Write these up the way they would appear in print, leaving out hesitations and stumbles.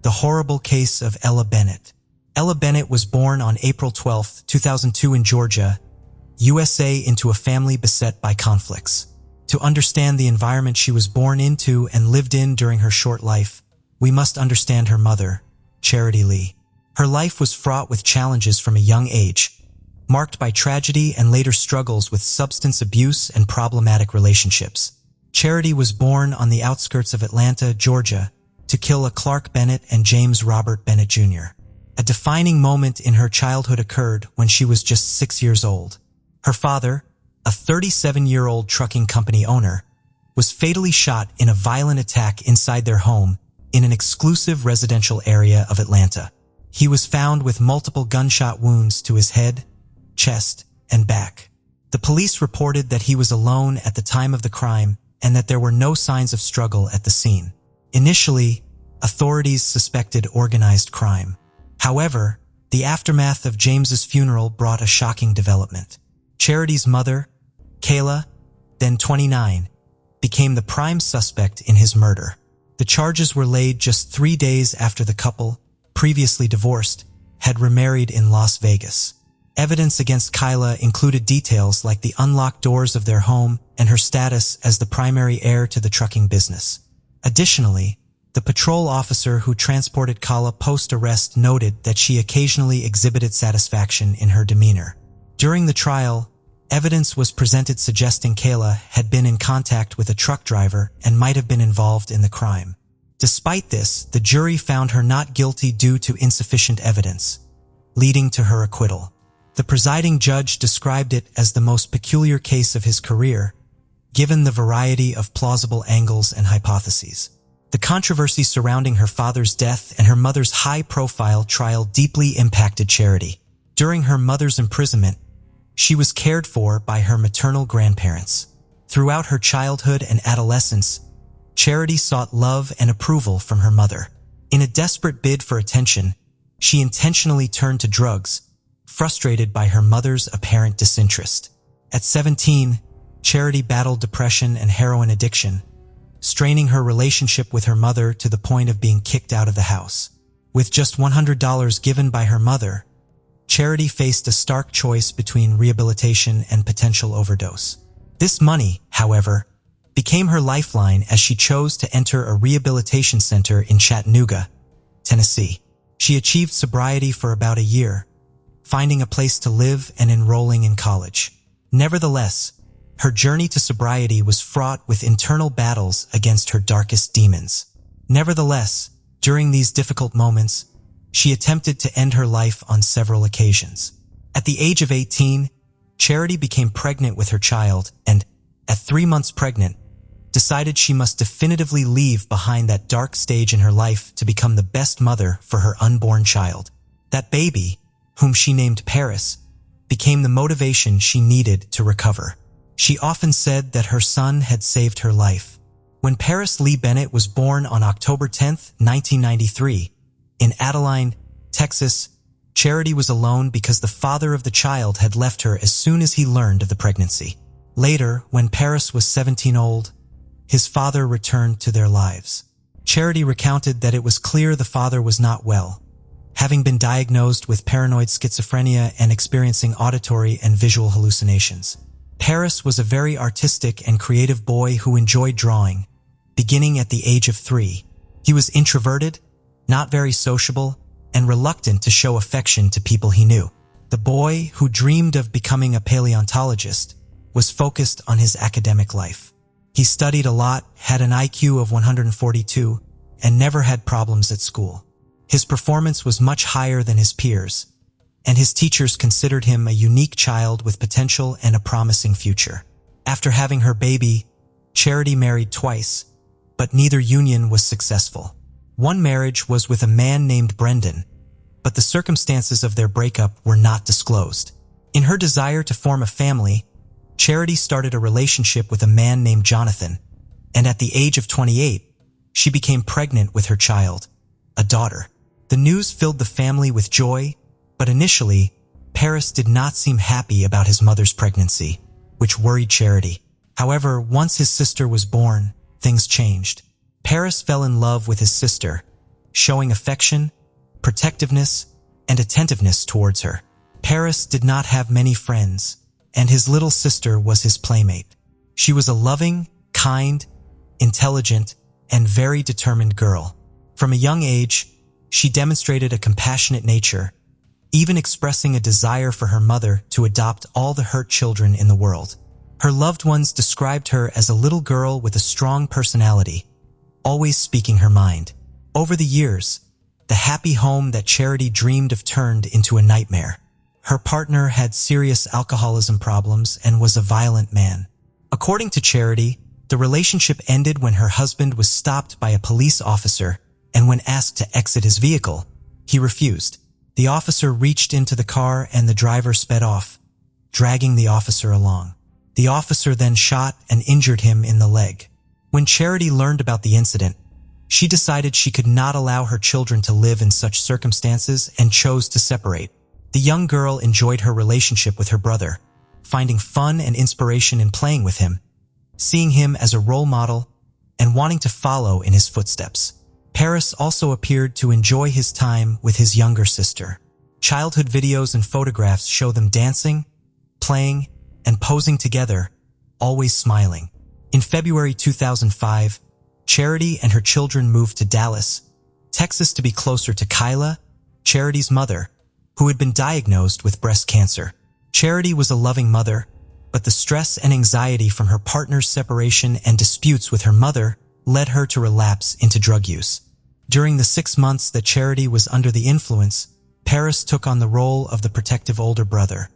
the horrible case of Ella Bennett. Ella Bennett was born on April 12, 2002 in Georgia, USA, into a family beset by conflicts. To understand the environment she was born into and lived in during her short life, we must understand her mother, Charity Lee. Her life was fraught with challenges from a young age, marked by tragedy and later struggles with substance abuse and problematic relationships. Charity was born on the outskirts of Atlanta, Georgia, to Killa Clark Bennett and James Robert Bennett Jr. A defining moment in her childhood occurred when she was just 6 years old. Her father, a 37-year-old trucking company owner, was fatally shot in a violent attack inside their home in an exclusive residential area of Atlanta. He was found with multiple gunshot wounds to his head, chest, and back. The police reported that he was alone at the time of the crime and that there were no signs of struggle at the scene. Initially, authorities suspected organized crime. However, the aftermath of James's funeral brought a shocking development. Charity's mother, Kayla, then 29, became the prime suspect in his murder. The charges were laid just 3 days after the couple, previously divorced, had remarried in Las Vegas. Evidence against Kayla included details like the unlocked doors of their home and her status as the primary heir to the trucking business. Additionally, the patrol officer who transported Kayla post-arrest noted that she occasionally exhibited satisfaction in her demeanor. During the trial, evidence was presented suggesting Kayla had been in contact with a truck driver and might have been involved in the crime. Despite this, the jury found her not guilty due to insufficient evidence, leading to her acquittal. The presiding judge described it as the most peculiar case of his career, given the variety of plausible angles and hypotheses. The controversy surrounding her father's death and her mother's high-profile trial deeply impacted Charity. During her mother's imprisonment, she was cared for by her maternal grandparents. Throughout her childhood and adolescence, Charity sought love and approval from her mother. In a desperate bid for attention, she intentionally turned to drugs, frustrated by her mother's apparent disinterest. At 17, Charity battled depression and heroin addiction, straining her relationship with her mother to the point of being kicked out of the house. With just $100 given by her mother, Charity faced a stark choice between rehabilitation and potential overdose. This money, however, became her lifeline as she chose to enter a rehabilitation center in Chattanooga, Tennessee. She achieved sobriety for about a year, finding a place to live and enrolling in college. Nevertheless, her journey to sobriety was fraught with internal battles against her darkest demons. Nevertheless, during these difficult moments, she attempted to end her life on several occasions. At the age of 18, Charity became pregnant with her child and, at 3 months pregnant, decided she must definitively leave behind that dark stage in her life to become the best mother for her unborn child. That baby, whom she named Paris, became the motivation she needed to recover. She often said that her son had saved her life. When Paris Lee Bennett was born on October 10, 1993, in Adeline, Texas, Charity was alone because the father of the child had left her as soon as he learned of the pregnancy. Later, when Paris was 17 old, his father returned to their lives. Charity recounted that it was clear the father was not well, having been diagnosed with paranoid schizophrenia and experiencing auditory and visual hallucinations. Paris was a very artistic and creative boy who enjoyed drawing, beginning at the age of 3. He was introverted, not very sociable, and reluctant to show affection to people he knew. The boy, who dreamed of becoming a paleontologist, was focused on his academic life. He studied a lot, had an IQ of 142, and never had problems at school. His performance was much higher than his peers, and his teachers considered him a unique child with potential and a promising future. After having her baby, Charity married twice, but neither union was successful. One marriage was with a man named Brendan, but the circumstances of their breakup were not disclosed. In her desire to form a family, Charity started a relationship with a man named Jonathan, and at the age of 28, she became pregnant with her child, a daughter. The news filled the family with joy, but initially, Paris did not seem happy about his mother's pregnancy, which worried Charity. However, once his sister was born, things changed. Paris fell in love with his sister, showing affection, protectiveness, and attentiveness towards her. Paris did not have many friends, and his little sister was his playmate. She was a loving, kind, intelligent, and very determined girl. From a young age, she demonstrated a compassionate nature, even expressing a desire for her mother to adopt all the hurt children in the world. Her loved ones described her as a little girl with a strong personality, always speaking her mind. Over the years, the happy home that Charity dreamed of turned into a nightmare. Her partner had serious alcoholism problems and was a violent man. According to Charity, the relationship ended when her husband was stopped by a police officer, and when asked to exit his vehicle, he refused. The officer reached into the car and the driver sped off, dragging the officer along. The officer then shot and injured him in the leg. When Charity learned about the incident, she decided she could not allow her children to live in such circumstances and chose to separate. The young girl enjoyed her relationship with her brother, finding fun and inspiration in playing with him, seeing him as a role model, and wanting to follow in his footsteps. Paris also appeared to enjoy his time with his younger sister. Childhood videos and photographs show them dancing, playing, and posing together, always smiling. In February 2005, Charity and her children moved to Dallas, Texas to be closer to Kyla, Charity's mother, who had been diagnosed with breast cancer. Charity was a loving mother, but the stress and anxiety from her partner's separation and disputes with her mother led her to relapse into drug use. During the 6 months that Charity was under the influence, Paris took on the role of the protective older brother,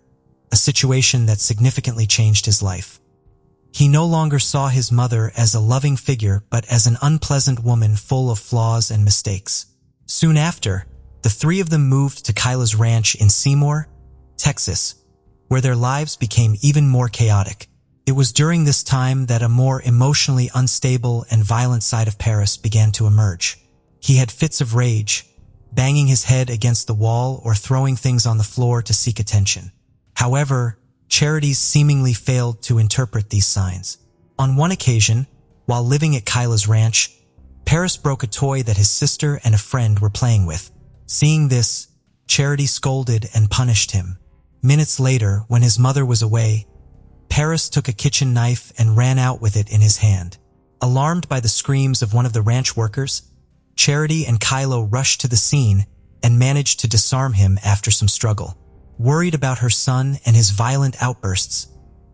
a situation that significantly changed his life. He no longer saw his mother as a loving figure but as an unpleasant woman full of flaws and mistakes. Soon after, the three of them moved to Kyla's ranch in Seymour, Texas, where their lives became even more chaotic. It was during this time that a more emotionally unstable and violent side of Paris began to emerge. He had fits of rage, banging his head against the wall or throwing things on the floor to seek attention. However, Charity seemingly failed to interpret these signs. On one occasion, while living at Kyla's ranch, Paris broke a toy that his sister and a friend were playing with. Seeing this, Charity scolded and punished him. Minutes later, when his mother was away, Paris took a kitchen knife and ran out with it in his hand. Alarmed by the screams of one of the ranch workers, Charity and Kylo rushed to the scene and managed to disarm him after some struggle. Worried about her son and his violent outbursts,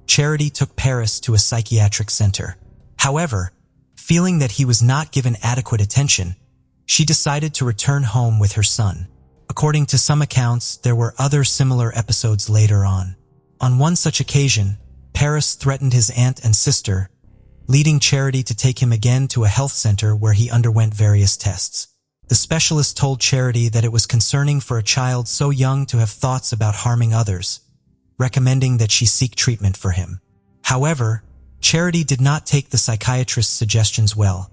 Charity took Paris to a psychiatric center. However, feeling that he was not given adequate attention, she decided to return home with her son. According to some accounts, there were other similar episodes later on. On one such occasion, Paris threatened his aunt and sister, leading Charity to take him again to a health center where he underwent various tests. The specialist told Charity that it was concerning for a child so young to have thoughts about harming others, recommending that she seek treatment for him. However, Charity did not take the psychiatrist's suggestions well,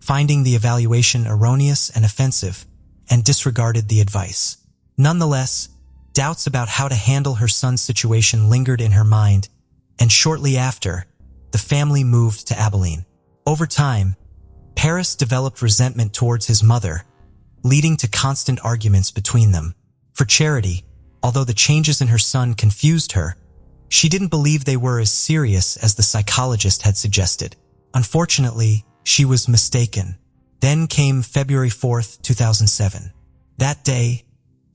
finding the evaluation erroneous and offensive, and disregarded the advice. Nonetheless, doubts about how to handle her son's situation lingered in her mind, and shortly after, the family moved to Abilene. Over time, Paris developed resentment towards his mother, leading to constant arguments between them. For Charity, although the changes in her son confused her, she didn't believe they were as serious as the psychologist had suggested. Unfortunately, she was mistaken. Then came February 4th, 2007. That day,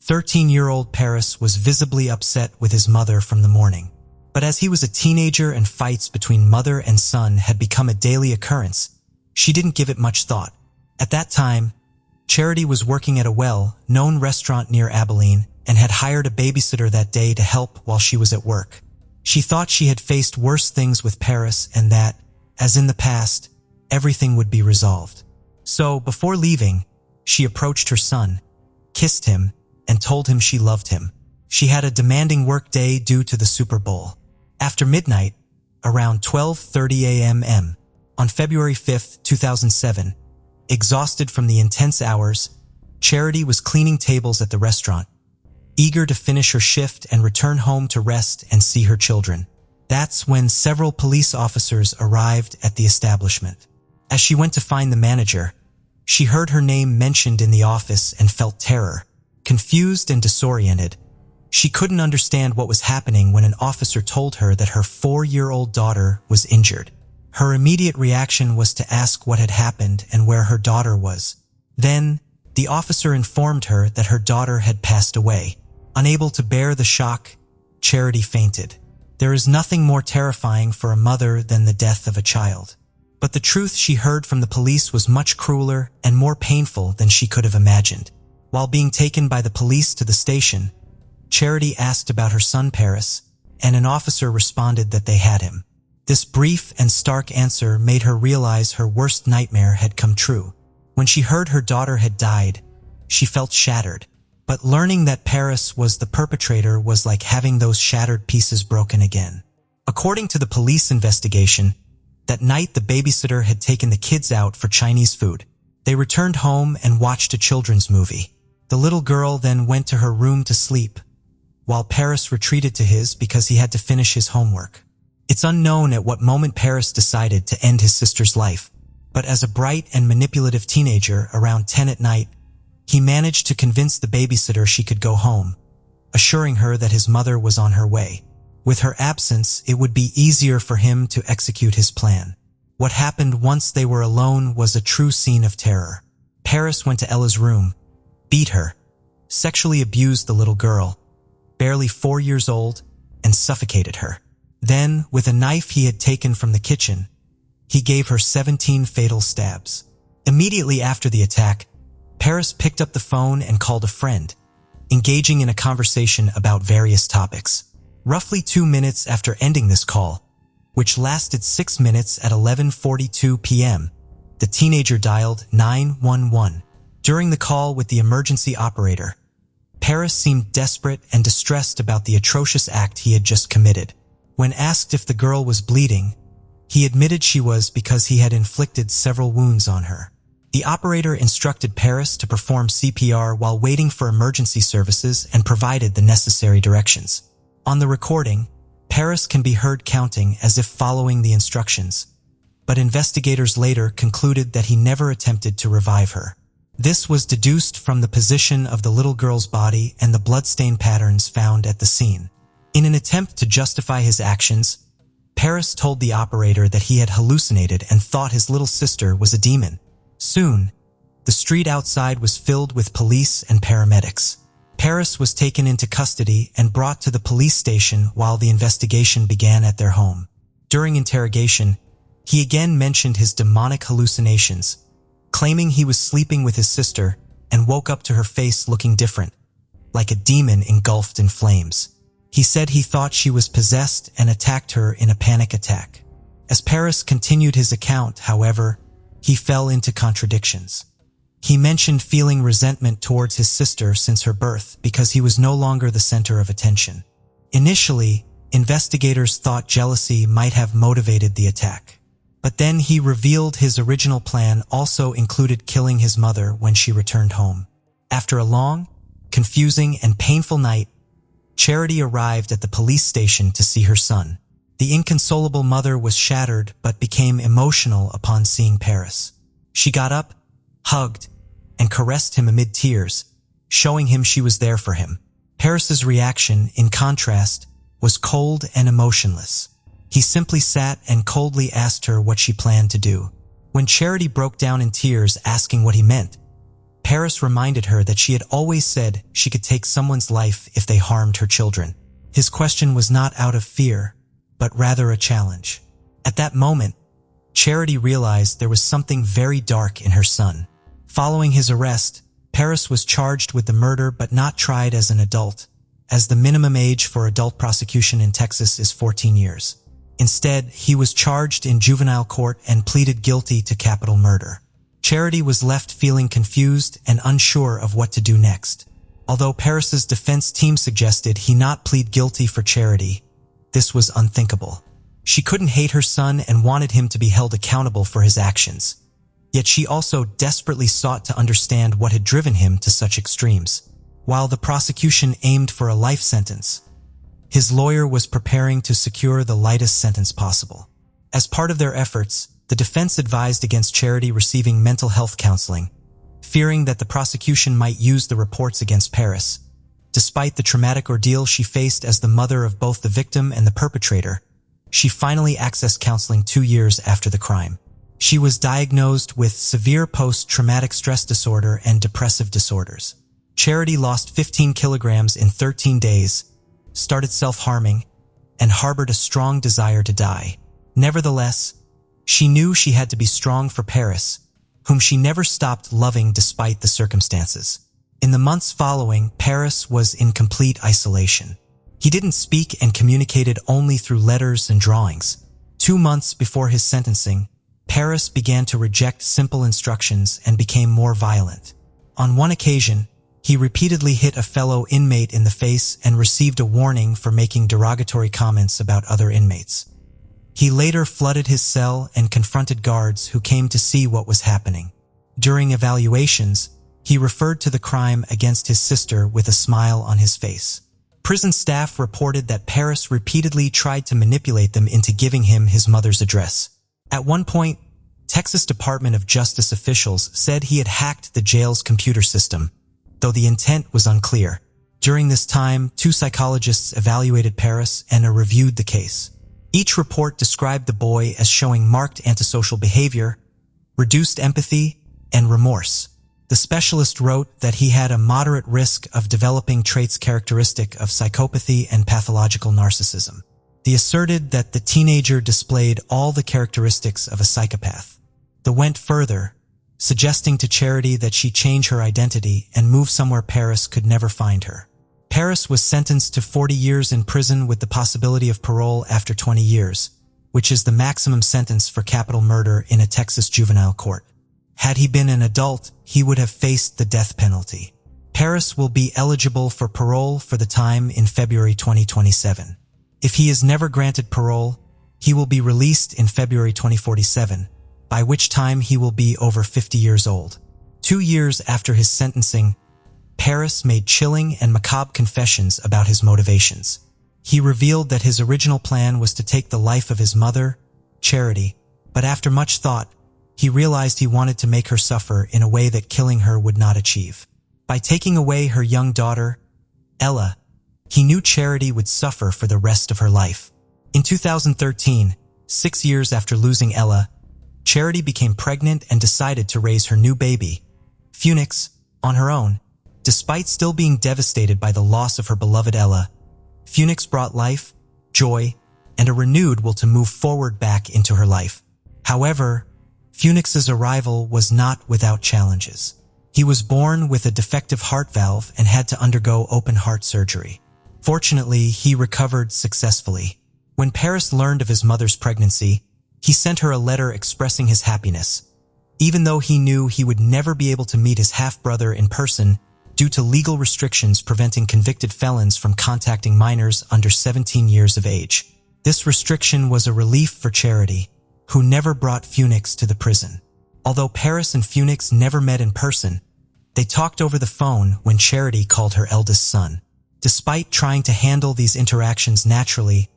13-year-old Paris was visibly upset with his mother from the morning. But as he was a teenager and fights between mother and son had become a daily occurrence, she didn't give it much thought. At that time, Charity was working at a well-known restaurant near Abilene and had hired a babysitter that day to help while she was at work. She thought she had faced worse things with Paris and that, as in the past, everything would be resolved. So, before leaving, she approached her son, kissed him, and told him she loved him. She had a demanding work day due to the Super Bowl. After midnight, around 12:30 a.m. on February 5th, 2007, exhausted from the intense hours, Charity was cleaning tables at the restaurant, eager to finish her shift and return home to rest and see her children. That's when several police officers arrived at the establishment. As she went to find the manager, She heard her name mentioned in the office and felt terror. Confused and disoriented, she couldn't understand what was happening when an officer told her that her 4-year-old daughter was injured. Her immediate reaction was to ask what had happened and where her daughter was. Then, the officer informed her that her daughter had passed away. Unable to bear the shock, Charity fainted. There is nothing more terrifying for a mother than the death of a child. But the truth she heard from the police was much crueler and more painful than she could have imagined. While being taken by the police to the station, Charity asked about her son Paris, and an officer responded that they had him. This brief and stark answer made her realize her worst nightmare had come true. When she heard her daughter had died, she felt shattered. But learning that Paris was the perpetrator was like having those shattered pieces broken again. According to the police investigation, that night the babysitter had taken the kids out for Chinese food. They returned home and watched a children's movie. The little girl then went to her room to sleep, while Paris retreated to his because he had to finish his homework. It's unknown at what moment Paris decided to end his sister's life, but as a bright and manipulative teenager around 10 at night, he managed to convince the babysitter she could go home, assuring her that his mother was on her way. With her absence, it would be easier for him to execute his plan. What happened once they were alone was a true scene of terror. Paris went to Ella's room, beat her, sexually abused the little girl, barely 4 years old, and suffocated her. Then, with a knife he had taken from the kitchen, he gave her 17 fatal stabs. Immediately after the attack, Paris picked up the phone and called a friend, engaging in a conversation about various topics. Roughly 2 minutes after ending this call, which lasted 6 minutes at 11:42 p.m., the teenager dialed 911. During the call with the emergency operator, Paris seemed desperate and distressed about the atrocious act he had just committed. When asked if the girl was bleeding, he admitted she was because he had inflicted several wounds on her. The operator instructed Paris to perform CPR while waiting for emergency services and provided the necessary directions. On the recording, Paris can be heard counting as if following the instructions, but investigators later concluded that he never attempted to revive her. This was deduced from the position of the little girl's body and the bloodstain patterns found at the scene. In an attempt to justify his actions, Paris told the operator that he had hallucinated and thought his little sister was a demon. Soon, the street outside was filled with police and paramedics. Paris was taken into custody and brought to the police station while the investigation began at their home. During interrogation, he again mentioned his demonic hallucinations, claiming he was sleeping with his sister and woke up to her face looking different, like a demon engulfed in flames. He said he thought she was possessed and attacked her in a panic attack. As Paris continued his account, however, he fell into contradictions. He mentioned feeling resentment towards his sister since her birth because he was no longer the center of attention. Initially, investigators thought jealousy might have motivated the attack. But then he revealed his original plan also included killing his mother when she returned home. After a long, confusing, and painful night, Charity arrived at the police station to see her son. The inconsolable mother was shattered but became emotional upon seeing Paris. She got up, hugged, and caressed him amid tears, showing him she was there for him. Paris's reaction, in contrast, was cold and emotionless. He simply sat and coldly asked her what she planned to do. When Charity broke down in tears asking what he meant, Paris reminded her that she had always said she could take someone's life if they harmed her children. His question was not out of fear, but rather a challenge. At that moment, Charity realized there was something very dark in her son. Following his arrest, Paris was charged with the murder but not tried as an adult, as the minimum age for adult prosecution in Texas is 14 years. Instead, he was charged in juvenile court and pleaded guilty to capital murder. Charity was left feeling confused and unsure of what to do next. Although Paris's defense team suggested he not plead guilty for Charity, this was unthinkable. She couldn't hate her son and wanted him to be held accountable for his actions. Yet she also desperately sought to understand what had driven him to such extremes. While the prosecution aimed for a life sentence, his lawyer was preparing to secure the lightest sentence possible. As part of their efforts, the defense advised against Charity receiving mental health counseling, fearing that the prosecution might use the reports against Paris. Despite the traumatic ordeal she faced as the mother of both the victim and the perpetrator, she finally accessed counseling 2 years after the crime. She was diagnosed with severe post-traumatic stress disorder and depressive disorders. Charity lost 15 kilograms in 13 days, started self-harming, and harbored a strong desire to die. Nevertheless, she knew she had to be strong for Paris, whom she never stopped loving despite the circumstances. In the months following, Paris was in complete isolation. He didn't speak and communicated only through letters and drawings. 2 months before his sentencing, Paris began to reject simple instructions and became more violent. On one occasion, he repeatedly hit a fellow inmate in the face and received a warning for making derogatory comments about other inmates. He later flooded his cell and confronted guards who came to see what was happening. During evaluations, he referred to the crime against his sister with a smile on his face. Prison staff reported that Paris repeatedly tried to manipulate them into giving him his mother's address. At one point, Texas Department of Justice officials said he had hacked the jail's computer system, though the intent was unclear. During this time, 2 psychologists evaluated Paris and reviewed the case. Each report described the boy as showing marked antisocial behavior, reduced empathy, and remorse. The specialist wrote that he had a moderate risk of developing traits characteristic of psychopathy and pathological narcissism. They asserted that the teenager displayed all the characteristics of a psychopath. They went further, suggesting to Charity that she change her identity and move somewhere Paris could never find her. Paris was sentenced to 40 years in prison with the possibility of parole after 20 years, which is the maximum sentence for capital murder in a Texas juvenile court. Had he been an adult, he would have faced the death penalty. Paris will be eligible for parole for the time in February 2027. If he is never granted parole, he will be released in February 2047, by which time he will be over 50 years old. 2 years after his sentencing, Paris made chilling and macabre confessions about his motivations. He revealed that his original plan was to take the life of his mother, Charity, but after much thought, he realized he wanted to make her suffer in a way that killing her would not achieve. By taking away her young daughter, Ella, he knew Charity would suffer for the rest of her life. In 2013, 6 years after losing Ella, Charity became pregnant and decided to raise her new baby, Phoenix, on her own. Despite still being devastated by the loss of her beloved Ella, Phoenix brought life, joy, and a renewed will to move forward back into her life. However, Phoenix's arrival was not without challenges. He was born with a defective heart valve and had to undergo open heart surgery. Fortunately, he recovered successfully. When Paris learned of his mother's pregnancy, he sent her a letter expressing his happiness. Even though he knew he would never be able to meet his half-brother in person due to legal restrictions preventing convicted felons from contacting minors under 17 years of age. This restriction was a relief for Charity, who never brought Phoenix to the prison. Although Paris and Phoenix never met in person, they talked over the phone when Charity called her eldest son. Despite trying to handle these interactions naturally,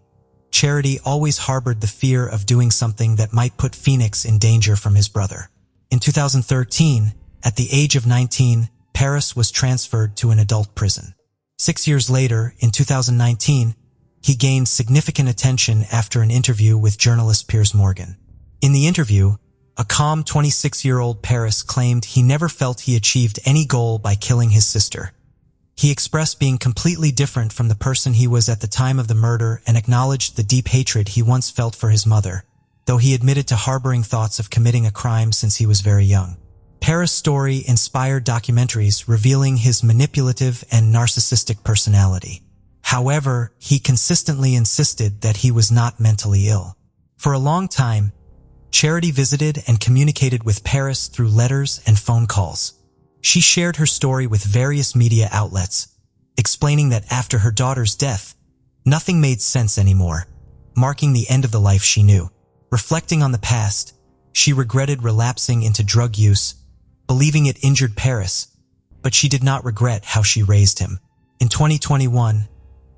Charity always harbored the fear of doing something that might put Phoenix in danger from his brother. In 2013, at the age of 19, Paris was transferred to an adult prison. 6 years later, in 2019, he gained significant attention after an interview with journalist Piers Morgan. In the interview, a calm 26-year-old Paris claimed he never felt he achieved any goal by killing his sister. He expressed being completely different from the person he was at the time of the murder and acknowledged the deep hatred he once felt for his mother, though he admitted to harboring thoughts of committing a crime since he was very young. Paris' story inspired documentaries revealing his manipulative and narcissistic personality. However, he consistently insisted that he was not mentally ill. For a long time, Charity visited and communicated with Paris through letters and phone calls. She shared her story with various media outlets, explaining that after her daughter's death, nothing made sense anymore, marking the end of the life she knew. Reflecting on the past, she regretted relapsing into drug use, believing it injured Paris, but she did not regret how she raised him. In 2021,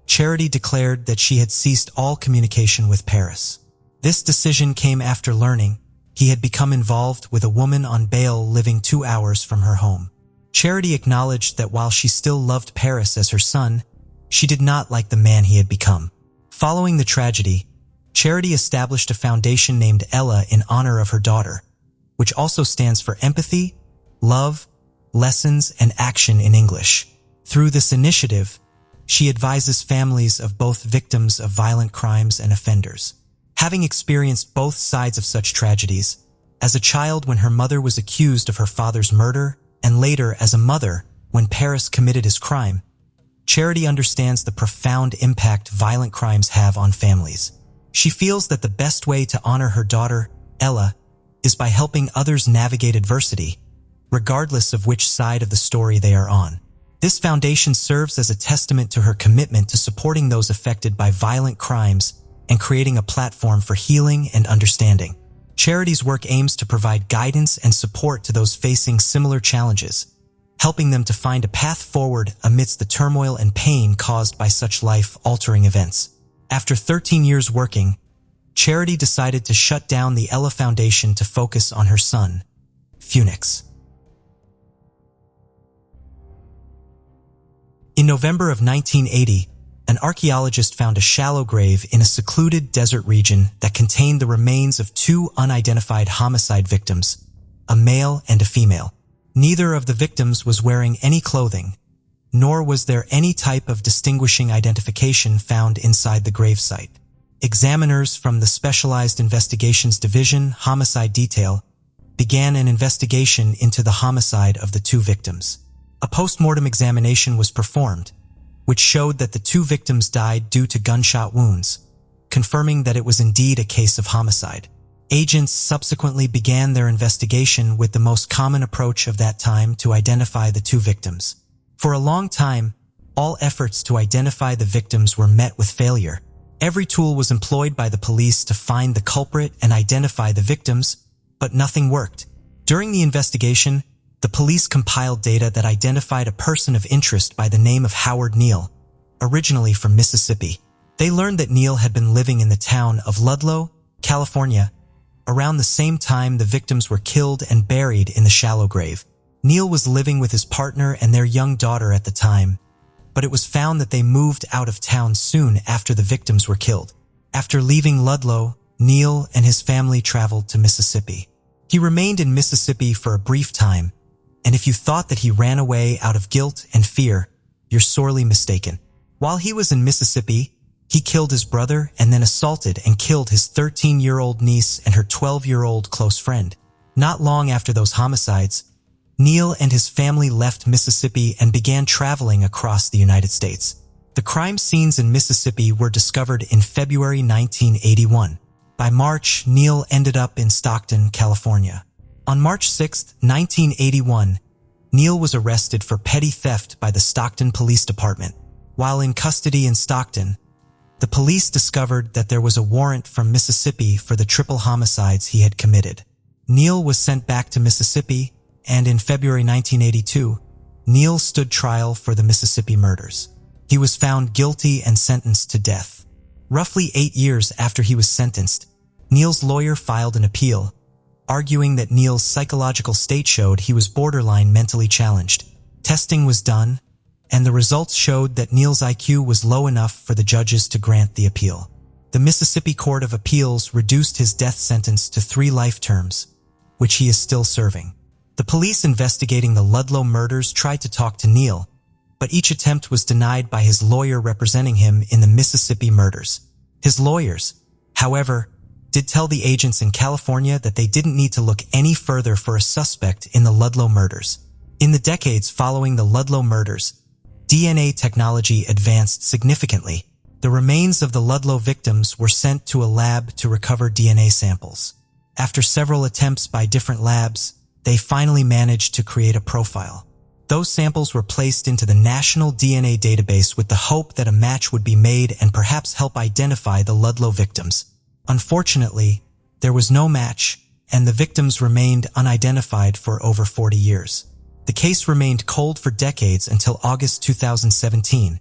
Charity declared that she had ceased all communication with Paris. This decision came after learning he had become involved with a woman on bail living 2 hours from her home. Charity acknowledged that while she still loved Paris as her son, she did not like the man he had become. Following the tragedy, Charity established a foundation named Ella in honor of her daughter, which also stands for empathy, love, lessons, and action in English. Through this initiative, she advises families of both victims of violent crimes and offenders. Having experienced both sides of such tragedies, as a child when her mother was accused of her father's murder, and later as a mother when Paris committed his crime, Charity understands the profound impact violent crimes have on families. She feels that the best way to honor her daughter, Ella, is by helping others navigate adversity, regardless of which side of the story they are on. This foundation serves as a testament to her commitment to supporting those affected by violent crimes and creating a platform for healing and understanding. Charity's work aims to provide guidance and support to those facing similar challenges, helping them to find a path forward amidst the turmoil and pain caused by such life-altering events. After 13 years working, Charity decided to shut down the Ella Foundation to focus on her son, Phoenix. In November of 1980, an archaeologist found a shallow grave in a secluded desert region that contained the remains of 2 unidentified homicide victims, a male and a female. Neither of the victims was wearing any clothing, nor was there any type of distinguishing identification found inside the gravesite. Examiners from the Specialized Investigations Division Homicide Detail began an investigation into the homicide of the 2 victims. A post-mortem examination was performed, which showed that the 2 victims died due to gunshot wounds, confirming that it was indeed a case of homicide. Agents subsequently began their investigation with the most common approach of that time to identify the 2 victims. For a long time, all efforts to identify the victims were met with failure. Every tool was employed by the police to find the culprit and identify the victims, but nothing worked. During the investigation, the police compiled data that identified a person of interest by the name of Howard Neal, originally from Mississippi. They learned that Neal had been living in the town of Ludlow, California, around the same time the victims were killed and buried in the shallow grave. Neal was living with his partner and their young daughter at the time, but it was found that they moved out of town soon after the victims were killed. After leaving Ludlow, Neal and his family traveled to Mississippi. He remained in Mississippi for a brief time, and if you thought that he ran away out of guilt and fear, you're sorely mistaken. While he was in Mississippi, he killed his brother and then assaulted and killed his 13-year-old niece and her 12-year-old close friend. Not long after those homicides, Neal and his family left Mississippi and began traveling across the United States. The crime scenes in Mississippi were discovered in February 1981. By March, Neal ended up in Stockton, California. On March 6, 1981, Neal was arrested for petty theft by the Stockton Police Department. While in custody in Stockton, the police discovered that there was a warrant from Mississippi for the triple homicides he had committed. Neal was sent back to Mississippi, and in February 1982, Neal stood trial for the Mississippi murders. He was found guilty and sentenced to death. Roughly 8 years after he was sentenced, Neal's lawyer filed an appeal, arguing that Neal's psychological state showed he was borderline mentally challenged. Testing was done, and the results showed that Neal's IQ was low enough for the judges to grant the appeal. The Mississippi Court of Appeals reduced his death sentence to 3 life terms, which he is still serving. The police investigating the Ludlow murders tried to talk to Neal, but each attempt was denied by his lawyer representing him in the Mississippi murders. His lawyers, however, did tell the agents in California that they didn't need to look any further for a suspect in the Ludlow murders. In the decades following the Ludlow murders, DNA technology advanced significantly. The remains of the Ludlow victims were sent to a lab to recover DNA samples. After several attempts by different labs, they finally managed to create a profile. Those samples were placed into the National DNA Database with the hope that a match would be made and perhaps help identify the Ludlow victims. Unfortunately, there was no match, and the victims remained unidentified for over 40 years. The case remained cold for decades until August 2017,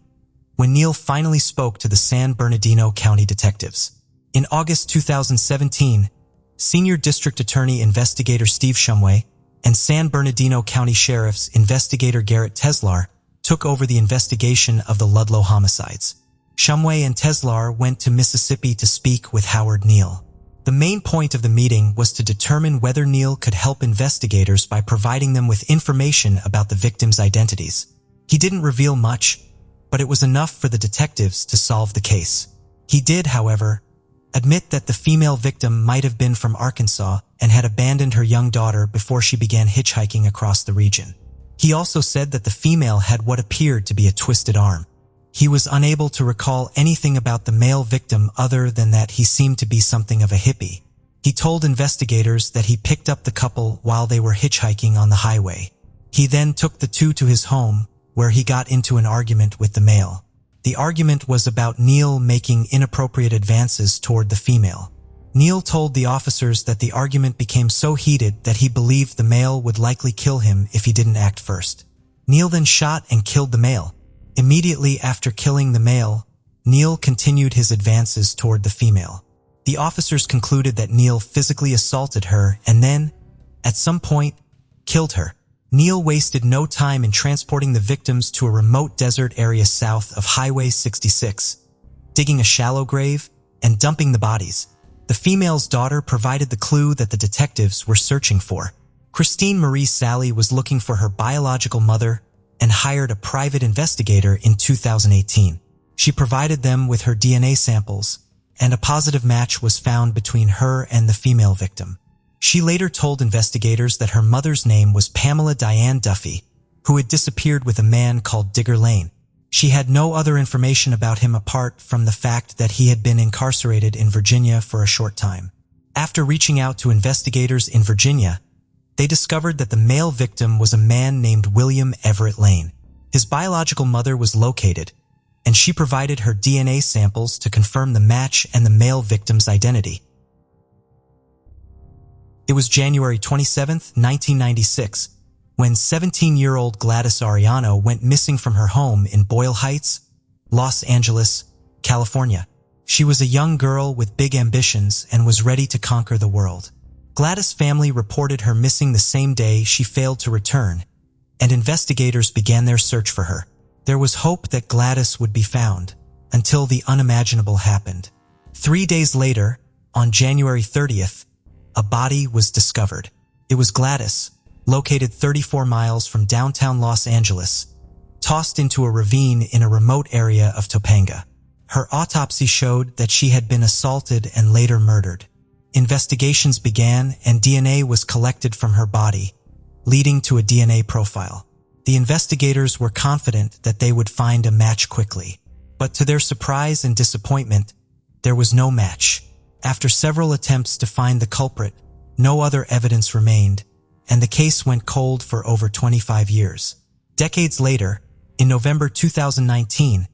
when Neal finally spoke to the San Bernardino County detectives. In August 2017, Senior District Attorney Investigator Steve Shumway and San Bernardino County Sheriff's Investigator Garrett Teslar took over the investigation of the Ludlow homicides. Shumway and Teslar went to Mississippi to speak with Howard Neal. The main point of the meeting was to determine whether Neal could help investigators by providing them with information about the victims' identities. He didn't reveal much, but it was enough for the detectives to solve the case. He did, however, admit that the female victim might have been from Arkansas and had abandoned her young daughter before she began hitchhiking across the region. He also said that the female had what appeared to be a twisted arm. He was unable to recall anything about the male victim other than that he seemed to be something of a hippie. He told investigators that he picked up the couple while they were hitchhiking on the highway. He then took the two to his home, where he got into an argument with the male. The argument was about Neal making inappropriate advances toward the female. Neal told the officers that the argument became so heated that he believed the male would likely kill him if he didn't act first. Neal then shot and killed the male. Immediately after killing the male, Neal continued his advances toward the female. The officers concluded that Neal physically assaulted her and then, at some point, killed her. Neal wasted no time in transporting the victims to a remote desert area south of Highway 66, digging a shallow grave and dumping the bodies. The female's daughter provided the clue that the detectives were searching for. Christine Marie Sally was looking for her biological mother and hired a private investigator in 2018. She provided them with her DNA samples, and a positive match was found between her and the female victim. She later told investigators that her mother's name was Pamela Diane Duffy, who had disappeared with a man called Digger Lane. She had no other information about him apart from the fact that he had been incarcerated in Virginia for a short time. After reaching out to investigators in Virginia, they discovered that the male victim was a man named William Everett Lane. His biological mother was located, and she provided her DNA samples to confirm the match and the male victim's identity. It was January 27, 1996, when 17-year-old Gladys Arellano went missing from her home in Boyle Heights, Los Angeles, California. She was a young girl with big ambitions and was ready to conquer the world. Gladys' family reported her missing the same day she failed to return, and investigators began their search for her. There was hope that Gladys would be found, until the unimaginable happened. 3 days later, on January 30th, a body was discovered. It was Gladys, located 34 miles from downtown Los Angeles, tossed into a ravine in a remote area of Topanga. Her autopsy showed that she had been assaulted and later murdered. Investigations began and DNA was collected from her body, leading to a DNA profile. The investigators were confident that they would find a match quickly. But to their surprise and disappointment, there was no match. After several attempts to find the culprit, no other evidence remained, and the case went cold for over 25 years. Decades later, in November 2019,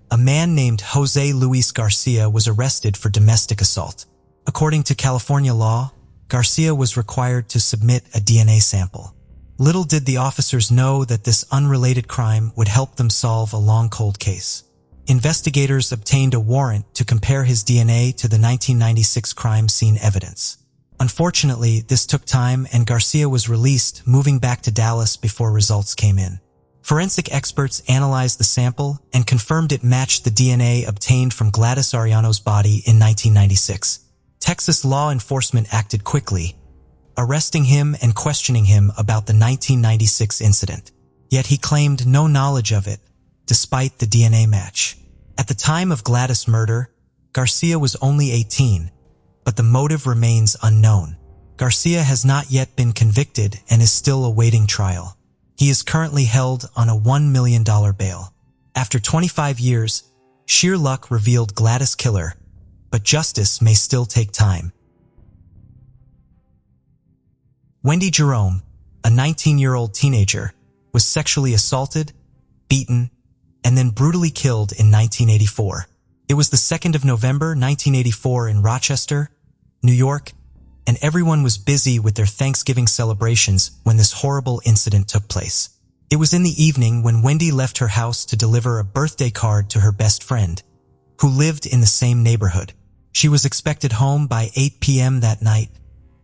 a man named Jose Luis Garcia was arrested for domestic assault. According to California law, Garcia was required to submit a DNA sample. Little did the officers know that this unrelated crime would help them solve a long cold case. Investigators obtained a warrant to compare his DNA to the 1996 crime scene evidence. Unfortunately, this took time and Garcia was released, moving back to Dallas before results came in. Forensic experts analyzed the sample and confirmed it matched the DNA obtained from Gladys Arellano's body in 1996. Texas law enforcement acted quickly, arresting him and questioning him about the 1996 incident. Yet he claimed no knowledge of it, despite the DNA match. At the time of Gladys' murder, Garcia was only 18, but the motive remains unknown. Garcia has not yet been convicted and is still awaiting trial. He is currently held on a $1 million bail. After 25 years, sheer luck revealed Gladys' killer, but justice may still take time. Wendy Jerome, a 19-year-old teenager, was sexually assaulted, beaten, and then brutally killed in 1984. It was the 2nd of November, 1984 in Rochester, New York, and everyone was busy with their Thanksgiving celebrations when this horrible incident took place. It was in the evening when Wendy left her house to deliver a birthday card to her best friend, who lived in the same neighborhood. She was expected home by 8 p.m. that night,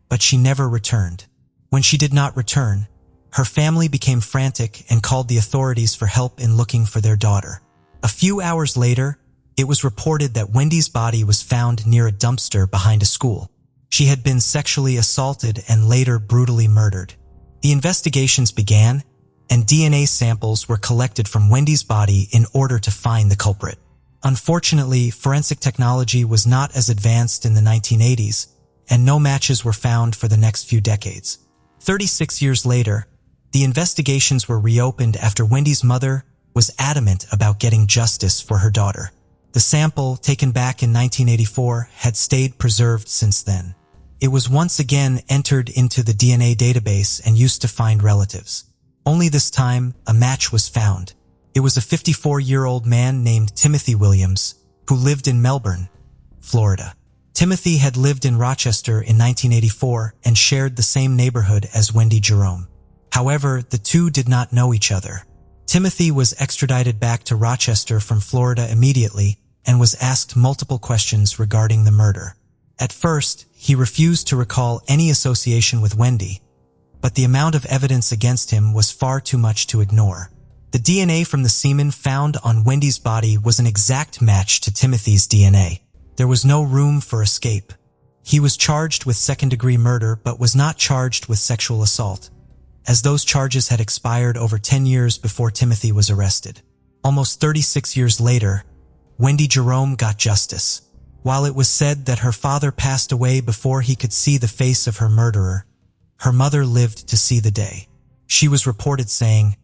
but she never returned. When she did not return, her family became frantic and called the authorities for help in looking for their daughter. A few hours later, it was reported that Wendy's body was found near a dumpster behind a school. She had been sexually assaulted and later brutally murdered. The investigations began, and DNA samples were collected from Wendy's body in order to find the culprit. Unfortunately, forensic technology was not as advanced in the 1980s, and no matches were found for the next few decades. 36 years later, the investigations were reopened after Wendy's mother was adamant about getting justice for her daughter. The sample, taken back in 1984, had stayed preserved since then. It was once again entered into the DNA database and used to find relatives. Only this time, a match was found. It was a 54-year-old man named Timothy Williams, who lived in Melbourne, Florida. Timothy had lived in Rochester in 1984 and shared the same neighborhood as Wendy Jerome. However, the two did not know each other. Timothy was extradited back to Rochester from Florida immediately and was asked multiple questions regarding the murder. At first, he refused to recall any association with Wendy, but the amount of evidence against him was far too much to ignore. The DNA from the semen found on Wendy's body was an exact match to Timothy's DNA. There was no room for escape. He was charged with second-degree murder but was not charged with sexual assault, as those charges had expired over 10 years before Timothy was arrested. Almost 36 years later, Wendy Jerome got justice. While it was said that her father passed away before he could see the face of her murderer, her mother lived to see the day. She was reported saying,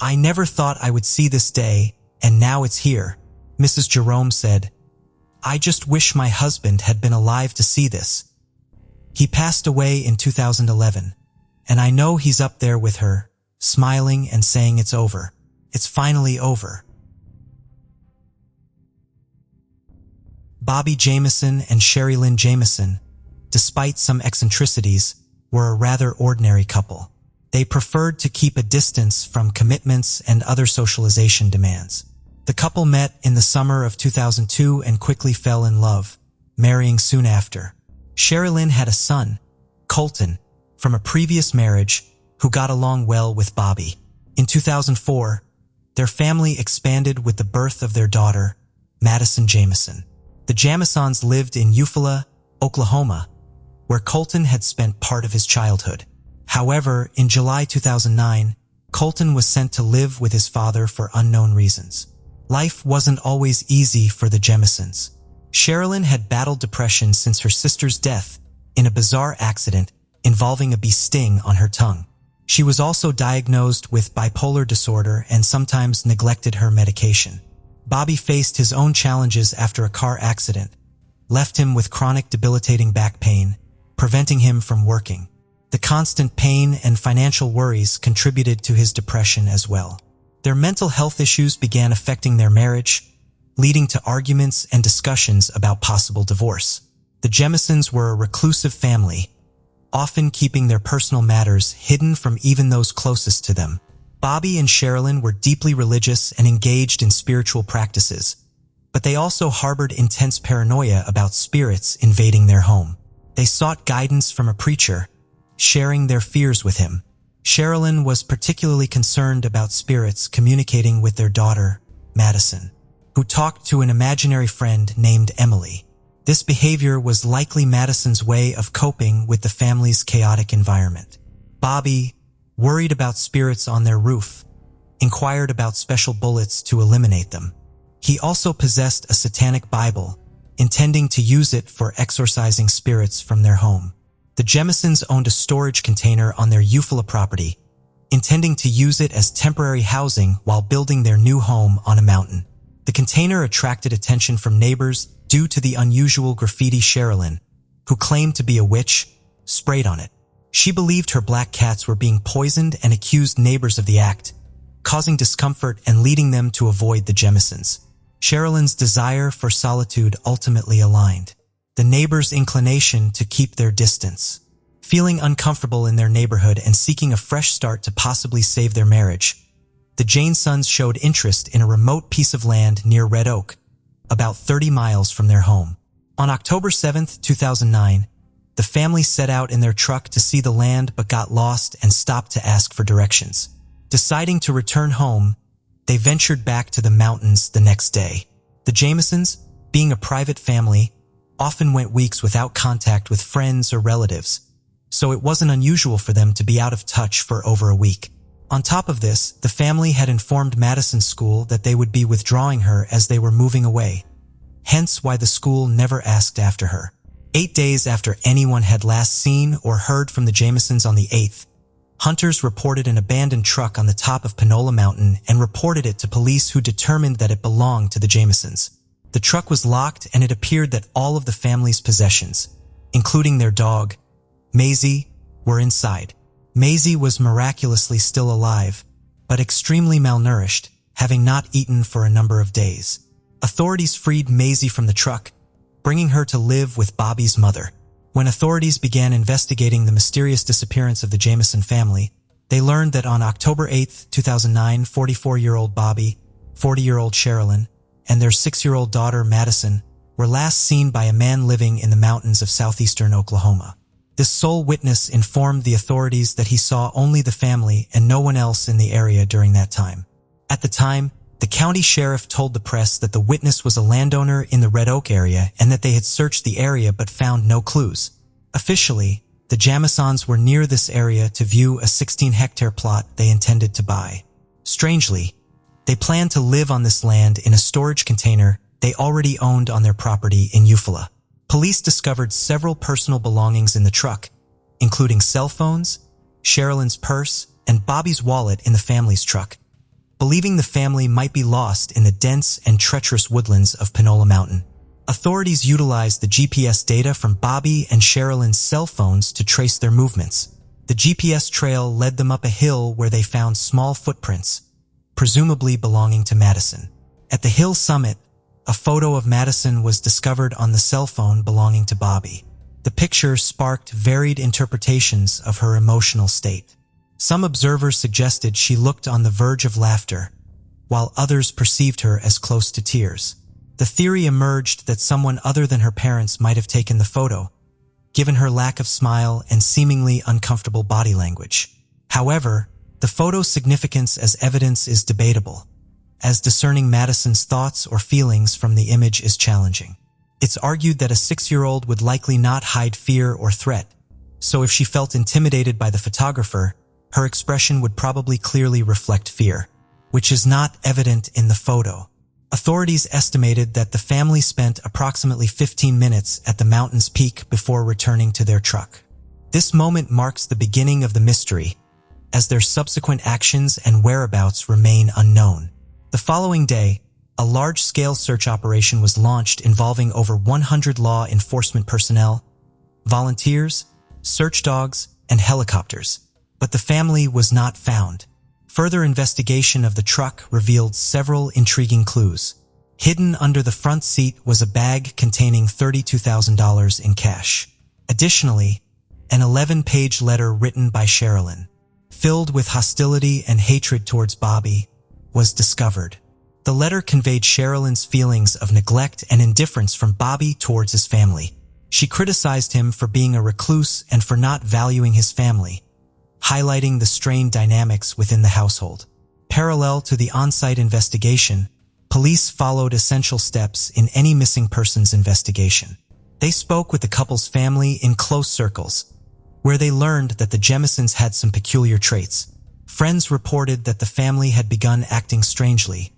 "I never thought I would see this day, and now it's here." Mrs. Jerome said, "I just wish my husband had been alive to see this. He passed away in 2011, and I know he's up there with her, smiling and saying it's over. It's finally over." Bobby Jamieson and Sherry Lynn Jamieson, despite some eccentricities, were a rather ordinary couple. They preferred to keep a distance from commitments and other socialization demands. The couple met in the summer of 2002 and quickly fell in love, marrying soon after. Sherry Lynn had a son, Colton, from a previous marriage who got along well with Bobby. In 2004, their family expanded with the birth of their daughter, Madison Jamieson. The Jamiesons lived in Eufaula, Oklahoma, where Colton had spent part of his childhood. However, in July 2009, Colton was sent to live with his father for unknown reasons. Life wasn't always easy for the Jamiesons. Sherilyn had battled depression since her sister's death in a bizarre accident involving a bee sting on her tongue. She was also diagnosed with bipolar disorder and sometimes neglected her medication. Bobby faced his own challenges after a car accident, left him with chronic debilitating back pain, preventing him from working. The constant pain and financial worries contributed to his depression as well. Their mental health issues began affecting their marriage, leading to arguments and discussions about possible divorce. The Jamiesons were a reclusive family, often keeping their personal matters hidden from even those closest to them. Bobby and Sherilyn were deeply religious and engaged in spiritual practices, but they also harbored intense paranoia about spirits invading their home. They sought guidance from a preacher, sharing their fears with him. Sherilyn was particularly concerned about spirits communicating with their daughter, Madison, who talked to an imaginary friend named Emily. This behavior was likely Madison's way of coping with the family's chaotic environment. Bobby, worried about spirits on their roof, inquired about special bullets to eliminate them. He also possessed a satanic Bible, intending to use it for exorcising spirits from their home. The Jamiesons owned a storage container on their Eufaula property, intending to use it as temporary housing while building their new home on a mountain. The container attracted attention from neighbors due to the unusual graffiti Sherilyn, who claimed to be a witch, sprayed on it. She believed her black cats were being poisoned and accused neighbors of the act, causing discomfort and leading them to avoid the Jamiesons. Sherilyn's desire for solitude ultimately aligned. The neighbors' inclination to keep their distance. Feeling uncomfortable in their neighborhood and seeking a fresh start to possibly save their marriage, the Jamiesons showed interest in a remote piece of land near Red Oak, about 30 miles from their home. On October 7, 2009, the family set out in their truck to see the land but got lost and stopped to ask for directions. Deciding to return home, they ventured back to the mountains the next day. The Jamisons, being a private family, often went weeks without contact with friends or relatives, so it wasn't unusual for them to be out of touch for over a week. On top of this, the family had informed Madison's school that they would be withdrawing her as they were moving away, hence why the school never asked after her. 8 days after anyone had last seen or heard from the Jamisons on the 8th, hunters reported an abandoned truck on the top of Panola Mountain and reported it to police, who determined that it belonged to the Jamisons. The truck was locked, and it appeared that all of the family's possessions, including their dog, Maisie, were inside. Maisie was miraculously still alive, but extremely malnourished, having not eaten for a number of days. Authorities freed Maisie from the truck, bringing her to live with Bobby's mother. When authorities began investigating the mysterious disappearance of the Jamison family, they learned that on October 8, 2009, 44-year-old Bobby, 40-year-old Sherilyn, and their 6-year-old daughter Madison were last seen by a man living in the mountains of southeastern Oklahoma. This sole witness informed the authorities that he saw only the family and no one else in the area during that time. At the time, the county sheriff told the press that the witness was a landowner in the Red Oak area and that they had searched the area but found no clues. Officially, the Jamisons were near this area to view a 16-hectare plot they intended to buy. Strangely, they planned to live on this land in a storage container they already owned on their property in Eufaula. Police discovered several personal belongings in the truck, including cell phones, Sherilyn's purse, and Bobby's wallet in the family's truck, believing the family might be lost in the dense and treacherous woodlands of Panola Mountain. Authorities utilized the GPS data from Bobby and Sherilyn's cell phones to trace their movements. The GPS trail led them up a hill where they found small footprints, presumably belonging to Madison. At the hill summit, a photo of Madison was discovered on the cell phone belonging to Bobby. The picture sparked varied interpretations of her emotional state. Some observers suggested she looked on the verge of laughter, while others perceived her as close to tears. The theory emerged that someone other than her parents might have taken the photo, given her lack of smile and seemingly uncomfortable body language. However, the photo's significance as evidence is debatable, as discerning Madison's thoughts or feelings from the image is challenging. It's argued that a 6-year-old would likely not hide fear or threat, so if she felt intimidated by the photographer, her expression would probably clearly reflect fear, which is not evident in the photo. Authorities estimated that the family spent approximately 15 minutes at the mountain's peak before returning to their truck. This moment marks the beginning of the mystery, as their subsequent actions and whereabouts remain unknown. The following day, a large-scale search operation was launched involving over 100 law enforcement personnel, volunteers, search dogs, and helicopters, but the family was not found. Further investigation of the truck revealed several intriguing clues. Hidden under the front seat was a bag containing $32,000 in cash. Additionally, an 11-page letter written by Sherilyn, filled with hostility and hatred towards Bobby, was discovered. The letter conveyed Sherilyn's feelings of neglect and indifference from Bobby towards his family. She criticized him for being a recluse and for not valuing his family, highlighting the strained dynamics within the household. Parallel to the on-site investigation, police followed essential steps in any missing persons investigation. They spoke with the couple's family in close circles, where they learned that the Jamisons had some peculiar traits. Friends reported that the family had begun acting strangely,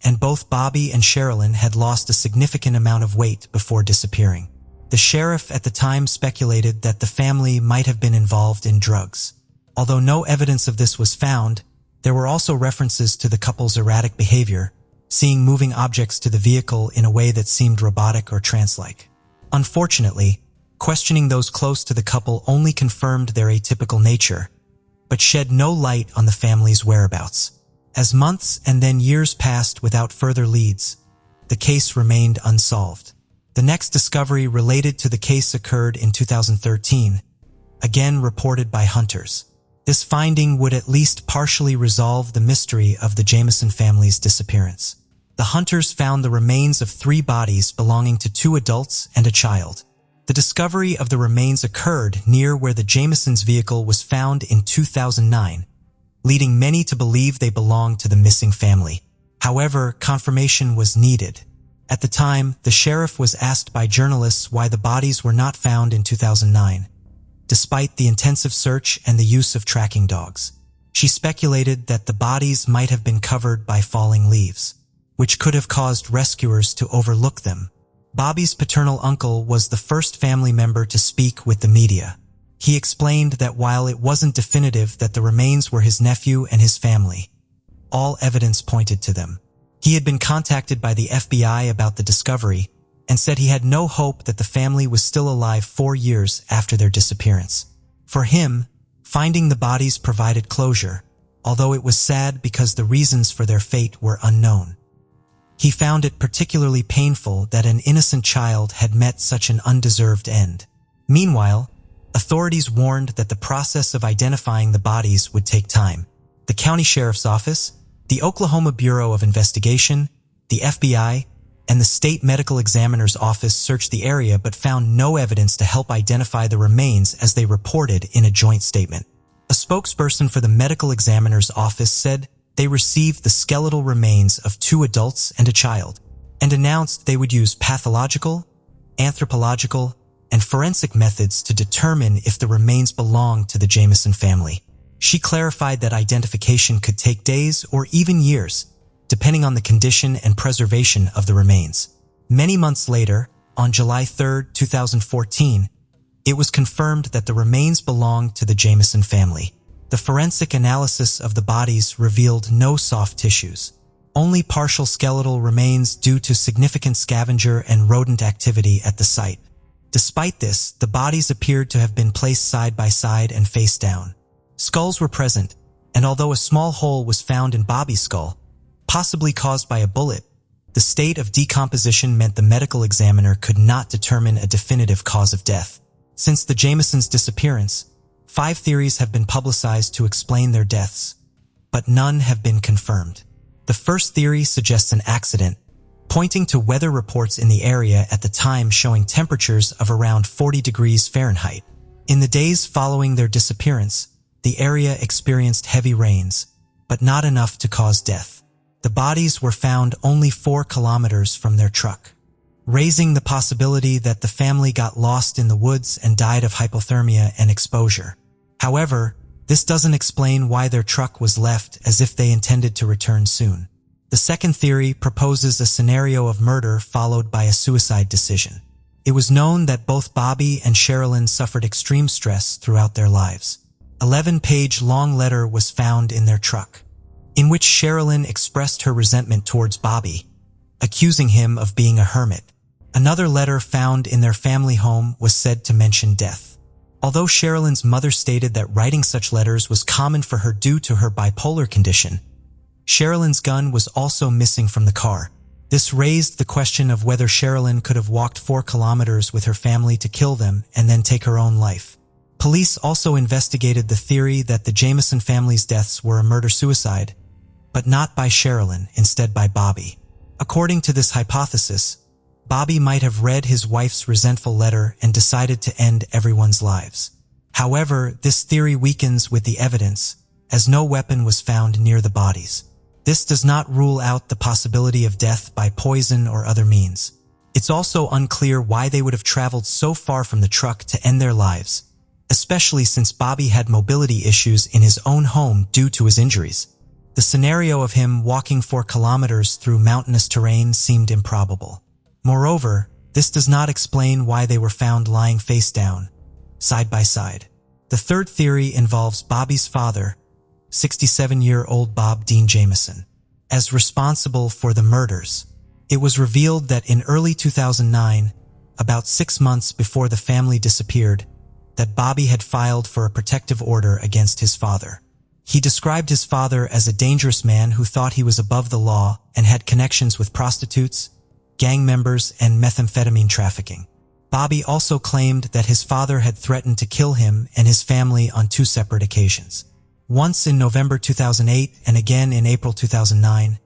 and both Bobby and Sherilyn had lost a significant amount of weight before disappearing. The sheriff at the time speculated that the family might have been involved in drugs. Although no evidence of this was found, there were also references to the couple's erratic behavior, seeing moving objects to the vehicle in a way that seemed robotic or trance-like. Unfortunately, questioning those close to the couple only confirmed their atypical nature, but shed no light on the family's whereabouts. As months and then years passed without further leads, the case remained unsolved. The next discovery related to the case occurred in 2013, again reported by hunters. This finding would at least partially resolve the mystery of the Jamison family's disappearance. The hunters found the remains of 3 bodies belonging to 2 adults and a child. The discovery of the remains occurred near where the Jamisons' vehicle was found in 2009, leading many to believe they belonged to the missing family. However, confirmation was needed. At the time, the sheriff was asked by journalists why the bodies were not found in 2009, despite the intensive search and the use of tracking dogs. She speculated that the bodies might have been covered by falling leaves, which could have caused rescuers to overlook them. Bobby's paternal uncle was the first family member to speak with the media. He explained that while it wasn't definitive that the remains were his nephew and his family, all evidence pointed to them. He had been contacted by the FBI about the discovery and said he had no hope that the family was still alive 4 years after their disappearance. For him, finding the bodies provided closure, although it was sad because the reasons for their fate were unknown. He found it particularly painful that an innocent child had met such an undeserved end. Meanwhile, authorities warned that the process of identifying the bodies would take time. The county sheriff's office, the Oklahoma Bureau of Investigation, the FBI, and the state medical examiner's office searched the area but found no evidence to help identify the remains, as they reported in a joint statement. A spokesperson for the medical examiner's office said they received the skeletal remains of 2 adults and a child, and announced they would use pathological, anthropological, and forensic methods to determine if the remains belonged to the Jamison family. She clarified that identification could take days or even years, depending on the condition and preservation of the remains. Many months later, on July 3, 2014, it was confirmed that the remains belonged to the Jamison family. The forensic analysis of the bodies revealed no soft tissues, only partial skeletal remains due to significant scavenger and rodent activity at the site. Despite this, the bodies appeared to have been placed side by side and face down. Skulls were present, and although a small hole was found in Bobby's skull, possibly caused by a bullet, the state of decomposition meant the medical examiner could not determine a definitive cause of death. Since the Jamisons' disappearance, 5 theories have been publicized to explain their deaths, but none have been confirmed. The first theory suggests an accident, pointing to weather reports in the area at the time showing temperatures of around 40 degrees Fahrenheit. In the days following their disappearance, the area experienced heavy rains, but not enough to cause death. The bodies were found only 4 kilometers from their truck, raising the possibility that the family got lost in the woods and died of hypothermia and exposure. However, this doesn't explain why their truck was left as if they intended to return soon. The second theory proposes a scenario of murder followed by a suicide decision. It was known that both Bobby and Sherilyn suffered extreme stress throughout their lives. 11-page long letter was found in their truck, in which Sherilyn expressed her resentment towards Bobby, accusing him of being a hermit. Another letter found in their family home was said to mention death. Although Sherilyn's mother stated that writing such letters was common for her due to her bipolar condition, Sherilyn's gun was also missing from the car. This raised the question of whether Sherilyn could have walked 4 kilometers with her family to kill them and then take her own life. Police also investigated the theory that the Jamison family's deaths were a murder-suicide, but not by Sherilyn, instead by Bobby. According to this hypothesis, Bobby might have read his wife's resentful letter and decided to end everyone's lives. However, this theory weakens with the evidence, as no weapon was found near the bodies. This does not rule out the possibility of death by poison or other means. It's also unclear why they would have traveled so far from the truck to end their lives, especially since Bobby had mobility issues in his own home due to his injuries. The scenario of him walking 4 kilometers through mountainous terrain seemed improbable. Moreover, this does not explain why they were found lying face down, side by side. The third theory involves Bobby's father, 67-year-old Bob Dean Jamison, as responsible for the murders. It was revealed that in early 2009, about 6 months before the family disappeared, that Bobby had filed for a protective order against his father. He described his father as a dangerous man who thought he was above the law and had connections with prostitutes, gang members, and methamphetamine trafficking. Bobby also claimed that his father had threatened to kill him and his family on 2 separate occasions. Once in November 2008 and again in April 2009,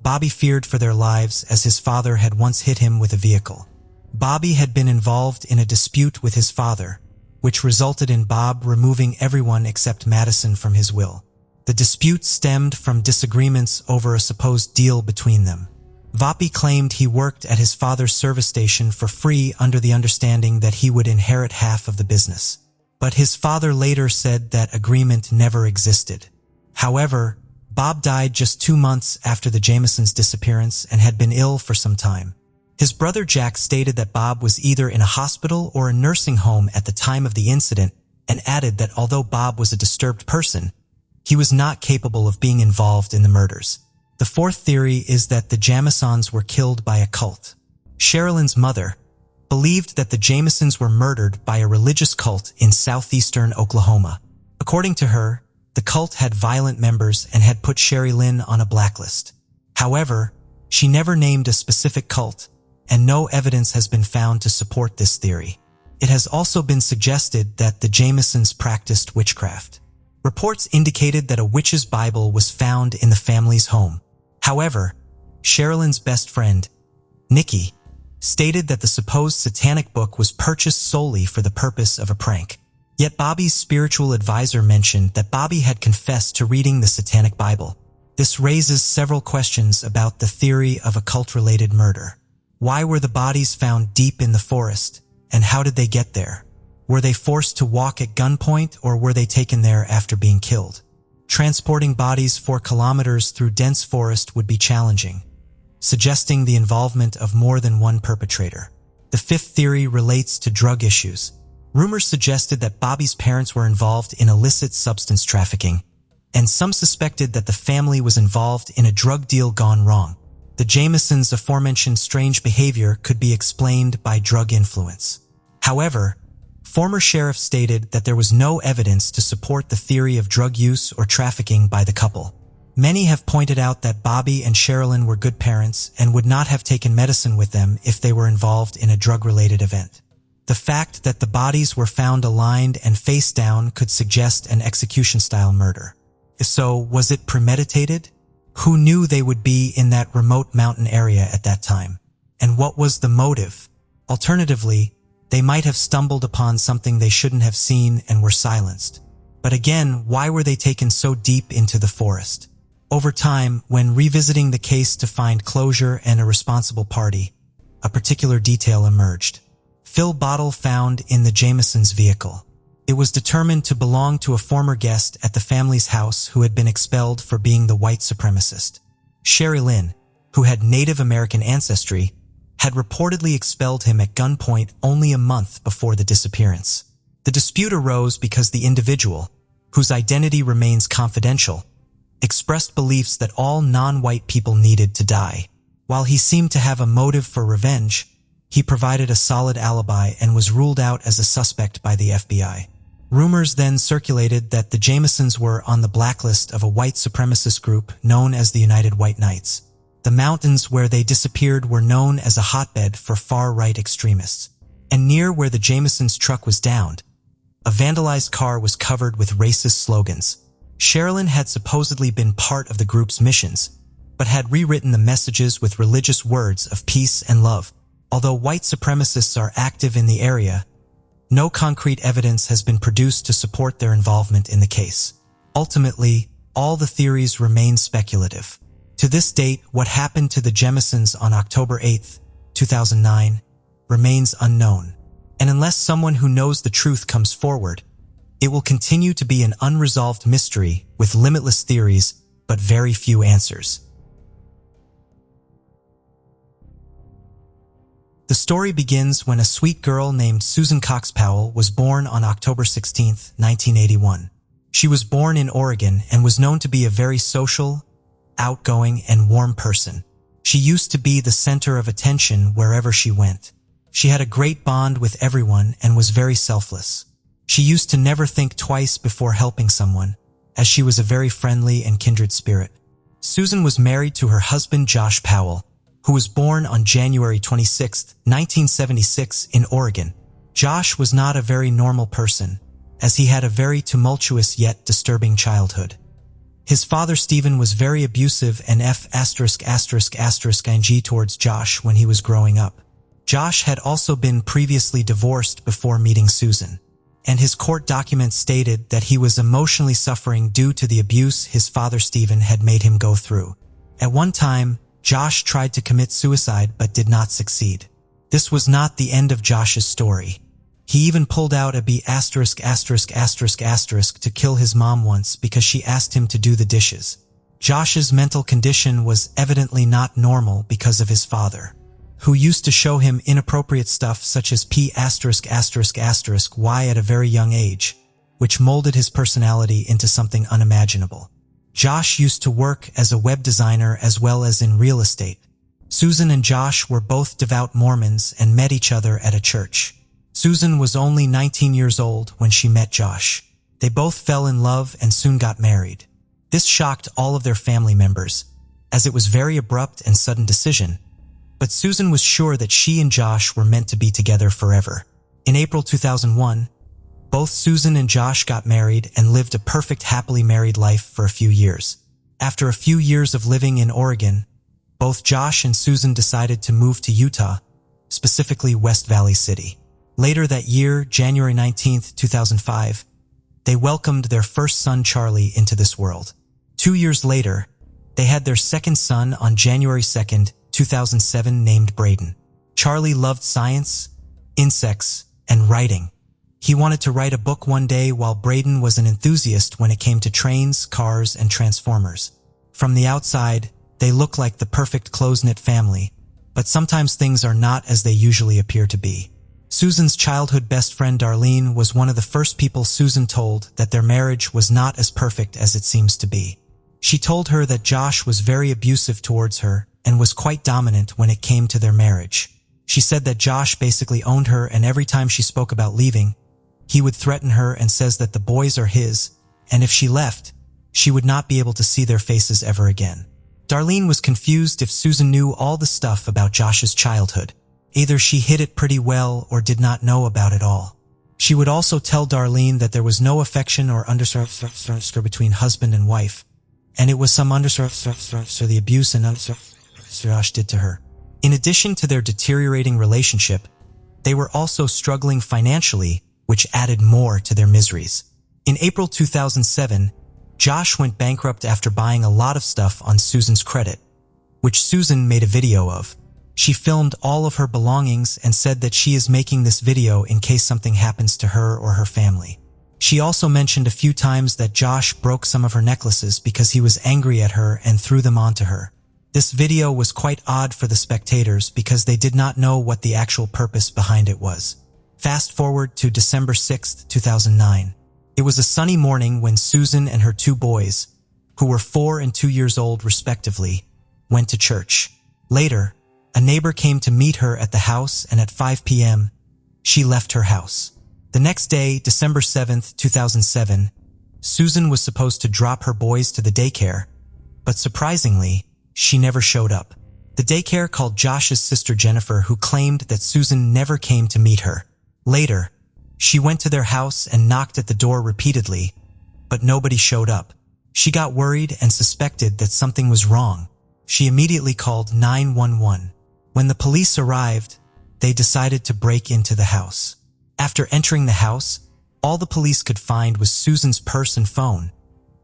Bobby feared for their lives as his father had once hit him with a vehicle. Bobby had been involved in a dispute with his father, which resulted in Bob removing everyone except Madison from his will. The dispute stemmed from disagreements over a supposed deal between them. Bobby claimed he worked at his father's service station for free under the understanding that he would inherit half of the business. But his father later said that agreement never existed. However, Bob died just 2 months after the Jamesons' disappearance and had been ill for some time. His brother Jack stated that Bob was either in a hospital or a nursing home at the time of the incident and added that although Bob was a disturbed person, he was not capable of being involved in the murders. The fourth theory is that the Jamesons were killed by a cult. Sherilyn's mother believed that the Jamesons were murdered by a religious cult in southeastern Oklahoma. According to her, the cult had violent members and had put Sherilyn on a blacklist. However, she never named a specific cult, and no evidence has been found to support this theory. It has also been suggested that the Jamesons practiced witchcraft. Reports indicated that a witch's Bible was found in the family's home. However, Sherilyn's best friend, Nikki, stated that the supposed satanic book was purchased solely for the purpose of a prank. Yet Bobby's spiritual advisor mentioned that Bobby had confessed to reading the satanic Bible. This raises several questions about the theory of a cult-related murder. Why were the bodies found deep in the forest, and how did they get there? Were they forced to walk at gunpoint, or were they taken there after being killed? Transporting bodies 4 kilometers through dense forest would be challenging, suggesting the involvement of more than one perpetrator. The fifth theory relates to drug issues. Rumors suggested that Bobby's parents were involved in illicit substance trafficking, and some suspected that the family was involved in a drug deal gone wrong. The Jamesons' aforementioned strange behavior could be explained by drug influence. However, former sheriffs stated that there was no evidence to support the theory of drug use or trafficking by the couple. Many have pointed out that Bobby and Sherilyn were good parents and would not have taken medicine with them if they were involved in a drug-related event. The fact that the bodies were found aligned and face down could suggest an execution-style murder. If so, was it premeditated? Who knew they would be in that remote mountain area at that time? And what was the motive? Alternatively, they might have stumbled upon something they shouldn't have seen and were silenced. But again, why were they taken so deep into the forest? Over time, when revisiting the case to find closure and a responsible party, a particular detail emerged. Fill bottle found in the Jamesons' vehicle. It was determined to belong to a former guest at the family's house who had been expelled for being the white supremacist. Sherilyn, who had Native American ancestry, had reportedly expelled him at gunpoint only a month before the disappearance. The dispute arose because the individual, whose identity remains confidential, expressed beliefs that all non-white people needed to die. While he seemed to have a motive for revenge, he provided a solid alibi and was ruled out as a suspect by the FBI. Rumors then circulated that the Jamesons were on the blacklist of a white supremacist group known as the United White Knights. The mountains where they disappeared were known as a hotbed for far-right extremists, and near where the Jamesons' truck was downed, a vandalized car was covered with racist slogans. Sherilyn had supposedly been part of the group's missions, but had rewritten the messages with religious words of peace and love. Although white supremacists are active in the area, no concrete evidence has been produced to support their involvement in the case. Ultimately, all the theories remain speculative. To this date, what happened to the Jamesons on October 8, 2009, remains unknown. And unless someone who knows the truth comes forward, it will continue to be an unresolved mystery with limitless theories but very few answers. The story begins when a sweet girl named Susan Cox Powell was born on October 16, 1981. She was born in Oregon and was known to be a very social, outgoing, and warm person. She used to be the center of attention wherever she went. She had a great bond with everyone and was very selfless. She used to never think twice before helping someone, as she was a very friendly and kindred spirit. Susan was married to her husband Josh Powell, who was born on January 26, 1976 in Oregon. Josh was not a very normal person, as he had a very tumultuous yet disturbing childhood. His father Stephen was very abusive and ing towards Josh when he was growing up. Josh had also been previously divorced before meeting Susan, and his court documents stated that he was emotionally suffering due to the abuse his father Stephen had made him go through. At one time, Josh tried to commit suicide but did not succeed. This was not the end of Josh's story. He even pulled out a B***** to kill his mom once because she asked him to do the dishes. Josh's mental condition was evidently not normal because of his father, who used to show him inappropriate stuff such as P****y at a very young age, which molded his personality into something unimaginable. Josh used to work as a web designer as well as in real estate. Susan and Josh were both devout Mormons and met each other at a church. Susan was only 19 years old when she met Josh. They both fell in love and soon got married. This shocked all of their family members, as it was a very abrupt and sudden decision. But Susan was sure that she and Josh were meant to be together forever. In April 2001, both Susan and Josh got married and lived a perfect happily married life for a few years. After a few years of living in Oregon, both Josh and Susan decided to move to Utah, specifically West Valley City. Later that year, January 19, 2005, they welcomed their first son Charlie into this world. 2 years later, they had their second son on January 2, 2007, named Braden. Charlie loved science, insects, and writing. He wanted to write a book one day, while Braden was an enthusiast when it came to trains, cars, and transformers. From the outside, they look like the perfect close-knit family, but sometimes things are not as they usually appear to be. Susan's childhood best friend Darlene was one of the first people Susan told that their marriage was not as perfect as it seems to be. She told her that Josh was very abusive towards her and was quite dominant when it came to their marriage. She said that Josh basically owned her, and every time she spoke about leaving, he would threaten her and says that the boys are his, and if she left, she would not be able to see their faces ever again. Darlene was confused if Susan knew all the stuff about Josh's childhood. Either she hid it pretty well or did not know about it all. She would also tell Darlene that there was no affection or understanding between husband and wife, and it was some understanding the abuse and Josh did to her. In addition to their deteriorating relationship, they were also struggling financially, which added more to their miseries. In April 2007, Josh went bankrupt after buying a lot of stuff on Susan's credit, which Susan made a video of. She filmed all of her belongings and said that she is making this video in case something happens to her or her family. She also mentioned a few times that Josh broke some of her necklaces because he was angry at her and threw them onto her. This video was quite odd for the spectators because they did not know what the actual purpose behind it was. Fast forward to December 6, 2009. It was a sunny morning when Susan and her 2 boys, who were 4 and 2 years old respectively, went to church. Later, a neighbor came to meet her at the house, and at 5 p.m., she left her house. The next day, December 7, 2007, Susan was supposed to drop her boys to the daycare, but surprisingly, she never showed up. The daycare called Josh's sister Jennifer, who claimed that Susan never came to meet her. Later, she went to their house and knocked at the door repeatedly, but nobody showed up. She got worried and suspected that something was wrong. She immediately called 911. When the police arrived, they decided to break into the house. After entering the house, all the police could find was Susan's purse and phone,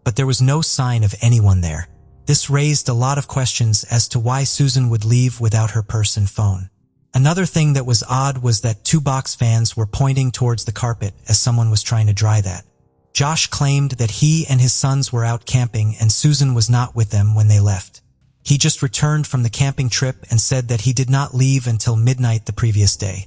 but there was no sign of anyone there. This raised a lot of questions as to why Susan would leave without her purse and phone. Another thing that was odd was that 2 box fans were pointing towards the carpet as someone was trying to dry that. Josh claimed that he and his sons were out camping and Susan was not with them when they left. He just returned from the camping trip and said that he did not leave until midnight the previous day,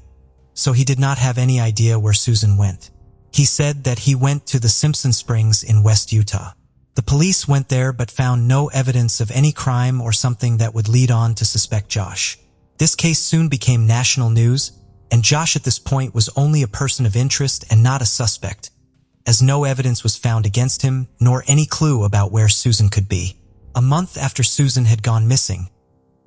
so he did not have any idea where Susan went. He said that he went to the Simpson Springs in West Utah. The police went there but found no evidence of any crime or something that would lead on to suspect Josh. This case soon became national news, and Josh at this point was only a person of interest and not a suspect, as no evidence was found against him nor any clue about where Susan could be. A month after Susan had gone missing,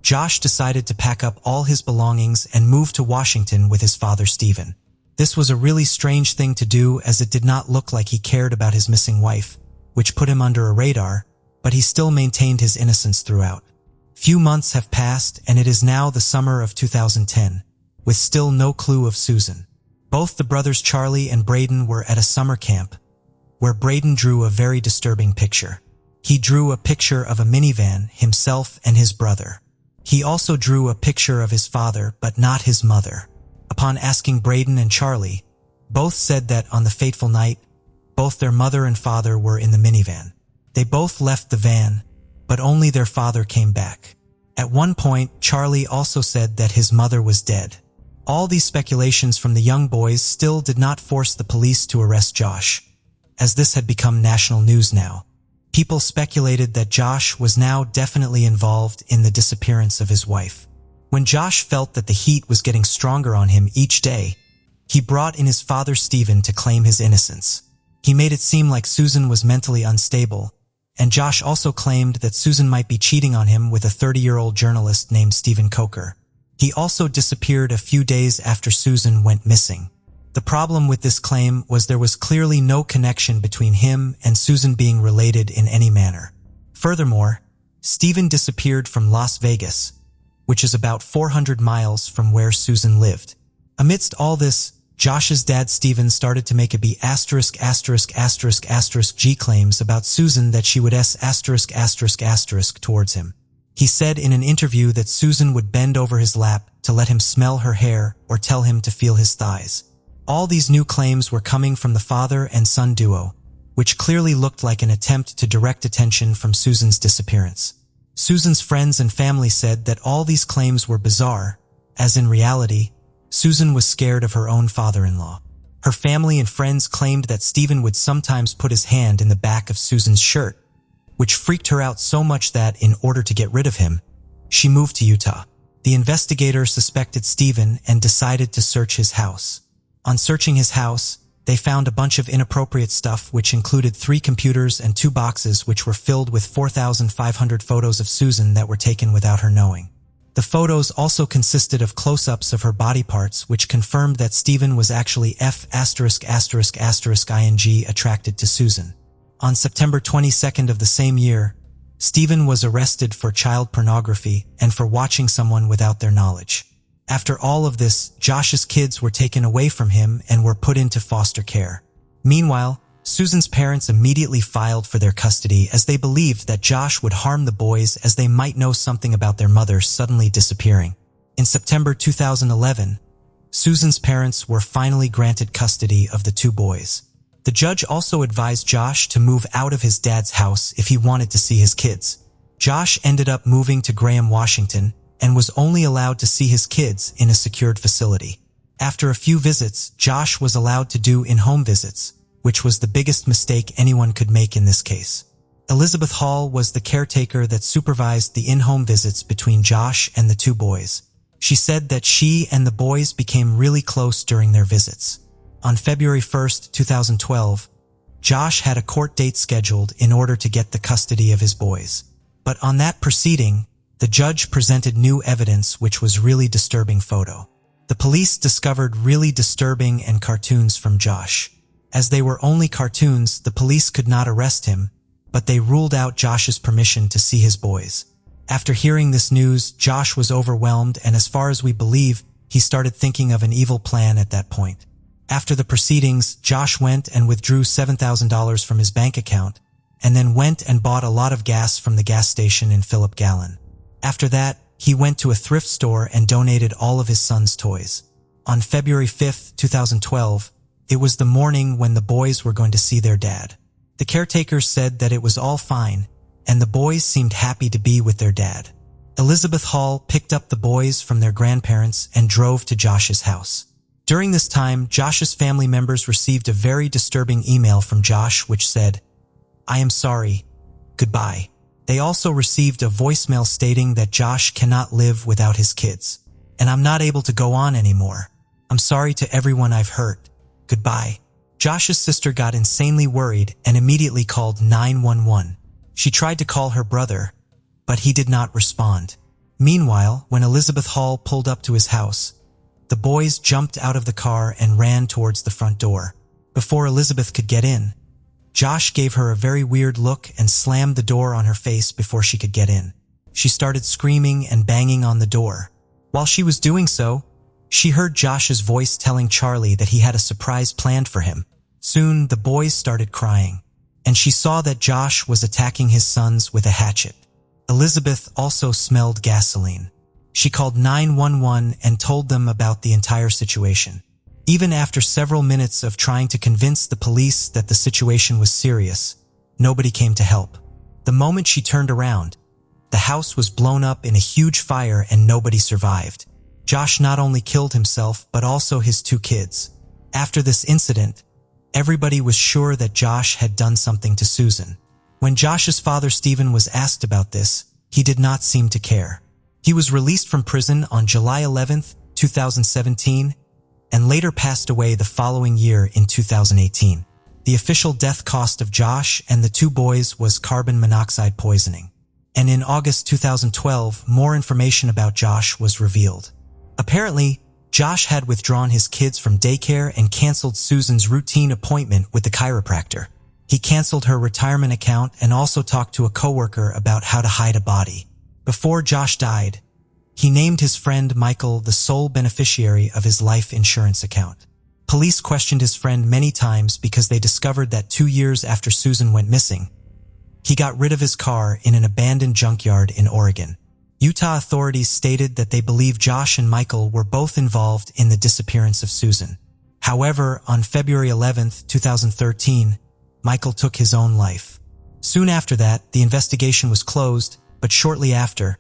Josh decided to pack up all his belongings and move to Washington with his father Stephen. This was a really strange thing to do, as it did not look like he cared about his missing wife, which put him under a radar, but he still maintained his innocence throughout. Few months have passed and it is now the summer of 2010, with still no clue of Susan. Both the brothers Charlie and Braden were at a summer camp, where Braden drew a very disturbing picture. He drew a picture of a minivan, himself and his brother. He also drew a picture of his father, but not his mother. Upon asking Braden and Charlie, both said that on the fateful night, both their mother and father were in the minivan. They both left the van, but only their father came back. At one point, Charlie also said that his mother was dead. All these speculations from the young boys still did not force the police to arrest Josh, as this had become national news now. People speculated that Josh was now definitely involved in the disappearance of his wife. When Josh felt that the heat was getting stronger on him each day, he brought in his father Stephen to claim his innocence. He made it seem like Susan was mentally unstable, and Josh also claimed that Susan might be cheating on him with a 30-year-old journalist named Stephen Coker. He also disappeared a few days after Susan went missing. The problem with this claim was there was clearly no connection between him and Susan being related in any manner. Furthermore, Stephen disappeared from Las Vegas, which is about 400 miles from where Susan lived. Amidst all this, Josh's dad Stephen started to make a G claims about Susan that she would S*** towards him. He said in an interview that Susan would bend over his lap to let him smell her hair or tell him to feel his thighs. All these new claims were coming from the father and son duo, which clearly looked like an attempt to direct attention from Susan's disappearance. Susan's friends and family said that all these claims were bizarre, as in reality, Susan was scared of her own father-in-law. Her family and friends claimed that Stephen would sometimes put his hand in the back of Susan's shirt, which freaked her out so much that, in order to get rid of him, she moved to Utah. The investigator suspected Stephen and decided to search his house. On searching his house, they found a bunch of inappropriate stuff which included 3 computers and 2 boxes which were filled with 4,500 photos of Susan that were taken without her knowing. The photos also consisted of close-ups of her body parts which confirmed that Stephen was actually ing attracted to Susan. On September 22nd of the same year, Stephen was arrested for child pornography and for watching someone without their knowledge. After all of this, Josh's kids were taken away from him and were put into foster care. Meanwhile, Susan's parents immediately filed for their custody as they believed that Josh would harm the boys as they might know something about their mother suddenly disappearing. In September 2011, Susan's parents were finally granted custody of the 2 boys. The judge also advised Josh to move out of his dad's house if he wanted to see his kids. Josh ended up moving to Graham, Washington, and was only allowed to see his kids in a secured facility. After a few visits, Josh was allowed to do in-home visits, which was the biggest mistake anyone could make in this case. Elizabeth Hall was the caretaker that supervised the in-home visits between Josh and the 2 boys. She said that she and the boys became really close during their visits. On February 1st, 2012, Josh had a court date scheduled in order to get the custody of his boys. But on that proceeding, the judge presented new evidence which was really disturbing photo. The police discovered really disturbing and cartoons from Josh. As they were only cartoons, the police could not arrest him, but they ruled out Josh's permission to see his boys. After hearing this news, Josh was overwhelmed, and as far as we believe, he started thinking of an evil plan at that point. After the proceedings, Josh went and withdrew $7,000 from his bank account, and then went and bought a lot of gas from the gas station in Philip Gallon. After that, he went to a thrift store and donated all of his son's toys. On February 5th, 2012, it was the morning when the boys were going to see their dad. The caretakers said that it was all fine, and the boys seemed happy to be with their dad. Elizabeth Hall picked up the boys from their grandparents and drove to Josh's house. During this time, Josh's family members received a very disturbing email from Josh which said, "I am sorry. Goodbye." They also received a voicemail stating that Josh cannot live without his kids, and I'm not able to go on anymore. I'm sorry to everyone I've hurt. Goodbye. Josh's sister got insanely worried and immediately called 911. She tried to call her brother, but he did not respond. Meanwhile, when Elizabeth Hall pulled up to his house, the boys jumped out of the car and ran towards the front door. Before Elizabeth could get in, Josh gave her a very weird look and slammed the door on her face before she could get in. She started screaming and banging on the door. While she was doing so, She heard Josh's voice telling Charlie that he had a surprise planned for him. Soon, the boys started crying, and she saw that Josh was attacking his sons with a hatchet. Elizabeth also smelled gasoline. She called 911 and told them about the entire situation. Even after several minutes of trying to convince the police that the situation was serious, nobody came to help. The moment she turned around, the house was blown up in a huge fire and nobody survived. Josh not only killed himself, but also his 2 kids. After this incident, everybody was sure that Josh had done something to Susan. When Josh's father Stephen was asked about this, he did not seem to care. He was released from prison on July 11, 2017, and later passed away the following year in 2018. The official death cost of Josh and the 2 boys was carbon monoxide poisoning. And in August 2012, more information about Josh was revealed. Apparently, Josh had withdrawn his kids from daycare and canceled Susan's routine appointment with the chiropractor. He canceled her retirement account and also talked to a coworker about how to hide a body. Before Josh died, he named his friend Michael the sole beneficiary of his life insurance account. Police questioned his friend many times because they discovered that 2 years after Susan went missing, he got rid of his car in an abandoned junkyard in Oregon. Utah authorities stated that they believe Josh and Michael were both involved in the disappearance of Susan. However, on February 11, 2013, Michael took his own life. Soon after that, the investigation was closed, but shortly after,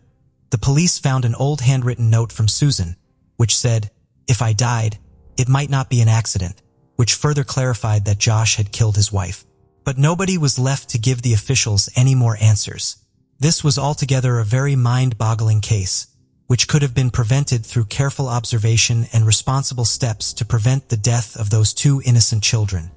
the police found an old handwritten note from Susan, which said, "If I died, it might not be an accident," which further clarified that Josh had killed his wife. But nobody was left to give the officials any more answers. This was altogether a very mind-boggling case, which could have been prevented through careful observation and responsible steps to prevent the death of those 2 innocent children.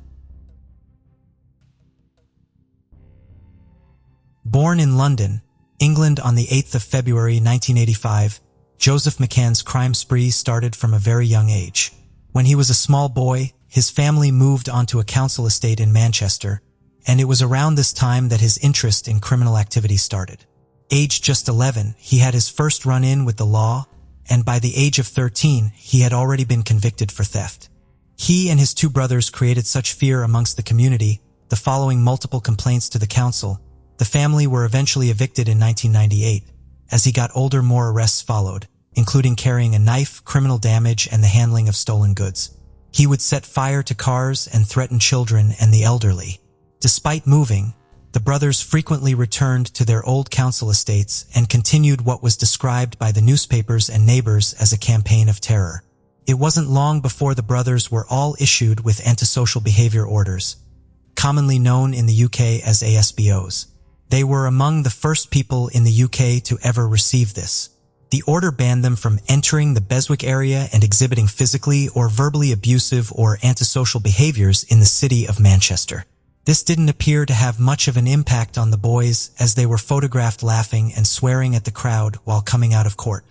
Born in London, England on the 8th of February 1985, Joseph McCann's crime spree started from a very young age. When he was a small boy, his family moved onto a council estate in Manchester, and it was around this time that his interest in criminal activity started. Aged just 11, he had his first run-in with the law, and by the age of 13, he had already been convicted for theft. He and his 2 brothers created such fear amongst the community, the following multiple complaints to the council. The family were eventually evicted in 1998. As he got older, more arrests followed, including carrying a knife, criminal damage, and the handling of stolen goods. He would set fire to cars and threaten children and the elderly. Despite moving, the brothers frequently returned to their old council estates and continued what was described by the newspapers and neighbors as a campaign of terror. It wasn't long before the brothers were all issued with antisocial behavior orders, commonly known in the UK as ASBOs. They were among the first people in the UK to ever receive this. The order banned them from entering the Beswick area and exhibiting physically or verbally abusive or antisocial behaviors in the city of Manchester. This didn't appear to have much of an impact on the boys, as they were photographed laughing and swearing at the crowd while coming out of court.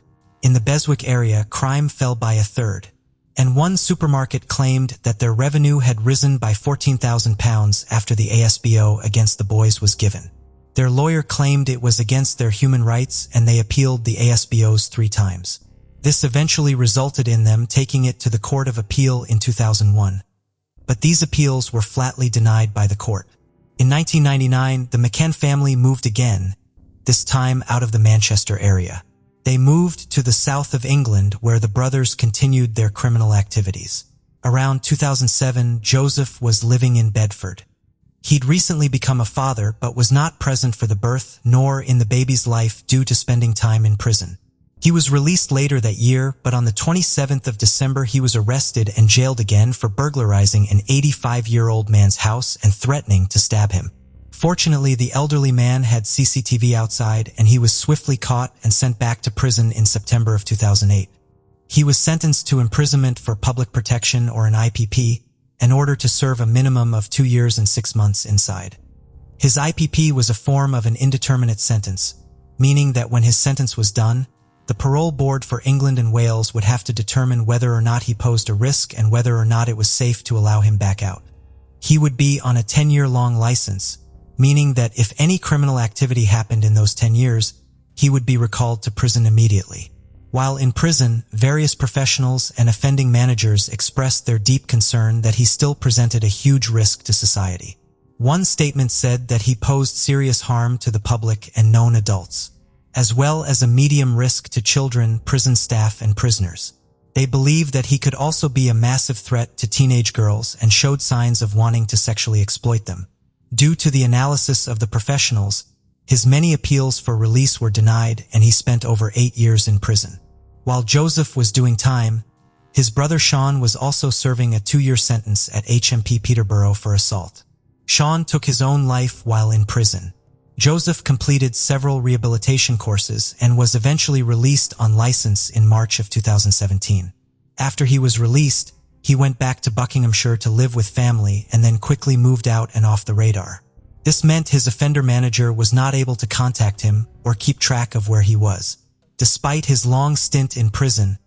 In the Beswick area, crime fell by a third, and one supermarket claimed that their revenue had risen by £14,000 after the ASBO against the boys was given. Their lawyer claimed it was against their human rights, and they appealed the ASBOs 3 times. This eventually resulted in them taking it to the Court of Appeal in 2001. But these appeals were flatly denied by the court. In 1999, the McCann family moved again, this time out of the Manchester area. They moved to the south of England, where the brothers continued their criminal activities. Around 2007, Joseph was living in Bedford. He'd recently become a father, but was not present for the birth nor in the baby's life due to spending time in prison. He was released later that year, but on the 27th of December he was arrested and jailed again for burglarizing an 85-year-old man's house and threatening to stab him. Fortunately, the elderly man had CCTV outside, and he was swiftly caught and sent back to prison in September of 2008. He was sentenced to imprisonment for public protection, or an IPP, in order to serve a minimum of 2 years and 6 months inside. His IPP was a form of an indeterminate sentence, meaning that when his sentence was done, the parole board for England and Wales would have to determine whether or not he posed a risk and whether or not it was safe to allow him back out. He would be on a 10-year-long license, meaning that if any criminal activity happened in those 10 years, he would be recalled to prison immediately. While in prison, various professionals and offending managers expressed their deep concern that he still presented a huge risk to society. One statement said that he posed serious harm to the public and known adults, as well as a medium risk to children, prison staff, and prisoners. They believed that he could also be a massive threat to teenage girls and showed signs of wanting to sexually exploit them. Due to the analysis of the professionals, his many appeals for release were denied and he spent over 8 years in prison. While Joseph was doing time, his brother Sean was also serving a 2-year sentence at HMP Peterborough for assault. Sean took his own life while in prison. Joseph completed several rehabilitation courses and was eventually released on license in March of 2017. After he was released, he went back to Buckinghamshire to live with family and then quickly moved out and off the radar. This meant his offender manager was not able to contact him or keep track of where he was. Despite his long stint in prison,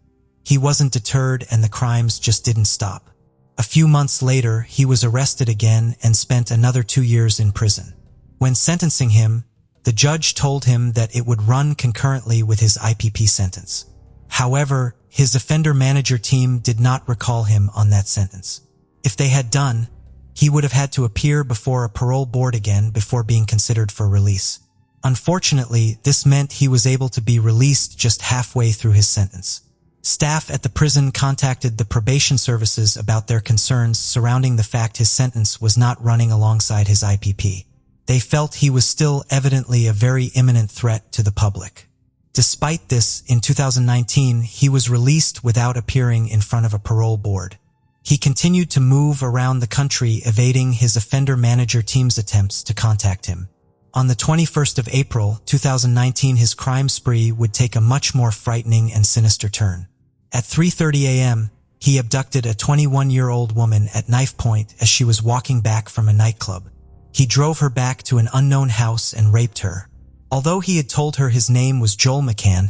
he wasn't deterred and the crimes just didn't stop. A few months later, he was arrested again and spent another 2 years in prison. When sentencing him, the judge told him that it would run concurrently with his IPP sentence. However, his offender manager team did not recall him on that sentence. If they had done, he would have had to appear before a parole board again before being considered for release. Unfortunately, this meant he was able to be released just halfway through his sentence. Staff at the prison contacted the probation services about their concerns surrounding the fact his sentence was not running alongside his IPP. They felt he was still evidently a very imminent threat to the public. Despite this, in 2019, he was released without appearing in front of a parole board. He continued to move around the country, evading his offender manager team's attempts to contact him. On the 21st of April, 2019, his crime spree would take a much more frightening and sinister turn. At 3:30 a.m., he abducted a 21-year-old woman at knife point as she was walking back from a nightclub. He drove her back to an unknown house and raped her. Although he had told her his name was Joel McCann,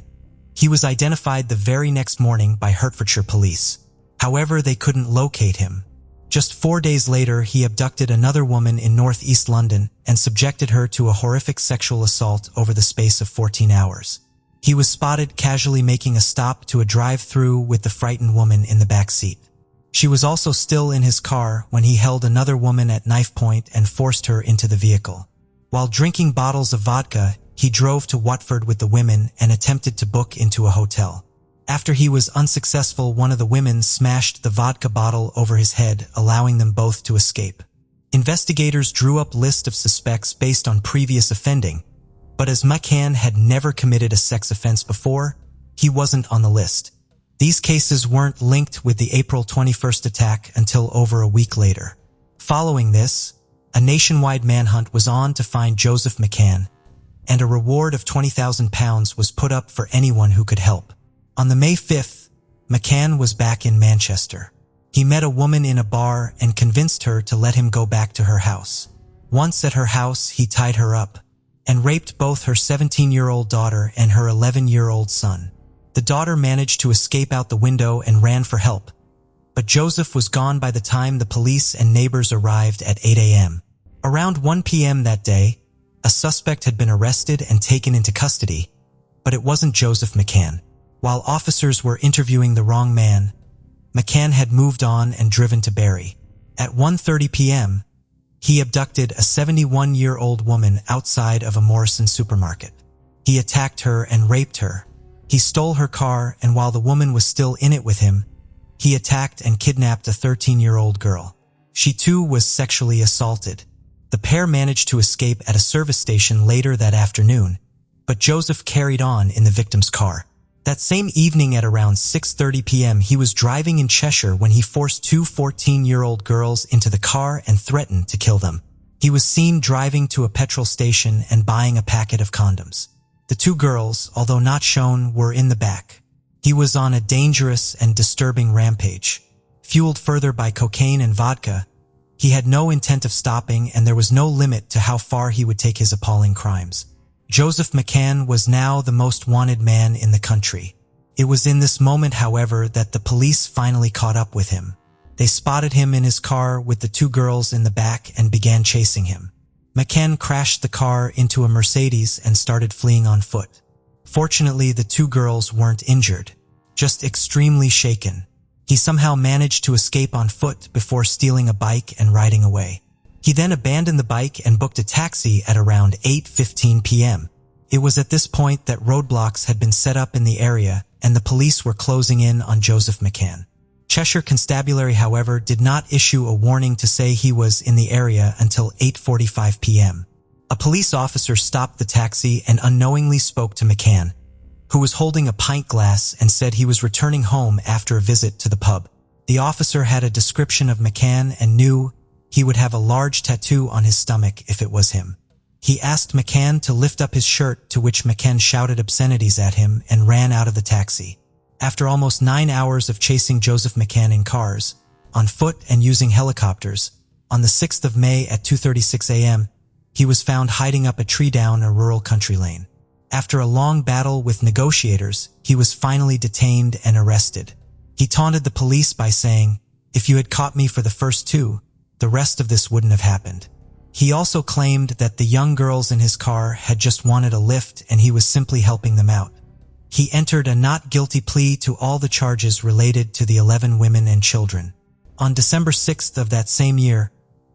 he was identified the very next morning by Hertfordshire police. However, they couldn't locate him. Just 4 days later, he abducted another woman in northeast London and subjected her to a horrific sexual assault over the space of 14 hours. He was spotted casually making a stop to a drive-through with the frightened woman in the back seat. She was also still in his car when he held another woman at knife point and forced her into the vehicle. While drinking bottles of vodka, he drove to Watford with the women and attempted to book into a hotel. After he was unsuccessful, one of the women smashed the vodka bottle over his head, allowing them both to escape. Investigators drew up a list of suspects based on previous offending, but as McCann had never committed a sex offense before, he wasn't on the list. These cases weren't linked with the April 21st attack until over a week later. Following this, a nationwide manhunt was on to find Joseph McCann, and a reward of £20,000 was put up for anyone who could help. On the May 5th, McCann was back in Manchester. He met a woman in a bar and convinced her to let him go back to her house. Once at her house, he tied her up and raped both her 17-year-old daughter and her 11-year-old son. The daughter managed to escape out the window and ran for help, but Joseph was gone by the time the police and neighbors arrived at 8 a.m. Around 1 p.m. that day, a suspect had been arrested and taken into custody, but it wasn't Joseph McCann. While officers were interviewing the wrong man, McCann had moved on and driven to Bury. At 1:30 p.m., he abducted a 71-year-old woman outside of a Morrison supermarket. He attacked her and raped her. He stole her car, and while the woman was still in it with him, he attacked and kidnapped a 13-year-old girl. She too was sexually assaulted. The pair managed to escape at a service station later that afternoon, but Joseph carried on in the victim's car. That same evening at around 6:30 p.m., he was driving in Cheshire when he forced two 14-year-old girls into the car and threatened to kill them. He was seen driving to a petrol station and buying a packet of condoms. The two girls, although not shown, were in the back. He was on a dangerous and disturbing rampage. Fueled further by cocaine and vodka, he had no intent of stopping, and there was no limit to how far he would take his appalling crimes. Joseph McCann was now the most wanted man in the country. It was in this moment, however, that the police finally caught up with him. They spotted him in his car with the two girls in the back and began chasing him. McCann crashed the car into a Mercedes and started fleeing on foot. Fortunately, the two girls weren't injured, just extremely shaken. He somehow managed to escape on foot before stealing a bike and riding away. He then abandoned the bike and booked a taxi at around 8:15 p.m. It was at this point that roadblocks had been set up in the area and the police were closing in on Joseph McCann. Cheshire Constabulary, however, did not issue a warning to say he was in the area until 8:45 p.m. A police officer stopped the taxi and unknowingly spoke to McCann, who was holding a pint glass, and said he was returning home after a visit to the pub. The officer had a description of McCann and knew he would have a large tattoo on his stomach if it was him. He asked McCann to lift up his shirt, to which McCann shouted obscenities at him and ran out of the taxi. After almost 9 hours of chasing Joseph McCann in cars, on foot and using helicopters, on the 6th of May at 2:36 a.m., he was found hiding up a tree down a rural country lane. After a long battle with negotiators, he was finally detained and arrested. He taunted the police by saying, "If you had caught me for the first two, the rest of this wouldn't have happened." He also claimed that the young girls in his car had just wanted a lift and he was simply helping them out. He entered a not guilty plea to all the charges related to the 11 women and children. On December 6th of that same year,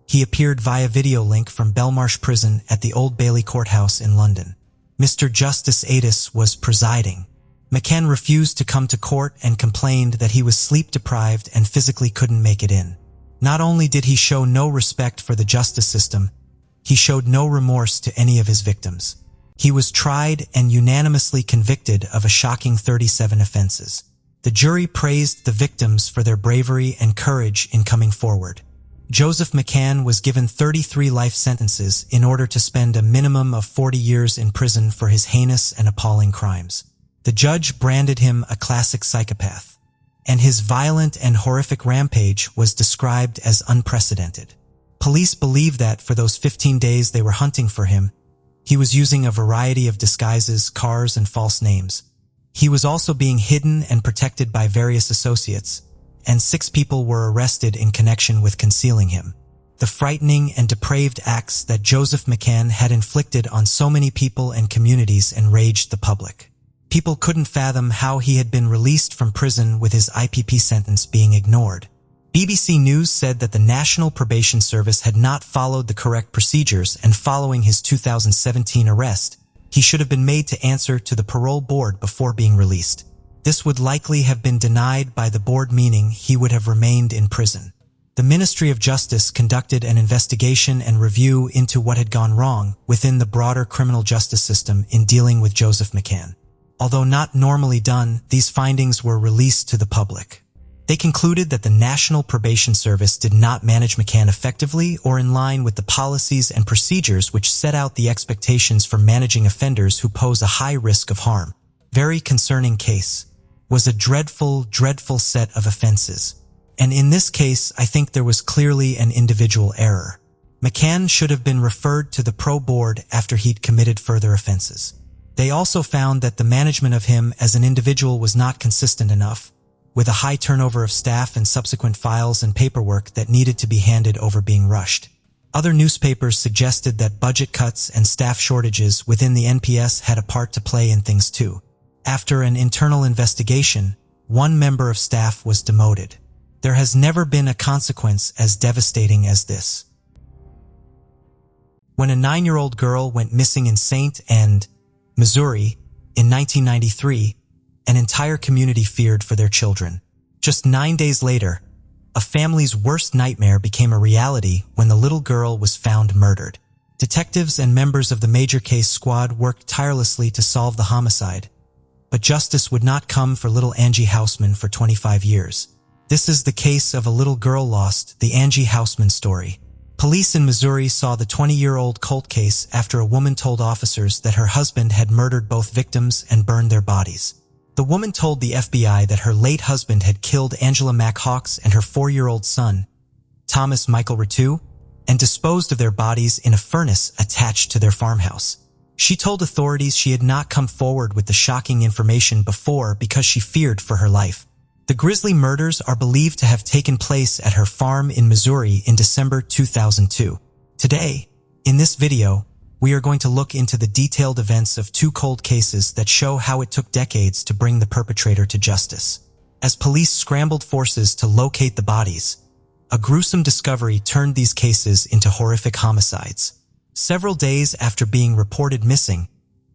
he appeared via video link from Belmarsh Prison at the Old Bailey Courthouse in London. Mr. Justice Addis was presiding. McCann refused to come to court and complained that he was sleep-deprived and physically couldn't make it in. Not only did he show no respect for the justice system, he showed no remorse to any of his victims. He was tried and unanimously convicted of a shocking 37 offenses. The jury praised the victims for their bravery and courage in coming forward. Joseph McCann was given 33 life sentences in order to spend a minimum of 40 years in prison for his heinous and appalling crimes. The judge branded him a classic psychopath, and his violent and horrific rampage was described as unprecedented. Police believe that for those 15 days they were hunting for him, he was using a variety of disguises, cars, and false names. He was also being hidden and protected by various associates, and 6 people were arrested in connection with concealing him. The frightening and depraved acts that Joseph McCann had inflicted on so many people and communities enraged the public. People couldn't fathom how he had been released from prison with his IPP sentence being ignored. BBC News said that the National Probation Service had not followed the correct procedures, and following his 2017 arrest, he should have been made to answer to the parole board before being released. This would likely have been denied by the board, meaning he would have remained in prison. The Ministry of Justice conducted an investigation and review into what had gone wrong within the broader criminal justice system in dealing with Joseph McCann. Although not normally done, these findings were released to the public. They concluded that the National Probation Service did not manage McCann effectively or in line with the policies and procedures which set out the expectations for managing offenders who pose a high risk of harm. Very concerning case. Was a dreadful, dreadful set of offenses. And in this case, I think there was clearly an individual error. McCann should have been referred to the pro board after he'd committed further offenses. They also found that the management of him as an individual was not consistent enough, with a high turnover of staff and subsequent files and paperwork that needed to be handed over being rushed. Other newspapers suggested that budget cuts and staff shortages within the NPS had a part to play in things too. After an internal investigation, one member of staff was demoted. There has never been a consequence as devastating as this. When a 9-year-old girl went missing in St. Anne, Missouri, in 1993, an entire community feared for their children. Just 9 days later, a family's worst nightmare became a reality when the little girl was found murdered. Detectives and members of the major case squad worked tirelessly to solve the homicide, but justice would not come for little Angie Houseman for 25 years. This is the case of a little girl lost, the Angie Houseman story. Police in Missouri saw the 20-year-old cold case after a woman told officers that her husband had murdered both victims and burned their bodies. The woman told the FBI that her late husband had killed Angela Mack Hawks and her 4-year-old son, Thomas Michael Ritu, and disposed of their bodies in a furnace attached to their farmhouse. She told authorities she had not come forward with the shocking information before because she feared for her life. The grisly murders are believed to have taken place at her farm in Missouri in December 2002. Today, in this video, we are going to look into the detailed events of two cold cases that show how it took decades to bring the perpetrator to justice. As police scrambled forces to locate the bodies, a gruesome discovery turned these cases into horrific homicides. Several days after being reported missing,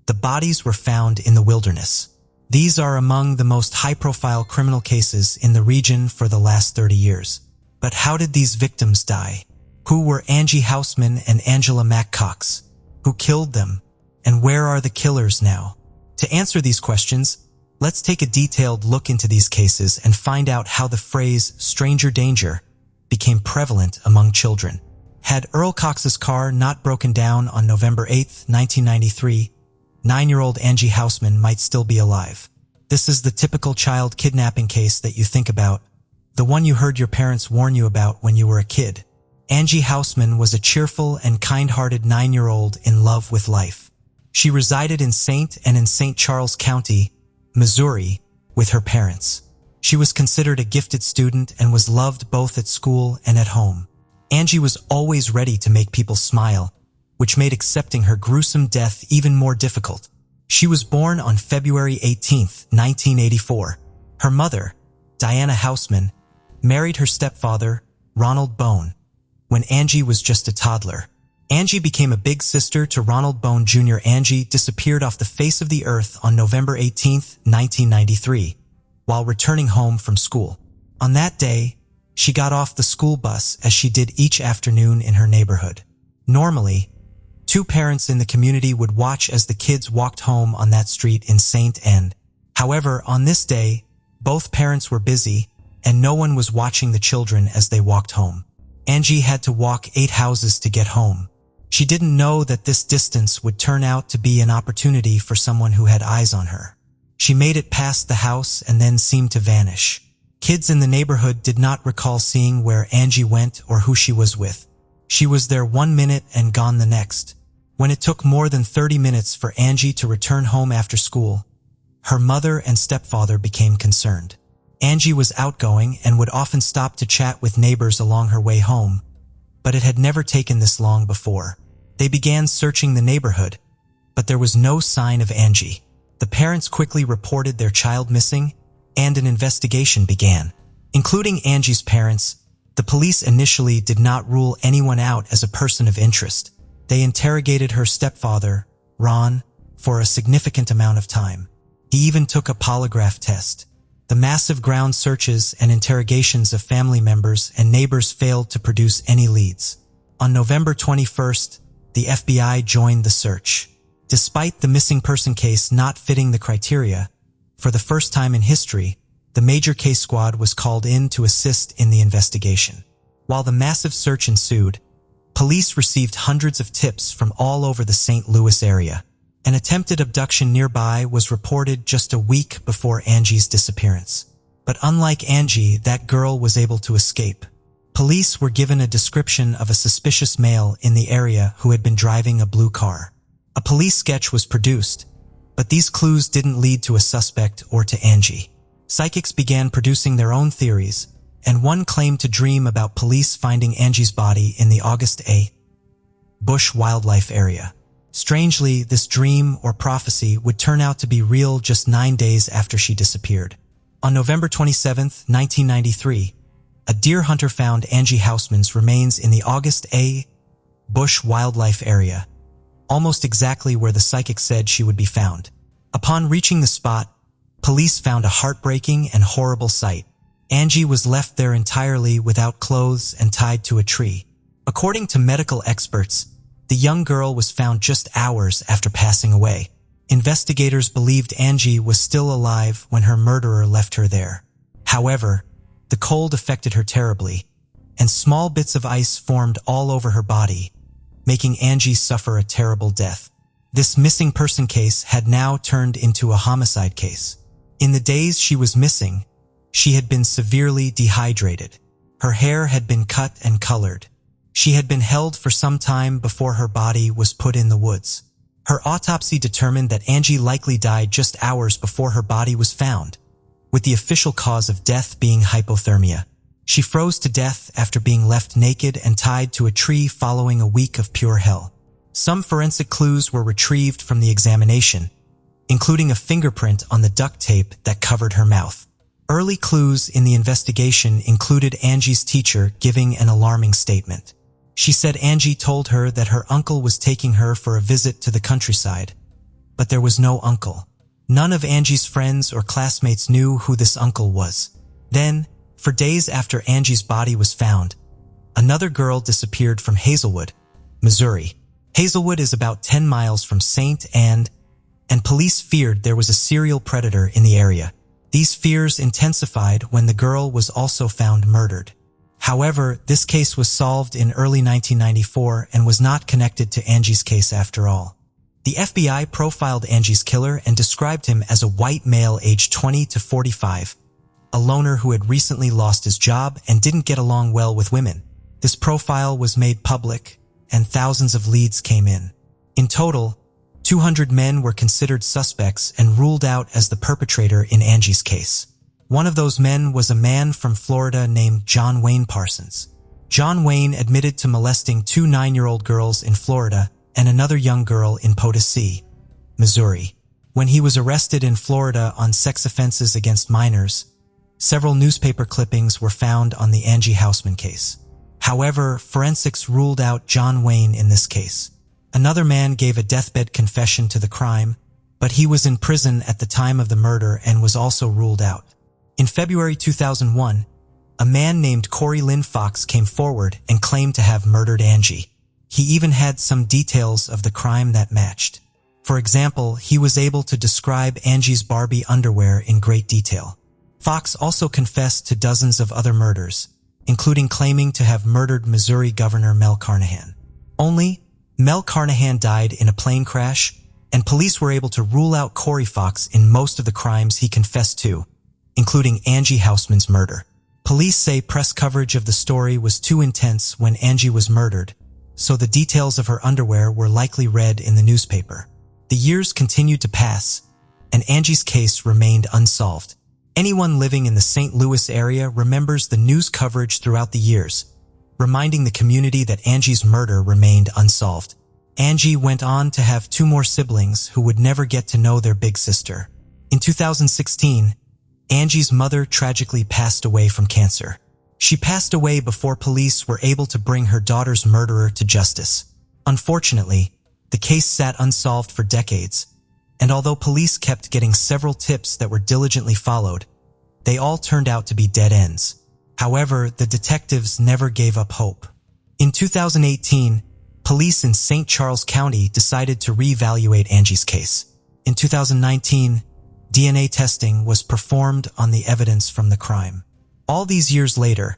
the bodies were found in the wilderness. These are among the most high-profile criminal cases in the region for the last 30 years. But how did these victims die? Who were Angie Houseman and Angela Mack Cox? Who killed them? And where are the killers now? To answer these questions, let's take a detailed look into these cases and find out how the phrase stranger danger became prevalent among children. Had Earl Cox's car not broken down on November 8, 1993, 9-year-old Angie Houseman might still be alive. This is the typical child kidnapping case that you think about, the one you heard your parents warn you about when you were a kid. Angie Houseman was a cheerful and kind-hearted 9-year-old in love with life. She resided in St. Charles County, Missouri, with her parents. She was considered a gifted student and was loved both at school and at home. Angie was always ready to make people smile, which made accepting her gruesome death even more difficult. She was born on February 18, 1984. Her mother, Diana Houseman, married her stepfather, Ronald Bone, when Angie was just a toddler. Angie became a big sister to Ronald Bone Jr. Angie disappeared off the face of the earth on November 18, 1993, while returning home from school. On that day, she got off the school bus as she did each afternoon in her neighborhood. Normally, two parents in the community would watch as the kids walked home on that street in St. End. However, on this day, both parents were busy and no one was watching the children as they walked home. Angie had to walk 8 houses to get home. She didn't know that this distance would turn out to be an opportunity for someone who had eyes on her. She made it past the house and then seemed to vanish. Kids in the neighborhood did not recall seeing where Angie went or who she was with. She was there 1 minute and gone the next. When it took more than 30 minutes for Angie to return home after school, her mother and stepfather became concerned. Angie was outgoing and would often stop to chat with neighbors along her way home, but it had never taken this long before. They began searching the neighborhood, but there was no sign of Angie. The parents quickly reported their child missing, and an investigation began. Including Angie's parents, the police initially did not rule anyone out as a person of interest. They interrogated her stepfather, Ron, for a significant amount of time. He even took a polygraph test. The massive ground searches and interrogations of family members and neighbors failed to produce any leads. On November 21st, the FBI joined the search. Despite the missing person case not fitting the criteria, for the first time in history, the major case squad was called in to assist in the investigation. While the massive search ensued, police received hundreds of tips from all over the St. Louis area. An attempted abduction nearby was reported just a week before Angie's disappearance. But unlike Angie, that girl was able to escape. Police were given a description of a suspicious male in the area who had been driving a blue car. A police sketch was produced, but these clues didn't lead to a suspect or to Angie. Psychics began producing their own theories, and one claimed to dream about police finding Angie's body in the August A. Bush wildlife area. Strangely, this dream or prophecy would turn out to be real just 9 days after she disappeared. On November 27, 1993, a deer hunter found Angie Houseman's remains in the August A. Bush wildlife area, almost exactly where the psychic said she would be found. Upon reaching the spot, police found a heartbreaking and horrible sight. Angie was left there entirely without clothes and tied to a tree. According to medical experts, the young girl was found just hours after passing away. Investigators believed Angie was still alive when her murderer left her there. However, the cold affected her terribly, and small bits of ice formed all over her body, making Angie suffer a terrible death. This missing person case had now turned into a homicide case. In the days she was missing, she had been severely dehydrated. Her hair had been cut and colored. She had been held for some time before her body was put in the woods. Her autopsy determined that Angie likely died just hours before her body was found, with the official cause of death being hypothermia. She froze to death after being left naked and tied to a tree following a week of pure hell. Some forensic clues were retrieved from the examination, including a fingerprint on the duct tape that covered her mouth. Early clues in the investigation included Angie's teacher giving an alarming statement. She said Angie told her that her uncle was taking her for a visit to the countryside, but there was no uncle. None of Angie's friends or classmates knew who this uncle was. Then, for days after Angie's body was found, another girl disappeared from Hazelwood, Missouri. Hazelwood is about 10 miles from St. Anne, and police feared there was a serial predator in the area. These fears intensified when the girl was also found murdered. However, this case was solved in early 1994 and was not connected to Angie's case after all. The FBI profiled Angie's killer and described him as a white male aged 20 to 45, a loner who had recently lost his job and didn't get along well with women. This profile was made public, and thousands of leads came in. In total, 200 men were considered suspects and ruled out as the perpetrator in Angie's case. One of those men was a man from Florida named John Wayne Parsons. John Wayne admitted to molesting 2 9-year-old girls in Florida and another young girl in Potosi, Missouri. When he was arrested in Florida on sex offenses against minors, several newspaper clippings were found on the Angie Houseman case. However, forensics ruled out John Wayne in this case. Another man gave a deathbed confession to the crime, but he was in prison at the time of the murder and was also ruled out. In February 2001, a man named Corey Lynn Fox came forward and claimed to have murdered Angie. He even had some details of the crime that matched. For example, he was able to describe Angie's Barbie underwear in great detail. Fox also confessed to dozens of other murders, including claiming to have murdered Missouri Governor Mel Carnahan. Only, Mel Carnahan died in a plane crash, and police were able to rule out Corey Fox in most of the crimes he confessed to, including Angie Houseman's murder. Police say press coverage of the story was too intense when Angie was murdered, so the details of her underwear were likely read in the newspaper. The years continued to pass, and Angie's case remained unsolved. Anyone living in the St. Louis area remembers the news coverage throughout the years, reminding the community that Angie's murder remained unsolved. Angie went on to have 2 more siblings who would never get to know their big sister. In 2016, Angie's mother tragically passed away from cancer. She passed away before police were able to bring her daughter's murderer to justice. Unfortunately, the case sat unsolved for decades, and although police kept getting several tips that were diligently followed, they all turned out to be dead ends. However, the detectives never gave up hope. In 2018, police in St. Charles County decided to reevaluate Angie's case. In 2019, DNA testing was performed on the evidence from the crime. All these years later,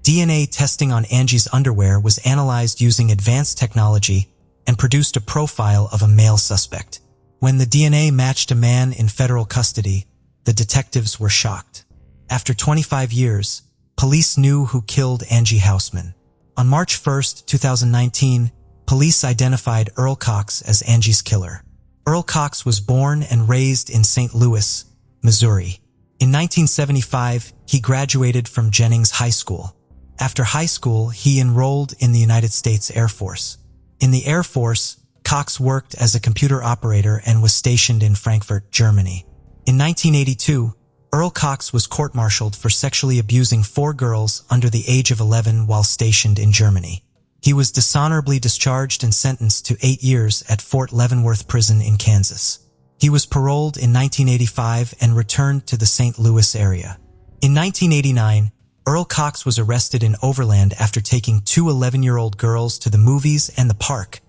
DNA testing on Angie's underwear was analyzed using advanced technology and produced a profile of a male suspect. When the DNA matched a man in federal custody, the detectives were shocked. After 25 years, police knew who killed Angie Houseman. On March 1, 2019, police identified Earl Cox as Angie's killer. Earl Cox was born and raised in St. Louis, Missouri. In 1975, he graduated from Jennings High School. After high school, he enrolled in the United States Air Force. In the Air Force, Cox worked as a computer operator and was stationed in Frankfurt, Germany. In 1982, Earl Cox was court-martialed for sexually abusing 4 girls under the age of 11 while stationed in Germany. He was dishonorably discharged and sentenced to 8 years at Fort Leavenworth Prison in Kansas. He was paroled in 1985 and returned to the St. Louis area. In 1989, Earl Cox was arrested in Overland after taking 2 11-year-old girls to the movies and the park,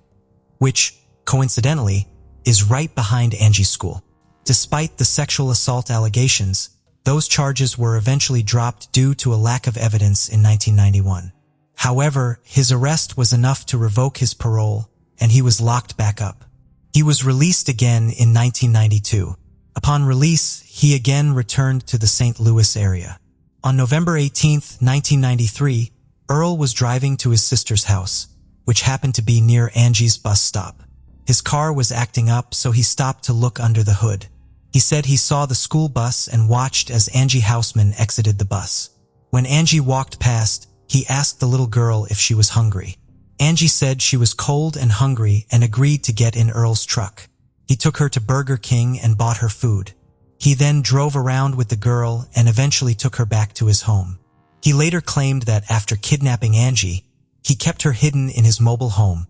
which, coincidentally, is right behind Angie's school. Despite the sexual assault allegations, those charges were eventually dropped due to a lack of evidence in 1991. However, his arrest was enough to revoke his parole, and he was locked back up. He was released again in 1992. Upon release, he again returned to the St. Louis area. On November 18, 1993, Earl was driving to his sister's house, which happened to be near Angie's bus stop. His car was acting up, so he stopped to look under the hood. He said he saw the school bus and watched as Angie Houseman exited the bus. When Angie walked past, he asked the little girl if she was hungry. Angie said she was cold and hungry and agreed to get in Earl's truck. He took her to Burger King and bought her food. He then drove around with the girl and eventually took her back to his home. He later claimed that after kidnapping Angie, he kept her hidden in his mobile home,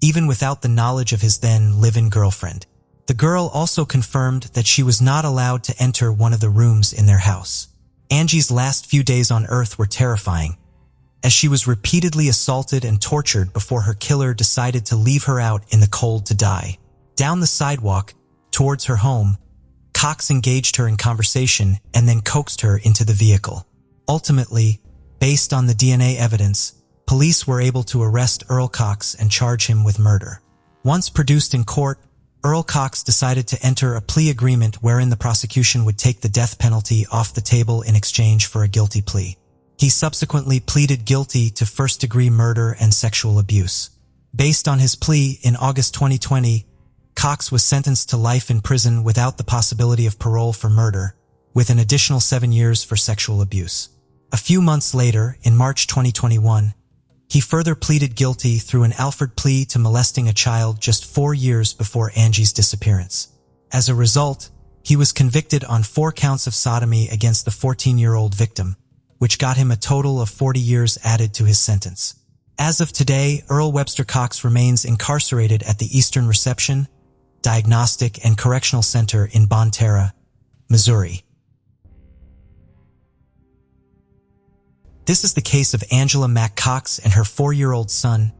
even without the knowledge of his then live-in girlfriend. The girl also confirmed that she was not allowed to enter one of the rooms in their house. Angie's last few days on Earth were terrifying, as she was repeatedly assaulted and tortured before her killer decided to leave her out in the cold to die. Down the sidewalk, towards her home, Cox engaged her in conversation and then coaxed her into the vehicle. Ultimately, based on the DNA evidence, police were able to arrest Earl Cox and charge him with murder. Once produced in court, Earl Cox decided to enter a plea agreement wherein the prosecution would take the death penalty off the table in exchange for a guilty plea. He subsequently pleaded guilty to first-degree murder and sexual abuse. Based on his plea in August 2020, Cox was sentenced to life in prison without the possibility of parole for murder, with an additional 7 years for sexual abuse. A few months later, in March 2021, he further pleaded guilty through an Alford plea to molesting a child just 4 years before Angie's disappearance. As a result, he was convicted on 4 counts of sodomy against the 14-year-old victim, which got him a total of 40 years added to his sentence. As of today, Earl Webster Cox remains incarcerated at the Eastern Reception, Diagnostic and Correctional Center in Bonne Terre, Missouri. This is the case of Angela Mack Cox and her 4-year-old son,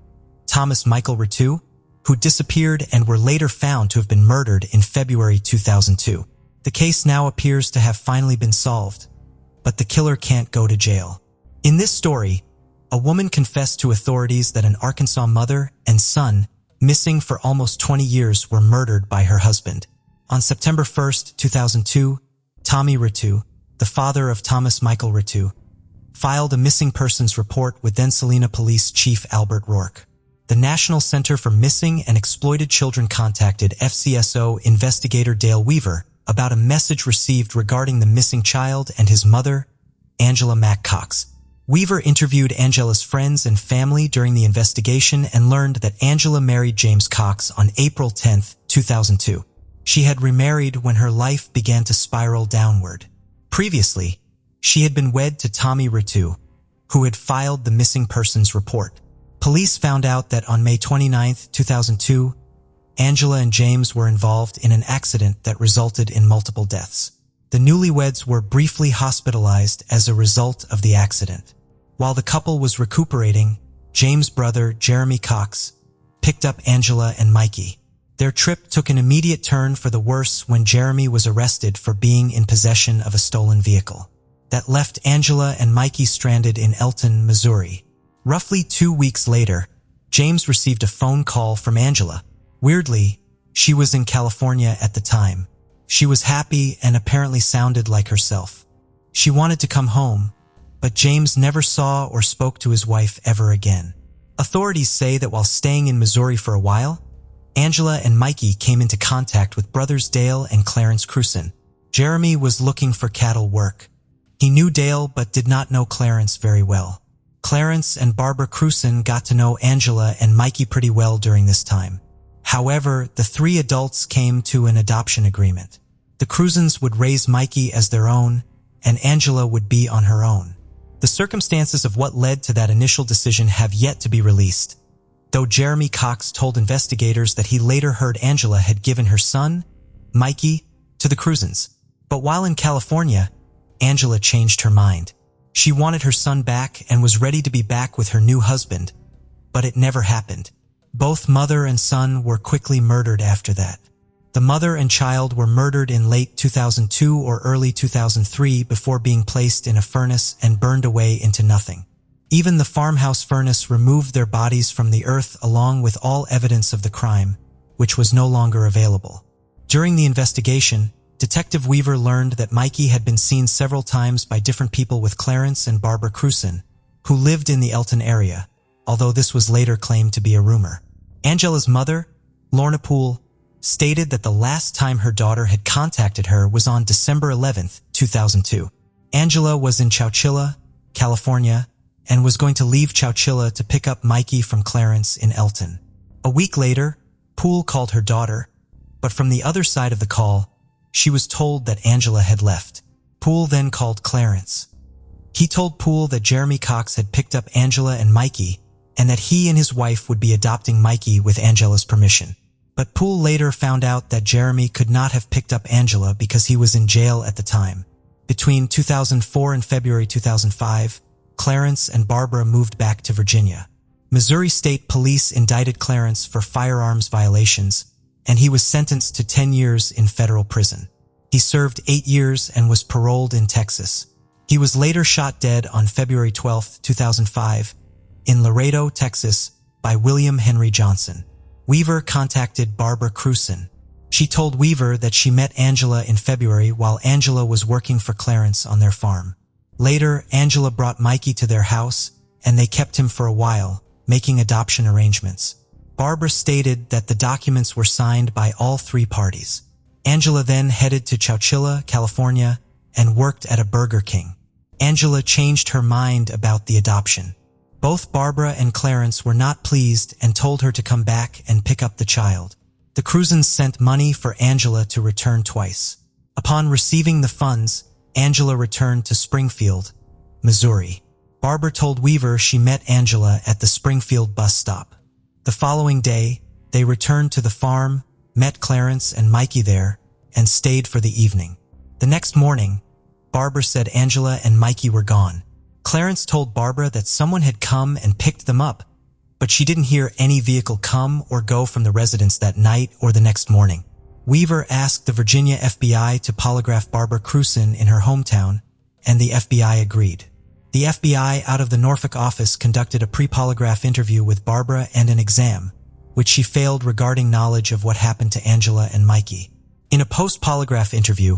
Thomas Michael Ritu, who disappeared and were later found to have been murdered in February 2002. The case now appears to have finally been solved, but the killer can't go to jail. In this story, a woman confessed to authorities that an Arkansas mother and son, missing for almost 20 years, were murdered by her husband. On September 1, 2002, Tommy Ritu, the father of Thomas Michael Ritu, filed a missing persons report with then Salina Police Chief Albert Rourke. The National Center for Missing and Exploited Children contacted FCSO investigator Dale Weaver about a message received regarding the missing child and his mother, Angela Mack Cox. Weaver interviewed Angela's friends and family during the investigation and learned that Angela married James Cox on April 10, 2002. She had remarried when her life began to spiral downward. Previously, she had been wed to Tommy Ritu, who had filed the missing persons report. Police found out that on May 29, 2002, Angela and James were involved in an accident that resulted in multiple deaths. The newlyweds were briefly hospitalized as a result of the accident. While the couple was recuperating, James' brother, Jeremy Cox, picked up Angela and Mikey. Their trip took an immediate turn for the worse when Jeremy was arrested for being in possession of a stolen vehicle. That left Angela and Mikey stranded in Elton, Missouri. Roughly 2 weeks later, James received a phone call from Angela. Weirdly, she was in California at the time. She was happy and apparently sounded like herself. She wanted to come home, but James never saw or spoke to his wife ever again. Authorities say that while staying in Missouri for a while, Angela and Mikey came into contact with brothers Dale and Clarence Cruson. Jeremy was looking for cattle work. He knew Dale but did not know Clarence very well. Clarence and Barbara Cruson got to know Angela and Mikey pretty well during this time. However, the 3 adults came to an adoption agreement. The Crusons would raise Mikey as their own, and Angela would be on her own. The circumstances of what led to that initial decision have yet to be released, though Jeremy Cox told investigators that he later heard Angela had given her son, Mikey, to the Crusons. But while in California, Angela changed her mind. She wanted her son back and was ready to be back with her new husband, but it never happened. Both mother and son were quickly murdered after that. The mother and child were murdered in late 2002 or early 2003 before being placed in a furnace and burned away into nothing. Even the farmhouse furnace removed their bodies from the earth along with all evidence of the crime, which was no longer available. During the investigation, Detective Weaver learned that Mikey had been seen several times by different people with Clarence and Barbara Cruson, who lived in the Elton area, although this was later claimed to be a rumor. Angela's mother, Lorna Poole, stated that the last time her daughter had contacted her was on December 11, 2002. Angela was in Chowchilla, California, and was going to leave Chowchilla to pick up Mikey from Clarence in Elton. A week later, Poole called her daughter, but from the other side of the call, she was told that Angela had left. Poole then called Clarence. He told Poole that Jeremy Cox had picked up Angela and Mikey, and that he and his wife would be adopting Mikey with Angela's permission. But Poole later found out that Jeremy could not have picked up Angela because he was in jail at the time. Between 2004 and February 2005, Clarence and Barbara moved back to Virginia. Missouri State Police indicted Clarence for firearms violations, and he was sentenced to 10 years in federal prison. He served 8 years and was paroled in Texas. He was later shot dead on February 12, 2005, in Laredo, Texas, by William Henry Johnson. Weaver contacted Barbara Cruson. She told Weaver that she met Angela in February while Angela was working for Clarence on their farm. Later, Angela brought Mikey to their house, and they kept him for a while, making adoption arrangements. Barbara stated that the documents were signed by all 3 parties. Angela then headed to Chowchilla, California, and worked at a Burger King. Angela changed her mind about the adoption. Both Barbara and Clarence were not pleased and told her to come back and pick up the child. The Cruzens sent money for Angela to return twice. Upon receiving the funds, Angela returned to Springfield, Missouri. Barbara told Weaver she met Angela at the Springfield bus stop. The following day, they returned to the farm, met Clarence and Mikey there, and stayed for the evening. The next morning, Barbara said Angela and Mikey were gone. Clarence told Barbara that someone had come and picked them up, but she didn't hear any vehicle come or go from the residence that night or the next morning. Weaver asked the Virginia FBI to polygraph Barbara Cruson in her hometown, and the FBI agreed. The FBI out of the Norfolk office conducted a pre-polygraph interview with Barbara and an exam, which she failed regarding knowledge of what happened to Angela and Mikey. In a post-polygraph interview,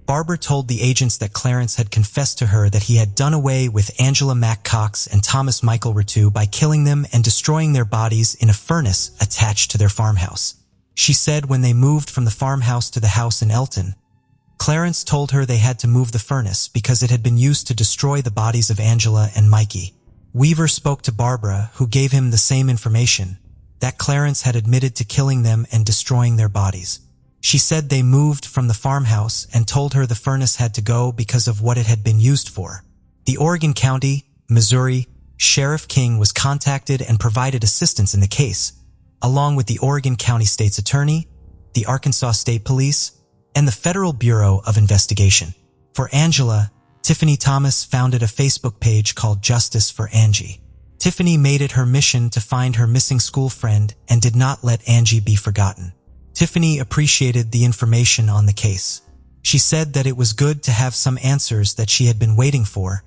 Barbara told the agents that Clarence had confessed to her that he had done away with Angela Mack Cox and Thomas Michael Ritu by killing them and destroying their bodies in a furnace attached to their farmhouse. She said when they moved from the farmhouse to the house in Elton, Clarence told her they had to move the furnace because it had been used to destroy the bodies of Angela and Mikey. Weaver spoke to Barbara, who gave him the same information, that Clarence had admitted to killing them and destroying their bodies. She said they moved from the farmhouse and told her the furnace had to go because of what it had been used for. The Oregon County, Missouri, Sheriff King was contacted and provided assistance in the case, along with the Oregon County State's Attorney, the Arkansas State Police, and the Federal Bureau of Investigation. For Angela, Tiffany Thomas founded a Facebook page called Justice for Angie. Tiffany made it her mission to find her missing school friend and did not let Angie be forgotten. Tiffany appreciated the information on the case. She said that it was good to have some answers that she had been waiting for,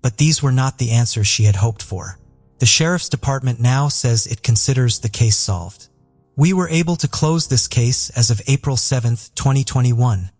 but these were not the answers she had hoped for. The Sheriff's Department now says it considers the case solved. We were able to close this case as of April 7, 2021,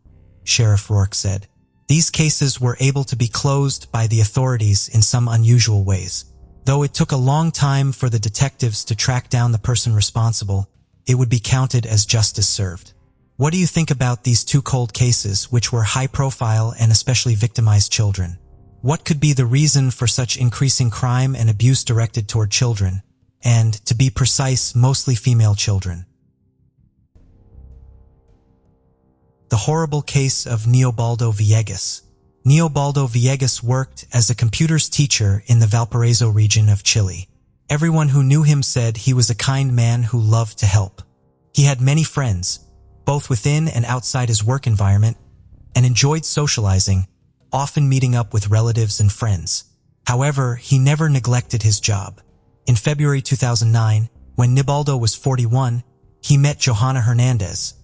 Sheriff Rourke said. These cases were able to be closed by the authorities in some unusual ways. Though it took a long time for the detectives to track down the person responsible, it would be counted as justice served. What do you think about these 2 cold cases, which were high profile and especially victimized children? What could be the reason for such increasing crime and abuse directed toward children, and, to be precise, mostly female children? The horrible case of Neobaldo Villegas. Neobaldo Villegas worked as a computers teacher in the Valparaiso region of Chile. Everyone who knew him said he was a kind man who loved to help. He had many friends, both within and outside his work environment, and enjoyed socializing, often meeting up with relatives and friends. However, he never neglected his job. In February 2009, when Neobaldo was 41, he met Johanna Hernandez,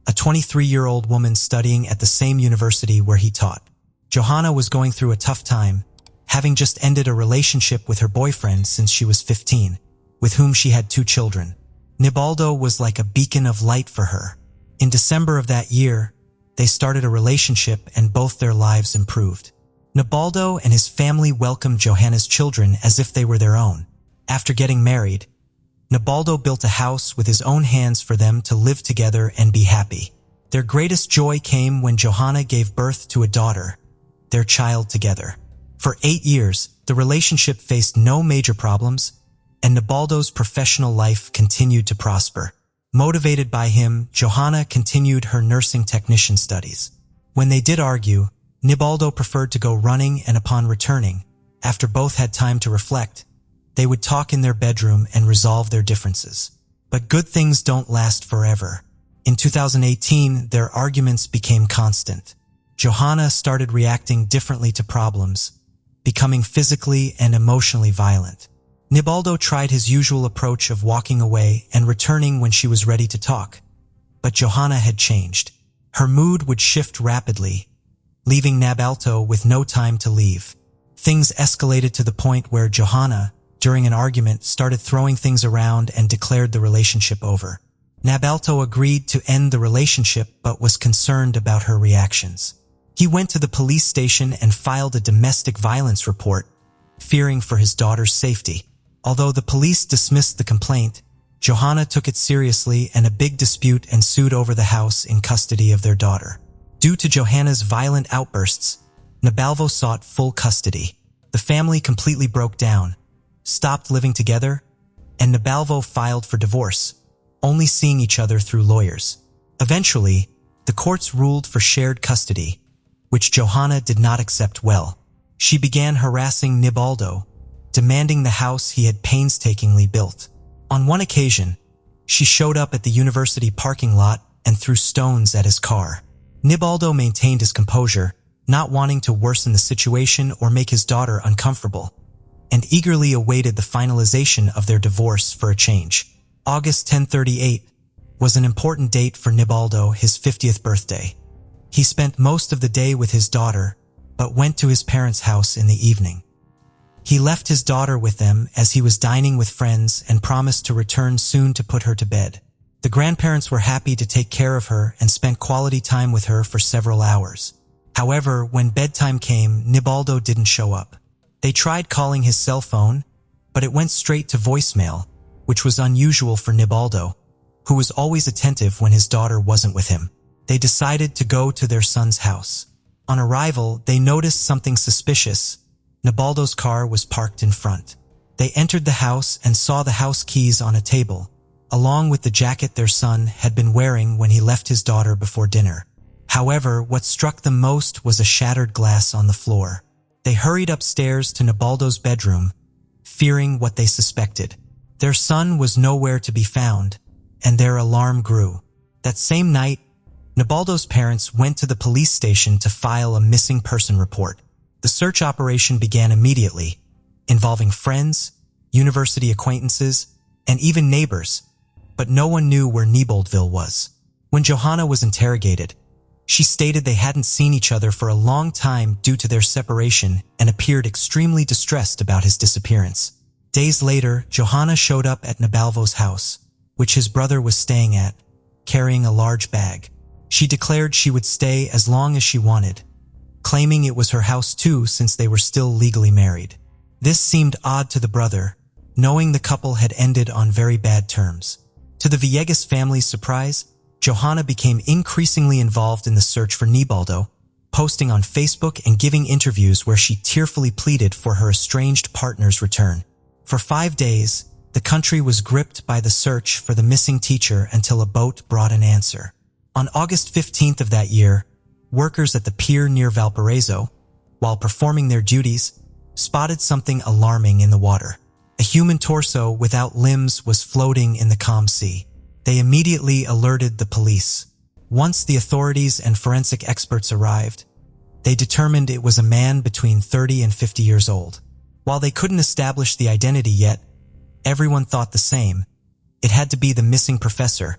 a 23-year-old woman studying at the same university where he taught. Johanna was going through a tough time, having just ended a relationship with her boyfriend since she was 15, with whom she had 2 children. Neobaldo was like a beacon of light for her. In December of that year, they started a relationship and both their lives improved. Neobaldo and his family welcomed Johanna's children as if they were their own. After getting married, Neobaldo built a house with his own hands for them to live together and be happy. Their greatest joy came when Johanna gave birth to a daughter, their child together. For 8 years, The relationship faced no major problems, and Nibaldo's professional life continued to prosper. Motivated by him, Johanna continued her nursing technician studies. When they did argue, Nibaldo preferred to go running, and upon returning, after both had time to reflect, they would talk in their bedroom and resolve their differences. But good things don't last forever. In 2018, their arguments became constant. Johanna started reacting differently to problems, becoming physically and emotionally violent. Nibaldo tried his usual approach of walking away and returning when she was ready to talk. But Johanna had changed. Her mood would shift rapidly, leaving Nibaldo with no time to leave. Things escalated to the point where Johanna, during an argument, started throwing things around and declared the relationship over. Nibaldo agreed to end the relationship but was concerned about her reactions. He went to the police station and filed a domestic violence report, fearing for his daughter's safety. Although the police dismissed the complaint, Johanna took it seriously and a big dispute ensued over the house in custody of their daughter. Due to Johanna's violent outbursts, Nibaldo sought full custody. The family completely broke down, stopped living together, and Nibaldo filed for divorce, only seeing each other through lawyers. Eventually, the courts ruled for shared custody, which Johanna did not accept well. She began harassing Nibaldo, demanding the house he had painstakingly built. On one occasion, she showed up at the university parking lot and threw stones at his car. Nibaldo maintained his composure, not wanting to worsen the situation or make his daughter uncomfortable, and eagerly awaited the finalization of their divorce for a change. August 1038 was an important date for Nibaldo, his 50th birthday. He spent most of the day with his daughter, but went to his parents' house in the evening. He left his daughter with them as he was dining with friends and promised to return soon to put her to bed. The grandparents were happy to take care of her and spent quality time with her for several hours. However, when bedtime came, Nibaldo didn't show up. They tried calling his cell phone, but it went straight to voicemail, which was unusual for Nibaldo, who was always attentive when his daughter wasn't with him. They decided to go to their son's house. On arrival, they noticed something suspicious. Nibaldo's car was parked in front. They entered the house and saw the house keys on a table, along with the jacket their son had been wearing when he left his daughter before dinner. However, what struck them most was a shattered glass on the floor. They hurried upstairs to Nibaldo's bedroom, fearing what they suspected. Their son was nowhere to be found, and their alarm grew. That same night, Nibaldo's parents went to the police station to file a missing person report. The search operation began immediately, involving friends, university acquaintances, and even neighbors, but no one knew where Nibaldo was. When Johanna was interrogated, she stated they hadn't seen each other for a long time due to their separation and appeared extremely distressed about his disappearance. Days later, Johanna showed up at Nibaldo's house, which his brother was staying at, carrying a large bag. She declared she would stay as long as she wanted, claiming it was her house too since they were still legally married. This seemed odd to the brother, knowing the couple had ended on very bad terms. To the Villegas family's surprise, Johanna became increasingly involved in the search for Nibaldo, posting on Facebook and giving interviews where she tearfully pleaded for her estranged partner's return. For 5 days, the country was gripped by the search for the missing teacher until a boat brought an answer. On August 15th of that year, workers at the pier near Valparaiso, while performing their duties, spotted something alarming in the water. A human torso without limbs was floating in the calm sea. They immediately alerted the police. Once the authorities and forensic experts arrived, they determined it was a man between 30 and 50 years old. While they couldn't establish the identity yet, everyone thought the same. It had to be the missing professor,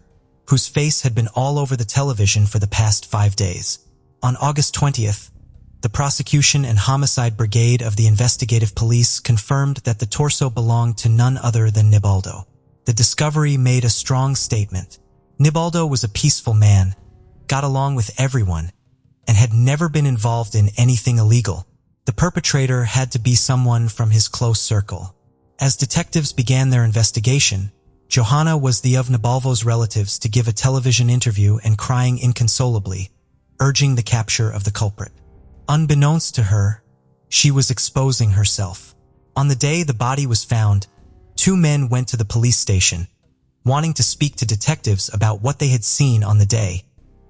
whose face had been all over the television for the past 5 days. On August 20th, the prosecution and homicide brigade of the investigative police confirmed that the torso belonged to none other than Nibaldo. The discovery made a strong statement. Nibaldo was a peaceful man, got along with everyone, and had never been involved in anything illegal. The perpetrator had to be someone from his close circle. As detectives began their investigation, Johanna was the of Nibaldo's relatives to give a television interview and crying inconsolably, urging the capture of the culprit. Unbeknownst to her, she was exposing herself. On the day the body was found, two men went to the police station, wanting to speak to detectives about what they had seen on the day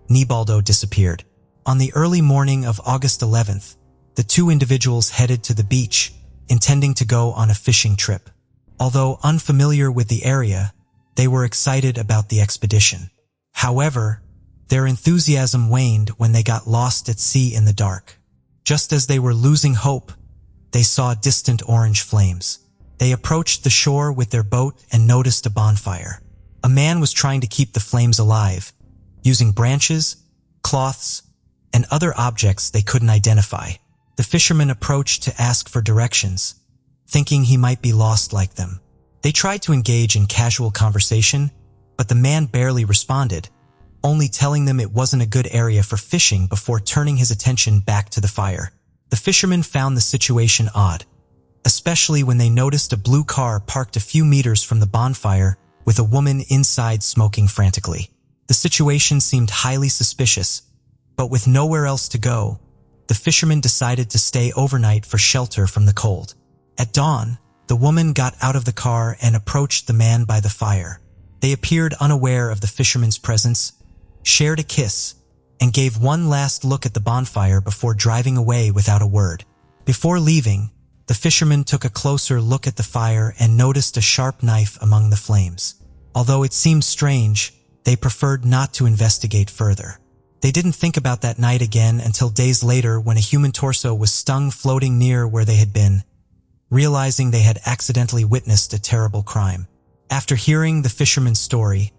Nibaldo disappeared. On the early morning of August 11th, the two individuals headed to the beach, intending to go on a fishing trip. Although unfamiliar with the area, they were excited about the expedition. However, their enthusiasm waned when they got lost at sea in the dark. Just as they were losing hope, they saw distant orange flames. They approached the shore with their boat and noticed a bonfire. A man was trying to keep the flames alive, using branches, cloths, and other objects they couldn't identify. The fishermen approached to ask for directions, thinking he might be lost like them. They tried to engage in casual conversation, but the man barely responded, only telling them it wasn't a good area for fishing before turning his attention back to the fire. The fishermen found the situation odd, especially when they noticed a blue car parked a few meters from the bonfire with a woman inside smoking frantically. The situation seemed highly suspicious, but with nowhere else to go, the fishermen decided to stay overnight for shelter from the cold. At dawn, the woman got out of the car and approached the man by the fire. They appeared unaware of the fisherman's presence, shared a kiss, and gave one last look at the bonfire before driving away without a word. Before leaving, the fishermen took a closer look at the fire and noticed a sharp knife among the flames. Although it seemed strange, they preferred not to investigate further. They didn't think about that night again until days later when a human torso was stung floating near where they had been, realizing they had accidentally witnessed a terrible crime. After hearing the fisherman's story,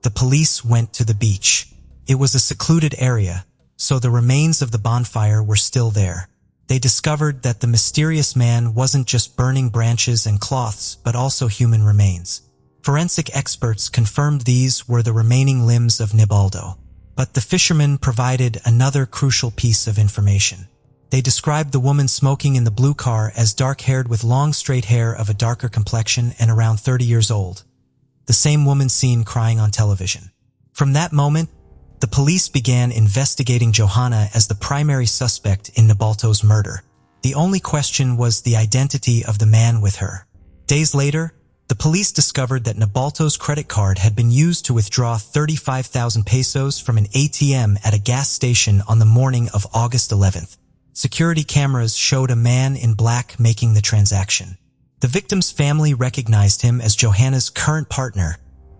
the police went to the beach. It was a secluded area, so the remains of the bonfire were still there. They discovered that the mysterious man wasn't just burning branches and cloths, but also human remains. Forensic experts confirmed these were the remaining limbs of Nibaldo. But the fishermen provided another crucial piece of information. They described the woman smoking in the blue car as dark-haired with long straight hair of a darker complexion and around 30 years old, the same woman seen crying on television. From that moment, the police began investigating Johanna as the primary suspect in Nibaldo's murder. The only question was the identity of the man with her. Days later, the police discovered that Nibaldo's credit card had been used to withdraw 35,000 pesos from an ATM at a gas station on the morning of August 11th. Security cameras showed a man in black making the transaction. The victim's family recognized him as Johanna's current partner,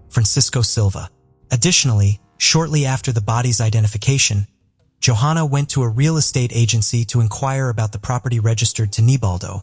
Francisco Silva. Additionally, shortly after the body's identification, Johanna went to a real estate agency to inquire about the property registered to Nibaldo,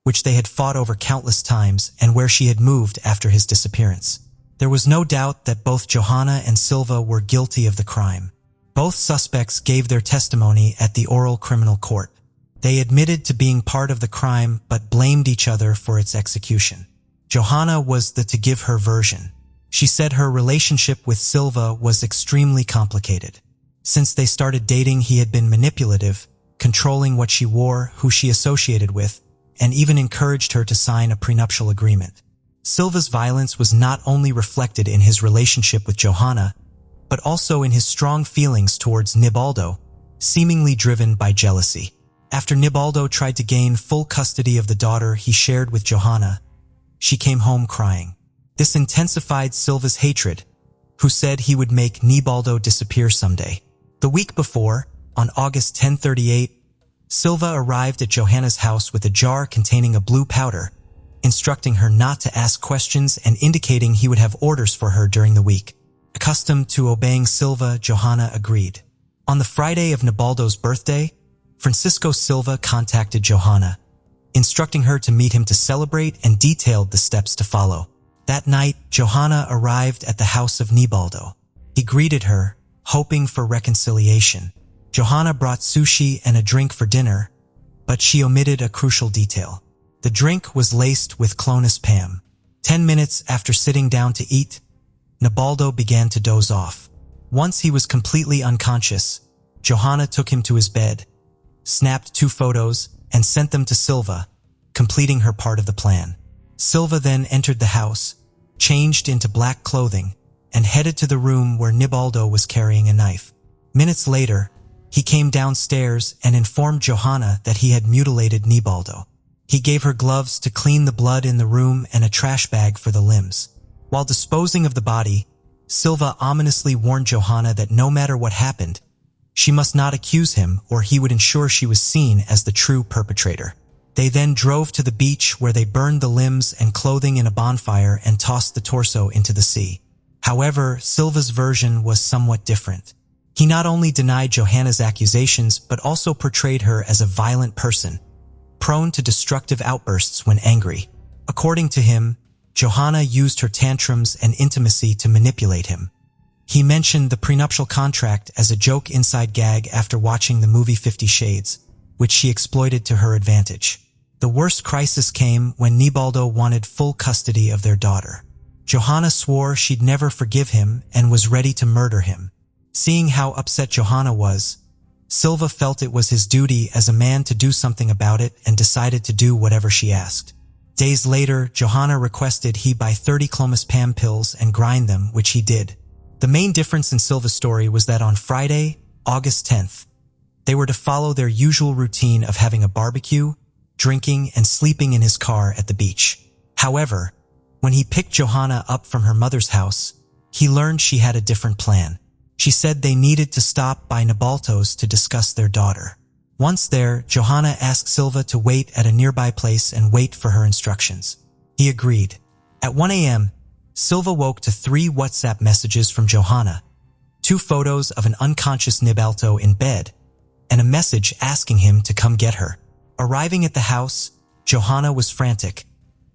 which they had fought over countless times and where she had moved after his disappearance. There was no doubt that both Johanna and Silva were guilty of the crime. Both suspects gave their testimony at the oral criminal court. They admitted to being part of the crime but blamed each other for its execution. Johanna was to give her version. She said her relationship with Silva was extremely complicated. Since they started dating, he had been manipulative, controlling what she wore, who she associated with, and even encouraged her to sign a prenuptial agreement. Silva's violence was not only reflected in his relationship with Johanna, but also in his strong feelings towards Nibaldo, seemingly driven by jealousy. After Nibaldo tried to gain full custody of the daughter he shared with Johanna, she came home crying. This intensified Silva's hatred, who said he would make Nibaldo disappear someday. The week before, on August 10/38, Silva arrived at Johanna's house with a jar containing a blue powder, instructing her not to ask questions and indicating he would have orders for her during the week. Accustomed to obeying Silva, Johanna agreed. On the Friday of Nibaldo's birthday, Francisco Silva contacted Johanna, instructing her to meet him to celebrate and detailed the steps to follow. That night, Johanna arrived at the house of Nibaldo. He greeted her, hoping for reconciliation. Johanna brought sushi and a drink for dinner, but she omitted a crucial detail. The drink was laced with clonazepam. 10 minutes after sitting down to eat, Nibaldo began to doze off. Once he was completely unconscious, Johanna took him to his bed, snapped 2 photos, and sent them to Silva, completing her part of the plan. Silva then entered the house, changed into black clothing, and headed to the room where Nibaldo was carrying a knife. Minutes later, he came downstairs and informed Johanna that he had mutilated Nibaldo. He gave her gloves to clean the blood in the room and a trash bag for the limbs. While disposing of the body, Silva ominously warned Johanna that no matter what happened, she must not accuse him or he would ensure she was seen as the true perpetrator. They then drove to the beach where they burned the limbs and clothing in a bonfire and tossed the torso into the sea. However, Silva's version was somewhat different. He not only denied Johanna's accusations but also portrayed her as a violent person, prone to destructive outbursts when angry. According to him, Johanna used her tantrums and intimacy to manipulate him. He mentioned the prenuptial contract as a joke inside gag after watching the movie 50 Shades, which she exploited to her advantage. The worst crisis came when Nibaldo wanted full custody of their daughter. Johanna swore she'd never forgive him and was ready to murder him. Seeing how upset Johanna was, Silva felt it was his duty as a man to do something about it and decided to do whatever she asked. Days later, Johanna requested he buy 30 clomazepam pills and grind them, which he did. The main difference in Silva's story was that on Friday, August 10th, they were to follow their usual routine of having a barbecue, drinking, and sleeping in his car at the beach. However, when he picked Johanna up from her mother's house, he learned she had a different plan. She said they needed to stop by Nibaldo's to discuss their daughter. Once there, Johanna asked Silva to wait at a nearby place and wait for her instructions. He agreed. At 1 a.m., Silva woke to 3 WhatsApp messages from Johanna, 2 photos of an unconscious Nibaldo in bed, and a message asking him to come get her. Arriving at the house, Johanna was frantic,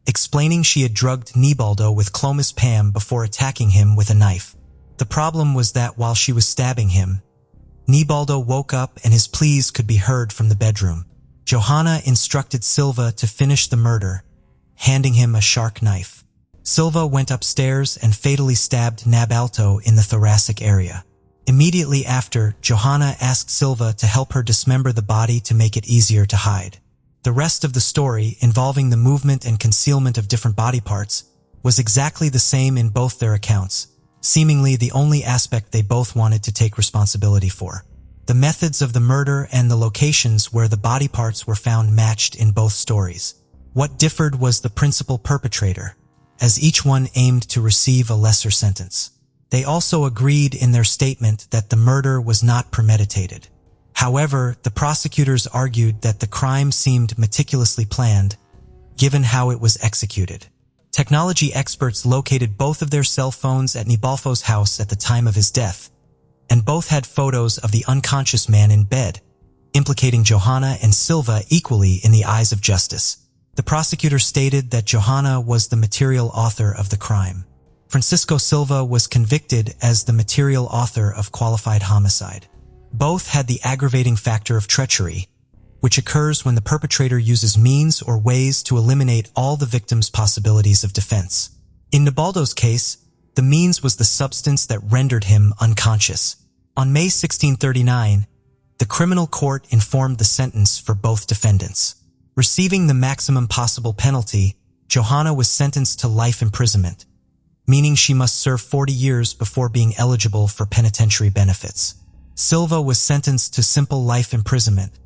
explaining she had drugged Nibaldo with clomazepam before attacking him with a knife. The problem was that while she was stabbing him, Nibaldo woke up and his pleas could be heard from the bedroom. Johanna instructed Silva to finish the murder, handing him a sharp knife. Silva went upstairs and fatally stabbed Nibaldo in the thoracic area. Immediately after, Johanna asked Silva to help her dismember the body to make it easier to hide. The rest of the story, involving the movement and concealment of different body parts, was exactly the same in both their accounts, seemingly the only aspect they both wanted to take responsibility for. The methods of the murder and the locations where the body parts were found matched in both stories. What differed was the principal perpetrator, as each one aimed to receive a lesser sentence. They also agreed in their statement that the murder was not premeditated. However, the prosecutors argued that the crime seemed meticulously planned, given how it was executed. Technology experts located both of their cell phones at Nibaldo's house at the time of his death, and both had photos of the unconscious man in bed, implicating Johanna and Silva equally in the eyes of justice. The prosecutor stated that Johanna was the material author of the crime. Francisco Silva was convicted as the material author of qualified homicide. Both had the aggravating factor of treachery, which occurs when the perpetrator uses means or ways to eliminate all the victim's possibilities of defense. In Nibaldo's case, the means was the substance that rendered him unconscious. On May 1639, the criminal court informed the sentence for both defendants. Receiving the maximum possible penalty, Johanna was sentenced to life imprisonment, meaning she must serve 40 years before being eligible for penitentiary benefits. Silva was sentenced to simple life imprisonment,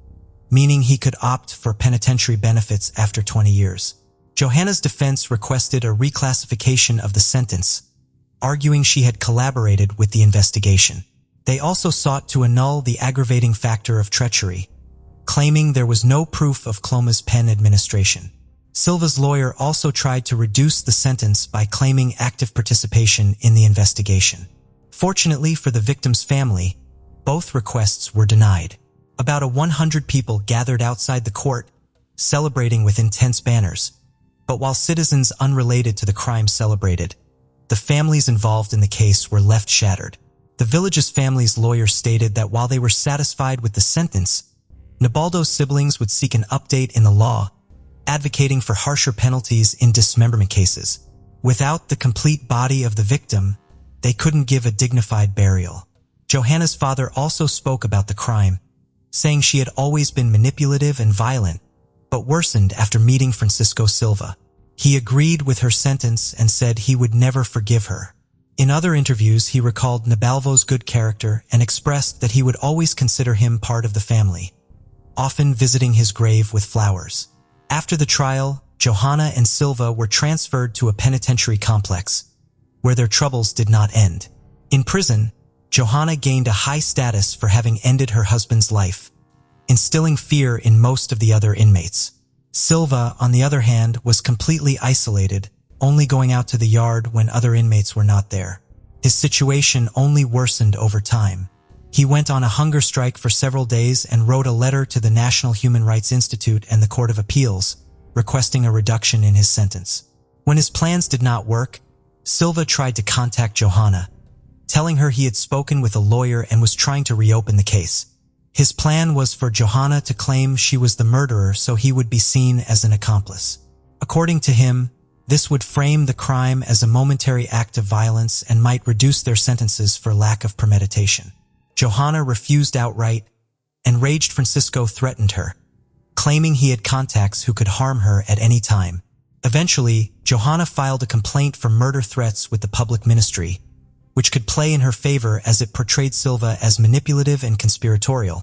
meaning he could opt for penitentiary benefits after 20 years. Johanna's defense requested a reclassification of the sentence, arguing she had collaborated with the investigation. They also sought to annul the aggravating factor of treachery, claiming there was no proof of clomazepam administration. Silva's lawyer also tried to reduce the sentence by claiming active participation in the investigation. Fortunately for the victim's family, both requests were denied. About 100 people gathered outside the court, celebrating with intense banners. But while citizens unrelated to the crime celebrated, the families involved in the case were left shattered. The village's family's lawyer stated that while they were satisfied with the sentence, Nibaldo's siblings would seek an update in the law, advocating for harsher penalties in dismemberment cases. Without the complete body of the victim, they couldn't give a dignified burial. Johanna's father also spoke about the crime, saying she had always been manipulative and violent, but worsened after meeting Francisco Silva. He agreed with her sentence and said he would never forgive her. In other interviews, he recalled Nibaldo's good character and expressed that he would always consider him part of the family, often visiting his grave with flowers. After the trial, Johanna and Silva were transferred to a penitentiary complex, where their troubles did not end. In prison, Johanna gained a high status for having ended her husband's life, instilling fear in most of the other inmates. Silva, on the other hand, was completely isolated, only going out to the yard when other inmates were not there. His situation only worsened over time. He went on a hunger strike for several days and wrote a letter to the National Human Rights Institute and the Court of Appeals, requesting a reduction in his sentence. When his plans did not work, Silva tried to contact Johanna, telling her he had spoken with a lawyer and was trying to reopen the case. His plan was for Johanna to claim she was the murderer so he would be seen as an accomplice. According to him, this would frame the crime as a momentary act of violence and might reduce their sentences for lack of premeditation. Johanna refused outright, and Raged Francisco threatened her, claiming he had contacts who could harm her at any time. Eventually, Johanna filed a complaint for murder threats with the public ministry, which could play in her favor as it portrayed Silva as manipulative and conspiratorial,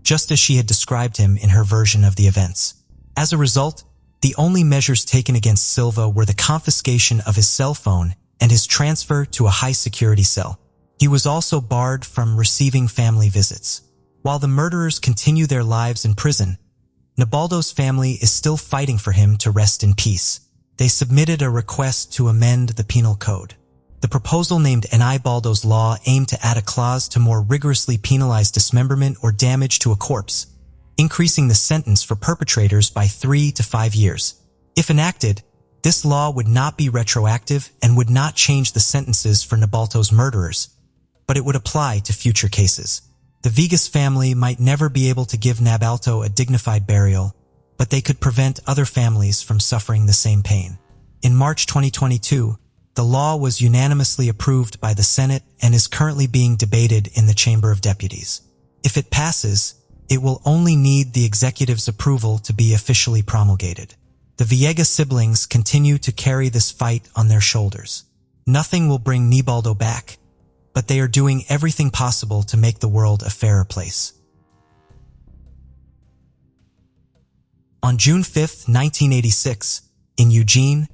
just as she had described him in her version of the events. As a result, the only measures taken against Silva were the confiscation of his cell phone and his transfer to a high-security cell. He was also barred from receiving family visits. While the murderers continue their lives in prison, Nibaldo's family is still fighting for him to rest in peace. They submitted a request to amend the penal code. The proposal, named Nibaldo's Law, aimed to add a clause to more rigorously penalize dismemberment or damage to a corpse, increasing the sentence for perpetrators by 3 to 5 years. If enacted, this law would not be retroactive and would not change the sentences for Nibaldo's murderers, but it would apply to future cases. The Villegas family might never be able to give Nibaldo a dignified burial, but they could prevent other families from suffering the same pain. In March 2022, the law was unanimously approved by the Senate and is currently being debated in the Chamber of Deputies. If it passes, it will only need the executive's approval to be officially promulgated. The Villegas siblings continue to carry this fight on their shoulders. Nothing will bring Nibaldo back, but they are doing everything possible to make the world a fairer place. On June 5, 1986, in Eugene,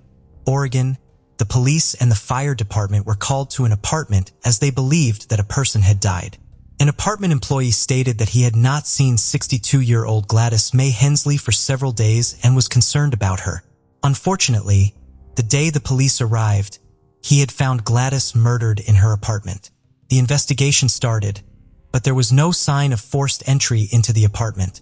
Oregon, the police and the fire department were called to an apartment as they believed that a person had died. An apartment employee stated that he had not seen 62-year-old Gladys May Hensley for several days and was concerned about her. Unfortunately, the day the police arrived, he had found Gladys murdered in her apartment. The investigation started, but there was no sign of forced entry into the apartment,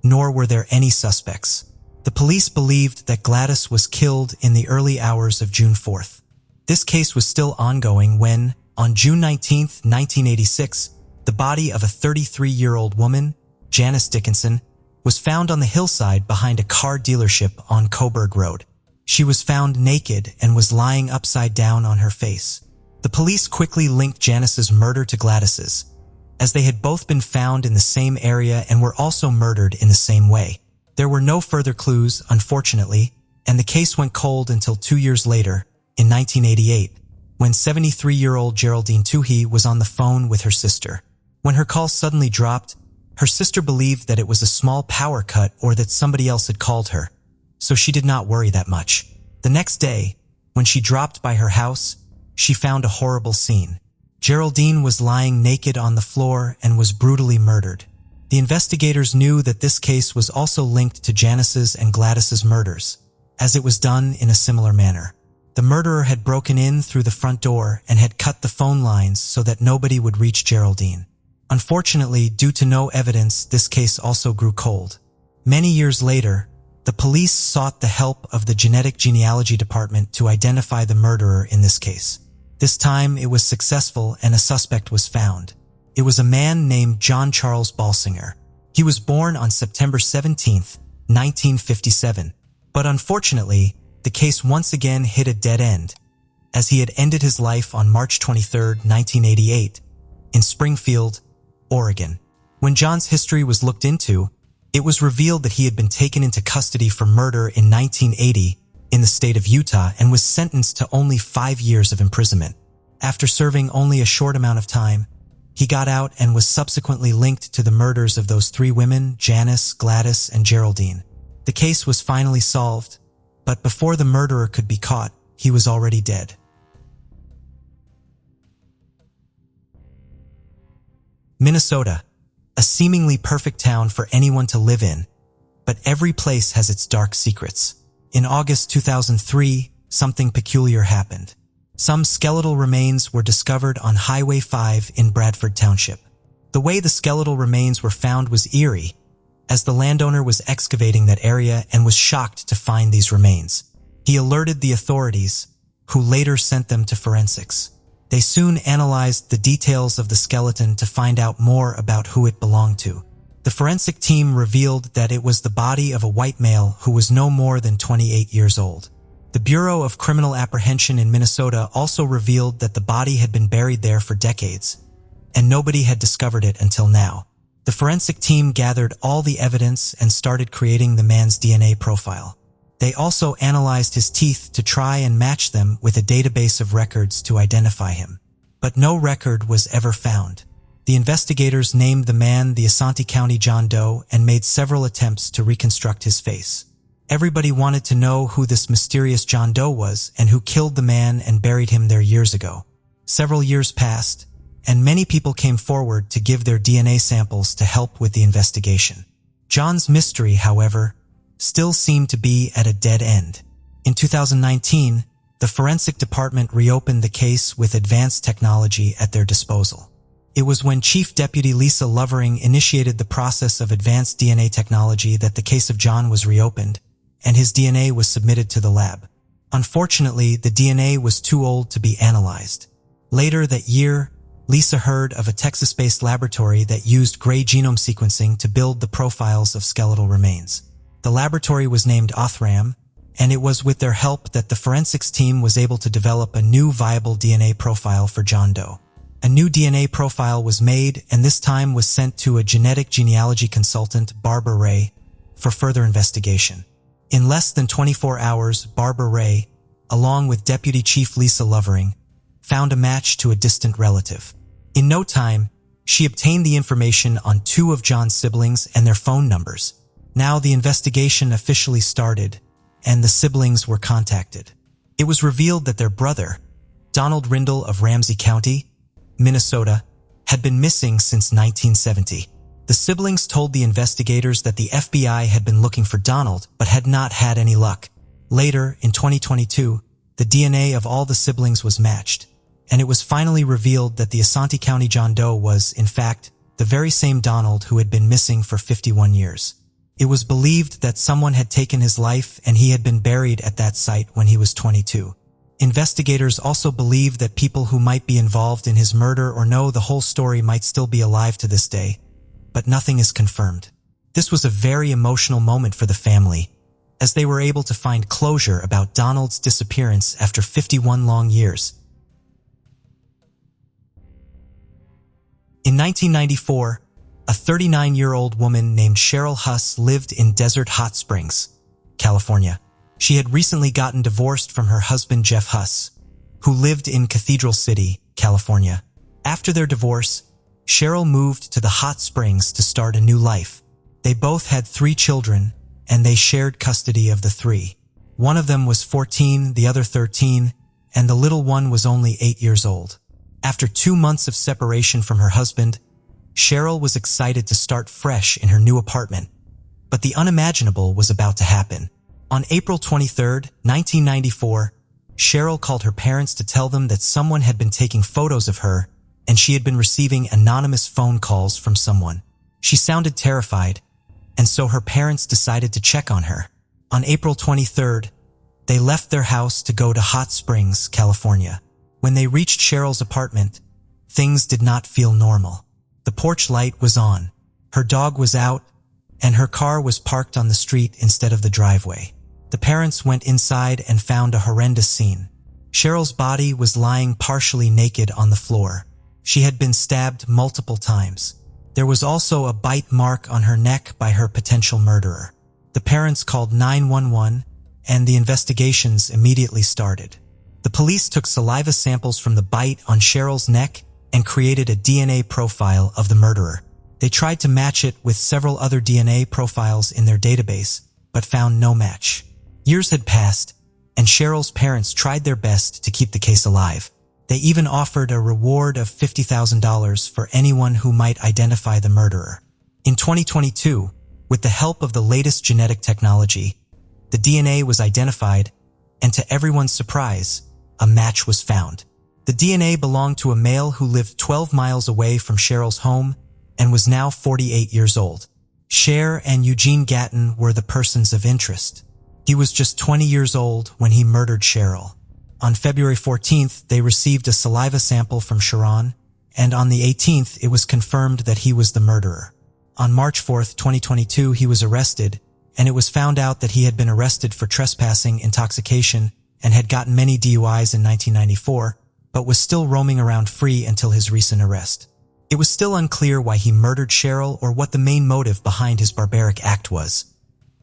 nor were there any suspects. The police believed that Gladys was killed in the early hours of June 4th. This case was still ongoing when, on June 19, 1986, the body of a 33-year-old woman, Janice Dickinson, was found on the hillside behind a car dealership on Coburg Road. She was found naked and was lying upside down on her face. The police quickly linked Janice's murder to Gladys's, as they had both been found in the same area and were also murdered in the same way. There were no further clues, unfortunately, and the case went cold until 2 years later, in 1988, when 73-year-old Geraldine Tuohy was on the phone with her sister. When her call suddenly dropped, her sister believed that it was a small power cut or that somebody else had called her, so she did not worry that much. The next day, when she dropped by her house, she found a horrible scene. Geraldine was lying naked on the floor and was brutally murdered. The investigators knew that this case was also linked to Janice's and Gladys's murders, as it was done in a similar manner. The murderer had broken in through the front door and had cut the phone lines so that nobody would reach Geraldine. Unfortunately, due to no evidence, this case also grew cold. Many years later, the police sought the help of the Genetic Genealogy Department to identify the murderer in this case. This time, it was successful and a suspect was found. It was a man named John Charles Balsinger. He was born on September 17, 1957, but unfortunately, the case once again hit a dead end, as he had ended his life on March 23, 1988, in Springfield, Oregon. When John's history was looked into, it was revealed that he had been taken into custody for murder in 1980 in the state of Utah and was sentenced to only 5 years of imprisonment. After serving only a short amount of time, he got out and was subsequently linked to the murders of those 3 women, Janice, Gladys, and Geraldine. The case was finally solved, but before the murderer could be caught, he was already dead. Minnesota, a seemingly perfect town for anyone to live in, but every place has its dark secrets. In August 2003, something peculiar happened. Some skeletal remains were discovered on Highway 5 in Bradford Township. The way the skeletal remains were found was eerie, as the landowner was excavating that area and was shocked to find these remains. He alerted the authorities, who later sent them to forensics. They soon analyzed the details of the skeleton to find out more about who it belonged to. The forensic team revealed that it was the body of a white male who was no more than 28 years old. The Bureau of Criminal Apprehension in Minnesota also revealed that the body had been buried there for decades, and nobody had discovered it until now. The forensic team gathered all the evidence and started creating the man's DNA profile. They also analyzed his teeth to try and match them with a database of records to identify him. But no record was ever found. The investigators named the man the Asante County John Doe and made several attempts to reconstruct his face. Everybody wanted to know who this mysterious John Doe was and who killed the man and buried him there years ago. Several years passed, and many people came forward to give their DNA samples to help with the investigation. John's mystery, however, still seemed to be at a dead end. In 2019, the forensic department reopened the case with advanced technology at their disposal. It was when Chief Deputy Lisa Lovering initiated the process of advanced DNA technology that the case of John was reopened, and his DNA was submitted to the lab. Unfortunately, the DNA was too old to be analyzed. Later that year, Lisa heard of a Texas-based laboratory that used gray genome sequencing to build the profiles of skeletal remains. The laboratory was named Othram, and it was with their help that the forensics team was able to develop a new viable DNA profile for John Doe. A new DNA profile was made, and this time was sent to a genetic genealogy consultant, Barbara Ray, for further investigation. In less than 24 hours, Barbara Ray, along with Deputy Chief Lisa Lovering, found a match to a distant relative. In no time, she obtained the information on 2 of John's siblings and their phone numbers. Now the investigation officially started, and the siblings were contacted. It was revealed that their brother, Donald Rindle of Ramsey County, Minnesota, had been missing since 1970. The siblings told the investigators that the FBI had been looking for Donald but had not had any luck. Later, in 2022, the DNA of all the siblings was matched, and it was finally revealed that the Asante County John Doe was, in fact, the very same Donald who had been missing for 51 years. It was believed that someone had taken his life and he had been buried at that site when he was 22. Investigators also believe that people who might be involved in his murder or know the whole story might still be alive to this day, but nothing is confirmed. This was a very emotional moment for the family, as they were able to find closure about Donald's disappearance after 51 long years. In 1994, a 39-year-old woman named Cheryl Huss lived in Desert Hot Springs, California. She had recently gotten divorced from her husband Jeff Huss, who lived in Cathedral City, California. After their divorce, Cheryl moved to the Hot Springs to start a new life. They both had 3 children, and they shared custody of the 3. One of them was 14, the other 13, and the little one was only 8 years old. After 2 months of separation from her husband, Cheryl was excited to start fresh in her new apartment, but the unimaginable was about to happen. On April 23, 1994, Cheryl called her parents to tell them that someone had been taking photos of her and she had been receiving anonymous phone calls from someone. She sounded terrified, and so her parents decided to check on her. On April 23rd, they left their house to go to Hot Springs, California. When they reached Cheryl's apartment, things did not feel normal. The porch light was on, her dog was out, and her car was parked on the street instead of the driveway. The parents went inside and found a horrendous scene. Cheryl's body was lying partially naked on the floor. She had been stabbed multiple times. There was also a bite mark on her neck by her potential murderer. The parents called 911, and the investigations immediately started. The police took saliva samples from the bite on Cheryl's neck and created a DNA profile of the murderer. They tried to match it with several other DNA profiles in their database, but found no match. Years had passed, and Cheryl's parents tried their best to keep the case alive. They even offered a reward of $50,000 for anyone who might identify the murderer. In 2022, with the help of the latest genetic technology, the DNA was identified, and to everyone's surprise, a match was found. The DNA belonged to a male who lived 12 miles away from Cheryl's home and was now 48 years old. Cher and Eugene Gatton were the persons of interest. He was just 20 years old when he murdered Cheryl. On February 14th, they received a saliva sample from Sharon, and on the 18th, it was confirmed that he was the murderer. On March 4th, 2022, he was arrested, and it was found out that he had been arrested for trespassing, intoxication, and had gotten many DUIs in 1994, but was still roaming around free until his recent arrest. It was still unclear why he murdered Cheryl or what the main motive behind his barbaric act was.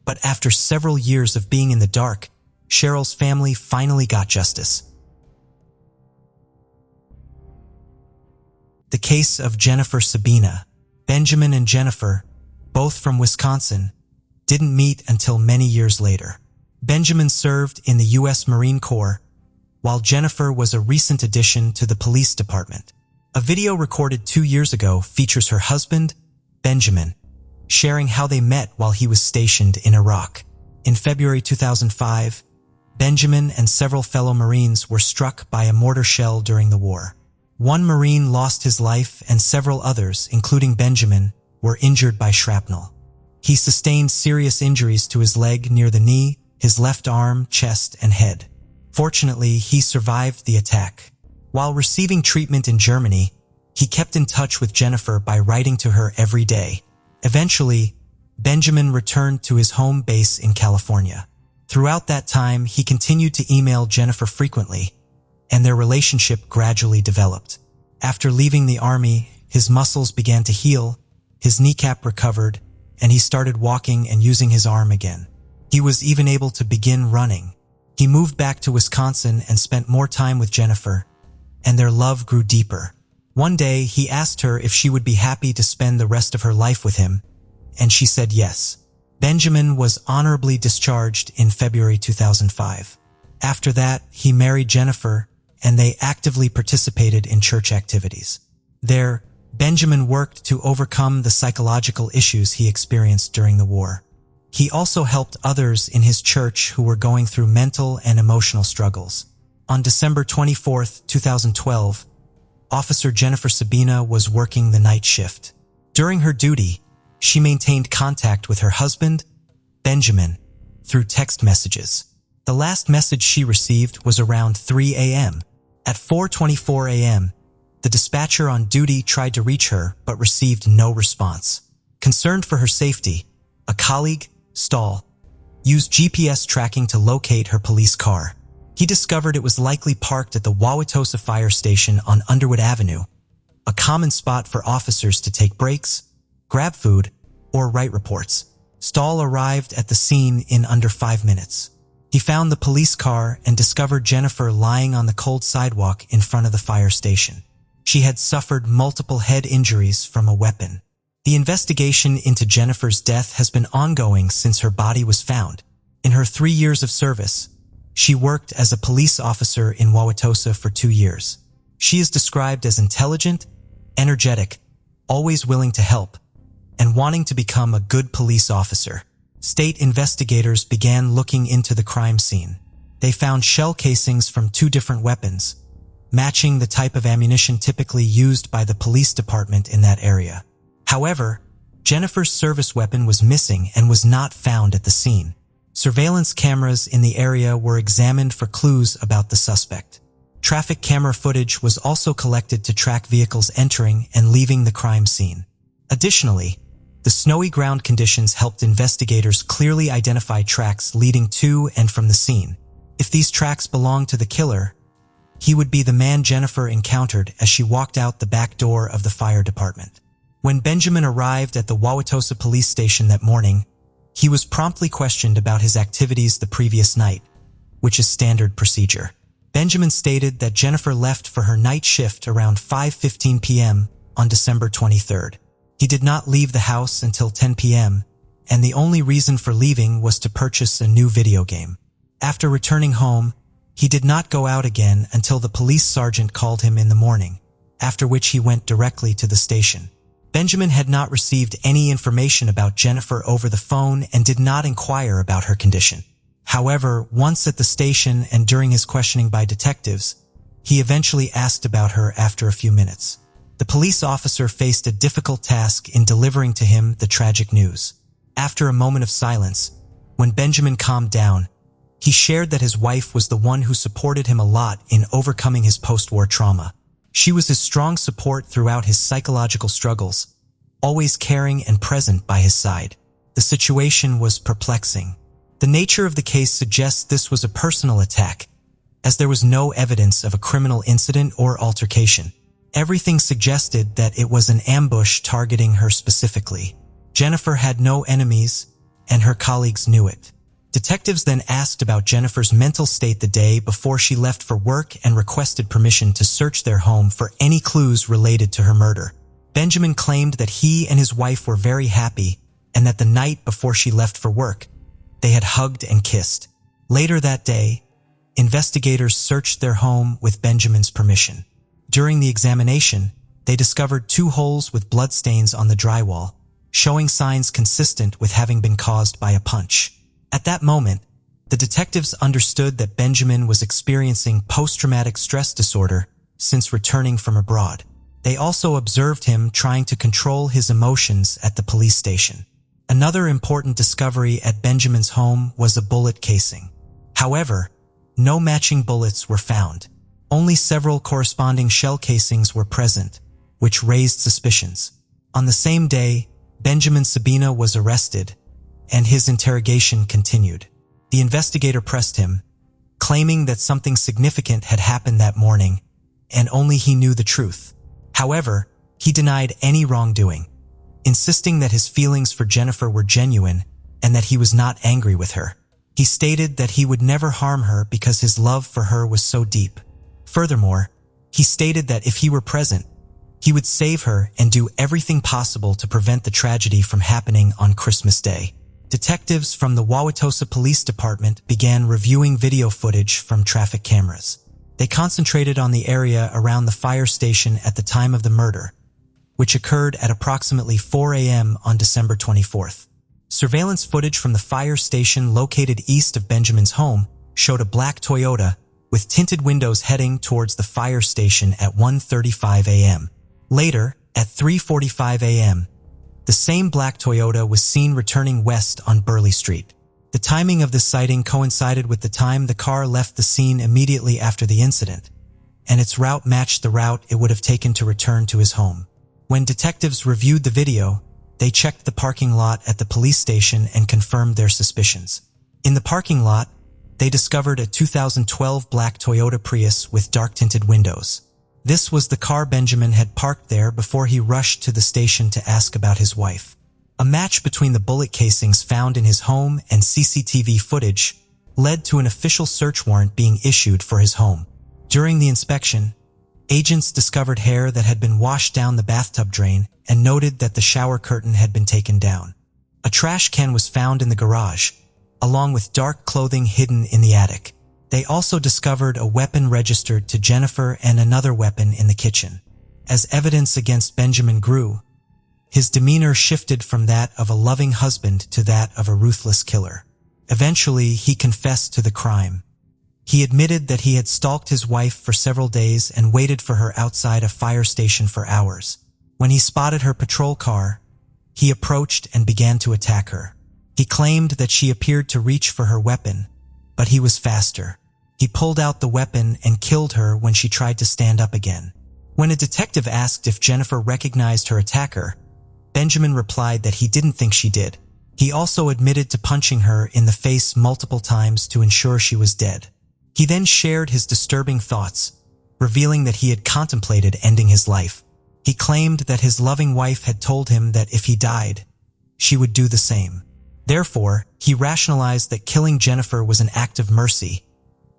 But after several years of being in the dark, Cheryl's family finally got justice. The case of Jennifer Sabina. Benjamin and Jennifer, both from Wisconsin, didn't meet until many years later. Benjamin served in the U.S. Marine Corps, while Jennifer was a recent addition to the police department. A video recorded 2 years ago features her husband, Benjamin, sharing how they met while he was stationed in Iraq. In February 2005, Benjamin and several fellow Marines were struck by a mortar shell during the war. One Marine lost his life and several others, including Benjamin, were injured by shrapnel. He sustained serious injuries to his leg near the knee, his left arm, chest, and head. Fortunately, he survived the attack. While receiving treatment in Germany, he kept in touch with Jennifer by writing to her every day. Eventually, Benjamin returned to his home base in California. Throughout that time, he continued to email Jennifer frequently, and their relationship gradually developed. After leaving the army, his muscles began to heal, his kneecap recovered, and he started walking and using his arm again. He was even able to begin running. He moved back to Wisconsin and spent more time with Jennifer, and their love grew deeper. One day, he asked her if she would be happy to spend the rest of her life with him, and she said yes. Benjamin was honorably discharged in February 2005. After that, he married Jennifer, and they actively participated in church activities. There, Benjamin worked to overcome the psychological issues he experienced during the war. He also helped others in his church who were going through mental and emotional struggles. On December 24, 2012, Officer Jennifer Sabina was working the night shift. During her duty, she maintained contact with her husband, Benjamin, through text messages. The last message she received was around 3 a.m. At 4:24 a.m., the dispatcher on duty tried to reach her but received no response. Concerned for her safety, a colleague, Stahl, used GPS tracking to locate her police car. He discovered it was likely parked at the Wauwatosa Fire Station on Underwood Avenue, a common spot for officers to take breaks, grab food, or write reports. Stahl arrived at the scene in under 5 minutes. He found the police car and discovered Jennifer lying on the cold sidewalk in front of the fire station. She had suffered multiple head injuries from a weapon. The investigation into Jennifer's death has been ongoing since her body was found. In her 3 years of service, she worked as a police officer in Wauwatosa for 2 years. She is described as intelligent, energetic, always willing to help, and wanting to become a good police officer. State investigators began looking into the crime scene. They found shell casings from 2 different weapons, matching the type of ammunition typically used by the police department in that area. However, Jennifer's service weapon was missing and was not found at the scene. Surveillance cameras in the area were examined for clues about the suspect. Traffic camera footage was also collected to track vehicles entering and leaving the crime scene. Additionally, the snowy ground conditions helped investigators clearly identify tracks leading to and from the scene. If these tracks belonged to the killer, he would be the man Jennifer encountered as she walked out the back door of the fire department. When Benjamin arrived at the Wauwatosa police station that morning, he was promptly questioned about his activities the previous night, which is standard procedure. Benjamin stated that Jennifer left for her night shift around 5:15 p.m. on December 23rd. He did not leave the house until 10 p.m., and the only reason for leaving was to purchase a new video game. After returning home, he did not go out again until the police sergeant called him in the morning, after which he went directly to the station. Benjamin had not received any information about Jennifer over the phone and did not inquire about her condition. However, once at the station and during his questioning by detectives, he eventually asked about her after a few minutes. The police officer faced a difficult task in delivering to him the tragic news. After a moment of silence, when Benjamin calmed down, he shared that his wife was the one who supported him a lot in overcoming his post-war trauma. She was his strong support throughout his psychological struggles, always caring and present by his side. The situation was perplexing. The nature of the case suggests this was a personal attack, as there was no evidence of a criminal incident or altercation. Everything suggested that it was an ambush targeting her specifically. Jennifer had no enemies, and her colleagues knew it. Detectives then asked about Jennifer's mental state the day before she left for work and requested permission to search their home for any clues related to her murder. Benjamin claimed that he and his wife were very happy and that the night before she left for work, they had hugged and kissed. Later that day, investigators searched their home with Benjamin's permission. During the examination, they discovered 2 holes with bloodstains on the drywall, showing signs consistent with having been caused by a punch. At that moment, the detectives understood that Benjamin was experiencing post-traumatic stress disorder since returning from abroad. They also observed him trying to control his emotions at the police station. Another important discovery at Benjamin's home was a bullet casing. However, no matching bullets were found. Only several corresponding shell casings were present, which raised suspicions. On the same day, Benjamin Sabina was arrested, and his interrogation continued. The investigator pressed him, claiming that something significant had happened that morning, and only he knew the truth. However, he denied any wrongdoing, insisting that his feelings for Jennifer were genuine and that he was not angry with her. He stated that he would never harm her because his love for her was so deep. Furthermore, he stated that if he were present, he would save her and do everything possible to prevent the tragedy from happening on Christmas Day. Detectives from the Wauwatosa Police Department began reviewing video footage from traffic cameras. They concentrated on the area around the fire station at the time of the murder, which occurred at approximately 4 a.m. on December 24th. Surveillance footage from the fire station located east of Benjamin's home showed a black Toyota with tinted windows heading towards the fire station at 1:35 a.m. Later, at 3:45 a.m., the same black Toyota was seen returning west on Burley Street. The timing of this sighting coincided with the time the car left the scene immediately after the incident, and its route matched the route it would have taken to return to his home. When detectives reviewed the video, they checked the parking lot at the police station and confirmed their suspicions. In the parking lot, they discovered a 2012 black Toyota Prius with dark-tinted windows. This was the car Benjamin had parked there before he rushed to the station to ask about his wife. A match between the bullet casings found in his home and CCTV footage led to an official search warrant being issued for his home. During the inspection, agents discovered hair that had been washed down the bathtub drain and noted that the shower curtain had been taken down. A trash can was found in the garage, along with dark clothing hidden in the attic. They also discovered a weapon registered to Jennifer and another weapon in the kitchen. As evidence against Benjamin grew, his demeanor shifted from that of a loving husband to that of a ruthless killer. Eventually, he confessed to the crime. He admitted that he had stalked his wife for several days and waited for her outside a fire station for hours. When he spotted her patrol car, he approached and began to attack her. He claimed that she appeared to reach for her weapon, but he was faster. He pulled out the weapon and killed her when she tried to stand up again. When a detective asked if Jennifer recognized her attacker, Benjamin replied that he didn't think she did. He also admitted to punching her in the face multiple times to ensure she was dead. He then shared his disturbing thoughts, revealing that he had contemplated ending his life. He claimed that his loving wife had told him that if he died, she would do the same. Therefore, he rationalized that killing Jennifer was an act of mercy,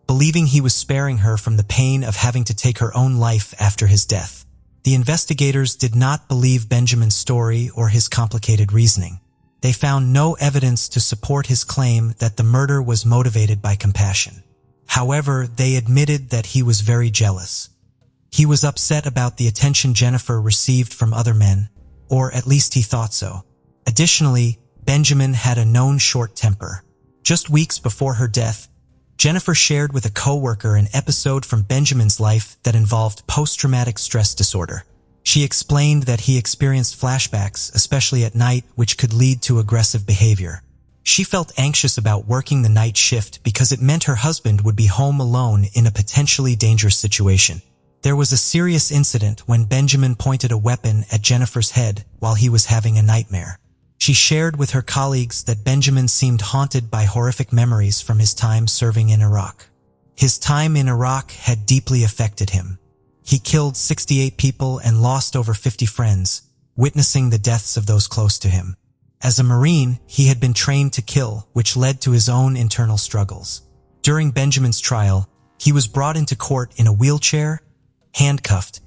believing he was sparing her from the pain of having to take her own life after his death. The investigators did not believe Benjamin's story or his complicated reasoning. They found no evidence to support his claim that the murder was motivated by compassion. However, they admitted that he was very jealous. He was upset about the attention Jennifer received from other men, or at least he thought so. Additionally, Benjamin had a known short temper. Just weeks before her death, Jennifer shared with a coworker an episode from Benjamin's life that involved post-traumatic stress disorder. She explained that he experienced flashbacks, especially at night, which could lead to aggressive behavior. She felt anxious about working the night shift because it meant her husband would be home alone in a potentially dangerous situation. There was a serious incident when Benjamin pointed a weapon at Jennifer's head while he was having a nightmare. She shared with her colleagues that Benjamin seemed haunted by horrific memories from his time serving in Iraq. His time in Iraq had deeply affected him. He killed 68 people and lost over 50 friends, witnessing the deaths of those close to him. As a Marine, he had been trained to kill, which led to his own internal struggles. During Benjamin's trial, he was brought into court in a wheelchair, handcuffed,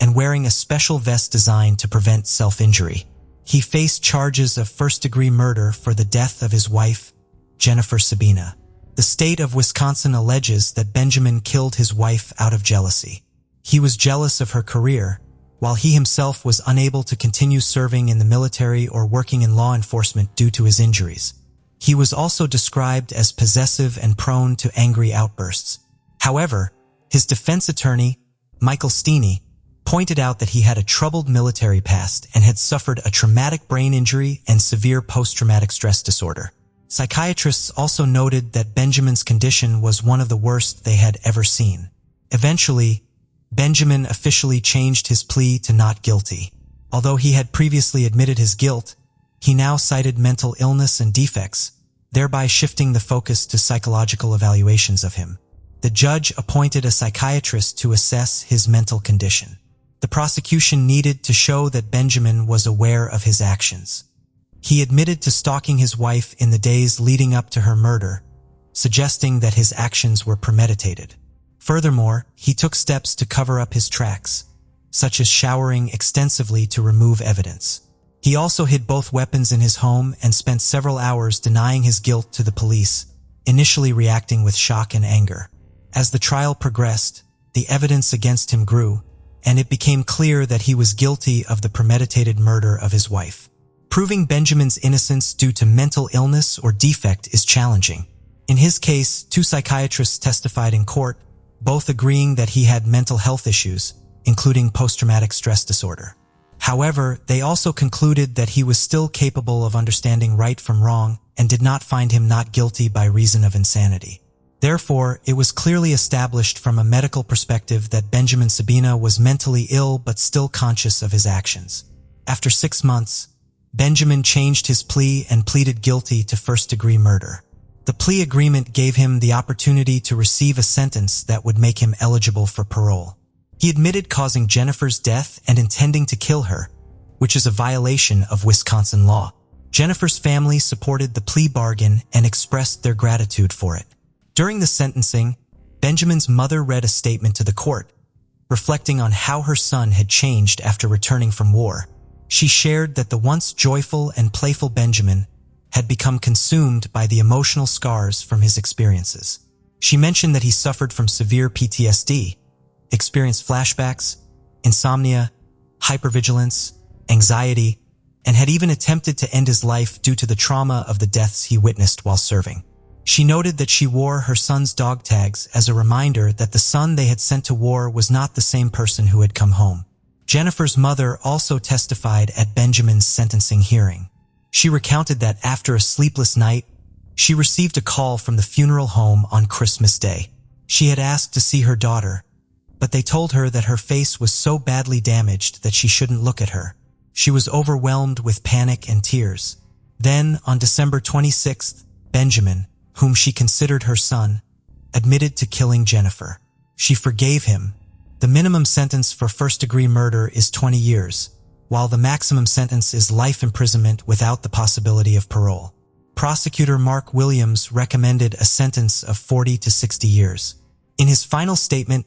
and wearing a special vest designed to prevent self-injury. He faced charges of first-degree murder for the death of his wife, Jennifer Sabina. The state of Wisconsin alleges that Benjamin killed his wife out of jealousy. He was jealous of her career, while he himself was unable to continue serving in the military or working in law enforcement due to his injuries. He was also described as possessive and prone to angry outbursts. However, his defense attorney, Michael Steeney, pointed out that he had a troubled military past and had suffered a traumatic brain injury and severe post-traumatic stress disorder. Psychiatrists also noted that Benjamin's condition was one of the worst they had ever seen. Eventually, Benjamin officially changed his plea to not guilty. Although he had previously admitted his guilt, he now cited mental illness and defects, thereby shifting the focus to psychological evaluations of him. The judge appointed a psychiatrist to assess his mental condition. The prosecution needed to show that Benjamin was aware of his actions. He admitted to stalking his wife in the days leading up to her murder, suggesting that his actions were premeditated. Furthermore, he took steps to cover up his tracks, such as showering extensively to remove evidence. He also hid both weapons in his home and spent several hours denying his guilt to the police, initially reacting with shock and anger. As the trial progressed, the evidence against him grew, and it became clear that he was guilty of the premeditated murder of his wife. Proving Benjamin's innocence due to mental illness or defect is challenging. In his case, 2 psychiatrists testified in court, both agreeing that he had mental health issues, including post-traumatic stress disorder. However, they also concluded that he was still capable of understanding right from wrong and did not find him not guilty by reason of insanity. Therefore, it was clearly established from a medical perspective that Benjamin Sabina was mentally ill but still conscious of his actions. After 6 months, Benjamin changed his plea and pleaded guilty to first-degree murder. The plea agreement gave him the opportunity to receive a sentence that would make him eligible for parole. He admitted causing Jennifer's death and intending to kill her, which is a violation of Wisconsin law. Jennifer's family supported the plea bargain and expressed their gratitude for it. During the sentencing, Benjamin's mother read a statement to the court, reflecting on how her son had changed after returning from war. She shared that the once joyful and playful Benjamin had become consumed by the emotional scars from his experiences. She mentioned that he suffered from severe PTSD, experienced flashbacks, insomnia, hypervigilance, anxiety, and had even attempted to end his life due to the trauma of the deaths he witnessed while serving. She noted that she wore her son's dog tags as a reminder that the son they had sent to war was not the same person who had come home. Jennifer's mother also testified at Benjamin's sentencing hearing. She recounted that after a sleepless night, she received a call from the funeral home on Christmas Day. She had asked to see her daughter, but they told her that her face was so badly damaged that she shouldn't look at her. She was overwhelmed with panic and tears. Then, on December 26th, Benjamin, whom she considered her son, admitted to killing Jennifer. She forgave him. The minimum sentence for first-degree murder is 20 years, while the maximum sentence is life imprisonment without the possibility of parole. Prosecutor Mark Williams recommended a sentence of 40 to 60 years. In his final statement,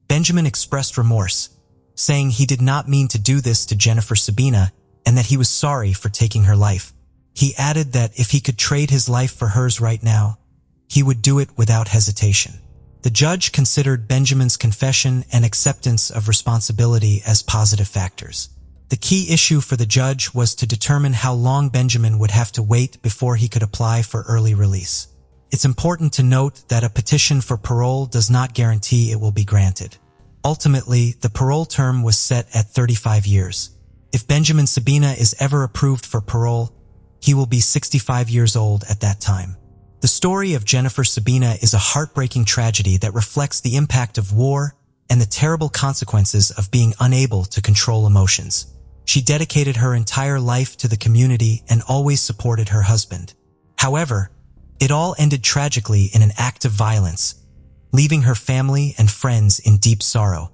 Benjamin expressed remorse, saying he did not mean to do this to Jennifer Sabina and that he was sorry for taking her life. He added that if he could trade his life for hers right now, he would do it without hesitation. The judge considered Benjamin's confession and acceptance of responsibility as positive factors. The key issue for the judge was to determine how long Benjamin would have to wait before he could apply for early release. It's important to note that a petition for parole does not guarantee it will be granted. Ultimately, the parole term was set at 35 years. If Benjamin Sabina is ever approved for parole, he will be 65 years old at that time. The story of Jennifer Sabina is a heartbreaking tragedy that reflects the impact of war and the terrible consequences of being unable to control emotions. She dedicated her entire life to the community and always supported her husband. However, it all ended tragically in an act of violence, leaving her family and friends in deep sorrow.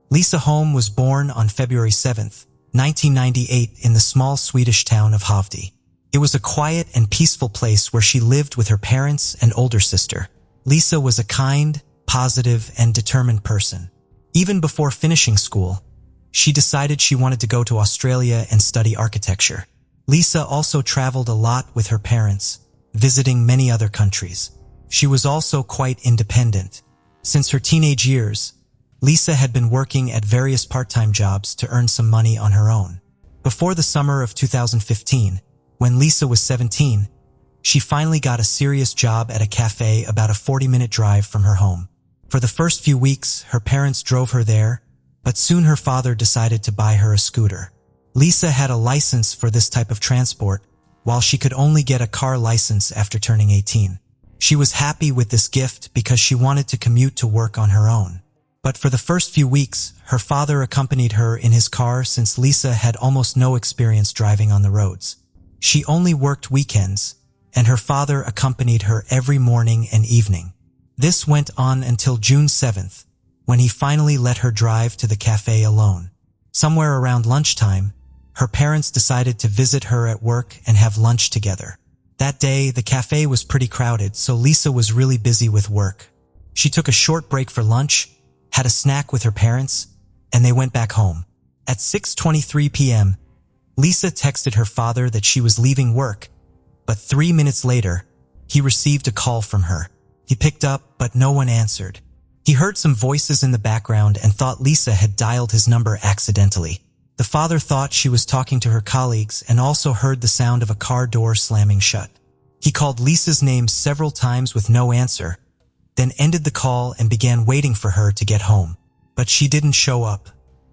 Lisa Holm was born on February 7, 1998 in the small Swedish town of Havdi. It was a quiet and peaceful place where she lived with her parents and older sister. Lisa was a kind, positive, and determined person. Even before finishing school, she decided she wanted to go to Australia and study architecture. Lisa also traveled a lot with her parents, visiting many other countries. She was also quite independent. Since her teenage years, Lisa had been working at various part-time jobs to earn some money on her own. Before the summer of 2015, when Lisa was 17, she finally got a serious job at a cafe about a 40-minute drive from her home. For the first few weeks, her parents drove her there, but soon her father decided to buy her a scooter. Lisa had a license for this type of transport, while she could only get a car license after turning 18. She was happy with this gift because she wanted to commute to work on her own. But for the first few weeks, her father accompanied her in his car since Lisa had almost no experience driving on the roads. She only worked weekends, and her father accompanied her every morning and evening. This went on until June 7th, when he finally let her drive to the cafe alone. Somewhere around lunchtime, her parents decided to visit her at work and have lunch together. That day, the cafe was pretty crowded, so Lisa was really busy with work. She took a short break for lunch, had a snack with her parents, and they went back home. At 6:23 p.m., Lisa texted her father that she was leaving work, but 3 minutes later, he received a call from her. He picked up, but no one answered. He heard some voices in the background and thought Lisa had dialed his number accidentally. The father thought she was talking to her colleagues and also heard the sound of a car door slamming shut. He called Lisa's name several times with no answer, then ended the call and began waiting for her to get home. But she didn't show up.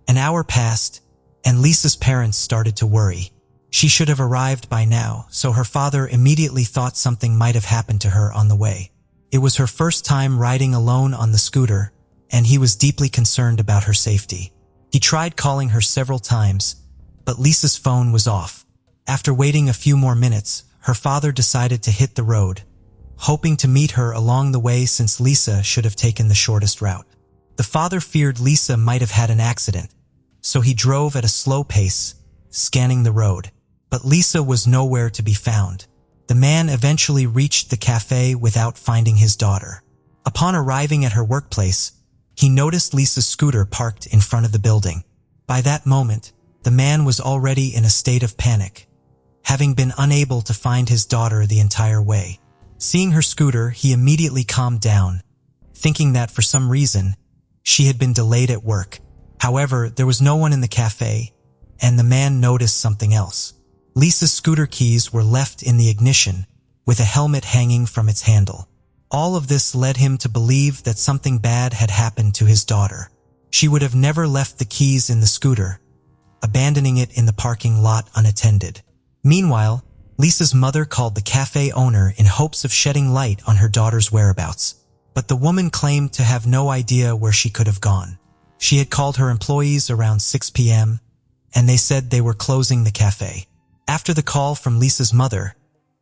An hour passed, and Lisa's parents started to worry. She should have arrived by now, so her father immediately thought something might have happened to her on the way. It was her first time riding alone on the scooter, and he was deeply concerned about her safety. He tried calling her several times, but Lisa's phone was off. After waiting a few more minutes, her father decided to hit the road, hoping to meet her along the way since Lisa should have taken the shortest route. The father feared Lisa might have had an accident, so he drove at a slow pace, scanning the road. But Lisa was nowhere to be found. The man eventually reached the cafe without finding his daughter. Upon arriving at her workplace, he noticed Lisa's scooter parked in front of the building. By that moment, the man was already in a state of panic, having been unable to find his daughter the entire way. Seeing her scooter, he immediately calmed down, thinking that for some reason, she had been delayed at work. However, there was no one in the cafe, and the man noticed something else. Lisa's scooter keys were left in the ignition, with a helmet hanging from its handle. All of this led him to believe that something bad had happened to his daughter. She would have never left the keys in the scooter, abandoning it in the parking lot unattended. Meanwhile, Lisa's mother called the cafe owner in hopes of shedding light on her daughter's whereabouts. But the woman claimed to have no idea where she could have gone. She had called her employees around 6 p.m., and they said they were closing the cafe. After the call from Lisa's mother,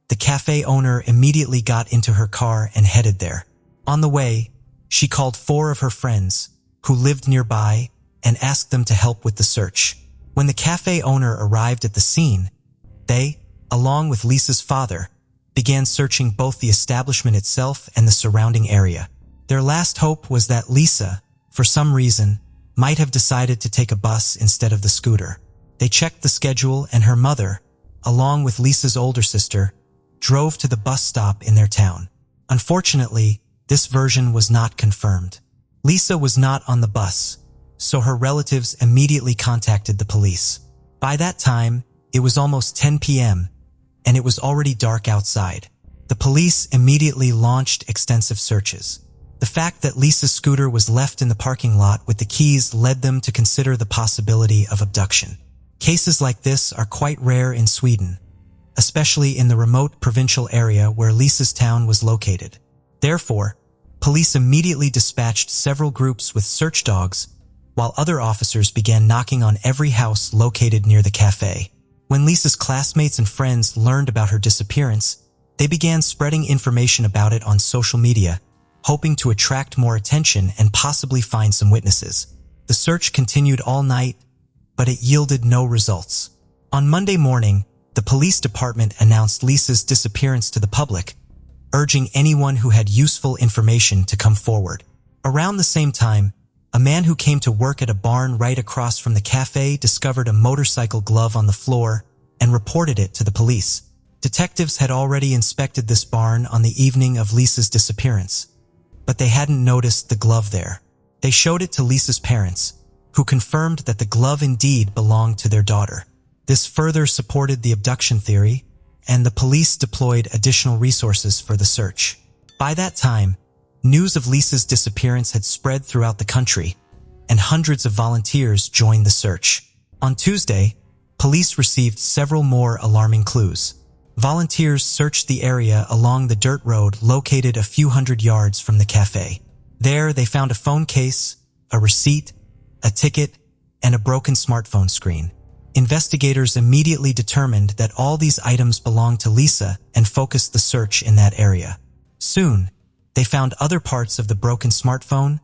the cafe owner immediately got into her car and headed there. On the way, she called 4 of her friends, who lived nearby, and asked them to help with the search. When the cafe owner arrived at the scene, they, along with Lisa's father, began searching both the establishment itself and the surrounding area. Their last hope was that Lisa, for some reason, might have decided to take a bus instead of the scooter. They checked the schedule, and her mother, along with Lisa's older sister, drove to the bus stop in their town. Unfortunately, this version was not confirmed. Lisa was not on the bus, so her relatives immediately contacted the police. By that time, it was almost 10 p.m., and it was already dark outside. The police immediately launched extensive searches. The fact that Lisa's scooter was left in the parking lot with the keys led them to consider the possibility of abduction. Cases like this are quite rare in Sweden, especially in the remote provincial area where Lisa's town was located. Therefore, police immediately dispatched several groups with search dogs, while other officers began knocking on every house located near the cafe. When Lisa's classmates and friends learned about her disappearance, they began spreading information about it on social media, hoping to attract more attention and possibly find some witnesses. The search continued all night, but it yielded no results. On Monday morning, the police department announced Lisa's disappearance to the public, urging anyone who had useful information to come forward. Around the same time, a man who came to work at a barn right across from the cafe discovered a motorcycle glove on the floor and reported it to the police. Detectives had already inspected this barn on the evening of Lisa's disappearance, but they hadn't noticed the glove there. They showed it to Lisa's parents, who confirmed that the glove indeed belonged to their daughter. This further supported the abduction theory, and the police deployed additional resources for the search. By that time, news of Lisa's disappearance had spread throughout the country, and hundreds of volunteers joined the search. On Tuesday, police received several more alarming clues. Volunteers searched the area along the dirt road located a few hundred yards from the cafe. There, they found a phone case, a receipt, a ticket, and a broken smartphone screen. Investigators immediately determined that all these items belonged to Lisa and focused the search in that area. Soon, they found other parts of the broken smartphone,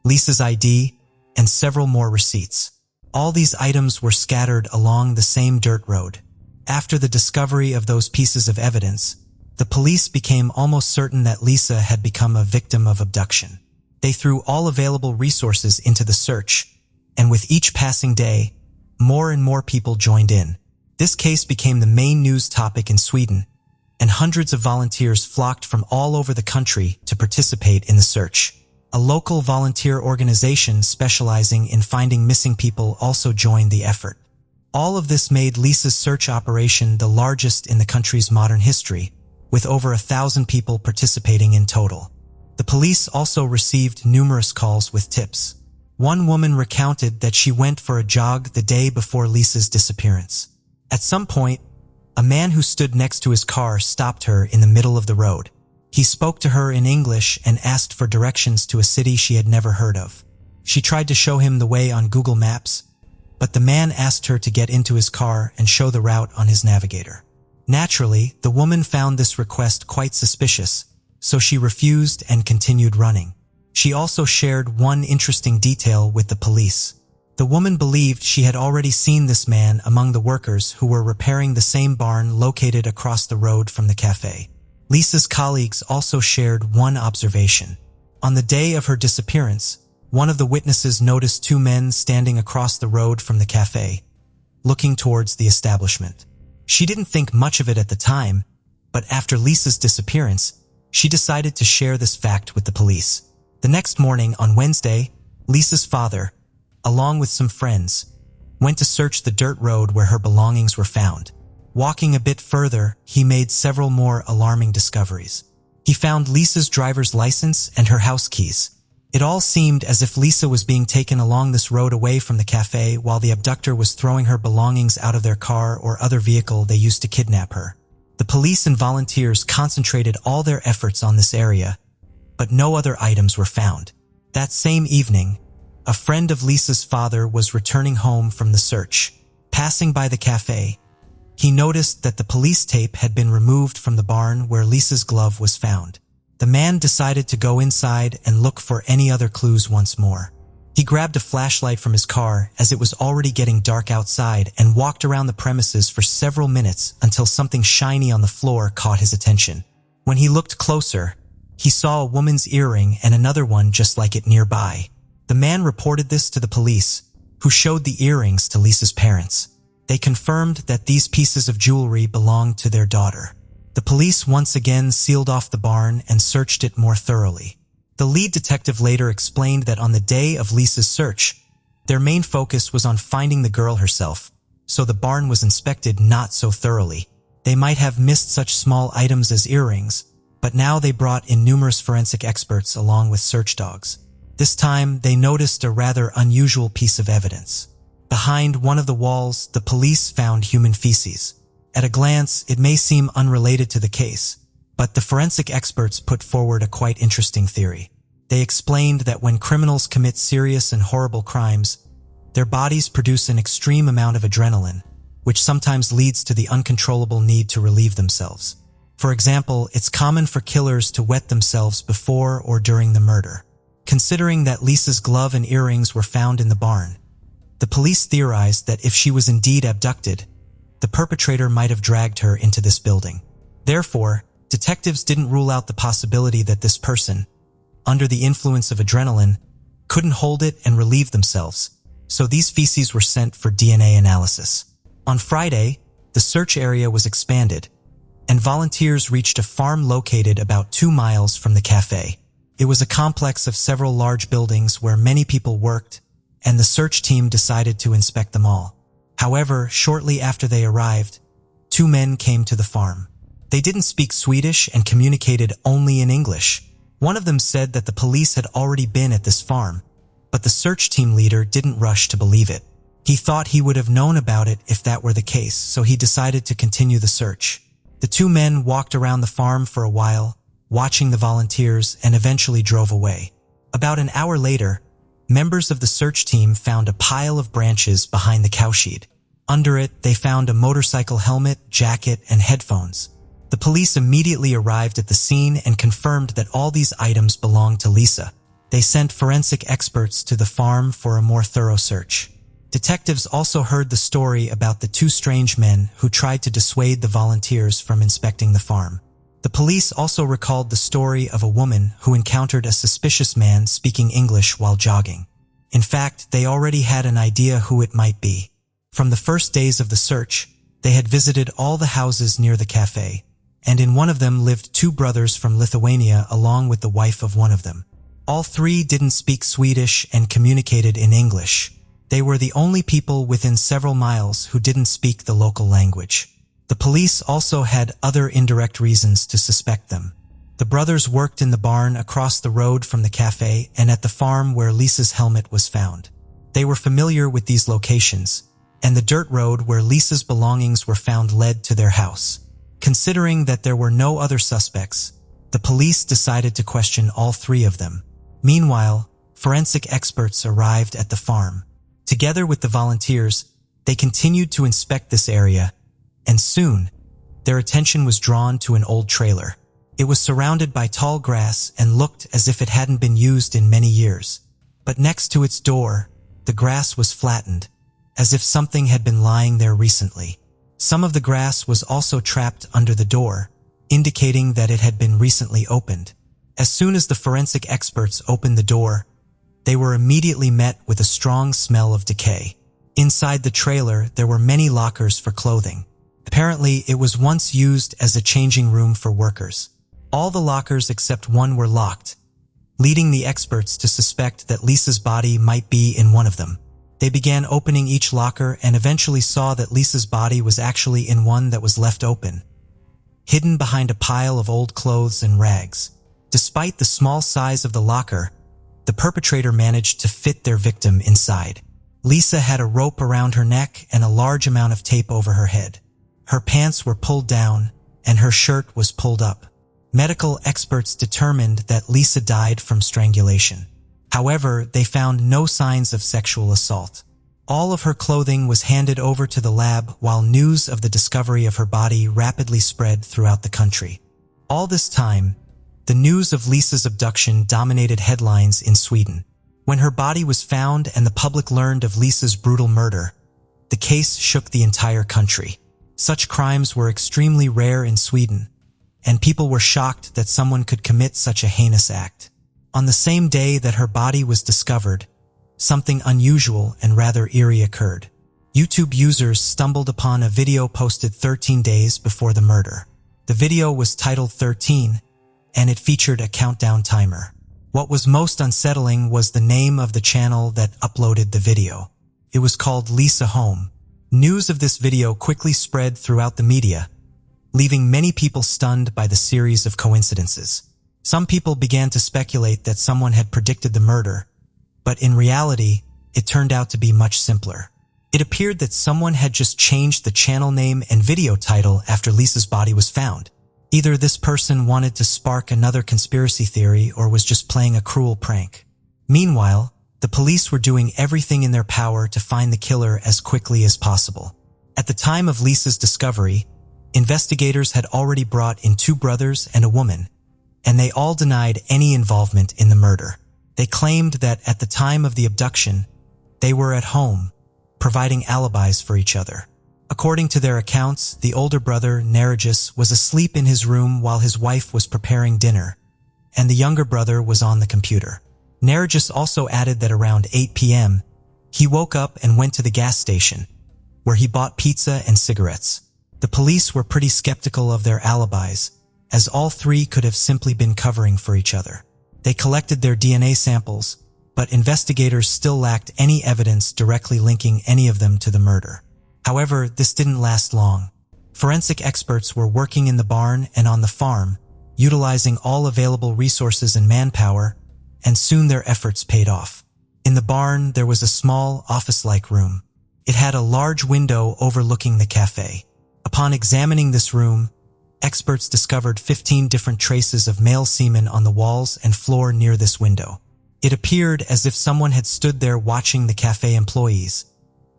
Lisa's ID, and several more receipts. All these items were scattered along the same dirt road. After the discovery of those pieces of evidence, the police became almost certain that Lisa had become a victim of abduction. They threw all available resources into the search, and with each passing day, more and more people joined in. This case became the main news topic in Sweden, and hundreds of volunteers flocked from all over the country to participate in the search. A local volunteer organization specializing in finding missing people also joined the effort. All of this made Lisa's search operation the largest in the country's modern history, with over 1,000 people participating in total. The police also received numerous calls with tips. One woman recounted that she went for a jog the day before Lisa's disappearance. At some point, a man who stood next to his car stopped her in the middle of the road. He spoke to her in English and asked for directions to a city she had never heard of. She tried to show him the way on Google Maps, but the man asked her to get into his car and show the route on his navigator. Naturally, the woman found this request quite suspicious, so she refused and continued running. She also shared one interesting detail with the police. The woman believed she had already seen this man among the workers who were repairing the same barn located across the road from the cafe. Lisa's colleagues also shared one observation. On the day of her disappearance, one of the witnesses noticed two men standing across the road from the cafe, looking towards the establishment. She didn't think much of it at the time, but after Lisa's disappearance, she decided to share this fact with the police. The next morning, on Wednesday, Lisa's father, along with some friends, went to search the dirt road where her belongings were found. Walking a bit further, he made several more alarming discoveries. He found Lisa's driver's license and her house keys. It all seemed as if Lisa was being taken along this road away from the cafe while the abductor was throwing her belongings out of their car or other vehicle they used to kidnap her. The police and volunteers concentrated all their efforts on this area, but no other items were found. That same evening, a friend of Lisa's father was returning home from the search. Passing by the cafe, he noticed that the police tape had been removed from the barn where Lisa's glove was found. The man decided to go inside and look for any other clues once more. He grabbed a flashlight from his car as it was already getting dark outside and walked around the premises for several minutes until something shiny on the floor caught his attention. When he looked closer, he saw a woman's earring and another one just like it nearby. The man reported this to the police, who showed the earrings to Lisa's parents. They confirmed that these pieces of jewelry belonged to their daughter. The police once again sealed off the barn and searched it more thoroughly. The lead detective later explained that on the day of Lisa's search, their main focus was on finding the girl herself, so the barn was inspected not so thoroughly. They might have missed such small items as earrings, but now they brought in numerous forensic experts along with search dogs. This time, they noticed a rather unusual piece of evidence. Behind one of the walls, the police found human feces. At a glance, it may seem unrelated to the case, but the forensic experts put forward a quite interesting theory. They explained that when criminals commit serious and horrible crimes, their bodies produce an extreme amount of adrenaline, which sometimes leads to the uncontrollable need to relieve themselves. For example, it's common for killers to wet themselves before or during the murder. Considering that Lisa's glove and earrings were found in the barn, the police theorized that if she was indeed abducted, the perpetrator might have dragged her into this building. Therefore, detectives didn't rule out the possibility that this person, under the influence of adrenaline, couldn't hold it and relieve themselves, so these feces were sent for DNA analysis. On Friday, the search area was expanded, and volunteers reached a farm located about 2 miles from the cafe. It was a complex of several large buildings where many people worked, and the search team decided to inspect them all. However, shortly after they arrived, 2 men came to the farm. They didn't speak Swedish and communicated only in English. One of them said that the police had already been at this farm, but the search team leader didn't rush to believe it. He thought he would have known about it if that were the case, so he decided to continue the search. The 2 men walked around the farm for a while, watching the volunteers, and eventually drove away. About an hour later, members of the search team found a pile of branches behind the cowshed. Under it, they found a motorcycle helmet, jacket, and headphones. The police immediately arrived at the scene and confirmed that all these items belonged to Lisa. They sent forensic experts to the farm for a more thorough search. Detectives also heard the story about the 2 strange men who tried to dissuade the volunteers from inspecting the farm. The police also recalled the story of a woman who encountered a suspicious man speaking English while jogging. In fact, they already had an idea who it might be. From the first days of the search, they had visited all the houses near the cafe, and in one of them lived 2 brothers from Lithuania along with the wife of one of them. All 3 didn't speak Swedish and communicated in English. They were the only people within several miles who didn't speak the local language. The police also had other indirect reasons to suspect them. The brothers worked in the barn across the road from the cafe and at the farm where Lisa's helmet was found. They were familiar with these locations, and the dirt road where Lisa's belongings were found led to their house. Considering that there were no other suspects, the police decided to question all 3 of them. Meanwhile, forensic experts arrived at the farm. Together with the volunteers, they continued to inspect this area, and soon, their attention was drawn to an old trailer. It was surrounded by tall grass and looked as if it hadn't been used in many years. But next to its door, the grass was flattened, as if something had been lying there recently. Some of the grass was also trapped under the door, indicating that it had been recently opened. As soon as the forensic experts opened the door, they were immediately met with a strong smell of decay. Inside the trailer, there were many lockers for clothing. Apparently, it was once used as a changing room for workers. All the lockers except one were locked, leading the experts to suspect that Lisa's body might be in one of them. They began opening each locker and eventually saw that Lisa's body was actually in one that was left open, hidden behind a pile of old clothes and rags. Despite the small size of the locker, the perpetrator managed to fit their victim inside. Lisa had a rope around her neck and a large amount of tape over her head. Her pants were pulled down and her shirt was pulled up. Medical experts determined that Lisa died from strangulation. However, they found no signs of sexual assault. All of her clothing was handed over to the lab while news of the discovery of her body rapidly spread throughout the country. All this time, the news of Lisa's abduction dominated headlines in Sweden. When her body was found and the public learned of Lisa's brutal murder, the case shook the entire country. Such crimes were extremely rare in Sweden, and people were shocked that someone could commit such a heinous act. On the same day that her body was discovered, something unusual and rather eerie occurred. YouTube users stumbled upon a video posted 13 days before the murder. The video was titled 13, and it featured a countdown timer. What was most unsettling was the name of the channel that uploaded the video. It was called Lisa Home. News of this video quickly spread throughout the media, leaving many people stunned by the series of coincidences. Some people began to speculate that someone had predicted the murder, but in reality, it turned out to be much simpler. It appeared that someone had just changed the channel name and video title after Lisa's body was found. Either this person wanted to spark another conspiracy theory or was just playing a cruel prank. Meanwhile, the police were doing everything in their power to find the killer as quickly as possible. At the time of Lisa's discovery, investigators had already brought in 2 brothers and a woman, and they all denied any involvement in the murder. They claimed that at the time of the abduction, they were at home, providing alibis for each other. According to their accounts, the older brother, Narigis, was asleep in his room while his wife was preparing dinner, and the younger brother was on the computer. Narigis also added that around 8 p.m., he woke up and went to the gas station, where he bought pizza and cigarettes. The police were pretty skeptical of their alibis, as all 3 could have simply been covering for each other. They collected their DNA samples, but investigators still lacked any evidence directly linking any of them to the murder. However, this didn't last long. Forensic experts were working in the barn and on the farm, utilizing all available resources and manpower, and soon their efforts paid off. In the barn, there was a small, office-like room. It had a large window overlooking the cafe. Upon examining this room, experts discovered 15 different traces of male semen on the walls and floor near this window. It appeared as if someone had stood there watching the cafe employees,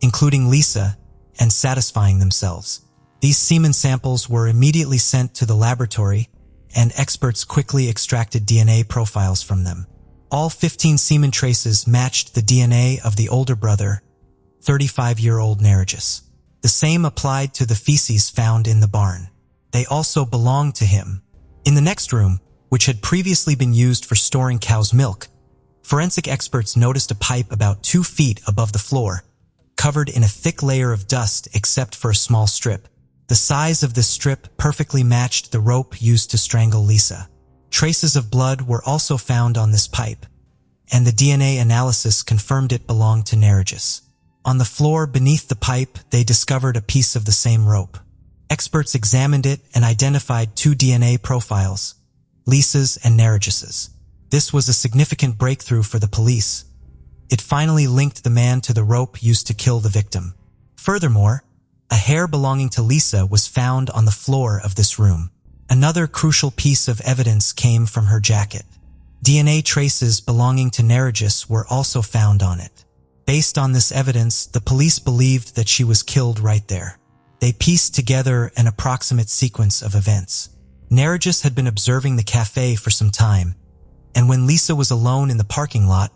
including Lisa, and satisfying themselves. These semen samples were immediately sent to the laboratory, and experts quickly extracted DNA profiles from them. All 15 semen traces matched the DNA of the older brother, 35-year-old Narigis. The same applied to the feces found in the barn. They also belonged to him. In the next room, which had previously been used for storing cow's milk, forensic experts noticed a pipe about 2 feet above the floor, covered in a thick layer of dust except for a small strip. The size of this strip perfectly matched the rope used to strangle Lisa. Traces of blood were also found on this pipe, and the DNA analysis confirmed it belonged to Narigis. On the floor beneath the pipe, they discovered a piece of the same rope. Experts examined it and identified 2 DNA profiles, Lisa's and Narigis's. This was a significant breakthrough for the police. It finally linked the man to the rope used to kill the victim. Furthermore, a hair belonging to Lisa was found on the floor of this room. Another crucial piece of evidence came from her jacket. DNA traces belonging to Narigis were also found on it. Based on this evidence, the police believed that she was killed right there. They pieced together an approximate sequence of events. Narigis had been observing the cafe for some time, and when Lisa was alone in the parking lot,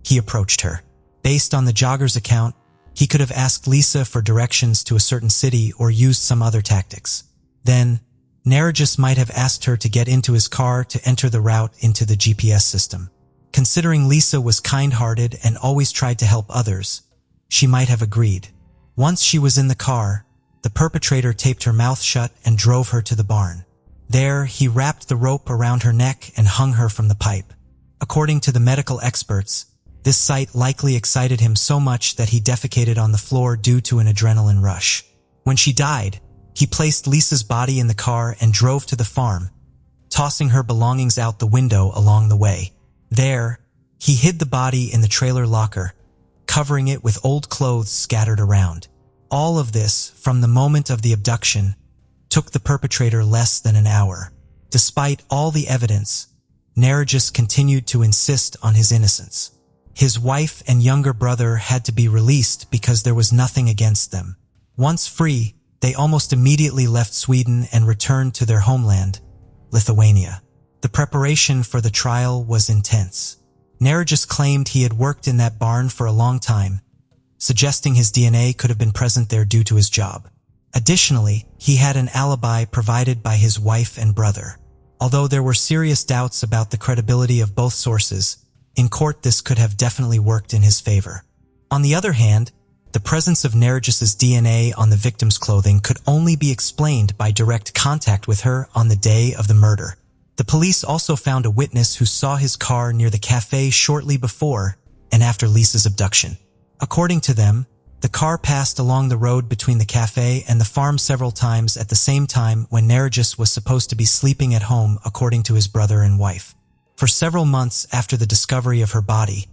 he approached her. Based on the jogger's account, he could have asked Lisa for directions to a certain city or used some other tactics. Then, Narigis might have asked her to get into his car to enter the route into the GPS system. Considering Lisa was kind-hearted and always tried to help others, she might have agreed. Once she was in the car, the perpetrator taped her mouth shut and drove her to the barn. There, he wrapped the rope around her neck and hung her from the pipe. According to the medical experts, this sight likely excited him so much that he defecated on the floor due to an adrenaline rush. When she died, he placed Lisa's body in the car and drove to the farm, tossing her belongings out the window along the way. There, he hid the body in the trailer locker, covering it with old clothes scattered around. All of this, from the moment of the abduction, took the perpetrator less than an hour. Despite all the evidence, Narigis continued to insist on his innocence. His wife and younger brother had to be released because there was nothing against them. Once free, they almost immediately left Sweden and returned to their homeland, Lithuania. The preparation for the trial was intense. Narigis claimed he had worked in that barn for a long time, suggesting his DNA could have been present there due to his job. Additionally, he had an alibi provided by his wife and brother. Although there were serious doubts about the credibility of both sources, in court this could have definitely worked in his favor. On the other hand, The presence of Narcis's DNA on the victim's clothing could only be explained by direct contact with her on the day of the murder. The police also found a witness who saw his car near the cafe shortly before and after Lisa's abduction. According to them, the car passed along the road between the cafe and the farm several times at the same time when Narcis was supposed to be sleeping at home, according to his brother and wife. For several months after the discovery of her body,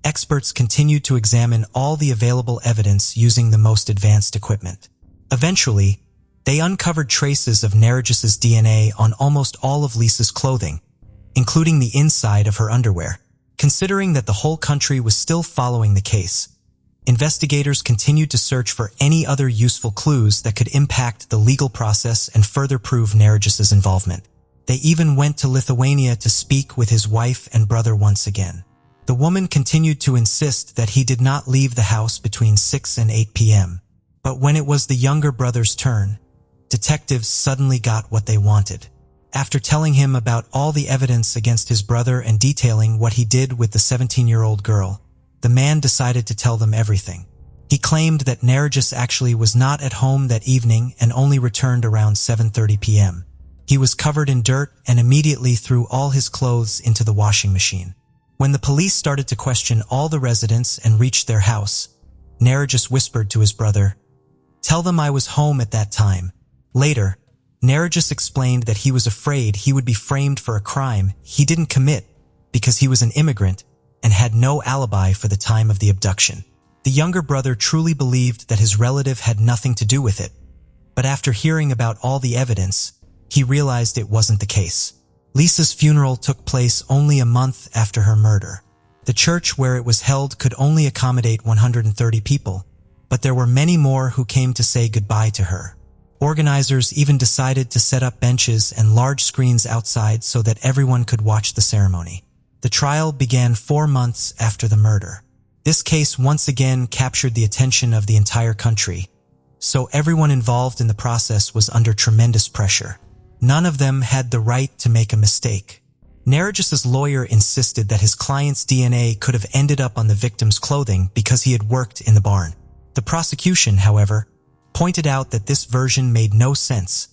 experts continued to examine all the available evidence using the most advanced equipment. Eventually, they uncovered traces of Narcis's DNA on almost all of Lisa's clothing, including the inside of her underwear. Considering that the whole country was still following the case, investigators continued to search for any other useful clues that could impact the legal process and further prove Narcis's involvement. They even went to Lithuania to speak with his wife and brother once again. The woman continued to insist that he did not leave the house between 6 and 8 p.m. But when it was the younger brother's turn, detectives suddenly got what they wanted. After telling him about all the evidence against his brother and detailing what he did with the 17-year-old girl, the man decided to tell them everything. He claimed that Narcis actually was not at home that evening and only returned around 7:30 p.m. He was covered in dirt and immediately threw all his clothes into the washing machine. When the police started to question all the residents and reached their house, Narcis whispered to his brother, "Tell them I was home at that time." Later, Narcis explained that he was afraid he would be framed for a crime he didn't commit because he was an immigrant and had no alibi for the time of the abduction. The younger brother truly believed that his relative had nothing to do with it, but after hearing about all the evidence, he realized it wasn't the case. Lisa's funeral took place only a month after her murder. The church where it was held could only accommodate 130 people, but there were many more who came to say goodbye to her. Organizers even decided to set up benches and large screens outside so that everyone could watch the ceremony. The trial began 4 months after the murder. This case once again captured the attention of the entire country, so everyone involved in the process was under tremendous pressure. None of them had the right to make a mistake. Narcis's lawyer insisted that his client's DNA could have ended up on the victim's clothing because he had worked in the barn. The prosecution, however, pointed out that this version made no sense,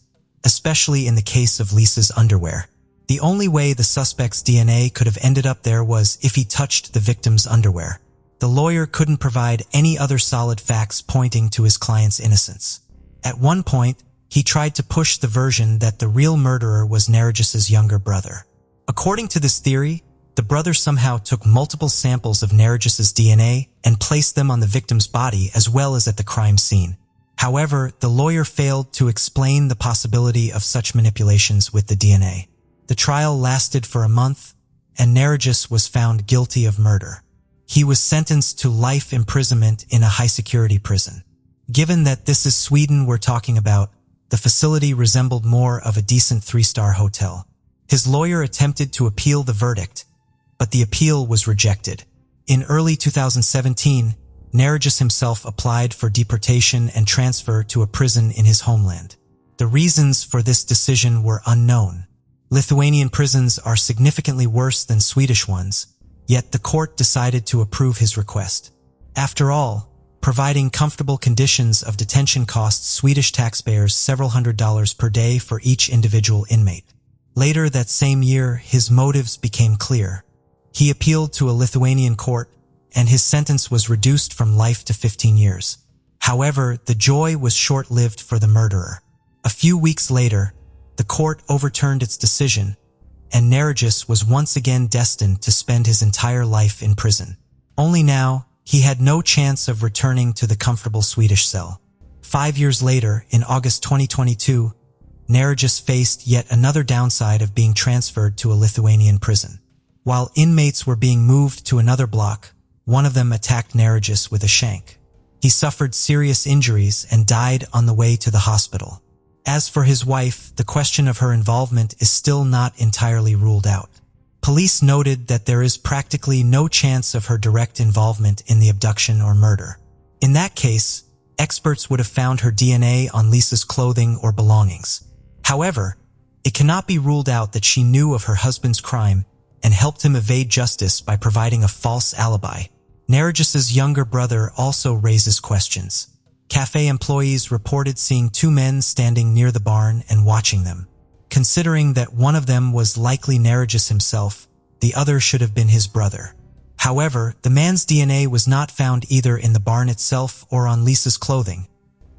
especially in the case of Lisa's underwear. The only way the suspect's DNA could have ended up there was if he touched the victim's underwear. The lawyer couldn't provide any other solid facts pointing to his client's innocence. At one point, he tried to push the version that the real murderer was Narcis's younger brother. According to this theory, the brother somehow took multiple samples of Narcis's DNA and placed them on the victim's body as well as at the crime scene. However, the lawyer failed to explain the possibility of such manipulations with the DNA. The trial lasted for a month, and Narcis was found guilty of murder. He was sentenced to life imprisonment in a high-security prison. Given that this is Sweden we're talking about, the facility resembled more of a decent 3-star hotel. His lawyer attempted to appeal the verdict, but the appeal was rejected. In early 2017, Narcis himself applied for deportation and transfer to a prison in his homeland. The reasons for this decision were unknown. Lithuanian prisons are significantly worse than Swedish ones, yet the court decided to approve his request. After all, providing comfortable conditions of detention costs Swedish taxpayers several $100s per day for each individual inmate. Later that same year, his motives became clear. He appealed to a Lithuanian court, and his sentence was reduced from life to 15 years. However, the joy was short-lived for the murderer. A few weeks later, the court overturned its decision, and Narcis was once again destined to spend his entire life in prison. Only now, he had no chance of returning to the comfortable Swedish cell. 5 years later, in August 2022, Narcis faced yet another downside of being transferred to a Lithuanian prison. While inmates were being moved to another block, one of them attacked Narcis with a shank. He suffered serious injuries and died on the way to the hospital. As for his wife, the question of her involvement is still not entirely ruled out. Police noted that there is practically no chance of her direct involvement in the abduction or murder. In that case, experts would have found her DNA on Lisa's clothing or belongings. However, it cannot be ruled out that she knew of her husband's crime and helped him evade justice by providing a false alibi. Narcissus' younger brother also raises questions. Cafe employees reported seeing two men standing near the barn and watching them. Considering that one of them was likely Narcissus himself, the other should have been his brother. However, the man's DNA was not found either in the barn itself or on Lisa's clothing,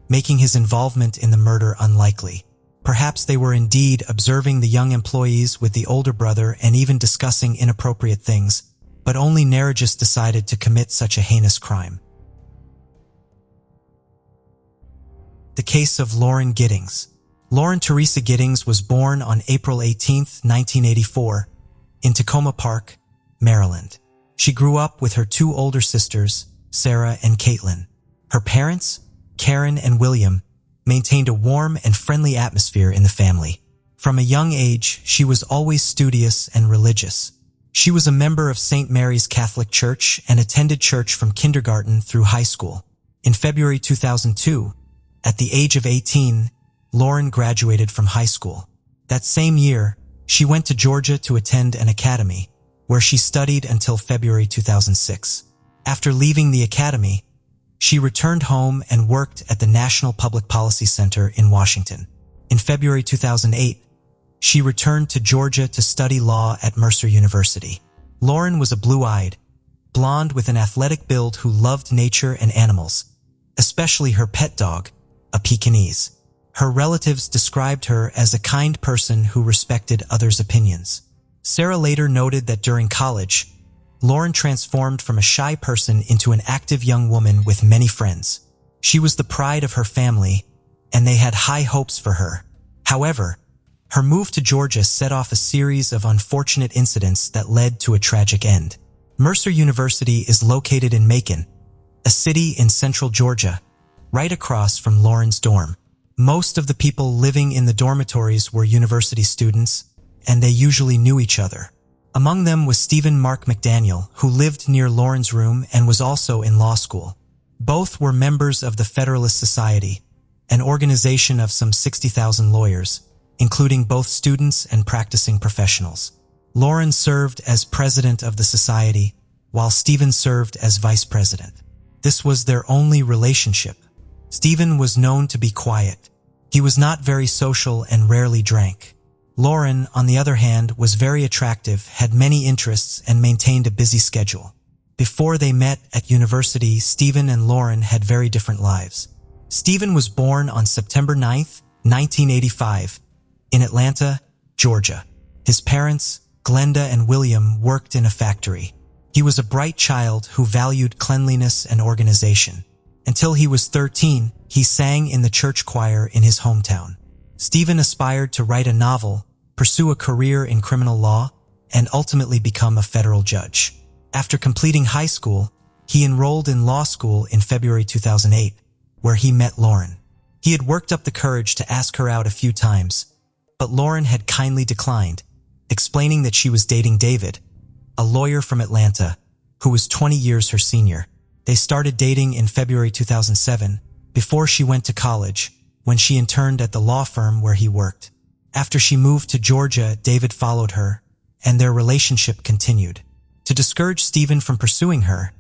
making his involvement in the murder unlikely. Perhaps they were indeed observing the young employees with the older brother and even discussing inappropriate things, but only Narcissus decided to commit such a heinous crime. The case of Lauren Giddings. Lauren Teresa Giddings was born on April 18, 1984, in Tacoma Park, Maryland. She grew up with her two older sisters, Sarah and Caitlin. Her parents, Karen and William, maintained a warm and friendly atmosphere in the family. From a young age, she was always studious and religious. She was a member of St. Mary's Catholic Church and attended church from kindergarten through high school. In February 2002, at the age of 18, Lauren graduated from high school. That same year, she went to Georgia to attend an academy, where she studied until February 2006. After leaving the academy, she returned home and worked at the National Public Policy Center in Washington. In February 2008, she returned to Georgia to study law at Mercer University. Lauren was a blue-eyed, blonde with an athletic build who loved nature and animals, especially her pet dog, a Pekingese. Her relatives described her as a kind person who respected others' opinions. Sarah later noted that during college, Lauren transformed from a shy person into an active young woman with many friends. She was the pride of her family, and they had high hopes for her. However, her move to Georgia set off a series of unfortunate incidents that led to a tragic end. Mercer University is located in Macon, a city in central Georgia, right across from Lauren's dorm. Most of the people living in the dormitories were university students, and they usually knew each other. Among them was Stephen Mark McDaniel, who lived near Lauren's room and was also in law school. Both were members of the Federalist Society, an organization of some 60,000 lawyers, including both students and practicing professionals. Lauren served as president of the society, while Stephen served as vice president. This was their only relationship. Stephen was known to be quiet. He was not very social and rarely drank. Lauren, on the other hand, was very attractive, had many interests, and maintained a busy schedule. Before they met at university, Stephen and Lauren had very different lives. Stephen was born on September 9, 1985, in Atlanta, Georgia. His parents, Glenda and William, worked in a factory. He was a bright child who valued cleanliness and organization. Until he was 13, he sang in the church choir in his hometown. Stephen aspired to write a novel, pursue a career in criminal law, and ultimately become a federal judge. After completing high school, he enrolled in law school in February 2008, where he met Lauren. He had worked up the courage to ask her out a few times, but Lauren had kindly declined, explaining that she was dating David, a lawyer from Atlanta, who was 20 years her senior. They started dating in February 2007, before she went to college, when she interned at the law firm where he worked. After she moved to Georgia, David followed her, and their relationship continued. To discourage Stephen from pursuing her,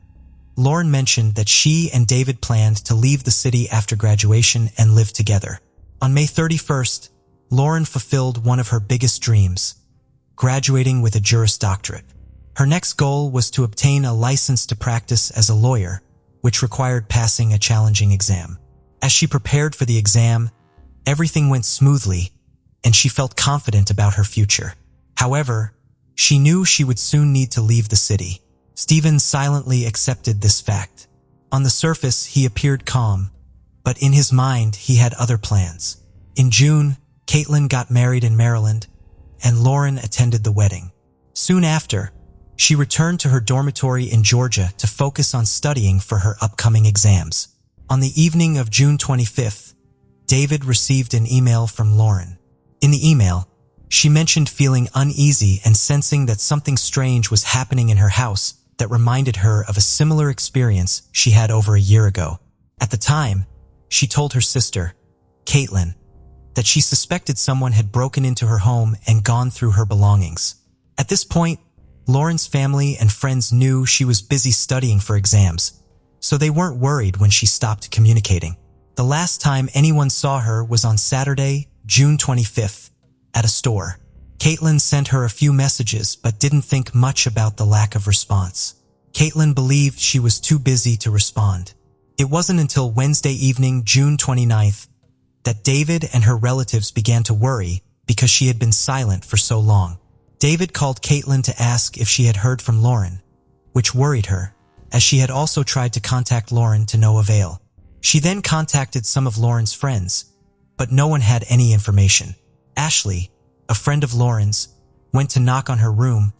Lauren mentioned that she and David planned to leave the city after graduation and live together. On May 31st, Lauren fulfilled one of her biggest dreams, graduating with a Juris Doctorate. Her next goal was to obtain a license to practice as a lawyer, which required passing a challenging exam. As she prepared for the exam, everything went smoothly, and she felt confident about her future. However, she knew she would soon need to leave the city. Stephen silently accepted this fact. On the surface, he appeared calm, but in his mind, he had other plans. In June, Caitlin got married in Maryland, and Lauren attended the wedding. Soon after, she returned to her dormitory in Georgia to focus on studying for her upcoming exams. On the evening of June 25th, David received an email from Lauren. In the email, she mentioned feeling uneasy and sensing that something strange was happening in her house that reminded her of a similar experience she had over a year ago. At the time, she told her sister, Caitlin, that she suspected someone had broken into her home and gone through her belongings. At this point, Lauren's family and friends knew she was busy studying for exams, so they weren't worried when she stopped communicating. The last time anyone saw her was on Saturday, June 25th, at a store. Caitlin sent her a few messages but didn't think much about the lack of response. Caitlin believed she was too busy to respond. It wasn't until Wednesday evening, June 29th, that David and her relatives began to worry because she had been silent for so long. David called Caitlin to ask if she had heard from Lauren, which worried her, as she had also tried to contact Lauren to no avail. She then contacted some of Lauren's friends, but no one had any information. Ashley, a friend of Lauren's, went to knock on her room,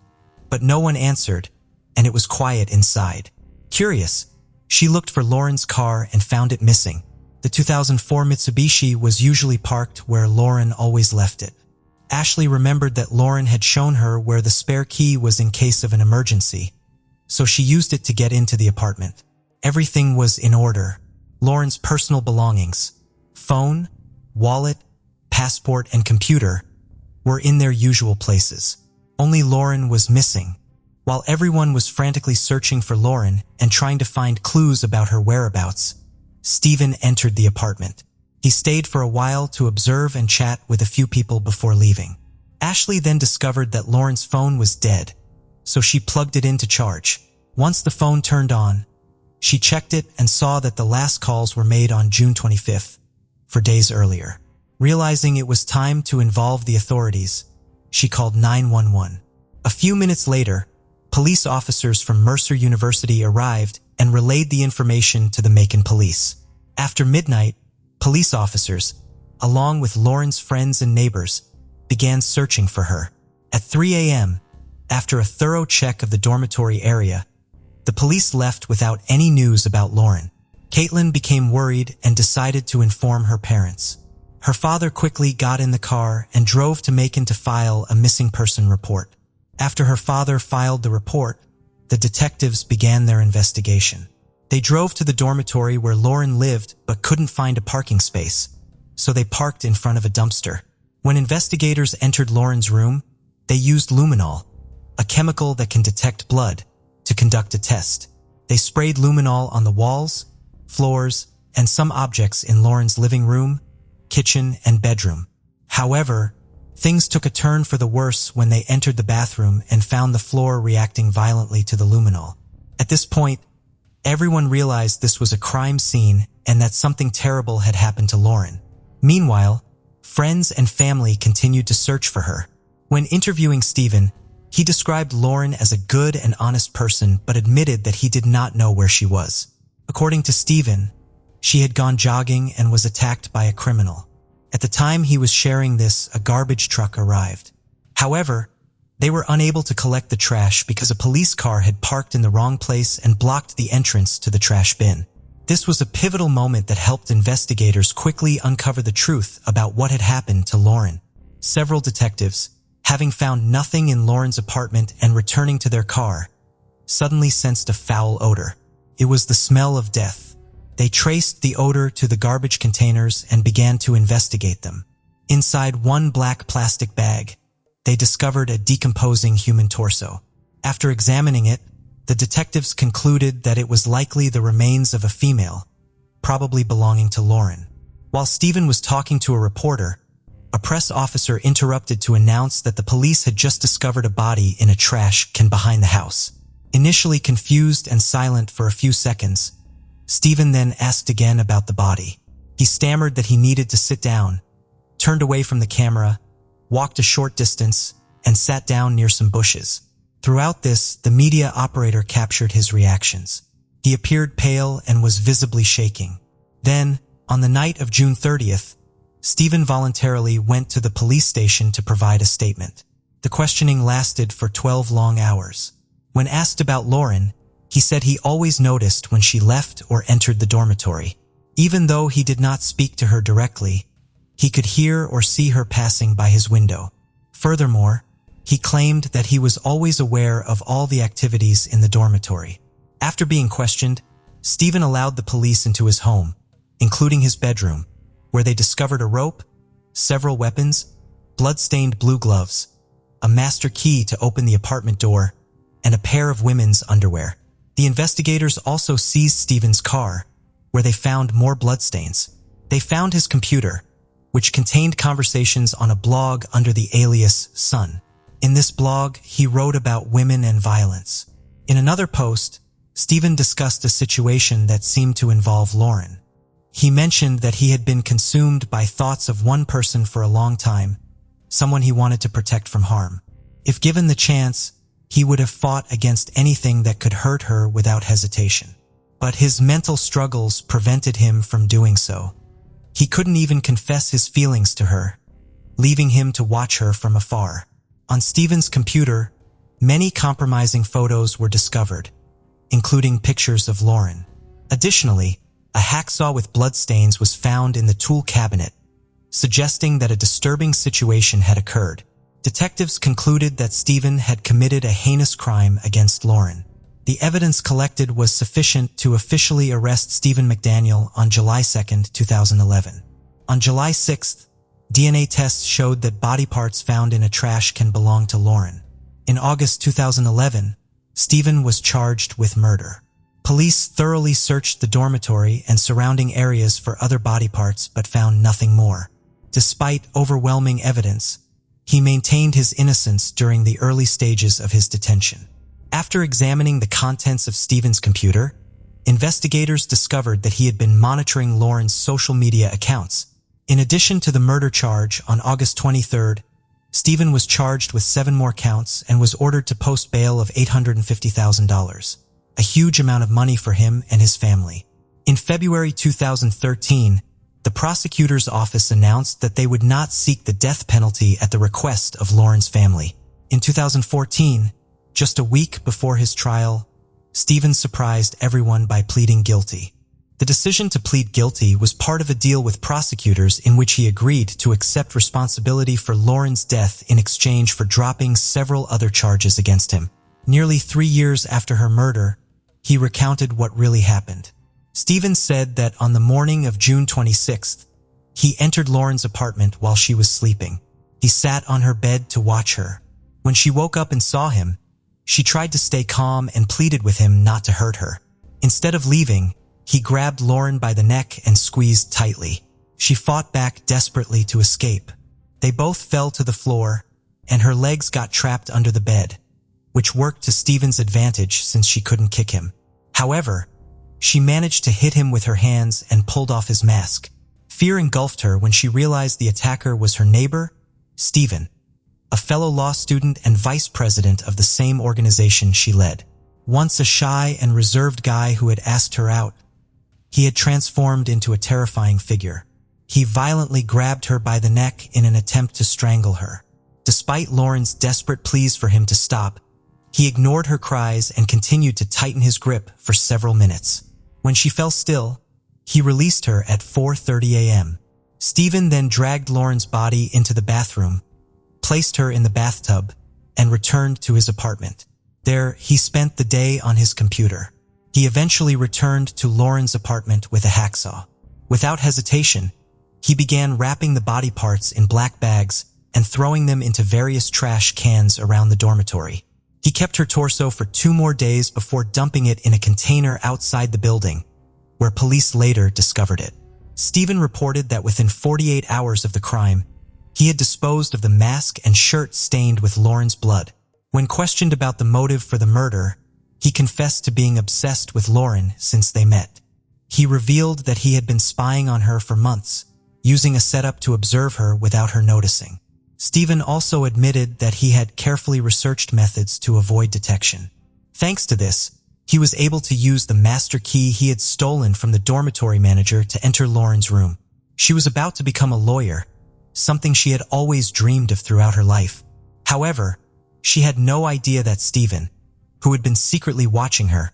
but no one answered, and it was quiet inside. Curious, she looked for Lauren's car and found it missing. The 2004 Mitsubishi was usually parked where Lauren always left it. Ashley remembered that Lauren had shown her where the spare key was in case of an emergency, so she used it to get into the apartment. Everything was in order. Lauren's personal belongings, phone, wallet, passport, and computer were in their usual places. Only Lauren was missing. While everyone was frantically searching for Lauren and trying to find clues about her whereabouts, Stephen entered the apartment. He stayed for a while to observe and chat with a few people before leaving. Ashley then discovered that Lauren's phone was dead, so she plugged it in to charge. Once the phone turned on, she checked it and saw that the last calls were made on June 25th, 4 days earlier. Realizing it was time to involve the authorities, she called 911. A few minutes later, police officers from Mercer University arrived and relayed the information to the Macon police. After midnight, police officers, along with Lauren's friends and neighbors, began searching for her. At 3 a.m., after a thorough check of the dormitory area, the police left without any news about Lauren. Caitlin became worried and decided to inform her parents. Her father quickly got in the car and drove to Macon to file a missing person report. After her father filed the report, the detectives began their investigation. They drove to the dormitory where Lauren lived but couldn't find a parking space, so they parked in front of a dumpster. When investigators entered Lauren's room, they used luminol, a chemical that can detect blood, to conduct a test. They sprayed luminol on the walls, floors, and some objects in Lauren's living room, kitchen, and bedroom. However, things took a turn for the worse when they entered the bathroom and found the floor reacting violently to the luminol. At this point, everyone realized this was a crime scene and that something terrible had happened to Lauren. Meanwhile, friends and family continued to search for her. When interviewing Stephen, he described Lauren as a good and honest person but admitted that he did not know where she was. According to Stephen, she had gone jogging and was attacked by a criminal. At the time he was sharing this, a garbage truck arrived. However, they were unable to collect the trash because a police car had parked in the wrong place and blocked the entrance to the trash bin. This was a pivotal moment that helped investigators quickly uncover the truth about what had happened to Lauren. Several detectives, having found nothing in Lauren's apartment and returning to their car, suddenly sensed a foul odor. It was the smell of death. They traced the odor to the garbage containers and began to investigate them. Inside one black plastic bag, they discovered a decomposing human torso. After examining it, the detectives concluded that it was likely the remains of a female, probably belonging to Lauren. While Stephen was talking to a reporter, a press officer interrupted to announce that the police had just discovered a body in a trash can behind the house. Initially confused and silent for a few seconds, Stephen then asked again about the body. He stammered that he needed to sit down, turned away from the camera, walked a short distance, and sat down near some bushes. Throughout this, the media operator captured his reactions. He appeared pale and was visibly shaking. Then, on the night of June 30th, Stephen voluntarily went to the police station to provide a statement. The questioning lasted for 12 long hours. When asked about Lauren, he said he always noticed when she left or entered the dormitory. Even though he did not speak to her directly, he could hear or see her passing by his window. Furthermore, he claimed that he was always aware of all the activities in the dormitory. After being questioned, Stephen allowed the police into his home, including his bedroom, where they discovered a rope, several weapons, blood-stained blue gloves, a master key to open the apartment door, and a pair of women's underwear. The investigators also seized Stephen's car, where they found more bloodstains. They found his computer, which contained conversations on a blog under the alias Sun. In this blog, he wrote about women and violence. In another post, Stephen discussed a situation that seemed to involve Lauren. He mentioned that he had been consumed by thoughts of one person for a long time, someone he wanted to protect from harm. If given the chance, he would have fought against anything that could hurt her without hesitation. But his mental struggles prevented him from doing so. He couldn't even confess his feelings to her, leaving him to watch her from afar. On Stephen's computer, many compromising photos were discovered, including pictures of Lauren. Additionally, a hacksaw with bloodstains was found in the tool cabinet, suggesting that a disturbing situation had occurred. Detectives concluded that Stephen had committed a heinous crime against Lauren. The evidence collected was sufficient to officially arrest Stephen McDaniel on July 2, 2011. On July 6th, DNA tests showed that body parts found in a trash can belong to Lauren. In August 2011, Stephen was charged with murder. Police thoroughly searched the dormitory and surrounding areas for other body parts but found nothing more. Despite overwhelming evidence, he maintained his innocence during the early stages of his detention. After examining the contents of Stephen's computer, investigators discovered that he had been monitoring Lauren's social media accounts. In addition to the murder charge on August 23rd, Stephen was charged with 7 more counts and was ordered to post bail of $850,000, a huge amount of money for him and his family. In February 2013, the prosecutor's office announced that they would not seek the death penalty at the request of Lauren's family. In 2014, just a week before his trial, Stephen surprised everyone by pleading guilty. The decision to plead guilty was part of a deal with prosecutors in which he agreed to accept responsibility for Lauren's death in exchange for dropping several other charges against him. Nearly 3 years after her murder, he recounted what really happened. Stephen said that on the morning of June 26th, he entered Lauren's apartment while she was sleeping. He sat on her bed to watch her. When she woke up and saw him, she tried to stay calm and pleaded with him not to hurt her. Instead of leaving, he grabbed Lauren by the neck and squeezed tightly. She fought back desperately to escape. They both fell to the floor, and her legs got trapped under the bed, which worked to Stephen's advantage since she couldn't kick him. However, she managed to hit him with her hands and pulled off his mask. Fear engulfed her when she realized the attacker was her neighbor, Stephen, a fellow law student and vice president of the same organization she led. Once a shy and reserved guy who had asked her out, he had transformed into a terrifying figure. He violently grabbed her by the neck in an attempt to strangle her. Despite Lauren's desperate pleas for him to stop, he ignored her cries and continued to tighten his grip for several minutes. When she fell still, he released her at 4:30 a.m. Stephen then dragged Lauren's body into the bathroom, placed her in the bathtub, and returned to his apartment. There, he spent the day on his computer. He eventually returned to Lauren's apartment with a hacksaw. Without hesitation, he began wrapping the body parts in black bags and throwing them into various trash cans around the dormitory. He kept her torso for 2 more days before dumping it in a container outside the building, where police later discovered it. Stephen reported that within 48 hours of the crime, he had disposed of the mask and shirt stained with Lauren's blood. When questioned about the motive for the murder, he confessed to being obsessed with Lauren since they met. He revealed that he had been spying on her for months, using a setup to observe her without her noticing. Stephen also admitted that he had carefully researched methods to avoid detection. Thanks to this, he was able to use the master key he had stolen from the dormitory manager to enter Lauren's room. She was about to become a lawyer, something she had always dreamed of throughout her life. However, she had no idea that Stephen, who had been secretly watching her,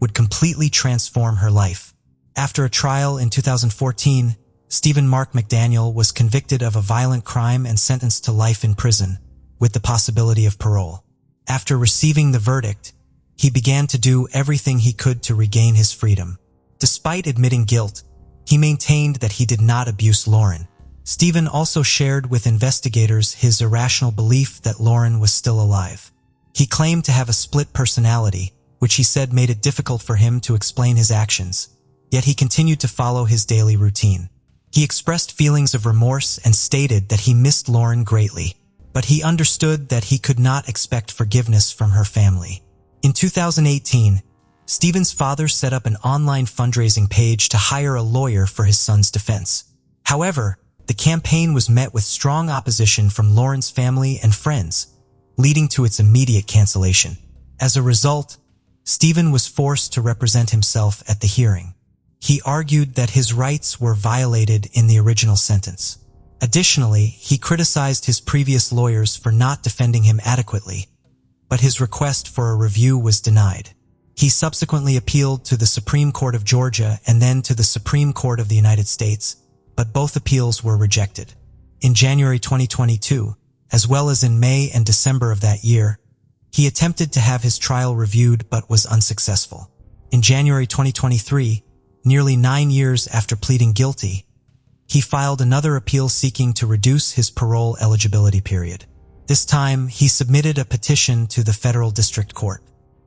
would completely transform her life. After a trial in 2014, Stephen Mark McDaniel was convicted of a violent crime and sentenced to life in prison, with the possibility of parole. After receiving the verdict, he began to do everything he could to regain his freedom. Despite admitting guilt, he maintained that he did not abuse Lauren. Stephen also shared with investigators his irrational belief that Lauren was still alive. He claimed to have a split personality, which he said made it difficult for him to explain his actions, yet he continued to follow his daily routine. He expressed feelings of remorse and stated that he missed Lauren greatly, but he understood that he could not expect forgiveness from her family. In 2018, Stephen's father set up an online fundraising page to hire a lawyer for his son's defense. However, the campaign was met with strong opposition from Lauren's family and friends, leading to its immediate cancellation. As a result, Stephen was forced to represent himself at the hearing. He argued that his rights were violated in the original sentence. Additionally, he criticized his previous lawyers for not defending him adequately, but his request for a review was denied. He subsequently appealed to the Supreme Court of Georgia and then to the Supreme Court of the United States, but both appeals were rejected. In January 2022, as well as in May and December of that year, he attempted to have his trial reviewed but was unsuccessful. In January 2023, nearly 9 years after pleading guilty, he filed another appeal seeking to reduce his parole eligibility period. This time, he submitted a petition to the federal district court.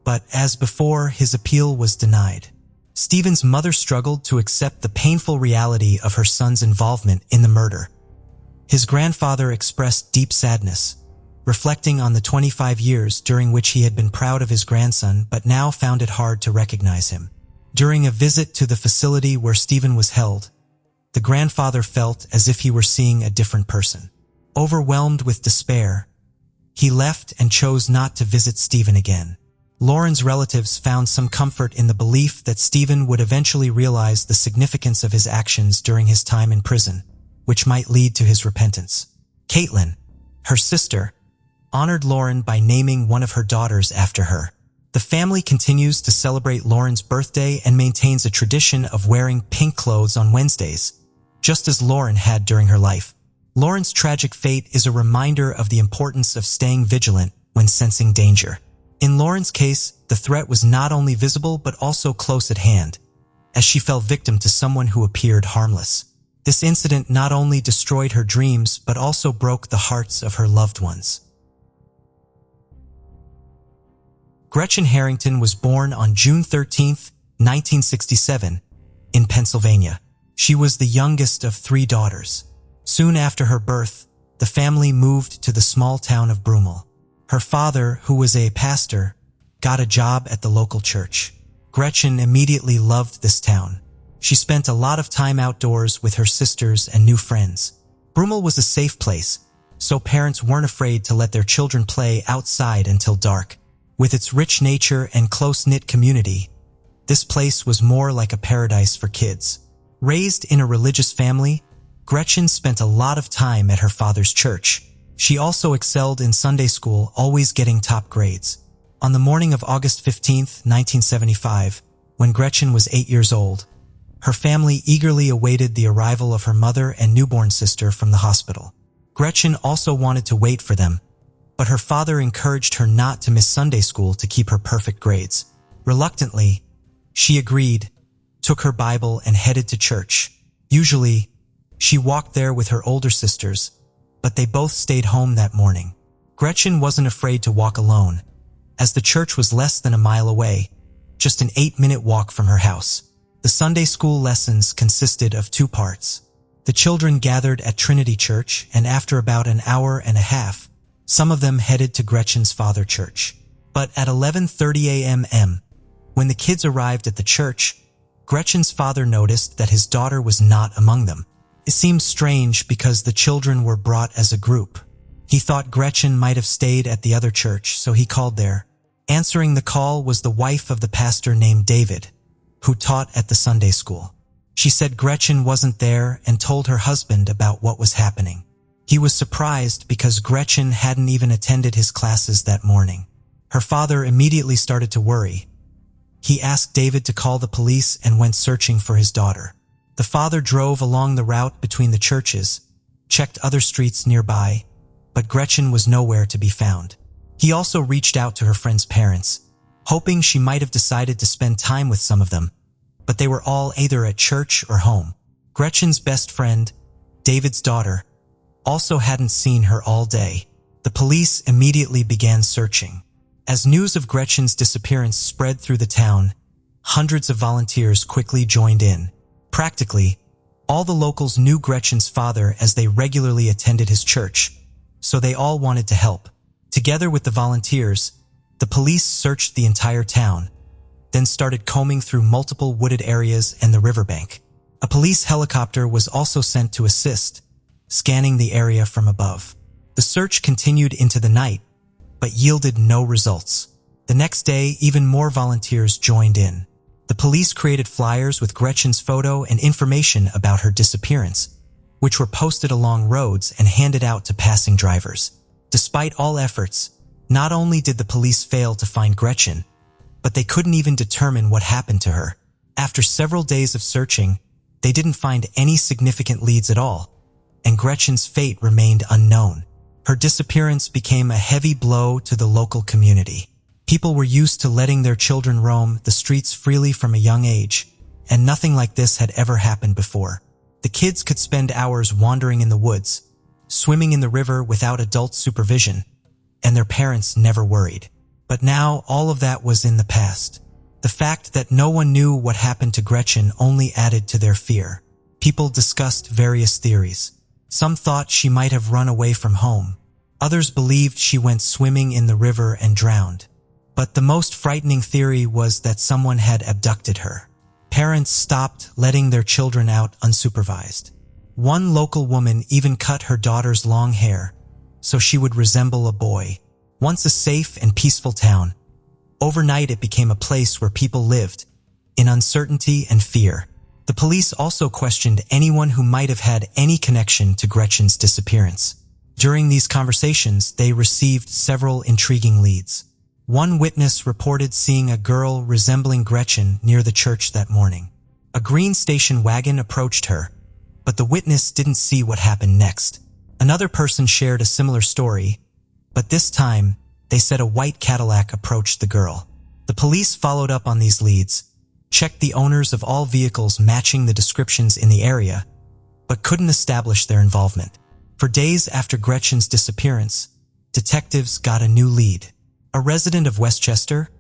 But as before, his appeal was denied. Stephen's mother struggled to accept the painful reality of her son's involvement in the murder. His grandfather expressed deep sadness, reflecting on the 25 years during which he had been proud of his grandson but now found it hard to recognize him. During a visit to the facility where Stephen was held, the grandfather felt as if he were seeing a different person. Overwhelmed with despair, he left and chose not to visit Stephen again. Lauren's relatives found some comfort in the belief that Stephen would eventually realize the significance of his actions during his time in prison, which might lead to his repentance. Caitlin, her sister, honored Lauren by naming one of her daughters after her. The family continues to celebrate Lauren's birthday and maintains a tradition of wearing pink clothes on Wednesdays, just as Lauren had during her life. Lauren's tragic fate is a reminder of the importance of staying vigilant when sensing danger. In Lauren's case, the threat was not only visible but also close at hand, as she fell victim to someone who appeared harmless. This incident not only destroyed her dreams but also broke the hearts of her loved ones. Gretchen Harrington was born on June 13, 1967, in Pennsylvania. She was the youngest of 3 daughters. Soon after her birth, the family moved to the small town of Brummel. Her father, who was a pastor, got a job at the local church. Gretchen immediately loved this town. She spent a lot of time outdoors with her sisters and new friends. Brummel was a safe place, so parents weren't afraid to let their children play outside until dark. With its rich nature and close-knit community, this place was more like a paradise for kids. Raised in a religious family, Gretchen spent a lot of time at her father's church. She also excelled in Sunday school, always getting top grades. On the morning of August 15, 1975, when Gretchen was 8 years old, her family eagerly awaited the arrival of her mother and newborn sister from the hospital. Gretchen also wanted to wait for them, but her father encouraged her not to miss Sunday school to keep her perfect grades. Reluctantly, she agreed, took her Bible, and headed to church. Usually, she walked there with her older sisters, but they both stayed home that morning. Gretchen wasn't afraid to walk alone, as the church was less than a mile away, just an 8-minute walk from her house. The Sunday school lessons consisted of 2 parts. The children gathered at Trinity Church, and after about an hour and a half, some of them headed to Gretchen's father church. But at 11:30 a.m., when the kids arrived at the church, Gretchen's father noticed that his daughter was not among them. It seemed strange because the children were brought as a group. He thought Gretchen might have stayed at the other church, so he called there. Answering the call was the wife of the pastor named David, who taught at the Sunday school. She said Gretchen wasn't there and told her husband about what was happening. He was surprised because Gretchen hadn't even attended his classes that morning. Her father immediately started to worry. He asked David to call the police and went searching for his daughter. The father drove along the route between the churches, checked other streets nearby, but Gretchen was nowhere to be found. He also reached out to her friend's parents, hoping she might have decided to spend time with some of them, but they were all either at church or home. Gretchen's best friend, David's daughter, also hadn't seen her all day. The police immediately began searching. As news of Gretchen's disappearance spread through the town, hundreds of volunteers quickly joined in. Practically, all the locals knew Gretchen's father as they regularly attended his church, so they all wanted to help. Together with the volunteers, the police searched the entire town, then started combing through multiple wooded areas and the riverbank. A police helicopter was also sent to assist, scanning the area from above. The search continued into the night, but yielded no results. The next day, even more volunteers joined in. The police created flyers with Gretchen's photo and information about her disappearance, which were posted along roads and handed out to passing drivers. Despite all efforts, not only did the police fail to find Gretchen, but they couldn't even determine what happened to her. After several days of searching, they didn't find any significant leads at all, and Gretchen's fate remained unknown. Her disappearance became a heavy blow to the local community. People were used to letting their children roam the streets freely from a young age, and nothing like this had ever happened before. The kids could spend hours wandering in the woods, swimming in the river without adult supervision, and their parents never worried. But now all of that was in the past. The fact that no one knew what happened to Gretchen only added to their fear. People discussed various theories. Some thought she might have run away from home. Others believed she went swimming in the river and drowned. But the most frightening theory was that someone had abducted her. Parents stopped letting their children out unsupervised. One local woman even cut her daughter's long hair so she would resemble a boy. Once a safe and peaceful town, overnight it became a place where people lived in uncertainty and fear. The police also questioned anyone who might have had any connection to Gretchen's disappearance. During these conversations, they received several intriguing leads. One witness reported seeing a girl resembling Gretchen near the church that morning. A green station wagon approached her, but the witness didn't see what happened next. Another person shared a similar story, but this time, they said a white Cadillac approached the girl. The police followed up on these leads, checked the owners of all vehicles matching the descriptions in the area, but couldn't establish their involvement. For days after Gretchen's disappearance, detectives got a new lead. A resident of Westchester,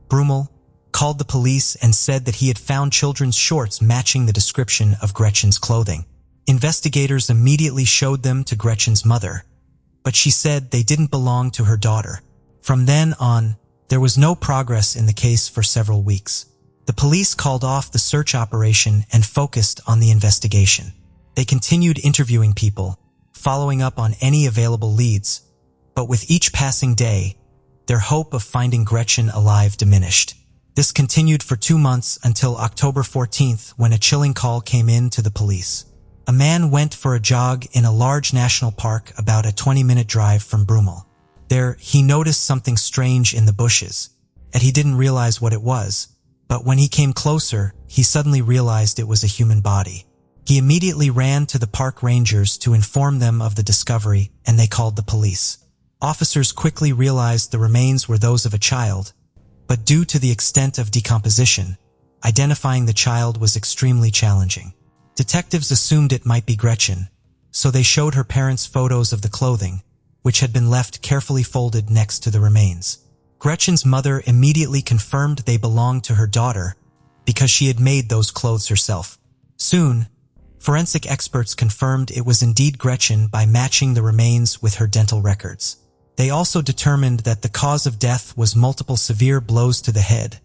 Brummel, called the police and said that he had found children's shorts matching the description of Gretchen's clothing. Investigators immediately showed them to Gretchen's mother, but she said they didn't belong to her daughter. From then on, there was no progress in the case for several weeks. The police called off the search operation and focused on the investigation. They continued interviewing people, following up on any available leads, but with each passing day, their hope of finding Gretchen alive diminished. This continued for 2 months until October 14th, when a chilling call came in to the police. A man went for a jog in a large national park about a 20-minute drive from Brummel. There, he noticed something strange in the bushes, and he didn't realize what it was. But when he came closer, he suddenly realized it was a human body. He immediately ran to the park rangers to inform them of the discovery, and they called the police. Officers quickly realized the remains were those of a child, but due to the extent of decomposition, identifying the child was extremely challenging. Detectives assumed it might be Gretchen, so they showed her parents photos of the clothing, which had been left carefully folded next to the remains. Gretchen's mother immediately confirmed they belonged to her daughter because she had made those clothes herself. Soon, forensic experts confirmed it was indeed Gretchen by matching the remains with her dental records. They also determined that the cause of death was multiple severe blows to the head,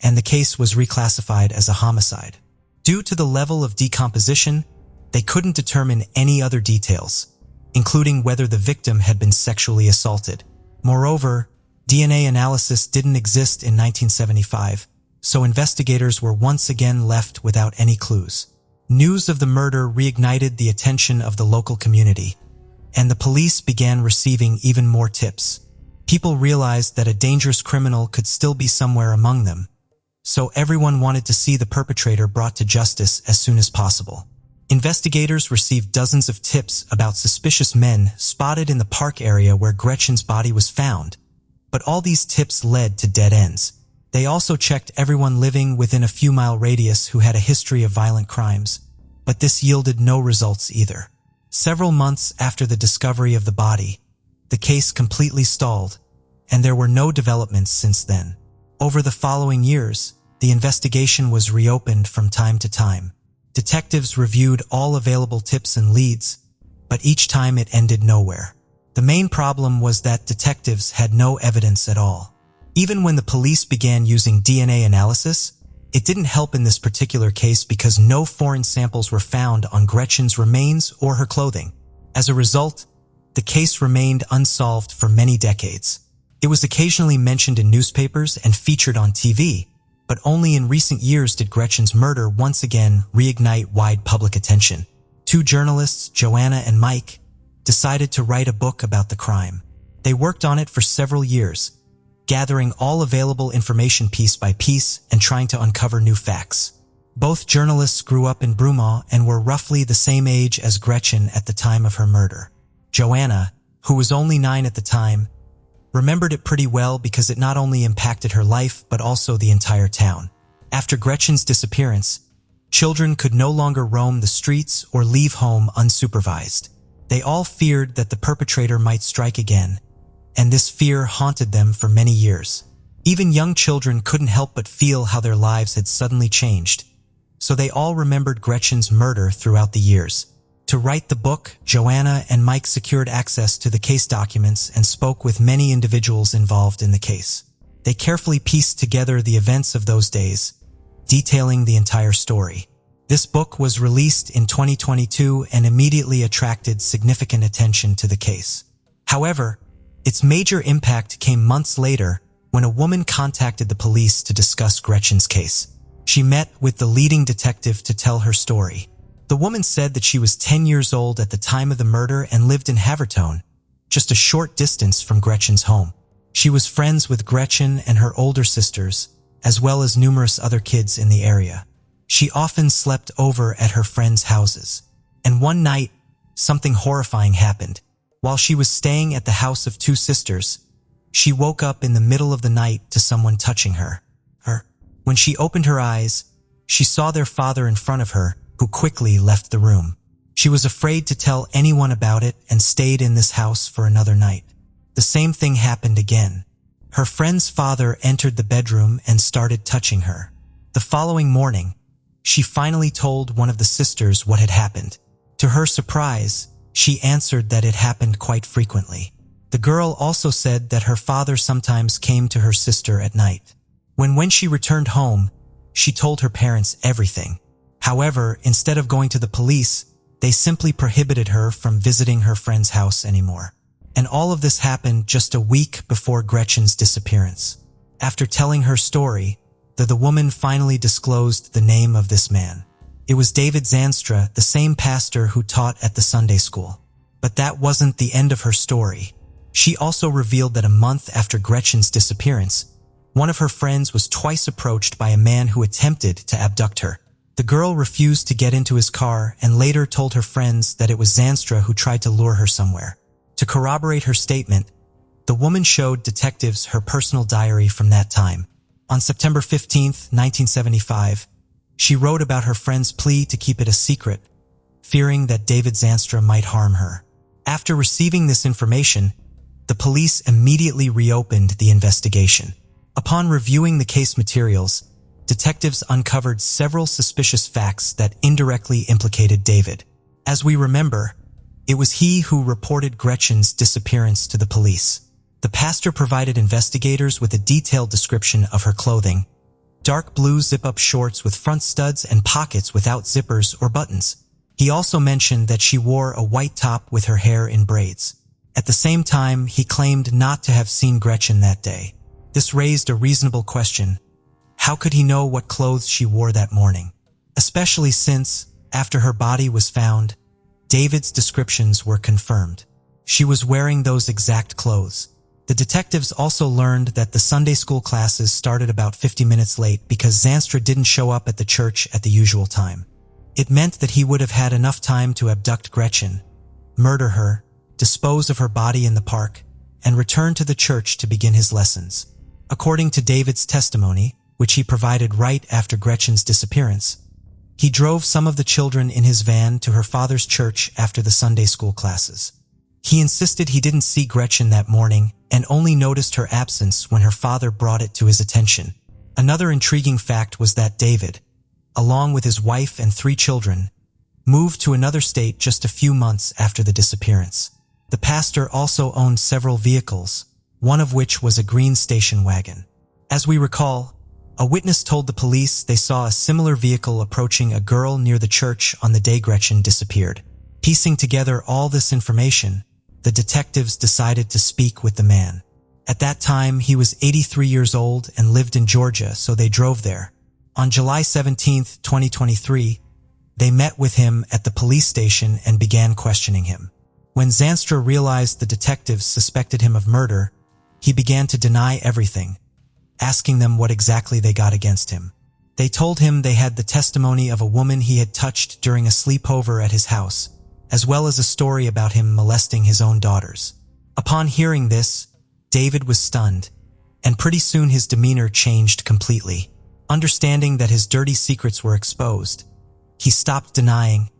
and the case was reclassified as a homicide. Due to the level of decomposition, they couldn't determine any other details, including whether the victim had been sexually assaulted. Moreover, DNA analysis didn't exist in 1975, so investigators were once again left without any clues. News of the murder reignited the attention of the local community, and the police began receiving even more tips. People realized that a dangerous criminal could still be somewhere among them, so everyone wanted to see the perpetrator brought to justice as soon as possible. Investigators received dozens of tips about suspicious men spotted in the park area where Gretchen's body was found, but all these tips led to dead ends. They also checked everyone living within a few-mile radius who had a history of violent crimes, but this yielded no results either. Several months after the discovery of the body, the case completely stalled, and there were no developments since then. Over the following years, the investigation was reopened from time to time. Detectives reviewed all available tips and leads, but each time it ended nowhere. The main problem was that detectives had no evidence at all. Even when the police began using DNA analysis, it didn't help in this particular case because no foreign samples were found on Gretchen's remains or her clothing. As a result, the case remained unsolved for many decades. It was occasionally mentioned in newspapers and featured on TV, but only in recent years did Gretchen's murder once again reignite wide public attention. Two journalists, Joanna and Mike, decided to write a book about the crime. They worked on it for several years, gathering all available information piece by piece and trying to uncover new facts. Both journalists grew up in Broumont and were roughly the same age as Gretchen at the time of her murder. Joanna, who was only 9 at the time, remembered it pretty well because it not only impacted her life but also the entire town. After Gretchen's disappearance, children could no longer roam the streets or leave home unsupervised. They all feared that the perpetrator might strike again, and this fear haunted them for many years. Even young children couldn't help but feel how their lives had suddenly changed, so they all remembered Gretchen's murder throughout the years. To write the book, Joanna and Mike secured access to the case documents and spoke with many individuals involved in the case. They carefully pieced together the events of those days, detailing the entire story. This book was released in 2022 and immediately attracted significant attention to the case. However, its major impact came months later when a woman contacted the police to discuss Gretchen's case. She met with the leading detective to tell her story. The woman said that she was 10 years old at the time of the murder and lived in Havertone, just a short distance from Gretchen's home. She was friends with Gretchen and her older sisters, as well as numerous other kids in the area. She often slept over at her friends' houses. And one night, something horrifying happened. While she was staying at the house of two sisters, she woke up in the middle of the night to someone touching her. When she opened her eyes, she saw their father in front of her, who quickly left the room. She was afraid to tell anyone about it and stayed in this house for another night. The same thing happened again. Her friend's father entered the bedroom and started touching her. The following morning, she finally told one of the sisters what had happened. To her surprise, she answered that it happened quite frequently. The girl also said that her father sometimes came to her sister at night. When she returned home, she told her parents everything. However, instead of going to the police, they simply prohibited her from visiting her friend's house anymore. And all of this happened just a week before Gretchen's disappearance. After telling her story, the woman finally disclosed the name of this man. It was David Zanstra, the same pastor who taught at the Sunday school. But that wasn't the end of her story. She also revealed that a month after Gretchen's disappearance, one of her friends was twice approached by a man who attempted to abduct her. The girl refused to get into his car and later told her friends that it was Zanstra who tried to lure her somewhere. To corroborate her statement, the woman showed detectives her personal diary from that time. On September 15, 1975, she wrote about her friend's plea to keep it a secret, fearing that David Zanstra might harm her. After receiving this information, the police immediately reopened the investigation. Upon reviewing the case materials, detectives uncovered several suspicious facts that indirectly implicated David. As we remember, it was he who reported Gretchen's disappearance to the police. The pastor provided investigators with a detailed description of her clothing: dark blue zip-up shorts with front studs and pockets without zippers or buttons. He also mentioned that she wore a white top with her hair in braids. At the same time, he claimed not to have seen Gretchen that day. This raised a reasonable question. How could he know what clothes she wore that morning? Especially since, after her body was found, David's descriptions were confirmed. She was wearing those exact clothes. The detectives also learned that the Sunday school classes started about 50 minutes late because Zanstra didn't show up at the church at the usual time. It meant that he would have had enough time to abduct Gretchen, murder her, dispose of her body in the park, and return to the church to begin his lessons. According to David's testimony, which he provided right after Gretchen's disappearance, he drove some of the children in his van to her father's church after the Sunday school classes. He insisted he didn't see Gretchen that morning and only noticed her absence when her father brought it to his attention. Another intriguing fact was that David, along with his wife and 3 children, moved to another state just a few months after the disappearance. The pastor also owned several vehicles, one of which was a green station wagon. As we recall, a witness told the police they saw a similar vehicle approaching a girl near the church on the day Gretchen disappeared. Piecing together all this information, the detectives decided to speak with the man. At that time, he was 83 years old and lived in Georgia, so they drove there. On July 17, 2023, they met with him at the police station and began questioning him. When Zanstra realized the detectives suspected him of murder, he began to deny everything, asking them what exactly they got against him. They told him they had the testimony of a woman he had touched during a sleepover at his house, as well as a story about him molesting his own daughters. Upon hearing this, David was stunned, and pretty soon his demeanor changed completely. Understanding that his dirty secrets were exposed, he stopped denying,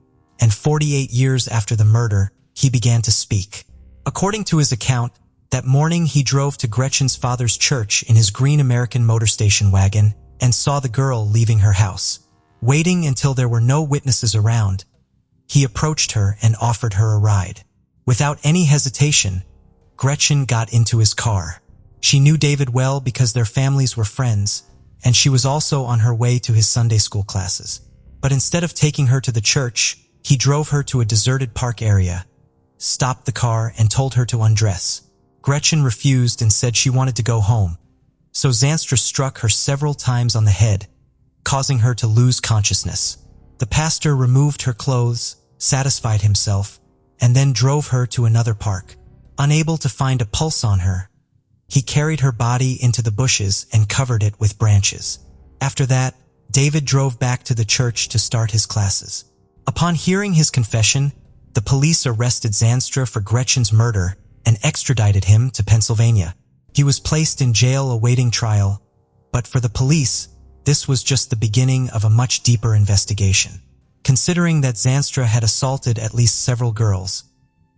and 48 years after the murder, he began to speak. According to his account, that morning he drove to Gretchen's father's church in his green American motor station wagon and saw the girl leaving her house. Waiting until there were no witnesses around, he approached her and offered her a ride. Without any hesitation, Gretchen got into his car. She knew David well because their families were friends, and she was also on her way to his Sunday school classes. But instead of taking her to the church, he drove her to a deserted park area, stopped the car, and told her to undress. Gretchen refused and said she wanted to go home, so Zanstra struck her several times on the head, causing her to lose consciousness. The pastor removed her clothes, satisfied himself, and then drove her to another park. Unable to find a pulse on her, he carried her body into the bushes and covered it with branches. After that, David drove back to the church to start his classes. Upon hearing his confession, the police arrested Zanstra for Gretchen's murder and extradited him to Pennsylvania. He was placed in jail awaiting trial, but for the police, this was just the beginning of a much deeper investigation. Considering that Zanstra had assaulted at least several girls,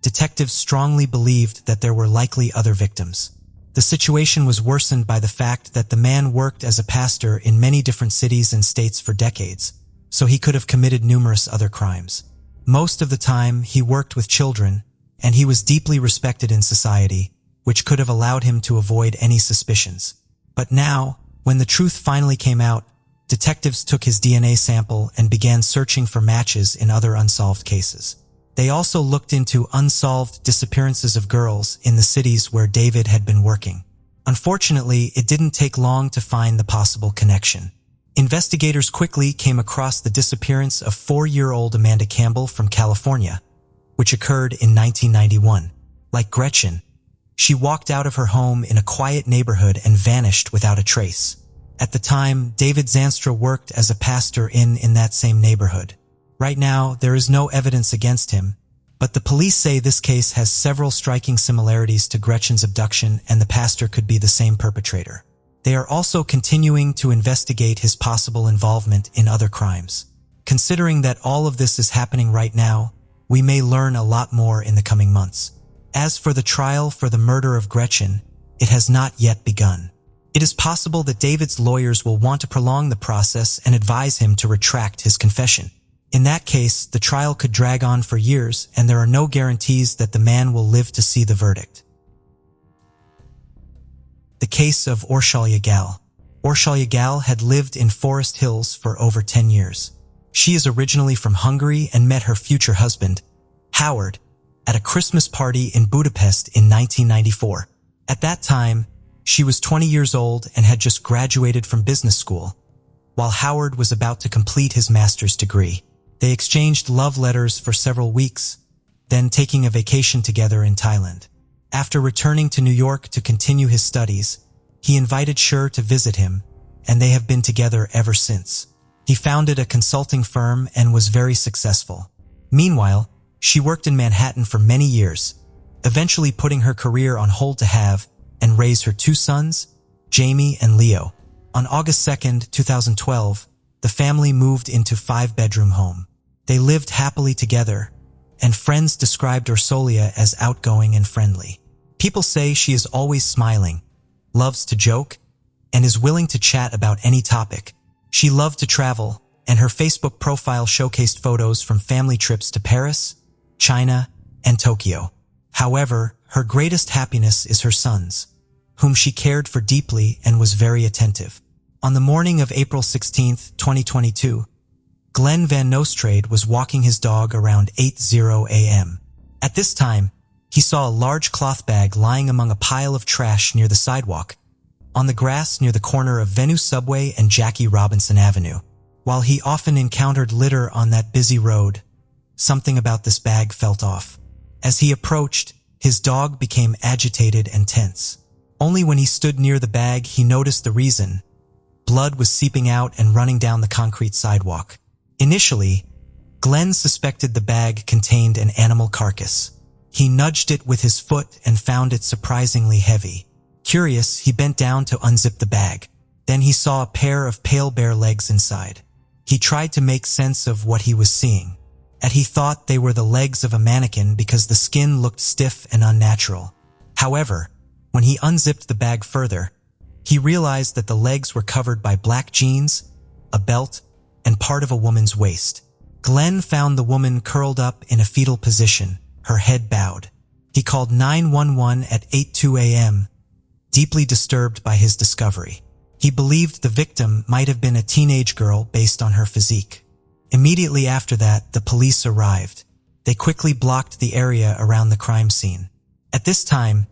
detectives strongly believed that there were likely other victims. The situation was worsened by the fact that the man worked as a pastor in many different cities and states for decades, so he could have committed numerous other crimes. Most of the time, he worked with children, and he was deeply respected in society, which could have allowed him to avoid any suspicions. But now, when the truth finally came out, detectives took his DNA sample and began searching for matches in other unsolved cases. They also looked into unsolved disappearances of girls in the cities where David had been working. Unfortunately, it didn't take long to find the possible connection. Investigators quickly came across the disappearance of 4-year-old Amanda Campbell from California, which occurred in 1991. Like Gretchen, she walked out of her home in a quiet neighborhood and vanished without a trace. At the time, David Zanstra worked as a pastor in that same neighborhood. Right now, there is no evidence against him, but the police say this case has several striking similarities to Gretchen's abduction and the pastor could be the same perpetrator. They are also continuing to investigate his possible involvement in other crimes. Considering that all of this is happening right now, we may learn a lot more in the coming months. As for the trial for the murder of Gretchen, it has not yet begun. It is possible that David's lawyers will want to prolong the process and advise him to retract his confession. In that case, the trial could drag on for years, and there are no guarantees that the man will live to see the verdict. The case of Orshal Yagal. Orshal Yagal had lived in Forest Hills for over 10 years. She is originally from Hungary and met her future husband, Howard, at a Christmas party in Budapest in 1994. At that time, she was 20 years old and had just graduated from business school, while Howard was about to complete his master's degree. They exchanged love letters for several weeks, then taking a vacation together in Thailand. After returning to New York to continue his studies, he invited Schur to visit him, and they have been together ever since. He founded a consulting firm and was very successful. Meanwhile, she worked in Manhattan for many years, eventually putting her career on hold to have and raise her 2 sons, Jamie and Leo. On August 2, 2012, the family moved into a 5-bedroom home. They lived happily together, and friends described Ursolia as outgoing and friendly. People say she is always smiling, loves to joke, and is willing to chat about any topic. She loved to travel, and her Facebook profile showcased photos from family trips to Paris, China, and Tokyo. However, her greatest happiness is her sons, whom she cared for deeply and was very attentive. On the morning of April 16, 2022, Glenn Van Nostrand was walking his dog around 8:00 a.m. At this time, he saw a large cloth bag lying among a pile of trash near the sidewalk, on the grass near the corner of Venue Subway and Jackie Robinson Avenue. While he often encountered litter on that busy road, something about this bag felt off. As he approached, his dog became agitated and tense. Only when he stood near the bag he noticed the reason. Blood was seeping out and running down the concrete sidewalk. Initially, Glenn suspected the bag contained an animal carcass. He nudged it with his foot and found it surprisingly heavy. Curious, he bent down to unzip the bag. Then he saw a pair of pale bare legs inside. He tried to make sense of what he was seeing. He thought they were the legs of a mannequin because the skin looked stiff and unnatural. However, when he unzipped the bag further, he realized that the legs were covered by black jeans, a belt, and part of a woman's waist. Glenn found the woman curled up in a fetal position, her head bowed. He called 911 at 8:02 a.m., deeply disturbed by his discovery. He believed the victim might have been a teenage girl based on her physique. Immediately after that, the police arrived. They quickly blocked the area around the crime scene. At this time,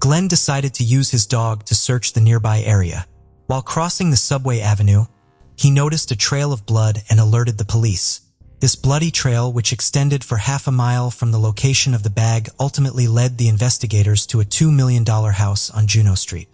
Glenn decided to use his dog to search the nearby area. While crossing the subway avenue, he noticed a trail of blood and alerted the police. This bloody trail, which extended for half a mile from the location of the bag, ultimately led the investigators to a $2 million house on Juno Street.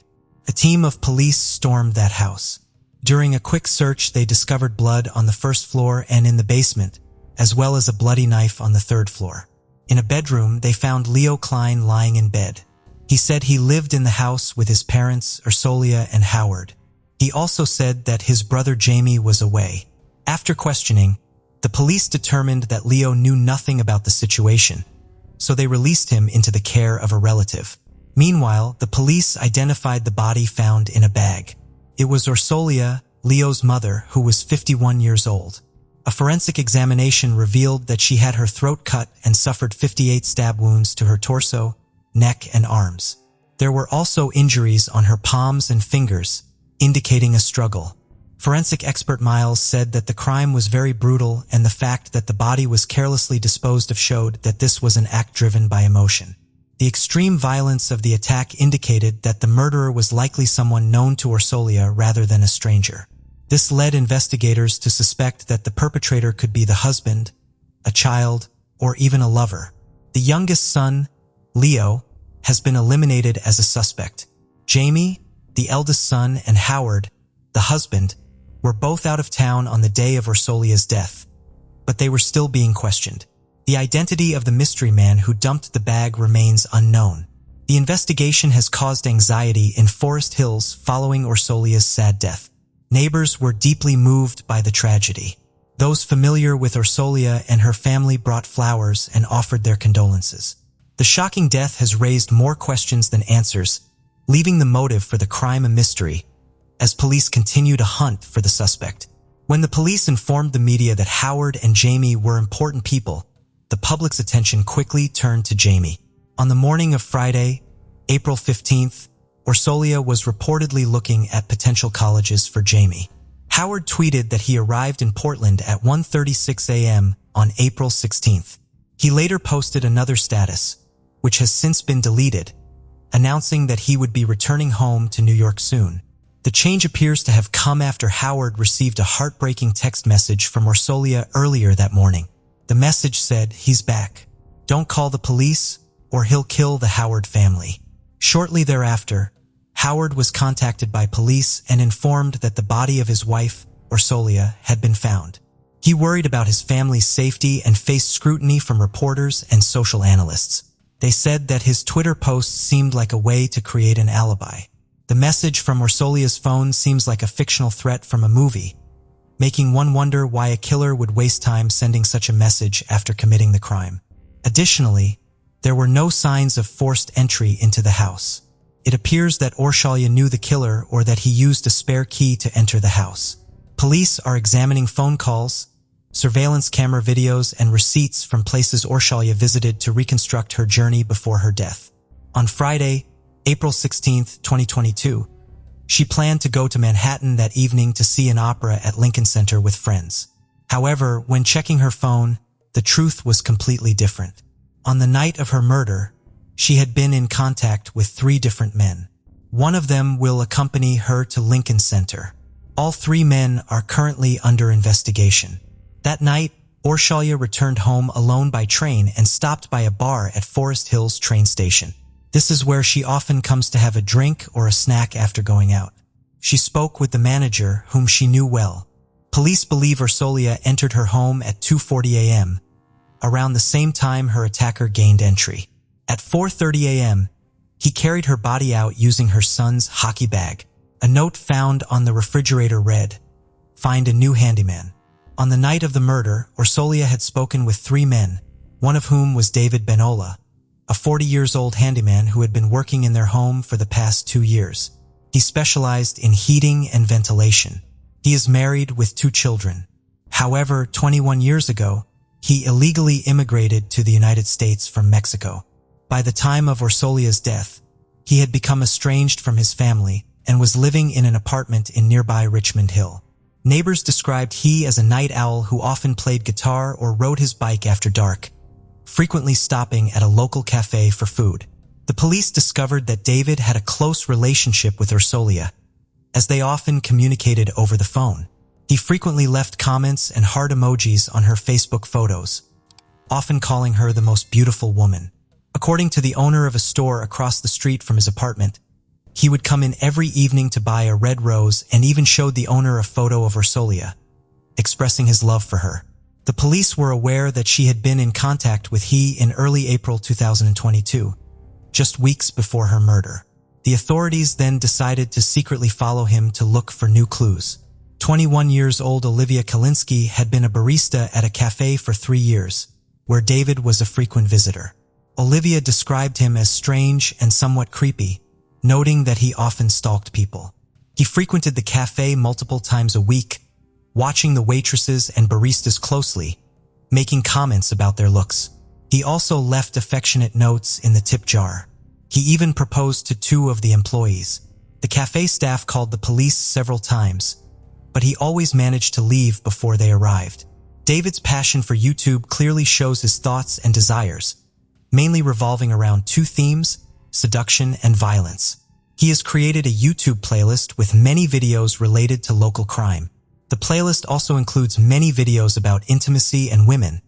A team of police stormed that house. During a quick search, they discovered blood on the first floor and in the basement, as well as a bloody knife on the third floor. In a bedroom, they found Leo Klein lying in bed. He said he lived in the house with his parents, Ursolia and Howard. He also said that his brother Jamie was away. After questioning, the police determined that Leo knew nothing about the situation, so they released him into the care of a relative. Meanwhile, the police identified the body found in a bag. It was Ursolia, Leo's mother, who was 51 years old. A forensic examination revealed that she had her throat cut and suffered 58 stab wounds to her torso, neck, and arms. There were also injuries on her palms and fingers, indicating a struggle. Forensic expert Miles said that the crime was very brutal, and the fact that the body was carelessly disposed of showed that this was an act driven by emotion. The extreme violence of the attack indicated that the murderer was likely someone known to Ursolia rather than a stranger. This led investigators to suspect that the perpetrator could be the husband, a child, or even a lover. The youngest son, Leo, has been eliminated as a suspect. Jamie, the eldest son, and Howard, the husband, were both out of town on the day of Ursolia's death, but they were still being questioned. The identity of the mystery man who dumped the bag remains unknown. The investigation has caused anxiety in Forest Hills following Ursolia's sad death. Neighbors were deeply moved by the tragedy. Those familiar with Ursolia and her family brought flowers and offered their condolences. The shocking death has raised more questions than answers, leaving the motive for the crime a mystery, as police continue to hunt for the suspect. When the police informed the media that Howard and Jamie were important people, the public's attention quickly turned to Jamie. On the morning of Friday, April 15th, Ursolia was reportedly looking at potential colleges for Jamie. Howard tweeted that he arrived in Portland at 1:36 a.m. on April 16th. He later posted another status, which has since been deleted, announcing that he would be returning home to New York soon. The change appears to have come after Howard received a heartbreaking text message from Ursolia earlier that morning. The message said, "He's back. Don't call the police or he'll kill the Howard family." Shortly thereafter, Howard was contacted by police and informed that the body of his wife, Ursolia, had been found. He worried about his family's safety and faced scrutiny from reporters and social analysts. They said that his Twitter post seemed like a way to create an alibi. The message from Ursolia's phone seems like a fictional threat from a movie, making one wonder why a killer would waste time sending such a message after committing the crime. Additionally, there were no signs of forced entry into the house. It appears that Orshalia knew the killer or that he used a spare key to enter the house. Police are examining phone calls, surveillance camera videos, and receipts from places Orshalia visited to reconstruct her journey before her death. On Friday, April 16, 2022, she planned to go to Manhattan that evening to see an opera at Lincoln Center with friends. However, when checking her phone, the truth was completely different. On the night of her murder, she had been in contact with 3 different men. One of them will accompany her to Lincoln Center. All 3 men are currently under investigation. That night, Orshalia returned home alone by train and stopped by a bar at Forest Hills train station. This is where she often comes to have a drink or a snack after going out. She spoke with the manager, whom she knew well. Police believe Orshalia entered her home at 2:40 a.m., around the same time her attacker gained entry. At 4:30 a.m., he carried her body out using her son's hockey bag. A note found on the refrigerator read, "Find a new handyman." On the night of the murder, Orshalia had spoken with 3 men, one of whom was David Benola, a 40-years-old handyman who had been working in their home for the past 2 years. He specialized in heating and ventilation. He is married with 2 children. However, 21 years ago, he illegally immigrated to the United States from Mexico. By the time of Orshalia's death, he had become estranged from his family and was living in an apartment in nearby Richmond Hill. Neighbors described he as a night owl who often played guitar or rode his bike after dark, frequently stopping at a local cafe for food. The police discovered that David had a close relationship with Orshalia, as they often communicated over the phone. He frequently left comments and heart emojis on her Facebook photos, often calling her the most beautiful woman. According to the owner of a store across the street from his apartment, he would come in every evening to buy a red rose and even showed the owner a photo of Orshalia, expressing his love for her. The police were aware that she had been in contact with he in early April 2022, just weeks before her murder. The authorities then decided to secretly follow him to look for new clues. 21-years-old Olivia Kalinsky had been a barista at a cafe for 3 years, where David was a frequent visitor. Olivia described him as strange and somewhat creepy, noting that he often stalked people. He frequented the cafe multiple times a week, watching the waitresses and baristas closely, making comments about their looks. He also left affectionate notes in the tip jar. He even proposed to 2 of the employees. The cafe staff called the police several times, but he always managed to leave before they arrived. David's passion for YouTube clearly shows his thoughts and desires, mainly revolving around 2 themes: seduction and violence. He has created a YouTube playlist with many videos related to local crime. The playlist also includes many videos about intimacy and women,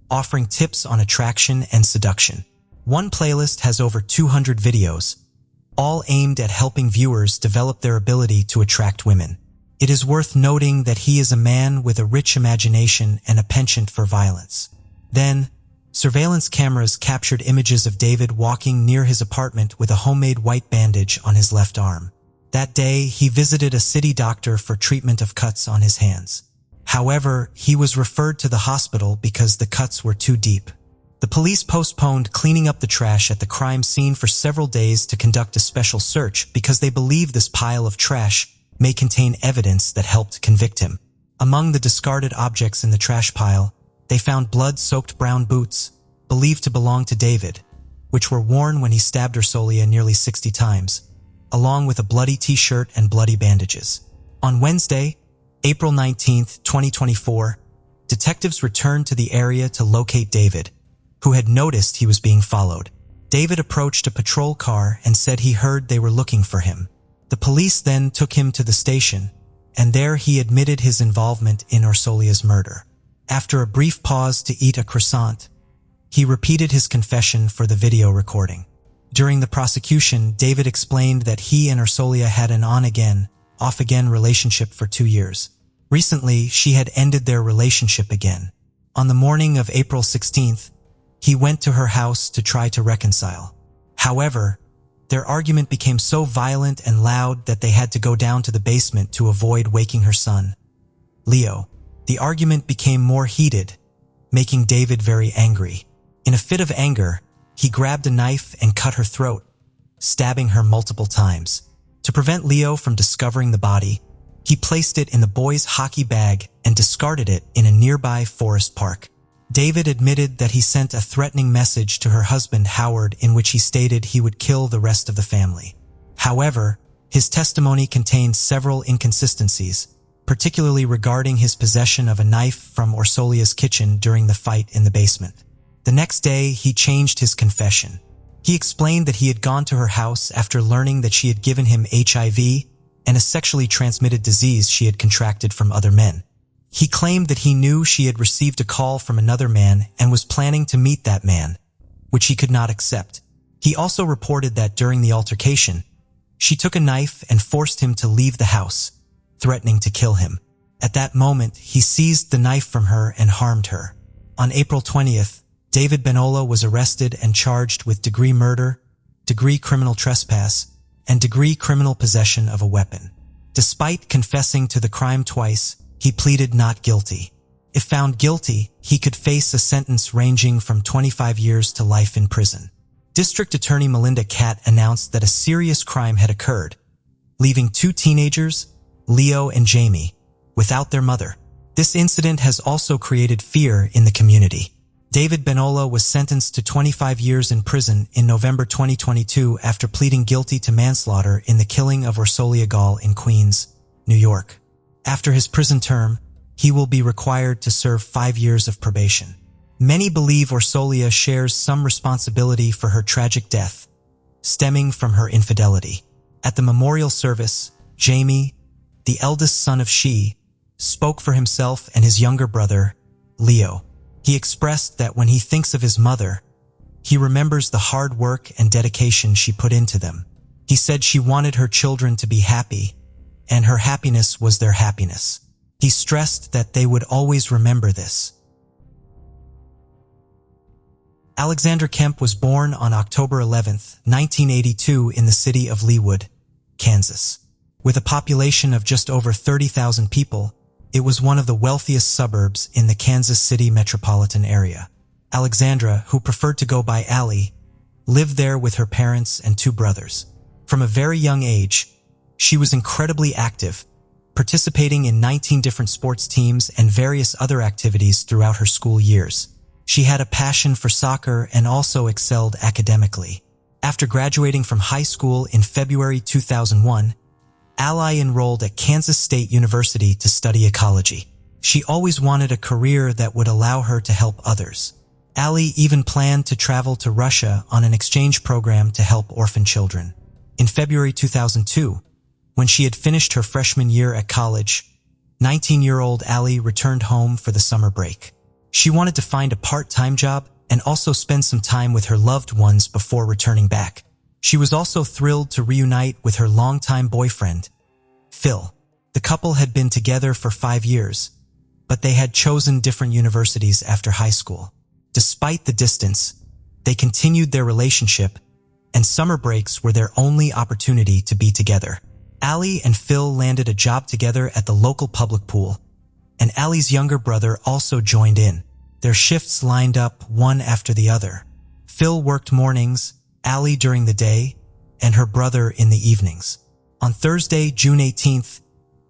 offering tips on attraction and seduction. One playlist has over 200 videos, all aimed at helping viewers develop their ability to attract women. It is worth noting that he is a man with a rich imagination and a penchant for violence. Then, surveillance cameras captured images of David walking near his apartment with a homemade white bandage on his left arm. That day, he visited a city doctor for treatment of cuts on his hands. However, he was referred to the hospital because the cuts were too deep. The police postponed cleaning up the trash at the crime scene for several days to conduct a special search because they believe this pile of trash may contain evidence that helped convict him. Among the discarded objects in the trash pile, they found blood-soaked brown boots, believed to belong to David, which were worn when he stabbed Orshalia nearly 60 times, along with a bloody t-shirt and bloody bandages. On Wednesday, April 19, 2024, detectives returned to the area to locate David, who had noticed he was being followed. David approached a patrol car and said he heard they were looking for him. The police then took him to the station, and there he admitted his involvement in Orshalia's murder. After a brief pause to eat a croissant, he repeated his confession for the video recording. During the prosecution, David explained that he and Orshalia had an on-again, off-again relationship for 2 years. Recently, she had ended their relationship again. On the morning of April 16th, he went to her house to try to reconcile. However, their argument became so violent and loud that they had to go down to the basement to avoid waking her son, Leo. The argument became more heated, making David very angry. In a fit of anger, he grabbed a knife and cut her throat, stabbing her multiple times. To prevent Leo from discovering the body, he placed it in the boy's hockey bag and discarded it in a nearby forest park. David admitted that he sent a threatening message to her husband Howard in which he stated he would kill the rest of the family. However, his testimony contained several inconsistencies, particularly regarding his possession of a knife from Orsolia's kitchen during the fight in the basement. The next day, he changed his confession. He explained that he had gone to her house after learning that she had given him HIV and a sexually transmitted disease she had contracted from other men. He claimed that he knew she had received a call from another man and was planning to meet that man, which he could not accept. He also reported that during the altercation, she took a knife and forced him to leave the house, threatening to kill him. At that moment, he seized the knife from her and harmed her. On April 20th, David Benola was arrested and charged with degree murder, degree criminal trespass, and degree criminal possession of a weapon. Despite confessing to the crime twice, he pleaded not guilty. If found guilty, he could face a sentence ranging from 25 years to life in prison. District Attorney Melinda Catt announced that a serious crime had occurred, leaving two teenagers, Leo and Jamie, without their mother. This incident has also created fear in the community. David Benola was sentenced to 25 years in prison in November 2022 after pleading guilty to manslaughter in the killing of Orsolia Gall in Queens, New York. After his prison term, he will be required to serve 5 years of probation. Many believe Orsolia shares some responsibility for her tragic death, stemming from her infidelity. At the memorial service, Jamie, the eldest son of she, spoke for himself and his younger brother, Leo. He expressed that when he thinks of his mother, he remembers the hard work and dedication she put into them. He said she wanted her children to be happy, and her happiness was their happiness. He stressed that they would always remember this. Alexandra Kemp was born on October 11, 1982 in the city of Leawood, Kansas. With a population of just over 30,000 people, it was one of the wealthiest suburbs in the Kansas City metropolitan area. Alexandra, who preferred to go by Allie, lived there with her parents and two brothers. From a very young age, she was incredibly active, participating in 19 different sports teams and various other activities throughout her school years. She had a passion for soccer and also excelled academically. After graduating from high school in February 2001, Allie enrolled at Kansas State University to study ecology. She always wanted a career that would allow her to help others. Allie even planned to travel to Russia on an exchange program to help orphan children. In February 2002, when she had finished her freshman year at college, 19-year-old Allie returned home for the summer break. She wanted to find a part-time job and also spend some time with her loved ones before returning back. She was also thrilled to reunite with her longtime boyfriend, Phil. The couple had been together for 5 years, but they had chosen different universities after high school. Despite the distance, they continued their relationship, and summer breaks were their only opportunity to be together. Allie and Phil landed a job together at the local public pool, and Allie's younger brother also joined in. Their shifts lined up one after the other. Phil worked mornings, Allie during the day, and her brother in the evenings. On Thursday, June 18th,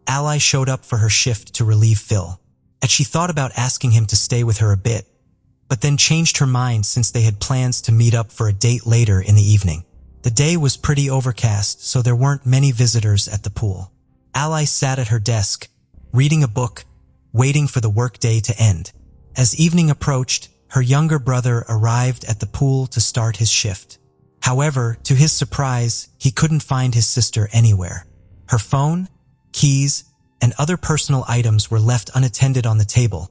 Allie showed up for her shift to relieve Phil, and she thought about asking him to stay with her a bit, but then changed her mind since they had plans to meet up for a date later in the evening. The day was pretty overcast, so there weren't many visitors at the pool. Allie sat at her desk, reading a book, waiting for the workday to end. As evening approached, her younger brother arrived at the pool to start his shift. However, to his surprise, he couldn't find his sister anywhere. Her phone, keys, and other personal items were left unattended on the table,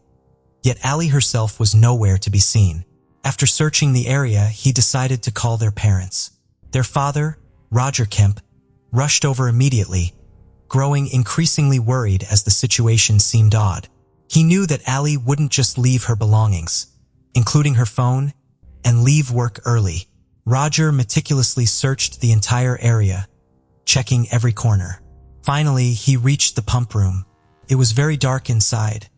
yet Allie herself was nowhere to be seen. After searching the area, he decided to call their parents. Their father, Roger Kemp, rushed over immediately, growing increasingly worried as the situation seemed odd. He knew that Allie wouldn't just leave her belongings, including her phone, and leave work early. Roger meticulously searched the entire area, checking every corner. Finally, he reached the pump room. It was very dark inside,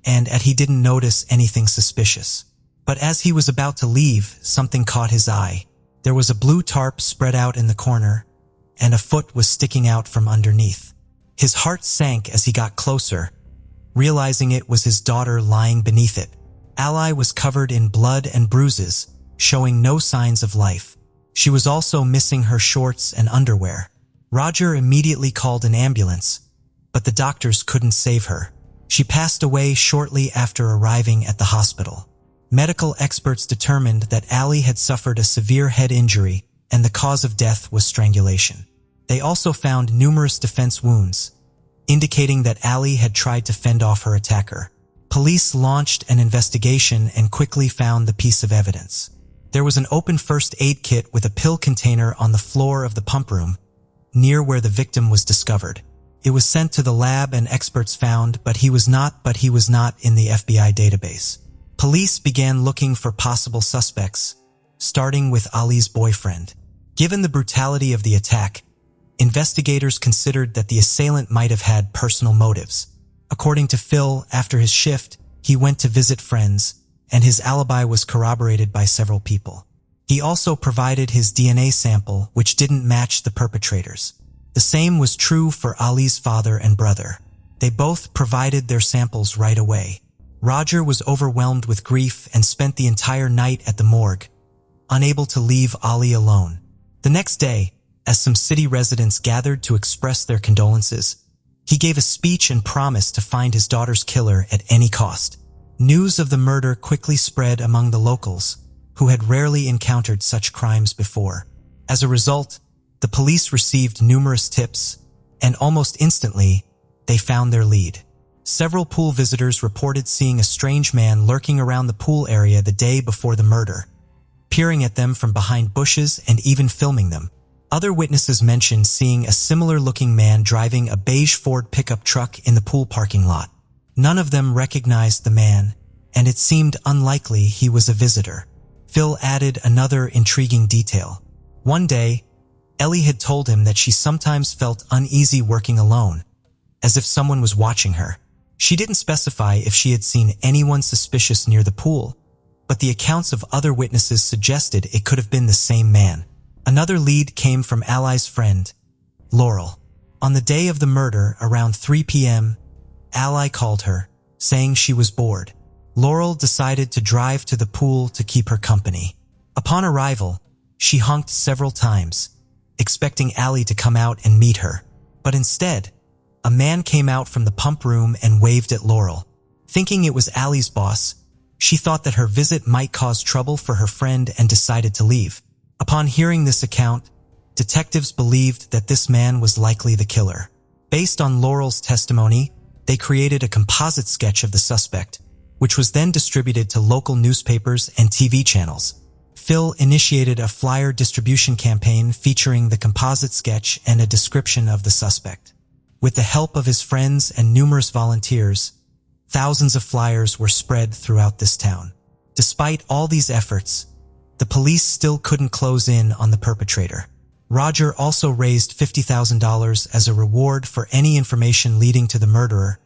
and he didn't notice anything suspicious. But as he was about to leave, something caught his eye. There was a blue tarp spread out in the corner, and a foot was sticking out from underneath. His heart sank as he got closer, realizing it was his daughter lying beneath it. Ally was covered in blood and bruises, showing no signs of life. She was also missing her shorts and underwear. Roger immediately called an ambulance, but the doctors couldn't save her. She passed away shortly after arriving at the hospital. Medical experts determined that Allie had suffered a severe head injury and the cause of death was strangulation. They also found numerous defense wounds, indicating that Allie had tried to fend off her attacker. Police launched an investigation and quickly found the piece of evidence. There was an open first aid kit with a pill container on the floor of the pump room, near where the victim was discovered. It was sent to the lab and experts found, but he was not in the FBI database. Police began looking for possible suspects, starting with Ali's boyfriend. Given the brutality of the attack, investigators considered that the assailant might have had personal motives. According to Phil, after his shift, he went to visit friends, and his alibi was corroborated by several people. He also provided his DNA sample, which didn't match the perpetrators. The same was true for Ali's father and brother. They both provided their samples right away. Roger was overwhelmed with grief and spent the entire night at the morgue, unable to leave Ali alone. The next day, as some city residents gathered to express their condolences, he gave a speech and promised to find his daughter's killer at any cost. News of the murder quickly spread among the locals, who had rarely encountered such crimes before. As a result, the police received numerous tips, and almost instantly, they found their lead. Several pool visitors reported seeing a strange man lurking around the pool area the day before the murder, peering at them from behind bushes and even filming them. Other witnesses mentioned seeing a similar-looking man driving a beige Ford pickup truck in the pool parking lot. None of them recognized the man, and it seemed unlikely he was a visitor. Phil added another intriguing detail. One day, Ellie had told him that she sometimes felt uneasy working alone, as if someone was watching her. She didn't specify if she had seen anyone suspicious near the pool, but the accounts of other witnesses suggested it could have been the same man. Another lead came from Ally's friend, Laurel. On the day of the murder, around 3 p.m., Ally called her, saying she was bored. Laurel decided to drive to the pool to keep her company. Upon arrival, she honked several times, expecting Ally to come out and meet her. But instead, a man came out from the pump room and waved at Laurel. Thinking it was Ally's boss, she thought that her visit might cause trouble for her friend and decided to leave. Upon hearing this account, detectives believed that this man was likely the killer. Based on Laurel's testimony, they created a composite sketch of the suspect, which was then distributed to local newspapers and TV channels. Phil initiated a flyer distribution campaign featuring the composite sketch and a description of the suspect. With the help of his friends and numerous volunteers, thousands of flyers were spread throughout this town. Despite all these efforts, the police still couldn't close in on the perpetrator. Roger also raised $50,000 as a reward for any information leading to the murderer,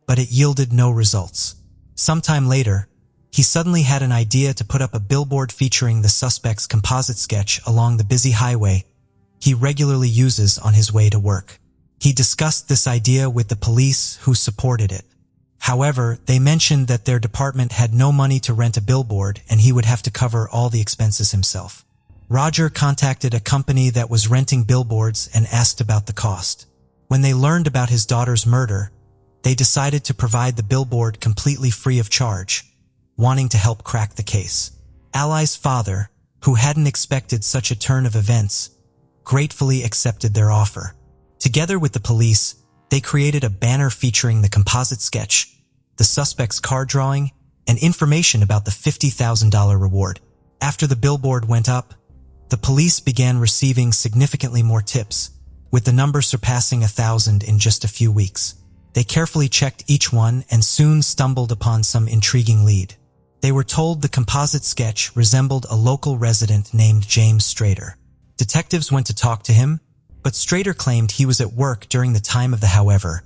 but it yielded no results. Sometime later, he suddenly had an idea to put up a billboard featuring the suspect's composite sketch along the busy highway he regularly uses on his way to work. He discussed this idea with the police, who supported it. However, they mentioned that their department had no money to rent a billboard and he would have to cover all the expenses himself. Roger contacted a company that was renting billboards and asked about the cost. When they learned about his daughter's murder, they decided to provide the billboard completely free of charge, wanting to help crack the case. Ally's father, who hadn't expected such a turn of events, gratefully accepted their offer. Together with the police, they created a banner featuring the composite sketch, the suspect's car drawing, and information about the $50,000 reward. After the billboard went up, the police began receiving significantly more tips, with the number surpassing 1,000 in just a few weeks. They carefully checked each one and soon stumbled upon some intriguing lead. They were told the composite sketch resembled a local resident named James Strader. Detectives went to talk to him, but Strader claimed he was at work during the time of the however.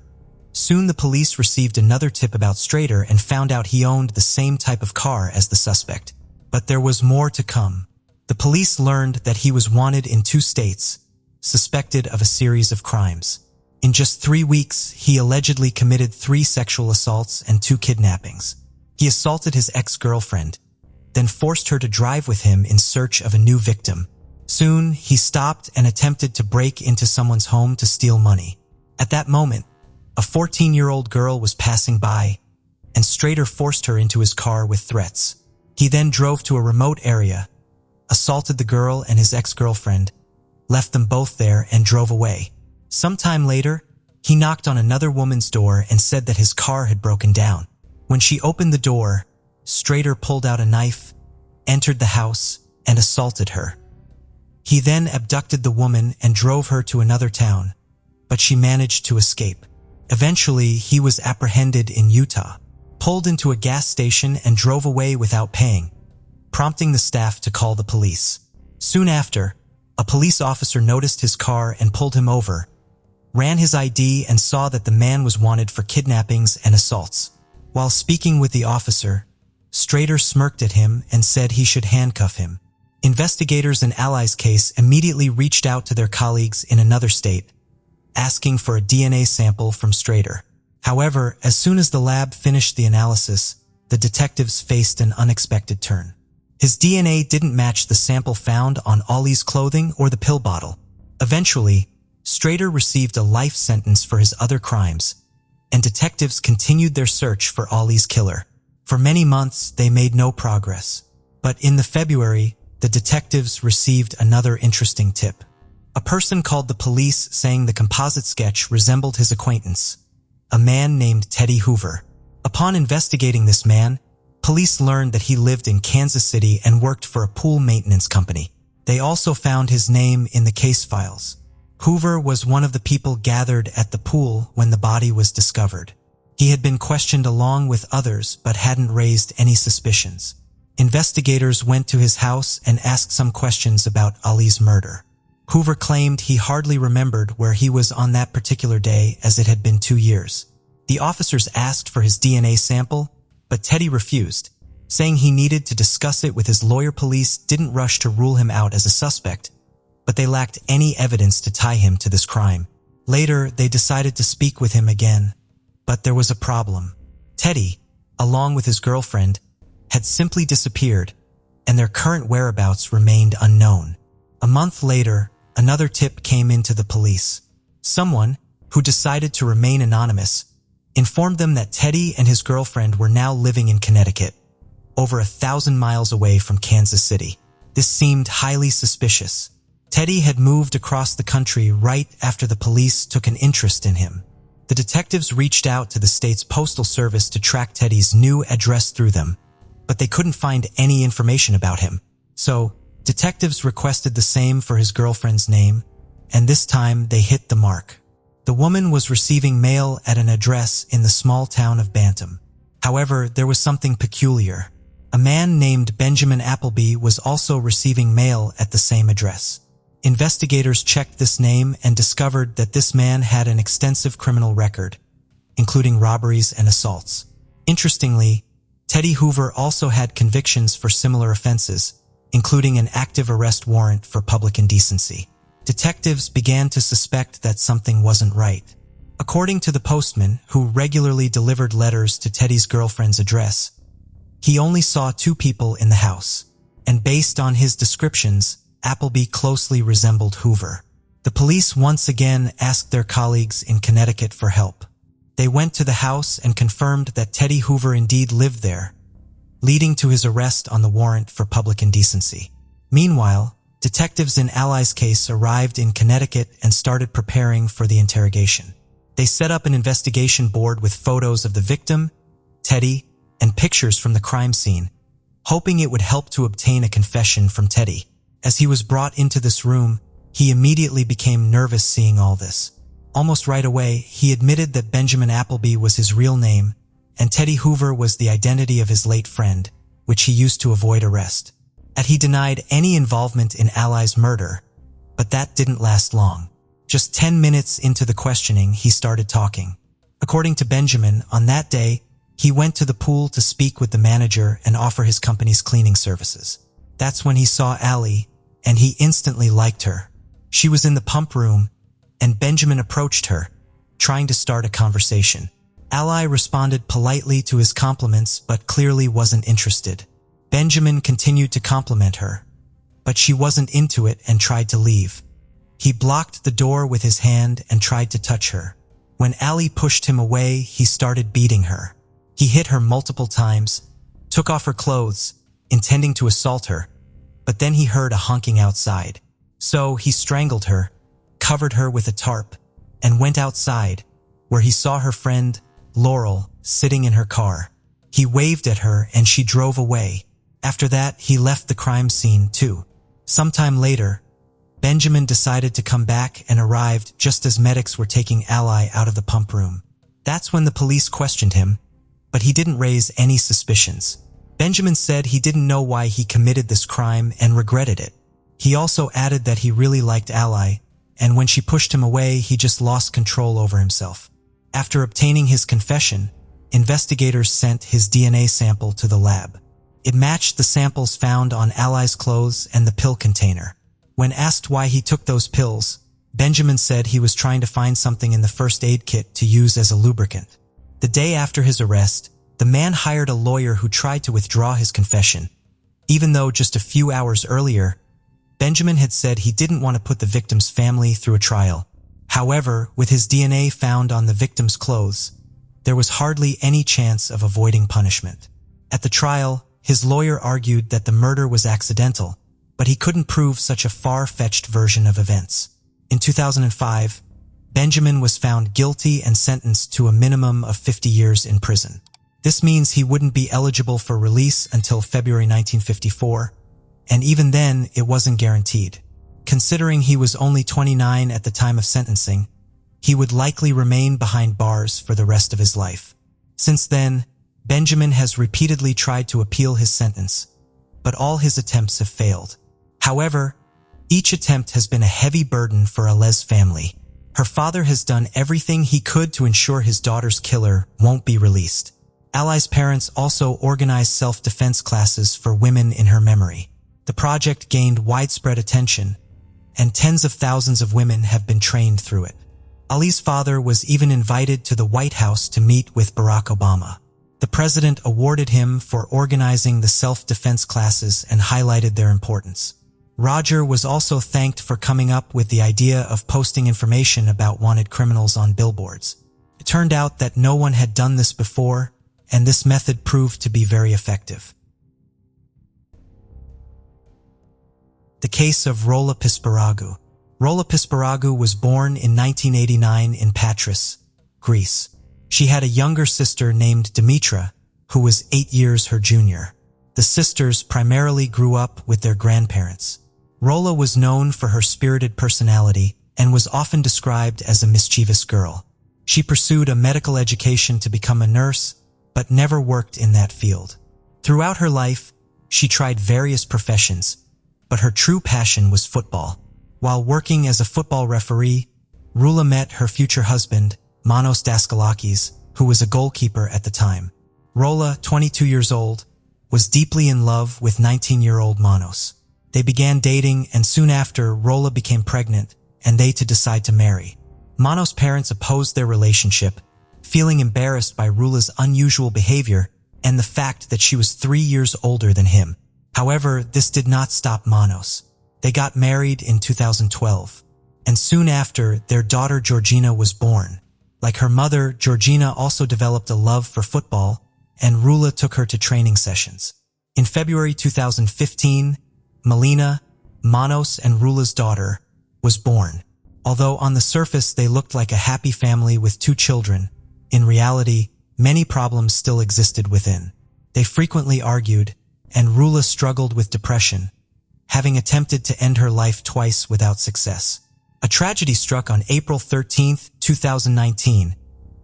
Soon the police received another tip about Strader and found out he owned the same type of car as the suspect. But there was more to come. The police learned that he was wanted in 2 states, suspected of a series of crimes. In just 3 weeks, he allegedly committed 3 sexual assaults and 2 kidnappings. He assaulted his ex-girlfriend, then forced her to drive with him in search of a new victim. Soon, he stopped and attempted to break into someone's home to steal money. At that moment, a 14-year-old girl was passing by, and Strader forced her into his car with threats. He then drove to a remote area, assaulted the girl and his ex-girlfriend, left them both there, and drove away. Sometime later, he knocked on another woman's door and said that his car had broken down. When she opened the door, Strader pulled out a knife, entered the house, and assaulted her. He then abducted the woman and drove her to another town, but she managed to escape. Eventually, he was apprehended in Utah, pulled into a gas station, and drove away without paying, prompting the staff to call the police. Soon after, a police officer noticed his car and pulled him over, ran his ID, and saw that the man was wanted for kidnappings and assaults. While speaking with the officer, Strader smirked at him and said he should handcuff him. Investigators in Ally's case immediately reached out to their colleagues in another state, asking for a DNA sample from Strader. However, as soon as the lab finished the analysis, the detectives faced an unexpected turn. His DNA didn't match the sample found on Ollie's clothing or the pill bottle. Eventually, Strader received a life sentence for his other crimes, and detectives continued their search for Ollie's killer. For many months, they made no progress. But in February, the detectives received another interesting tip. A person called the police saying the composite sketch resembled his acquaintance, a man named Teddy Hoover. Upon investigating this man, police learned that he lived in Kansas City and worked for a pool maintenance company. They also found his name in the case files. Hoover was one of the people gathered at the pool when the body was discovered. He had been questioned along with others but hadn't raised any suspicions. Investigators went to his house and asked some questions about Ali's murder. Hoover claimed he hardly remembered where he was on that particular day, as it had been 2 years. The officers asked for his DNA sample, but Teddy refused, saying he needed to discuss it with his lawyer. Police didn't rush to rule him out as a suspect, but they lacked any evidence to tie him to this crime. Later, they decided to speak with him again, but there was a problem. Teddy, along with his girlfriend, had simply disappeared, and their current whereabouts remained unknown. A month later, another tip came into the police. Someone, who decided to remain anonymous, informed them that Teddy and his girlfriend were now living in Connecticut, over 1,000 miles away from Kansas City. This seemed highly suspicious. Teddy had moved across the country right after the police took an interest in him. The detectives reached out to the state's postal service to track Teddy's new address through them, but they couldn't find any information about him. So, detectives requested the same for his girlfriend's name, and this time they hit the mark. The woman was receiving mail at an address in the small town of Bantam. However, there was something peculiar. A man named Benjamin Appleby was also receiving mail at the same address. Investigators checked this name and discovered that this man had an extensive criminal record, including robberies and assaults. Interestingly, Teddy Hoover also had convictions for similar offenses, including an active arrest warrant for public indecency. Detectives began to suspect that something wasn't right. According to the postman, who regularly delivered letters to Teddy's girlfriend's address, he only saw 2 people in the house, and based on his descriptions, Appleby closely resembled Hoover. The police once again asked their colleagues in Connecticut for help. They went to the house and confirmed that Teddy Hoover indeed lived there, leading to his arrest on the warrant for public indecency. Meanwhile, detectives in Ally's case arrived in Connecticut and started preparing for the interrogation. They set up an investigation board with photos of the victim, Teddy, and pictures from the crime scene, hoping it would help to obtain a confession from Teddy. As he was brought into this room, he immediately became nervous seeing all this. Almost right away, he admitted that Benjamin Appleby was his real name, and Teddy Hoover was the identity of his late friend, which he used to avoid arrest. He denied any involvement in Ally's murder, but that didn't last long. Just 10 minutes into the questioning, he started talking. According to Benjamin, on that day, He went to the pool to speak with the manager and offer his company's cleaning services. That's when he saw Allie, and he instantly liked her. She was in the pump room, and Benjamin approached her, trying to start a conversation. Allie responded politely to his compliments but clearly wasn't interested. Benjamin continued to compliment her, but she wasn't into it and tried to leave. He blocked the door with his hand and tried to touch her. When Allie pushed him away, he started beating her. He hit her multiple times, took off her clothes, intending to assault her, but then he heard a honking outside. So he strangled her, covered her with a tarp, and went outside, where he saw her friend, Laurel, sitting in her car. He waved at her and she drove away. After that, he left the crime scene too. Sometime later, Benjamin decided to come back and arrived just as medics were taking Allie out of the pump room. That's when the police questioned him, but he didn't raise any suspicions. Benjamin said he didn't know why he committed this crime and regretted it. He also added that he really liked Allie, and when she pushed him away, he just lost control over himself. After obtaining his confession, investigators sent his DNA sample to the lab. It matched the samples found on Allie's clothes and the pill container. When asked why he took those pills, Benjamin said he was trying to find something in the first aid kit to use as a lubricant. The day after his arrest, the man hired a lawyer who tried to withdraw his confession, even though just a few hours earlier, Benjamin had said he didn't want to put the victim's family through a trial. However, with his DNA found on the victim's clothes, there was hardly any chance of avoiding punishment. At the trial, his lawyer argued that the murder was accidental, but he couldn't prove such a far-fetched version of events. In 2005, Benjamin was found guilty and sentenced to a minimum of 50 years in prison. This means he wouldn't be eligible for release until February 1954, and even then, it wasn't guaranteed. Considering he was only 29 at the time of sentencing, he would likely remain behind bars for the rest of his life. Since then, Benjamin has repeatedly tried to appeal his sentence, but all his attempts have failed. However, each attempt has been a heavy burden for Allie's family. Her father has done everything he could to ensure his daughter's killer won't be released. Allie's parents also organized self-defense classes for women in her memory. The project gained widespread attention, and tens of thousands of women have been trained through it. Ali's father was even invited to the White House to meet with Barack Obama. The president awarded him for organizing the self-defense classes and highlighted their importance. Roger was also thanked for coming up with the idea of posting information about wanted criminals on billboards. It turned out that no one had done this before, and this method proved to be very effective. The case of Rola Pisparagu. Rola Pisparagu was born in 1989 in Patras, Greece. She had a younger sister named Dimitra, who was 8 years her junior. The sisters primarily grew up with their grandparents. Rola was known for her spirited personality and was often described as a mischievous girl. She pursued a medical education to become a nurse, but never worked in that field. Throughout her life, she tried various professions, but her true passion was football. While working as a football referee, Rola met her future husband, Manos Daskalakis, who was a goalkeeper at the time. Rola, 22 years old, was deeply in love with 19-year-old Manos. They began dating, and soon after, Rola became pregnant, and they to decide to marry. Manos' parents opposed their relationship, feeling embarrassed by Rola's unusual behavior and the fact that she was 3 years older than him. However, this did not stop Manos. They got married in 2012, and soon after, their daughter Georgina was born. Like her mother, Georgina also developed a love for football, and Rola took her to training sessions. In February 2015, Melina, Manos and Rula's daughter, was born. Although on the surface they looked like a happy family with 2 children, in reality, many problems still existed within. They frequently argued, and Rola struggled with depression, having attempted to end her life twice without success. A tragedy struck on April 13, 2019,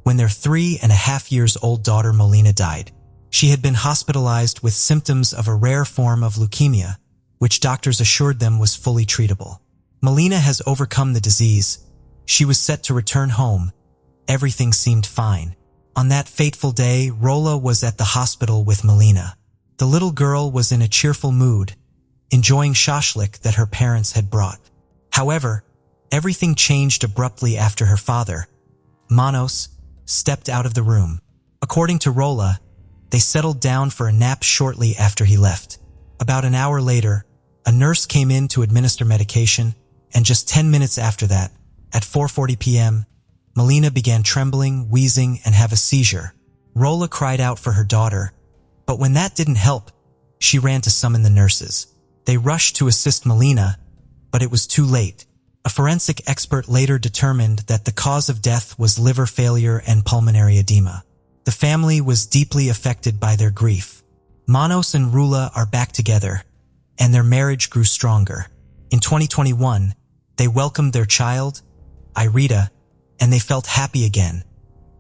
when their 3.5-year-old daughter Melina died. She had been hospitalized with symptoms of a rare form of leukemia, which doctors assured them was fully treatable. Melina has overcome the disease. She was set to return home. Everything seemed fine. On that fateful day, Rolla was at the hospital with Melina. The little girl was in a cheerful mood, enjoying shashlik that her parents had brought. However, everything changed abruptly after her father, Manos, stepped out of the room. According to Rolla, they settled down for a nap shortly after he left. About an hour later, a nurse came in to administer medication, and just 10 minutes after that, at 4:40 p.m., Melina began trembling, wheezing, and have a seizure. Rolla cried out for her daughter, but when that didn't help, she ran to summon the nurses. They rushed to assist Melina, but it was too late. A forensic expert later determined that the cause of death was liver failure and pulmonary edema. The family was deeply affected by their grief. Manos and Rula are back together, and their marriage grew stronger. In 2021, they welcomed their child, Irita, and they felt happy again,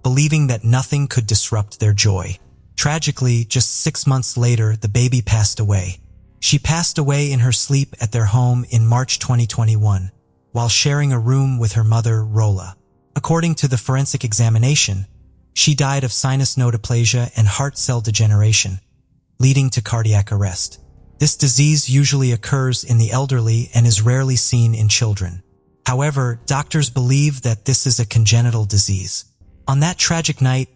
believing that nothing could disrupt their joy. Tragically, just 6 months later, the baby passed away. She passed away in her sleep at their home in March 2021, while sharing a room with her mother, Rolla. According to the forensic examination, she died of sinus node aplasia and heart cell degeneration, leading to cardiac arrest. This disease usually occurs in the elderly and is rarely seen in children. However, doctors believe that this is a congenital disease. On that tragic night,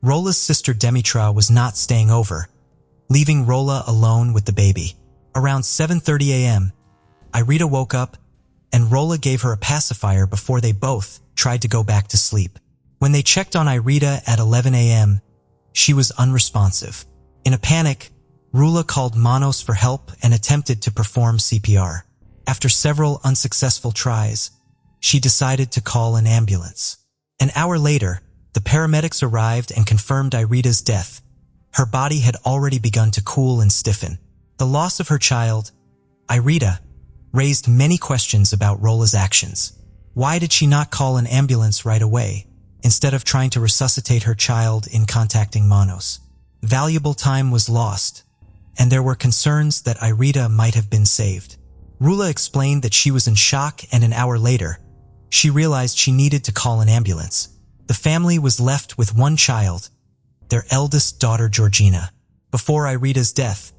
Rolla's sister Demitra was not staying over, leaving Rolla alone with the baby. Around 7:30 a.m., Irita woke up, and Rolla gave her a pacifier before they both tried to go back to sleep. When they checked on Irita at 11 a.m., she was unresponsive. In a panic, Rula called Manos for help and attempted to perform CPR. After several unsuccessful tries, she decided to call an ambulance. An hour later, the paramedics arrived and confirmed Irita's death. Her body had already begun to cool and stiffen. The loss of her child, Irita, raised many questions about Rolla's actions. Why did she not call an ambulance right away, instead of trying to resuscitate her child in contacting Manos? Valuable time was lost, and there were concerns that Irita might have been saved. Rula explained that she was in shock, and an hour later, she realized she needed to call an ambulance. The family was left with one child, their eldest daughter Georgina. Before Irita's death,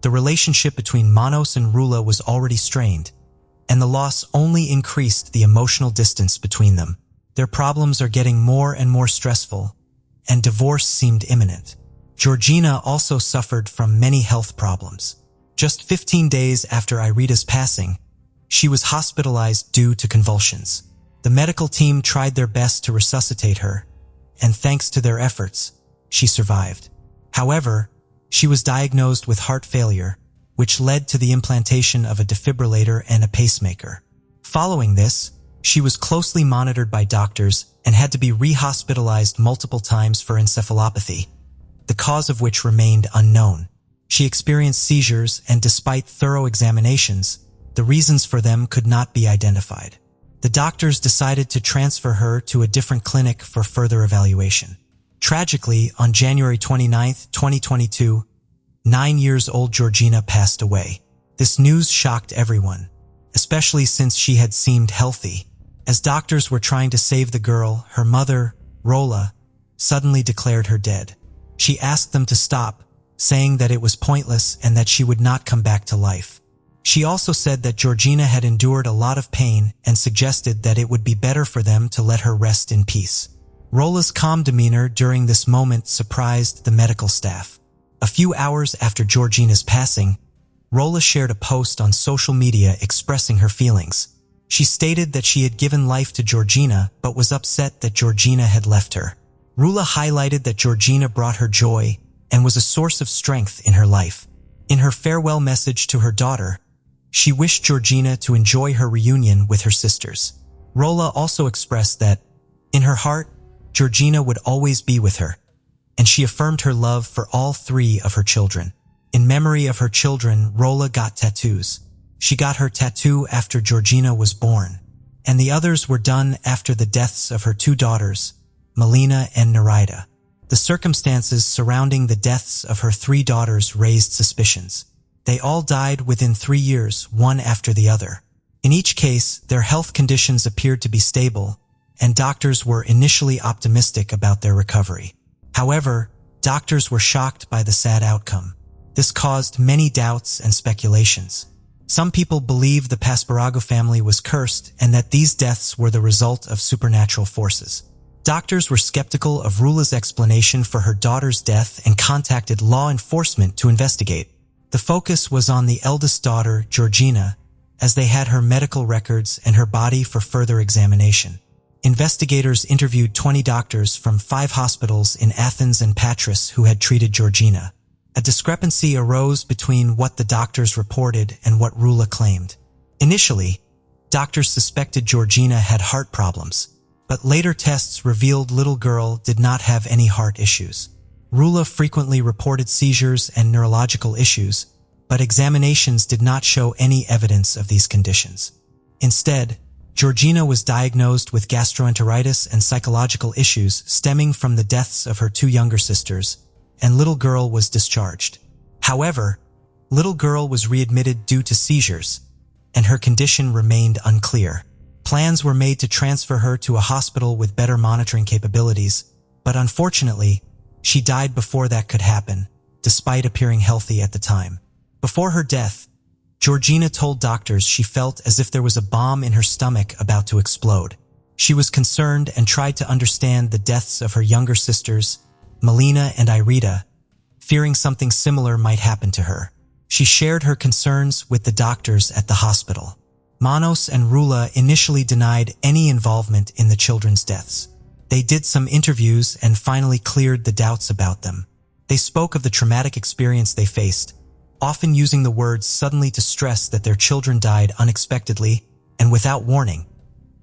the relationship between Manos and Rula was already strained, and the loss only increased the emotional distance between them. Their problems are getting more and more stressful, and divorce seemed imminent. Georgina also suffered from many health problems. Just 15 days after Irita's passing, she was hospitalized due to convulsions. The medical team tried their best to resuscitate her, and thanks to their efforts, she survived. However, she was diagnosed with heart failure, which led to the implantation of a defibrillator and a pacemaker. Following this, she was closely monitored by doctors and had to be rehospitalized multiple times for encephalopathy, the cause of which remained unknown. She experienced seizures, and despite thorough examinations, the reasons for them could not be identified. The doctors decided to transfer her to a different clinic for further evaluation. Tragically, on January 29, 2022, 9-year-old Georgina passed away. This news shocked everyone, especially since she had seemed healthy. As doctors were trying to save the girl, her mother, Rolla, suddenly declared her dead. She asked them to stop, saying that it was pointless and that she would not come back to life. She also said that Georgina had endured a lot of pain and suggested that it would be better for them to let her rest in peace. Rolla's calm demeanor during this moment surprised the medical staff. A few hours after Georgina's passing, Rolla shared a post on social media expressing her feelings. She stated that she had given life to Georgina but was upset that Georgina had left her. Rula highlighted that Georgina brought her joy and was a source of strength in her life. In her farewell message to her daughter, she wished Georgina to enjoy her reunion with her sisters. Rolla also expressed that, in her heart, Georgina would always be with her, and she affirmed her love for all 3 of her children. In memory of her children, Rolla got tattoos. She got her tattoo after Georgina was born, and the others were done after the deaths of her 2 daughters, Melina and Nerida. The circumstances surrounding the deaths of her 3 daughters raised suspicions. They all died within 3 years, one after the other. In each case, their health conditions appeared to be stable, and doctors were initially optimistic about their recovery. However, doctors were shocked by the sad outcome. This caused many doubts and speculations. Some people believe the Pasparago family was cursed and that these deaths were the result of supernatural forces. Doctors were skeptical of Rula's explanation for her daughter's death and contacted law enforcement to investigate. The focus was on the eldest daughter, Georgina, as they had her medical records and her body for further examination. Investigators interviewed 20 doctors from 5 hospitals in Athens and Patras who had treated Georgina. A discrepancy arose between what the doctors reported and what Rula claimed. Initially, doctors suspected Georgina had heart problems, but later tests revealed little girl did not have any heart issues. Rula frequently reported seizures and neurological issues, but examinations did not show any evidence of these conditions. Instead, Georgina was diagnosed with gastroenteritis and psychological issues stemming from the deaths of her 2 younger sisters, and little girl was discharged. However, little girl was readmitted due to seizures, and her condition remained unclear. Plans were made to transfer her to a hospital with better monitoring capabilities, but unfortunately, she died before that could happen, despite appearing healthy at the time. Before her death, Georgina told doctors she felt as if there was a bomb in her stomach about to explode. She was concerned and tried to understand the deaths of her younger sisters, Melina and Irita, fearing something similar might happen to her. She shared her concerns with the doctors at the hospital. Manos and Rula initially denied any involvement in the children's deaths. They did some interviews and finally cleared the doubts about them. They spoke of the traumatic experience they faced, often using the words suddenly to stress that their children died unexpectedly and without warning,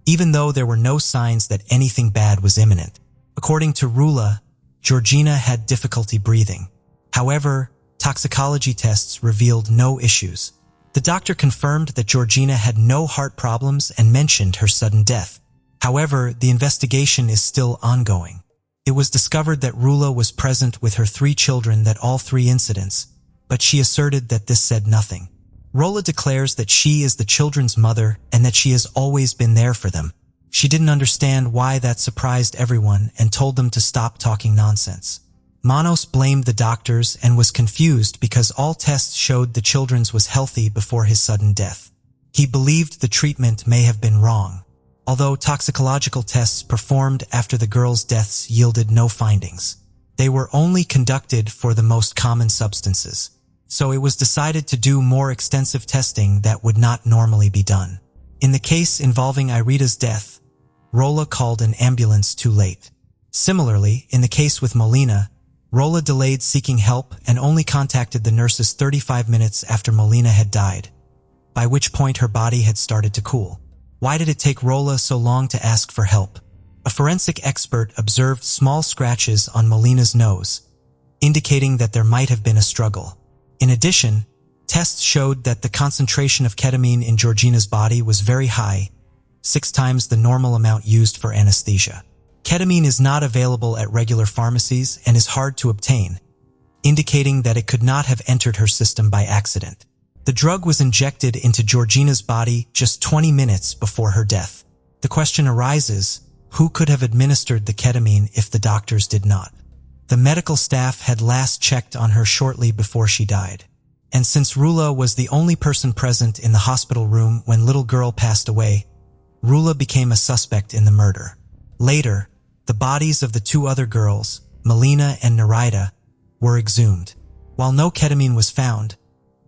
even though there were no signs that anything bad was imminent. According to Rula, Georgina had difficulty breathing. However, toxicology tests revealed no issues. The doctor confirmed that Georgina had no heart problems and mentioned her sudden death. However, the investigation is still ongoing. It was discovered that Rula was present with her 3 children at all 3 incidents, but she asserted that this said nothing. Rula declares that she is the children's mother and that she has always been there for them. She didn't understand why that surprised everyone and told them to stop talking nonsense. Manos blamed the doctors and was confused because all tests showed the children's was healthy before his sudden death. He believed the treatment may have been wrong, although toxicological tests performed after the girls' deaths yielded no findings. They were only conducted for the most common substances, so it was decided to do more extensive testing that would not normally be done. In the case involving Irita's death, Rula called an ambulance too late. Similarly, in the case with Melina, Rula delayed seeking help and only contacted the nurses 35 minutes after Melina had died, by which point her body had started to cool. Why did it take Rula so long to ask for help? A forensic expert observed small scratches on Melina's nose, indicating that there might have been a struggle. In addition, tests showed that the concentration of ketamine in Georgina's body was very high, 6 times the normal amount used for anesthesia. Ketamine is not available at regular pharmacies and is hard to obtain, indicating that it could not have entered her system by accident. The drug was injected into Georgina's body just 20 minutes before her death. The question arises, who could have administered the ketamine if the doctors did not? The medical staff had last checked on her shortly before she died. And since Rula was the only person present in the hospital room when little girl passed away, Rula became a suspect in the murder. Later, the bodies of the 2 other girls, Melina and Nerida, were exhumed. While no ketamine was found,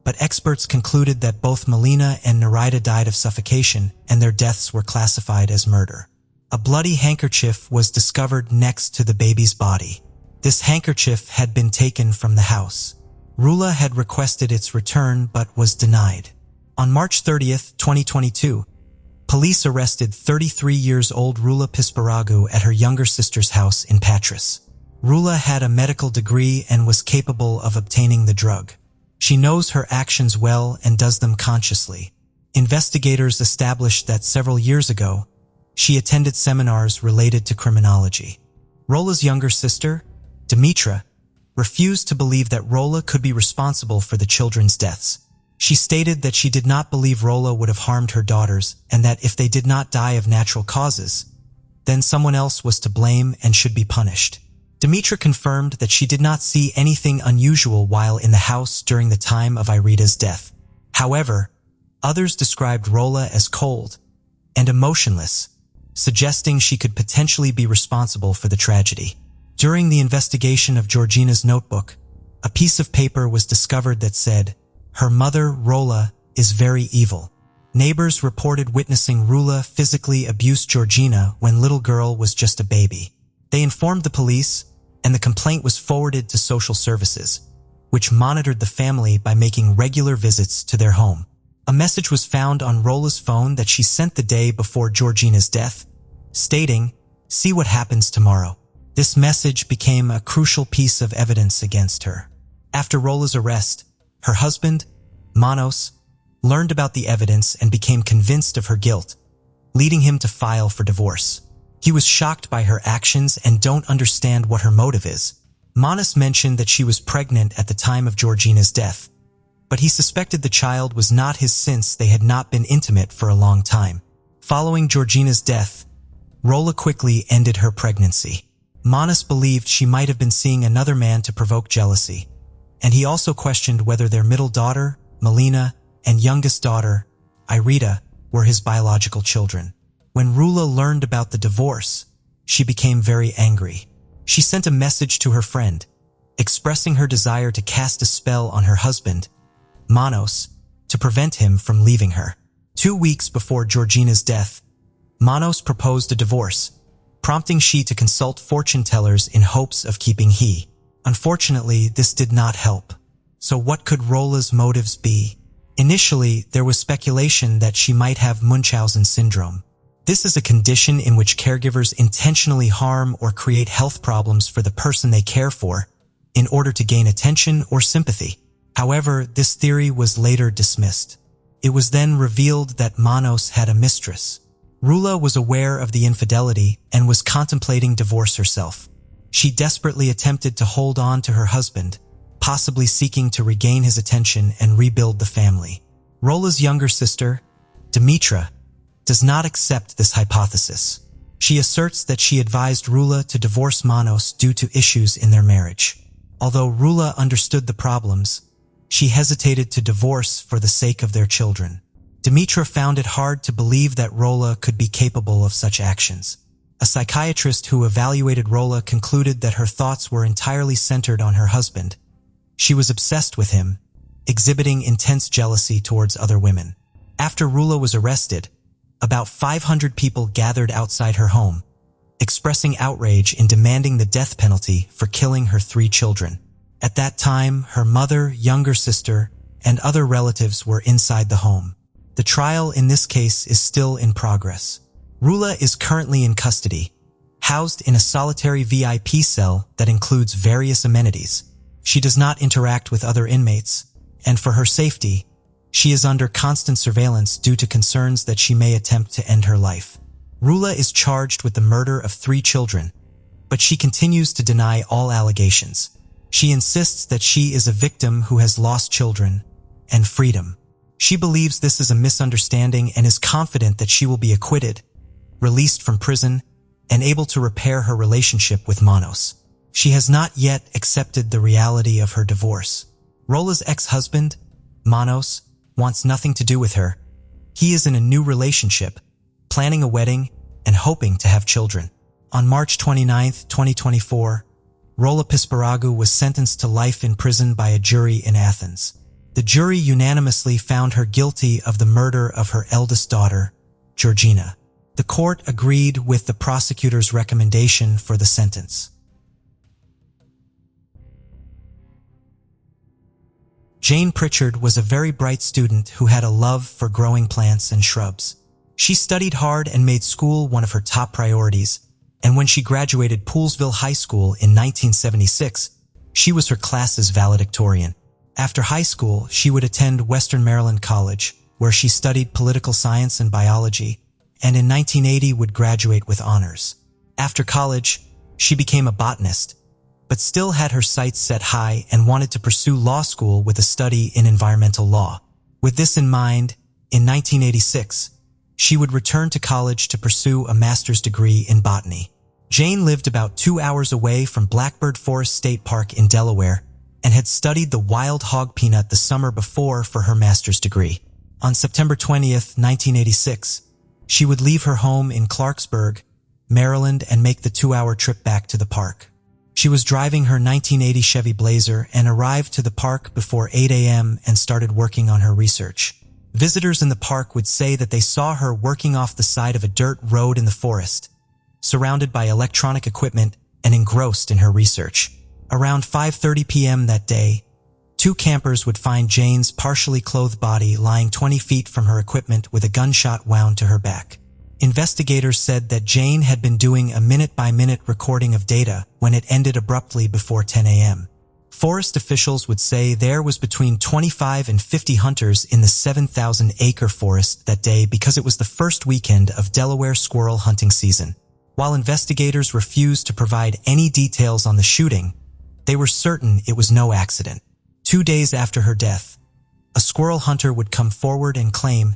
but experts concluded that both Melina and Nerida died of suffocation and their deaths were classified as murder. A bloody handkerchief was discovered next to the baby's body. This handkerchief had been taken from the house. Rula had requested its return but was denied. On March 30th, 2022, police arrested 33-year-old Rula Pisparagu at her younger sister's house in Patras. Rula had a medical degree and was capable of obtaining the drug. She knows her actions well and does them consciously. Investigators established that several years ago, she attended seminars related to criminology. Rola's younger sister, Dimitra, refused to believe that Rula could be responsible for the children's deaths. She stated that she did not believe Rula would have harmed her daughters and that if they did not die of natural causes, then someone else was to blame and should be punished. Dimitra confirmed that she did not see anything unusual while in the house during the time of Irita's death. However, others described Rolla as cold and emotionless, suggesting she could potentially be responsible for the tragedy. During the investigation of Georgina's notebook, a piece of paper was discovered that said, "Her mother, Rolla, is very evil." Neighbors reported witnessing Rolla physically abuse Georgina when little girl was just a baby. They informed the police, and the complaint was forwarded to social services, which monitored the family by making regular visits to their home. A message was found on Rolla's phone that she sent the day before Georgina's death, stating, "See what happens tomorrow." This message became a crucial piece of evidence against her. After Rolla's arrest, her husband, Manos, learned about the evidence and became convinced of her guilt, leading him to file for divorce. He was shocked by her actions and don't understand what her motive is. Manos mentioned that she was pregnant at the time of Georgina's death, but he suspected the child was not his since they had not been intimate for a long time. Following Georgina's death, Rolla quickly ended her pregnancy. Manos believed she might have been seeing another man to provoke jealousy, and he also questioned whether their middle daughter, Melina, and youngest daughter, Irita, were his biological children. When Rolla learned about the divorce, she became very angry. She sent a message to her friend, expressing her desire to cast a spell on her husband, Manos, to prevent him from leaving her. 2 weeks before Georgina's death, Manos proposed a divorce, prompting she to consult fortune tellers in hopes of keeping he. Unfortunately, this did not help. So what could Rolla's motives be? Initially, there was speculation that she might have Munchausen syndrome. This is a condition in which caregivers intentionally harm or create health problems for the person they care for in order to gain attention or sympathy. However, this theory was later dismissed. It was then revealed that Manos had a mistress. Rolla was aware of the infidelity and was contemplating divorce herself. She desperately attempted to hold on to her husband, possibly seeking to regain his attention and rebuild the family. Rolla's younger sister, Dimitra, does not accept this hypothesis. She asserts that she advised Rolla to divorce Manos due to issues in their marriage. Although Rolla understood the problems, she hesitated to divorce for the sake of their children. Dimitra found it hard to believe that Rolla could be capable of such actions. A psychiatrist who evaluated Rolla concluded that her thoughts were entirely centered on her husband. She was obsessed with him, exhibiting intense jealousy towards other women. After Rolla was arrested, about 500 people gathered outside her home, expressing outrage in demanding the death penalty for killing her 3 children. At that time, her mother, younger sister, and other relatives were inside the home. The trial in this case is still in progress. Rolla is currently in custody, housed in a solitary VIP cell that includes various amenities. She does not interact with other inmates, and for her safety, she is under constant surveillance due to concerns that she may attempt to end her life. Rolla is charged with the murder of 3 children, but she continues to deny all allegations. She insists that she is a victim who has lost children and freedom. She believes this is a misunderstanding and is confident that she will be acquitted, released from prison, and able to repair her relationship with Manos. She has not yet accepted the reality of her divorce. Rolla's ex-husband, Manos, wants nothing to do with her. He is in a new relationship, planning a wedding and hoping to have children. On March 29, 2024, Rolla Pisparagu was sentenced to life in prison by a jury in Athens. The jury unanimously found her guilty of the murder of her eldest daughter, Georgina. The court agreed with the prosecutor's recommendation for the sentence. Jane Pritchard was a very bright student who had a love for growing plants and shrubs. She studied hard and made school one of her top priorities, and when she graduated Poolesville High School in 1976, she was her class's valedictorian. After high school, she would attend Western Maryland College, where she studied political science and biology, and in 1980 would graduate with honors. After college, she became a botanist, but still had her sights set high and wanted to pursue law school with a study in environmental law. With this in mind, in 1986, she would return to college to pursue a master's degree in botany. Jane lived about 2 hours away from Blackbird Forest State Park in Delaware and had studied the wild hog peanut the summer before for her master's degree. On September 20th, 1986, she would leave her home in Clarksburg, Maryland, and make the 2-hour trip back to the park. She was driving her 1980 Chevy Blazer and arrived to the park before 8 a.m. and started working on her research. Visitors in the park would say that they saw her working off the side of a dirt road in the forest, surrounded by electronic equipment and engrossed in her research. Around 5:30 p.m. that day, 2 campers would find Jane's partially clothed body lying 20 feet from her equipment with a gunshot wound to her back. Investigators said that Jane had been doing a minute-by-minute recording of data when it ended abruptly before 10 a.m. Forest officials would say there was between 25 and 50 hunters in the 7,000-acre forest that day because it was the first weekend of Delaware squirrel hunting season. While investigators refused to provide any details on the shooting, they were certain it was no accident. 2 days after her death, a squirrel hunter would come forward and claim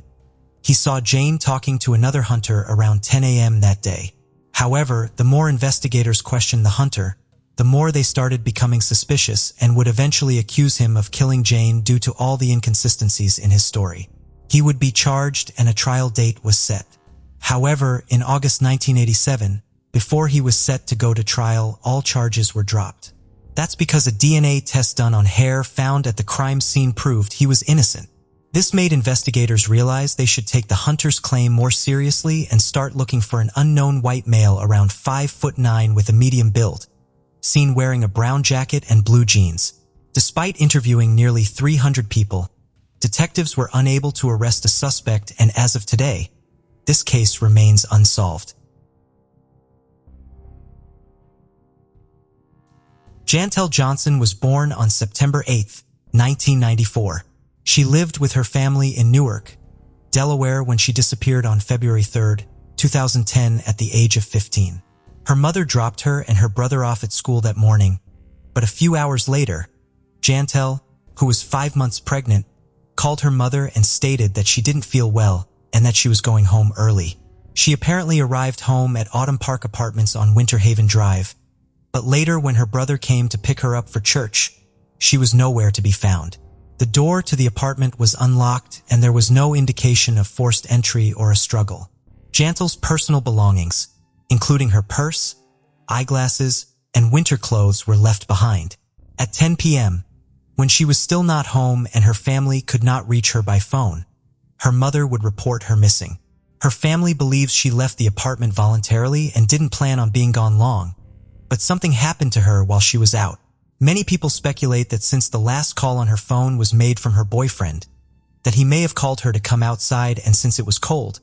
he saw Jane talking to another hunter around 10 a.m. that day. However, the more investigators questioned the hunter, the more they started becoming suspicious and would eventually accuse him of killing Jane due to all the inconsistencies in his story. He would be charged and a trial date was set. However, in August 1987, before he was set to go to trial, all charges were dropped. That's because a DNA test done on hair found at the crime scene proved he was innocent. This made investigators realize they should take the hunter's claim more seriously and start looking for an unknown white male around 5'9" with a medium build, seen wearing a brown jacket and blue jeans. Despite interviewing nearly 300 people, detectives were unable to arrest a suspect, and as of today, this case remains unsolved. Jantel Johnson was born on September 8, 1994. She lived with her family in Newark, Delaware when she disappeared on February 3, 2010 at the age of 15. Her mother dropped her and her brother off at school that morning, but a few hours later, Jantel, who was 5 months pregnant, called her mother and stated that she didn't feel well and that she was going home early. She apparently arrived home at Autumn Park Apartments on Winter Haven Drive, but later when her brother came to pick her up for church, she was nowhere to be found. The door to the apartment was unlocked and there was no indication of forced entry or a struggle. Jantel's personal belongings, including her purse, eyeglasses, and winter clothes, were left behind. At 10 p.m., when she was still not home and her family could not reach her by phone, her mother would report her missing. Her family believes she left the apartment voluntarily and didn't plan on being gone long, but something happened to her while she was out. Many people speculate that since the last call on her phone was made from her boyfriend, that he may have called her to come outside, and since it was cold,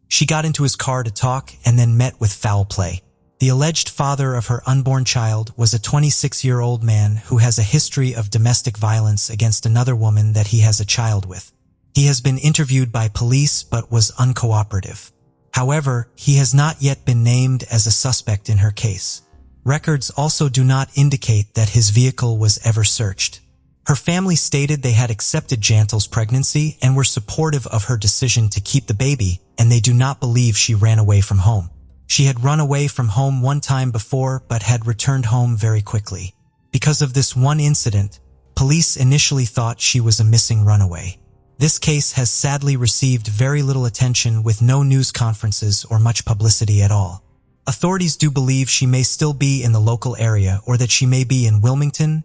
she got into his car to talk and then met with foul play. The alleged father of her unborn child was a 26-year-old man who has a history of domestic violence against another woman that he has a child with. He has been interviewed by police but was uncooperative. However, he has not yet been named as a suspect in her case. Records also do not indicate that his vehicle was ever searched. Her family stated they had accepted Jantel's pregnancy and were supportive of her decision to keep the baby, and they do not believe she ran away from home. She had run away from home one time before but had returned home very quickly. Because of this one incident, police initially thought she was a missing runaway. This case has sadly received very little attention, with no news conferences or much publicity at all. Authorities do believe she may still be in the local area, or that she may be in Wilmington,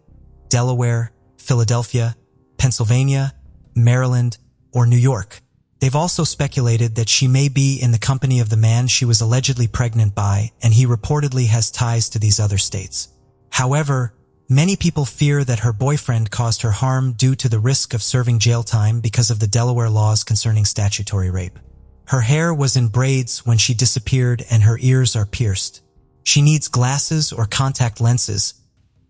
Delaware, Philadelphia, Pennsylvania, Maryland, or New York. They've also speculated that she may be in the company of the man she was allegedly pregnant by, and he reportedly has ties to these other states. However, many people fear that her boyfriend caused her harm due to the risk of serving jail time because of the Delaware laws concerning statutory rape. Her hair was in braids when she disappeared and her ears are pierced. She needs glasses or contact lenses,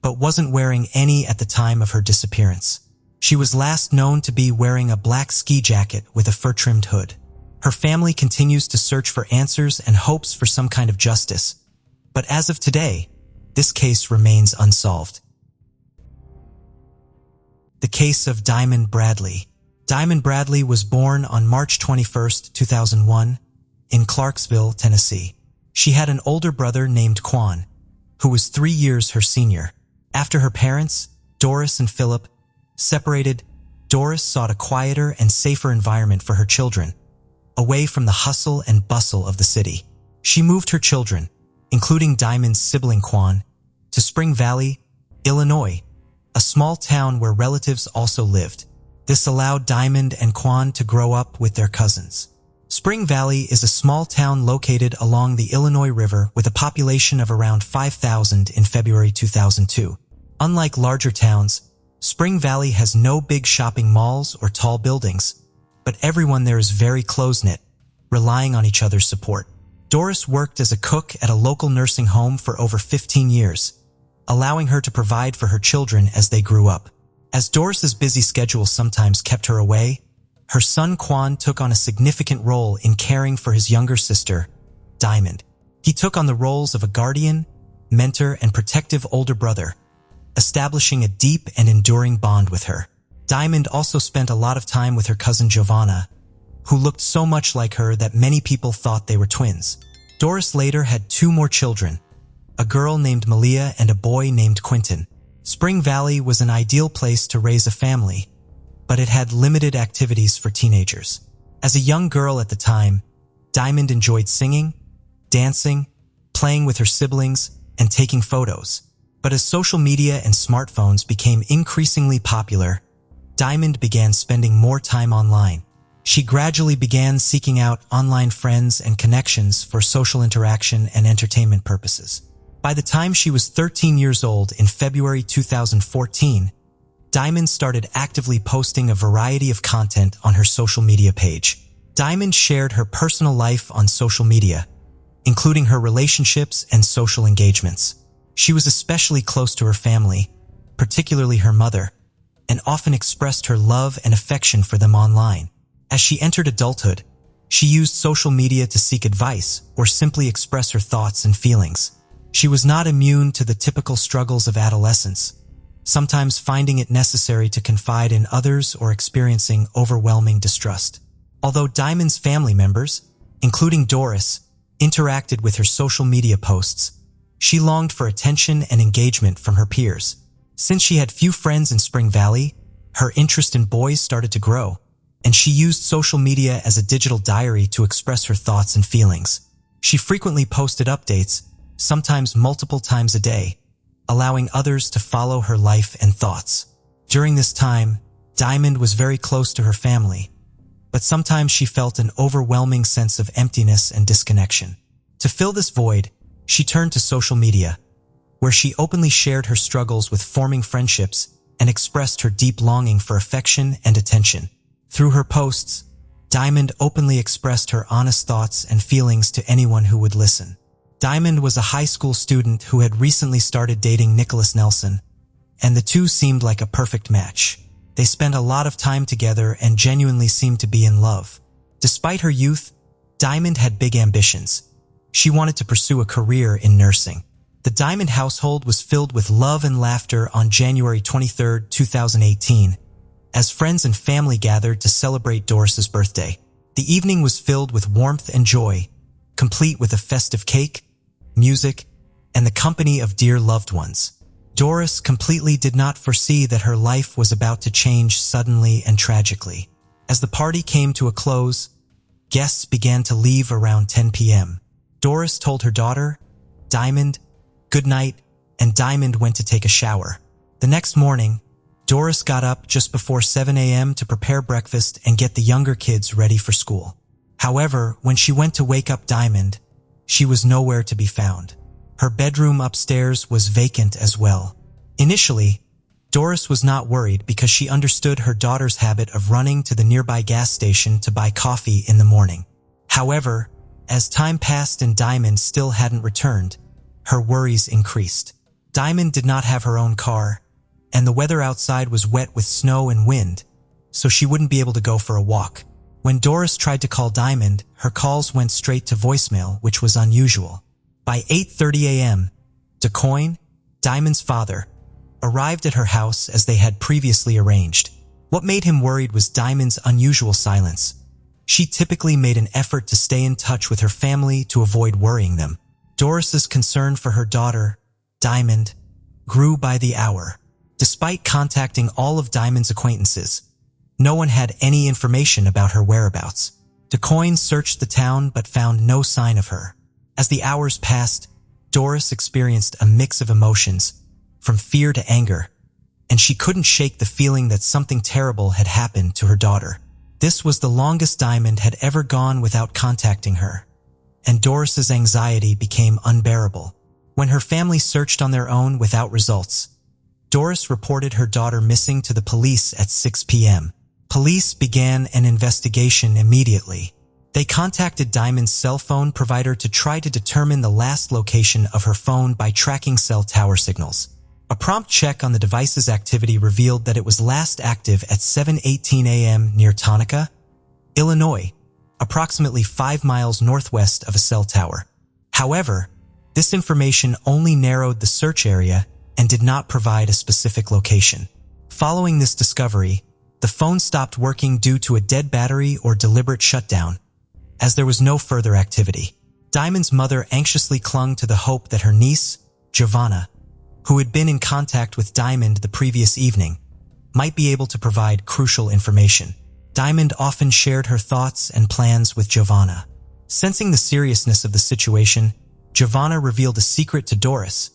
but wasn't wearing any at the time of her disappearance. She was last known to be wearing a black ski jacket with a fur-trimmed hood. Her family continues to search for answers and hopes for some kind of justice, but as of today, this case remains unsolved. The case of Diamond Bradley. Diamond Bradley was born on March 21, 2001, in Clarksville, Tennessee. She had an older brother named Quan, who was 3 years her senior. After her parents, Doris and Philip, separated, Doris sought a quieter and safer environment for her children, away from the hustle and bustle of the city. She moved her children, including Diamond's sibling Quan, to Spring Valley, Illinois, a small town where relatives also lived. This allowed Diamond and Quan to grow up with their cousins. Spring Valley is a small town located along the Illinois River with a population of around 5,000 in February 2002. Unlike larger towns, Spring Valley has no big shopping malls or tall buildings, but everyone there is very close-knit, relying on each other's support. Doris worked as a cook at a local nursing home for over 15 years, allowing her to provide for her children as they grew up. As Doris's busy schedule sometimes kept her away, her son Quan took on a significant role in caring for his younger sister, Diamond. He took on the roles of a guardian, mentor, and protective older brother, establishing a deep and enduring bond with her. Diamond also spent a lot of time with her cousin Giovanna, who looked so much like her that many people thought they were twins. Doris later had 2 more children, a girl named Malia and a boy named Quentin. Spring Valley was an ideal place to raise a family, but it had limited activities for teenagers. As a young girl at the time, Diamond enjoyed singing, dancing, playing with her siblings, and taking photos. But as social media and smartphones became increasingly popular, Diamond began spending more time online. She gradually began seeking out online friends and connections for social interaction and entertainment purposes. By the time she was 13 years old in February 2014, Diamond started actively posting a variety of content on her social media page. Diamond shared her personal life on social media, including her relationships and social engagements. She was especially close to her family, particularly her mother, and often expressed her love and affection for them online. As she entered adulthood, she used social media to seek advice or simply express her thoughts and feelings. She was not immune to the typical struggles of adolescence, sometimes finding it necessary to confide in others or experiencing overwhelming distrust. Although Diamond's family members, including Doris, interacted with her social media posts, she longed for attention and engagement from her peers. Since she had few friends in Spring Valley, her interest in boys started to grow, and she used social media as a digital diary to express her thoughts and feelings. She frequently posted updates, sometimes multiple times a day, allowing others to follow her life and thoughts. During this time, Diamond was very close to her family, but sometimes she felt an overwhelming sense of emptiness and disconnection. To fill this void, she turned to social media, where she openly shared her struggles with forming friendships and expressed her deep longing for affection and attention. Through her posts, Diamond openly expressed her honest thoughts and feelings to anyone who would listen. Diamond was a high school student who had recently started dating Nicholas Nelson, and the two seemed like a perfect match. They spent a lot of time together and genuinely seemed to be in love. Despite her youth, Diamond had big ambitions. She wanted to pursue a career in nursing. The Diamond household was filled with love and laughter on January 23, 2018, as friends and family gathered to celebrate Doris's birthday. The evening was filled with warmth and joy, complete with a festive cake, music, and the company of dear loved ones. Doris completely did not foresee that her life was about to change suddenly and tragically. As the party came to a close, guests began to leave around 10 p.m. Doris told her daughter, Diamond, good night, and Diamond went to take a shower. The next morning, Doris got up just before 7 a.m. to prepare breakfast and get the younger kids ready for school. However, when she went to wake up Diamond, she was nowhere to be found. Her bedroom upstairs was vacant as well. Initially, Doris was not worried because she understood her daughter's habit of running to the nearby gas station to buy coffee in the morning. However, as time passed and Diamond still hadn't returned, her worries increased. Diamond did not have her own car, and the weather outside was wet with snow and wind, so she wouldn't be able to go for a walk. When Doris tried to call Diamond, her calls went straight to voicemail, which was unusual. By 8:30 a.m., DeCoyne, Diamond's father, arrived at her house as they had previously arranged. What made him worried was Diamond's unusual silence. She typically made an effort to stay in touch with her family to avoid worrying them. Doris's concern for her daughter, Diamond, grew by the hour. Despite contacting all of Diamond's acquaintances, no one had any information about her whereabouts. DeCoin searched the town but found no sign of her. As the hours passed, Doris experienced a mix of emotions, from fear to anger, and she couldn't shake the feeling that something terrible had happened to her daughter. This was the longest Diamond had ever gone without contacting her, and Doris's anxiety became unbearable. When her family searched on their own without results, Doris reported her daughter missing to the police at 6 p.m. Police began an investigation immediately. They contacted Diamond's cell phone provider to try to determine the last location of her phone by tracking cell tower signals. A prompt check on the device's activity revealed that it was last active at 7:18 a.m. near Tonopah, Illinois, approximately 5 miles northwest of a cell tower. However, this information only narrowed the search area and did not provide a specific location. Following this discovery, the phone stopped working due to a dead battery or deliberate shutdown, as there was no further activity. Diamond's mother anxiously clung to the hope that her niece, Giovanna, who had been in contact with Diamond the previous evening, might be able to provide crucial information. Diamond often shared her thoughts and plans with Giovanna. Sensing the seriousness of the situation, Giovanna revealed a secret to Doris.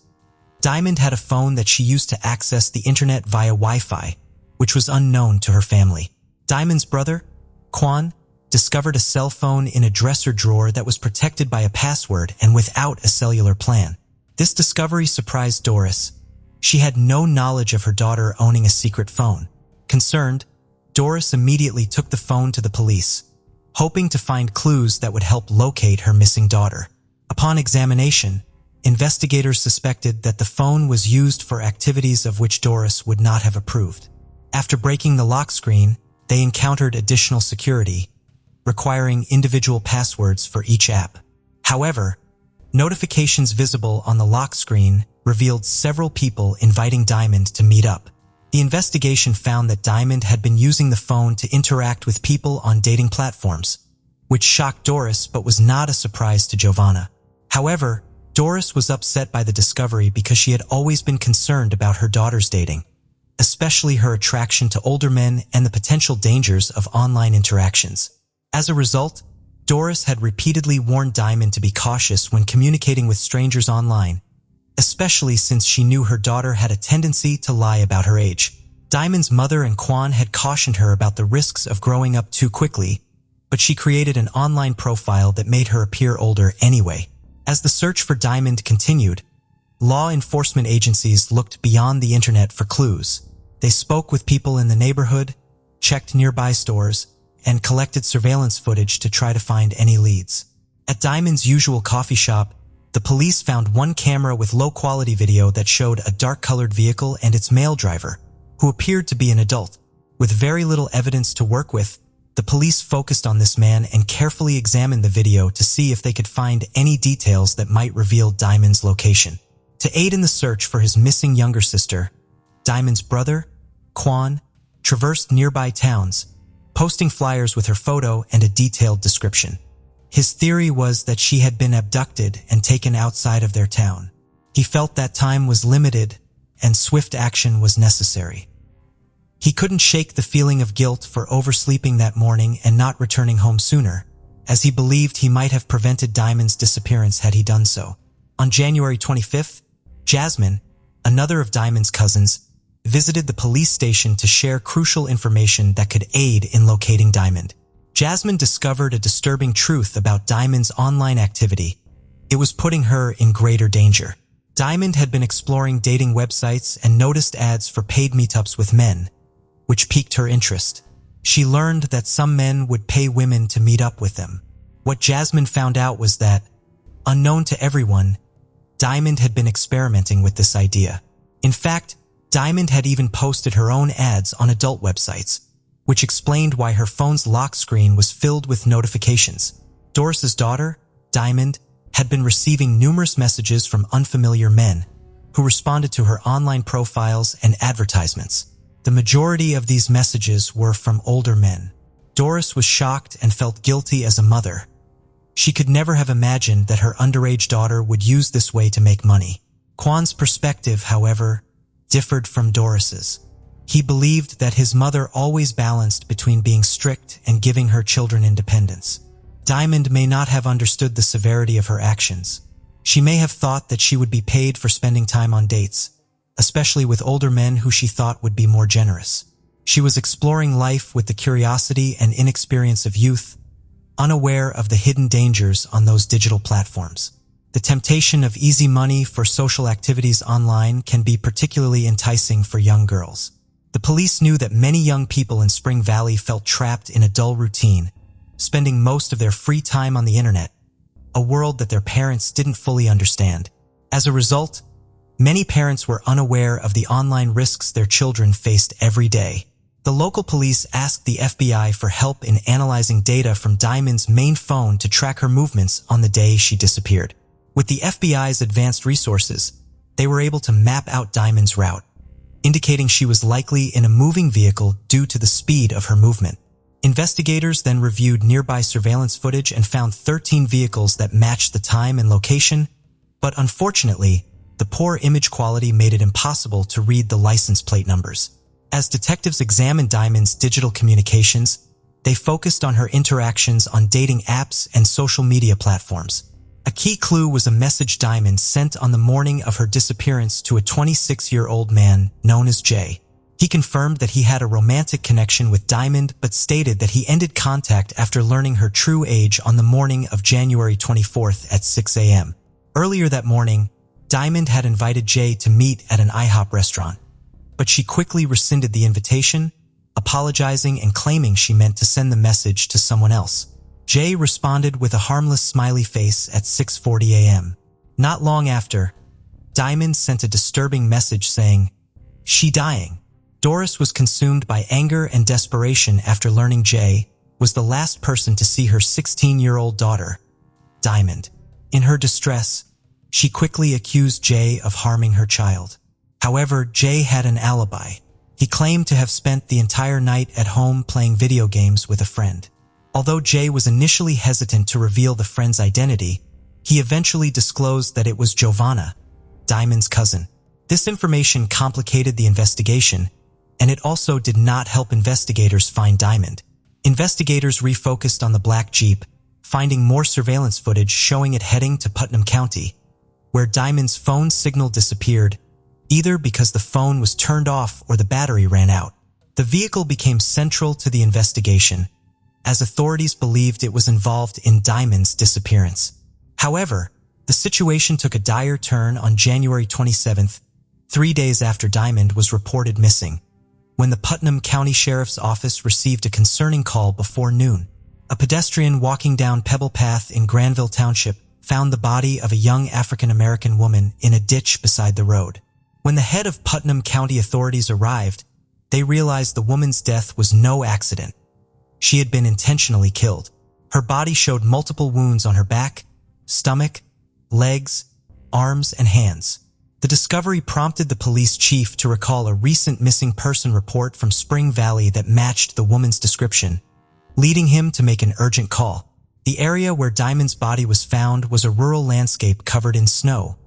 Diamond had a phone that she used to access the internet via Wi-Fi, which was unknown to her family. Diamond's brother, Quan, discovered a cell phone in a dresser drawer that was protected by a password and without a cellular plan. This discovery surprised Doris. She had no knowledge of her daughter owning a secret phone. Concerned, Doris immediately took the phone to the police, hoping to find clues that would help locate her missing daughter. Upon examination, investigators suspected that the phone was used for activities of which Doris would not have approved. After breaking the lock screen, they encountered additional security, requiring individual passwords for each app. However, notifications visible on the lock screen revealed several people inviting Diamond to meet up. The investigation found that Diamond had been using the phone to interact with people on dating platforms, which shocked Doris but was not a surprise to Giovanna. However, Doris was upset by the discovery because she had always been concerned about her daughter's dating, especially her attraction to older men and the potential dangers of online interactions. As a result, Doris had repeatedly warned Diamond to be cautious when communicating with strangers online, especially since she knew her daughter had a tendency to lie about her age. Diamond's mother and Quan had cautioned her about the risks of growing up too quickly, but she created an online profile that made her appear older anyway. As the search for Diamond continued, law enforcement agencies looked beyond the internet for clues. They spoke with people in the neighborhood, checked nearby stores, and collected surveillance footage to try to find any leads. At Diamond's usual coffee shop, the police found one camera with low-quality video that showed a dark-colored vehicle and its male driver, who appeared to be an adult. With very little evidence to work with, the police focused on this man and carefully examined the video to see if they could find any details that might reveal Diamond's location. To aid in the search for his missing younger sister, Diamond's brother, Quan, traversed nearby towns, posting flyers with her photo and a detailed description. His theory was that she had been abducted and taken outside of their town. He felt that time was limited and swift action was necessary. He couldn't shake the feeling of guilt for oversleeping that morning and not returning home sooner, as he believed he might have prevented Diamond's disappearance had he done so. On January 25th, Jasmine, another of Diamond's cousins, visited the police station to share crucial information that could aid in locating Diamond. Jasmine discovered a disturbing truth about Diamond's online activity. It was putting her in greater danger. Diamond had been exploring dating websites and noticed ads for paid meetups with men, which piqued her interest. She learned that some men would pay women to meet up with them. What Jasmine found out was that, unknown to everyone, Diamond had been experimenting with this idea. In fact, Diamond had even posted her own ads on adult websites, which explained why her phone's lock screen was filled with notifications. Doris's daughter, Diamond, had been receiving numerous messages from unfamiliar men who responded to her online profiles and advertisements. The majority of these messages were from older men. Doris was shocked and felt guilty as a mother, She could never have imagined that her underage daughter would use this way to make money. Kwan's perspective, however, differed from Doris's. He believed that his mother always balanced between being strict and giving her children independence. Diamond may not have understood the severity of her actions. She may have thought that she would be paid for spending time on dates, especially with older men who she thought would be more generous. She was exploring life with the curiosity and inexperience of youth, unaware of the hidden dangers on those digital platforms. The temptation of easy money for social activities online can be particularly enticing for young girls. The police knew that many young people in Spring Valley felt trapped in a dull routine, spending most of their free time on the internet, a world that their parents didn't fully understand. As a result, many parents were unaware of the online risks their children faced every day. The local police asked the FBI for help in analyzing data from Diamond's main phone to track her movements on the day she disappeared. With the FBI's advanced resources, they were able to map out Diamond's route, indicating she was likely in a moving vehicle due to the speed of her movement. Investigators then reviewed nearby surveillance footage and found 13 vehicles that matched the time and location, but unfortunately, the poor image quality made it impossible to read the license plate numbers. As detectives examined Diamond's digital communications, they focused on her interactions on dating apps and social media platforms. A key clue was a message Diamond sent on the morning of her disappearance to a 26-year-old man known as Jay. He confirmed that he had a romantic connection with Diamond but stated that he ended contact after learning her true age on the morning of January 24th at 6 a.m. Earlier that morning, Diamond had invited Jay to meet at an IHOP restaurant, but she quickly rescinded the invitation, apologizing and claiming she meant to send the message to someone else. Jay responded with a harmless smiley face at 6:40 a.m. Not long after, Diamond sent a disturbing message saying, "She dying." Doris was consumed by anger and desperation after learning Jay was the last person to see her 16-year-old daughter, Diamond. In her distress, she quickly accused Jay of harming her child. However, Jay had an alibi. He claimed to have spent the entire night at home playing video games with a friend. Although Jay was initially hesitant to reveal the friend's identity, he eventually disclosed that it was Giovanna, Diamond's cousin. This information complicated the investigation, and it also did not help investigators find Diamond. Investigators refocused on the black Jeep, finding more surveillance footage showing it heading to Putnam County, where Diamond's phone signal disappeared, either because the phone was turned off or the battery ran out. The vehicle became central to the investigation, as authorities believed it was involved in Diamond's disappearance. However, the situation took a dire turn on January 27th, 3 days after Diamond was reported missing, when the Putnam County Sheriff's Office received a concerning call before noon. A pedestrian walking down Pebble Path in Granville Township found the body of a young African-American woman in a ditch beside the road. When the head of Putnam County authorities arrived, they realized the woman's death was no accident. She had been intentionally killed. Her body showed multiple wounds on her back, stomach, legs, arms, and hands. The discovery prompted the police chief to recall a recent missing person report from Spring Valley that matched the woman's description, leading him to make an urgent call. The area where Diamond's body was found was a rural landscape covered in snow,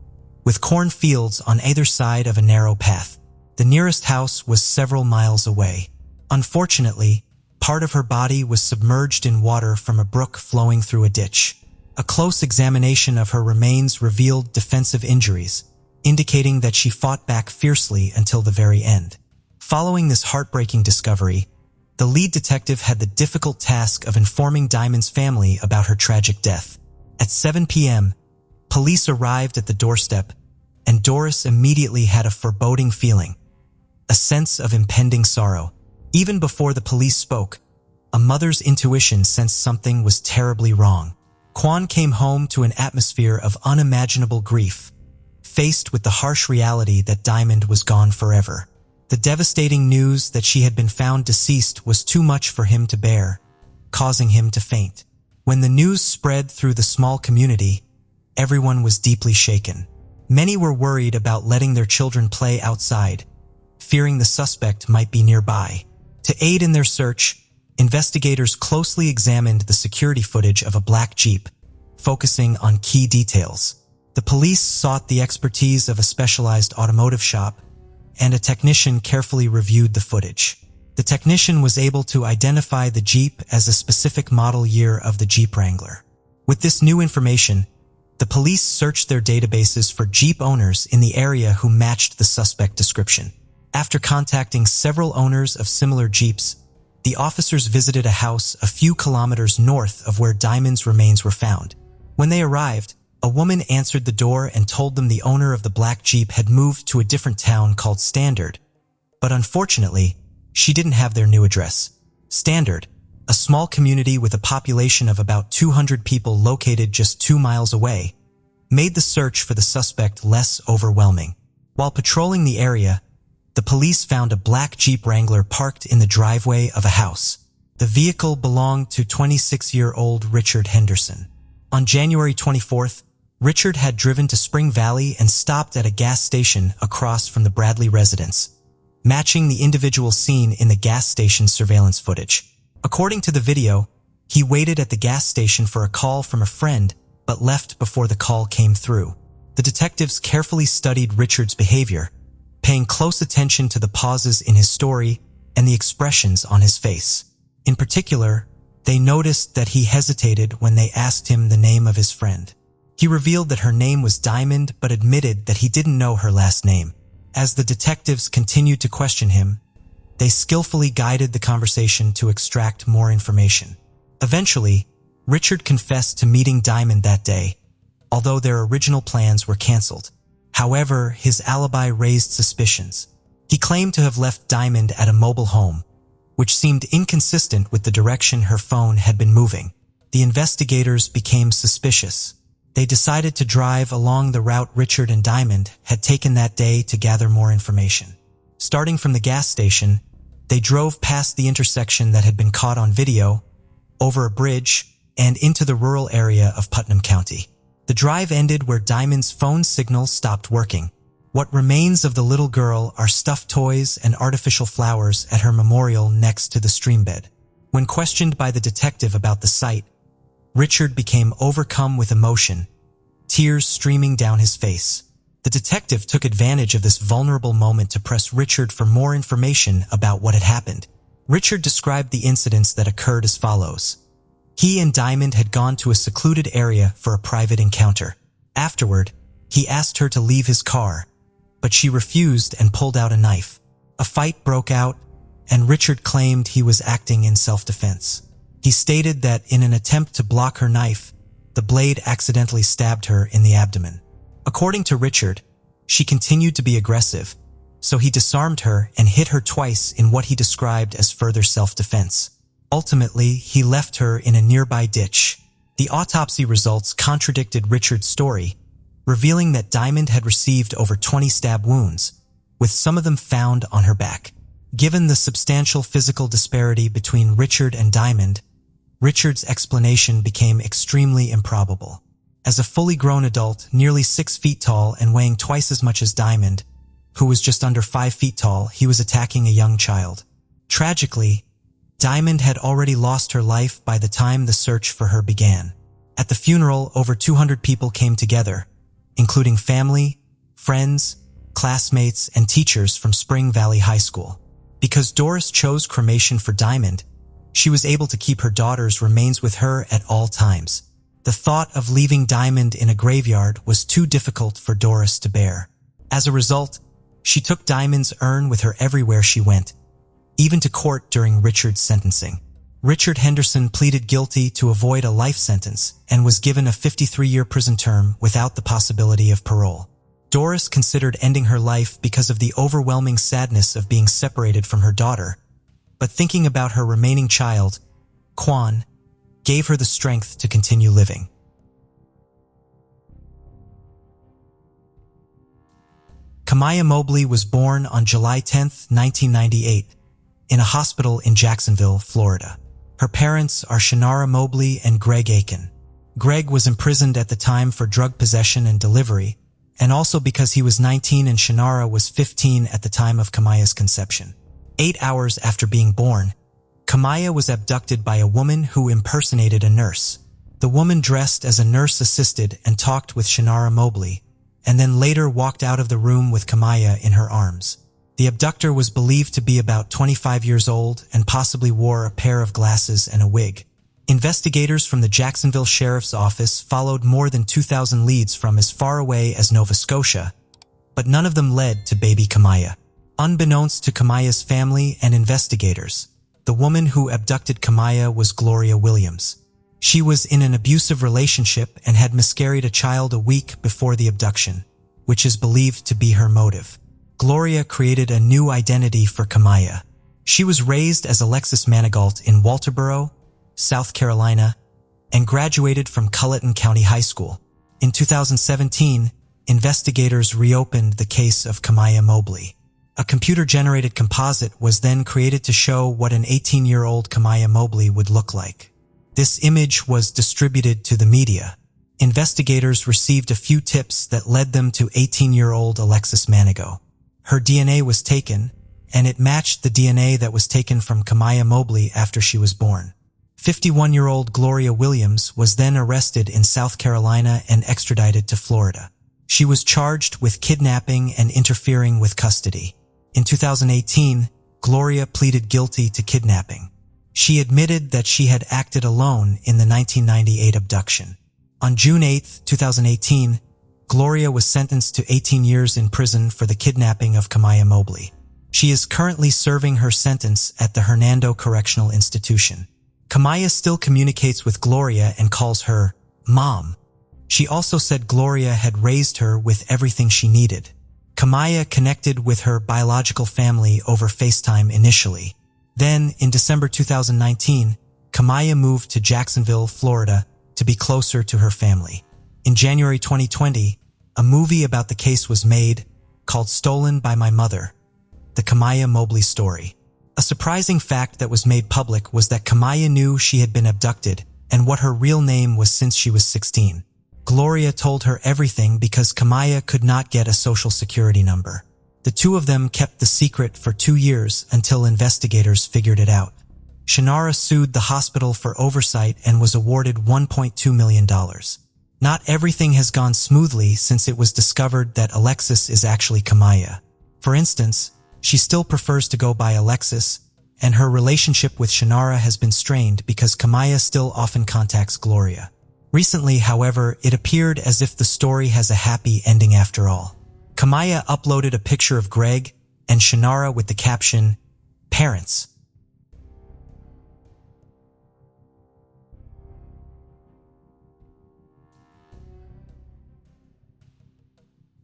with cornfields on either side of a narrow path. The nearest house was several miles away. Unfortunately, part of her body was submerged in water from a brook flowing through a ditch. A close examination of her remains revealed defensive injuries, indicating that she fought back fiercely until the very end. Following this heartbreaking discovery, the lead detective had the difficult task of informing Diamond's family about her tragic death. At 7 p.m., police arrived at the doorstep, and Doris immediately had a foreboding feeling, a sense of impending sorrow. Even before the police spoke, a mother's intuition sensed something was terribly wrong. Kwan came home to an atmosphere of unimaginable grief, faced with the harsh reality that Diamond was gone forever. The devastating news that she had been found deceased was too much for him to bear, causing him to faint. When the news spread through the small community, everyone was deeply shaken. Many were worried about letting their children play outside, fearing the suspect might be nearby. To aid in their search, investigators closely examined the security footage of a black Jeep, focusing on key details. The police sought the expertise of a specialized automotive shop, and a technician carefully reviewed the footage. The technician was able to identify the Jeep as a specific model year of the Jeep Wrangler. With this new information, the police searched their databases for Jeep owners in the area who matched the suspect description. After contacting several owners of similar Jeeps, the officers visited a house a few kilometers north of where Diamond's remains were found. When they arrived, a woman answered the door and told them the owner of the black Jeep had moved to a different town called Standard, but unfortunately, she didn't have their new address. Standard, a small community with a population of about 200 people located just 2 miles away, made the search for the suspect less overwhelming. While patrolling the area, the police found a black Jeep Wrangler parked in the driveway of a house. The vehicle belonged to 26-year-old Richard Henderson. On January 24th, Richard had driven to Spring Valley and stopped at a gas station across from the Bradley residence, matching the individual seen in the gas station surveillance footage. According to the video, he waited at the gas station for a call from a friend but left before the call came through. The detectives carefully studied Richard's behavior, paying close attention to the pauses in his story and the expressions on his face. In particular, they noticed that he hesitated when they asked him the name of his friend. He revealed that her name was Diamond but admitted that he didn't know her last name. As the detectives continued to question him, they skillfully guided the conversation to extract more information. Eventually, Richard confessed to meeting Diamond that day, although their original plans were canceled. However, his alibi raised suspicions. He claimed to have left Diamond at a mobile home, which seemed inconsistent with the direction her phone had been moving. The investigators became suspicious. They decided to drive along the route Richard and Diamond had taken that day to gather more information. Starting from the gas station, they drove past the intersection that had been caught on video, over a bridge, and into the rural area of Putnam County. The drive ended where Diamond's phone signal stopped working. What remains of the little girl are stuffed toys and artificial flowers at her memorial next to the stream bed. When questioned by the detective about the site, Richard became overcome with emotion, tears streaming down his face. The detective took advantage of this vulnerable moment to press Richard for more information about what had happened. Richard described the incidents that occurred as follows. He and Diamond had gone to a secluded area for a private encounter. Afterward, he asked her to leave his car, but she refused and pulled out a knife. A fight broke out, and Richard claimed he was acting in self-defense. He stated that in an attempt to block her knife, the blade accidentally stabbed her in the abdomen. According to Richard, she continued to be aggressive, so he disarmed her and hit her twice in what he described as further self-defense. Ultimately, he left her in a nearby ditch. The autopsy results contradicted Richard's story, revealing that Diamond had received over 20 stab wounds, with some of them found on her back. Given the substantial physical disparity between Richard and Diamond, Richard's explanation became extremely improbable. As a fully grown adult, nearly 6 feet tall and weighing twice as much as Diamond, who was just under 5 feet tall, he was attacking a young child. Tragically, Diamond had already lost her life by the time the search for her began. At the funeral, over 200 people came together, including family, friends, classmates, and teachers from Spring Valley High School. Because Doris chose cremation for Diamond, she was able to keep her daughter's remains with her at all times. The thought of leaving Diamond in a graveyard was too difficult for Doris to bear. As a result, she took Diamond's urn with her everywhere she went, even to court during Richard's sentencing. Richard Henderson pleaded guilty to avoid a life sentence and was given a 53-year prison term without the possibility of parole. Doris considered ending her life because of the overwhelming sadness of being separated from her daughter, but thinking about her remaining child, Quan, gave her the strength to continue living. Kamaya Mobley was born on July 10, 1998, in a hospital in Jacksonville, Florida. Her parents are Shannara Mobley and Greg Aiken. Greg was imprisoned at the time for drug possession and delivery, and also because he was 19 and Shannara was 15 at the time of Kamaya's conception. 8 hours after being born, Kamaya was abducted by a woman who impersonated a nurse. The The woman dressed as a nurse assisted and talked with Shannara Mobley, and then later walked out of the room with Kamaya in her arms. The abductor was believed to be about 25 years old and possibly wore a pair of glasses and a wig. Investigators from the Jacksonville Sheriff's Office followed more than 2,000 leads from as far away as Nova Scotia, but none of them led to baby Kamaya. Unbeknownst to Kamaya's family and investigators, the woman who abducted Kamaya was Gloria Williams. She was in an abusive relationship and had miscarried a child a week before the abduction, which is believed to be her motive. Gloria created a new identity for Kamaya. She was raised as Alexis Manigault in Walterboro, South Carolina, and graduated from Culleton County High School. In 2017, investigators reopened the case of Kamaya Mobley. A computer-generated composite was then created to show what an 18-year-old Kamaya Mobley would look like. This image was distributed to the media. Investigators received a few tips that led them to 18-year-old Alexis Manigault. Her DNA was taken, and it matched the DNA that was taken from Kamaya Mobley after she was born. 51-year-old Gloria Williams was then arrested in South Carolina and extradited to Florida. She was charged with kidnapping and interfering with custody. In 2018, Gloria pleaded guilty to kidnapping. She admitted that she had acted alone in the 1998 abduction. On June 8, 2018, Gloria was sentenced to 18 years in prison for the kidnapping of Kamaya Mobley. She is currently serving her sentence at the Hernando Correctional Institution. Kamaya still communicates with Gloria and calls her Mom. She also said Gloria had raised her with everything she needed. Kamaya connected with her biological family over FaceTime initially. Then, in December 2019, Kamaya moved to Jacksonville, Florida, to be closer to her family. In January 2020, a movie about the case was made called Stolen by My Mother, the Kamaya Mobley story. A surprising fact that was made public was that Kamaya knew she had been abducted and what her real name was since she was 16. Gloria told her everything because Kamaya could not get a social security number. The two of them kept the secret for 2 years until investigators figured it out. Shannara sued the hospital for oversight and was awarded $1.2 million. Not everything has gone smoothly since it was discovered that Alexis is actually Kamaya. For instance, she still prefers to go by Alexis, and her relationship with Shannara has been strained because Kamaya still often contacts Gloria. Recently, however, it appeared as if the story has a happy ending after all. Kamaya uploaded a picture of Greg and Shannara with the caption, "Parents."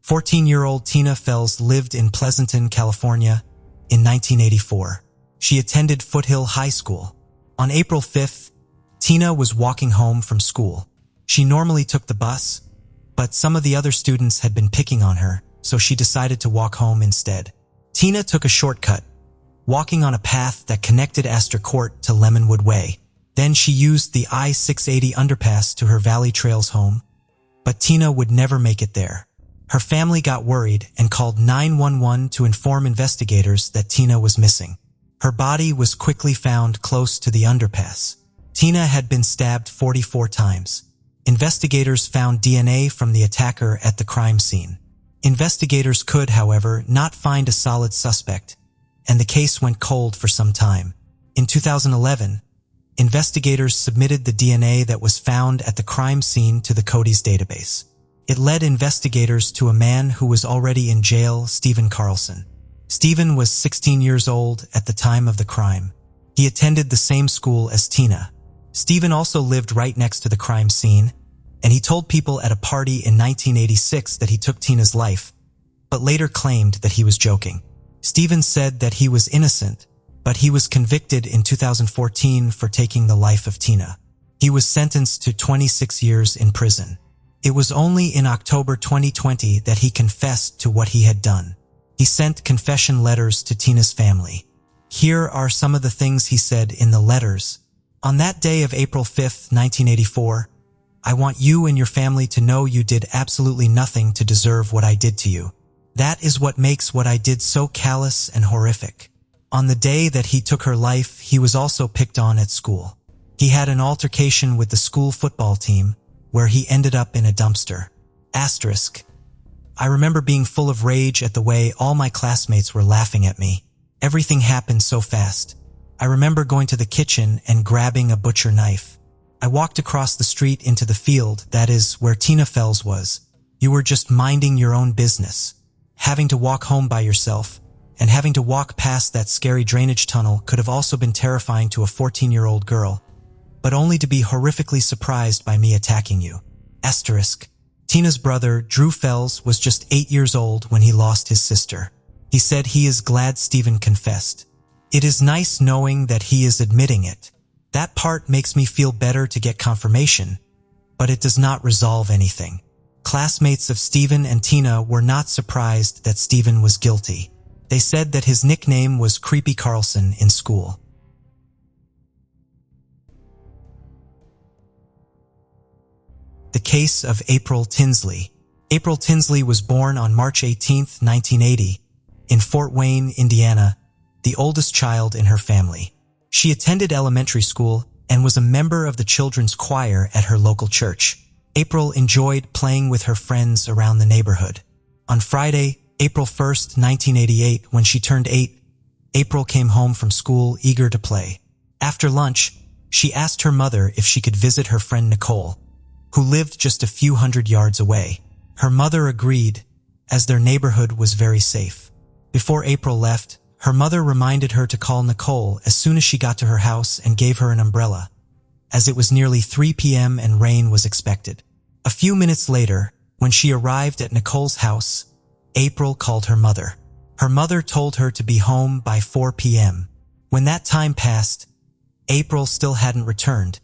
14-year-old Tina Fells lived in Pleasanton, California in 1984. She attended Foothill High School. On April 5th, Tina was walking home from school. She normally took the bus, but some of the other students had been picking on her, so she decided to walk home instead. Tina took a shortcut, walking on a path that connected Astor Court to Lemonwood Way. Then she used the I-680 underpass to her Valley Trails home, but Tina would never make it there. Her family got worried and called 911 to inform investigators that Tina was missing. Her body was quickly found close to the underpass. Tina had been stabbed 44 times. Investigators found DNA from the attacker at the crime scene. Investigators could, however, not find a solid suspect, and the case went cold for some time. In 2011, investigators submitted the DNA that was found at the crime scene to the Cody's database. It led investigators to a man who was already in jail, Stephen Carlson. Stephen was 16 years old at the time of the crime. He attended the same school as Tina. Stephen also lived right next to the crime scene, and he told people at a party in 1986 that he took Tina's life, but later claimed that he was joking. Stephen said that he was innocent, but he was convicted in 2014 for taking the life of Tina. He was sentenced to 26 years in prison. It was only in October 2020 that he confessed to what he had done. He sent confession letters to Tina's family. Here are some of the things he said in the letters. On that day of April 5th, 1984, I want you and your family to know you did absolutely nothing to deserve what I did to you. That is what makes what I did so callous and horrific. On the day that he took her life, he was also picked on at school. He had an altercation with the school football team, where he ended up in a dumpster. Asterisk. I remember being full of rage at the way all my classmates were laughing at me. Everything happened so fast. I remember going to the kitchen and grabbing a butcher knife. I walked across the street into the field, that is, where Tina Fells was. You were just minding your own business. Having to walk home by yourself, and having to walk past that scary drainage tunnel could have also been terrifying to a 14-year-old girl, but only to be horrifically surprised by me attacking you. Asterisk. Tina's brother, Drew Fells, was just 8 years old when he lost his sister. He said he is glad Stephen confessed. It is nice knowing that he is admitting it. That part makes me feel better to get confirmation, but it does not resolve anything. Classmates of Stephen and Tina were not surprised that Stephen was guilty. They said that his nickname was Creepy Carlson in school. The case of April Tinsley. April Tinsley was born on March 18, 1980, in Fort Wayne, Indiana, the oldest child in her family. She attended elementary school and was a member of the children's choir at her local church. April enjoyed playing with her friends around the neighborhood. On Friday, April 1, 1988, when she turned 8, April came home from school eager to play. After lunch, she asked her mother if she could visit her friend Nicole, who lived just a few hundred yards away. Her mother agreed, as their neighborhood was very safe. Before April left, her mother reminded her to call Nicole as soon as she got to her house and gave her an umbrella, as it was nearly 3 p.m. and rain was expected. A few minutes later, when she arrived at Nicole's house, April called her mother. Her mother told her to be home by 4 p.m. When that time passed, April still hadn't returned,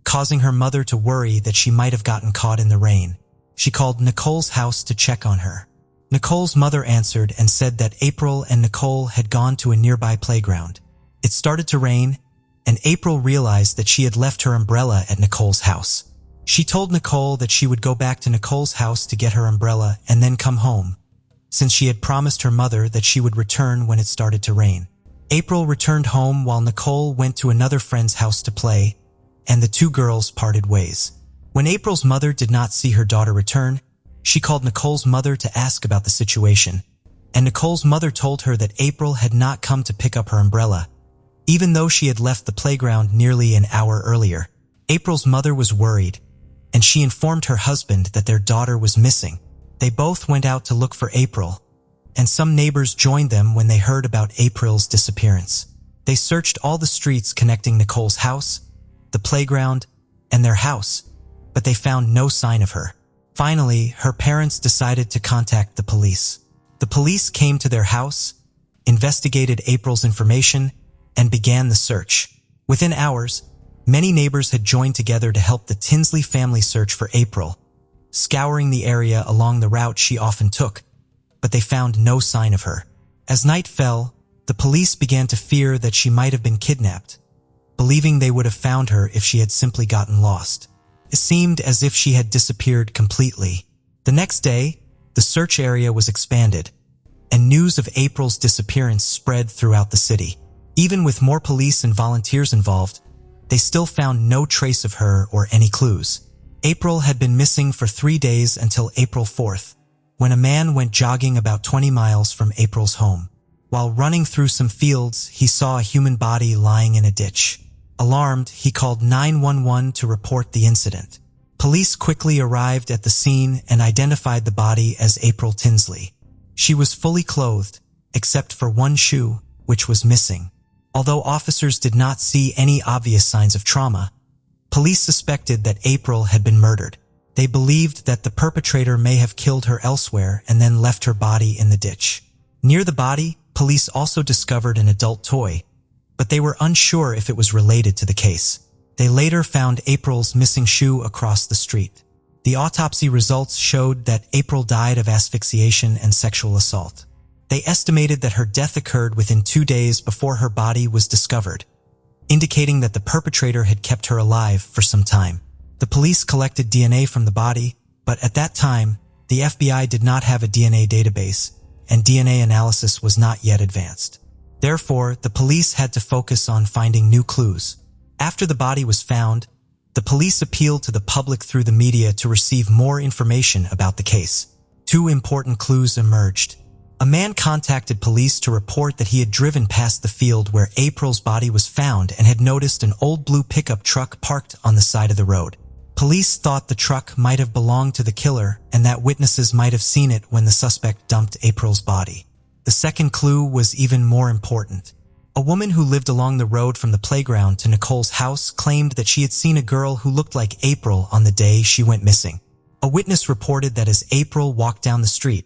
causing her mother to worry that she might have gotten caught in the rain. She called Nicole's house to check on her. Nicole's mother answered and said that April and Nicole had gone to a nearby playground. It started to rain, and April realized that she had left her umbrella at Nicole's house. She told Nicole that she would go back to Nicole's house to get her umbrella and then come home, since she had promised her mother that she would return when it started to rain. April returned home while Nicole went to another friend's house to play, and the two girls parted ways. When April's mother did not see her daughter return, she called Nicole's mother to ask about the situation, and Nicole's mother told her that April had not come to pick up her umbrella, even though she had left the playground nearly an hour earlier. April's mother was worried, and she informed her husband that their daughter was missing. They both went out to look for April, and some neighbors joined them when they heard about April's disappearance. They searched all the streets connecting Nicole's house, the playground, and their house, but they found no sign of her. Finally, her parents decided to contact the police. The police came to their house, investigated April's information, and began the search. Within hours, many neighbors had joined together to help the Tinsley family search for April, scouring the area along the route she often took, but they found no sign of her. As night fell, the police began to fear that she might have been kidnapped, believing they would have found her if she had simply gotten lost. It seemed as if she had disappeared completely. The next day, the search area was expanded, and news of April's disappearance spread throughout the city. Even with more police and volunteers involved, they still found no trace of her or any clues. April had been missing for 3 days until April 4th, when a man went jogging about 20 miles from April's home. While running through some fields, he saw a human body lying in a ditch. Alarmed, he called 911 to report the incident. Police quickly arrived at the scene and identified the body as April Tinsley. She was fully clothed, except for one shoe, which was missing. Although officers did not see any obvious signs of trauma, police suspected that April had been murdered. They believed that the perpetrator may have killed her elsewhere and then left her body in the ditch. Near the body, police also discovered an adult toy, but they were unsure if it was related to the case. They later found April's missing shoe across the street. The autopsy results showed that April died of asphyxiation and sexual assault. They estimated that her death occurred within 2 days before her body was discovered, indicating that the perpetrator had kept her alive for some time. The police collected DNA from the body, but at that time, the FBI did not have a DNA database, and DNA analysis was not yet advanced. Therefore, the police had to focus on finding new clues. After the body was found, the police appealed to the public through the media to receive more information about the case. Two important clues emerged. A man contacted police to report that he had driven past the field where April's body was found and had noticed an old blue pickup truck parked on the side of the road. Police thought the truck might have belonged to the killer and that witnesses might have seen it when the suspect dumped April's body. The second clue was even more important. A woman who lived along the road from the playground to Nicole's house claimed that she had seen a girl who looked like April on the day she went missing. A witness reported that as April walked down the street,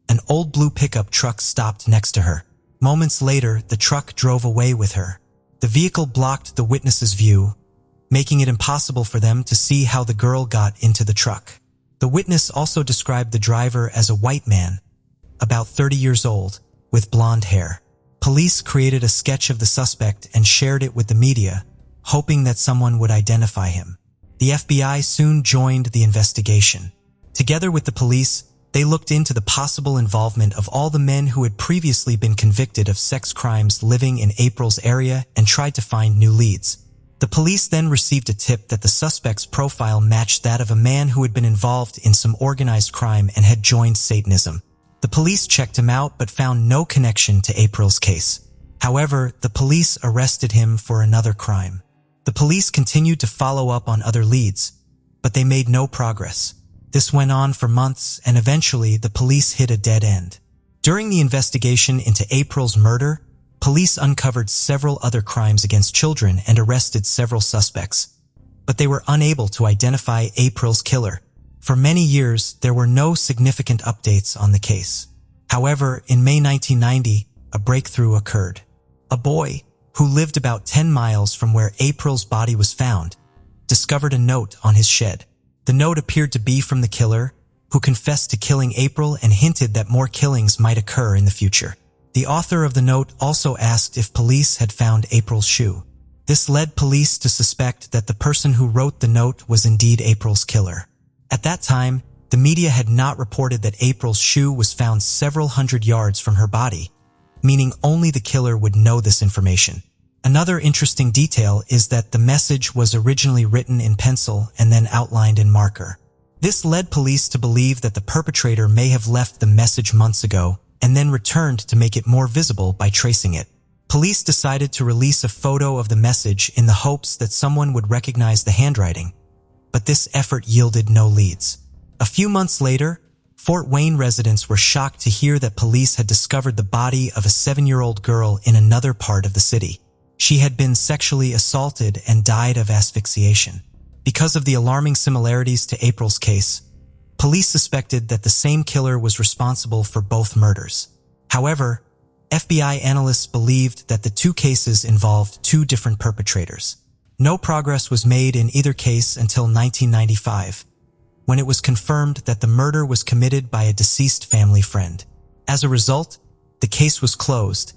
an old blue pickup truck stopped next to her. Moments later, the truck drove away with her. The vehicle blocked the witness's view, making it impossible for them to see how the girl got into the truck. The witness also described the driver as a white man, about 30 years old, with blonde hair. Police created a sketch of the suspect and shared it with the media, hoping that someone would identify him. The FBI soon joined the investigation. Together with the police, they looked into the possible involvement of all the men who had previously been convicted of sex crimes living in April's area and tried to find new leads. The police then received a tip that the suspect's profile matched that of a man who had been involved in some organized crime and had joined Satanism. The police checked him out but found no connection to April's case. However, the police arrested him for another crime. The police continued to follow up on other leads, but they made no progress. This went on for months, and eventually the police hit a dead end. During the investigation into April's murder, police uncovered several other crimes against children and arrested several suspects, but they were unable to identify April's killer. For many years, there were no significant updates on the case. However, in May 1990, a breakthrough occurred. A boy, who lived about 10 miles from where April's body was found, discovered a note on his shed. The note appeared to be from the killer, who confessed to killing April and hinted that more killings might occur in the future. The author of the note also asked if police had found April's shoe. This led police to suspect that the person who wrote the note was indeed April's killer. At that time, the media had not reported that April's shoe was found several hundred yards from her body, meaning only the killer would know this information. Another interesting detail is that the message was originally written in pencil and then outlined in marker. This led police to believe that the perpetrator may have left the message months ago and then returned to make it more visible by tracing it. Police decided to release a photo of the message in the hopes that someone would recognize the handwriting, but this effort yielded no leads. A few months later, Fort Wayne residents were shocked to hear that police had discovered the body of a 7-year-old girl in another part of the city. She had been sexually assaulted and died of asphyxiation. Because of the alarming similarities to April's case, police suspected that the same killer was responsible for both murders. However, FBI analysts believed that the two cases involved two different perpetrators. No progress was made in either case until 1995, when it was confirmed that the murder was committed by a deceased family friend. As a result, the case was closed,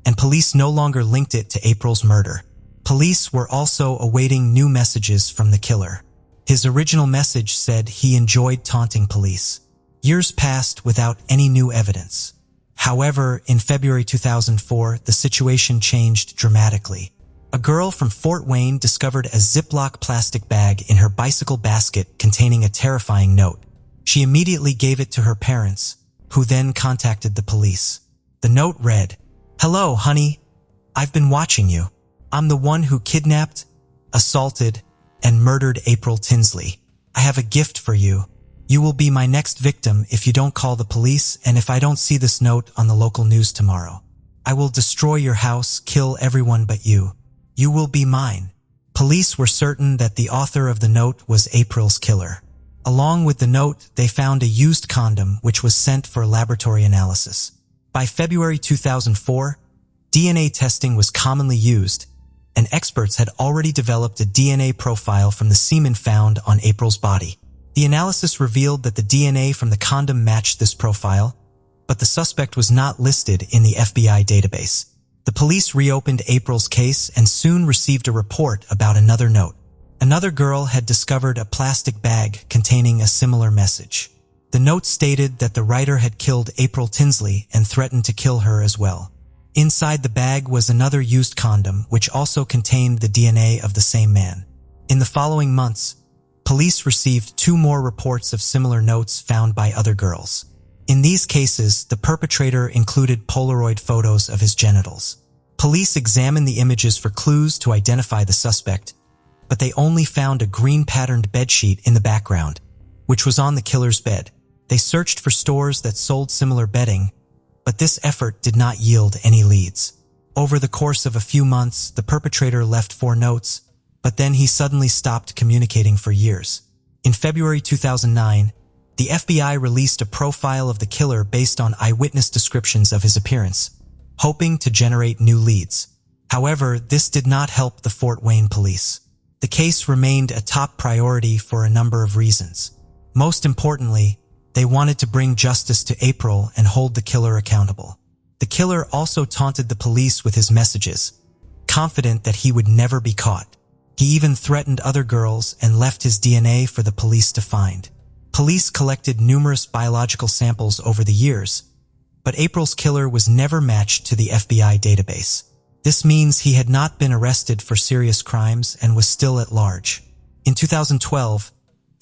and police no longer linked it to April's murder. Police were also awaiting new messages from the killer. His original message said he enjoyed taunting police. Years passed without any new evidence. However, in February 2004, the situation changed dramatically. A girl from Fort Wayne discovered a Ziploc plastic bag in her bicycle basket containing a terrifying note. She immediately gave it to her parents, who then contacted the police. The note read, "Hello, honey. I've been watching you. I'm the one who kidnapped, assaulted, and murdered April Tinsley. I have a gift for you. You will be my next victim if you don't call the police and if I don't see this note on the local news tomorrow. I will destroy your house, kill everyone but you. You will be mine." Police were certain that the author of the note was April's killer. Along with the note, they found a used condom which was sent for laboratory analysis. By February 2004, DNA testing was commonly used, and experts had already developed a DNA profile from the semen found on April's body. The analysis revealed that the DNA from the condom matched this profile, but the suspect was not listed in the FBI database. The police reopened April's case and soon received a report about another note. Another girl had discovered a plastic bag containing a similar message. The note stated that the writer had killed April Tinsley and threatened to kill her as well. Inside the bag was another used condom, which also contained the DNA of the same man. In the following months, police received 2 more reports of similar notes found by other girls. In these cases, the perpetrator included Polaroid photos of his genitals. Police examined the images for clues to identify the suspect, but they only found a green-patterned bedsheet in the background, which was on the killer's bed. They searched for stores that sold similar bedding, but this effort did not yield any leads. Over the course of a few months, the perpetrator left 4 notes, but then he suddenly stopped communicating for years. In February 2009, the FBI released a profile of the killer based on eyewitness descriptions of his appearance, hoping to generate new leads. However, this did not help the Fort Wayne police. The case remained a top priority for a number of reasons. Most importantly, they wanted to bring justice to April and hold the killer accountable. The killer also taunted the police with his messages, confident that he would never be caught. He even threatened other girls and left his DNA for the police to find. Police collected numerous biological samples over the years, but April's killer was never matched to the FBI database. This means he had not been arrested for serious crimes and was still at large. In 2012,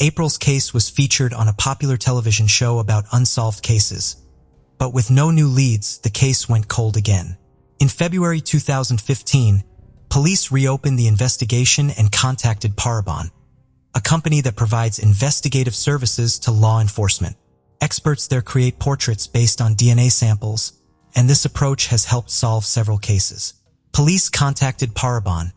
April's case was featured on a popular television show about unsolved cases, but with no new leads, the case went cold again. In February 2015, police reopened the investigation and contacted Parabon, a company that provides investigative services to law enforcement. Experts there create portraits based on DNA samples, and this approach has helped solve several cases. Police contacted Parabon,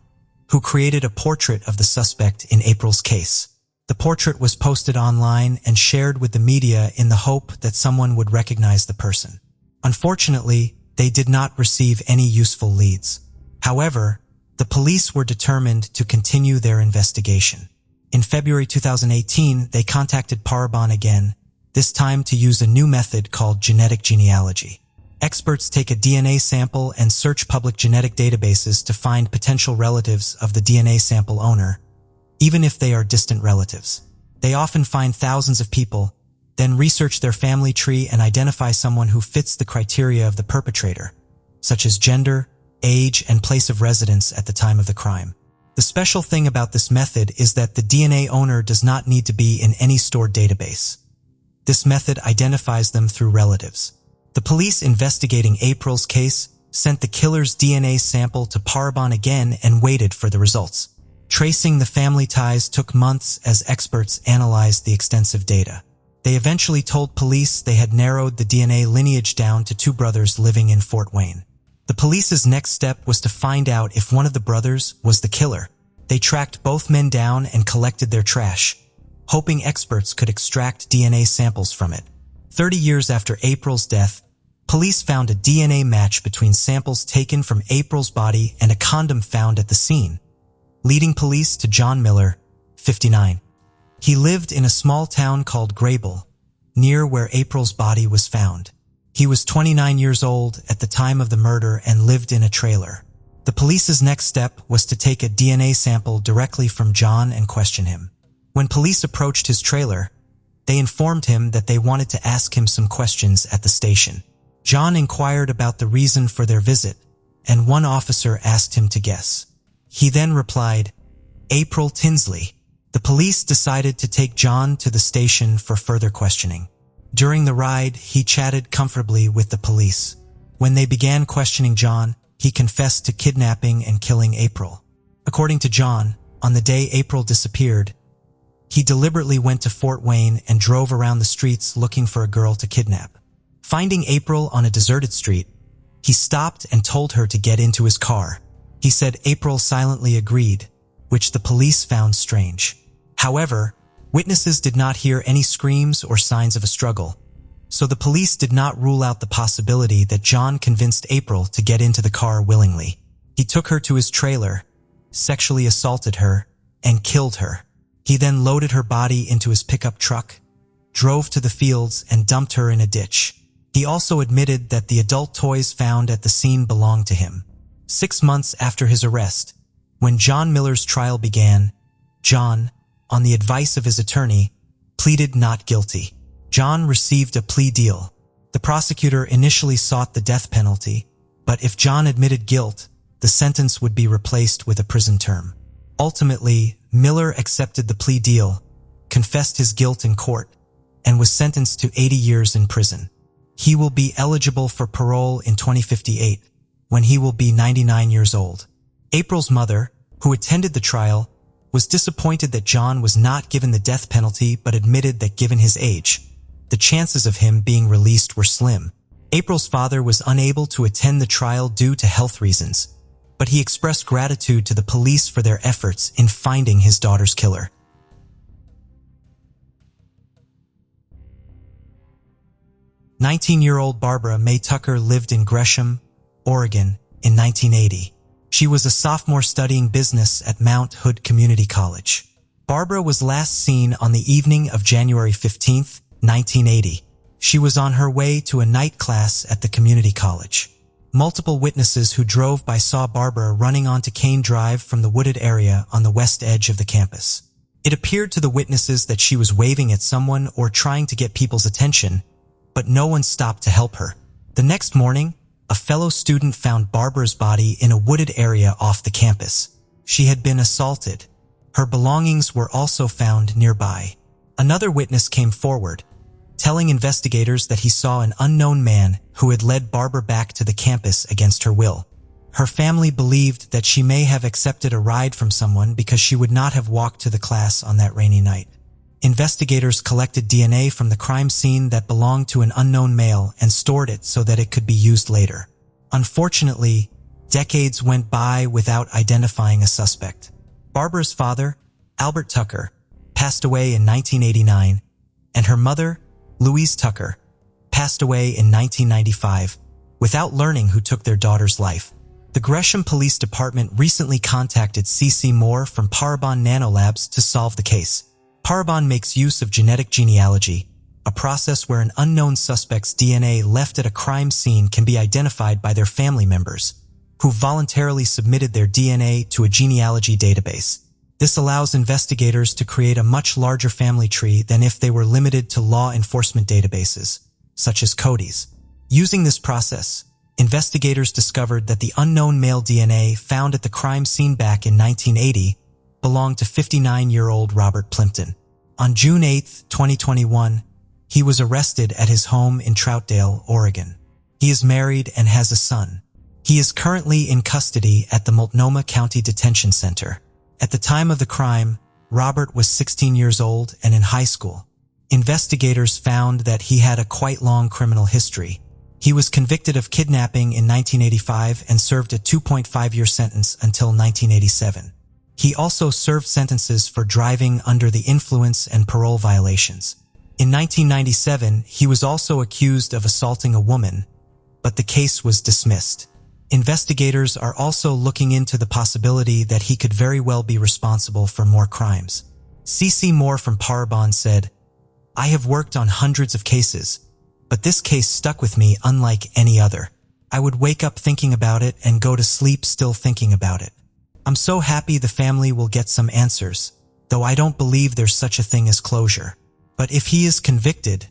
who created a portrait of the suspect in April's case. The portrait was posted online and shared with the media in the hope that someone would recognize the person. Unfortunately, they did not receive any useful leads. However, the police were determined to continue their investigation. In February 2018, they contacted Parabon again, this time to use a new method called genetic genealogy. Experts take a DNA sample and search public genetic databases to find potential relatives of the DNA sample owner, even if they are distant relatives. They often find thousands of people, then research their family tree and identify someone who fits the criteria of the perpetrator, such as gender, age, and place of residence at the time of the crime. The special thing about this method is that the DNA owner does not need to be in any stored database. This method identifies them through relatives. The police investigating April's case sent the killer's DNA sample to Parabon again and waited for the results. Tracing the family ties took months as experts analyzed the extensive data. They eventually told police they had narrowed the DNA lineage down to 2 brothers living in Fort Wayne. The police's next step was to find out if one of the brothers was the killer. They tracked both men down and collected their trash, hoping experts could extract DNA samples from it. 30 years after April's death, police found a DNA match between samples taken from April's body and a condom found at the scene, leading police to John Miller, 59. He lived in a small town called Grable, near where April's body was found. He was 29 years old at the time of the murder and lived in a trailer. The police's next step was to take a DNA sample directly from John and question him. When police approached his trailer, they informed him that they wanted to ask him some questions at the station. John inquired about the reason for their visit, and one officer asked him to guess. He then replied, "April Tinsley." The police decided to take John to the station for further questioning. During the ride, he chatted comfortably with the police. When they began questioning John, he confessed to kidnapping and killing April. According to John, on the day April disappeared, he deliberately went to Fort Wayne and drove around the streets looking for a girl to kidnap. Finding April on a deserted street, he stopped and told her to get into his car. He said April silently agreed, which the police found strange. However, witnesses did not hear any screams or signs of a struggle, so the police did not rule out the possibility that John convinced April to get into the car willingly. He took her to his trailer, sexually assaulted her, and killed her. He then loaded her body into his pickup truck, drove to the fields, and dumped her in a ditch. He also admitted that the adult toys found at the scene belonged to him. 6 months after his arrest, when John Miller's trial began, John, on the advice of his attorney, pleaded not guilty. John received a plea deal. The prosecutor initially sought the death penalty, But if John admitted guilt, the sentence would be replaced with a prison term. Ultimately, Miller accepted the plea deal, confessed his guilt in court, and was sentenced to 80 years in prison. He will be eligible for parole in 2058, when he will be 99 years old. April's mother, who attended the trial, was disappointed that John was not given the death penalty but admitted that given his age, the chances of him being released were slim. April's father was unable to attend the trial due to health reasons, but he expressed gratitude to the police for their efforts in finding his daughter's killer. 19-year-old Barbara Mae Tucker lived in Gresham, Oregon, in 1980. She was a sophomore studying business at Mount Hood Community College. Barbara was last seen on the evening of January 15, 1980. She was on her way to a night class at the community college. Multiple witnesses who drove by saw Barbara running onto Kane Drive from the wooded area on the west edge of the campus. It appeared to the witnesses that she was waving at someone or trying to get people's attention, but no one stopped to help her. The next morning, a fellow student found Barbara's body in a wooded area off the campus. She had been assaulted. Her belongings were also found nearby. Another witness came forward, telling investigators that he saw an unknown man who had led Barbara back to the campus against her will. Her family believed that she may have accepted a ride from someone because she would not have walked to the class on that rainy night. Investigators collected DNA from the crime scene that belonged to an unknown male and stored it so that it could be used later. Unfortunately, decades went by without identifying a suspect. Barbara's father, Albert Tucker, passed away in 1989, and her mother, Louise Tucker, passed away in 1995 without learning who took their daughter's life. The Gresham Police Department recently contacted C.C. Moore from Parabon Nanolabs to solve the case. Parabon makes use of genetic genealogy, a process where an unknown suspect's DNA left at a crime scene can be identified by their family members, who voluntarily submitted their DNA to a genealogy database. This allows investigators to create a much larger family tree than if they were limited to law enforcement databases, such as Cody's. Using this process, investigators discovered that the unknown male DNA found at the crime scene back in 1980 belonged to 59-year-old Robert Plimpton. On June 8, 2021, he was arrested at his home in Troutdale, Oregon. He is married and has a son. He is currently in custody at the Multnomah County Detention Center. At the time of the crime, Robert was 16 years old and in high school. Investigators found that he had a quite long criminal history. He was convicted of kidnapping in 1985 and served a 2.5-year sentence until 1987. He also served sentences for driving under the influence and parole violations. In 1997, he was also accused of assaulting a woman, but the case was dismissed. Investigators are also looking into the possibility that he could very well be responsible for more crimes. C.C. Moore from Parabon said, "I have worked on hundreds of cases, but this case stuck with me unlike any other. I would wake up thinking about it and go to sleep still thinking about it. I'm so happy the family will get some answers, though I don't believe there's such a thing as closure. But if he is convicted,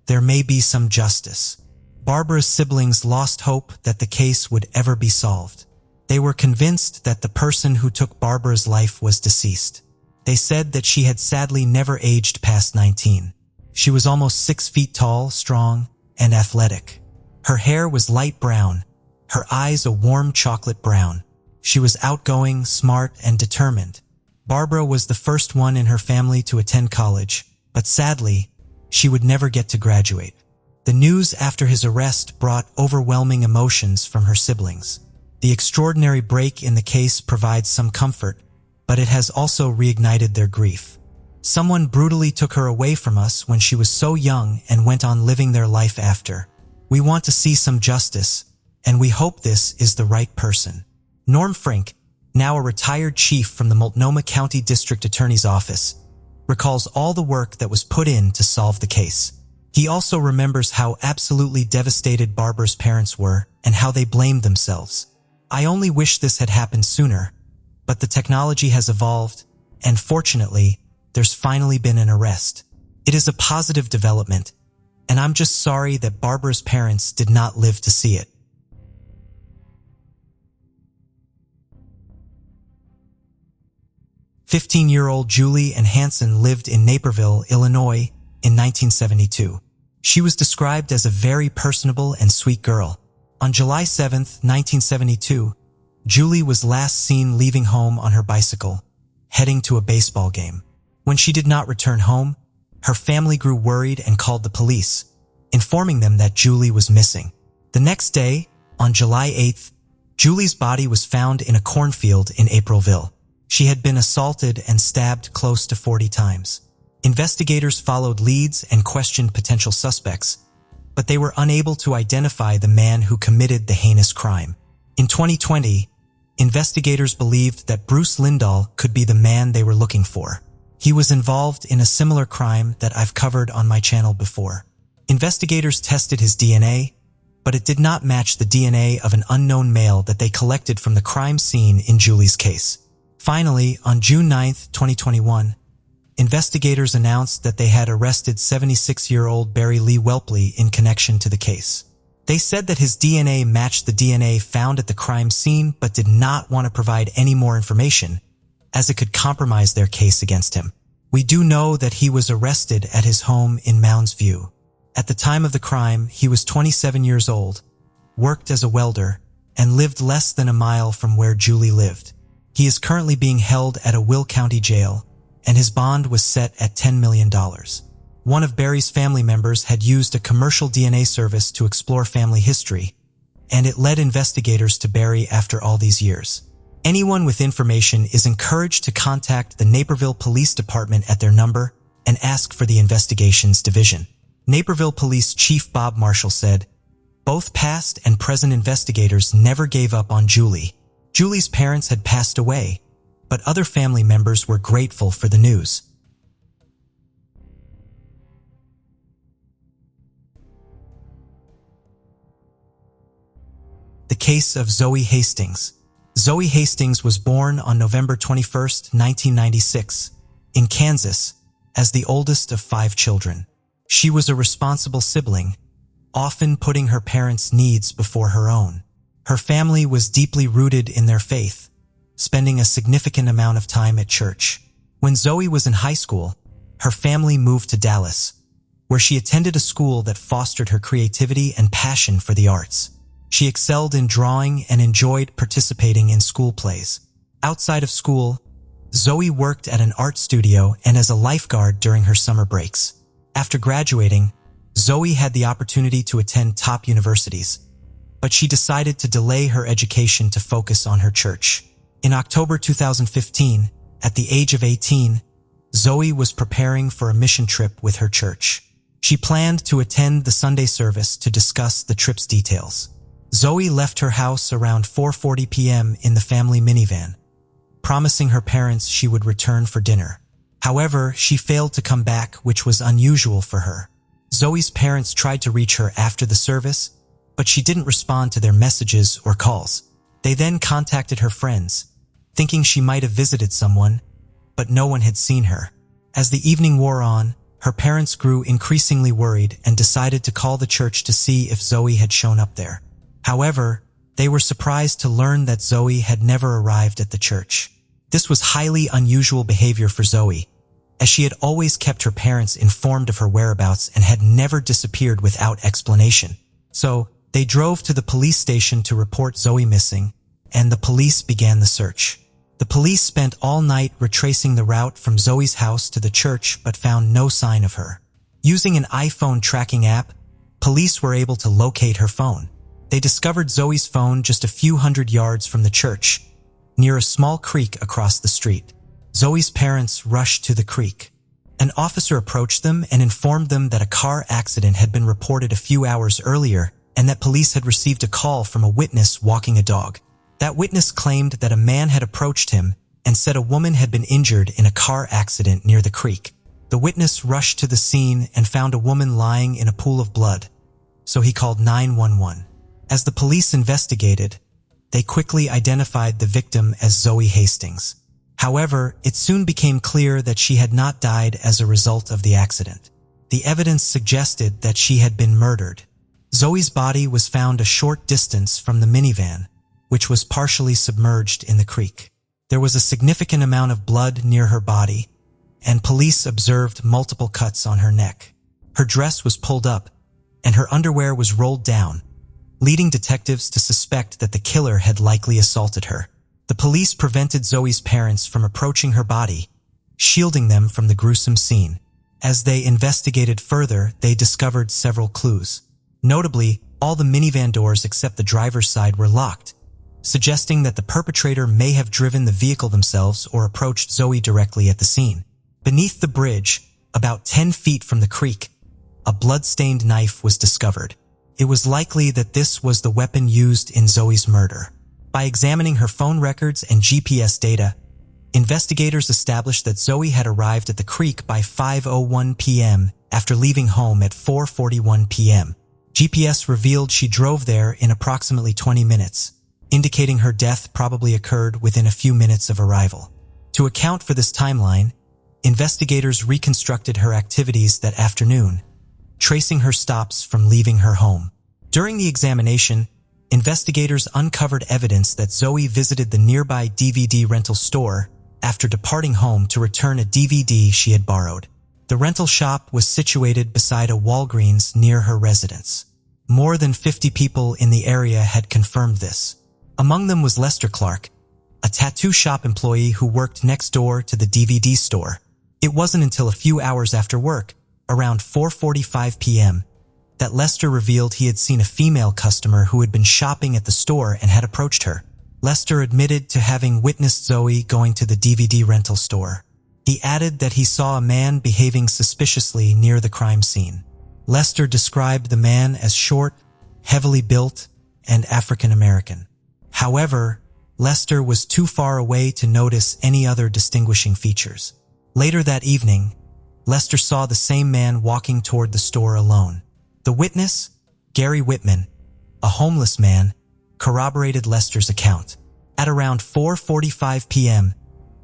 there may be some justice." Barbara's siblings lost hope that the case would ever be solved. They were convinced that the person who took Barbara's life was deceased. They said that she had sadly never aged past 19. She was almost 6 feet tall, strong, and athletic. Her hair was light brown, her eyes a warm chocolate brown. She was outgoing, smart, and determined. Barbara was the first one in her family to attend college, but sadly, she would never get to graduate. The news after his arrest brought overwhelming emotions from her siblings. The extraordinary break in the case provides some comfort, but it has also reignited their grief. Someone brutally took her away from us when she was so young and went on living their life after. We want to see some justice, and we hope this is the right person. Norm Frink, now a retired chief from the Multnomah County District Attorney's Office, recalls all the work that was put in to solve the case. He also remembers how absolutely devastated Barbara's parents were and how they blamed themselves. "I only wish this had happened sooner, but the technology has evolved, and fortunately, there's finally been an arrest. It is a positive development, and I'm just sorry that Barbara's parents did not live to see it." 15-year-old Julie Ann Hansen lived in Naperville, Illinois, in 1972. She was described as a very personable and sweet girl. On July 7, 1972, Julie was last seen leaving home on her bicycle, heading to a baseball game. When she did not return home, her family grew worried and called the police, informing them that Julie was missing. The next day, on July 8th, Julie's body was found in a cornfield in Aprilville. She had been assaulted and stabbed close to 40 times. Investigators followed leads and questioned potential suspects, but they were unable to identify the man who committed the heinous crime. In 2020, investigators believed that Bruce Lindahl could be the man they were looking for. He was involved in a similar crime that I've covered on my channel before. Investigators tested his DNA, but it did not match the DNA of an unknown male that they collected from the crime scene in Julie's case. Finally, on June 9, 2021, investigators announced that they had arrested 76-year-old Barry Lee Welpley in connection to the case. They said that his DNA matched the DNA found at the crime scene but did not want to provide any more information, as it could compromise their case against him. We do know that he was arrested at his home in Mounds View. At the time of the crime, he was 27 years old, worked as a welder, and lived less than a mile from where Julie lived. He is currently being held at a Will County jail, and his bond was set at $10 million. One of Barry's family members had used a commercial DNA service to explore family history, and it led investigators to Barry after all these years. Anyone with information is encouraged to contact the Naperville Police Department at their number and ask for the Investigations Division. Naperville Police Chief Bob Marshall said, "Both past and present investigators never gave up on Julie. Julie's parents had passed away, but other family members were grateful for the news." The case of Zoe Hastings. Zoe Hastings was born on November 21, 1996, in Kansas, as the oldest of 5 children. She was a responsible sibling, often putting her parents' needs before her own. Her family was deeply rooted in their faith, spending a significant amount of time at church. When Zoe was in high school, her family moved to Dallas, where she attended a school that fostered her creativity and passion for the arts. She excelled in drawing and enjoyed participating in school plays. Outside of school, Zoe worked at an art studio and as a lifeguard during her summer breaks. After graduating, Zoe had the opportunity to attend top universities, but she decided to delay her education to focus on her church. In October 2015, at the age of 18, Zoe was preparing for a mission trip with her church. She planned to attend the Sunday service to discuss the trip's details. Zoe left her house around 4:40 p.m. in the family minivan, promising her parents she would return for dinner. However, she failed to come back, which was unusual for her. Zoe's parents tried to reach her after the service, but she didn't respond to their messages or calls. They then contacted her friends, thinking she might have visited someone, but no one had seen her. As the evening wore on, her parents grew increasingly worried and decided to call the church to see if Zoe had shown up there. However, they were surprised to learn that Zoe had never arrived at the church. This was highly unusual behavior for Zoe, as she had always kept her parents informed of her whereabouts and had never disappeared without explanation. So, they drove to the police station to report Zoe missing, and the police began the search. The police spent all night retracing the route from Zoe's house to the church but found no sign of her. Using an iPhone tracking app, police were able to locate her phone. They discovered Zoe's phone just a few hundred yards from the church, near a small creek across the street. Zoe's parents rushed to the creek. An officer approached them and informed them that a car accident had been reported a few hours earlier and that police had received a call from a witness walking a dog. That witness claimed that a man had approached him and said a woman had been injured in a car accident near the creek. The witness rushed to the scene and found a woman lying in a pool of blood, so he called 911. As the police investigated, they quickly identified the victim as Zoe Hastings. However, it soon became clear that she had not died as a result of the accident. The evidence suggested that she had been murdered. Zoe's body was found a short distance from the minivan, which was partially submerged in the creek. There was a significant amount of blood near her body, and police observed multiple cuts on her neck. Her dress was pulled up, and her underwear was rolled down, leading detectives to suspect that the killer had likely assaulted her. The police prevented Zoe's parents from approaching her body, shielding them from the gruesome scene. As they investigated further, they discovered several clues. Notably, all the minivan doors except the driver's side were locked, suggesting that the perpetrator may have driven the vehicle themselves or approached Zoe directly at the scene. Beneath the bridge, about 10 feet from the creek, a blood-stained knife was discovered. It was likely that this was the weapon used in Zoe's murder. By examining her phone records and GPS data, investigators established that Zoe had arrived at the creek by 5:01 p.m. after leaving home at 4:41 p.m. GPS revealed she drove there in approximately 20 minutes, indicating her death probably occurred within a few minutes of arrival. To account for this timeline, investigators reconstructed her activities that afternoon, tracing her stops from leaving her home. During the examination, investigators uncovered evidence that Zoe visited the nearby DVD rental store after departing home to return a DVD she had borrowed. The rental shop was situated beside a Walgreens near her residence. More than 50 people in the area had confirmed this. Among them was Lester Clark, a tattoo shop employee who worked next door to the DVD store. It wasn't until a few hours after work, around 4:45 p.m., that Lester revealed he had seen a female customer who had been shopping at the store and had approached her. Lester admitted to having witnessed Zoe going to the DVD rental store. He added that he saw a man behaving suspiciously near the crime scene. Lester described the man as short, heavily built, and African American. However, Lester was too far away to notice any other distinguishing features. Later that evening, Lester saw the same man walking toward the store alone. The witness, Gary Whitman, a homeless man, corroborated Lester's account. At around 4:45 p.m.,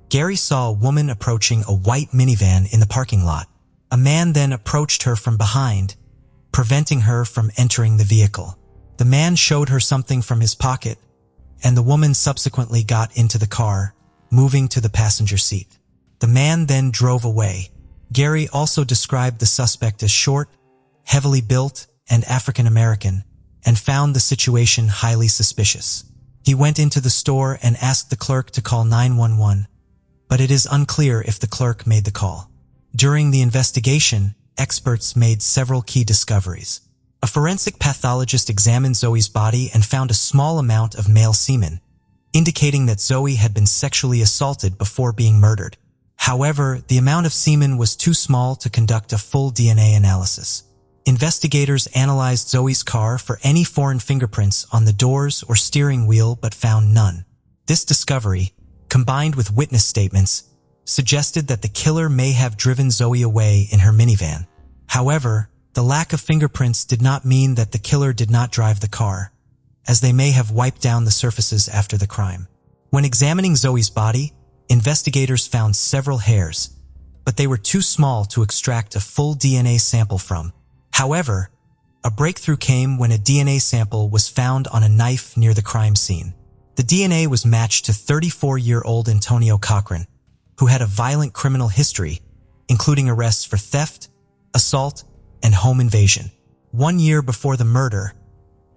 Gary saw a woman approaching a white minivan in the parking lot. A man then approached her from behind, preventing her from entering the vehicle. The man showed her something from his pocket, and the woman subsequently got into the car, moving to the passenger seat. The man then drove away. Gary also described the suspect as short, heavily built, and African American, and found the situation highly suspicious. He went into the store and asked the clerk to call 911, but it is unclear if the clerk made the call. During the investigation, experts made several key discoveries. A forensic pathologist examined Zoe's body and found a small amount of male semen, indicating that Zoe had been sexually assaulted before being murdered. However, the amount of semen was too small to conduct a full DNA analysis. Investigators analyzed Zoe's car for any foreign fingerprints on the doors or steering wheel but found none. This discovery, combined with witness statements, suggested that the killer may have driven Zoe away in her minivan. However, the lack of fingerprints did not mean that the killer did not drive the car, as they may have wiped down the surfaces after the crime. When examining Zoe's body, investigators found several hairs, but they were too small to extract a full DNA sample from. However, a breakthrough came when a DNA sample was found on a knife near the crime scene. The DNA was matched to 34-year-old Antonio Cochran, who had a violent criminal history, including arrests for theft, assault, and home invasion. 1 year before the murder,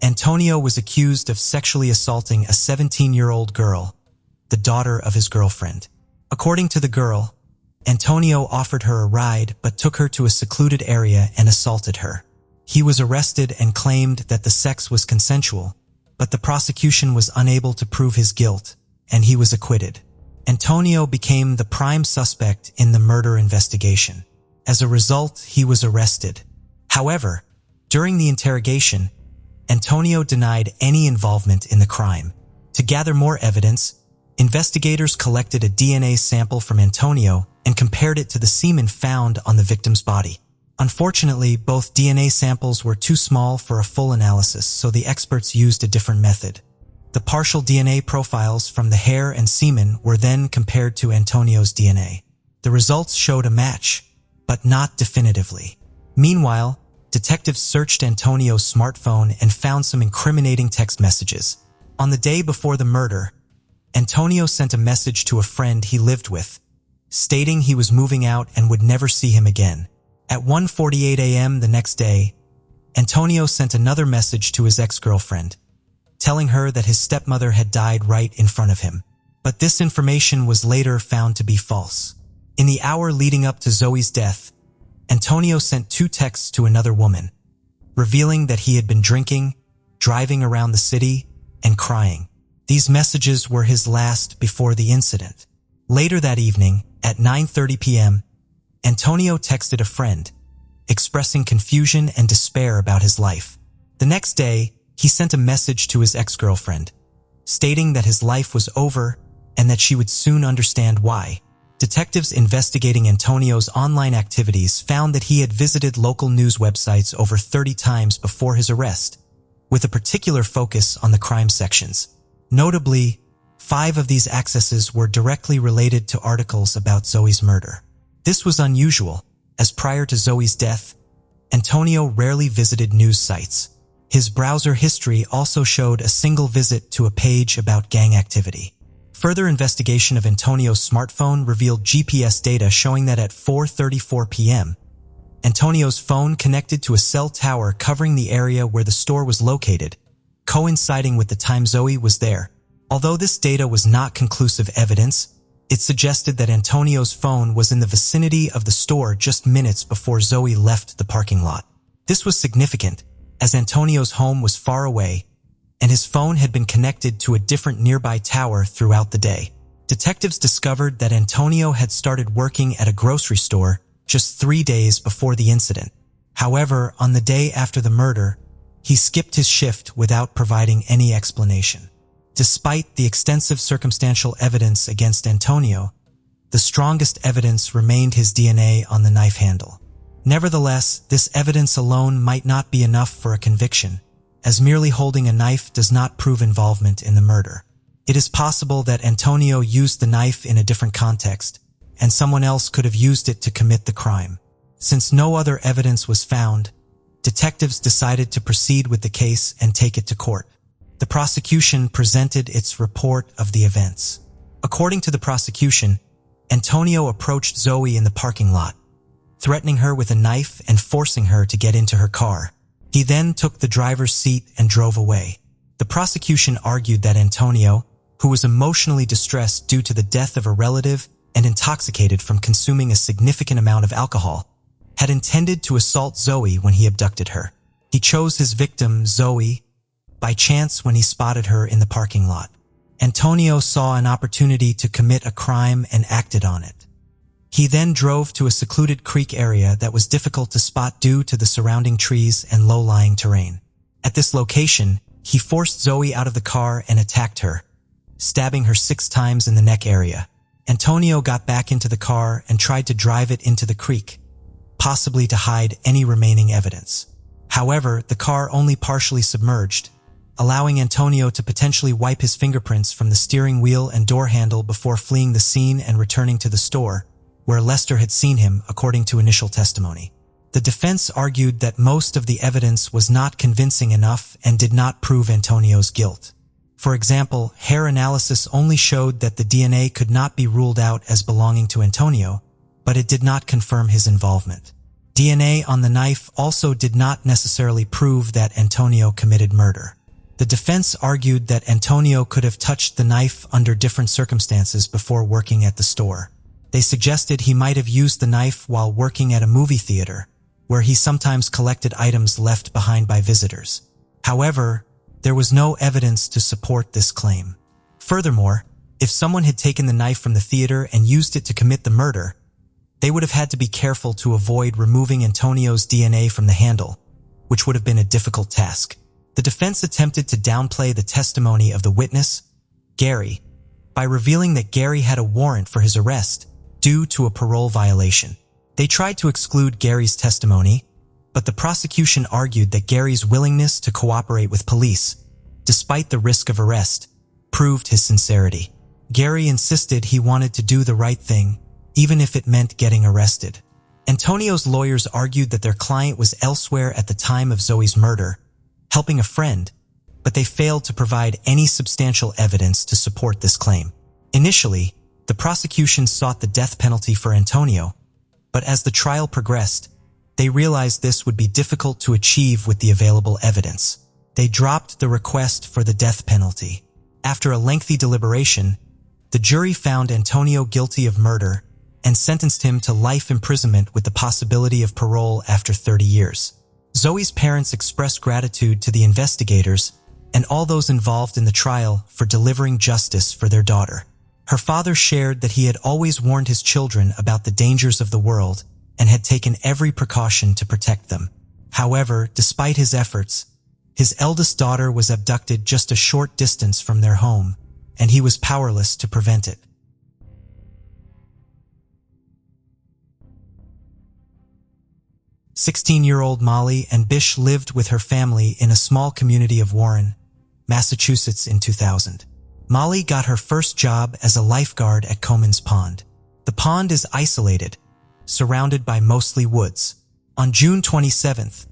Antonio was accused of sexually assaulting a 17-year-old girl, the daughter of his girlfriend. According to the girl, Antonio offered her a ride but took her to a secluded area and assaulted her. He was arrested and claimed that the sex was consensual, but the prosecution was unable to prove his guilt, and he was acquitted. Antonio became the prime suspect in the murder investigation. As a result, he was arrested. However, during the interrogation, Antonio denied any involvement in the crime. To gather more evidence, investigators collected a DNA sample from Antonio and compared it to the semen found on the victim's body. Unfortunately, both DNA samples were too small for a full analysis, so the experts used a different method. The partial DNA profiles from the hair and semen were then compared to Antonio's DNA. The results showed a match, but not definitively. Meanwhile, detectives searched Antonio's smartphone and found some incriminating text messages. On the day before the murder, Antonio sent a message to a friend he lived with, stating he was moving out and would never see him again. At 1:48 a.m. the next day, Antonio sent another message to his ex-girlfriend, telling her that his stepmother had died right in front of him. But this information was later found to be false. In the hour leading up to Zoe's death, Antonio sent 2 texts to another woman, revealing that he had been drinking, driving around the city, and crying. These messages were his last before the incident. Later that evening, at 9:30 p.m., Antonio texted a friend, expressing confusion and despair about his life. The next day, he sent a message to his ex-girlfriend, stating that his life was over and that she would soon understand why. Detectives investigating Antonio's online activities found that he had visited local news websites over 30 times before his arrest, with a particular focus on the crime sections. Notably, 5 of these accesses were directly related to articles about Zoe's murder. This was unusual, as prior to Zoe's death, Antonio rarely visited news sites. His browser history also showed a single visit to a page about gang activity. Further investigation of Antonio's smartphone revealed GPS data showing that at 4:34 p.m., Antonio's phone connected to a cell tower covering the area where the store was located, coinciding with the time Zoe was there. Although this data was not conclusive evidence, it suggested that Antonio's phone was in the vicinity of the store just minutes before Zoe left the parking lot. This was significant, as Antonio's home was far away, and his phone had been connected to a different nearby tower throughout the day. Detectives discovered that Antonio had started working at a grocery store just 3 days before the incident. However, on the day after the murder, he skipped his shift without providing any explanation. Despite the extensive circumstantial evidence against Antonio, the strongest evidence remained his DNA on the knife handle. Nevertheless, this evidence alone might not be enough for a conviction, as merely holding a knife does not prove involvement in the murder. It is possible that Antonio used the knife in a different context, and someone else could have used it to commit the crime. Since no other evidence was found, detectives decided to proceed with the case and take it to court. The prosecution presented its report of the events. According to the prosecution, Antonio approached Zoe in the parking lot, threatening her with a knife and forcing her to get into her car. He then took the driver's seat and drove away. The prosecution argued that Antonio, who was emotionally distressed due to the death of a relative and intoxicated from consuming a significant amount of alcohol, had intended to assault Zoe when he abducted her. He chose his victim, Zoe, by chance when he spotted her in the parking lot. Antonio saw an opportunity to commit a crime and acted on it. He then drove to a secluded creek area that was difficult to spot due to the surrounding trees and low-lying terrain. At this location, he forced Zoe out of the car and attacked her, stabbing her 6 times in the neck area. Antonio got back into the car and tried to drive it into the creek, possibly to hide any remaining evidence. However, the car only partially submerged, allowing Antonio to potentially wipe his fingerprints from the steering wheel and door handle before fleeing the scene and returning to the store, where Lester had seen him, according to initial testimony. The defense argued that most of the evidence was not convincing enough and did not prove Antonio's guilt. For example, hair analysis only showed that the DNA could not be ruled out as belonging to Antonio, but it did not confirm his involvement. DNA on the knife also did not necessarily prove that Antonio committed murder. The defense argued that Antonio could have touched the knife under different circumstances before working at the store. They suggested he might have used the knife while working at a movie theater, where he sometimes collected items left behind by visitors. However, there was no evidence to support this claim. Furthermore, if someone had taken the knife from the theater and used it to commit the murder, they would have had to be careful to avoid removing Antonio's DNA from the handle, which would have been a difficult task. The defense attempted to downplay the testimony of the witness, Gary, by revealing that Gary had a warrant for his arrest due to a parole violation. They tried to exclude Gary's testimony, but the prosecution argued that Gary's willingness to cooperate with police, despite the risk of arrest, proved his sincerity. Gary insisted he wanted to do the right thing, even if it meant getting arrested. Antonio's lawyers argued that their client was elsewhere at the time of Zoe's murder, helping a friend, but they failed to provide any substantial evidence to support this claim. Initially, the prosecution sought the death penalty for Antonio, but as the trial progressed, they realized this would be difficult to achieve with the available evidence. They dropped the request for the death penalty. After a lengthy deliberation, the jury found Antonio guilty of murder and sentenced him to life imprisonment with the possibility of parole after 30 years. Zoe's parents expressed gratitude to the investigators and all those involved in the trial for delivering justice for their daughter. Her father shared that he had always warned his children about the dangers of the world and had taken every precaution to protect them. However, despite his efforts, his eldest daughter was abducted just a short distance from their home, and he was powerless to prevent it. "16-year-old Molly and Bish lived with her family in a small community of Warren, Massachusetts in 2000. Molly got her first job as a lifeguard at Comins Pond. The pond is isolated, surrounded by mostly woods. On June 27th,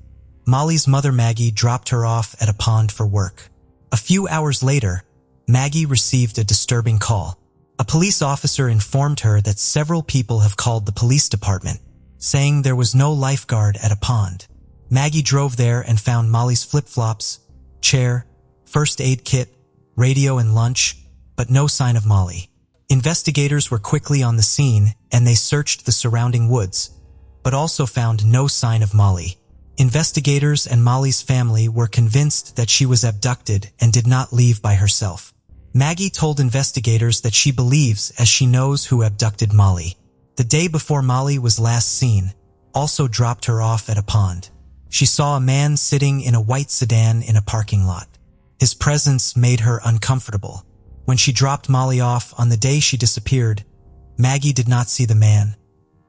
Molly's mother Maggie dropped her off at a pond for work. A few hours later, Maggie received a disturbing call. A police officer informed her that several people have called the police department, saying there was no lifeguard at a pond. Maggie drove there and found Molly's flip-flops, chair, first aid kit, radio and lunch, but no sign of Molly. Investigators were quickly on the scene and they searched the surrounding woods, but also found no sign of Molly. Investigators and Molly's family were convinced that she was abducted and did not leave by herself. Maggie told investigators that she believes as she knows who abducted Molly. The day before Molly was last seen, also dropped her off at a pond. She saw a man sitting in a white sedan in a parking lot. His presence made her uncomfortable. When she dropped Molly off on the day she disappeared, Maggie did not see the man,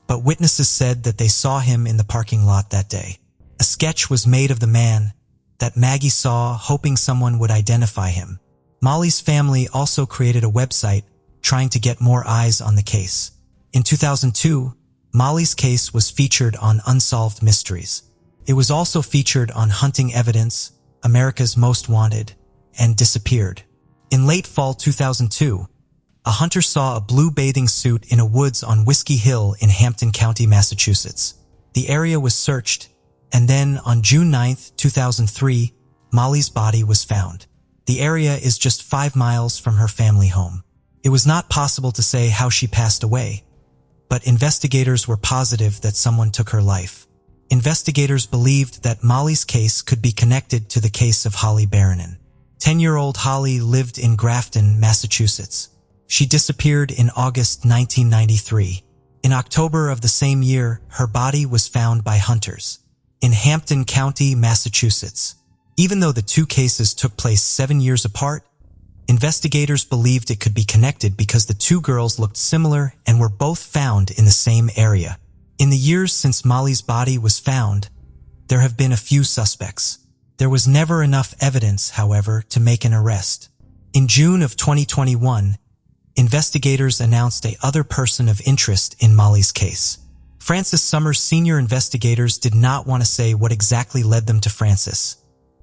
but witnesses said that they saw him in the parking lot that day. A sketch was made of the man that Maggie saw, hoping someone would identify him. Molly's family also created a website trying to get more eyes on the case. In 2002, Molly's case was featured on Unsolved Mysteries. It was also featured on Hunting Evidence, America's Most Wanted, and Disappeared. In late fall 2002, a hunter saw a blue bathing suit in a woods on Whiskey Hill in Hampton County, Massachusetts. The area was searched, and then on June 9, 2003, Molly's body was found. The area is just 5 miles from her family home. It was not possible to say how she passed away, but investigators were positive that someone took her life. Investigators believed that Molly's case could be connected to the case of Holly Barronin. 10-year-old Holly lived in Grafton, Massachusetts. She disappeared in August 1993. In October of the same year, her body was found by hunters in Hampton County, Massachusetts. Even though the two cases took place 7 years apart, investigators believed it could be connected because the two girls looked similar and were both found in the same area. In the years since Molly's body was found, there have been a few suspects. There was never enough evidence, however, to make an arrest. In June of 2021, investigators announced a other person of interest in Molly's case. Francis Summers' senior investigators did not want to say what exactly led them to Francis,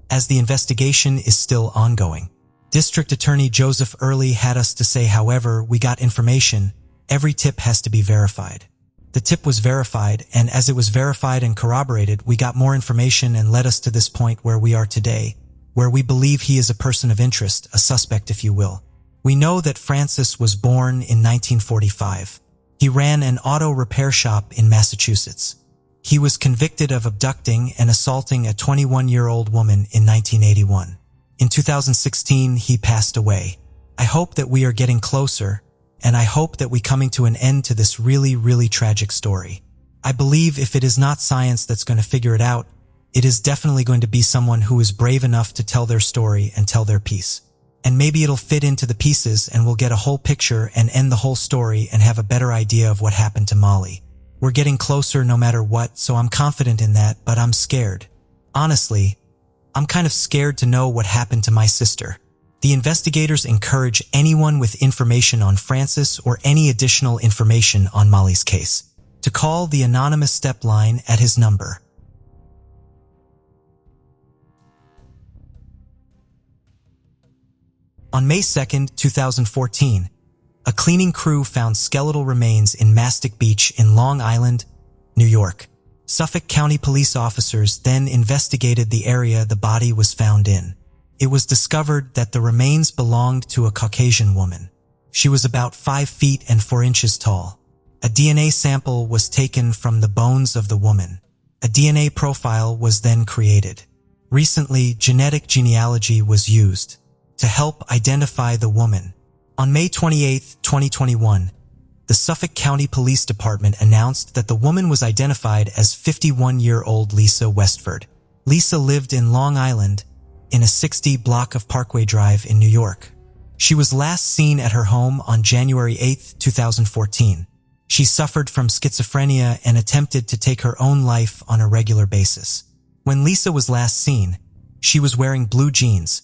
as the investigation is still ongoing. District Attorney Joseph Early had us to say, however, we got information. Every tip has to be verified. The tip was verified, and as it was verified and corroborated, we got more information and led us to this point where we are today, where we believe he is a person of interest, a suspect if you will. We know that Francis was born in 1945. He ran an auto repair shop in Massachusetts. He was convicted of abducting and assaulting a 21-year-old woman in 1981. In 2016, he passed away. I hope that we are getting closer, and I hope that we coming to an end to this really, really tragic story. I believe if it is not science that's going to figure it out, it is definitely going to be someone who is brave enough to tell their story and tell their piece. And maybe it'll fit into the pieces and we'll get a whole picture and end the whole story and have a better idea of what happened to Molly. We're getting closer no matter what, so I'm confident in that, but I'm scared. Honestly, I'm kind of scared to know what happened to my sister. The investigators encourage anyone with information on Francis or any additional information on Molly's case to call the anonymous step line at his number On May 2, 2014, a cleaning crew found skeletal remains in Mastic Beach in Long Island, New York. Suffolk County police officers then investigated the area the body was found in. It was discovered that the remains belonged to a Caucasian woman. She was about 5 feet and 4 inches tall. A DNA sample was taken from the bones of the woman. A DNA profile was then created. Recently, genetic genealogy was used to help identify the woman. On May 28, 2021, the Suffolk County Police Department announced that the woman was identified as 51-year-old Lisa Westford. Lisa lived in Long Island, in a 60 block of Parkway Drive in New York. She was last seen at her home on January 8, 2014. She suffered from schizophrenia and attempted to take her own life on a regular basis. When Lisa was last seen, she was wearing blue jeans,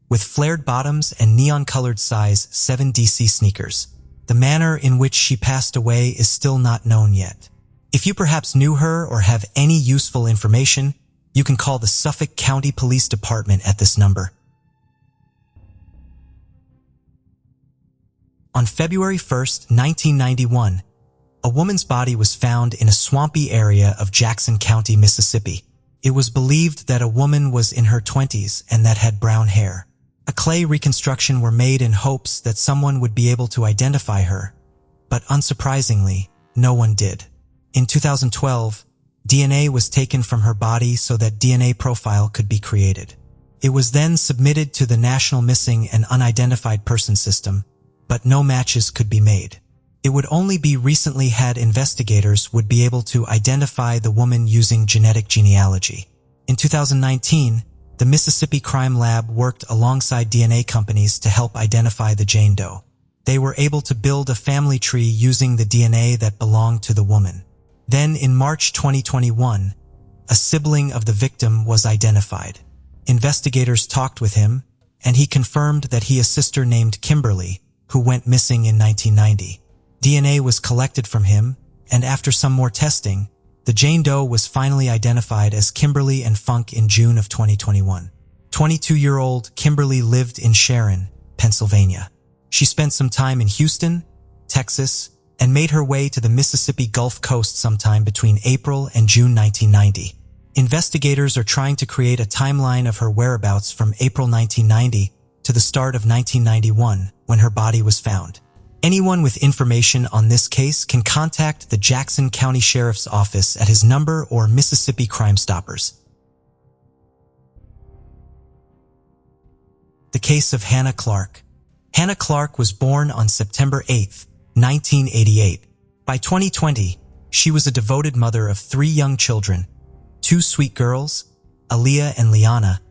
with flared bottoms and neon-colored size 7 DC sneakers. The manner in which she passed away is still not known yet. If you perhaps knew her or have any useful information, you can call the Suffolk County Police Department at this number. On February 1, 1991, a woman's body was found in a swampy area of Jackson County, Mississippi. It was believed that a woman was in her 20s and that had brown hair. A clay reconstruction were made in hopes that someone would be able to identify her, but unsurprisingly, no one did. In 2012, DNA was taken from her body so that DNA profile could be created. It was then submitted to the National Missing and Unidentified Person System, but no matches could be made. It would only be recently had investigators would be able to identify the woman using genetic genealogy. In 2019, the Mississippi Crime Lab worked alongside DNA companies to help identify the Jane Doe. They were able to build a family tree using the DNA that belonged to the woman. Then, in March 2021, a sibling of the victim was identified. Investigators talked with him, and he confirmed that he had a sister named Kimberly, who went missing in 1990. DNA was collected from him, and after some more testing, the Jane Doe was finally identified as Kimberly and Funk in June of 2021. 22-year-old Kimberly lived in Sharon, Pennsylvania. She spent some time in Houston, Texas, and made her way to the Mississippi Gulf Coast sometime between April and June 1990. Investigators are trying to create a timeline of her whereabouts from April 1990 to the start of 1991, when her body was found. Anyone with information on this case can contact the Jackson County Sheriff's Office at his number or Mississippi Crime Stoppers. The case of Hannah Clark. Hannah Clark was born on September 8, 1988. By 2020, she was a devoted mother of 3 young children, 2 sweet girls, Aaliyah and Liana,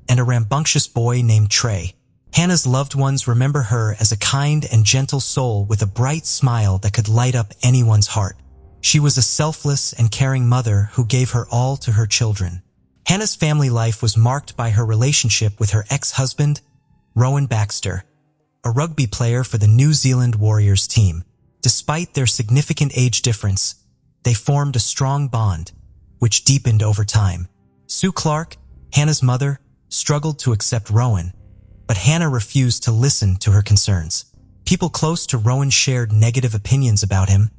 and a rambunctious boy named Trey. Hannah's loved ones remember her as a kind and gentle soul with a bright smile that could light up anyone's heart. She was a selfless and caring mother who gave her all to her children. Hannah's family life was marked by her relationship with her ex-husband, Rowan Baxter, a rugby player for the New Zealand Warriors team. Despite their significant age difference, they formed a strong bond, which deepened over time. Sue Clark, Hannah's mother, struggled to accept Rowan, but Hannah refused to listen to her concerns. People close to Rowan shared negative opinions about him.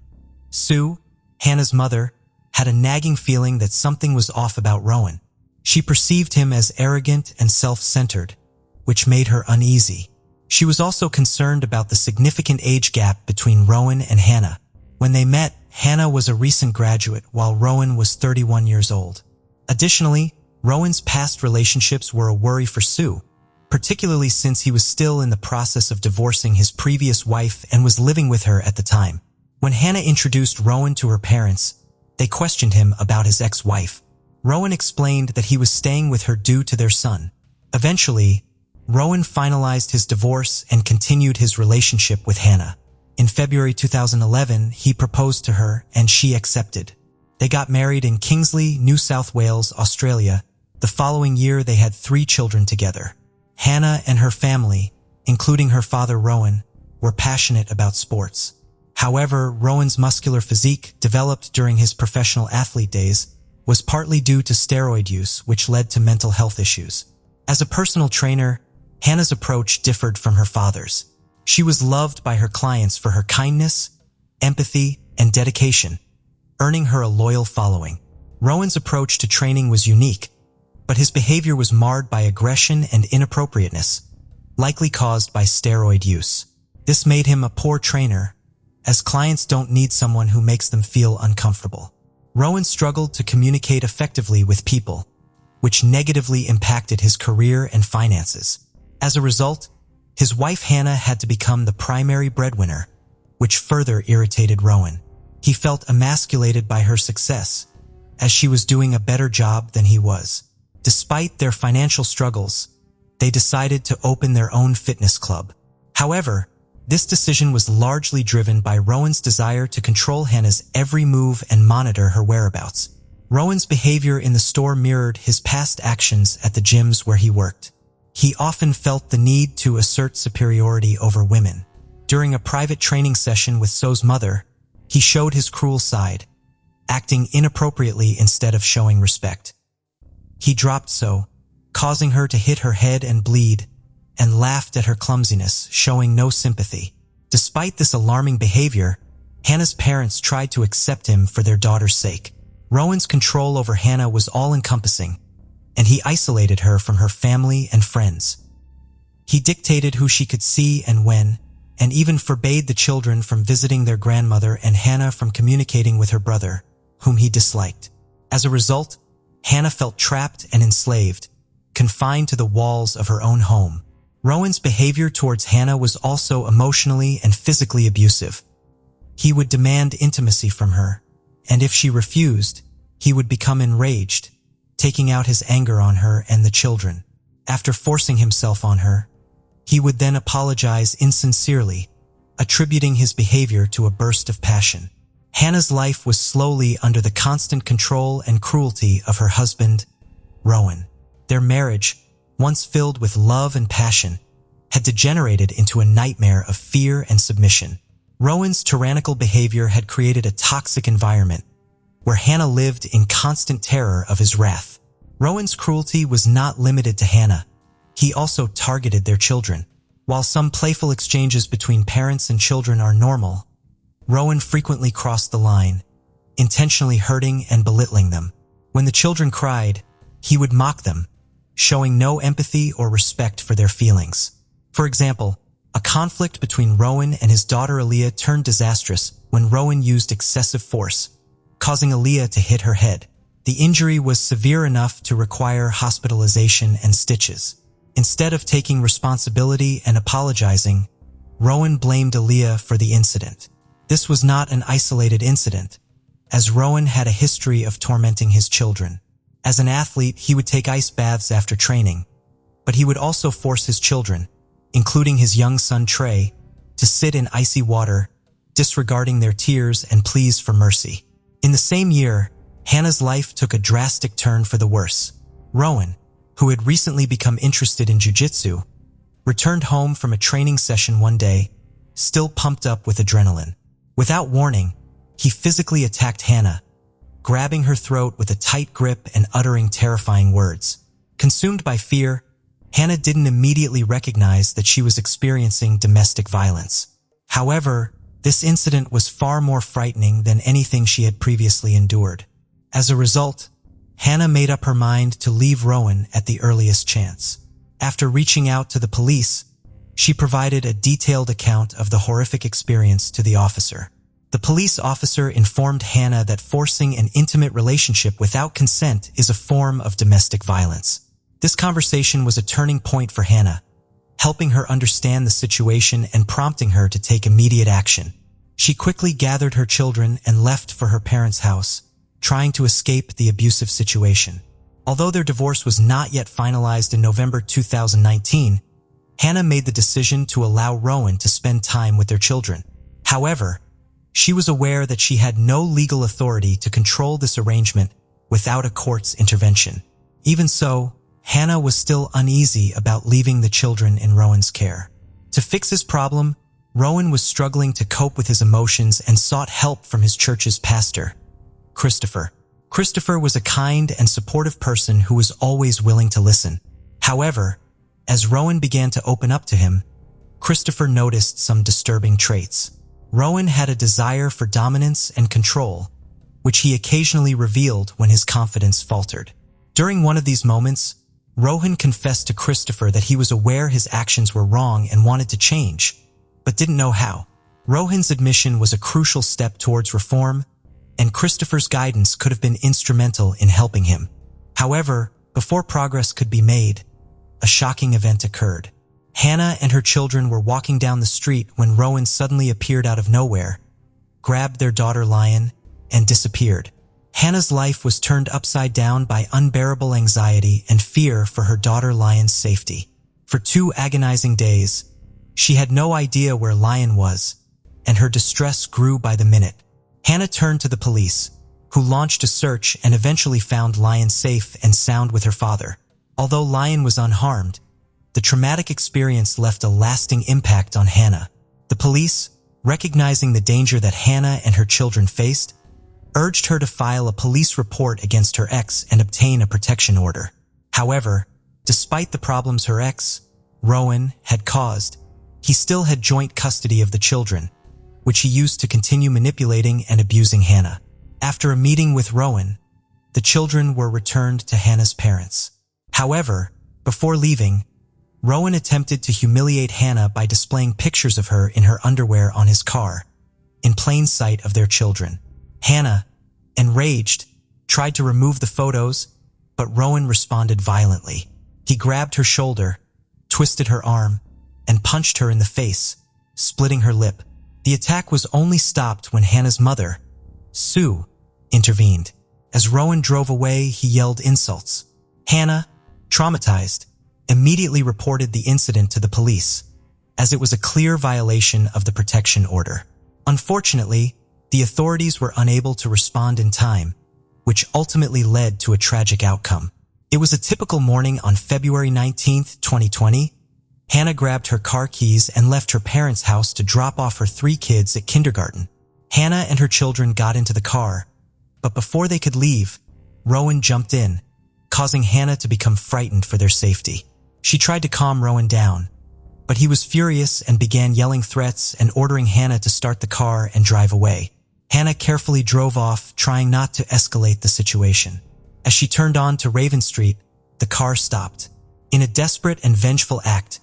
Sue, Hannah's mother, had a nagging feeling that something was off about Rowan. She perceived him as arrogant and self-centered, which made her uneasy. She was also concerned about the significant age gap between Rowan and Hannah. When they met, Hannah was a recent graduate while Rowan was 31 years old. Additionally, Rowan's past relationships were a worry for Sue, particularly since he was still in the process of divorcing his previous wife and was living with her at the time. When Hannah introduced Rowan to her parents, they questioned him about his ex-wife. Rowan explained that he was staying with her due to their son. Eventually, Rowan finalized his divorce and continued his relationship with Hannah. In February 2011, he proposed to her and she accepted. They got married in Kingsley, New South Wales, Australia. The following year, they had 3 children together. Hannah and her family, including her father Rowan, were passionate about sports. However, Rowan's muscular physique, developed during his professional athlete days, was partly due to steroid use, which led to mental health issues. As a personal trainer, Hannah's approach differed from her father's. She was loved by her clients for her kindness, empathy, and dedication, earning her a loyal following. Rowan's approach to training was unique, but his behavior was marred by aggression and inappropriateness, likely caused by steroid use. This made him a poor trainer, as clients don't need someone who makes them feel uncomfortable. Rowan struggled to communicate effectively with people, which negatively impacted his career and finances. As a result, his wife Hannah had to become the primary breadwinner, which further irritated Rowan. He felt emasculated by her success, as she was doing a better job than he was. Despite their financial struggles, they decided to open their own fitness club. However, this decision was largely driven by Rowan's desire to control Hannah's every move and monitor her whereabouts. Rowan's behavior in the store mirrored his past actions at the gyms where he worked. He often felt the need to assert superiority over women. During a private training session with So's mother, he showed his cruel side, acting inappropriately instead of showing respect. He dropped So, causing her to hit her head and bleed, and laughed at her clumsiness, showing no sympathy. Despite this alarming behavior, Hannah's parents tried to accept him for their daughter's sake. Rowan's control over Hannah was all-encompassing, and he isolated her from her family and friends. He dictated who she could see and when, and even forbade the children from visiting their grandmother and Hannah from communicating with her brother, whom he disliked. As a result, Hannah felt trapped and enslaved, confined to the walls of her own home. Rowan's behavior towards Hannah was also emotionally and physically abusive. He would demand intimacy from her, and if she refused, he would become enraged, taking out his anger on her and the children. After forcing himself on her, he would then apologize insincerely, attributing his behavior to a burst of passion. Hannah's life was slowly under the constant control and cruelty of her husband, Rowan. Their marriage, once filled with love and passion, had degenerated into a nightmare of fear and submission. Rowan's tyrannical behavior had created a toxic environment where Hannah lived in constant terror of his wrath. Rowan's cruelty was not limited to Hannah. He also targeted their children. While some playful exchanges between parents and children are normal, Rowan frequently crossed the line, intentionally hurting and belittling them. When the children cried, he would mock them, showing no empathy or respect for their feelings. For example, a conflict between Rowan and his daughter Aaliyah turned disastrous when Rowan used excessive force, causing Aaliyah to hit her head. The injury was severe enough to require hospitalization and stitches. Instead of taking responsibility and apologizing, Rowan blamed Aaliyah for the incident. This was not an isolated incident, as Rowan had a history of tormenting his children. As an athlete, he would take ice baths after training, but he would also force his children, including his young son Trey, to sit in icy water, disregarding their tears and pleas for mercy. In the same year, Hannah's life took a drastic turn for the worse. Rowan, who had recently become interested in jiu-jitsu, returned home from a training session one day, still pumped up with adrenaline. Without warning, he physically attacked Hannah, grabbing her throat with a tight grip and uttering terrifying words. Consumed by fear, Hannah didn't immediately recognize that she was experiencing domestic violence. However, this incident was far more frightening than anything she had previously endured. As a result, Hannah made up her mind to leave Rowan at the earliest chance. After reaching out to the police, she provided a detailed account of the horrific experience to the officer. The police officer informed Hannah that forcing an intimate relationship without consent is a form of domestic violence. This conversation was a turning point for Hannah, helping her understand the situation and prompting her to take immediate action. She quickly gathered her children and left for her parents' house, trying to escape the abusive situation. Although their divorce was not yet finalized in November 2019, Hannah made the decision to allow Rowan to spend time with their children. However, she was aware that she had no legal authority to control this arrangement without a court's intervention. Even so, Hannah was still uneasy about leaving the children in Rowan's care. To fix his problem, Rowan was struggling to cope with his emotions and sought help from his church's pastor, Christopher. Christopher was a kind and supportive person who was always willing to listen. However, As Rowan began to open up to him, Christopher noticed some disturbing traits. Rowan had a desire for dominance and control, which he occasionally revealed when his confidence faltered. During one of these moments, Rowan confessed to Christopher that he was aware his actions were wrong and wanted to change, but didn't know how. Rowan's admission was a crucial step towards reform, and Christopher's guidance could have been instrumental in helping him. However, before progress could be made, a shocking event occurred. Hannah and her children were walking down the street when Rowan suddenly appeared out of nowhere, grabbed their daughter Lion, and disappeared. Hannah's life was turned upside down by unbearable anxiety and fear for her daughter Lion's safety. For 2 agonizing days, she had no idea where Lion was, and her distress grew by the minute. Hannah turned to the police, who launched a search and eventually found Lion safe and sound with her father. Although Lion was unharmed, the traumatic experience left a lasting impact on Hannah. The police, recognizing the danger that Hannah and her children faced, urged her to file a police report against her ex and obtain a protection order. However, despite the problems her ex, Rowan, had caused, he still had joint custody of the children, which he used to continue manipulating and abusing Hannah. After a meeting with Rowan, the children were returned to Hannah's parents. However, before leaving, Rowan attempted to humiliate Hannah by displaying pictures of her in her underwear on his car, in plain sight of their children. Hannah, enraged, tried to remove the photos, but Rowan responded violently. He grabbed her shoulder, twisted her arm, and punched her in the face, splitting her lip. The attack was only stopped when Hannah's mother, Sue, intervened. As Rowan drove away, he yelled insults. Hannah, traumatized, immediately reported the incident to the police, as it was a clear violation of the protection order. Unfortunately, the authorities were unable to respond in time, which ultimately led to a tragic outcome. It was a typical morning on February 19, 2020. Hannah grabbed her car keys and left her parents' house to drop off her 3 kids at kindergarten. Hannah and her children got into the car, but before they could leave, Rowan jumped in, causing Hannah to become frightened for their safety. She tried to calm Rowan down, but he was furious and began yelling threats and ordering Hannah to start the car and drive away. Hannah carefully drove off, trying not to escalate the situation. As she turned on to Raven Street, the car stopped. In a desperate and vengeful act,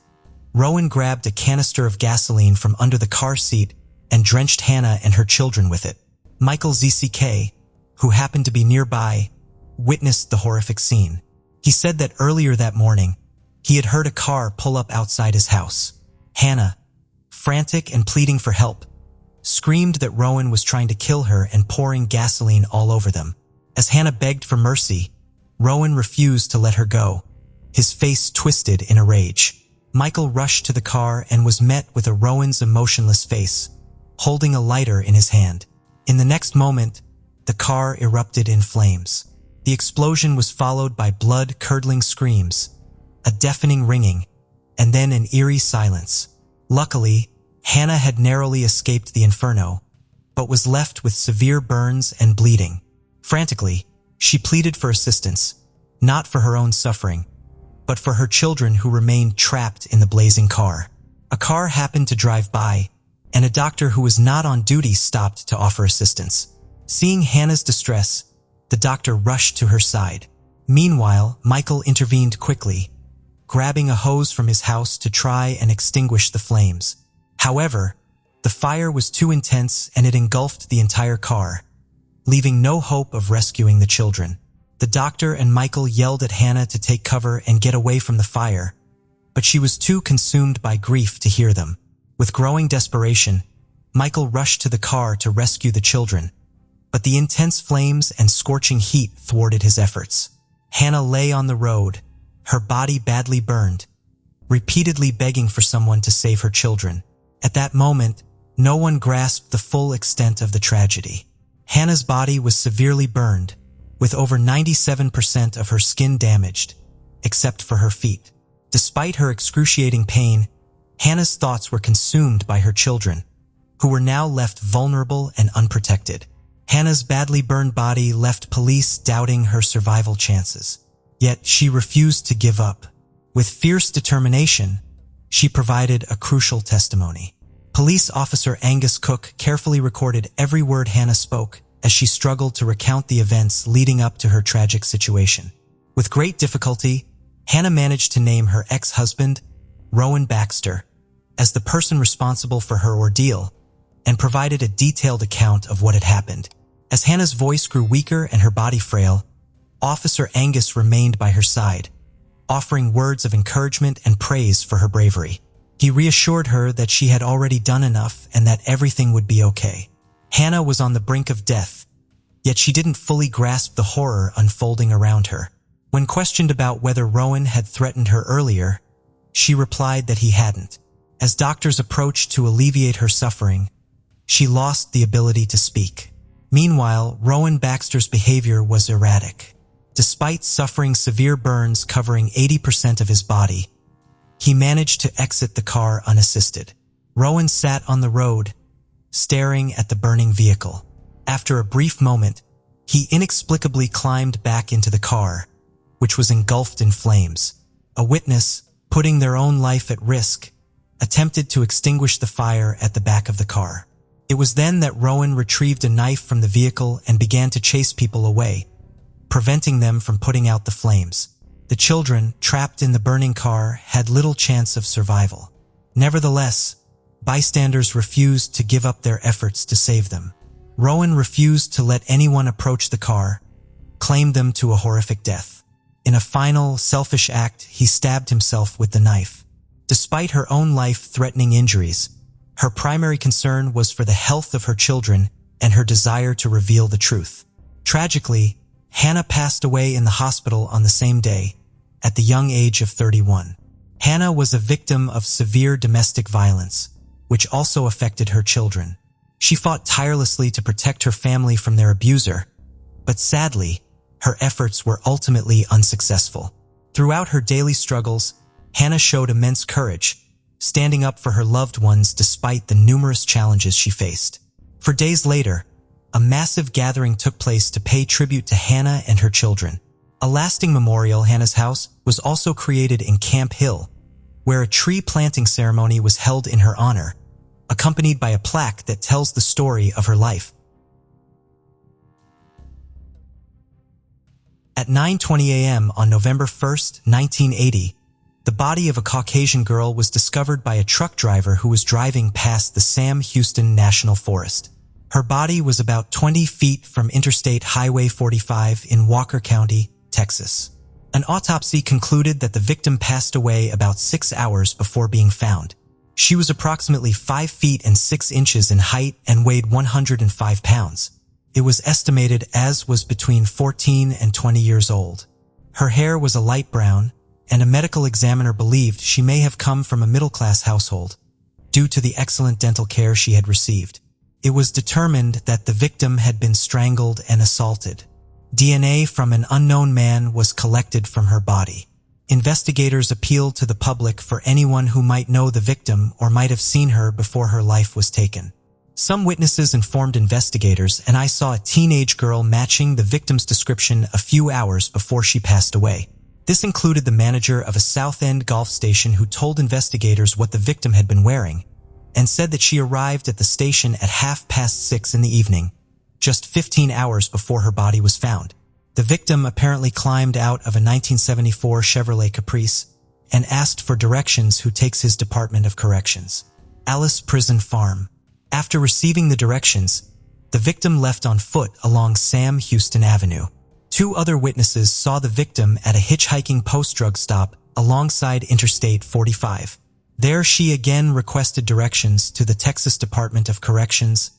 Rowan grabbed a canister of gasoline from under the car seat and drenched Hannah and her children with it. Michael ZCK, who happened to be nearby, witnessed the horrific scene. He said that earlier that morning, he had heard a car pull up outside his house. Hannah, frantic and pleading for help, screamed that Rowan was trying to kill her and pouring gasoline all over them. As Hannah begged for mercy, Rowan refused to let her go, his face twisted in a rage. Michael rushed to the car and was met with a Rowan's emotionless face, holding a lighter in his hand. In the next moment, the car erupted in flames. The explosion was followed by blood-curdling screams, a deafening ringing, and then an eerie silence. Luckily, Hannah had narrowly escaped the inferno, but was left with severe burns and bleeding. Frantically, she pleaded for assistance, not for her own suffering, but for her children who remained trapped in the blazing car. A car happened to drive by, and a doctor who was not on duty stopped to offer assistance. Seeing Hannah's distress, the doctor rushed to her side. Meanwhile, Michael intervened quickly, grabbing a hose from his house to try and extinguish the flames. However, the fire was too intense and it engulfed the entire car, leaving no hope of rescuing the children. The doctor and Michael yelled at Hannah to take cover and get away from the fire, but she was too consumed by grief to hear them. With growing desperation, Michael rushed to the car to rescue the children, but the intense flames and scorching heat thwarted his efforts. Hannah lay on the road, her body badly burned, repeatedly begging for someone to save her children. At that moment, no one grasped the full extent of the tragedy. Hannah's body was severely burned, with over 97% of her skin damaged, except for her feet. Despite her excruciating pain, Hannah's thoughts were consumed by her children, who were now left vulnerable and unprotected. Hannah's badly burned body left police doubting her survival chances. Yet she refused to give up. With fierce determination, she provided a crucial testimony. Police officer Angus Cook carefully recorded every word Hannah spoke as she struggled to recount the events leading up to her tragic situation. With great difficulty, Hannah managed to name her ex-husband, Rowan Baxter, as the person responsible for her ordeal and provided a detailed account of what had happened. As Hannah's voice grew weaker and her body frail, Officer Angus remained by her side, offering words of encouragement and praise for her bravery. He reassured her that she had already done enough and that everything would be okay. Hannah was on the brink of death, yet she didn't fully grasp the horror unfolding around her. When questioned about whether Rowan had threatened her earlier, she replied that he hadn't. As doctors approached to alleviate her suffering, she lost the ability to speak. Meanwhile, Rowan Baxter's behavior was erratic. Despite suffering severe burns covering 80% of his body, he managed to exit the car unassisted. Rowan sat on the road, staring at the burning vehicle. After a brief moment, he inexplicably climbed back into the car, which was engulfed in flames. A witness, putting their own life at risk, attempted to extinguish the fire at the back of the car. It was then that Rowan retrieved a knife from the vehicle and began to chase people away, preventing them from putting out the flames. The children, trapped in the burning car, had little chance of survival. Nevertheless, bystanders refused to give up their efforts to save them. Rowan refused to let anyone approach the car, claimed them to a horrific death. In a final, selfish act, he stabbed himself with the knife. Despite her own life-threatening injuries, her primary concern was for the health of her children and her desire to reveal the truth. Tragically, Hannah passed away in the hospital on the same day, at the young age of 31. Hannah was a victim of severe domestic violence, which also affected her children. She fought tirelessly to protect her family from their abuser, but sadly, her efforts were ultimately unsuccessful. Throughout her daily struggles, Hannah showed immense courage, standing up for her loved ones despite the numerous challenges she faced. For days later, a massive gathering took place to pay tribute to Hannah and her children. A lasting memorial, Hannah's house, was also created in Camp Hill, where a tree planting ceremony was held in her honor, accompanied by a plaque that tells the story of her life. At 9:20 a.m. on November 1st, 1980, the body of a Caucasian girl was discovered by a truck driver who was driving past the Sam Houston National Forest. Her body was about 20 feet from Interstate Highway 45 in Walker County, Texas. An autopsy concluded that the victim passed away about 6 hours before being found. She was approximately 5 feet and 6 inches in height and weighed 105 pounds. It was estimated as was between 14 and 20 years old. Her hair was a light brown, and a medical examiner believed she may have come from a middle-class household, due to the excellent dental care she had received. It was determined that the victim had been strangled and assaulted. DNA from an unknown man was collected from her body. Investigators appealed to the public for anyone who might know the victim or might have seen her before her life was taken. Some witnesses informed investigators, and I saw a teenage girl matching the victim's description a few hours before she passed away. This included the manager of a South End golf station who told investigators what the victim had been wearing, and said that she arrived at the station at 6:30 in the evening, just 15 hours before her body was found. The victim apparently climbed out of a 1974 Chevrolet Caprice and asked for directions who takes his Department of Corrections. Alice Prison Farm. After receiving the directions, the victim left on foot along Sam Houston Avenue. 2 other witnesses saw the victim at a hitchhiking post-drug stop alongside Interstate 45. There she again requested directions to the Texas Department of Corrections,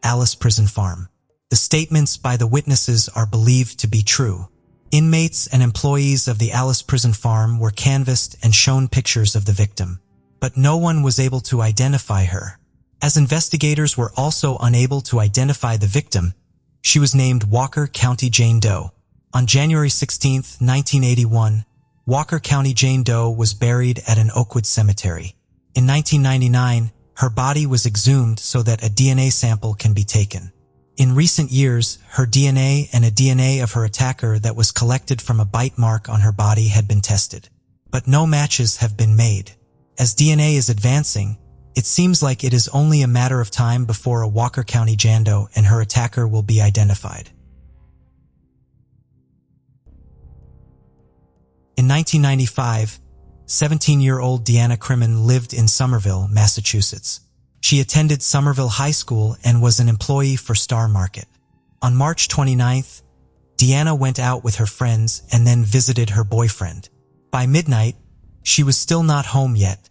Alice Prison Farm. The statements by the witnesses are believed to be true. Inmates and employees of the Alice Prison Farm were canvassed and shown pictures of the victim, but no one was able to identify her. As investigators were also unable to identify the victim, she was named Walker County Jane Doe. On January 16, 1981, Walker County Jane Doe was buried at an Oakwood cemetery. In 1999, her body was exhumed so that a DNA sample can be taken. In recent years, her DNA and a DNA of her attacker that was collected from a bite mark on her body had been tested. but no matches have been made. As DNA is advancing, it seems like it is only a matter of time before a Walker County Jando and her attacker will be identified. In 1995, 17-year-old Deanna Crimmins lived in Somerville, Massachusetts. She attended Somerville High School and was an employee for Star Market. On March 29th, Deanna went out with her friends and then visited her boyfriend. By midnight, she was still not home yet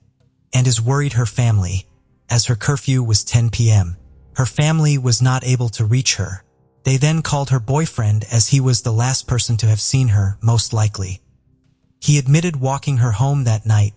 and is worried her family, as her curfew was 10 p.m. Her family was not able to reach her. They then called her boyfriend, as he was the last person to have seen her, most likely. He admitted walking her home that night,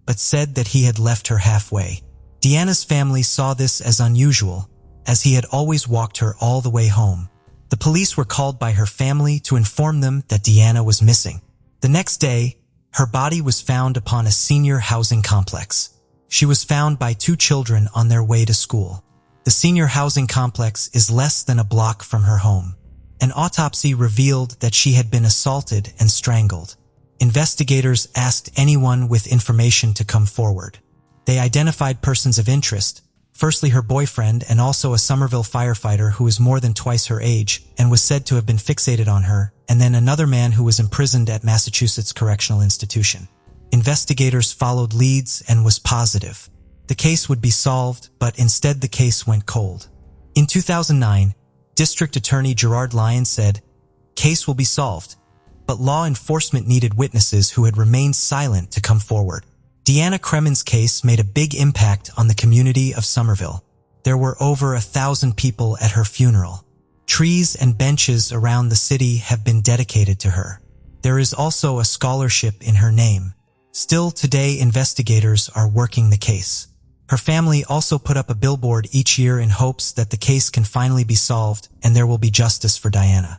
but said that he had left her halfway. Deanna's family saw this as unusual, as he had always walked her all the way home. The police were called by her family to inform them that Deanna was missing. The next day, her body was found upon a senior housing complex. She was found by two children on their way to school. The senior housing complex is less than a block from her home. An autopsy revealed that she had been assaulted and strangled. Investigators asked anyone with information to come forward. They identified persons of interest, firstly her boyfriend and also a Somerville firefighter who is more than twice her age and was said to have been fixated on her, and then another man who was imprisoned at Massachusetts Correctional Institution. Investigators followed leads and was positive. The case would be solved, but instead the case went cold. In 2009, District Attorney Gerard Lyons said, "Case will be solved," but law enforcement needed witnesses who had remained silent to come forward. Deanna Crimmins' case made a big impact on the community of Somerville. There were over 1,000 people at her funeral. Trees and benches around the city have been dedicated to her. There is also a scholarship in her name. Still today, investigators are working the case. Her family also put up a billboard each year in hopes that the case can finally be solved and there will be justice for Deanna.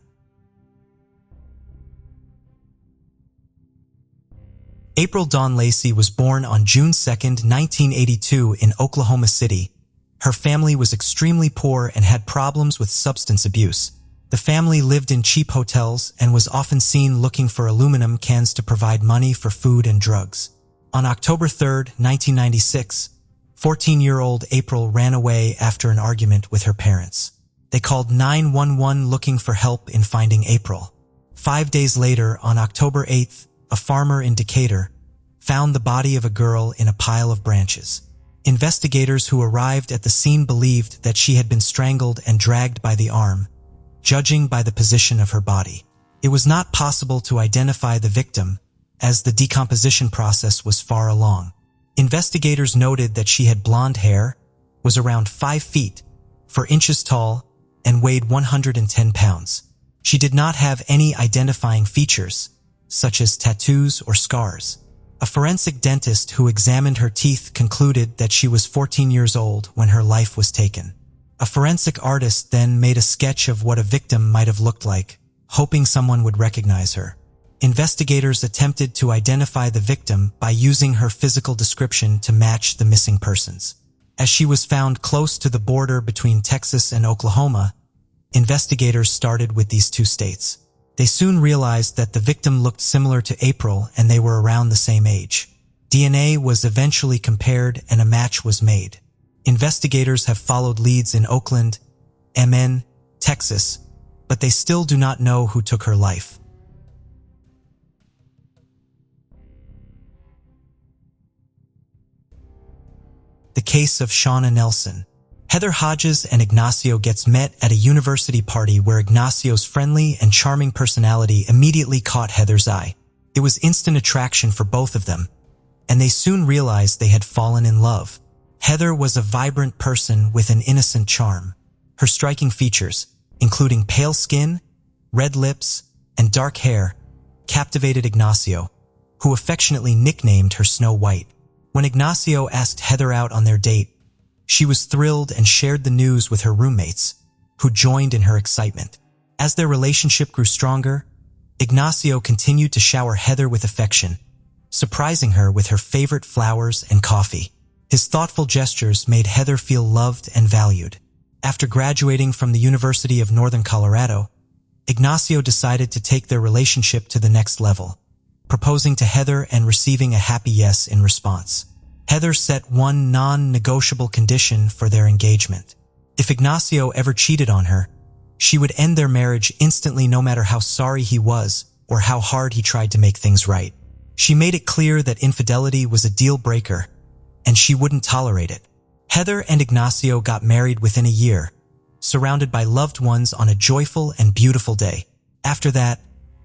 April Dawn Lacey was born on June 2, 1982 in Oklahoma City. Her family was extremely poor and had problems with substance abuse. The family lived in cheap hotels and was often seen looking for aluminum cans to provide money for food and drugs. On October 3, 1996, 14-year-old April ran away after an argument with her parents. They called 911 looking for help in finding April. 5 days later, on October 8th, a farmer in Decatur found the body of a girl in a pile of branches. Investigators who arrived at the scene believed that she had been strangled and dragged by the arm, judging by the position of her body. It was not possible to identify the victim, as the decomposition process was far along. Investigators noted that she had blonde hair, was around 5 feet, 4 inches tall, and weighed 110 pounds. She did not have any identifying features, such as tattoos or scars. A forensic dentist who examined her teeth concluded that she was 14 years old when her life was taken. A forensic artist then made a sketch of what a victim might have looked like, hoping someone would recognize her. Investigators attempted to identify the victim by using her physical description to match the missing persons. As she was found close to the border between Texas and Oklahoma, investigators started with these two states. They soon realized that the victim looked similar to April and they were around the same age. DNA was eventually compared and a match was made. Investigators have followed leads in Oakland, MN, Texas, but they still do not know who took her life. The case of Shauna Nelson. Heather Hodges and Ignacio gets met at a university party where Ignacio's friendly and charming personality immediately caught Heather's eye. It was instant attraction for both of them, and they soon realized they had fallen in love. Heather was a vibrant person with an innocent charm. Her striking features, including pale skin, red lips, and dark hair, captivated Ignacio, who affectionately nicknamed her Snow White. When Ignacio asked Heather out on their date, she was thrilled and shared the news with her roommates, who joined in her excitement. As their relationship grew stronger, Ignacio continued to shower Heather with affection, surprising her with her favorite flowers and coffee. His thoughtful gestures made Heather feel loved and valued. After graduating from the University of Northern Colorado, Ignacio decided to take their relationship to the next level. proposing to Heather and receiving a happy yes in response. Heather set one non-negotiable condition for their engagement. If Ignacio ever cheated on her, she would end their marriage instantly, no matter how sorry he was or how hard he tried to make things right. She made it clear that infidelity was a deal breaker, and she wouldn't tolerate it. Heather and Ignacio got married within a year, surrounded by loved ones on a joyful and beautiful day. After that,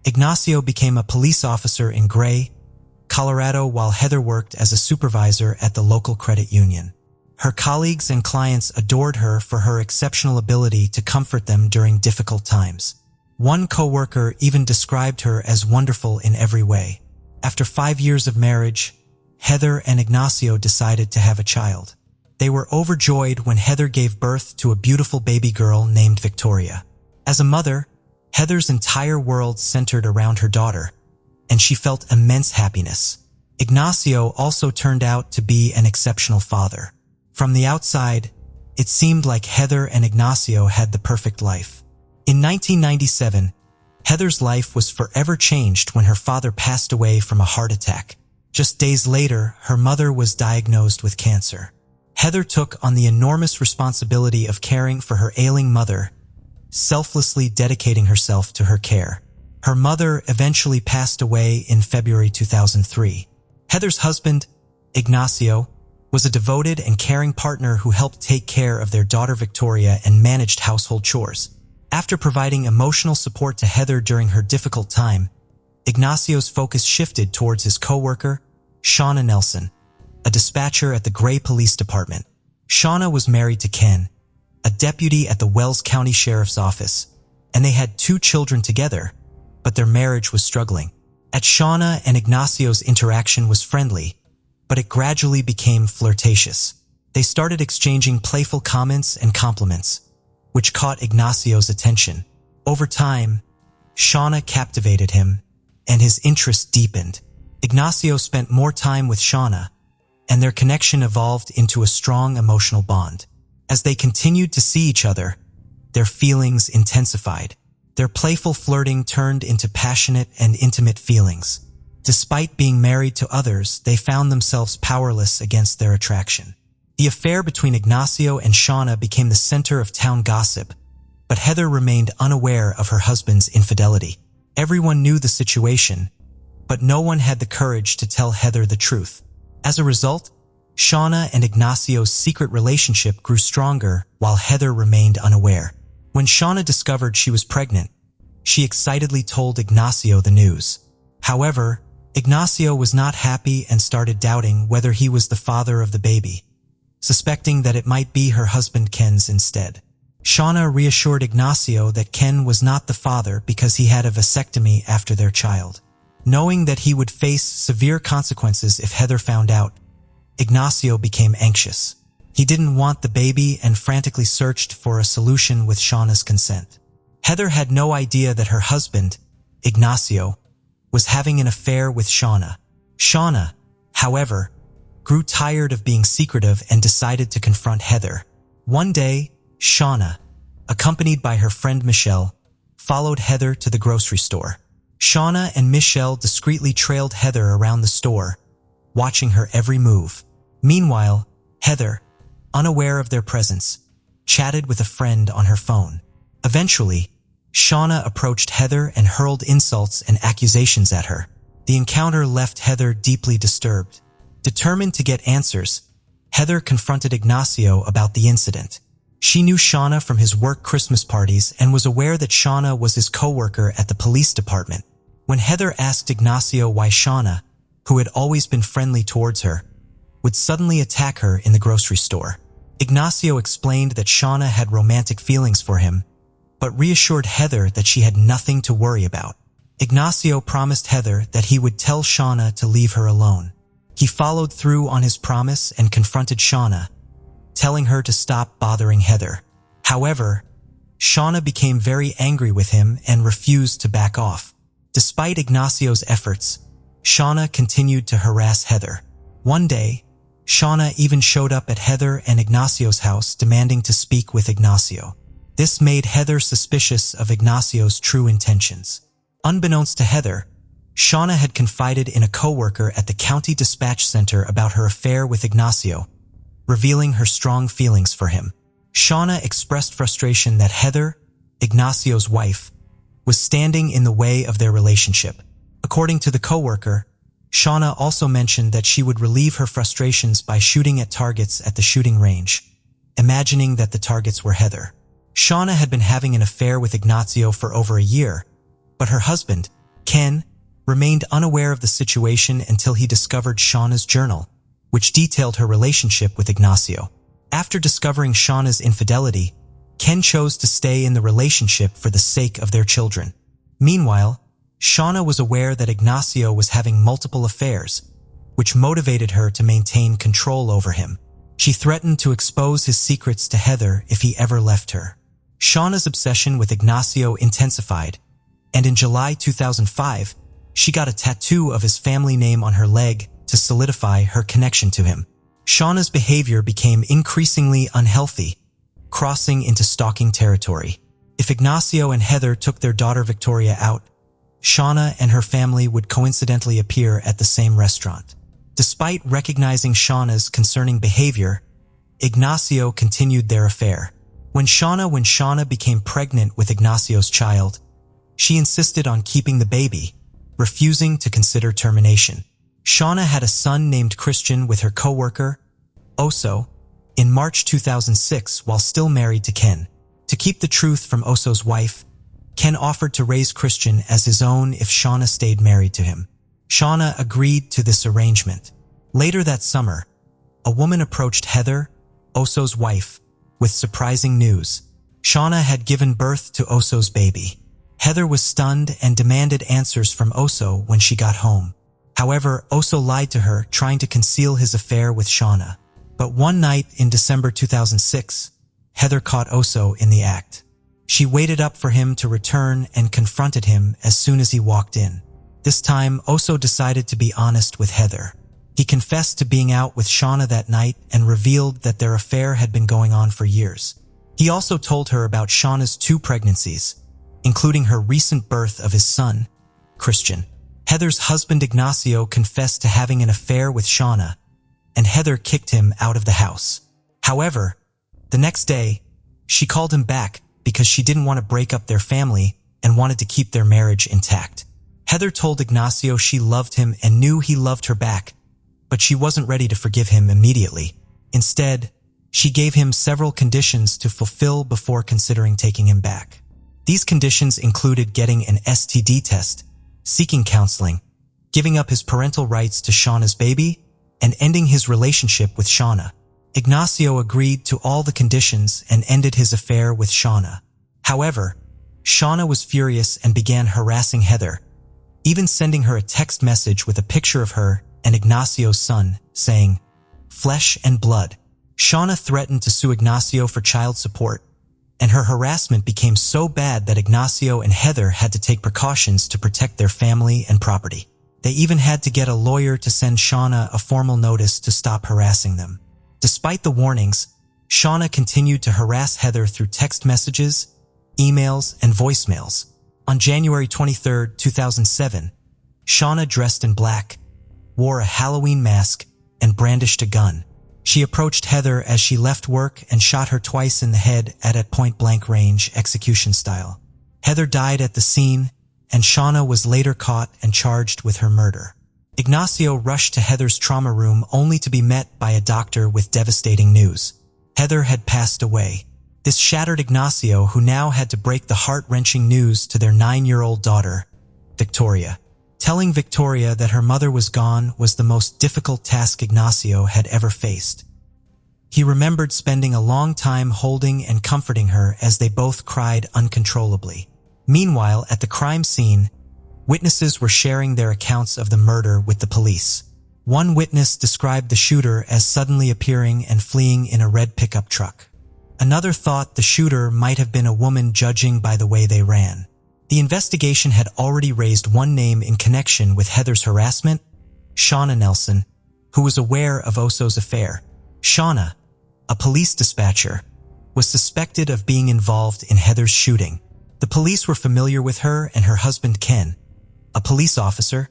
Ignacio became a police officer in Gray, Colorado, while Heather worked as a supervisor at the local credit union. Her colleagues and clients adored her for her exceptional ability to comfort them during difficult times. One coworker even described her as wonderful in every way. After 5 years of marriage, Heather and Ignacio decided to have a child. They were overjoyed when Heather gave birth to a beautiful baby girl named Victoria. As a mother, Heather's entire world centered around her daughter, and she felt immense happiness. Ignacio also turned out to be an exceptional father. From the outside, it seemed like Heather and Ignacio had the perfect life. In 1997, Heather's life was forever changed when her father passed away from a heart attack. Just days later, her mother was diagnosed with cancer. Heather took on the enormous responsibility of caring for her ailing mother, selflessly dedicating herself to her care. Her mother eventually passed away in February 2003. Heather's husband, Ignacio, was a devoted and caring partner who helped take care of their daughter Victoria and managed household chores. After providing emotional support to Heather during her difficult time, Ignacio's focus shifted towards his coworker, Shauna Nelson, a dispatcher at the Gray Police Department. Shauna was married to Ken, a deputy at the Wells County Sheriff's Office, and they had 2 children together, but their marriage was struggling. At Shauna and Ignacio's interaction was friendly, but it gradually became flirtatious. They started exchanging playful comments and compliments, which caught Ignacio's attention. Over time, Shauna captivated him, and his interest deepened. Ignacio spent more time with Shauna, and their connection evolved into a strong emotional bond. As they continued to see each other, their feelings intensified. Their playful flirting turned into passionate and intimate feelings. Despite being married to others, they found themselves powerless against their attraction. The affair between Ignacio and Shauna became the center of town gossip, but Heather remained unaware of her husband's infidelity. Everyone knew the situation, but no one had the courage to tell Heather the truth. As a result, Shauna and Ignacio's secret relationship grew stronger while Heather remained unaware. When Shauna discovered she was pregnant, she excitedly told Ignacio the news. However, Ignacio was not happy and started doubting whether he was the father of the baby, suspecting that it might be her husband Ken's instead. Shauna reassured Ignacio that Ken was not the father because he had a vasectomy after their child. Knowing that he would face severe consequences if Heather found out, Ignacio became anxious. He didn't want the baby and frantically searched for a solution with Shauna's consent. Heather had no idea that her husband, Ignacio, was having an affair with Shauna. Shauna, however, grew tired of being secretive and decided to confront Heather. One day, Shauna, accompanied by her friend Michelle, followed Heather to the grocery store. Shauna and Michelle discreetly trailed Heather around the store, watching her every move. Meanwhile, Heather, unaware of their presence, chatted with a friend on her phone. Eventually, Shauna approached Heather and hurled insults and accusations at her. The encounter left Heather deeply disturbed. Determined to get answers, Heather confronted Ignacio about the incident. She knew Shauna from his work Christmas parties and was aware that Shauna was his coworker at the police department. When Heather asked Ignacio why Shauna, who had always been friendly towards her, would suddenly attack her in the grocery store, Ignacio explained that Shauna had romantic feelings for him, but reassured Heather that she had nothing to worry about. Ignacio promised Heather that he would tell Shauna to leave her alone. He followed through on his promise and confronted Shauna, telling her to stop bothering Heather. However, Shauna became very angry with him and refused to back off. Despite Ignacio's efforts, Shauna continued to harass Heather. One day, Shauna even showed up at Heather and Ignacio's house demanding to speak with Ignacio. This made Heather suspicious of Ignacio's true intentions. Unbeknownst to Heather, Shauna had confided in a coworker at the county dispatch center about her affair with Ignacio, revealing her strong feelings for him. Shauna expressed frustration that Heather, Ignacio's wife, was standing in the way of their relationship. According to the coworker, Shauna also mentioned that she would relieve her frustrations by shooting at targets at the shooting range, imagining that the targets were Heather. Shauna had been having an affair with Ignacio for over a year, but her husband, Ken, remained unaware of the situation until he discovered Shauna's journal, which detailed her relationship with Ignacio. After discovering Shauna's infidelity, Ken chose to stay in the relationship for the sake of their children. Meanwhile, Shauna was aware that Ignacio was having multiple affairs, which motivated her to maintain control over him. She threatened to expose his secrets to Heather if he ever left her. Shauna's obsession with Ignacio intensified, and in July 2005, she got a tattoo of his family name on her leg to solidify her connection to him. Shauna's behavior became increasingly unhealthy, crossing into stalking territory. If Ignacio and Heather took their daughter Victoria out, Shauna and her family would coincidentally appear at the same restaurant. Despite recognizing Shauna's concerning behavior, Ignacio continued their affair. When Shauna became pregnant with Ignacio's child, she insisted on keeping the baby, refusing to consider termination. Shauna had a son named Christian with her coworker, Oso, in March 2006 while still married to Ken. To keep the truth from Oso's wife, Ken offered to raise Christian as his own if Shauna stayed married to him. Shauna agreed to this arrangement. Later that summer, a woman approached Heather, Oso's wife, with surprising news. Shauna had given birth to Oso's baby. Heather was stunned and demanded answers from Oso when she got home. However, Oso lied to her, trying to conceal his affair with Shauna. But one night in December 2006, Heather caught Oso in the act. She waited up for him to return and confronted him as soon as he walked in. This time, Oso decided to be honest with Heather. He confessed to being out with Shauna that night and revealed that their affair had been going on for years. He also told her about Shauna's 2 pregnancies, including her recent birth of his son, Christian. Heather's husband Ignacio confessed to having an affair with Shauna, and Heather kicked him out of the house. However, the next day, she called him back because she didn't want to break up their family and wanted to keep their marriage intact. Heather told Ignacio she loved him and knew he loved her back, but she wasn't ready to forgive him immediately. Instead, she gave him several conditions to fulfill before considering taking him back. These conditions included getting an STD test, seeking counseling, giving up his parental rights to Shauna's baby, and ending his relationship with Shauna. Ignacio agreed to all the conditions and ended his affair with Shauna. However, Shauna was furious and began harassing Heather, even sending her a text message with a picture of her and Ignacio's son, saying, "Flesh and blood." Shauna threatened to sue Ignacio for child support, and her harassment became so bad that Ignacio and Heather had to take precautions to protect their family and property. They even had to get a lawyer to send Shauna a formal notice to stop harassing them. Despite the warnings, Shauna continued to harass Heather through text messages, emails, and voicemails. On January 23, 2007, Shauna dressed in black, wore a Halloween mask, and brandished a gun. She approached Heather as she left work and shot her twice in the head at point-blank range, execution style. Heather died at the scene, and Shauna was later caught and charged with her murder. Ignacio rushed to Heather's trauma room only to be met by a doctor with devastating news. Heather had passed away. This shattered Ignacio, who now had to break the heart-wrenching news to their 9-year-old daughter, Victoria. Telling Victoria that her mother was gone was the most difficult task Ignacio had ever faced. He remembered spending a long time holding and comforting her as they both cried uncontrollably. Meanwhile, at the crime scene, witnesses were sharing their accounts of the murder with the police. One witness described the shooter as suddenly appearing and fleeing in a red pickup truck. Another thought the shooter might have been a woman, judging by the way they ran. The investigation had already raised one name in connection with Heather's harassment, Shauna Nelson, who was aware of Oso's affair. Shauna, a police dispatcher, was suspected of being involved in Heather's shooting. The police were familiar with her and her husband Ken, a police officer,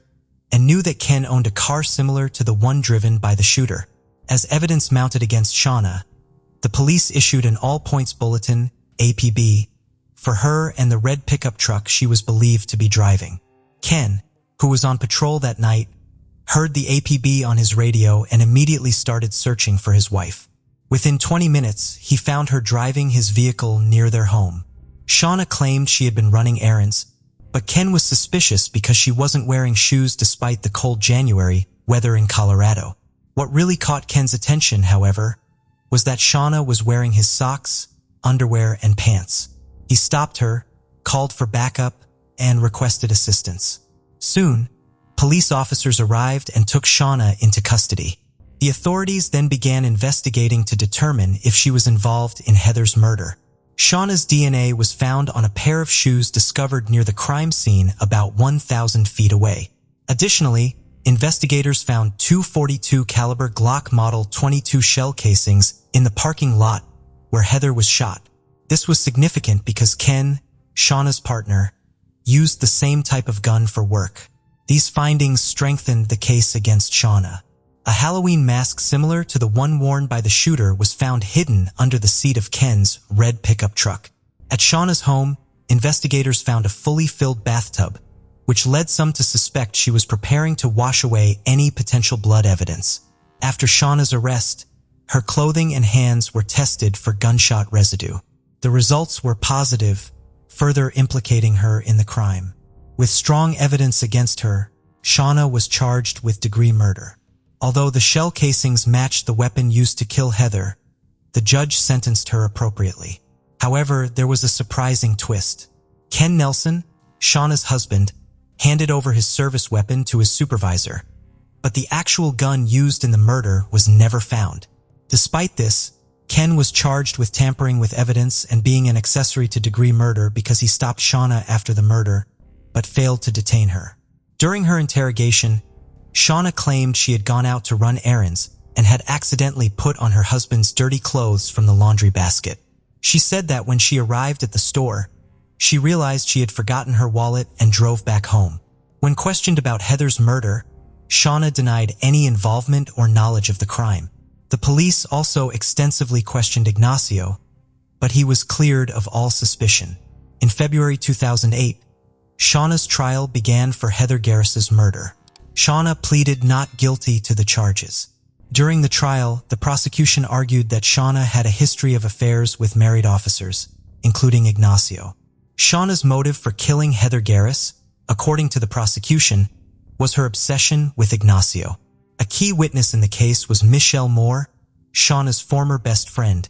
and knew that Ken owned a car similar to the one driven by the shooter. As evidence mounted against Shauna, the police issued an all-points bulletin, APB, for her and the red pickup truck she was believed to be driving. Ken, who was on patrol that night, heard the APB on his radio and immediately started searching for his wife. Within 20 minutes, he found her driving his vehicle near their home. Shauna claimed she had been running errands, but Ken was suspicious because she wasn't wearing shoes despite the cold January weather in Colorado. What really caught Ken's attention, however, was that Shauna was wearing his socks, underwear, and pants. He stopped her, called for backup, and requested assistance. Soon, police officers arrived and took Shauna into custody. The authorities then began investigating to determine if she was involved in Heather's murder. Shauna's DNA was found on a pair of shoes discovered near the crime scene about 1,000 feet away. Additionally, investigators found two .42 caliber Glock Model 22 shell casings in the parking lot where Heather was shot. This was significant because Ken, Shauna's partner, used the same type of gun for work. These findings strengthened the case against Shauna. A Halloween mask similar to the one worn by the shooter was found hidden under the seat of Ken's red pickup truck. At Shauna's home, investigators found a fully filled bathtub, which led some to suspect she was preparing to wash away any potential blood evidence. After Shauna's arrest, her clothing and hands were tested for gunshot residue. The results were positive, further implicating her in the crime. With strong evidence against her, Shauna was charged with degree murder. Although the shell casings matched the weapon used to kill Heather, the judge sentenced her appropriately. However, there was a surprising twist. Ken Nelson, Shauna's husband, handed over his service weapon to his supervisor, but the actual gun used in the murder was never found. Despite this, Ken was charged with tampering with evidence and being an accessory to degree murder because he stopped Shauna after the murder, but failed to detain her. During her interrogation, Shauna claimed she had gone out to run errands and had accidentally put on her husband's dirty clothes from the laundry basket. She said that when she arrived at the store, she realized she had forgotten her wallet and drove back home. When questioned about Heather's murder, Shauna denied any involvement or knowledge of the crime. The police also extensively questioned Ignacio, but he was cleared of all suspicion. In February 2008, Shauna's trial began for Heather Garris's murder. Shauna pleaded not guilty to the charges. During the trial, the prosecution argued that Shauna had a history of affairs with married officers, including Ignacio. Shauna's motive for killing Heather Garris, according to the prosecution, was her obsession with Ignacio. A key witness in the case was Michelle Moore, Shauna's former best friend,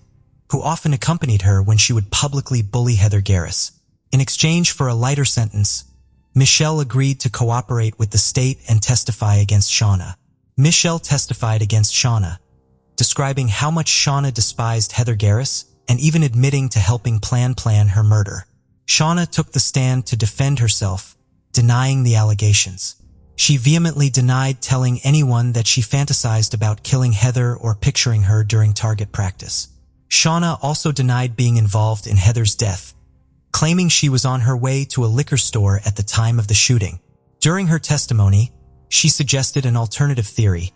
who often accompanied her when she would publicly bully Heather Garris. In exchange for a lighter sentence, Michelle agreed to cooperate with the state and testify against Shauna. Michelle testified against Shauna, describing how much Shauna despised Heather Garris and even admitting to helping plan her murder. Shauna took the stand to defend herself, denying the allegations. She vehemently denied telling anyone that she fantasized about killing Heather or picturing her during target practice. Shauna also denied being involved in Heather's death, claiming she was on her way to a liquor store at the time of the shooting. During her testimony, she suggested an alternative theory,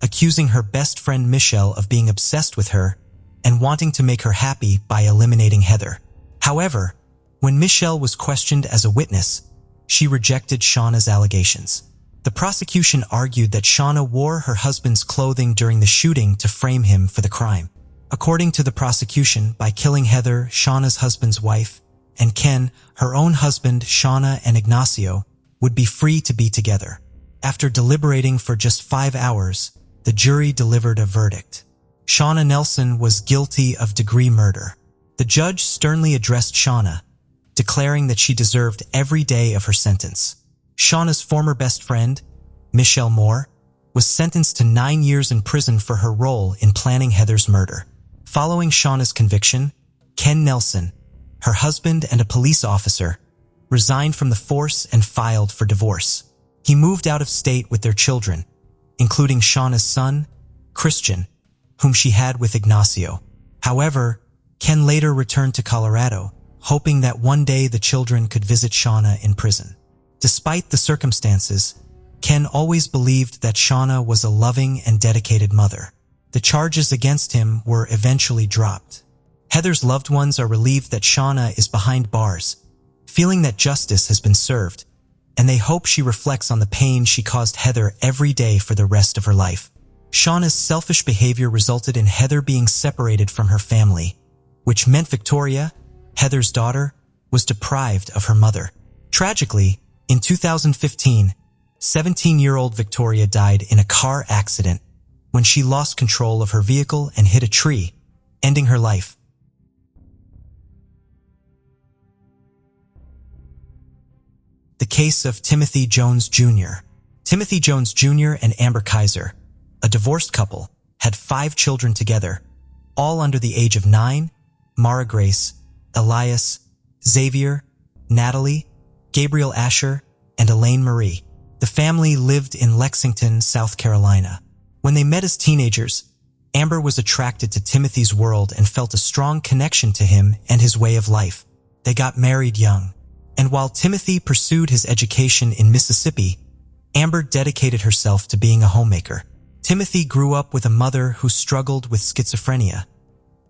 accusing her best friend Michelle of being obsessed with her and wanting to make her happy by eliminating Heather. However, when Michelle was questioned as a witness, she rejected Shauna's allegations. The prosecution argued that Shauna wore her husband's clothing during the shooting to frame him for the crime. According to the prosecution, by killing Heather, Shauna's husband's wife, and Ken, her own husband, Shauna and Ignacio, would be free to be together. After deliberating for just 5 hours, the jury delivered a verdict. Shauna Nelson was guilty of degree murder. The judge sternly addressed Shauna, declaring that she deserved every day of her sentence. Shauna's former best friend, Michelle Moore, was sentenced to 9 years in prison for her role in planning Heather's murder. Following Shauna's conviction, Ken Nelson, her husband and a police officer, resigned from the force and filed for divorce. He moved out of state with their children, including Shauna's son, Christian, whom she had with Ignacio. However, Ken later returned to Colorado, hoping that one day the children could visit Shauna in prison. Despite the circumstances, Ken always believed that Shauna was a loving and dedicated mother. The charges against him were eventually dropped. Heather's loved ones are relieved that Shauna is behind bars, feeling that justice has been served, and they hope she reflects on the pain she caused Heather every day for the rest of her life. Shauna's selfish behavior resulted in Heather being separated from her family, which meant Victoria, Heather's daughter, was deprived of her mother. Tragically, in 2015, 17-year-old Victoria died in a car accident when she lost control of her vehicle and hit a tree, ending her life. The case of Timothy Jones Jr. Timothy Jones Jr. and Amber Kaiser, a divorced couple, had 5 children together, all under the age of 9: Mara Grace, Elias, Xavier, Natalie, Gabriel Asher, and Elaine Marie. The family lived in Lexington, South Carolina. When they met as teenagers, Amber was attracted to Timothy's world and felt a strong connection to him and his way of life. They got married young, and while Timothy pursued his education in Mississippi, Amber dedicated herself to being a homemaker. Timothy grew up with a mother who struggled with schizophrenia,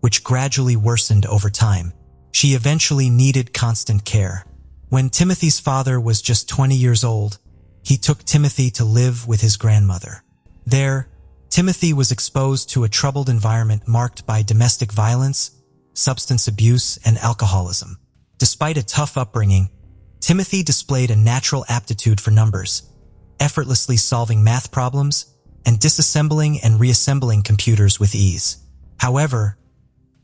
which gradually worsened over time. She eventually needed constant care. When Timothy's father was just 20 years old, he took Timothy to live with his grandmother. There, Timothy was exposed to a troubled environment marked by domestic violence, substance abuse, and alcoholism. Despite a tough upbringing, Timothy displayed a natural aptitude for numbers, effortlessly solving math problems and disassembling and reassembling computers with ease. However,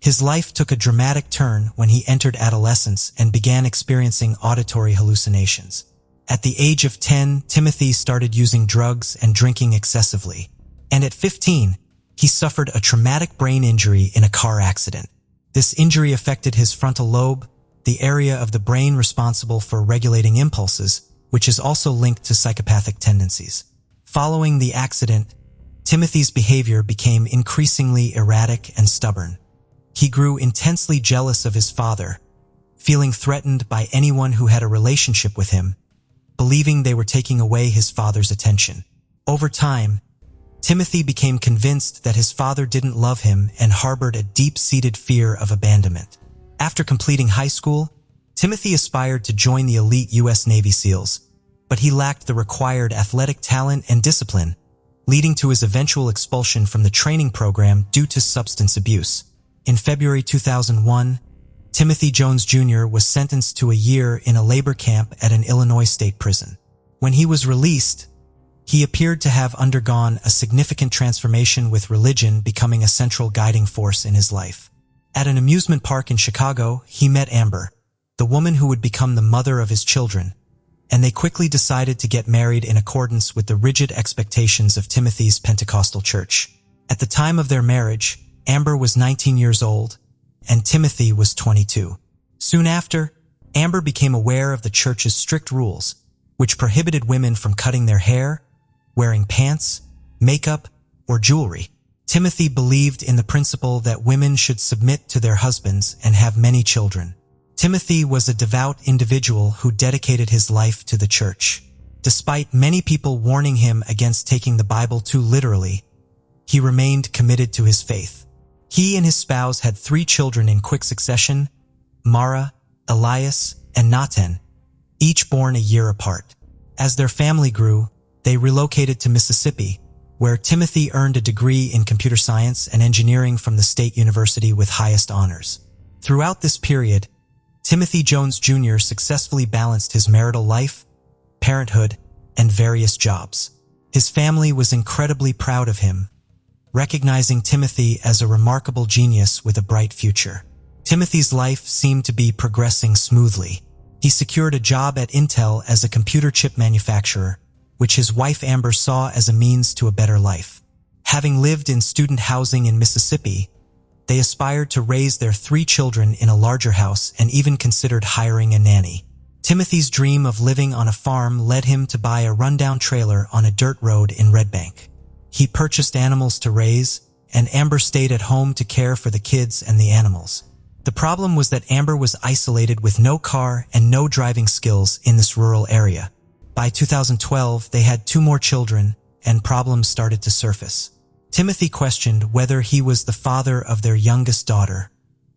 his life took a dramatic turn when he entered adolescence and began experiencing auditory hallucinations. At the age of 10, Timothy started using drugs and drinking excessively. And at 15, he suffered a traumatic brain injury in a car accident. This injury affected his frontal lobe, the area of the brain responsible for regulating impulses, which is also linked to psychopathic tendencies. Following the accident, Timothy's behavior became increasingly erratic and stubborn. He grew intensely jealous of his father, feeling threatened by anyone who had a relationship with him, believing they were taking away his father's attention. Over time, Timothy became convinced that his father didn't love him and harbored a deep-seated fear of abandonment. After completing high school, Timothy aspired to join the elite U.S. Navy SEALs, but he lacked the required athletic talent and discipline, leading to his eventual expulsion from the training program due to substance abuse. In February 2001, Timothy Jones Jr. was sentenced to a year in a labor camp at an Illinois state prison. When he was released, he appeared to have undergone a significant transformation, with religion becoming a central guiding force in his life. At an amusement park in Chicago, he met Amber, the woman who would become the mother of his children, and they quickly decided to get married in accordance with the rigid expectations of Timothy's Pentecostal church. At the time of their marriage, Amber was 19 years old, and Timothy was 22. Soon after, Amber became aware of the church's strict rules, which prohibited women from cutting their hair, wearing pants, makeup, or jewelry. Timothy believed in the principle that women should submit to their husbands and have many children. Timothy was a devout individual who dedicated his life to the church. Despite many people warning him against taking the Bible too literally, he remained committed to his faith. He and his spouse had 3 children in quick succession: Mara, Elias, and Natan, each born a year apart. As their family grew, they relocated to Mississippi, where Timothy earned a degree in computer science and engineering from the state university with highest honors. Throughout this period, Timothy Jones Jr. successfully balanced his marital life, parenthood, and various jobs. His family was incredibly proud of him, recognizing Timothy as a remarkable genius with a bright future. Timothy's life seemed to be progressing smoothly. He secured a job at Intel as a computer chip manufacturer, which his wife Amber saw as a means to a better life. Having lived in student housing in Mississippi, they aspired to raise their 3 children in a larger house and even considered hiring a nanny. Timothy's dream of living on a farm led him to buy a rundown trailer on a dirt road in Red Bank. He purchased animals to raise, and Amber stayed at home to care for the kids and the animals. The problem was that Amber was isolated with no car and no driving skills in this rural area. By 2012, they had 2 more children, and problems started to surface. Timothy questioned whether he was the father of their youngest daughter,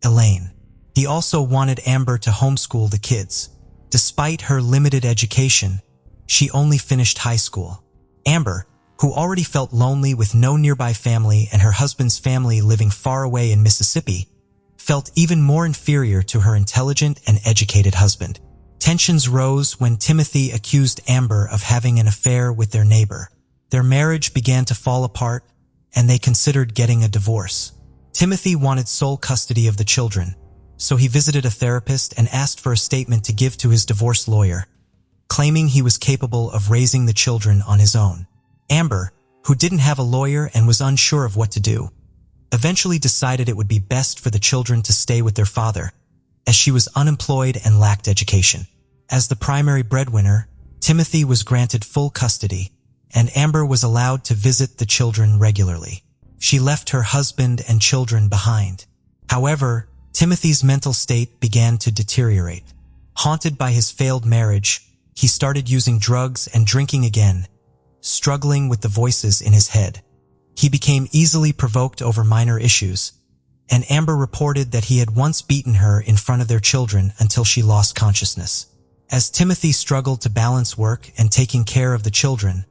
Elaine. He also wanted Amber to homeschool the kids. Despite her limited education, she only finished high school. Amber, who already felt lonely with no nearby family and her husband's family living far away in Mississippi, felt even more inferior to her intelligent and educated husband. Tensions rose when Timothy accused Amber of having an affair with their neighbor. Their marriage began to fall apart, and they considered getting a divorce. Timothy wanted sole custody of the children, so he visited a therapist and asked for a statement to give to his divorce lawyer, claiming he was capable of raising the children on his own. Amber, who didn't have a lawyer and was unsure of what to do, eventually decided it would be best for the children to stay with their father, as she was unemployed and lacked education. As the primary breadwinner, Timothy was granted full custody, and Amber was allowed to visit the children regularly. She left her husband and children behind. However, Timothy's mental state began to deteriorate. Haunted by his failed marriage, he started using drugs and drinking again, struggling with the voices in his head. He became easily provoked over minor issues, and Amber reported that he had once beaten her in front of their children until she lost consciousness. As Timothy struggled to balance work and taking care of the children,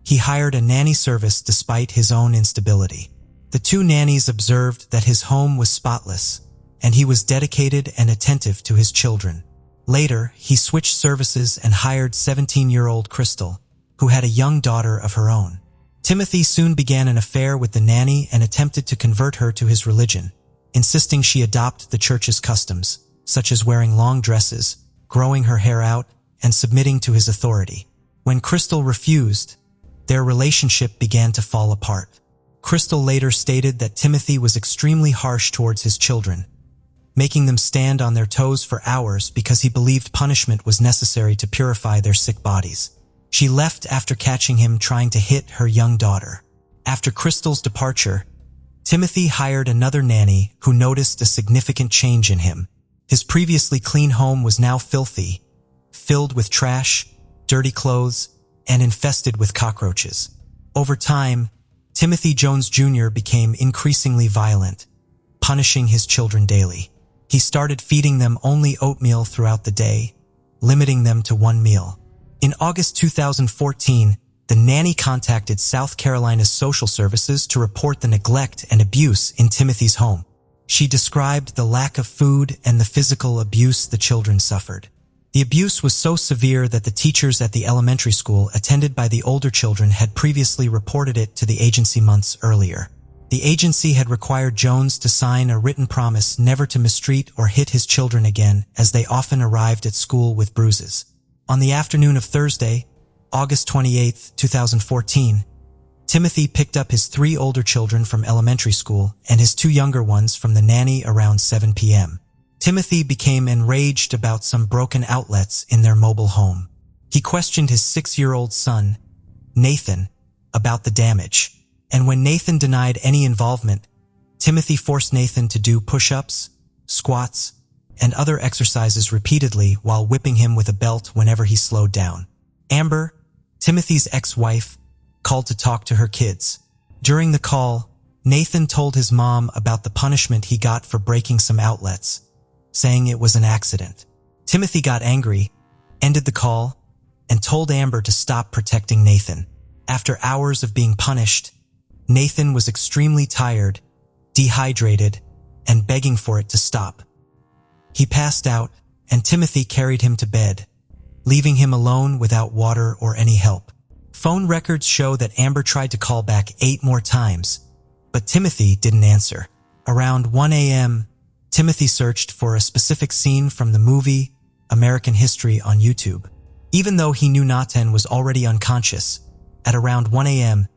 he hired a nanny service despite his own instability. The 2 nannies observed that his home was spotless, and he was dedicated and attentive to his children. Later, he switched services and hired 17-year-old Crystal, who had a young daughter of her own. Timothy soon began an affair with the nanny and attempted to convert her to his religion, insisting she adopt the church's customs, such as wearing long dresses, growing her hair out, and submitting to his authority. When Crystal refused, their relationship began to fall apart. Crystal later stated that Timothy was extremely harsh towards his children, making them stand on their toes for hours because he believed punishment was necessary to purify their sick bodies. She left after catching him trying to hit her young daughter. After Crystal's departure, Timothy hired another nanny who noticed a significant change in him. His previously clean home was now filthy, filled with trash, dirty clothes, and infested with cockroaches. Over time, Timothy Jones Jr. became increasingly violent, punishing his children daily. He started feeding them only oatmeal throughout the day, limiting them to 1 meal. In August 2014, the nanny contacted South Carolina's social services to report the neglect and abuse in Timothy's home. She described the lack of food and the physical abuse the children suffered. The abuse was so severe that the teachers at the elementary school attended by the older children had previously reported it to the agency months earlier. The agency had required Jones to sign a written promise never to mistreat or hit his children again, as they often arrived at school with bruises. On the afternoon of Thursday, August 28, 2014, Timothy picked up his 3 older children from elementary school and his 2 younger ones from the nanny around 7 p.m. Timothy became enraged about some broken outlets in their mobile home. He questioned his 6-year-old son, Nathan, about the damage, and when Nathan denied any involvement, Timothy forced Nathan to do push-ups, squats, and other exercises repeatedly while whipping him with a belt whenever he slowed down. Amber, Timothy's ex-wife, called to talk to her kids. During the call, Nathan told his mom about the punishment he got for breaking some outlets, saying it was an accident. Timothy got angry, ended the call, and told Amber to stop protecting Nathan. After hours of being punished, Nathan was extremely tired, dehydrated, and begging for it to stop. He passed out, and Timothy carried him to bed, leaving him alone without water or any help. Phone records show that Amber tried to call back 8 more times, but Timothy didn't answer. Around 1 a.m., Timothy searched for a specific scene from the movie American History on YouTube. Even though he knew Nathan was already unconscious, at around 1 a.m.,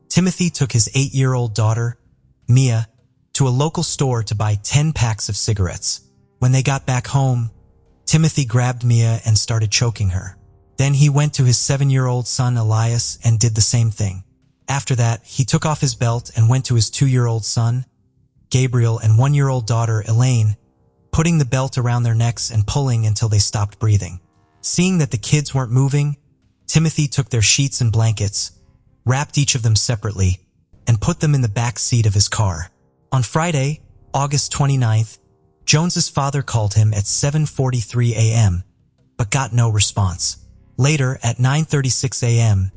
Timothy took his 8-year-old daughter, Mia, to a local store to buy 10 packs of cigarettes. When they got back home, Timothy grabbed Mia and started choking her. Then he went to his 7-year-old son Elias and did the same thing. After that, he took off his belt and went to his 2-year-old son, Gabriel, and 1-year-old daughter Elaine, putting the belt around their necks and pulling until they stopped breathing. Seeing that the kids weren't moving, Timothy took their sheets and blankets, wrapped each of them separately, and put them in the back seat of his car. On Friday, August 29th, Jones's father called him at 7:43 a.m., but got no response. Later, at 9:36 a.m.,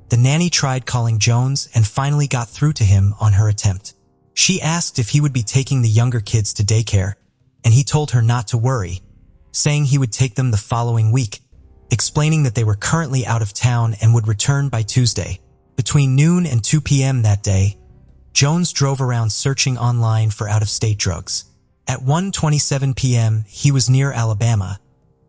the nanny tried calling Jones and finally got through to him on her attempt. She asked if he would be taking the younger kids to daycare, and he told her not to worry, saying he would take them the following week, explaining that they were currently out of town and would return by Tuesday. Between noon and 2 p.m. that day, Jones drove around searching online for out-of-state drugs. At 1:27 p.m., he was near Alabama,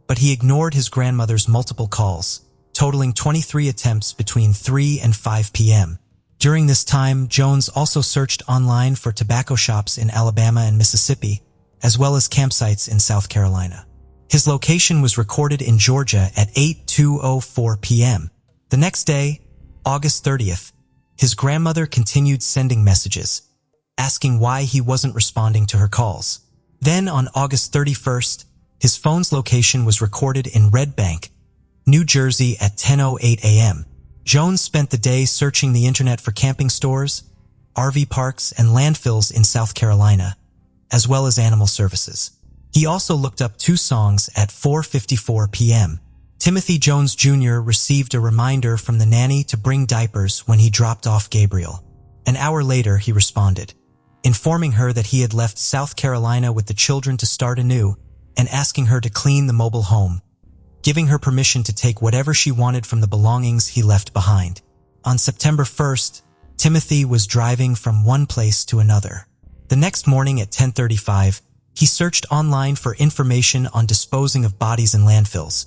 but he ignored his grandmother's multiple calls, totaling 23 attempts between 3 and 5 p.m. During this time, Jones also searched online for tobacco shops in Alabama and Mississippi, as well as campsites in South Carolina. His location was recorded in Georgia at 8:04 p.m. The next day, August 30th, his grandmother continued sending messages, asking why he wasn't responding to her calls. Then on August 31st, his phone's location was recorded in Red Bank, New Jersey at 10:08 a.m. Jones spent the day searching the internet for camping stores, RV parks, and landfills in South Carolina, as well as animal services. He also looked up 2 songs at 4:54 p.m. Timothy Jones Jr. received a reminder from the nanny to bring diapers when he dropped off Gabriel. An hour later, he responded, informing her that he had left South Carolina with the children to start anew and asking her to clean the mobile home, giving her permission to take whatever she wanted from the belongings he left behind. On September 1st, Timothy was driving from one place to another. The next morning at 10:35, he searched online for information on disposing of bodies in landfills,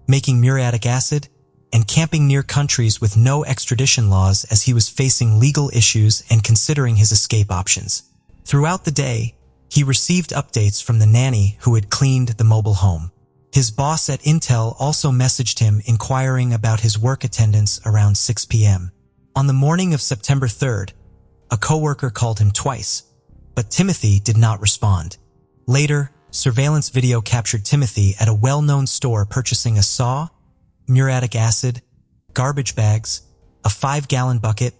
making muriatic acid, and camping near countries with no extradition laws as he was facing legal issues and considering his escape options. Throughout the day, he received updates from the nanny who had cleaned the mobile home. His boss at Intel also messaged him inquiring about his work attendance around 6 p.m. On the morning of September 3rd, a coworker called him twice, but Timothy did not respond. Later, surveillance video captured Timothy at a well-known store purchasing a saw, muriatic acid, garbage bags, a 5-gallon bucket,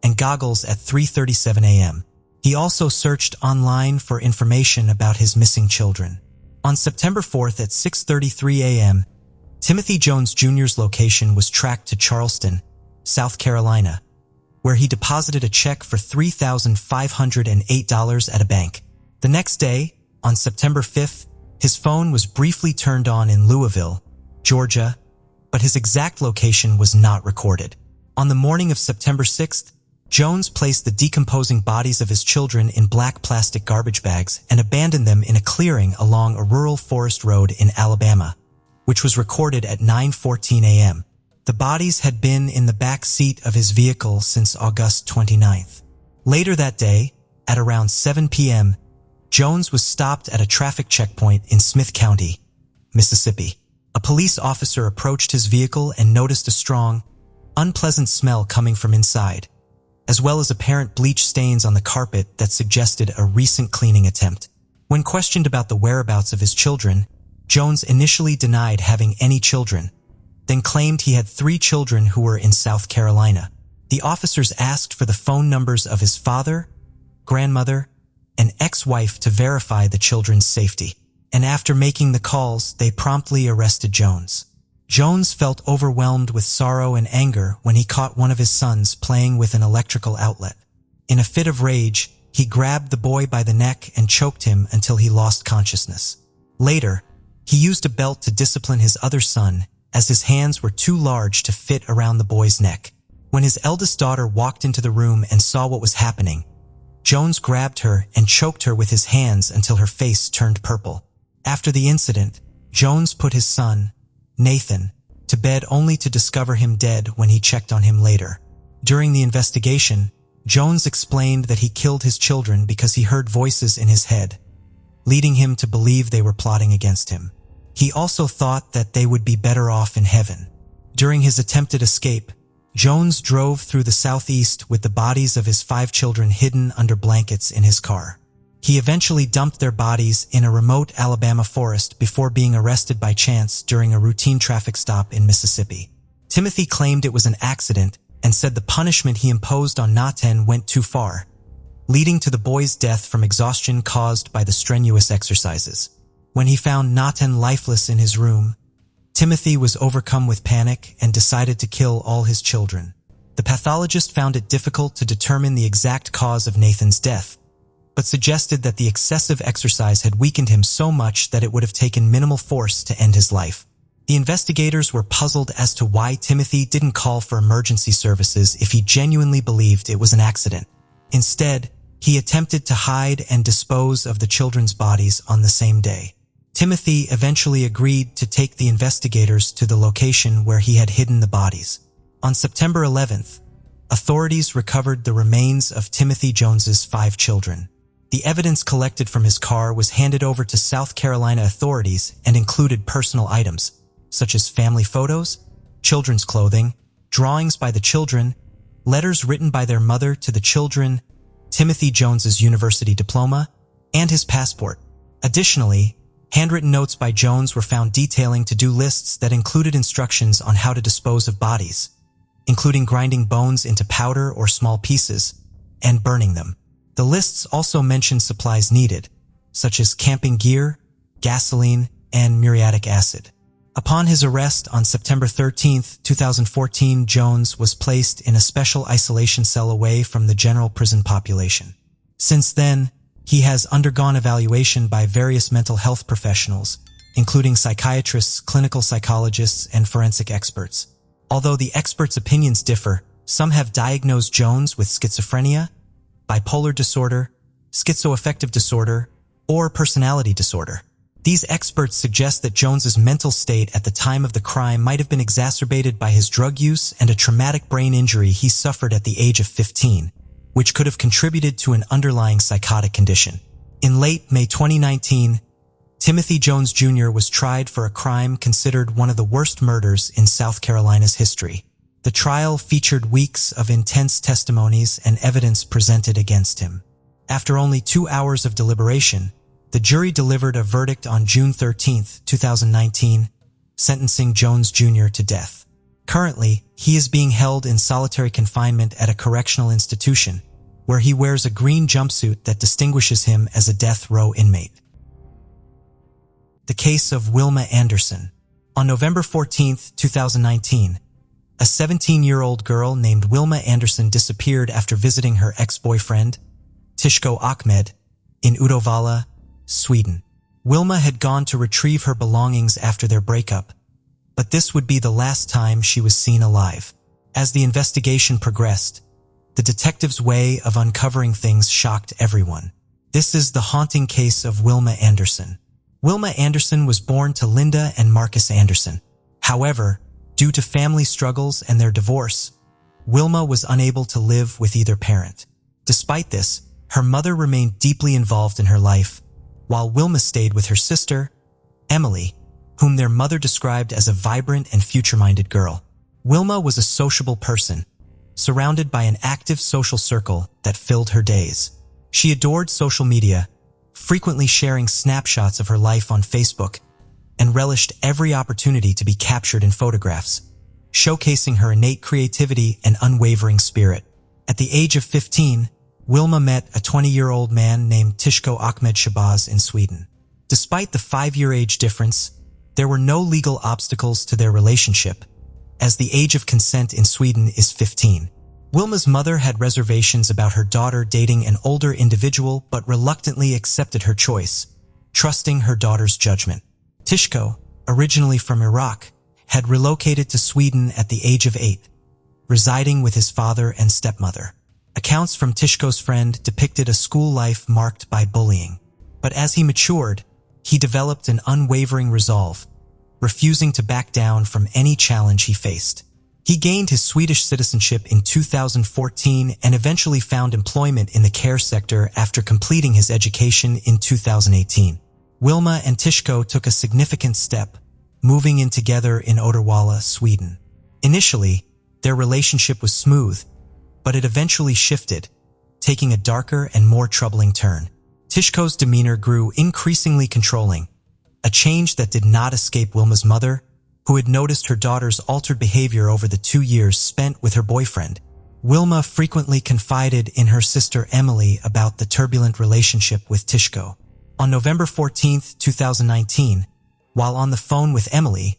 and goggles at 3:37 a.m. He also searched online for information about his missing children. On September 4th at 6:33 a.m., Timothy Jones Jr.'s location was tracked to Charleston, South Carolina, where he deposited a check for $3,508 at a bank. The next day, on September 5th, his phone was briefly turned on in Louisville, Georgia, but his exact location was not recorded. On the morning of September 6th, Jones placed the decomposing bodies of his children in black plastic garbage bags and abandoned them in a clearing along a rural forest road in Alabama, which was recorded at 9:14 a.m. The bodies had been in the back seat of his vehicle since August 29th. Later that day, at around 7 p.m., Jones was stopped at a traffic checkpoint in Smith County, Mississippi. A police officer approached his vehicle and noticed a strong, unpleasant smell coming from inside, as well as apparent bleach stains on the carpet that suggested a recent cleaning attempt. When questioned about the whereabouts of his children, Jones initially denied having any children, then claimed he had 3 children who were in South Carolina. The officers asked for the phone numbers of his father, grandmother, and ex-wife to verify the children's safety, and after making the calls, they promptly arrested Jones. Jones felt overwhelmed with sorrow and anger when he caught one of his sons playing with an electrical outlet. In a fit of rage, he grabbed the boy by the neck and choked him until he lost consciousness. Later, he used a belt to discipline his other son as his hands were too large to fit around the boy's neck. When his eldest daughter walked into the room and saw what was happening, Jones grabbed her and choked her with his hands until her face turned purple. After the incident, Jones put his son, Nathan, to bed only to discover him dead when he checked on him later. During the investigation, Jones explained that he killed his children because he heard voices in his head, leading him to believe they were plotting against him. He also thought that they would be better off in heaven. During his attempted escape, Jones drove through the southeast with the bodies of his 5 children hidden under blankets in his car. He eventually dumped their bodies in a remote Alabama forest before being arrested by chance during a routine traffic stop in Mississippi. Timothy claimed it was an accident and said the punishment he imposed on Nathan went too far, leading to the boy's death from exhaustion caused by the strenuous exercises. When he found Nathan lifeless in his room, Timothy was overcome with panic and decided to kill all his children. The pathologist found it difficult to determine the exact cause of Nathan's death, but suggested that the excessive exercise had weakened him so much that it would have taken minimal force to end his life. The investigators were puzzled as to why Timothy didn't call for emergency services if he genuinely believed it was an accident. Instead, he attempted to hide and dispose of the children's bodies on the same day. Timothy eventually agreed to take the investigators to the location where he had hidden the bodies. On September 11th, authorities recovered the remains of Timothy Jones's 5 children. The evidence collected from his car was handed over to South Carolina authorities and included personal items, such as family photos, children's clothing, drawings by the children, letters written by their mother to the children, Timothy Jones's university diploma, and his passport. Additionally, handwritten notes by Jones were found detailing to-do lists that included instructions on how to dispose of bodies, including grinding bones into powder or small pieces, and burning them. The lists also mentioned supplies needed, such as camping gear, gasoline, and muriatic acid. Upon his arrest on September 13, 2014, Jones was placed in a special isolation cell away from the general prison population. Since then, he has undergone evaluation by various mental health professionals, including psychiatrists, clinical psychologists, and forensic experts. Although the experts' opinions differ, some have diagnosed Jones with schizophrenia, bipolar disorder, schizoaffective disorder, or personality disorder. These experts suggest that Jones's mental state at the time of the crime might have been exacerbated by his drug use and a traumatic brain injury he suffered at the age of 15, which could have contributed to an underlying psychotic condition. In late May 2019, Timothy Jones Jr. was tried for a crime considered one of the worst murders in South Carolina's history. The trial featured weeks of intense testimonies and evidence presented against him. After only 2 hours of deliberation, the jury delivered a verdict on June 13, 2019, sentencing Jones Jr. to death. Currently, he is being held in solitary confinement at a correctional institution, where he wears a green jumpsuit that distinguishes him as a death row inmate. The case of Wilma Anderson. On November 14, 2019, a 17-year-old girl named Wilma Anderson disappeared after visiting her ex-boyfriend, Tishko Ahmed, in Uddevalla, Sweden. Wilma had gone to retrieve her belongings after their breakup, but this would be the last time she was seen alive. As the investigation progressed, the detective's way of uncovering things shocked everyone. This is the haunting case of Wilma Anderson. Wilma Anderson was born to Linda and Marcus Anderson. However, due to family struggles and their divorce, Wilma was unable to live with either parent. Despite this, her mother remained deeply involved in her life, while Wilma stayed with her sister, Emily, whom their mother described as a vibrant and future-minded girl. Wilma was a sociable person, surrounded by an active social circle that filled her days. She adored social media, frequently sharing snapshots of her life on Facebook, and relished every opportunity to be captured in photographs, showcasing her innate creativity and unwavering spirit. At the age of 15, Wilma met a 20-year-old man named Tishko Ahmed Shabazz in Sweden. Despite the 5-year age difference, there were no legal obstacles to their relationship, as the age of consent in Sweden is 15. Wilma's mother had reservations about her daughter dating an older individual but reluctantly accepted her choice, trusting her daughter's judgment. Tishko, originally from Iraq, had relocated to Sweden at the age of 8, residing with his father and stepmother. Accounts from Tishko's friend depicted a school life marked by bullying. But as he matured, he developed an unwavering resolve, refusing to back down from any challenge he faced. He gained his Swedish citizenship in 2014 and eventually found employment in the care sector after completing his education in 2018. Wilma and Tishko took a significant step, moving in together in Uddevalla, Sweden. Initially, their relationship was smooth, but it eventually shifted, taking a darker and more troubling turn. Tishko's demeanor grew increasingly controlling, a change that did not escape Wilma's mother, who had noticed her daughter's altered behavior over the 2 years spent with her boyfriend. Wilma frequently confided in her sister Emily about the turbulent relationship with Tishko. On November 14, 2019, while on the phone with Emily,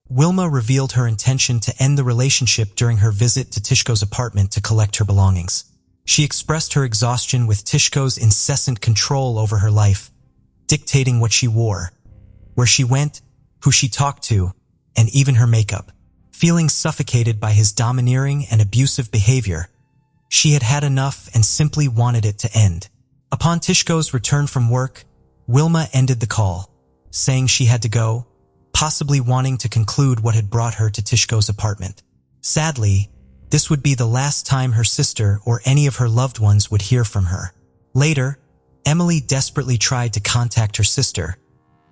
Wilma revealed her intention to end the relationship during her visit to Tishko's apartment to collect her belongings. She expressed her exhaustion with Tishko's incessant control over her life, dictating what she wore, where she went, who she talked to, and even her makeup. Feeling suffocated by his domineering and abusive behavior, she had had enough and simply wanted it to end. Upon Tishko's return from work, Wilma ended the call, saying she had to go, possibly wanting to conclude what had brought her to Tishko's apartment. Sadly, this would be the last time her sister or any of her loved ones would hear from her. Later, Emily desperately tried to contact her sister,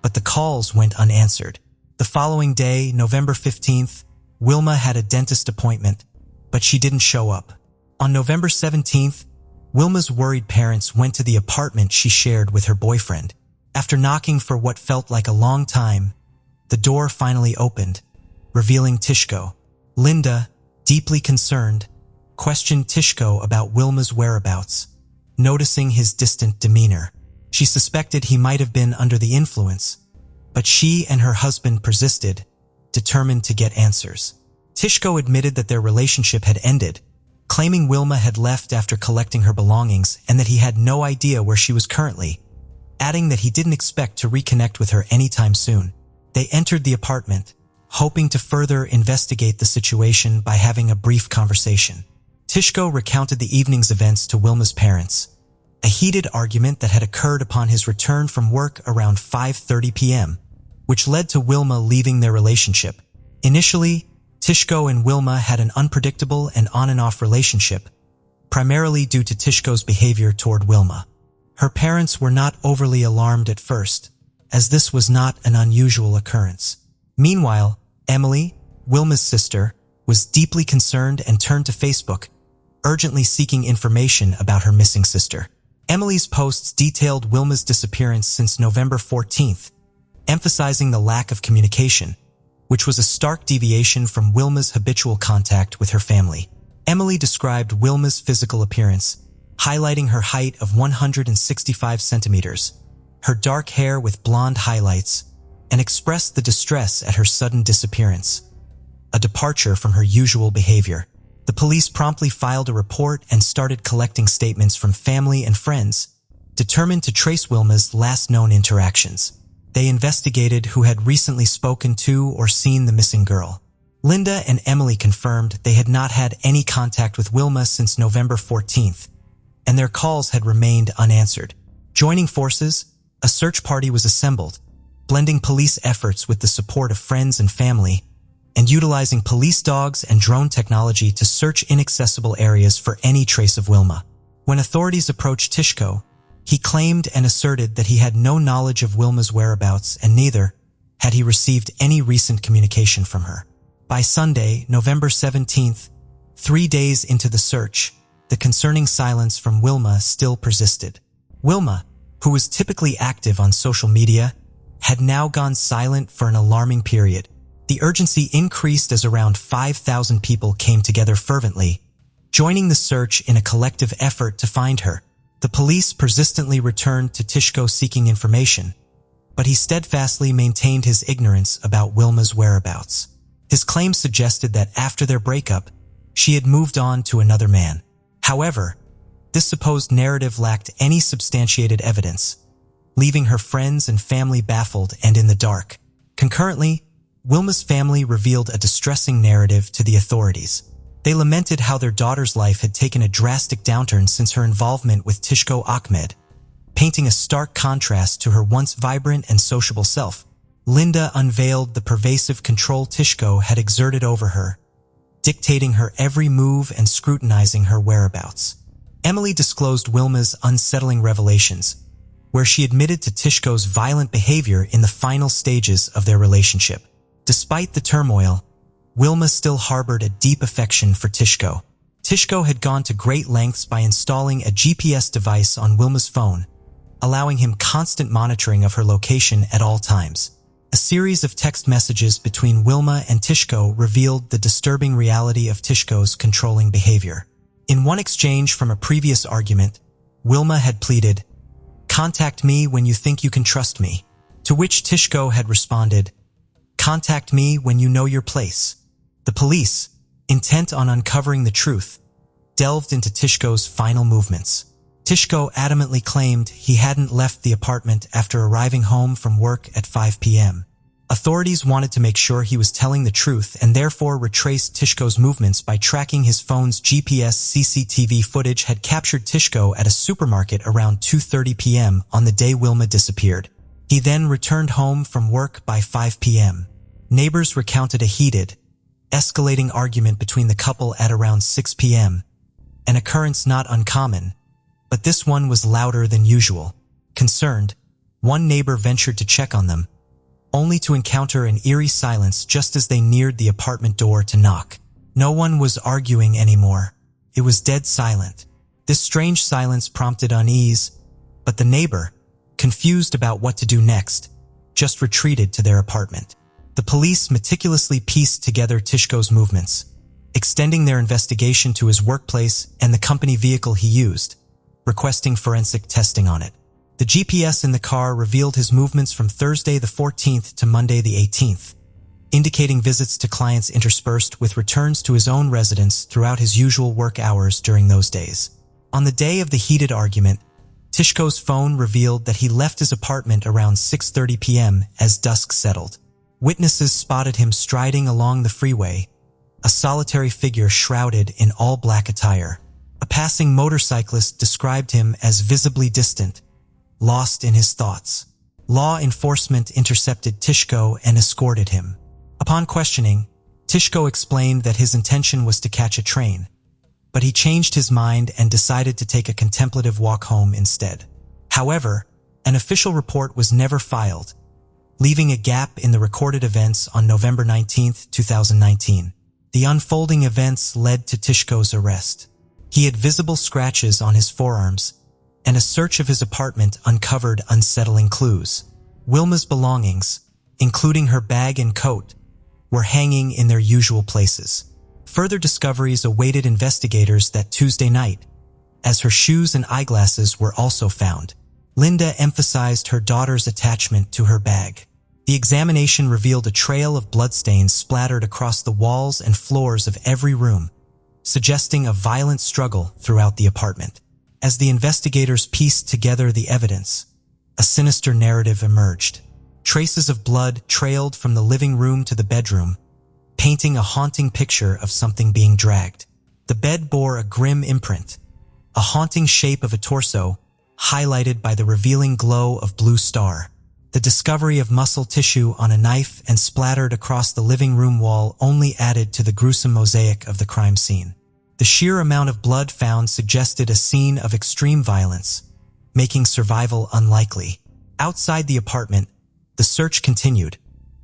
but the calls went unanswered. The following day, November 15th, Wilma had a dentist appointment, but she didn't show up. On November 17th, Wilma's worried parents went to the apartment she shared with her boyfriend. After knocking for what felt like a long time, the door finally opened, revealing Tishko. Linda, deeply concerned, questioned Tishko about Wilma's whereabouts, noticing his distant demeanor. She suspected he might have been under the influence, but she and her husband persisted, determined to get answers. Tishko admitted that their relationship had ended, claiming Wilma had left after collecting her belongings and that he had no idea where she was currently, adding that he didn't expect to reconnect with her anytime soon. They entered the apartment, hoping to further investigate the situation by having a brief conversation. Tishko recounted the evening's events to Wilma's parents, a heated argument that had occurred upon his return from work around 5:30 p.m., which led to Wilma leaving their relationship. Initially, Tishko and Wilma had an unpredictable and on-and-off relationship, primarily due to Tishko's behavior toward Wilma. Her parents were not overly alarmed at first, as this was not an unusual occurrence. Meanwhile, Emily, Wilma's sister, was deeply concerned and turned to Facebook, urgently seeking information about her missing sister. Emily's posts detailed Wilma's disappearance since November 14th, emphasizing the lack of communication, which was a stark deviation from Wilma's habitual contact with her family. Emily described Wilma's physical appearance, highlighting her height of 165 centimeters, her dark hair with blonde highlights, and expressed the distress at her sudden disappearance, a departure from her usual behavior. The police promptly filed a report and started collecting statements from family and friends, determined to trace Wilma's last known interactions. They investigated who had recently spoken to or seen the missing girl. Linda and Emily confirmed they had not had any contact with Wilma since November 14th, and their calls had remained unanswered. Joining forces, a search party was assembled, blending police efforts with the support of friends and family, and utilizing police dogs and drone technology to search inaccessible areas for any trace of Wilma. When authorities approached Tishko, he claimed and asserted that he had no knowledge of Wilma's whereabouts and neither had he received any recent communication from her. By Sunday, November 17th, 3 days into the search, the concerning silence from Wilma still persisted. Wilma, who was typically active on social media, had now gone silent for an alarming period. The urgency increased as around 5,000 people came together fervently, joining the search in a collective effort to find her. The police persistently returned to Tishko seeking information, but he steadfastly maintained his ignorance about Wilma's whereabouts. His claims suggested that after their breakup, she had moved on to another man. However, this supposed narrative lacked any substantiated evidence, leaving her friends and family baffled and in the dark. Concurrently, Wilma's family revealed a distressing narrative to the authorities. They lamented how their daughter's life had taken a drastic downturn since her involvement with Tishko Ahmed, painting a stark contrast to her once vibrant and sociable self. Linda unveiled the pervasive control Tishko had exerted over her, dictating her every move and scrutinizing her whereabouts. Emily disclosed Wilma's unsettling revelations, where she admitted to Tishko's violent behavior in the final stages of their relationship. Despite the turmoil, Wilma still harbored a deep affection for Tishko. Tishko had gone to great lengths by installing a GPS device on Wilma's phone, allowing him constant monitoring of her location at all times. A series of text messages between Wilma and Tishko revealed the disturbing reality of Tishko's controlling behavior. In one exchange from a previous argument, Wilma had pleaded, "Contact me when you think you can trust me," to which Tishko had responded, "Contact me when you know your place." The police, intent on uncovering the truth, delved into Tishko's final movements. Tishko adamantly claimed he hadn't left the apartment after arriving home from work at 5 p.m. Authorities wanted to make sure he was telling the truth and therefore retraced Tishko's movements by tracking his phone's GPS. CCTV footage had captured Tishko at a supermarket around 2:30 p.m. on the day Wilma disappeared. He then returned home from work by 5 p.m. Neighbors recounted a heated, escalating argument between the couple at around 6 p.m., an occurrence not uncommon, but this one was louder than usual. Concerned, one neighbor ventured to check on them, only to encounter an eerie silence just as they neared the apartment door to knock. No one was arguing anymore. It was dead silent. This strange silence prompted unease, but the neighbor, confused about what to do next, just retreated to their apartment. The police meticulously pieced together Tishko's movements, extending their investigation to his workplace and the company vehicle he used, requesting forensic testing on it. The GPS in the car revealed his movements from Thursday the 14th to Monday the 18th, indicating visits to clients interspersed with returns to his own residence throughout his usual work hours during those days. On the day of the heated argument, Tishko's phone revealed that he left his apartment around 6:30 p.m. as dusk settled. Witnesses spotted him striding along the freeway, a solitary figure shrouded in all black attire. A passing motorcyclist described him as visibly distant, lost in his thoughts. Law enforcement intercepted Tishko and escorted him. Upon questioning, Tishko explained that his intention was to catch a train, but he changed his mind and decided to take a contemplative walk home instead. However, an official report was never filed, leaving a gap in the recorded events on November 19, 2019. The unfolding events led to Tishko's arrest. He had visible scratches on his forearms, and a search of his apartment uncovered unsettling clues. Wilma's belongings, including her bag and coat, were hanging in their usual places. Further discoveries awaited investigators that Tuesday night, as her shoes and eyeglasses were also found. Linda emphasized her daughter's attachment to her bag. The examination revealed a trail of bloodstains splattered across the walls and floors of every room, suggesting a violent struggle throughout the apartment. As the investigators pieced together the evidence, a sinister narrative emerged. Traces of blood trailed from the living room to the bedroom, painting a haunting picture of something being dragged. The bed bore a grim imprint, a haunting shape of a torso, highlighted by the revealing glow of blue star. The discovery of muscle tissue on a knife and splattered across the living room wall only added to the gruesome mosaic of the crime scene. The sheer amount of blood found suggested a scene of extreme violence, making survival unlikely. Outside the apartment, the search continued,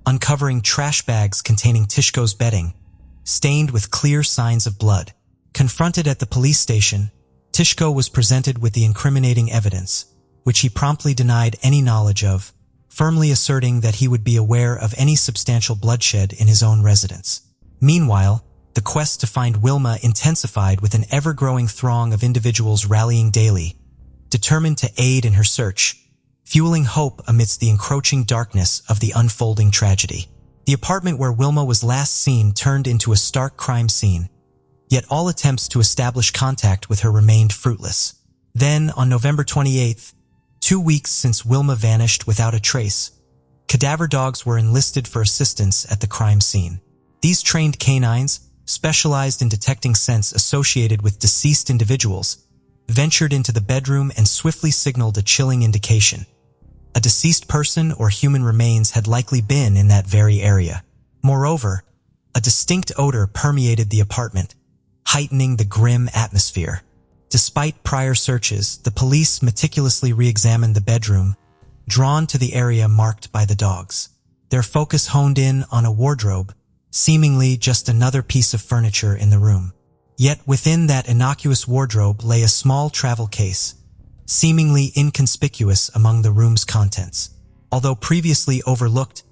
uncovering trash bags containing Tishko's bedding, stained with clear signs of blood. Confronted at the police station, Tishko was presented with the incriminating evidence, which he promptly denied any knowledge of, firmly asserting that he would be aware of any substantial bloodshed in his own residence. Meanwhile, the quest to find Wilma intensified with an ever-growing throng of individuals rallying daily, determined to aid in her search, fueling hope amidst the encroaching darkness of the unfolding tragedy. The apartment where Wilma was last seen turned into a stark crime scene, yet all attempts to establish contact with her remained fruitless. Then, on November 28th, 2 weeks since Wilma vanished without a trace, cadaver dogs were enlisted for assistance at the crime scene. These trained canines, specialized in detecting scents associated with deceased individuals, ventured into the bedroom and swiftly signaled a chilling indication. A deceased person or human remains had likely been in that very area. Moreover, a distinct odor permeated the apartment, heightening the grim atmosphere. Despite prior searches, the police meticulously re-examined the bedroom, drawn to the area marked by the dogs. Their focus honed in on a wardrobe, seemingly just another piece of furniture in the room. Yet within that innocuous wardrobe lay a small travel case, seemingly inconspicuous among the room's contents. Although previously overlooked,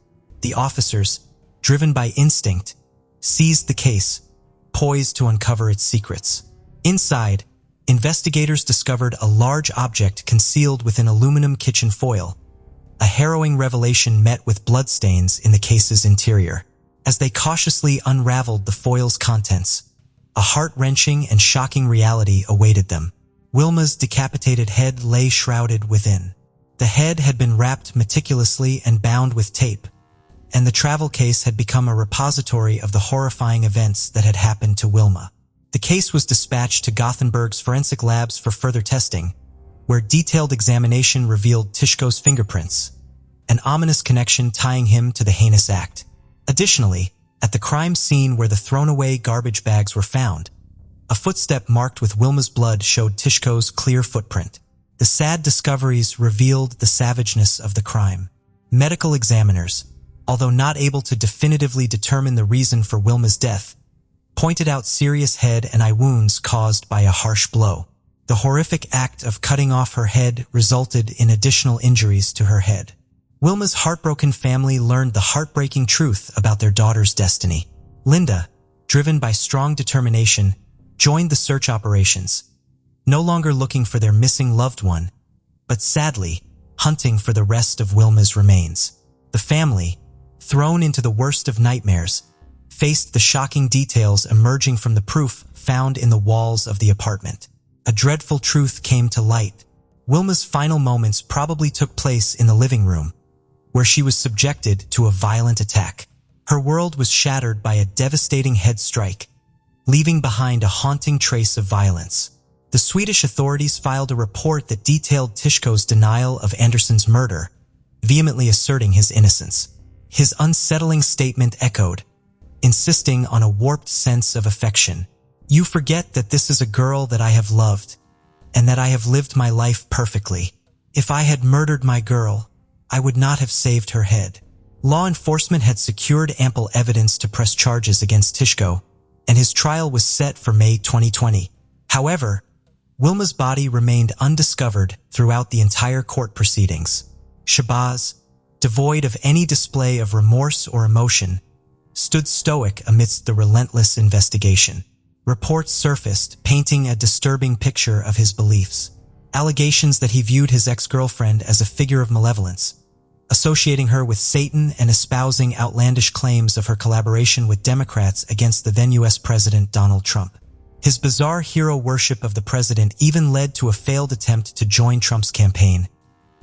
the officers, driven by instinct, seized the case, poised to uncover its secrets. Inside, investigators discovered a large object concealed within aluminum kitchen foil. A harrowing revelation met with bloodstains in the case's interior. As they cautiously unraveled the foil's contents, a heart-wrenching and shocking reality awaited them. Wilma's decapitated head lay shrouded within. The head had been wrapped meticulously and bound with tape, and the travel case had become a repository of the horrifying events that had happened to Wilma. The case was dispatched to Gothenburg's forensic labs for further testing, where detailed examination revealed Tishko's fingerprints, an ominous connection tying him to the heinous act. Additionally, at the crime scene where the thrown-away garbage bags were found, a footstep marked with Wilma's blood showed Tishko's clear footprint. The sad discoveries revealed the savageness of the crime. Medical examiners, although not able to definitively determine the reason for Wilma's death, pointed out serious head and eye wounds caused by a harsh blow. The horrific act of cutting off her head resulted in additional injuries to her head. Wilma's heartbroken family learned the heartbreaking truth about their daughter's destiny. Linda, driven by strong determination, joined the search operations, no longer looking for their missing loved one, but sadly, hunting for the rest of Wilma's remains. The family, thrown into the worst of nightmares, faced the shocking details emerging from the proof found in the walls of the apartment. A dreadful truth came to light. Wilma's final moments probably took place in the living room, where she was subjected to a violent attack. Her world was shattered by a devastating head strike, leaving behind a haunting trace of violence. The Swedish authorities filed a report that detailed Tishko's denial of Andersson's murder, vehemently asserting his innocence. His unsettling statement echoed, insisting on a warped sense of affection. "You forget that this is a girl that I have loved, and that I have lived my life perfectly. If I had murdered my girl, I would not have saved her head." Law enforcement had secured ample evidence to press charges against Tishko, and his trial was set for May 2020. However, Wilma's body remained undiscovered throughout the entire court proceedings. Shabazz, devoid of any display of remorse or emotion, stood stoic amidst the relentless investigation. Reports surfaced painting a disturbing picture of his beliefs. Allegations that he viewed his ex-girlfriend as a figure of malevolence, associating her with Satan and espousing outlandish claims of her collaboration with Democrats against the then U.S. President Donald Trump. His bizarre hero worship of the president even led to a failed attempt to join Trump's campaign,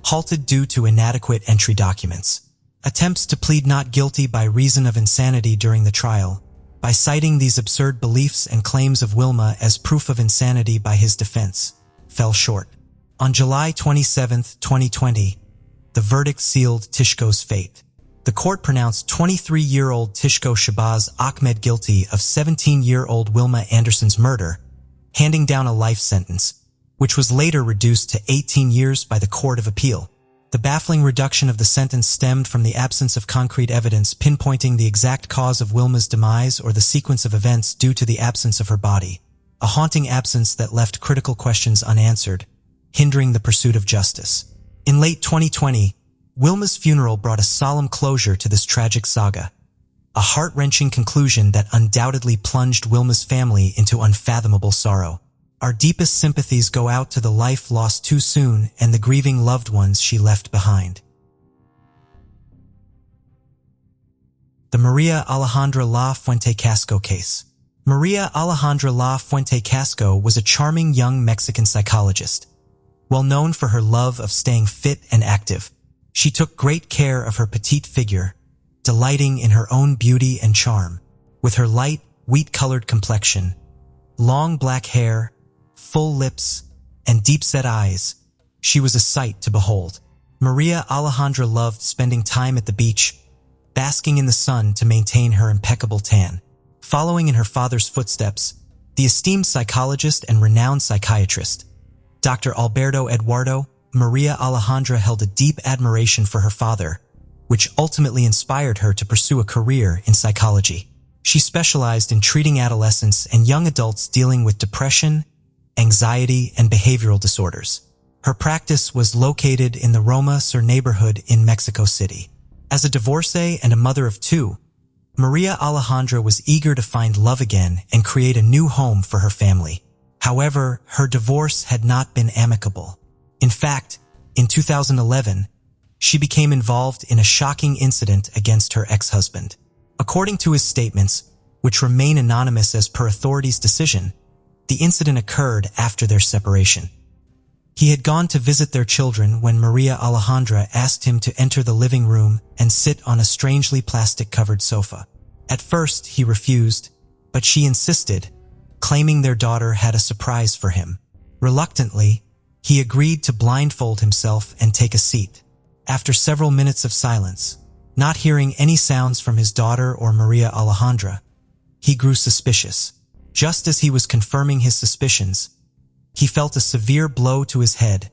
halted due to inadequate entry documents. Attempts to plead not guilty by reason of insanity during the trial, by citing these absurd beliefs and claims of Wilma as proof of insanity by his defense, fell short. On July 27, 2020, the verdict sealed Tishko's fate. The court pronounced 23-year-old Tishko Shabazz Ahmed guilty of 17-year-old Wilma Andersson's murder, handing down a life sentence, which was later reduced to 18 years by the Court of Appeal. The baffling reduction of the sentence stemmed from the absence of concrete evidence pinpointing the exact cause of Wilma's demise or the sequence of events due to the absence of her body, a haunting absence that left critical questions unanswered, hindering the pursuit of justice. In late 2020, Wilma's funeral brought a solemn closure to this tragic saga, a heart-wrenching conclusion that undoubtedly plunged Wilma's family into unfathomable sorrow. Our deepest sympathies go out to the life lost too soon and the grieving loved ones she left behind. The Maria Alejandra La Fuente Casco case. Maria Alejandra La Fuente Casco was a charming young Mexican psychologist, well known for her love of staying fit and active. She took great care of her petite figure, delighting in her own beauty and charm. With her light, wheat-colored complexion, long black hair, full lips, and deep-set eyes, she was a sight to behold. Maria Alejandra loved spending time at the beach, basking in the sun to maintain her impeccable tan. Following in her father's footsteps, the esteemed psychologist and renowned psychiatrist, Dr. Alberto Eduardo, Maria Alejandra held a deep admiration for her father, which ultimately inspired her to pursue a career in psychology. She specialized in treating adolescents and young adults dealing with depression, anxiety, and behavioral disorders. Her practice was located in the Roma Sur neighborhood in Mexico City. As a divorcee and a mother of two, Maria Alejandra was eager to find love again and create a new home for her family. However, her divorce had not been amicable. In fact, in 2011, she became involved in a shocking incident against her ex-husband. According to his statements, which remain anonymous as per authorities' decision, the incident occurred after their separation. He had gone to visit their children when Maria Alejandra asked him to enter the living room and sit on a strangely plastic-covered sofa. At first, he refused, but she insisted, claiming their daughter had a surprise for him. Reluctantly, he agreed to blindfold himself and take a seat. After several minutes of silence, not hearing any sounds from his daughter or Maria Alejandra, he grew suspicious. Just as he was confirming his suspicions, he felt a severe blow to his head,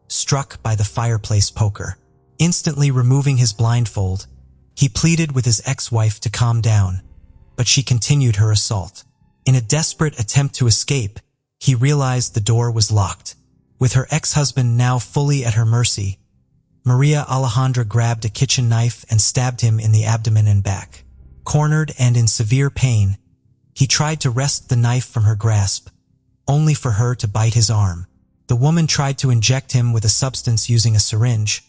struck by the fireplace poker. Instantly removing his blindfold, he pleaded with his ex-wife to calm down, but she continued her assault. In a desperate attempt to escape, he realized the door was locked. With her ex-husband now fully at her mercy, Maria Alejandra grabbed a kitchen knife and stabbed him in the abdomen and back. Cornered and in severe pain, he tried to wrest the knife from her grasp, only for her to bite his arm. The woman tried to inject him with a substance using a syringe,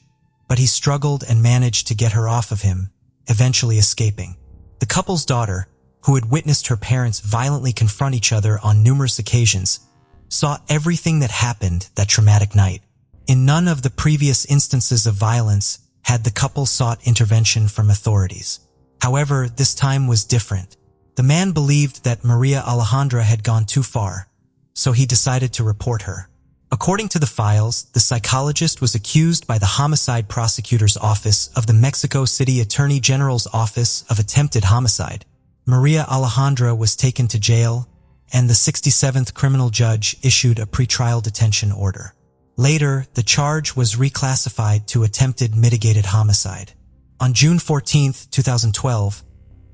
but he struggled and managed to get her off of him, eventually escaping. The couple's daughter, who had witnessed her parents violently confront each other on numerous occasions, saw everything that happened that traumatic night. In none of the previous instances of violence had the couple sought intervention from authorities. However, this time was different. The man believed that Maria Alejandra had gone too far, so he decided to report her. According to the files, the psychologist was accused by the Homicide Prosecutor's Office of the Mexico City Attorney General's Office of attempted homicide. Maria Alejandra was taken to jail, and the 67th criminal judge issued a pretrial detention order. Later, the charge was reclassified to attempted mitigated homicide. On June 14, 2012,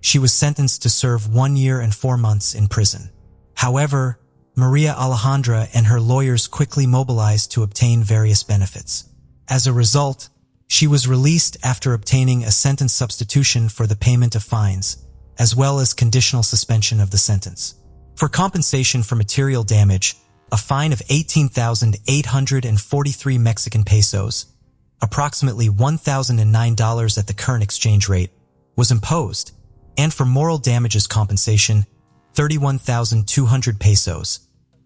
she was sentenced to serve 1 year and 4 months in prison. However, Maria Alejandra and her lawyers quickly mobilized to obtain various benefits. As a result, she was released after obtaining a sentence substitution for the payment of fines, as well as conditional suspension of the sentence. For compensation for material damage, a fine of 18,843 Mexican pesos, approximately $1,009 at the current exchange rate, was imposed, and for moral damages compensation, 31,200 pesos,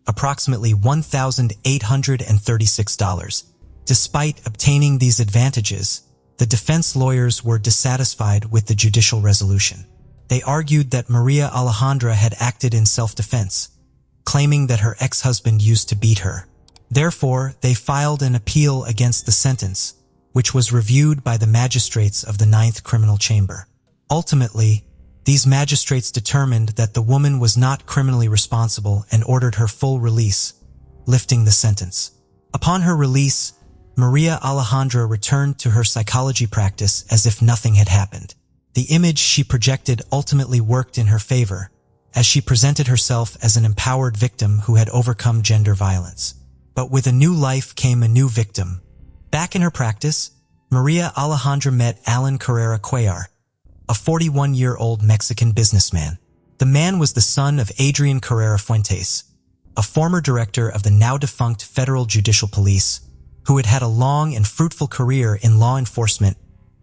approximately $1,836. Despite obtaining these advantages, the defense lawyers were dissatisfied with the judicial resolution. They argued that Maria Alejandra had acted in self-defense, claiming that her ex-husband used to beat her. Therefore, they filed an appeal against the sentence, which was reviewed by the magistrates of the 9th Criminal Chamber. Ultimately, these magistrates determined that the woman was not criminally responsible and ordered her full release, lifting the sentence. Upon her release, Maria Alejandra returned to her psychology practice as if nothing had happened. The image she projected ultimately worked in her favor, as she presented herself as an empowered victim who had overcome gender violence. But with a new life came a new victim. Back in her practice, Maria Alejandra met Alan Carrera Cuellar, a 41-year-old Mexican businessman. The man was the son of Adrian Carrera Fuentes, a former director of the now-defunct Federal Judicial Police, who had had a long and fruitful career in law enforcement,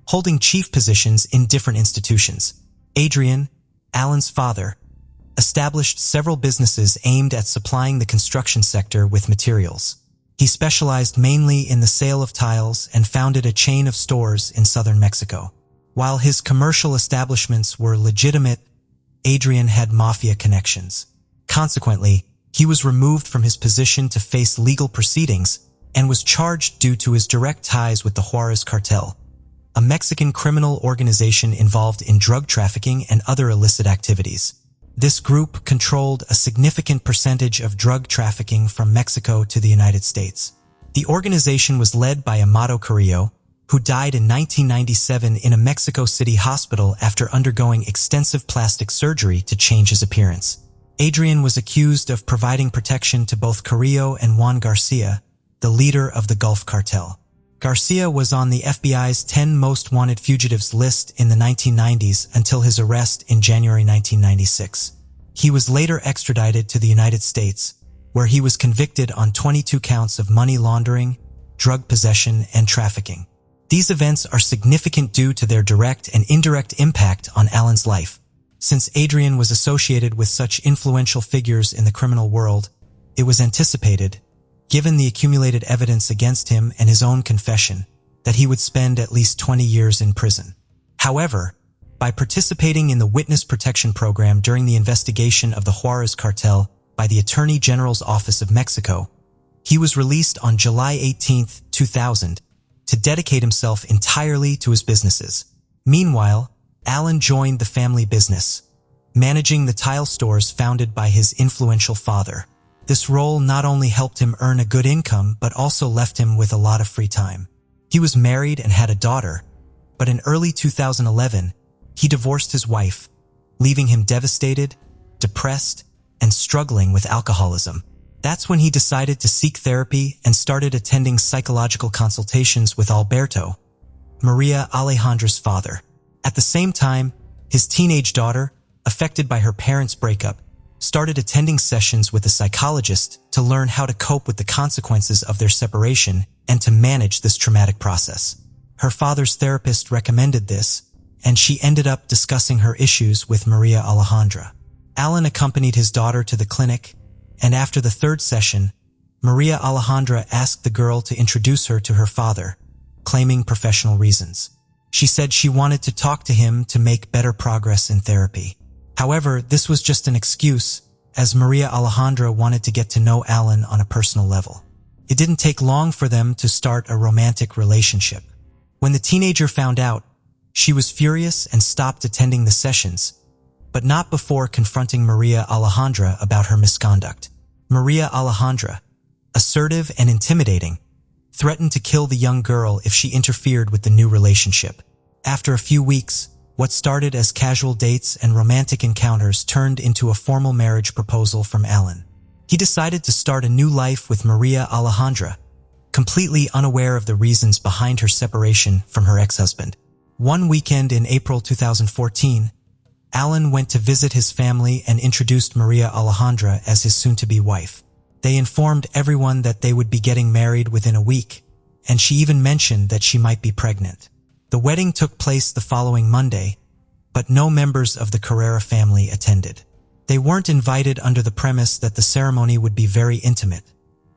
holding chief positions in different institutions. Adrian, Alan's father, established several businesses aimed at supplying the construction sector with materials. He specialized mainly in the sale of tiles and founded a chain of stores in southern Mexico. While his commercial establishments were legitimate, Adrian had mafia connections. Consequently, he was removed from his position to face legal proceedings and was charged due to his direct ties with the Juarez cartel, a Mexican criminal organization involved in drug trafficking and other illicit activities. This group controlled a significant percentage of drug trafficking from Mexico to the United States. The organization was led by Amado Carrillo, who died in 1997 in a Mexico City hospital after undergoing extensive plastic surgery to change his appearance. Adrian was accused of providing protection to both Carrillo and Juan Garcia, the leader of the Gulf Cartel. Garcia was on the FBI's 10 most wanted fugitives list in the 1990s until his arrest in January 1996. He was later extradited to the United States, where he was convicted on 22 counts of money laundering, drug possession, and trafficking. These events are significant due to their direct and indirect impact on Alan's life. Since Adrian was associated with such influential figures in the criminal world, it was anticipated, given the accumulated evidence against him and his own confession, that he would spend at least 20 years in prison. However, by participating in the Witness Protection Program during the investigation of the Juarez cartel by the Attorney General's Office of Mexico, he was released on July 18, 2000, to dedicate himself entirely to his businesses. Meanwhile, Alan joined the family business, managing the tile stores founded by his influential father. This role not only helped him earn a good income, but also left him with a lot of free time. He was married and had a daughter, but in early 2011, he divorced his wife, leaving him devastated, depressed, and struggling with alcoholism. That's when he decided to seek therapy and started attending psychological consultations with Alberto, Maria Alejandra's father. At the same time, his teenage daughter, affected by her parents' breakup, started attending sessions with a psychologist to learn how to cope with the consequences of their separation and to manage this traumatic process. Her father's therapist recommended this, and she ended up discussing her issues with Maria Alejandra. Alan accompanied his daughter to the clinic, and after the third session, Maria Alejandra asked the girl to introduce her to her father, claiming professional reasons. She said she wanted to talk to him to make better progress in therapy. However, this was just an excuse, as Maria Alejandra wanted to get to know Alan on a personal level. It didn't take long for them to start a romantic relationship. When the teenager found out, she was furious and stopped attending the sessions, but not before confronting Maria Alejandra about her misconduct. Maria Alejandra, assertive and intimidating, threatened to kill the young girl if she interfered with the new relationship. After a few weeks, what started as casual dates and romantic encounters turned into a formal marriage proposal from Alan. He decided to start a new life with Maria Alejandra, completely unaware of the reasons behind her separation from her ex-husband. One weekend in April 2014, Alan went to visit his family and introduced Maria Alejandra as his soon-to-be wife. They informed everyone that they would be getting married within a week, and she even mentioned that she might be pregnant. The wedding took place the following Monday, but no members of the Carrera family attended. They weren't invited under the premise that the ceremony would be very intimate.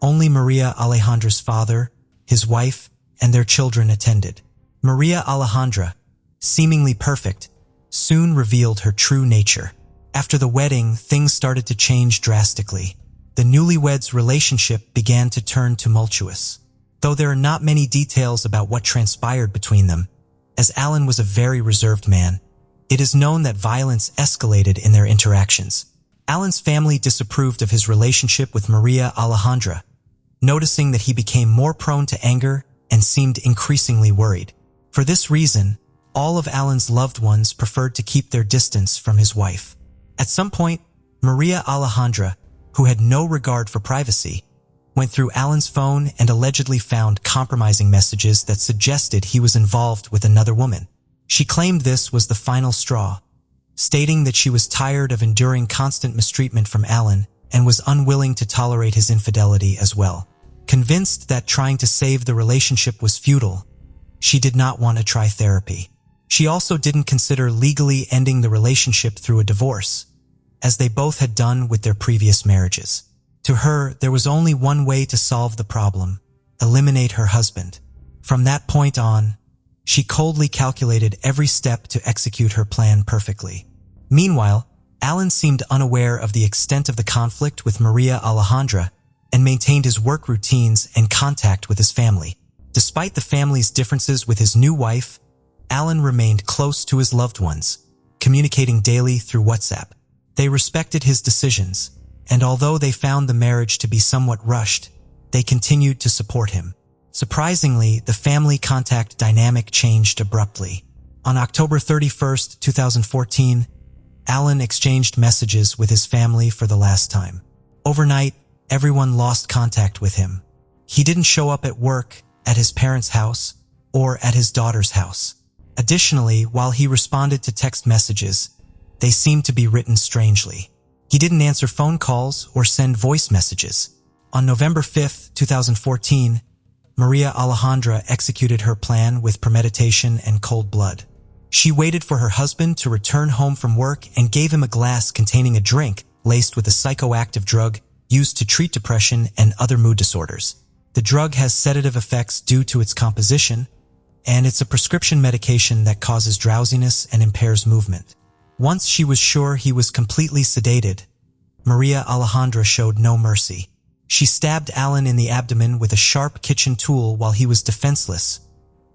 Only Maria Alejandra's father, his wife, and their children attended. Maria Alejandra, seemingly perfect, soon revealed her true nature. After the wedding, things started to change drastically. The newlyweds' relationship began to turn tumultuous. Though there are not many details about what transpired between them, as Alan was a very reserved man, it is known that violence escalated in their interactions. Alan's family disapproved of his relationship with Maria Alejandra, noticing that he became more prone to anger and seemed increasingly worried. For this reason, all of Alan's loved ones preferred to keep their distance from his wife. At some point, Maria Alejandra, who had no regard for privacy, went through Alan's phone and allegedly found compromising messages that suggested he was involved with another woman. She claimed this was the final straw, stating that she was tired of enduring constant mistreatment from Alan and was unwilling to tolerate his infidelity as well. Convinced that trying to save the relationship was futile, she did not want to try therapy. She also didn't consider legally ending the relationship through a divorce, as they both had done with their previous marriages. To her, there was only one way to solve the problem: eliminate her husband. From that point on, she coldly calculated every step to execute her plan perfectly. Meanwhile, Alan seemed unaware of the extent of the conflict with Maria Alejandra and maintained his work routines and contact with his family. Despite the family's differences with his new wife, Alan remained close to his loved ones, communicating daily through WhatsApp. They respected his decisions, and although they found the marriage to be somewhat rushed, they continued to support him. Surprisingly, the family contact dynamic changed abruptly. On October 31, 2014, Alan exchanged messages with his family for the last time. Overnight, everyone lost contact with him. He didn't show up at work, at his parents' house, or at his daughter's house. Additionally, while he responded to text messages, they seemed to be written strangely. He didn't answer phone calls or send voice messages. On November 5, 2014, Maria Alejandra executed her plan with premeditation and cold blood. She waited for her husband to return home from work and gave him a glass containing a drink laced with a psychoactive drug used to treat depression and other mood disorders. The drug has sedative effects due to its composition, and it's a prescription medication that causes drowsiness and impairs movement. Once she was sure he was completely sedated, Maria Alejandra showed no mercy. She stabbed Alan in the abdomen with a sharp kitchen tool while he was defenseless,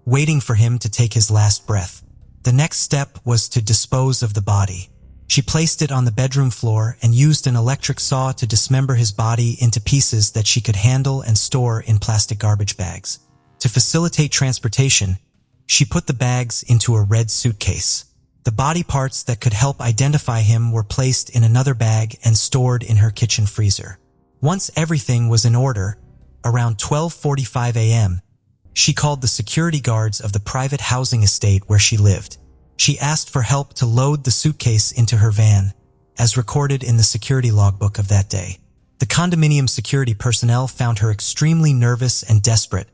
waiting for him to take his last breath. The next step was to dispose of the body. She placed it on the bedroom floor and used an electric saw to dismember his body into pieces that she could handle and store in plastic garbage bags. To facilitate transportation, she put the bags into a red suitcase. The body parts that could help identify him were placed in another bag and stored in her kitchen freezer. Once everything was in order, around 12:45 a.m., she called the security guards of the private housing estate where she lived. She asked for help to load the suitcase into her van, as recorded in the security logbook of that day. The condominium security personnel found her extremely nervous and desperate,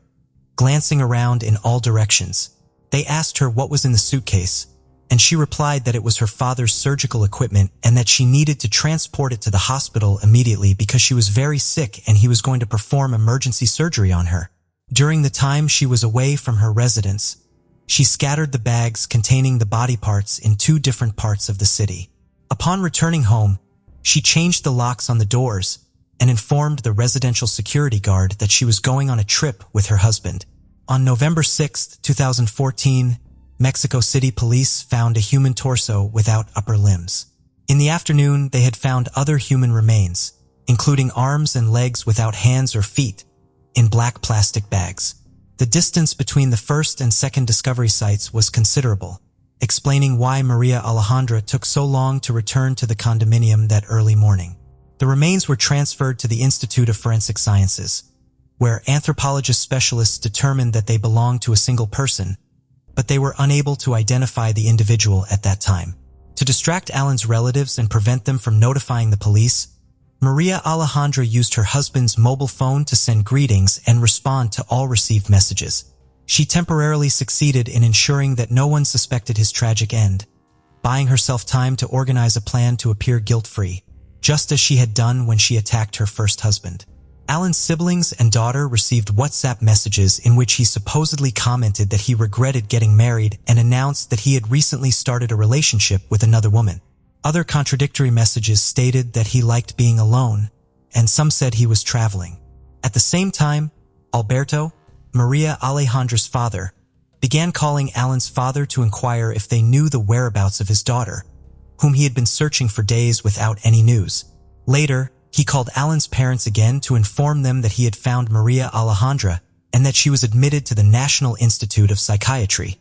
glancing around in all directions. They asked her what was in the suitcase, and she replied that it was her father's surgical equipment and that she needed to transport it to the hospital immediately because she was very sick and he was going to perform emergency surgery on her. During the time she was away from her residence, she scattered the bags containing the body parts in 2 different parts of the city. Upon returning home, she changed the locks on the doors and informed the residential security guard that she was going on a trip with her husband. On November 6, 2014, Mexico City police found a human torso without upper limbs. In the afternoon, they had found other human remains, including arms and legs without hands or feet, in black plastic bags. The distance between the first and second discovery sites was considerable, explaining why Maria Alejandra took so long to return to the condominium that early morning. The remains were transferred to the Institute of Forensic Sciences, where anthropologist specialists determined that they belonged to a single person, but they were unable to identify the individual at that time. To distract Alan's relatives and prevent them from notifying the police, Maria Alejandra used her husband's mobile phone to send greetings and respond to all received messages. She temporarily succeeded in ensuring that no one suspected his tragic end, buying herself time to organize a plan to appear guilt-free, just as she had done when she attacked her first husband. Alan's siblings and daughter received WhatsApp messages in which he supposedly commented that he regretted getting married and announced that he had recently started a relationship with another woman. Other contradictory messages stated that he liked being alone, and some said he was traveling. At the same time, Alberto, Maria Alejandra's father, began calling Alan's father to inquire if they knew the whereabouts of his daughter, whom he had been searching for days without any news. Later, he called Alan's parents again to inform them that he had found Maria Alejandra and that she was admitted to the National Institute of Psychiatry,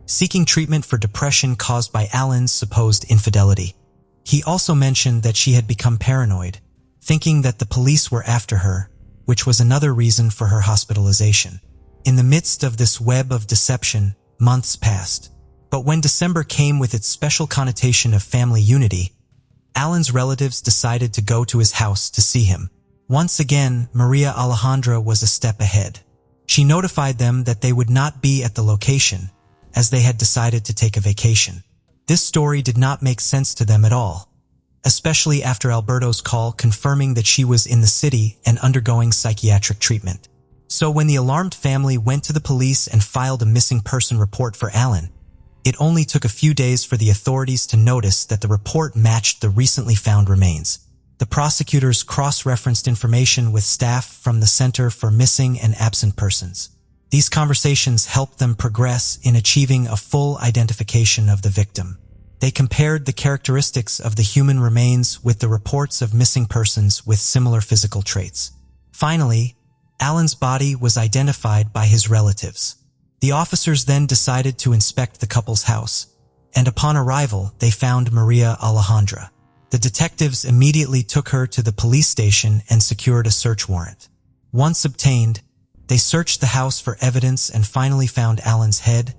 seeking treatment for depression caused by Alan's supposed infidelity. He also mentioned that she had become paranoid, thinking that the police were after her, which was another reason for her hospitalization. In the midst of this web of deception, months passed. But when December came with its special connotation of family unity, Alan's relatives decided to go to his house to see him. Once again, Maria Alejandra was a step ahead. She notified them that they would not be at the location, as they had decided to take a vacation. This story did not make sense to them at all, especially after Alberto's call confirming that she was in the city and undergoing psychiatric treatment. So when the alarmed family went to the police and filed a missing person report for Alan, it only took a few days for the authorities to notice that the report matched the recently found remains. The prosecutors cross-referenced information with staff from the Center for Missing and Absent Persons. These conversations helped them progress in achieving a full identification of the victim. They compared the characteristics of the human remains with the reports of missing persons with similar physical traits. Finally, Alan's body was identified by his relatives. The officers then decided to inspect the couple's house, and upon arrival, they found Maria Alejandra. The detectives immediately took her to the police station and secured a search warrant. Once obtained, They searched the house for evidence and finally found Alan's head,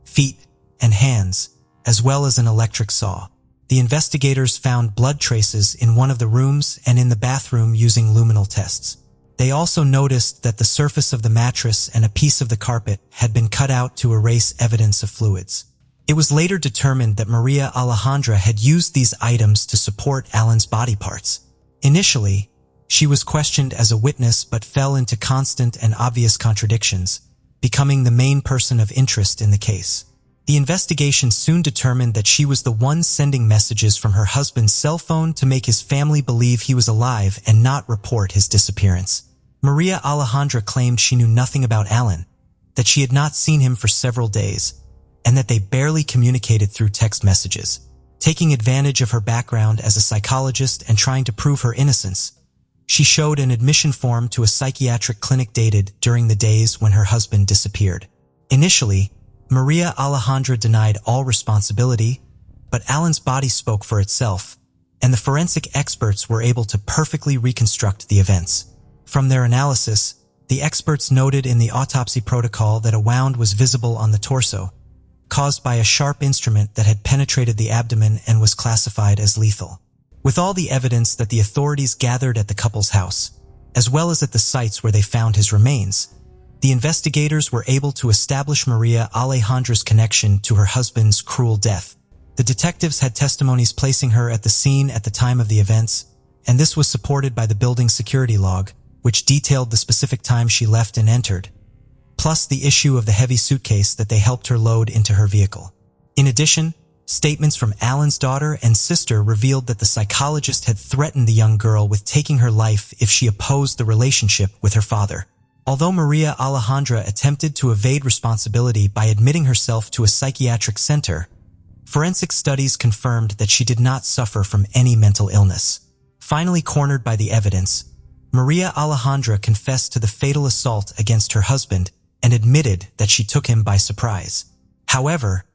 feet, and hands, as well as an electric saw. The investigators found blood traces in one of the rooms and in the bathroom using luminal tests. They also noticed that the surface of the mattress and a piece of the carpet had been cut out to erase evidence of fluids. It was later determined that Maria Alejandra had used these items to support Alan's body parts. Initially, she was questioned as a witness but fell into constant and obvious contradictions, becoming the main person of interest in the case. The investigation soon determined that she was the one sending messages from her husband's cell phone to make his family believe he was alive and not report his disappearance. Maria Alejandra claimed she knew nothing about Alan, that she had not seen him for several days, and that they barely communicated through text messages. Taking advantage of her background as a psychologist and trying to prove her innocence, she showed an admission form to a psychiatric clinic dated during the days when her husband disappeared. Initially, Maria Alejandra denied all responsibility, but Alan's body spoke for itself, and the forensic experts were able to perfectly reconstruct the events. From their analysis, the experts noted in the autopsy protocol that a wound was visible on the torso, caused by a sharp instrument that had penetrated the abdomen and was classified as lethal. With all the evidence that the authorities gathered at the couple's house, as well as at the sites where they found his remains, the investigators were able to establish Maria Alejandra's connection to her husband's cruel death. The detectives had testimonies placing her at the scene at the time of the events, and this was supported by the building security log, which detailed the specific time she left and entered, plus the issue of the heavy suitcase that they helped her load into her vehicle. In addition, statements from Alan's daughter and sister revealed that the psychologist had threatened the young girl with taking her life if she opposed the relationship with her father. Although Maria Alejandra attempted to evade responsibility by admitting herself to a psychiatric center, forensic studies confirmed that she did not suffer from any mental illness. Finally cornered by the evidence, Maria Alejandra confessed to the fatal assault against her husband and admitted that she took him by surprise. However,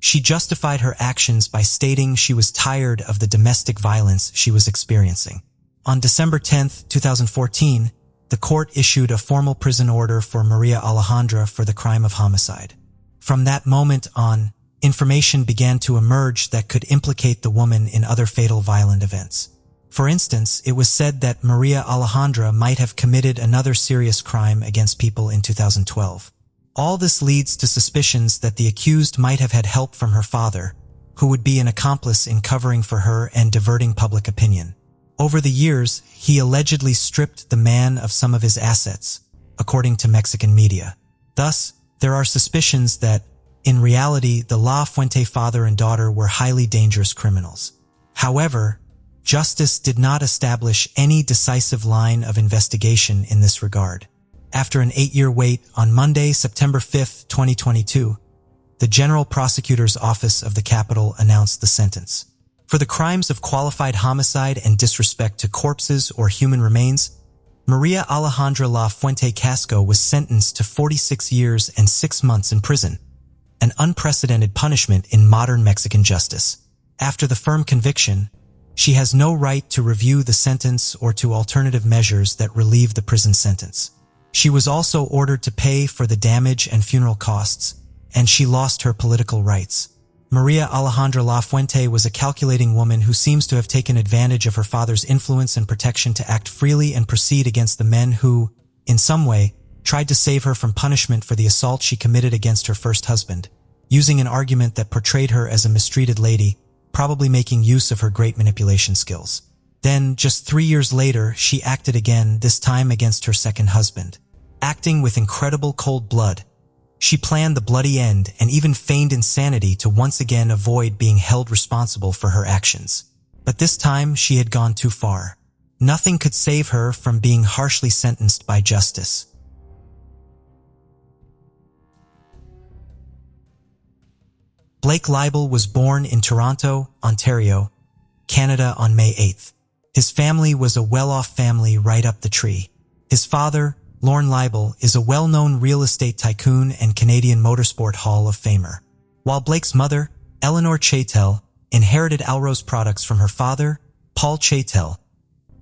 she justified her actions by stating she was tired of the domestic violence she was experiencing. On December 10, 2014, the court issued a formal prison order for Maria Alejandra for the crime of homicide. From that moment on, information began to emerge that could implicate the woman in other fatal violent events. For instance, it was said that Maria Alejandra might have committed another serious crime against people in 2012. All this leads to suspicions that the accused might have had help from her father, who would be an accomplice in covering for her and diverting public opinion. Over the years, he allegedly stripped the man of some of his assets, according to Mexican media. Thus, there are suspicions that, in reality, the La Fuente father and daughter were highly dangerous criminals. However, justice did not establish any decisive line of investigation in this regard. After an 8-year wait, on Monday, September 5, 2022, the General Prosecutor's Office of the Capital announced the sentence. For the crimes of qualified homicide and disrespect to corpses or human remains, Maria Alejandra La Fuente Casco was sentenced to 46 years and 6 months in prison, an unprecedented punishment in modern Mexican justice. After the firm conviction, she has no right to review the sentence or to alternative measures that relieve the prison sentence. She was also ordered to pay for the damage and funeral costs, and she lost her political rights. Maria Alejandra La Fuente was a calculating woman who seems to have taken advantage of her father's influence and protection to act freely and proceed against the men who, in some way, tried to save her from punishment for the assault she committed against her first husband, using an argument that portrayed her as a mistreated lady, probably making use of her great manipulation skills. Then, just 3 years later, she acted again, this time against her second husband. Acting with incredible cold blood, she planned the bloody end and even feigned insanity to once again avoid being held responsible for her actions. But this time, she had gone too far. Nothing could save her from being harshly sentenced by justice. Blake Leibel was born in Toronto, Ontario, Canada on May 8th. His family was a well-off family right up the tree. His father, Lorne Leibel, is a well-known real estate tycoon and Canadian Motorsport Hall of Famer, while Blake's mother, Eleanor Chaitel, inherited Alrose products from her father, Paul Chaitel,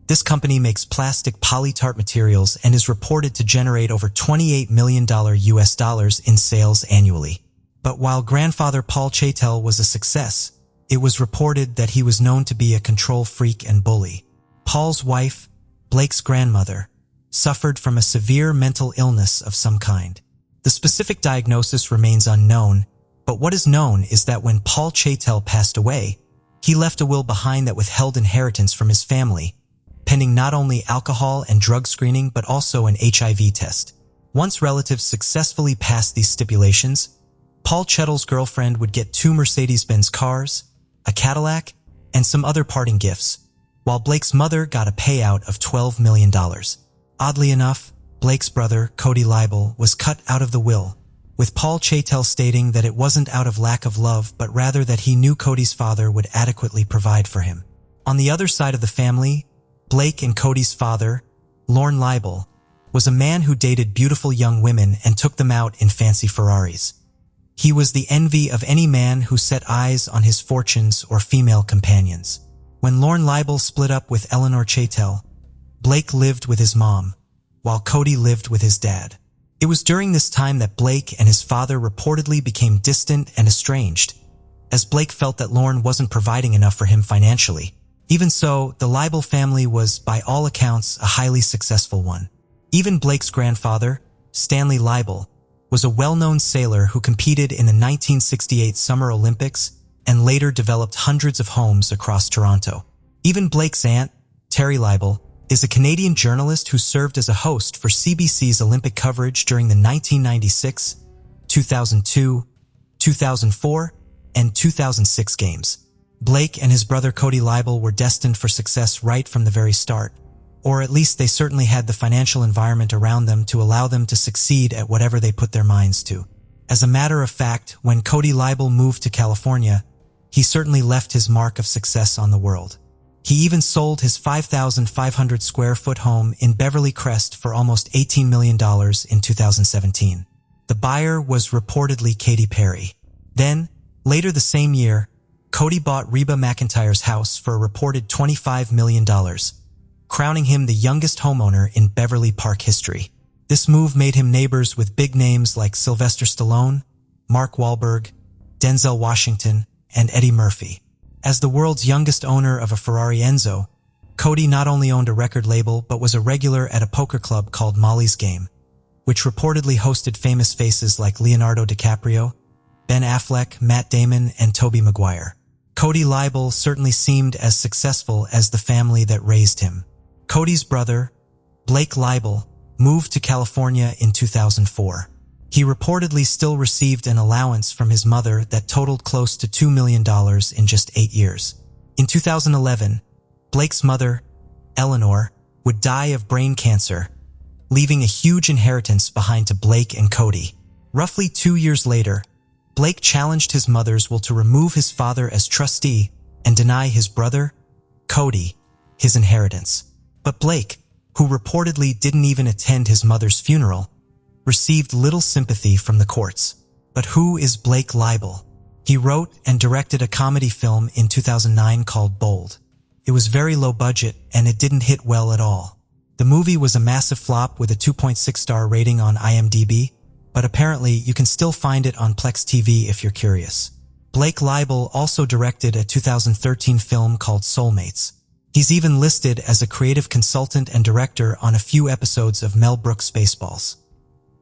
This company makes plastic polytart materials and is reported to generate over $28 million US in sales annually. But while grandfather Paul Chaitel was a success, it was reported that he was known to be a control freak and bully. Paul's wife, Blake's grandmother, suffered from a severe mental illness of some kind. The specific diagnosis remains unknown, but what is known is that when Paul Chaitel passed away, he left a will behind that withheld inheritance from his family, pending not only alcohol and drug screening but also an HIV test. Once relatives successfully passed these stipulations, Paul Chaitel's girlfriend would get 2 Mercedes-Benz cars, a Cadillac, and some other parting gifts, while Blake's mother got a payout of $12 million. Oddly enough, Blake's brother, Cody Leibel, was cut out of the will, with Paul Chaitel stating that it wasn't out of lack of love but rather that he knew Cody's father would adequately provide for him. On the other side of the family, Blake and Cody's father, Lorne Leibel, was a man who dated beautiful young women and took them out in fancy Ferraris. He was the envy of any man who set eyes on his fortunes or female companions. When Lorne Leibel split up with Eleanor Chaitel, Blake lived with his mom, while Cody lived with his dad. It was during this time that Blake and his father reportedly became distant and estranged, as Blake felt that Lorne wasn't providing enough for him financially. Even so, the Leibel family was, by all accounts, a highly successful one. Even Blake's grandfather, Stanley Leibel, was a well-known sailor who competed in the 1968 Summer Olympics and later developed hundreds of homes across Toronto. Even Blake's aunt, Terry Leibel, is a Canadian journalist who served as a host for CBC's Olympic coverage during the 1996, 2002, 2004, and 2006 games. Blake and his brother Cody Leibel were destined for success right from the very start, or at least they certainly had the financial environment around them to allow them to succeed at whatever they put their minds to. As a matter of fact, when Cody Leibel moved to California, he certainly left his mark of success on the world. He even sold his 5,500 square foot home in Beverly Crest for almost $18 million in 2017. The buyer was reportedly Katy Perry. Then, later the same year, Cody bought Reba McEntire's house for a reported $25 million, crowning him the youngest homeowner in Beverly Park history. This move made him neighbors with big names like Sylvester Stallone, Mark Wahlberg, Denzel Washington, and Eddie Murphy. As the world's youngest owner of a Ferrari Enzo, Cody not only owned a record label but was a regular at a poker club called Molly's Game, which reportedly hosted famous faces like Leonardo DiCaprio, Ben Affleck, Matt Damon, and Tobey Maguire. Cody Leibel certainly seemed as successful as the family that raised him. Cody's brother, Blake Leibel, moved to California in 2004. He reportedly still received an allowance from his mother that totaled close to $2 million in just 8 years. In 2011, Blake's mother, Eleanor, would die of brain cancer, leaving a huge inheritance behind to Blake and Cody. Roughly 2 years later, Blake challenged his mother's will to remove his father as trustee and deny his brother, Cody, his inheritance. But Blake, who reportedly didn't even attend his mother's funeral, received little sympathy from the courts. But who is Blake Leibel? He wrote and directed a comedy film in 2009 called Bold. It was very low budget and it didn't hit well at all. The movie was a massive flop with a 2.6-star rating on IMDb, but apparently you can still find it on Plex TV if you're curious. Blake Leibel also directed a 2013 film called Soulmates. He's even listed as a creative consultant and director on a few episodes of Mel Brooks' Spaceballs,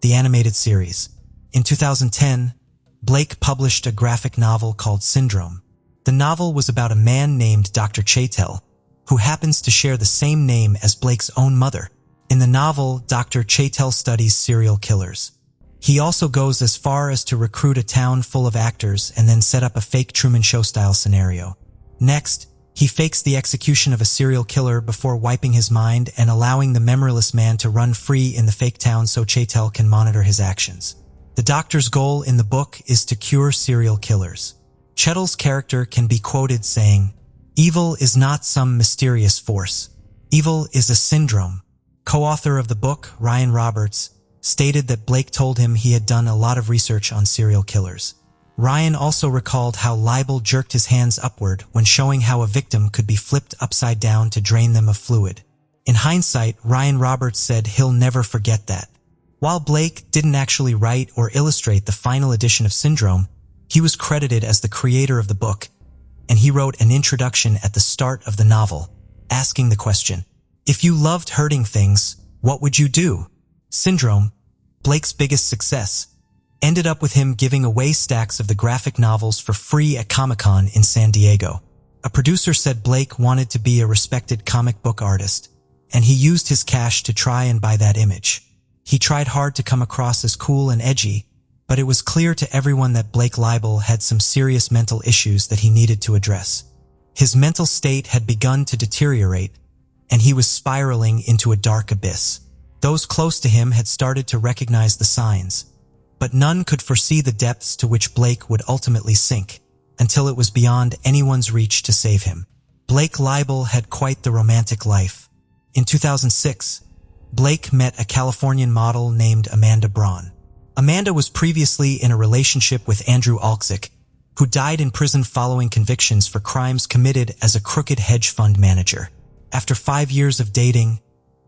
the animated series. In 2010, Blake published a graphic novel called Syndrome. The novel was about a man named Dr. Chaitel, who happens to share the same name as Blake's own mother. In the novel, Dr. Chaitel studies serial killers. He also goes as far as to recruit a town full of actors and then set up a fake Truman Show-style scenario. Next, he fakes the execution of a serial killer before wiping his mind and allowing the memoryless man to run free in the fake town so Chaitel can monitor his actions. The doctor's goal in the book is to cure serial killers. Chaitel's character can be quoted saying, "Evil is not some mysterious force. Evil is a syndrome." Co-author of the book, Ryan Roberts, stated that Blake told him he had done a lot of research on serial killers. Ryan also recalled how Leibel jerked his hands upward when showing how a victim could be flipped upside down to drain them of fluid. In hindsight, Ryan Roberts said he'll never forget that. While Blake didn't actually write or illustrate the final edition of Syndrome, he was credited as the creator of the book, and he wrote an introduction at the start of the novel, asking the question, "If you loved hurting things, what would you do?" Syndrome, Blake's biggest success, ended up with him giving away stacks of the graphic novels for free at Comic-Con in San Diego. A producer said Blake wanted to be a respected comic book artist, and he used his cash to try and buy that image. He tried hard to come across as cool and edgy, but it was clear to everyone that Blake Leibel had some serious mental issues that he needed to address. His mental state had begun to deteriorate, and he was spiraling into a dark abyss. Those close to him had started to recognize the signs, but none could foresee the depths to which Blake would ultimately sink, until it was beyond anyone's reach to save him. Blake Leibel had quite the romantic life. In 2006, Blake met a Californian model named Amanda Braun. Amanda was previously in a relationship with Andrew Alczyk, who died in prison following convictions for crimes committed as a crooked hedge fund manager. After 5 years of dating,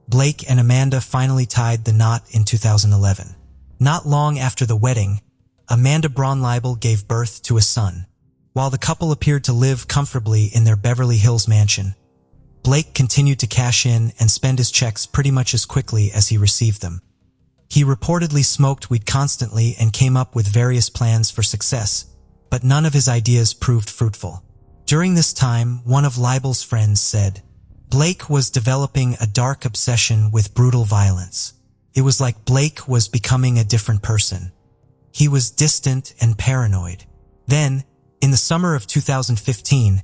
Blake and Amanda finally tied the knot in 2011. Not long after the wedding, Amanda Braun Leibel gave birth to a son. While the couple appeared to live comfortably in their Beverly Hills mansion, Blake continued to cash in and spend his checks pretty much as quickly as he received them. He reportedly smoked weed constantly and came up with various plans for success, but none of his ideas proved fruitful. During this time, one of Leibel's friends said, Blake was developing a dark obsession with brutal violence. It was like Blake was becoming a different person. He was distant and paranoid. Then, in the summer of 2015,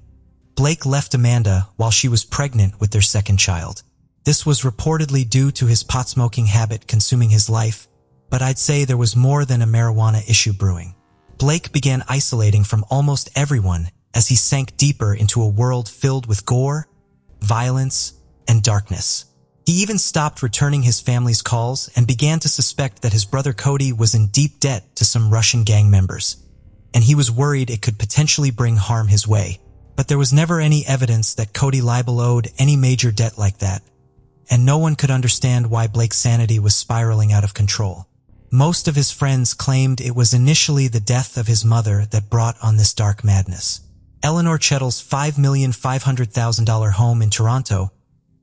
Blake left Amanda while she was pregnant with their second child. This was reportedly due to his pot-smoking habit consuming his life, but I'd say there was more than a marijuana issue brewing. Blake began isolating from almost everyone as he sank deeper into a world filled with gore, violence, and darkness. He even stopped returning his family's calls and began to suspect that his brother Cody was in deep debt to some Russian gang members, and he was worried it could potentially bring harm his way. But there was never any evidence that Cody Leibel owed any major debt like that, and no one could understand why Blake's sanity was spiraling out of control. Most of his friends claimed it was initially the death of his mother that brought on this dark madness. Eleanor Chettle's $5,500,000 home in Toronto,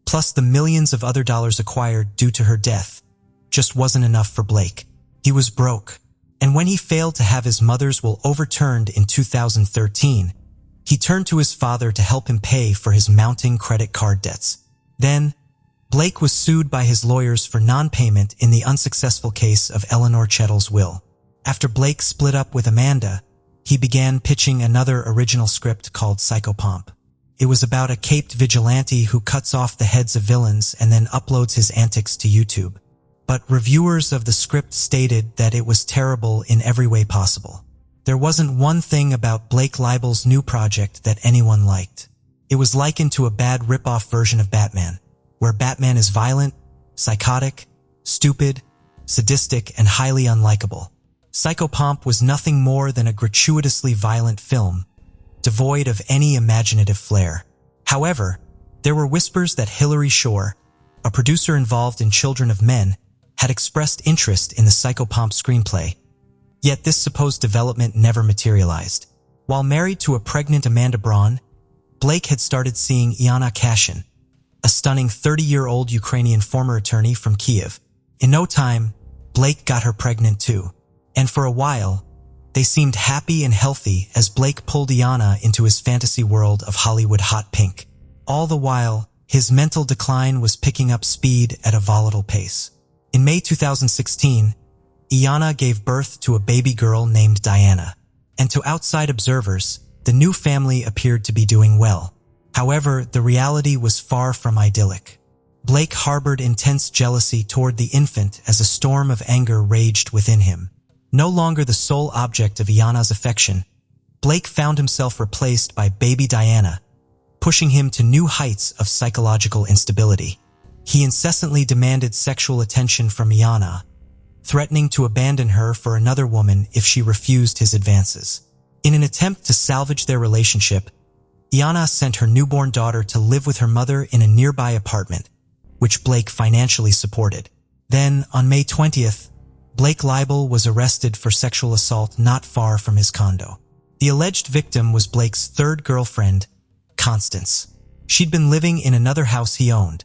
plus the millions of other dollars acquired due to her death, just wasn't enough for Blake. He was broke, and when he failed to have his mother's will overturned in 2013, he turned to his father to help him pay for his mounting credit card debts. Then, Blake was sued by his lawyers for non-payment in the unsuccessful case of Eleanor Chettle's will. After Blake split up with Amanda, he began pitching another original script called Psychopomp. It was about a caped vigilante who cuts off the heads of villains and then uploads his antics to YouTube. But reviewers of the script stated that it was terrible in every way possible. There wasn't one thing about Blake Leibel's new project that anyone liked. It was likened to a bad rip-off version of Batman, where Batman is violent, psychotic, stupid, sadistic, and highly unlikable. Psychopomp was nothing more than a gratuitously violent film, devoid of any imaginative flair. However, there were whispers that Hilary Shore, a producer involved in Children of Men, had expressed interest in the Psychopomp screenplay, yet this supposed development never materialized. While married to a pregnant Amanda Braun, Blake had started seeing Iana Kashin, a stunning 30-year-old Ukrainian former attorney from Kiev. In no time, Blake got her pregnant too, and for a while, they seemed happy and healthy as Blake pulled Iana into his fantasy world of Hollywood hot pink. All the while, his mental decline was picking up speed at a volatile pace. In May 2016, Iana gave birth to a baby girl named Diana, and to outside observers, the new family appeared to be doing well. However, the reality was far from idyllic. Blake harbored intense jealousy toward the infant as a storm of anger raged within him. No longer the sole object of Iana's affection, Blake found himself replaced by baby Diana, pushing him to new heights of psychological instability. He incessantly demanded sexual attention from Iana, threatening to abandon her for another woman if she refused his advances. In an attempt to salvage their relationship, Iana sent her newborn daughter to live with her mother in a nearby apartment, which Blake financially supported. Then, on May 20th, Blake Leibel was arrested for sexual assault not far from his condo. The alleged victim was Blake's third girlfriend, Constance. She'd been living in another house he owned,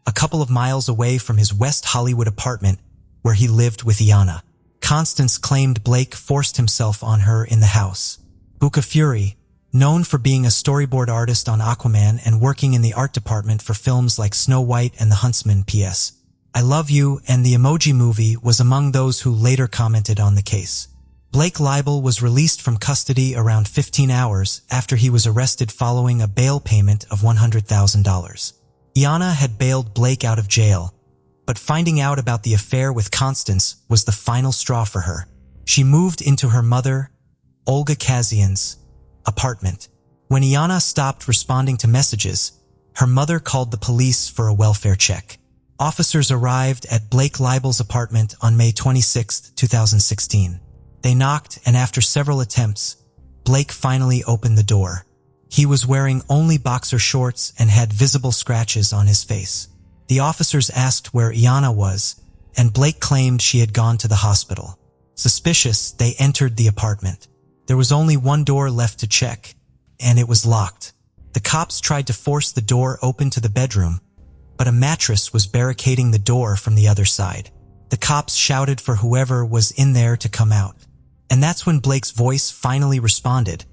a couple of miles away from his West Hollywood apartment where he lived with Iana. Constance claimed Blake forced himself on her in the house. Buka Fury, known for being a storyboard artist on Aquaman and working in the art department for films like Snow White and the Huntsman, P.S. I Love You and the Emoji Movie, was among those who later commented on the case. Blake Leibel was released from custody around 15 hours after he was arrested following a bail payment of $100,000. Iana had bailed Blake out of jail, but finding out about the affair with Constance was the final straw for her. She moved into her mother, Olga Kazian's, apartment. When Iana stopped responding to messages, her mother called the police for a welfare check. Officers arrived at Blake Leibel's apartment on May 26, 2016. They knocked, and after several attempts, Blake finally opened the door. He was wearing only boxer shorts and had visible scratches on his face. The officers asked where Iana was, and Blake claimed she had gone to the hospital. Suspicious, they entered the apartment. There was only one door left to check, and it was locked. The cops tried to force the door open to the bedroom, but a mattress was barricading the door from the other side. The cops shouted for whoever was in there to come out. And that's when Blake's voice finally responded,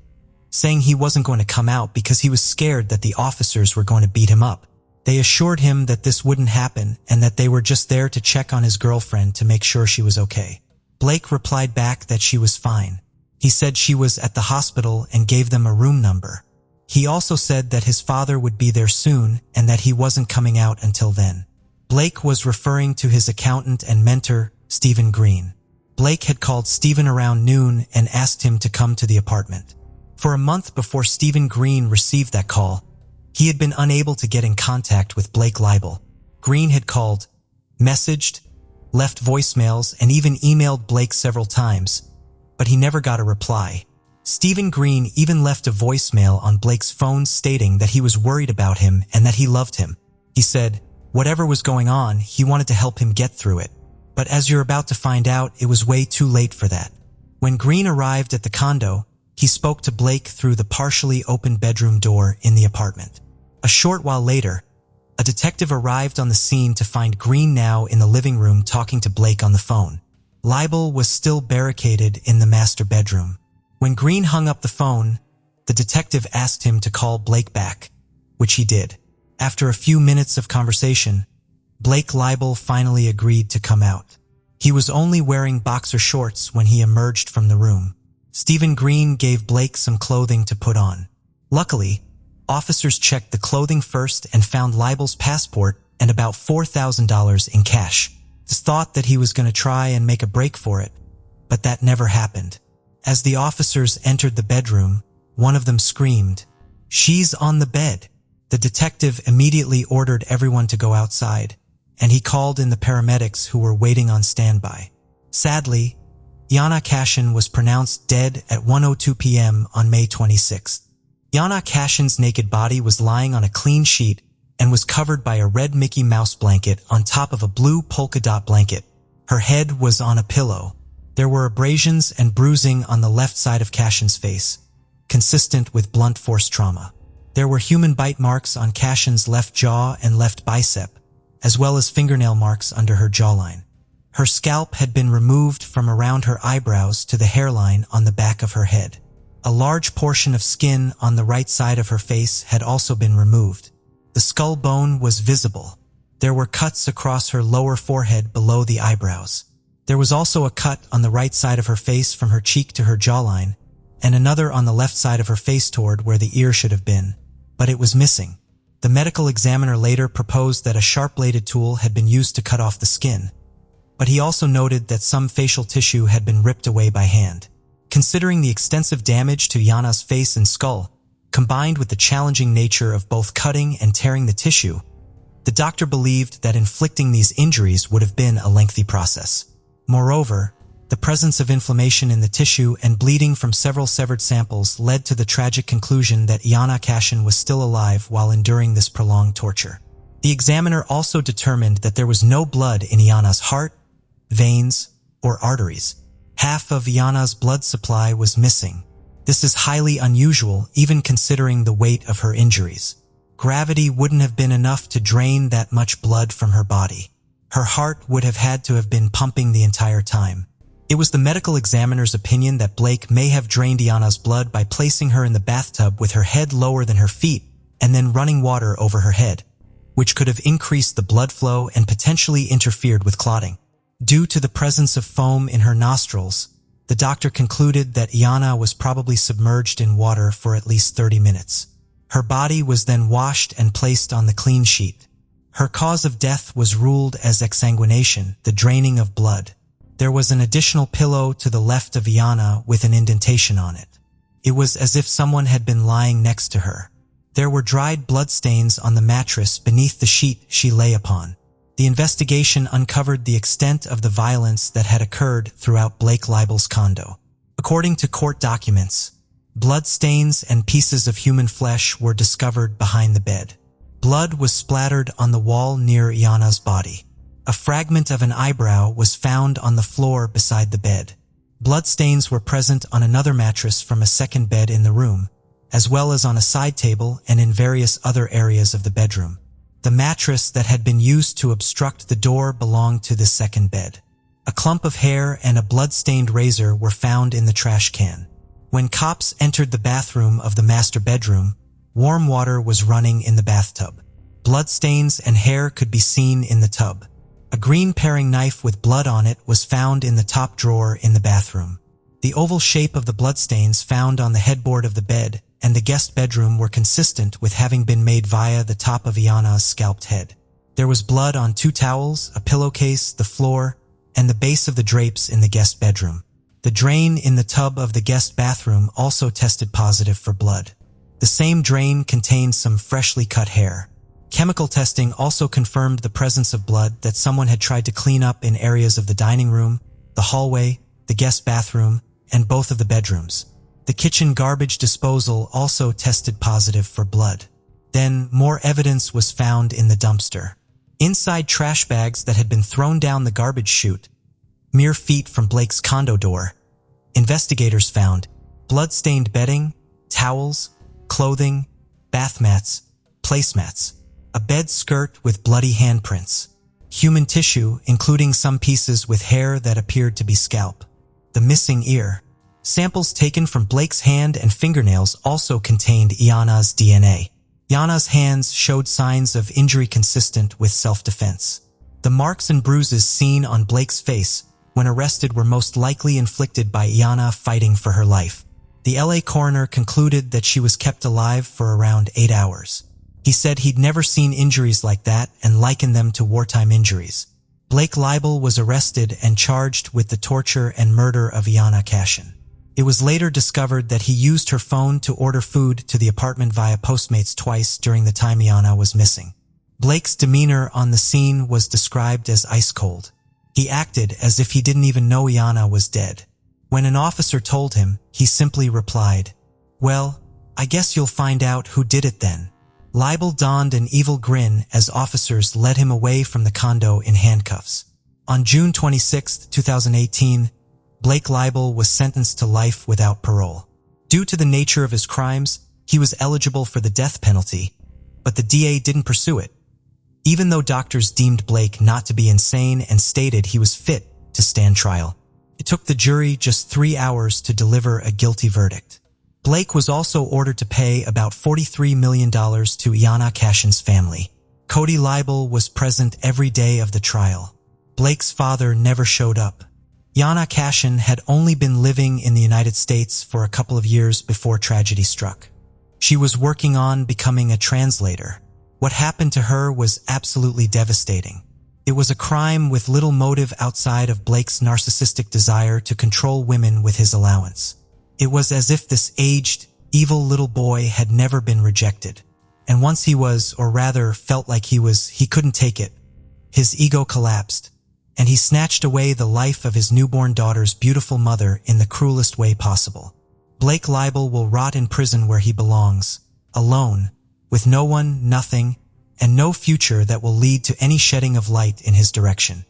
saying he wasn't going to come out because he was scared that the officers were going to beat him up. They assured him that this wouldn't happen and that they were just there to check on his girlfriend to make sure she was okay. Blake replied back that she was fine. He said she was at the hospital and gave them a room number. He also said that his father would be there soon and that he wasn't coming out until then. Blake was referring to his accountant and mentor, Stephen Green. Blake had called Stephen around noon and asked him to come to the apartment. For a month before Stephen Green received that call, he had been unable to get in contact with Blake Leibel. Green had called, messaged, left voicemails, and even emailed Blake several times, but he never got a reply. Stephen Green even left a voicemail on Blake's phone stating that he was worried about him and that he loved him. He said, whatever was going on, he wanted to help him get through it. But as you're about to find out, it was way too late for that. When Green arrived at the condo, he spoke to Blake through the partially open bedroom door in the apartment. A short while later, a detective arrived on the scene to find Green now in the living room talking to Blake on the phone. Leibel was still barricaded in the master bedroom. When Green hung up the phone, the detective asked him to call Blake back, which he did. After a few minutes of conversation, Blake Leibel finally agreed to come out. He was only wearing boxer shorts when he emerged from the room. Stephen Green gave Blake some clothing to put on. Luckily, officers checked the clothing first and found Leibel's passport and about $4,000 in cash. It's thought that he was going to try and make a break for it, but that never happened. As the officers entered the bedroom, one of them screamed, "She's on the bed." The detective immediately ordered everyone to go outside, and he called in the paramedics who were waiting on standby. Sadly, Iana Cashin was pronounced dead at 1:02 p.m. on May 26th. Iana Cashin's naked body was lying on a clean sheet and was covered by a red Mickey Mouse blanket on top of a blue polka dot blanket. Her head was on a pillow. There were abrasions and bruising on the left side of Cashin's face, consistent with blunt force trauma. There were human bite marks on Cashin's left jaw and left bicep, as well as fingernail marks under her jawline. Her scalp had been removed from around her eyebrows to the hairline on the back of her head. A large portion of skin on the right side of her face had also been removed. The skull bone was visible. There were cuts across her lower forehead below the eyebrows. There was also a cut on the right side of her face from her cheek to her jawline, and another on the left side of her face toward where the ear should have been, but it was missing. The medical examiner later proposed that a sharp-bladed tool had been used to cut off the skin, but he also noted that some facial tissue had been ripped away by hand. Considering the extensive damage to Iana's face and skull, combined with the challenging nature of both cutting and tearing the tissue, the doctor believed that inflicting these injuries would have been a lengthy process. Moreover, the presence of inflammation in the tissue and bleeding from several severed samples led to the tragic conclusion that Iana Cashin was still alive while enduring this prolonged torture. The examiner also determined that there was no blood in Iana's heart, veins, or arteries. Half of Iana's blood supply was missing. This is highly unusual, even considering the weight of her injuries. Gravity wouldn't have been enough to drain that much blood from her body. Her heart would have had to have been pumping the entire time. It was the medical examiner's opinion that Blake may have drained Iana's blood by placing her in the bathtub with her head lower than her feet and then running water over her head, which could have increased the blood flow and potentially interfered with clotting. Due to the presence of foam in her nostrils, the doctor concluded that Iana was probably submerged in water for at least 30 minutes. Her body was then washed and placed on the clean sheet. Her cause of death was ruled as exsanguination, the draining of blood. There was an additional pillow to the left of Iana with an indentation on it. It was as if someone had been lying next to her. There were dried bloodstains on the mattress beneath the sheet she lay upon. The investigation uncovered the extent of the violence that had occurred throughout Blake Libel's condo. According to court documents, bloodstains and pieces of human flesh were discovered behind the bed. Blood was splattered on the wall near Iana's body. A fragment of an eyebrow was found on the floor beside the bed. Bloodstains were present on another mattress from a second bed in the room, as well as on a side table and in various other areas of the bedroom. The mattress that had been used to obstruct the door belonged to the second bed. A clump of hair and a blood-stained razor were found in the trash can. When cops entered the bathroom of the master bedroom, warm water was running in the bathtub. Bloodstains and hair could be seen in the tub. A green paring knife with blood on it was found in the top drawer in the bathroom. The oval shape of the bloodstains found on the headboard of the bed and the guest bedroom were consistent with having been made via the top of Iana's scalped head. There was blood on 2 towels, a pillowcase, the floor, and the base of the drapes in the guest bedroom. The drain in the tub of the guest bathroom also tested positive for blood. The same drain contained some freshly cut hair. Chemical testing also confirmed the presence of blood that someone had tried to clean up in areas of the dining room, the hallway, the guest bathroom, and both of the bedrooms. The kitchen garbage disposal also tested positive for blood. Then, more evidence was found in the dumpster. Inside trash bags that had been thrown down the garbage chute, mere feet from Blake's condo door, investigators found blood-stained bedding, towels, clothing, bath mats, placemats, a bed skirt with bloody handprints, human tissue including some pieces with hair that appeared to be scalp, the missing ear. Samples taken from Blake's hand and fingernails also contained Iana's DNA. Iana's hands showed signs of injury consistent with self-defense. The marks and bruises seen on Blake's face when arrested were most likely inflicted by Iana fighting for her life. The LA coroner concluded that she was kept alive for around 8 hours. He said he'd never seen injuries like that and likened them to wartime injuries. Blake Libel was arrested and charged with the torture and murder of Iana Cashin. It was later discovered that he used her phone to order food to the apartment via Postmates twice during the time Iana was missing. Blake's demeanor on the scene was described as ice cold. He acted as if he didn't even know Iana was dead. When an officer told him, he simply replied, "Well, I guess you'll find out who did it then." Libel donned an evil grin as officers led him away from the condo in handcuffs. On June 26, 2018, Blake Libel was sentenced to life without parole. Due to the nature of his crimes, he was eligible for the death penalty, but the DA didn't pursue it, even though doctors deemed Blake not to be insane and stated he was fit to stand trial. It took the jury just 3 hours to deliver a guilty verdict. Blake was also ordered to pay about $43 million to Iana Cashin's family. Cody Libel was present every day of the trial. Blake's father never showed up. Iana Cashin had only been living in the United States for a couple of years before tragedy struck. She was working on becoming a translator. What happened to her was absolutely devastating. It was a crime with little motive outside of Blake's narcissistic desire to control women with his allowance. It was as if this aged, evil little boy had never been rejected. And once he was, or rather felt like he couldn't take it. His ego collapsed, and he snatched away the life of his newborn daughter's beautiful mother in the cruelest way possible. Blake Libel will rot in prison where he belongs, alone, with no one, nothing, and no future that will lead to any shedding of light in his direction.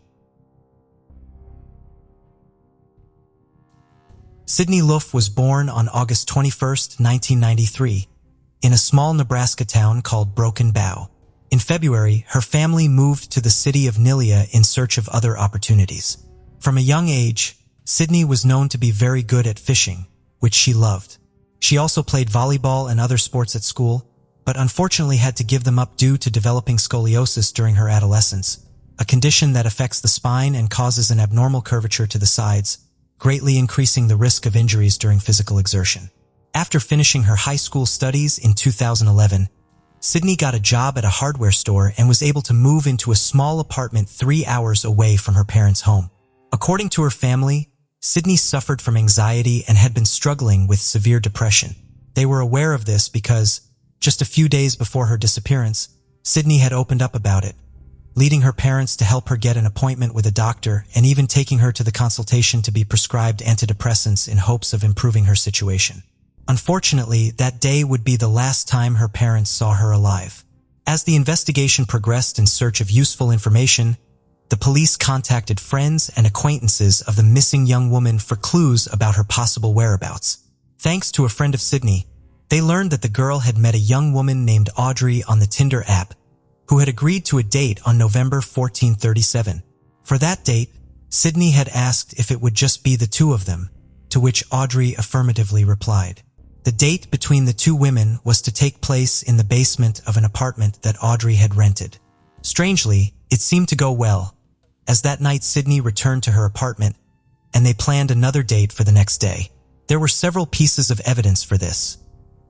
Sidney Luft was born on August 21, 1993, in a small Nebraska town called Broken Bow. In February, her family moved to the city of Nilia in search of other opportunities. From a young age, Sidney was known to be very good at fishing, which she loved. She also played volleyball and other sports at school, but unfortunately had to give them up due to developing scoliosis during her adolescence, a condition that affects the spine and causes an abnormal curvature to the sides, greatly increasing the risk of injuries during physical exertion. After finishing her high school studies in 2011, Sidney got a job at a hardware store and was able to move into a small apartment 3 hours away from her parents' home. According to her family, Sidney suffered from anxiety and had been struggling with severe depression. They were aware of this because, just a few days before her disappearance, Sidney had opened up about it, leading her parents to help her get an appointment with a doctor and even taking her to the consultation to be prescribed antidepressants in hopes of improving her situation. Unfortunately, that day would be the last time her parents saw her alive. As the investigation progressed in search of useful information, the police contacted friends and acquaintances of the missing young woman for clues about her possible whereabouts. Thanks to a friend of Sidney, they learned that the girl had met a young woman named Audrey on the Tinder app, who had agreed to a date on November 1437. For that date, Sidney had asked if it would just be the two of them, to which Audrey affirmatively replied. The date between the two women was to take place in the basement of an apartment that Audrey had rented. Strangely, it seemed to go well, as that night Sidney returned to her apartment, and they planned another date for the next day. There were several pieces of evidence for this,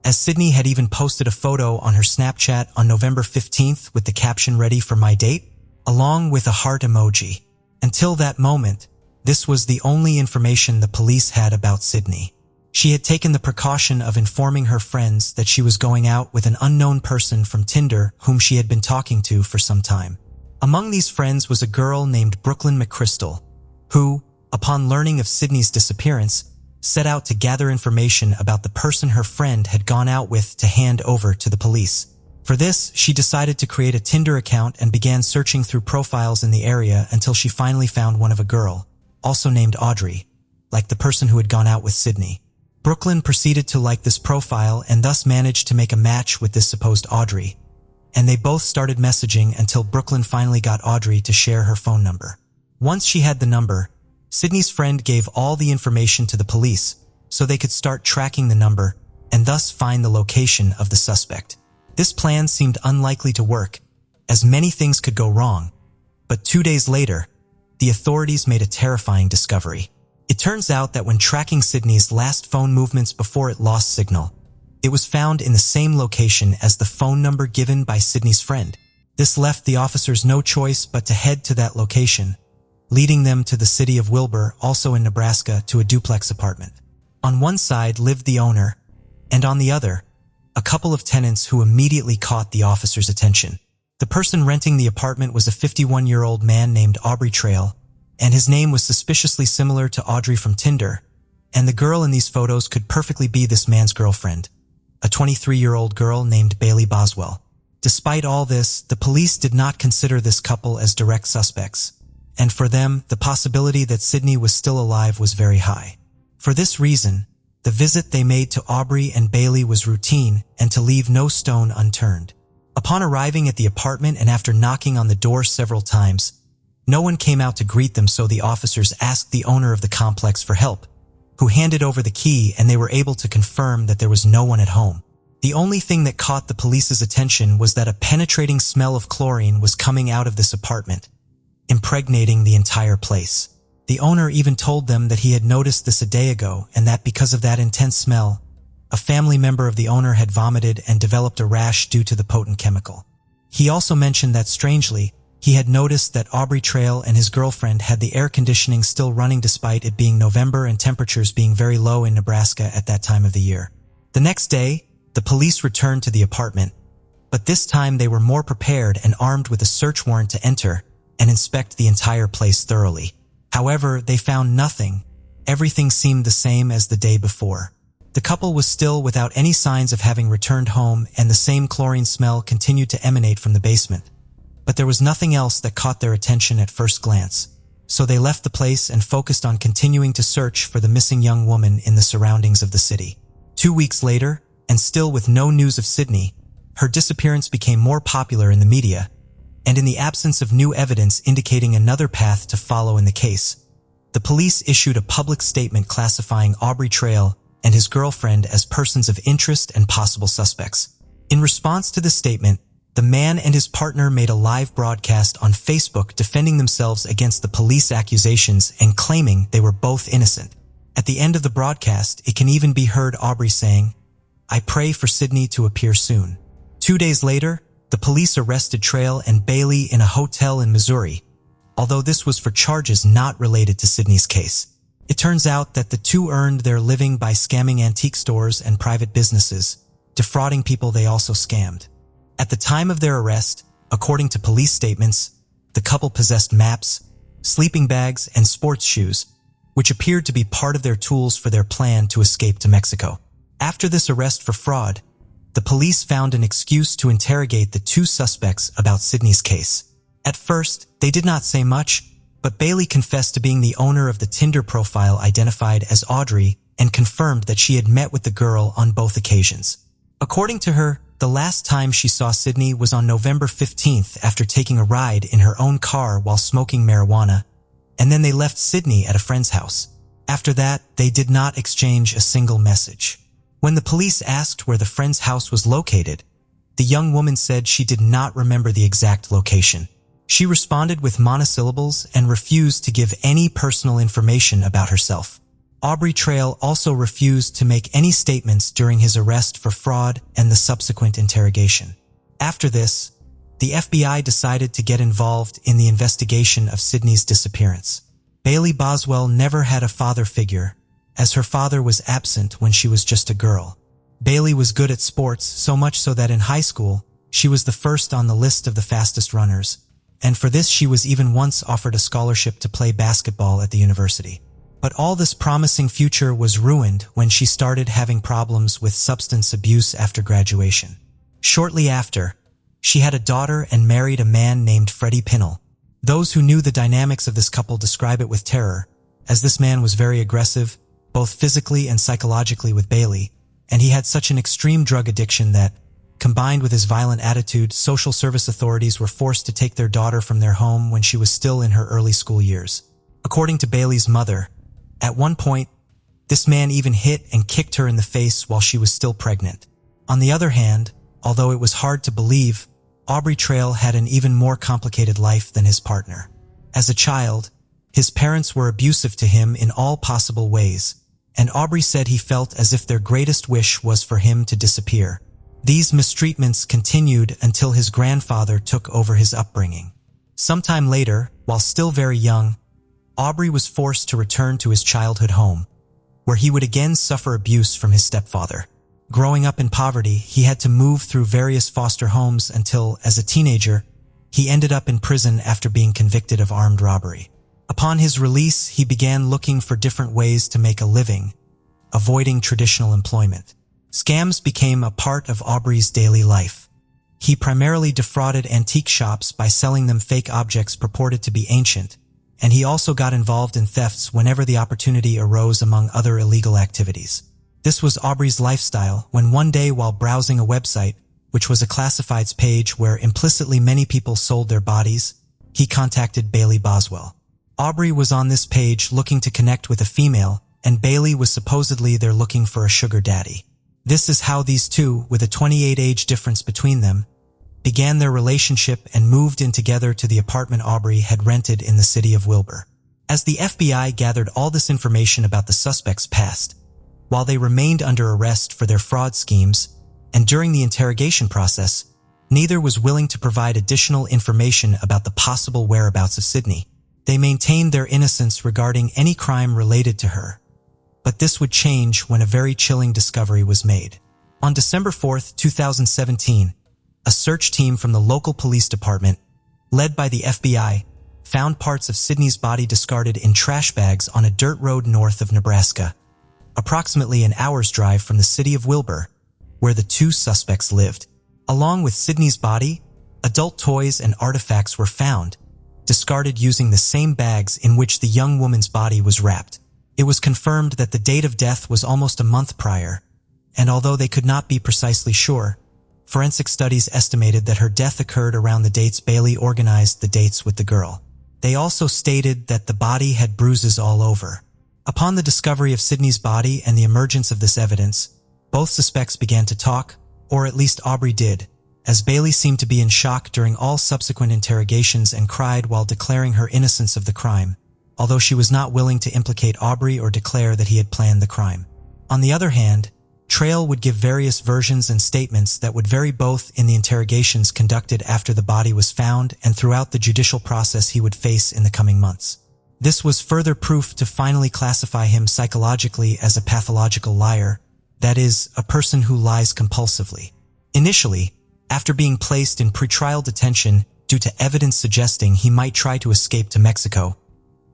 as Sidney had even posted a photo on her Snapchat on November 15th with the caption "Ready for my date?" along with a heart emoji. Until that moment, this was the only information the police had about Sidney. She had taken the precaution of informing her friends that she was going out with an unknown person from Tinder whom she had been talking to for some time. Among these friends was a girl named Brooklyn McChrystal, who, upon learning of Sidney's disappearance, set out to gather information about the person her friend had gone out with to hand over to the police. For this, she decided to create a Tinder account and began searching through profiles in the area until she finally found one of a girl, also named Audrey, like the person who had gone out with Sidney. Brooklyn proceeded to like this profile and thus managed to make a match with this supposed Audrey, and they both started messaging until Brooklyn finally got Audrey to share her phone number. Once she had the number, Sidney's friend gave all the information to the police so they could start tracking the number and thus find the location of the suspect. This plan seemed unlikely to work, as many things could go wrong, but 2 days later, the authorities made a terrifying discovery. It turns out that when tracking Sidney's last phone movements before it lost signal, it was found in the same location as the phone number given by Sidney's friend. This left the officers no choice but to head to that location, leading them to the city of Wilbur, also in Nebraska, to a duplex apartment. On one side lived the owner, and on the other, a couple of tenants who immediately caught the officers' attention. The person renting the apartment was a 51-year-old man named Aubrey Trail, and his name was suspiciously similar to Audrey from Tinder, and the girl in these photos could perfectly be this man's girlfriend, a 23-year-old girl named Bailey Boswell. Despite all this, the police did not consider this couple as direct suspects, and for them, the possibility that Sidney was still alive was very high. For this reason, the visit they made to Aubrey and Bailey was routine and to leave no stone unturned. Upon arriving at the apartment and after knocking on the door several times, no one came out to greet them, so the officers asked the owner of the complex for help, who handed over the key, and they were able to confirm that there was no one at home. The only thing that caught the police's attention was that a penetrating smell of chlorine was coming out of this apartment, impregnating the entire place. The owner even told them that he had noticed this a day ago and that because of that intense smell, a family member of the owner had vomited and developed a rash due to the potent chemical. He also mentioned that, strangely, he had noticed that Aubrey Trail and his girlfriend had the air conditioning still running despite it being November and temperatures being very low in Nebraska at that time of the year. The next day, the police returned to the apartment, but this time they were more prepared and armed with a search warrant to enter and inspect the entire place thoroughly. However, they found nothing. Everything seemed the same as the day before. The couple was still without any signs of having returned home, and the same chlorine smell continued to emanate from the basement. But there was nothing else that caught their attention at first glance. So they left the place and focused on continuing to search for the missing young woman in the surroundings of the city. 2 weeks later, and still with no news of Sydney, her disappearance became more popular in the media, and in the absence of new evidence indicating another path to follow in the case, the police issued a public statement classifying Aubrey Trail and his girlfriend as persons of interest and possible suspects. In response to the statement, the man and his partner made a live broadcast on Facebook defending themselves against the police accusations and claiming they were both innocent. At the end of the broadcast, it can even be heard Aubrey saying, "I pray for Sydney to appear soon." 2 days later, the police arrested Trail and Bailey in a hotel in Missouri, although this was for charges not related to Sydney's case. It turns out that the two earned their living by scamming antique stores and private businesses, defrauding people they also scammed. At the time of their arrest, according to police statements, the couple possessed maps, sleeping bags, and sports shoes, which appeared to be part of their tools for their plan to escape to Mexico. After this arrest for fraud, the police found an excuse to interrogate the two suspects about Sydney's case. At first, they did not say much, but Bailey confessed to being the owner of the Tinder profile identified as Audrey and confirmed that she had met with the girl on both occasions. According to her, the last time she saw Sydney was on November 15th after taking a ride in her own car while smoking marijuana, and then they left Sydney at a friend's house. After that, they did not exchange a single message. When the police asked where the friend's house was located, the young woman said she did not remember the exact location. She responded with monosyllables and refused to give any personal information about herself. Aubrey Trail also refused to make any statements during his arrest for fraud and the subsequent interrogation. After this, the FBI decided to get involved in the investigation of Sydney's disappearance. Bailey Boswell never had a father figure, as her father was absent when she was just a girl. Bailey was good at sports, so much so that in high school, she was the first on the list of the fastest runners, and for this she was even once offered a scholarship to play basketball at the university. But all this promising future was ruined when she started having problems with substance abuse after graduation. Shortly after, she had a daughter and married a man named Freddie Pinnell. Those who knew the dynamics of this couple describe it with terror, as this man was very aggressive, both physically and psychologically with Bailey, and he had such an extreme drug addiction that, combined with his violent attitude, social service authorities were forced to take their daughter from their home when she was still in her early school years. According to Bailey's mother, at one point, this man even hit and kicked her in the face while she was still pregnant. On the other hand, although it was hard to believe, Aubrey Trail had an even more complicated life than his partner. As a child, his parents were abusive to him in all possible ways, and Aubrey said he felt as if their greatest wish was for him to disappear. These mistreatments continued until his grandfather took over his upbringing. Sometime later, while still very young, Aubrey was forced to return to his childhood home, where he would again suffer abuse from his stepfather. Growing up in poverty, he had to move through various foster homes until, as a teenager, he ended up in prison after being convicted of armed robbery. Upon his release, he began looking for different ways to make a living, avoiding traditional employment. Scams became a part of Aubrey's daily life. He primarily defrauded antique shops by selling them fake objects purported to be ancient, and he also got involved in thefts whenever the opportunity arose among other illegal activities. This was Aubrey's lifestyle when one day while browsing a website, which was a classifieds page where implicitly many people sold their bodies, he contacted Bailey Boswell. Aubrey was on this page looking to connect with a female, and Bailey was supposedly there looking for a sugar daddy. This is how these two, with a 28 age difference between them, began their relationship and moved in together to the apartment Aubrey had rented in the city of Wilbur. As the FBI gathered all this information about the suspect's past, while they remained under arrest for their fraud schemes, and during the interrogation process, neither was willing to provide additional information about the possible whereabouts of Sydney. They maintained their innocence regarding any crime related to her, but this would change when a very chilling discovery was made. On December 4th, 2017, a search team from the local police department, led by the FBI, found parts of Sydney's body discarded in trash bags on a dirt road north of Nebraska. approximately an hour's drive from the city of Wilbur, where the two suspects lived. Along with Sydney's body, adult toys and artifacts were found, discarded using the same bags in which the young woman's body was wrapped. It was confirmed that the date of death was almost a month prior, and although they could not be precisely sure, forensic studies estimated that her death occurred around the dates Bailey organized the dates with the girl. They also stated that the body had bruises all over. Upon the discovery of Sydney's body and the emergence of this evidence, both suspects began to talk, or at least Aubrey did, as Bailey seemed to be in shock during all subsequent interrogations and cried while declaring her innocence of the crime, although she was not willing to implicate Aubrey or declare that he had planned the crime. On the other hand, Trail would give various versions and statements that would vary both in the interrogations conducted after the body was found and throughout the judicial process he would face in the coming months. This was further proof to finally classify him psychologically as a pathological liar, that is, a person who lies compulsively. Initially, after being placed in pretrial detention due to evidence suggesting he might try to escape to Mexico,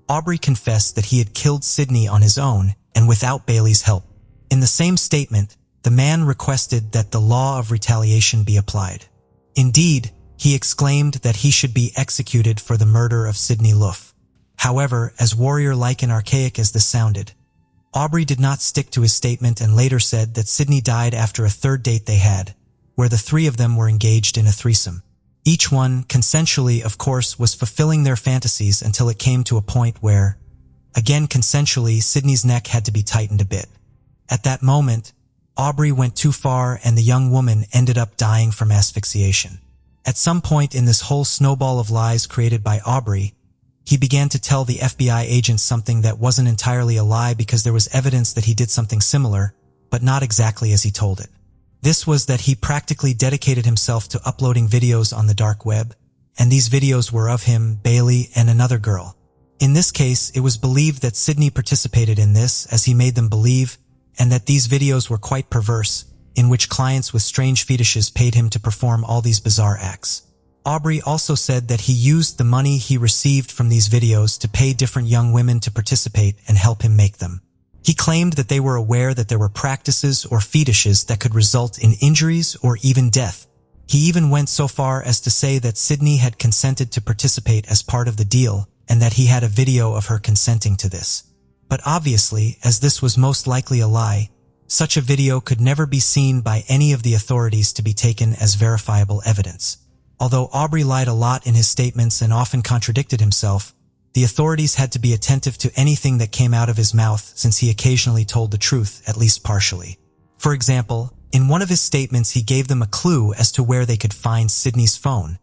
Aubrey confessed that he had killed Sydney on his own and without Bailey's help. In the same statement, the man requested that the law of retaliation be applied. Indeed, he exclaimed that he should be executed for the murder of Sydney Luff. However, as warrior-like and archaic as this sounded, Aubrey did not stick to his statement and later said that Sydney died after a third date they had, where the three of them were engaged in a threesome. Each one, consensually of course, was fulfilling their fantasies until it came to a point where, again consensually, Sydney's neck had to be tightened a bit. At that moment, Aubrey went too far and the young woman ended up dying from asphyxiation. At some point in this whole snowball of lies created by Aubrey, he began to tell the FBI agents something that wasn't entirely a lie because there was evidence that he did something similar, but not exactly as he told it. This was that he practically dedicated himself to uploading videos on the dark web, and these videos were of him, Bailey, and another girl. In this case, it was believed that Sydney participated in this as he made them believe, and that these videos were quite perverse, in which clients with strange fetishes paid him to perform all these bizarre acts. Aubrey also said that he used the money he received from these videos to pay different young women to participate and help him make them. He claimed that they were aware that there were practices or fetishes that could result in injuries or even death. He even went so far as to say that Sydney had consented to participate as part of the deal and that he had a video of her consenting to this. But obviously, as this was most likely a lie, such a video could never be seen by any of the authorities to be taken as verifiable evidence. Although Aubrey lied a lot in his statements and often contradicted himself, the authorities had to be attentive to anything that came out of his mouth since he occasionally told the truth, at least partially. For example, in one of his statements he gave them a clue as to where they could find Sydney's phone,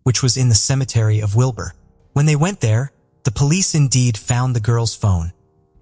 which was in the cemetery of Wilbur. When they went there, the police indeed found the girl's phone,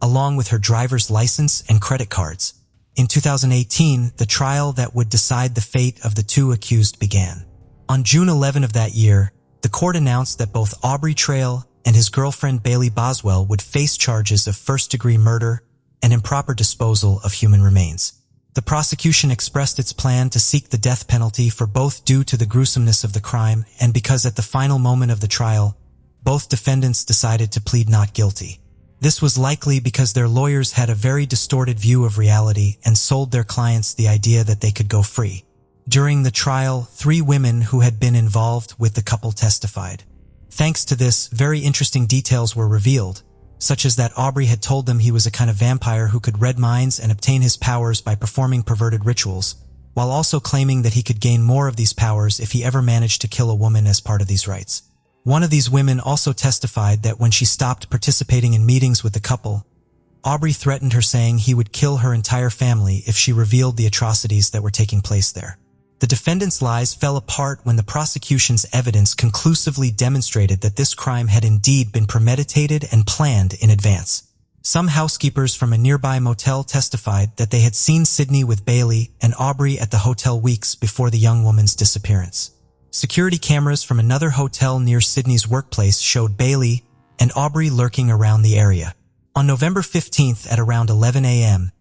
along with her driver's license and credit cards. In 2018, the trial that would decide the fate of the two accused began. On June 11 of that year, the court announced that both Aubrey Trail and his girlfriend Bailey Boswell would face charges of first-degree murder and improper disposal of human remains. The prosecution expressed its plan to seek the death penalty for both due to the gruesomeness of the crime and because at the final moment of the trial, both defendants decided to plead not guilty. This was likely because their lawyers had a very distorted view of reality and sold their clients the idea that they could go free. During the trial, 3 women who had been involved with the couple testified. Thanks to this, very interesting details were revealed, such as that Aubrey had told them he was a kind of vampire who could read minds and obtain his powers by performing perverted rituals, while also claiming that he could gain more of these powers if he ever managed to kill a woman as part of these rites. One of these women also testified that when she stopped participating in meetings with the couple, Aubrey threatened her saying he would kill her entire family if she revealed the atrocities that were taking place there. The defendant's lies fell apart when the prosecution's evidence conclusively demonstrated that this crime had indeed been premeditated and planned in advance. Some housekeepers from a nearby motel testified that they had seen Sydney with Bailey and Aubrey at the hotel weeks before the young woman's disappearance. Security cameras from another hotel near Sydney's workplace showed Bailey and Aubrey lurking around the area. On November 15th at around 11 a.m.,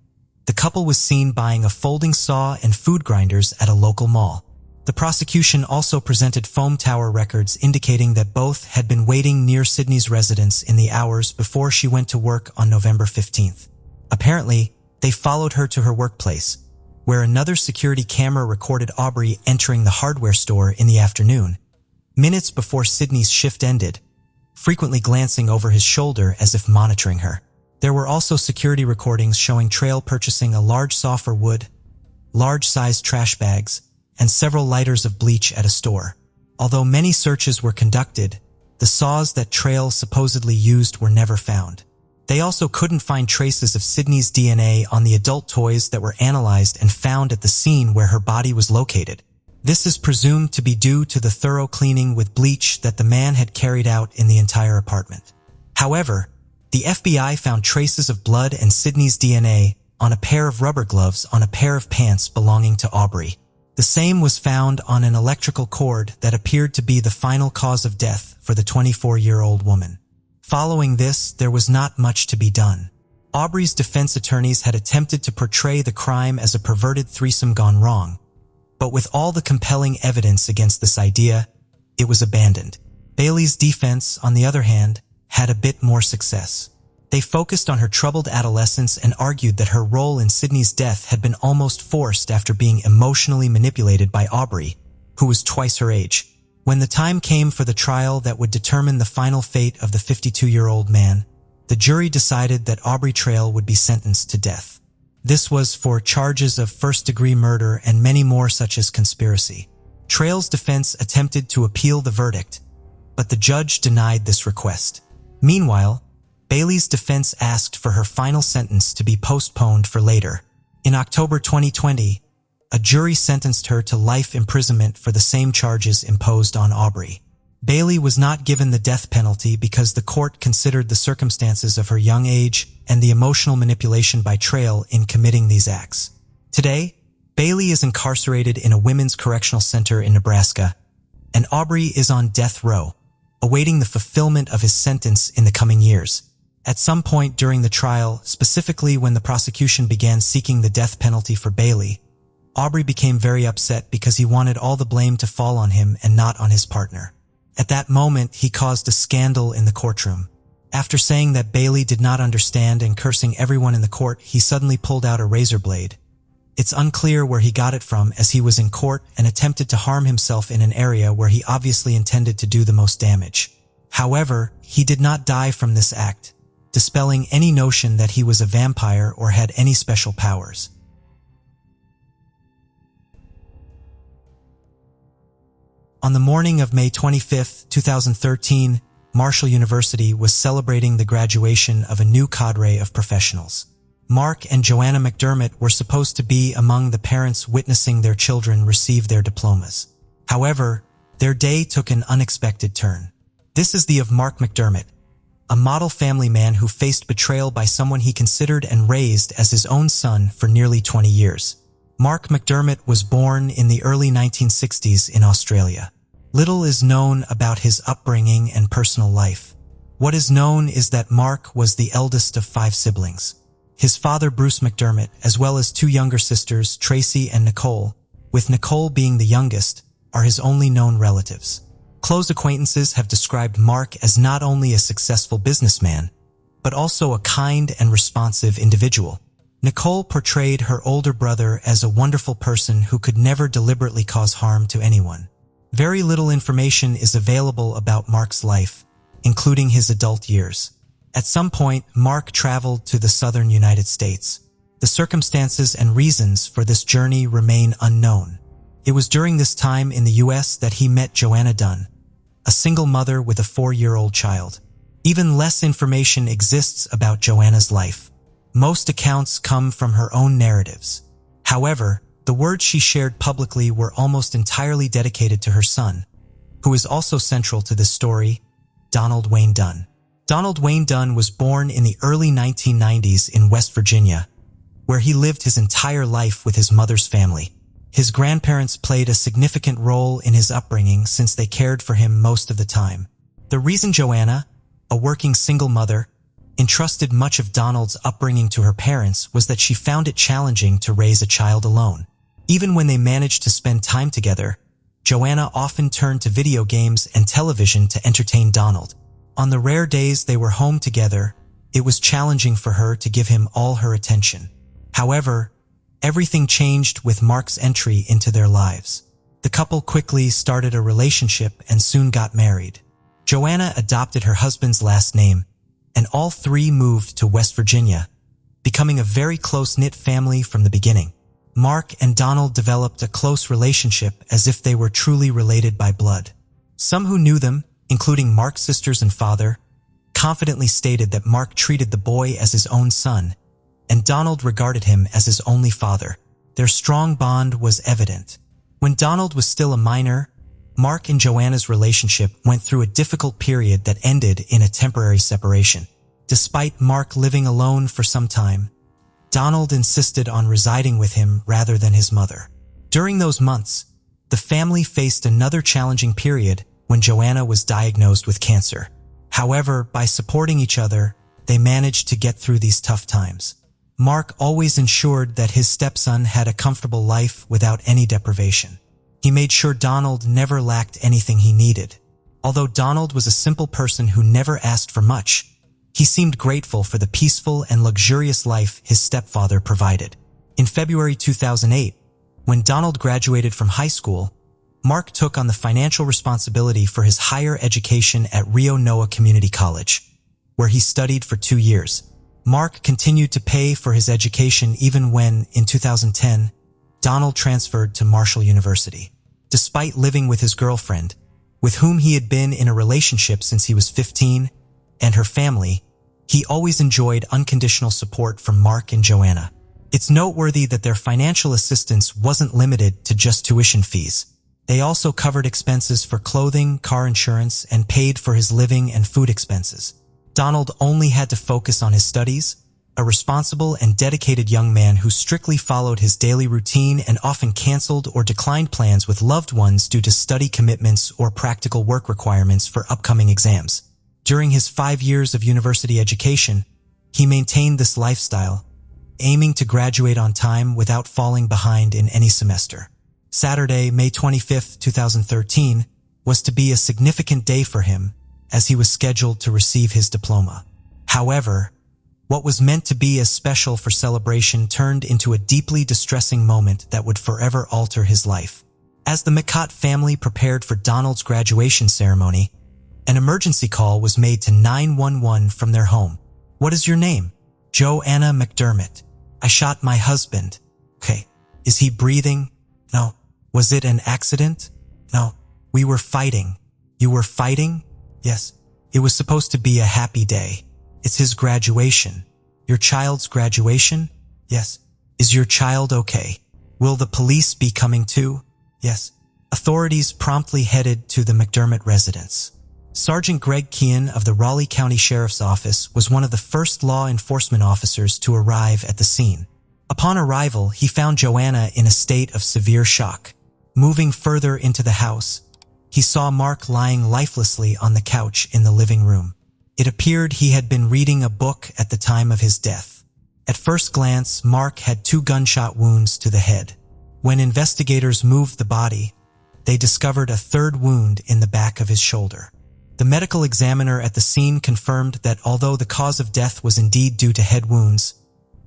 the couple was seen buying a folding saw and food grinders at a local mall. The prosecution also presented foam tower records indicating that both had been waiting near Sydney's residence in the hours before she went to work on November 15th. Apparently, They followed her to her workplace, where another security camera recorded Aubrey entering the hardware store in the afternoon, minutes before Sydney's shift ended, frequently glancing over his shoulder as if monitoring her. There were also security recordings showing Trail purchasing a large saw for wood, large-sized trash bags, and several lighters of bleach at a store. Although many searches were conducted, the saws that Trail supposedly used were never found. They also couldn't find traces of Sydney's DNA on the adult toys that were analyzed and found at the scene where her body was located. This is presumed to be due to the thorough cleaning with bleach that the man had carried out in the entire apartment. However, the FBI found traces of blood and Sydney's DNA on a pair of rubber gloves on a pair of pants belonging to Aubrey. The same was found on an electrical cord that appeared to be the final cause of death for the 24-year-old woman. Following this, there was not much to be done. Aubrey's defense attorneys had attempted to portray the crime as a perverted threesome gone wrong, but with all the compelling evidence against this idea, it was abandoned. Bailey's defense, on the other hand, had a bit more success. They focused on her troubled adolescence and argued that her role in Sydney's death had been almost forced after being emotionally manipulated by Aubrey, who was twice her age. When the time came for the trial that would determine the final fate of the 52-year-old man, the jury decided that Aubrey Trail would be sentenced to death. This was for charges of first-degree murder and many more such as conspiracy. Trail's defense attempted to appeal the verdict, but the judge denied this request. Meanwhile, Bailey's defense asked for her final sentence to be postponed for later. In October 2020, a jury sentenced her to life imprisonment for the same charges imposed on Aubrey. Bailey was not given the death penalty because the court considered the circumstances of her young age and the emotional manipulation by Trail in committing these acts. Today, Bailey is incarcerated in a women's correctional center in Nebraska, and Aubrey is on death row, awaiting the fulfillment of his sentence in the coming years. At some point during the trial, specifically when the prosecution began seeking the death penalty for Bailey, Aubrey became very upset because he wanted all the blame to fall on him and not on his partner. At that moment, he caused a scandal in the courtroom. After saying that Bailey did not understand and cursing everyone in the court, he suddenly pulled out a razor blade. It's unclear where he got it from, as he was in court and attempted to harm himself in an area where he obviously intended to do the most damage. However, he did not die from this act, dispelling any notion that he was a vampire or had any special powers. On the morning of May 25, 2013, Marshall University was celebrating the graduation of a new cadre of professionals. Mark and Joanna McDermott were supposed to be among the parents witnessing their children receive their diplomas. However, their day took an unexpected turn. This is the of Mark McDermott, a model family man who faced betrayal by someone he considered and raised as his own son for nearly 20 years. Mark McDermott was born in the early 1960s in Australia. Little is known about his upbringing and personal life. What is known is that Mark was the eldest of 5 siblings. His father, Bruce McDermott, as well as 2 younger sisters, Tracy and Nicole, with Nicole being the youngest, are his only known relatives. Close acquaintances have described Mark as not only a successful businessman, but also a kind and responsive individual. Nicole portrayed her older brother as a wonderful person who could never deliberately cause harm to anyone. Very little information is available about Mark's life, including his adult years. At some point, Mark traveled to the southern United States. The circumstances and reasons for this journey remain unknown. It was during this time in the U.S. that he met Joanna Dunn, a single mother with a 4-year-old child. Even less information exists about Joanna's life. Most accounts come from her own narratives. However, the words she shared publicly were almost entirely dedicated to her son, who is also central to this story, Donald Wayne Dunn. Donald Wayne Dunn was born in the early 1990s in West Virginia, where he lived his entire life with his mother's family. His grandparents played a significant role in his upbringing since they cared for him most of the time. The reason Joanna, a working single mother, entrusted much of Donald's upbringing to her parents was that she found it challenging to raise a child alone. Even when they managed to spend time together, Joanna often turned to video games and television to entertain Donald. On the rare days they were home together, it was challenging for her to give him all her attention. However, everything changed with Mark's entry into their lives. The couple quickly started a relationship and soon got married. Joanna adopted her husband's last name, and all three moved to West Virginia, becoming a very close-knit family from the beginning. Mark and Donald developed a close relationship as if they were truly related by blood. Some who knew them, including Mark's sisters and father, confidently stated that Mark treated the boy as his own son, and Donald regarded him as his only father. Their strong bond was evident. When Donald was still a minor, Mark and Joanna's relationship went through a difficult period that ended in a temporary separation. Despite Mark living alone for some time, Donald insisted on residing with him rather than his mother. During those months, the family faced another challenging period when Joanna was diagnosed with cancer. However, by supporting each other, they managed to get through these tough times. Mark always ensured that his stepson had a comfortable life without any deprivation. He made sure Donald never lacked anything he needed. Although Donald was a simple person who never asked for much, he seemed grateful for the peaceful and luxurious life his stepfather provided. In February 2008, when Donald graduated from high school, Mark took on the financial responsibility for his higher education at Rio Noa Community College, where he studied for 2 years. Mark continued to pay for his education even when, in 2010, Donald transferred to Marshall University. Despite living with his girlfriend, with whom he had been in a relationship since he was 15, and her family, he always enjoyed unconditional support from Mark and Joanna. It's noteworthy that their financial assistance wasn't limited to just tuition fees. They also covered expenses for clothing, car insurance, and paid for his living and food expenses. Donald only had to focus on his studies, a responsible and dedicated young man who strictly followed his daily routine and often canceled or declined plans with loved ones due to study commitments or practical work requirements for upcoming exams. During his 5 years of university education, he maintained this lifestyle, aiming to graduate on time without falling behind in any semester. Saturday, May 25, 2013, was to be a significant day for him, as he was scheduled to receive his diploma. However, what was meant to be as special for celebration turned into a deeply distressing moment that would forever alter his life. As the McCott family prepared for Donald's graduation ceremony, an emergency call was made to 911 from their home. "What is your name?" "Joanna McDermott. I shot my husband." "Okay. Is he breathing?" "No." "Was it an accident?" "No. We were fighting." "You were fighting?" "Yes. It was supposed to be a happy day. It's his graduation." "Your child's graduation?" "Yes." "Is your child okay? Will the police be coming too?" "Yes." Authorities promptly headed to the McDermott residence. Sergeant Greg Kean of the Raleigh County Sheriff's Office was one of the first law enforcement officers to arrive at the scene. Upon arrival, he found Joanna in a state of severe shock. Moving further into the house, he saw Mark lying lifelessly on the couch in the living room. It appeared he had been reading a book at the time of his death. At first glance, Mark had 2 gunshot wounds to the head. When investigators moved the body, they discovered a 3rd wound in the back of his shoulder. The medical examiner at the scene confirmed that although the cause of death was indeed due to head wounds,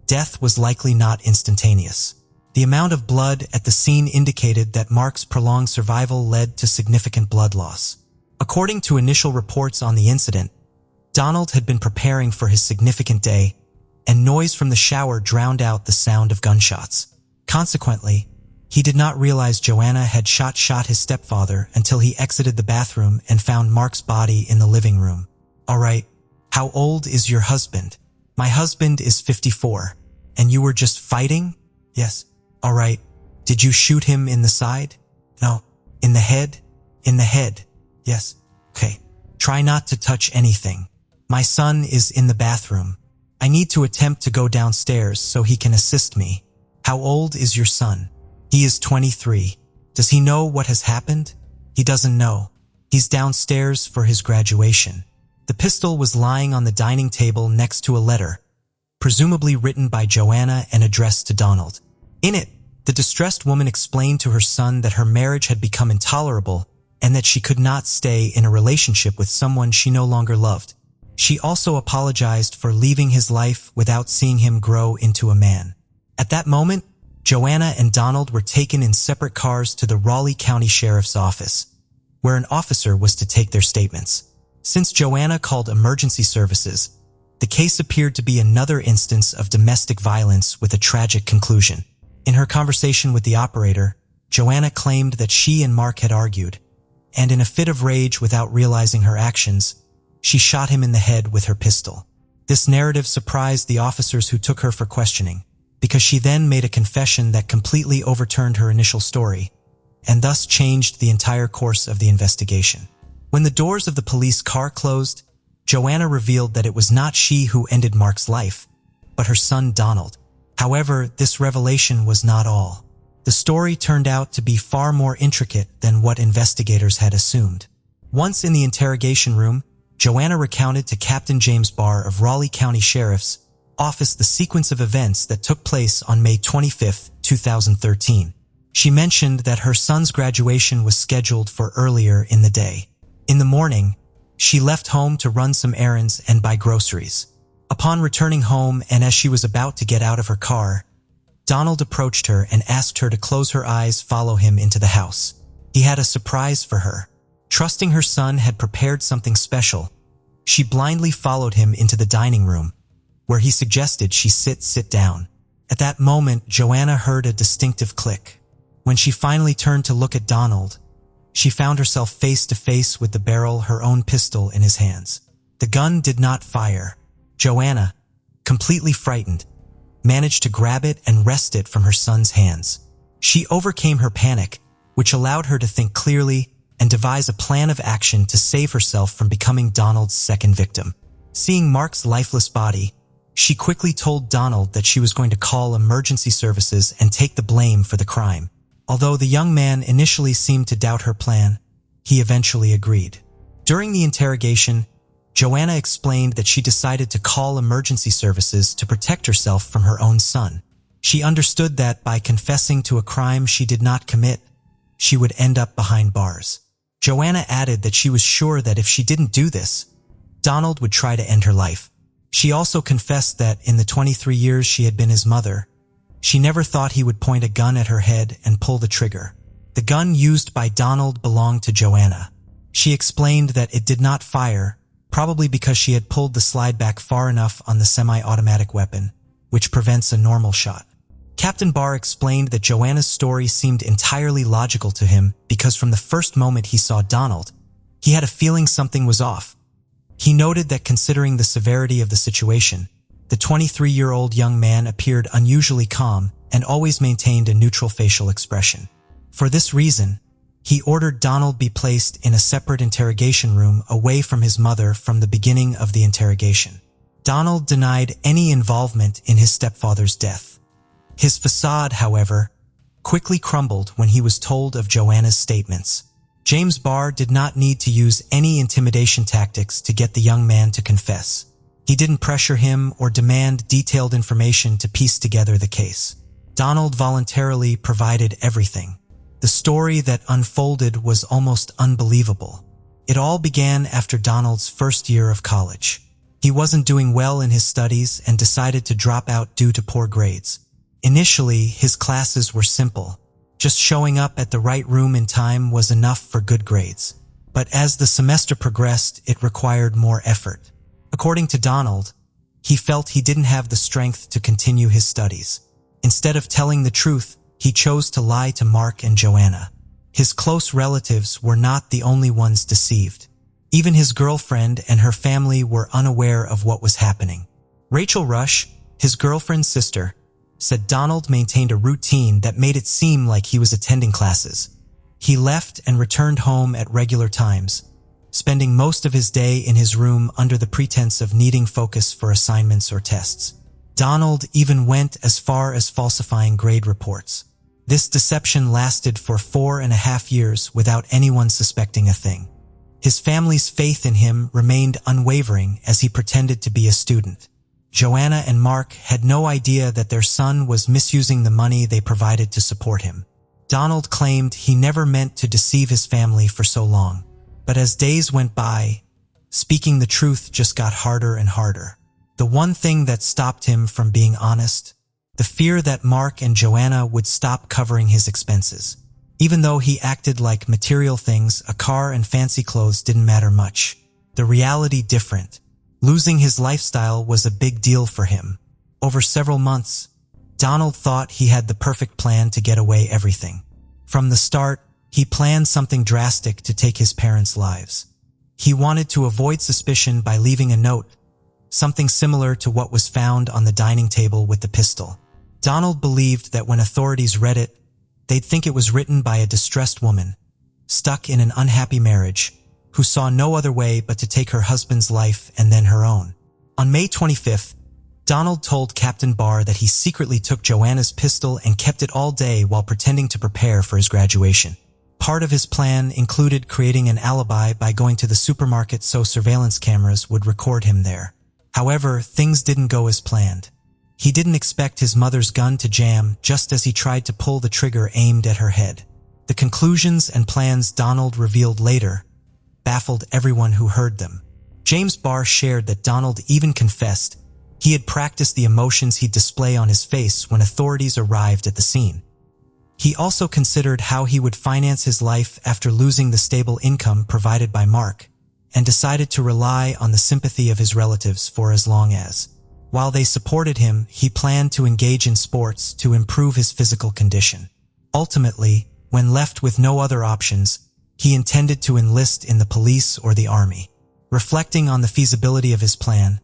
death was likely not instantaneous. The amount of blood at the scene indicated that Mark's prolonged survival led to significant blood loss. According to initial reports on the incident, Donald had been preparing for his significant day, and noise from the shower drowned out the sound of gunshots. Consequently, he did not realize Joanna had shot his stepfather until he exited the bathroom and found Mark's body in the living room. "All right, how old is your husband?" "My husband is 54. "And you were just fighting?" "Yes." "All right, did you shoot him in the side?" "No." "In the head?" "In the head." "Yes." "Okay, try not to touch anything. My son is in the bathroom. I need to attempt to go downstairs so he can assist me." "How old is your son?" "He is 23. "Does he know what has happened?" "He doesn't know. He's downstairs for his graduation." The pistol was lying on the dining table next to a letter, presumably written by Joanna and addressed to Donald. In it, the distressed woman explained to her son that her marriage had become intolerable and that she could not stay in a relationship with someone she no longer loved. She also apologized for leaving his life without seeing him grow into a man. At that moment, Joanna and Donald were taken in separate cars to the Raleigh County Sheriff's Office, where an officer was to take their statements. Since Joanna called emergency services, the case appeared to be another instance of domestic violence with a tragic conclusion. In her conversation with the operator, Joanna claimed that she and Mark had argued, and in a fit of rage without realizing her actions, she shot him in the head with her pistol. This narrative surprised the officers who took her for questioning, because she then made a confession that completely overturned her initial story, and thus changed the entire course of the investigation. When the doors of the police car closed, Joanna revealed that it was not she who ended Mark's life, but her son Donald. However, this revelation was not all. The story turned out to be far more intricate than what investigators had assumed. Once in the interrogation room, Joanna recounted to Captain James Barr of Raleigh County Sheriff's Office the sequence of events that took place on May 25, 2013. She mentioned that her son's graduation was scheduled for earlier in the day. In the morning, she left home to run some errands and buy groceries. Upon returning home and as she was about to get out of her car, Donald approached her and asked her to close her eyes, follow him into the house. He had a surprise for her. Trusting her son had prepared something special, she blindly followed him into the dining room, where he suggested she sit down. At that moment, Joanna heard a distinctive click. When she finally turned to look at Donald, she found herself face to face with the barrel, her own pistol in his hands. The gun did not fire. Joanna, completely frightened, managed to grab it and wrest it from her son's hands. She overcame her panic, which allowed her to think clearly and devise a plan of action to save herself from becoming Donald's second victim. Seeing Mark's lifeless body, she quickly told Donald that she was going to call emergency services and take the blame for the crime. Although the young man initially seemed to doubt her plan, he eventually agreed. During the interrogation, Joanna explained that she decided to call emergency services to protect herself from her own son. She understood that by confessing to a crime she did not commit, she would end up behind bars. Joanna added that she was sure that if she didn't do this, Donald would try to end her life. She also confessed that in the 23 years she had been his mother, she never thought he would point a gun at her head and pull the trigger. The gun used by Donald belonged to Joanna. She explained that it did not fire, probably because she had pulled the slide back far enough on the semi-automatic weapon, which prevents a normal shot. Captain Barr explained that Joanna's story seemed entirely logical to him because from the first moment he saw Donald, he had a feeling something was off. He noted that considering the severity of the situation, the 23-year-old young man appeared unusually calm and always maintained a neutral facial expression. For this reason, he ordered Donald be placed in a separate interrogation room away from his mother from the beginning of the interrogation. Donald denied any involvement in his stepfather's death. His facade, however, quickly crumbled when he was told of Joanna's statements. James Barr did not need to use any intimidation tactics to get the young man to confess. He didn't pressure him or demand detailed information to piece together the case. Donald voluntarily provided everything. The story that unfolded was almost unbelievable. It all began after Donald's first year of college. He wasn't doing well in his studies and decided to drop out due to poor grades. Initially, his classes were simple. Just showing up at the right room in time was enough for good grades. But as the semester progressed, it required more effort. According to Donald, he felt he didn't have the strength to continue his studies. Instead of telling the truth, he chose to lie to Mark and Joanna. His close relatives were not the only ones deceived. Even his girlfriend and her family were unaware of what was happening. Rachel Rush, his girlfriend's sister, said Donald maintained a routine that made it seem like he was attending classes. He left and returned home at regular times, spending most of his day in his room under the pretense of needing focus for assignments or tests. Donald even went as far as falsifying grade reports. This deception lasted for 4.5 years without anyone suspecting a thing. His family's faith in him remained unwavering as he pretended to be a student. Joanna and Mark had no idea that their son was misusing the money they provided to support him. Donald claimed he never meant to deceive his family for so long. But as days went by, speaking the truth just got harder and harder. The one thing that stopped him from being honest the fear that Mark and Joanna would stop covering his expenses. Even though he acted like material things, a car and fancy clothes didn't matter much. The reality different. Losing his lifestyle was a big deal for him. Over several months, Donald thought he had the perfect plan to get away everything. From the start, he planned something drastic to take his parents' lives. He wanted to avoid suspicion by leaving a note, something similar to what was found on the dining table with the pistol. Donald believed that when authorities read it, they'd think it was written by a distressed woman, stuck in an unhappy marriage, who saw no other way but to take her husband's life and then her own. On May 25th, Donald told Captain Barr that he secretly took Joanna's pistol and kept it all day while pretending to prepare for his graduation. Part of his plan included creating an alibi by going to the supermarket so surveillance cameras would record him there. However, things didn't go as planned. He didn't expect his mother's gun to jam just as he tried to pull the trigger aimed at her head. The conclusions and plans Donald revealed later baffled everyone who heard them. James Barr shared that Donald even confessed he had practiced the emotions he'd display on his face when authorities arrived at the scene. He also considered how he would finance his life after losing the stable income provided by Mark, and decided to rely on the sympathy of his relatives for as long as. While they supported him, he planned to engage in sports to improve his physical condition. Ultimately, when left with no other options, he intended to enlist in the police or the army. Reflecting on the feasibility of his plan,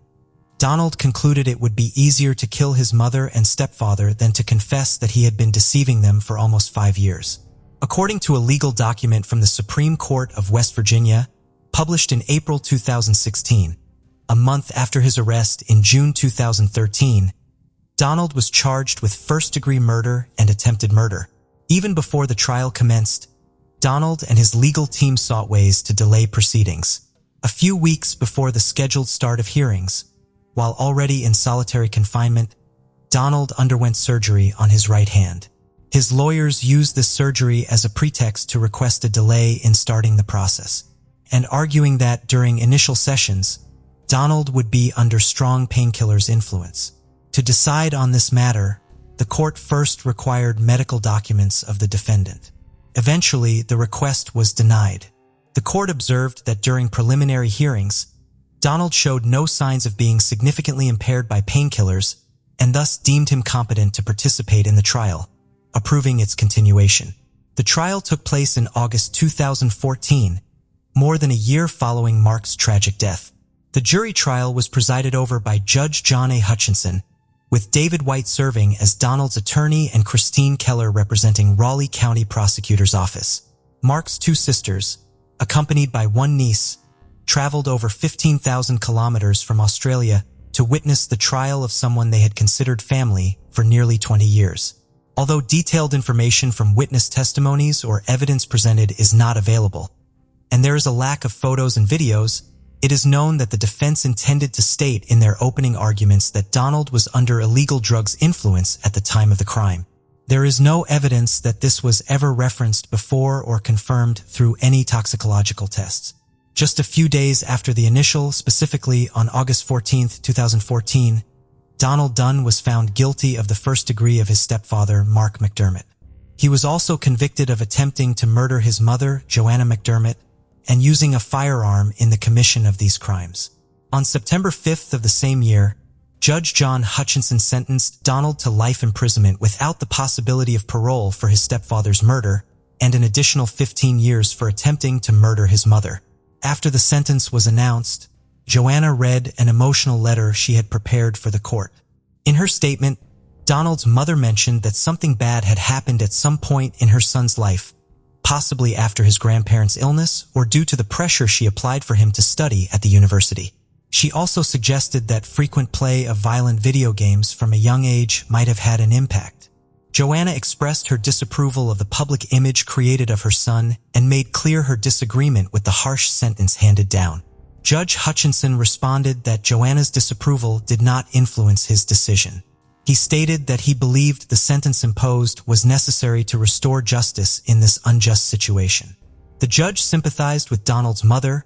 Donald concluded it would be easier to kill his mother and stepfather than to confess that he had been deceiving them for almost 5 years. According to a legal document from the Supreme Court of West Virginia, published in April 2016, a month after his arrest in June 2013, Donald was charged with first-degree murder and attempted murder. Even before the trial commenced, Donald and his legal team sought ways to delay proceedings. A few weeks before the scheduled start of hearings, while already in solitary confinement, Donald underwent surgery on his right hand. His lawyers used this surgery as a pretext to request a delay in starting the process, and arguing that during initial sessions, Donald would be under strong painkillers' influence. To decide on this matter, the court first required medical documents of the defendant. Eventually, the request was denied. The court observed that during preliminary hearings, Donald showed no signs of being significantly impaired by painkillers and thus deemed him competent to participate in the trial, approving its continuation. The trial took place in August 2014, more than a year following Mark's tragic death. The jury trial was presided over by Judge John A. Hutchinson, with David White serving as Donald's attorney and Christine Keller representing Raleigh County Prosecutor's Office. Mark's two sisters, accompanied by one niece, traveled over 15,000 kilometers from Australia to witness the trial of someone they had considered family for nearly 20 years. Although detailed information from witness testimonies or evidence presented is not available, and there is a lack of photos and videos, it is known that the defense intended to state in their opening arguments that Donald was under illegal drugs influence at the time of the crime. There is no evidence that this was ever referenced before or confirmed through any toxicological tests. Just a few days after the initial, specifically on August 14, 2014, Donald Dunn was found guilty of the first degree of his stepfather, Mark McDermott. He was also convicted of attempting to murder his mother, Joanna McDermott, and using a firearm in the commission of these crimes. On September 5th of the same year, Judge John Hutchinson sentenced Donald to life imprisonment without the possibility of parole for his stepfather's murder and an additional 15 years for attempting to murder his mother. After the sentence was announced, Joanna read an emotional letter she had prepared for the court. In her statement, Donald's mother mentioned that something bad had happened at some point in her son's life, possibly after his grandparents' illness or due to the pressure she applied for him to study at the university. She also suggested that frequent play of violent video games from a young age might have had an impact. Joanna expressed her disapproval of the public image created of her son and made clear her disagreement with the harsh sentence handed down. Judge Hutchinson responded that Joanna's disapproval did not influence his decision. He stated that he believed the sentence imposed was necessary to restore justice in this unjust situation. The judge sympathized with Donald's mother,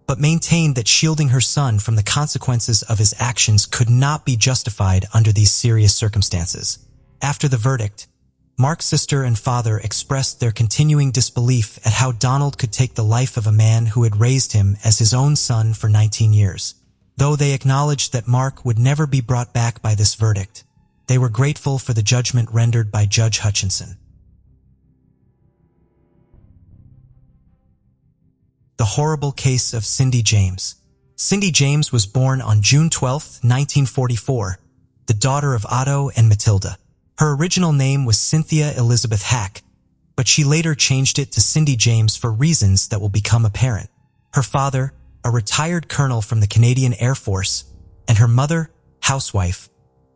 but maintained that shielding her son from the consequences of his actions could not be justified under these serious circumstances. After the verdict, Mark's sister and father expressed their continuing disbelief at how Donald could take the life of a man who had raised him as his own son for 19 years. Though they acknowledged that Mark would never be brought back by this verdict, they were grateful for the judgment rendered by Judge Hutchinson. The horrible case of Cindy James. Cindy James was born on June 12, 1944, the daughter of Otto and Matilda. Her original name was Cynthia Elizabeth Hack, but she later changed it to Cindy James for reasons that will become apparent. Her father, a retired colonel from the Canadian Air Force, and her mother, housewife,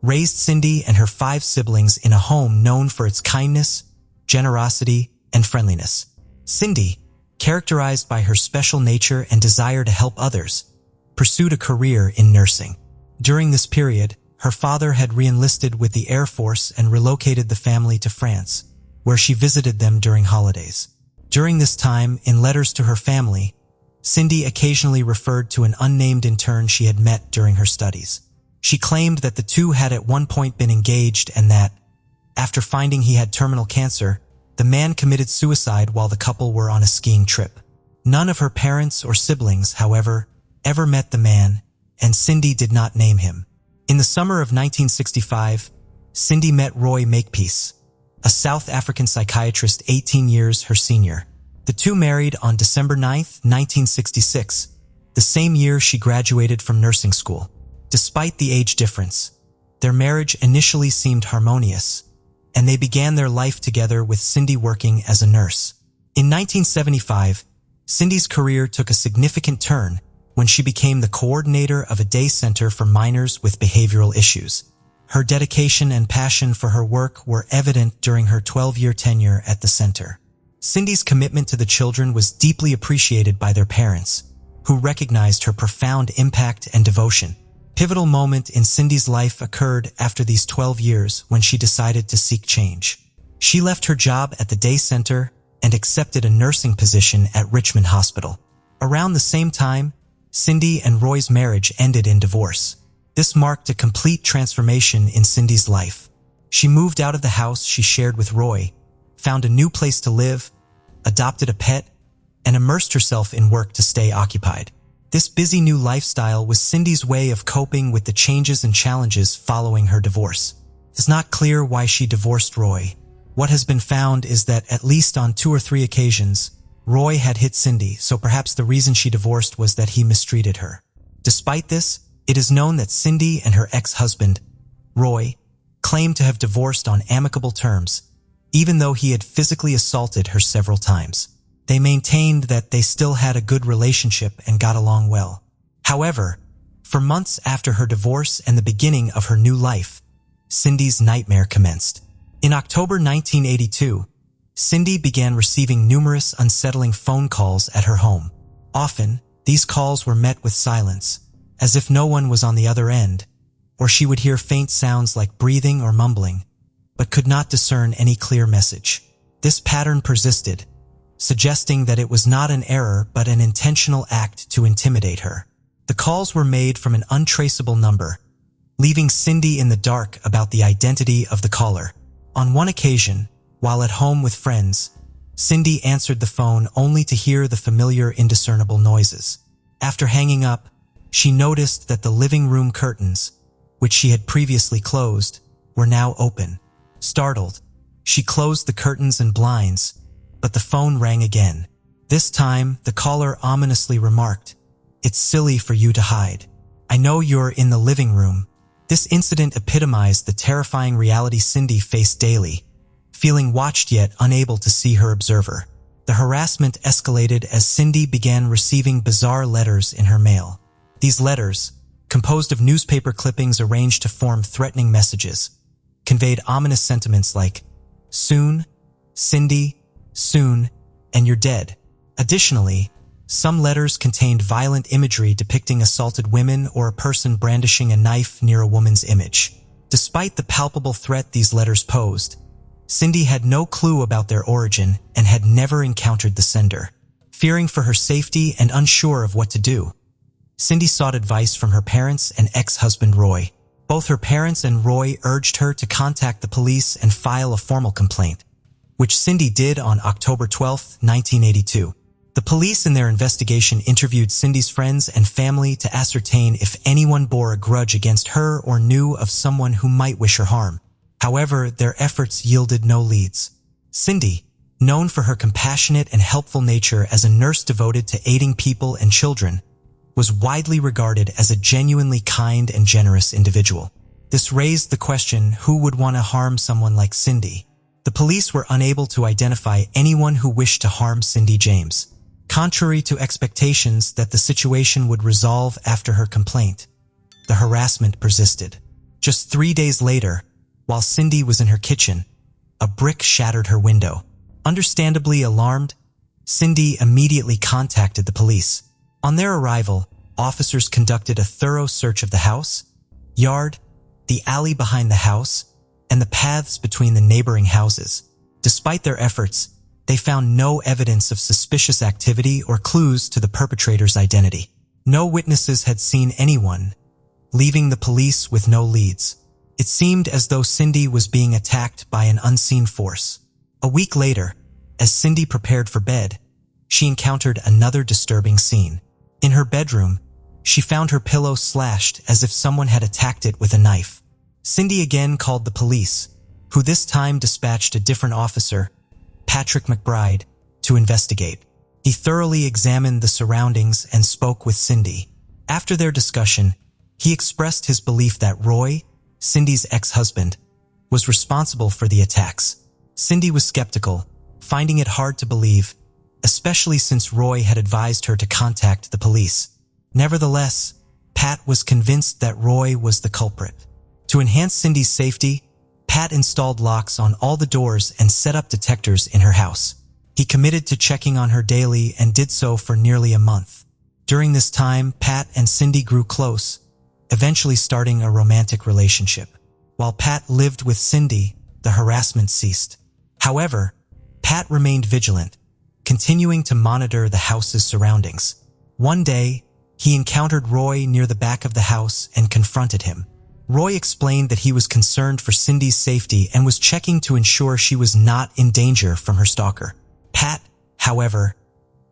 raised Cindy and her 5 siblings in a home known for its kindness, generosity, and friendliness. Cindy, characterized by her special nature and desire to help others, pursued a career in nursing. During this period, her father had re-enlisted with the Air Force and relocated the family to France, where she visited them during holidays. During this time, in letters to her family, Cindy occasionally referred to an unnamed intern she had met during her studies. She claimed that the two had at one point been engaged and that, after finding he had terminal cancer, the man committed suicide while the couple were on a skiing trip. None of her parents or siblings, however, ever met the man, and Cindy did not name him. In the summer of 1965, Cindy met Roy Makepeace, a South African psychiatrist 18 years her senior. The two married on December 9, 1966, the same year she graduated from nursing school. Despite the age difference, their marriage initially seemed harmonious, and they began their life together with Cindy working as a nurse. In 1975, Cindy's career took a significant turn when she became the coordinator of a day center for minors with behavioral issues. Her dedication and passion for her work were evident during her 12-year tenure at the center. Cindy's commitment to the children was deeply appreciated by their parents, who recognized her profound impact and devotion. A pivotal moment in Cindy's life occurred after these 12 years when she decided to seek change. She left her job at the day center and accepted a nursing position at Richmond Hospital. Around the same time, Cindy and Roy's marriage ended in divorce. This marked a complete transformation in Cindy's life. She moved out of the house she shared with Roy, found a new place to live, adopted a pet, and immersed herself in work to stay occupied. This busy new lifestyle was Cindy's way of coping with the changes and challenges following her divorce. It's not clear why she divorced Roy. What has been found is that at least on 2 or 3 occasions, Roy had hit Cindy, so perhaps the reason she divorced was that he mistreated her. Despite this, it is known that Cindy and her ex-husband, Roy, claimed to have divorced on amicable terms, even though he had physically assaulted her several times. They maintained that they still had a good relationship and got along well. However, for months after her divorce and the beginning of her new life, Cindy's nightmare commenced. In October 1982, Cindy began receiving numerous unsettling phone calls at her home. Often, these calls were met with silence, as if no one was on the other end, or she would hear faint sounds like breathing or mumbling, but could not discern any clear message. This pattern persisted, suggesting that it was not an error but an intentional act to intimidate her. The calls were made from an untraceable number, leaving Cindy in the dark about the identity of the caller. On one occasion, while at home with friends, Cindy answered the phone only to hear the familiar indiscernible noises. After hanging up, she noticed that the living room curtains, which she had previously closed, were now open. Startled, she closed the curtains and blinds, but the phone rang again. This time, the caller ominously remarked, "It's silly for you to hide. I know you're in the living room." This incident epitomized the terrifying reality Cindy faced daily, feeling watched yet unable to see her observer. The harassment escalated as Cindy began receiving bizarre letters in her mail. These letters, composed of newspaper clippings arranged to form threatening messages, conveyed ominous sentiments like, "Soon, Cindy, soon, and you're dead." Additionally, some letters contained violent imagery depicting assaulted women or a person brandishing a knife near a woman's image. Despite the palpable threat these letters posed, Cindy had no clue about their origin and had never encountered the sender. Fearing for her safety and unsure of what to do, Cindy sought advice from her parents and ex-husband Roy. Both her parents and Roy urged her to contact the police and file a formal complaint, which Cindy did on October 12, 1982. The police in their investigation interviewed Cindy's friends and family to ascertain if anyone bore a grudge against her or knew of someone who might wish her harm. However, their efforts yielded no leads. Cindy, known for her compassionate and helpful nature as a nurse devoted to aiding people and children, was widely regarded as a genuinely kind and generous individual. This raised the question, who would want to harm someone like Cindy? The police were unable to identify anyone who wished to harm Cindy James. Contrary to expectations that the situation would resolve after her complaint, the harassment persisted. Just 3 days later, while Cindy was in her kitchen, a brick shattered her window. Understandably alarmed, Cindy immediately contacted the police. On their arrival, officers conducted a thorough search of the house, yard, the alley behind the house, and the paths between the neighboring houses. Despite their efforts, they found no evidence of suspicious activity or clues to the perpetrator's identity. No witnesses had seen anyone, leaving the police with no leads. It seemed as though Cindy was being attacked by an unseen force. A week later, as Cindy prepared for bed, she encountered another disturbing scene. In her bedroom, she found her pillow slashed as if someone had attacked it with a knife. Cindy again called the police, who this time dispatched a different officer, Patrick McBride, to investigate. He thoroughly examined the surroundings and spoke with Cindy. After their discussion, he expressed his belief that Roy, Cindy's ex-husband, was responsible for the attacks. Cindy was skeptical, finding it hard to believe, especially since Roy had advised her to contact the police. Nevertheless, Pat was convinced that Roy was the culprit. To enhance Cindy's safety, Pat installed locks on all the doors and set up detectors in her house. He committed to checking on her daily and did so for nearly a month. During this time, Pat and Cindy grew close, eventually starting a romantic relationship. While Pat lived with Cindy, the harassment ceased. However, Pat remained vigilant, continuing to monitor the house's surroundings. One day, he encountered Roy near the back of the house and confronted him. Roy explained that he was concerned for Cindy's safety and was checking to ensure she was not in danger from her stalker. Pat, however,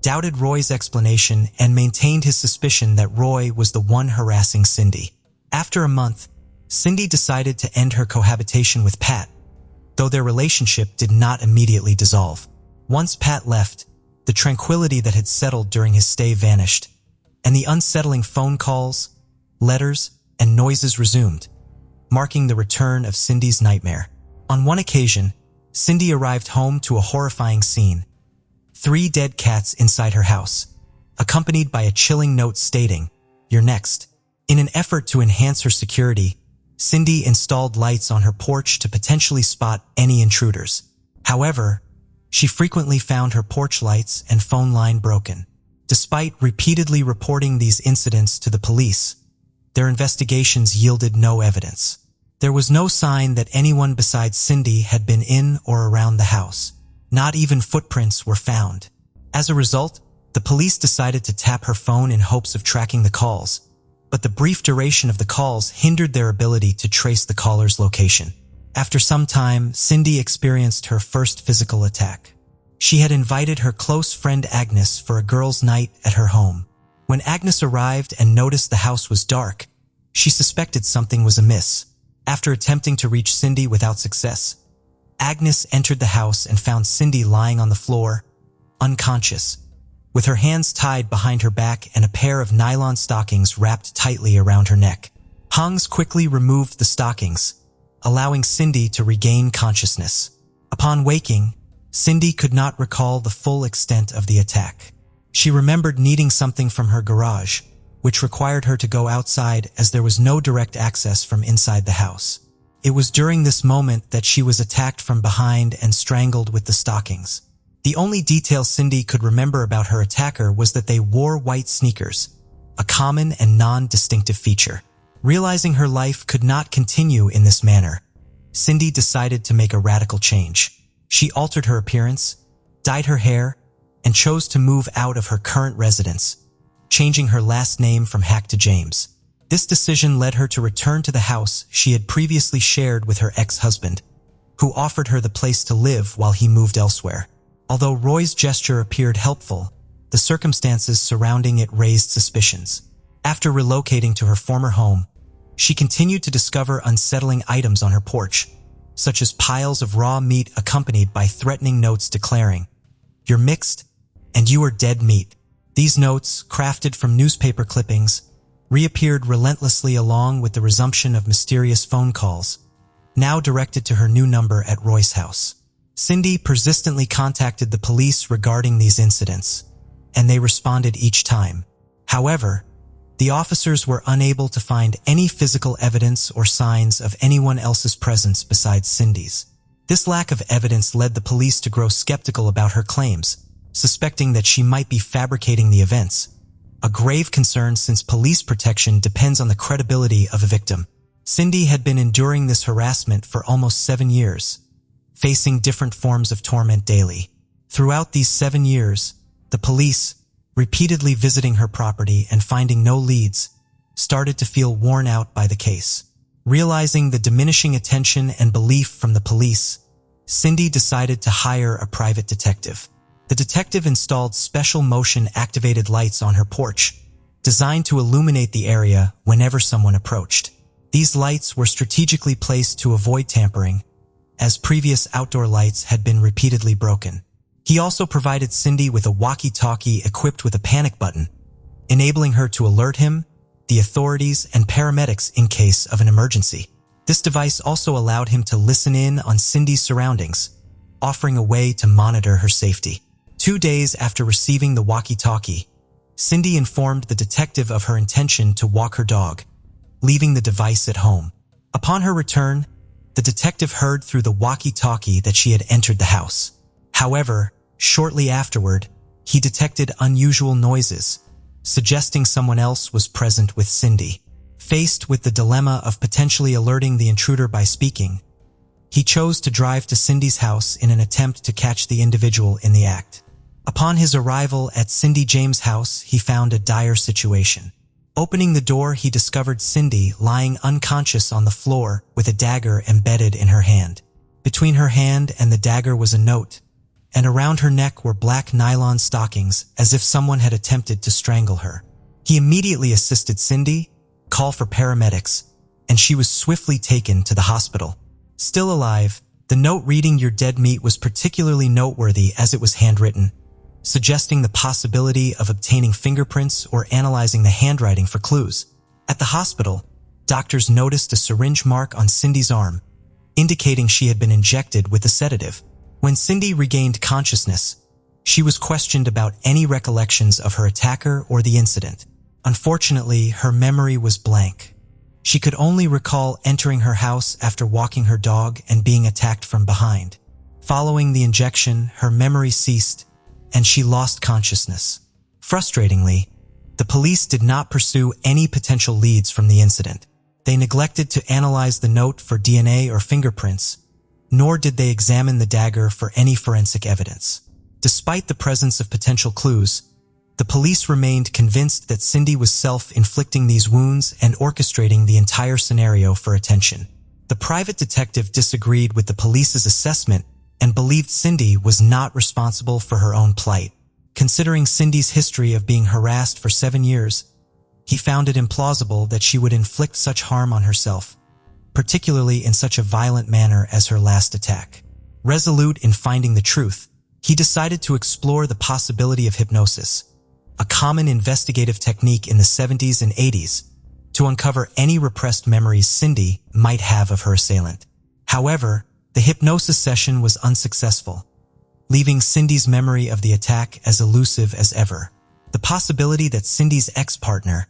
doubted Roy's explanation and maintained his suspicion that Roy was the one harassing Cindy. After a month, Cindy decided to end her cohabitation with Pat, though their relationship did not immediately dissolve. Once Pat left, the tranquility that had settled during his stay vanished, and the unsettling phone calls, letters, and noises resumed, marking the return of Cindy's nightmare. On one occasion, Cindy arrived home to a horrifying scene: 3 dead cats inside her house, accompanied by a chilling note stating, "You're next." In an effort to enhance her security, Cindy installed lights on her porch to potentially spot any intruders. However, she frequently found her porch lights and phone line broken. Despite repeatedly reporting these incidents to the police, their investigations yielded no evidence. There was no sign that anyone besides Cindy had been in or around the house. Not even footprints were found. As a result, the police decided to tap her phone in hopes of tracking the calls, but the brief duration of the calls hindered their ability to trace the caller's location. After some time, Cindy experienced her first physical attack. She had invited her close friend Agnes for a girls' night at her home. When Agnes arrived and noticed the house was dark, she suspected something was amiss. After attempting to reach Cindy without success, Agnes entered the house and found Cindy lying on the floor, unconscious, with her hands tied behind her back and a pair of nylon stockings wrapped tightly around her neck. Hans quickly removed the stockings, allowing Cindy to regain consciousness. Upon waking, Cindy could not recall the full extent of the attack. She remembered needing something from her garage, which required her to go outside as there was no direct access from inside the house. It was during this moment that she was attacked from behind and strangled with the stockings. The only detail Cindy could remember about her attacker was that they wore white sneakers, a common and non-distinctive feature. Realizing her life could not continue in this manner, Cindy decided to make a radical change. She altered her appearance, dyed her hair, and chose to move out of her current residence, changing her last name from Hack to James. This decision led her to return to the house she had previously shared with her ex-husband, who offered her the place to live while he moved elsewhere. Although Roy's gesture appeared helpful, the circumstances surrounding it raised suspicions. After relocating to her former home, she continued to discover unsettling items on her porch, such as piles of raw meat accompanied by threatening notes declaring, "You're mixed, and you are dead meat." These notes, crafted from newspaper clippings, reappeared relentlessly along with the resumption of mysterious phone calls, now directed to her new number at Roy's house. Cindy persistently contacted the police regarding these incidents, and they responded each time. However, the officers were unable to find any physical evidence or signs of anyone else's presence besides Cindy's. This lack of evidence led the police to grow skeptical about her claims, suspecting that she might be fabricating the events, a grave concern since police protection depends on the credibility of a victim. Cindy had been enduring this harassment for almost 7 years, facing different forms of torment daily. Throughout these 7 years, the police, repeatedly visiting her property and finding no leads, started to feel worn out by the case. Realizing the diminishing attention and belief from the police, Cindy decided to hire a private detective. The detective installed special motion-activated lights on her porch, designed to illuminate the area whenever someone approached. These lights were strategically placed to avoid tampering, as previous outdoor lights had been repeatedly broken. He also provided Cindy with a walkie-talkie equipped with a panic button, enabling her to alert him, the authorities, and paramedics in case of an emergency. This device also allowed him to listen in on Cindy's surroundings, offering a way to monitor her safety. 2 days after receiving the walkie-talkie, Cindy informed the detective of her intention to walk her dog, leaving the device at home. Upon her return, the detective heard through the walkie-talkie that she had entered the house. However, shortly afterward, he detected unusual noises, suggesting someone else was present with Cindy. Faced with the dilemma of potentially alerting the intruder by speaking, he chose to drive to Cindy's house in an attempt to catch the individual in the act. Upon his arrival at Cindy James' house, he found a dire situation. Opening the door, he discovered Cindy lying unconscious on the floor with a dagger embedded in her hand. Between her hand and the dagger was a note, and around her neck were black nylon stockings as if someone had attempted to strangle her. He immediately assisted Cindy, called for paramedics, and she was swiftly taken to the hospital. Still alive, the note reading "You're dead meat" was particularly noteworthy as it was handwritten, suggesting the possibility of obtaining fingerprints or analyzing the handwriting for clues. At the hospital, doctors noticed a syringe mark on Cindy's arm, indicating she had been injected with a sedative. When Cindy regained consciousness, she was questioned about any recollections of her attacker or the incident. Unfortunately, her memory was blank. She could only recall entering her house after walking her dog and being attacked from behind. Following the injection, her memory ceased, and she lost consciousness. Frustratingly, the police did not pursue any potential leads from the incident. They neglected to analyze the note for DNA or fingerprints, nor did they examine the dagger for any forensic evidence. Despite the presence of potential clues, the police remained convinced that Cindy was self-inflicting these wounds and orchestrating the entire scenario for attention. The private detective disagreed with the police's assessment and believed Cindy was not responsible for her own plight. Considering Cindy's history of being harassed for 7 years, he found it implausible that she would inflict such harm on herself, particularly in such a violent manner as her last attack. Resolute in finding the truth, he decided to explore the possibility of hypnosis, a common investigative technique in the 70s and 80s, to uncover any repressed memories Cindy might have of her assailant. However, the hypnosis session was unsuccessful, leaving Cindy's memory of the attack as elusive as ever. The possibility that Cindy's ex-partner,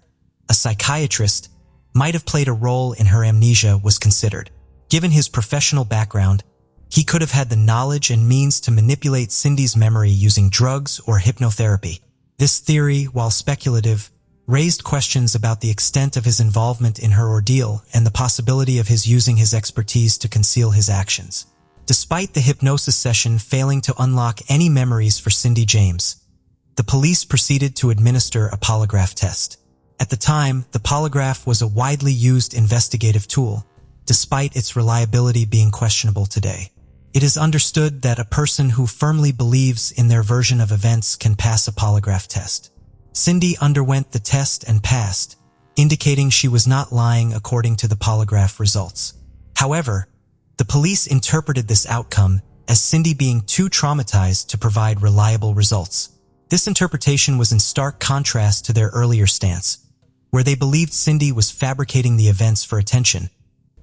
a psychiatrist, might have played a role in her amnesia was considered. Given his professional background, he could have had the knowledge and means to manipulate Cindy's memory using drugs or hypnotherapy. This theory, while speculative, raised questions about the extent of his involvement in her ordeal and the possibility of his using his expertise to conceal his actions. Despite the hypnosis session failing to unlock any memories for Cindy James, the police proceeded to administer a polygraph test. At the time, the polygraph was a widely used investigative tool, despite its reliability being questionable today. It is understood that a person who firmly believes in their version of events can pass a polygraph test. Cindy underwent the test and passed, indicating she was not lying according to the polygraph results. However, the police interpreted this outcome as Cindy being too traumatized to provide reliable results. This interpretation was in stark contrast to their earlier stance, where they believed Cindy was fabricating the events for attention,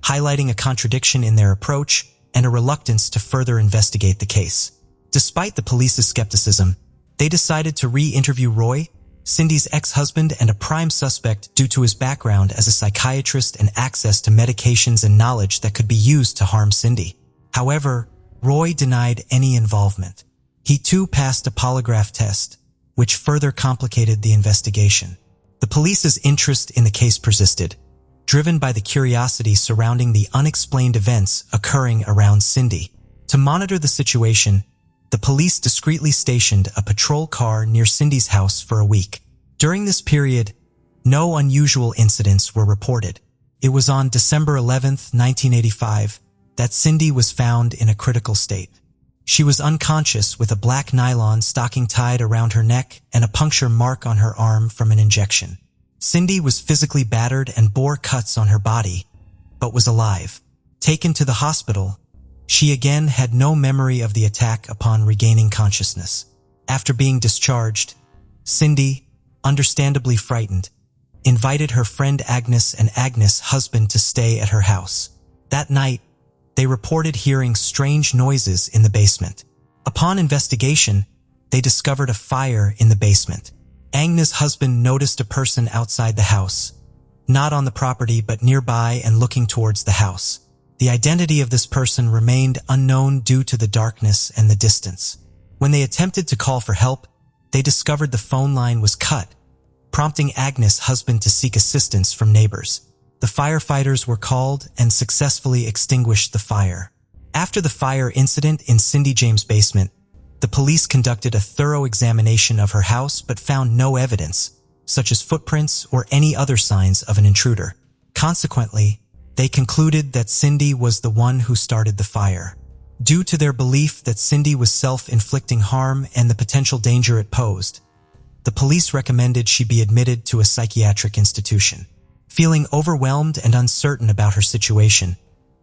highlighting a contradiction in their approach and a reluctance to further investigate the case. Despite the police's skepticism, they decided to re-interview Roy, Cindy's ex-husband and a prime suspect due to his background as a psychiatrist and access to medications and knowledge that could be used to harm Cindy. However, Roy denied any involvement. He too passed a polygraph test, which further complicated the investigation. The police's interest in the case persisted, driven by the curiosity surrounding the unexplained events occurring around Cindy. To monitor the situation, the police discreetly stationed a patrol car near Cindy's house for a week. During this period, no unusual incidents were reported. It was on December 11, 1985, that Cindy was found in a critical state. She was unconscious with a black nylon stocking tied around her neck and a puncture mark on her arm from an injection. Cindy was physically battered and bore cuts on her body, but was alive. Taken to the hospital, she again had no memory of the attack upon regaining consciousness. After being discharged, Cindy, understandably frightened, invited her friend Agnes and Agnes' husband to stay at her house. That night, they reported hearing strange noises in the basement. Upon investigation, they discovered a fire in the basement. Agnes' husband noticed a person outside the house, not on the property but nearby and looking towards the house. The identity of this person remained unknown due to the darkness and the distance. When they attempted to call for help, they discovered the phone line was cut, prompting Agnes' husband to seek assistance from neighbors. The firefighters were called and successfully extinguished the fire. After the fire incident in Cindy James' basement, the police conducted a thorough examination of her house but found no evidence, such as footprints or any other signs of an intruder. Consequently, they concluded that Cindy was the one who started the fire. Due to their belief that Cindy was self-inflicting harm and the potential danger it posed, the police recommended she be admitted to a psychiatric institution. Feeling overwhelmed and uncertain about her situation,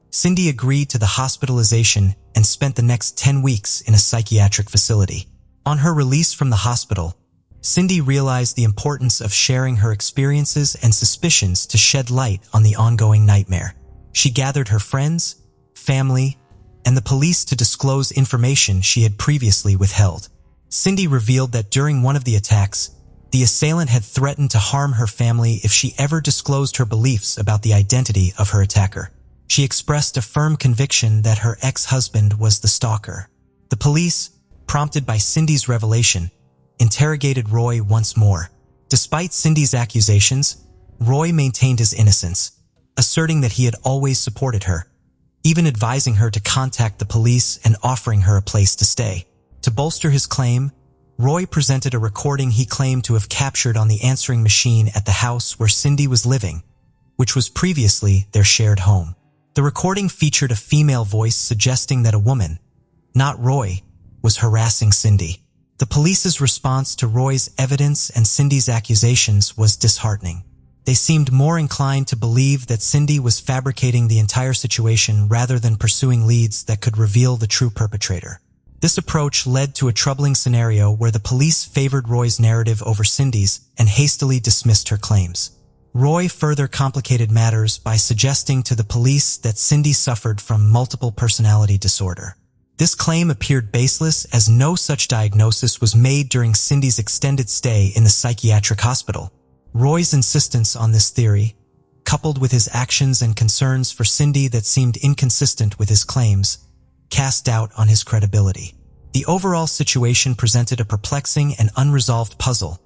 Cindy agreed to the hospitalization and spent the next 10 weeks in a psychiatric facility. On her release from the hospital, Cindy realized the importance of sharing her experiences and suspicions to shed light on the ongoing nightmare. She gathered her friends, family, and the police to disclose information she had previously withheld. Cindy revealed that during one of the attacks, the assailant had threatened to harm her family if she ever disclosed her beliefs about the identity of her attacker. She expressed a firm conviction that her ex-husband was the stalker. The police, prompted by Cindy's revelation, interrogated Roy once more. Despite Cindy's accusations, Roy maintained his innocence, asserting that he had always supported her, even advising her to contact the police and offering her a place to stay. To bolster his claim, Roy presented a recording he claimed to have captured on the answering machine at the house where Cindy was living, which was previously their shared home. The recording featured a female voice suggesting that a woman, not Roy, was harassing Cindy. The police's response to Roy's evidence and Cindy's accusations was disheartening. They seemed more inclined to believe that Cindy was fabricating the entire situation rather than pursuing leads that could reveal the true perpetrator. This approach led to a troubling scenario where the police favored Roy's narrative over Cindy's and hastily dismissed her claims. Roy further complicated matters by suggesting to the police that Cindy suffered from multiple personality disorder. This claim appeared baseless as no such diagnosis was made during Cindy's extended stay in the psychiatric hospital. Roy's insistence on this theory, coupled with his actions and concerns for Cindy that seemed inconsistent with his claims, cast doubt on his credibility. The overall situation presented a perplexing and unresolved puzzle,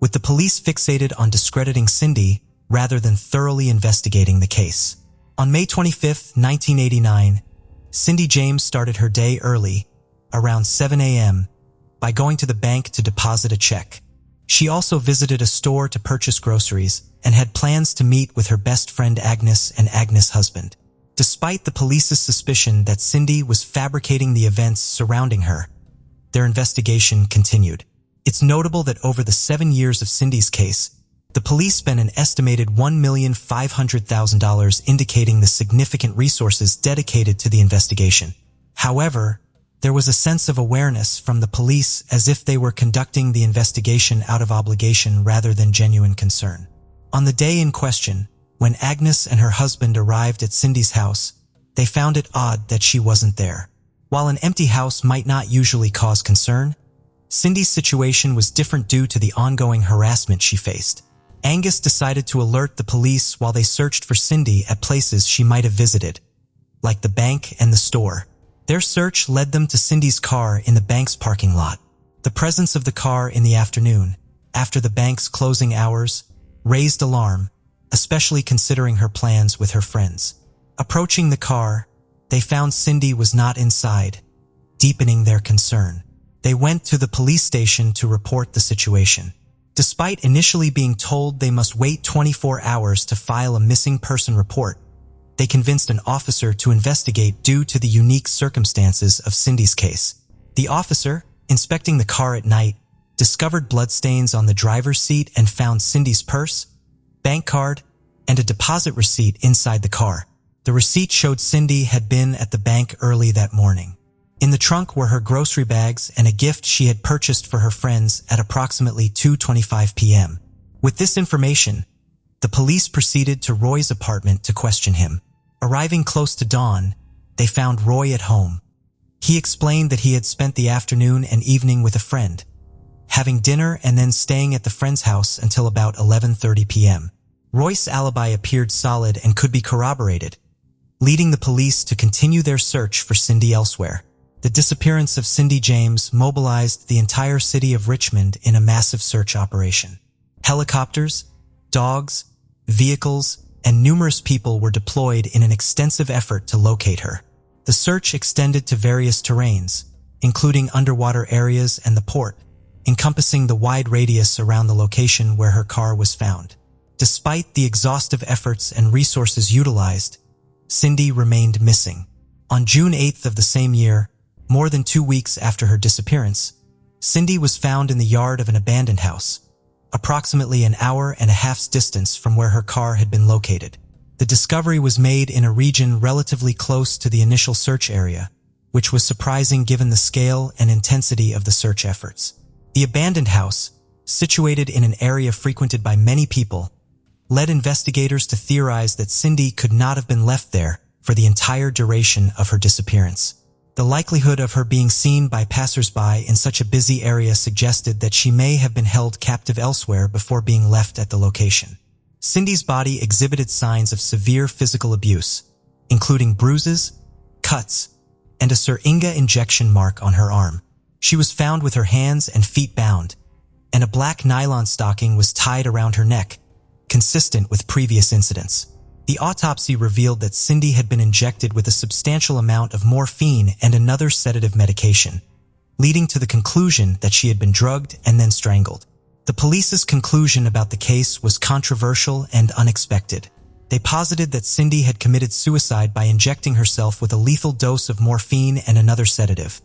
with the police fixated on discrediting Cindy rather than thoroughly investigating the case. On May 25, 1989, Cindy James started her day early, around 7 a.m., by going to the bank to deposit a check. She also visited a store to purchase groceries and had plans to meet with her best friend Agnes and Agnes' husband. Despite the police's suspicion that Cindy was fabricating the events surrounding her, their investigation continued. It's notable that over the 7 years of Cindy's case, the police spent an estimated $1,500,000, indicating the significant resources dedicated to the investigation. However, there was a sense of awareness from the police, as if they were conducting the investigation out of obligation rather than genuine concern. On the day in question, when Agnes and her husband arrived at Cindy's house, they found it odd that she wasn't there. While an empty house might not usually cause concern, Cindy's situation was different due to the ongoing harassment she faced. Angus decided to alert the police while they searched for Cindy at places she might have visited, like the bank and the store. Their search led them to Cindy's car in the bank's parking lot. The presence of the car in the afternoon, after the bank's closing hours, raised alarm, especially considering her plans with her friends. Approaching the car, they found Cindy was not inside, deepening their concern. They went to the police station to report the situation. Despite initially being told they must wait 24 hours to file a missing person report, they convinced an officer to investigate due to the unique circumstances of Cindy's case. The officer, inspecting the car at night, discovered bloodstains on the driver's seat and found Cindy's purse, bank card, and a deposit receipt inside the car. The receipt showed Cindy had been at the bank early that morning. In the trunk were her grocery bags and a gift she had purchased for her friends at approximately 2:25 p.m. With this information, the police proceeded to Roy's apartment to question him. Arriving close to dawn, they found Roy at home. He explained that he had spent the afternoon and evening with a friend, having dinner and then staying at the friend's house until about 11:30 p.m. Roy's alibi appeared solid and could be corroborated, leading the police to continue their search for Cindy elsewhere. The disappearance of Cindy James mobilized the entire city of Richmond in a massive search operation. Helicopters, dogs, vehicles, and numerous people were deployed in an extensive effort to locate her. The search extended to various terrains, including underwater areas and the port, encompassing the wide radius around the location where her car was found. Despite the exhaustive efforts and resources utilized, Cindy remained missing. On June 8th of the same year, more than 2 weeks after her disappearance, Cindy was found in the yard of an abandoned house, approximately an hour and a half's distance from where her car had been located. The discovery was made in a region relatively close to the initial search area, which was surprising given the scale and intensity of the search efforts. The abandoned house, situated in an area frequented by many people, led investigators to theorize that Cindy could not have been left there for the entire duration of her disappearance. The likelihood of her being seen by passers-by in such a busy area suggested that she may have been held captive elsewhere before being left at the location. Cindy's body exhibited signs of severe physical abuse, including bruises, cuts, and a syringa injection mark on her arm. She was found with her hands and feet bound, and a black nylon stocking was tied around her neck, consistent with previous incidents. The autopsy revealed that Cindy had been injected with a substantial amount of morphine and another sedative medication, leading to the conclusion that she had been drugged and then strangled. The police's conclusion about the case was controversial and unexpected. They posited that Cindy had committed suicide by injecting herself with a lethal dose of morphine and another sedative,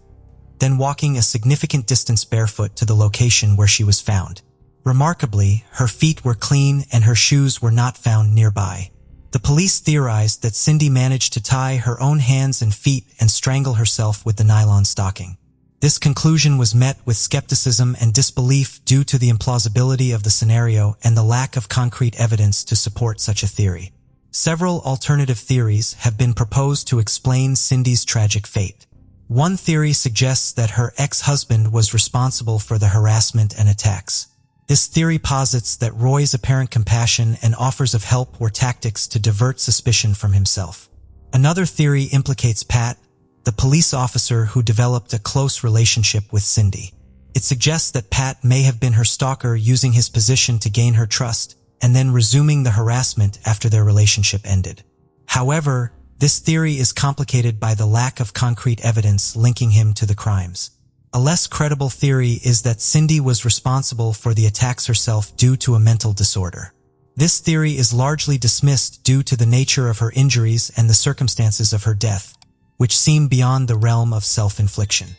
then walking a significant distance barefoot to the location where she was found. Remarkably, her feet were clean and her shoes were not found nearby. The police theorized that Cindy managed to tie her own hands and feet and strangle herself with the nylon stocking. This conclusion was met with skepticism and disbelief due to the implausibility of the scenario and the lack of concrete evidence to support such a theory. Several alternative theories have been proposed to explain Cindy's tragic fate. One theory suggests that her ex-husband was responsible for the harassment and attacks. This theory posits that Roy's apparent compassion and offers of help were tactics to divert suspicion from himself. Another theory implicates Pat, the police officer who developed a close relationship with Cindy. It suggests that Pat may have been her stalker, using his position to gain her trust and then resuming the harassment after their relationship ended. However, this theory is complicated by the lack of concrete evidence linking him to the crimes. A less credible theory is that Cindy was responsible for the attacks herself due to a mental disorder. This theory is largely dismissed due to the nature of her injuries and the circumstances of her death, which seem beyond the realm of self-infliction.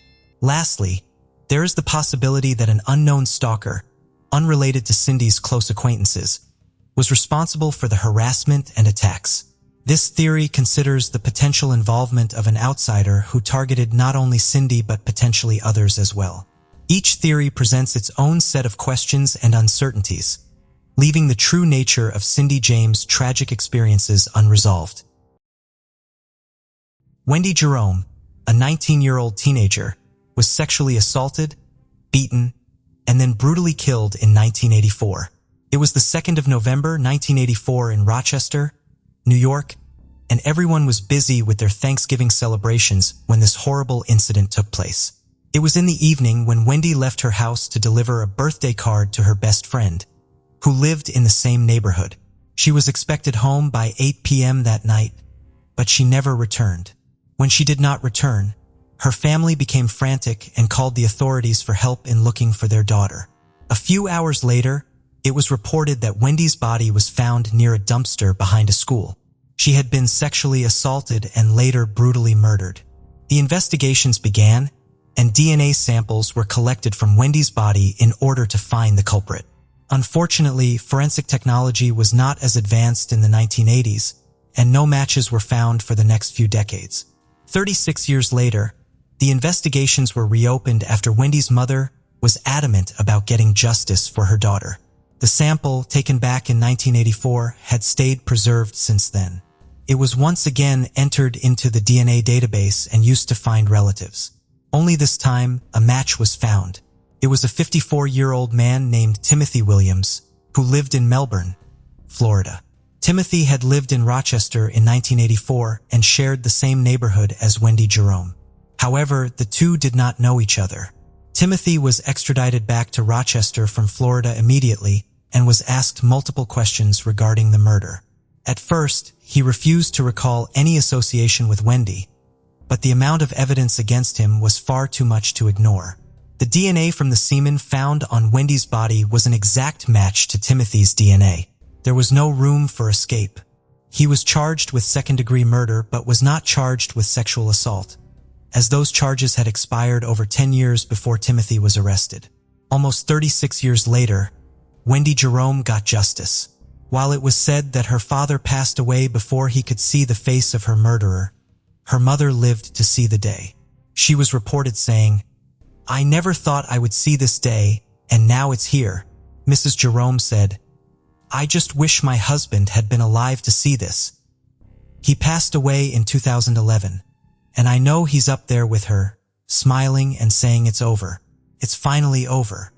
Lastly, there is the possibility that an unknown stalker, unrelated to Cindy's close acquaintances, was responsible for the harassment and attacks. This theory considers the potential involvement of an outsider who targeted not only Cindy but potentially others as well. Each theory presents its own set of questions and uncertainties, leaving the true nature of Cindy James' tragic experiences unresolved. Wendy Jerome, a 19-year-old teenager, was sexually assaulted, beaten, and then brutally killed in 1984. It was the 2nd of November, 1984 in Rochester, New York, and everyone was busy with their Thanksgiving celebrations when this horrible incident took place. It was in the evening when Wendy left her house to deliver a birthday card to her best friend, who lived in the same neighborhood. She was expected home by 8 p.m. that night, but she never returned. When she did not return, her family became frantic and called the authorities for help in looking for their daughter. A few hours later, it was reported that Wendy's body was found near a dumpster behind a school. She had been sexually assaulted and later brutally murdered. The investigations began, and DNA samples were collected from Wendy's body in order to find the culprit. Unfortunately, forensic technology was not as advanced in the 1980s, and no matches were found for the next few decades. 36 years later, the investigations were reopened after Wendy's mother was adamant about getting justice for her daughter. The sample, taken back in 1984, had stayed preserved since then. It was once again entered into the DNA database and used to find relatives. Only this time, a match was found. It was a 54-year-old man named Timothy Williams, who lived in Melbourne, Florida. Timothy had lived in Rochester in 1984 and shared the same neighborhood as Wendy Jerome. However, the two did not know each other. Timothy was extradited back to Rochester from Florida immediately and was asked multiple questions regarding the murder. At first, he refused to recall any association with Wendy, but the amount of evidence against him was far too much to ignore. The DNA from the semen found on Wendy's body was an exact match to Timothy's DNA. There was no room for escape. He was charged with second-degree murder but was not charged with sexual assault, as those charges had expired over 10 years before Timothy was arrested. Almost 36 years later, Wendy Jerome got justice. While it was said that her father passed away before he could see the face of her murderer, her mother lived to see the day. She was reported saying, "I never thought I would see this day, and now it's here." Mrs. Jerome said, "I just wish my husband had been alive to see this. He passed away in 2011, and I know he's up there with her, smiling and saying it's over. It's finally over."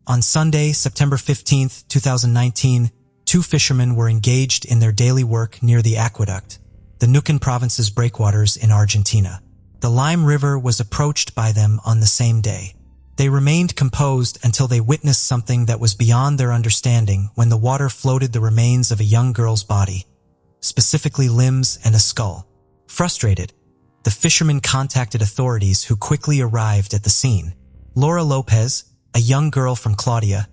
On Sunday, September 15, 2019, two fishermen were engaged in their daily work near the aqueduct, the Neuquén province's breakwaters in Argentina. The Lime River was approached by them on the same day. They remained composed until they witnessed something that was beyond their understanding when the water floated the remains of a young girl's body, specifically limbs and a skull. Frustrated, the fishermen contacted authorities who quickly arrived at the scene. Laura Lopez, a young girl from Claudia,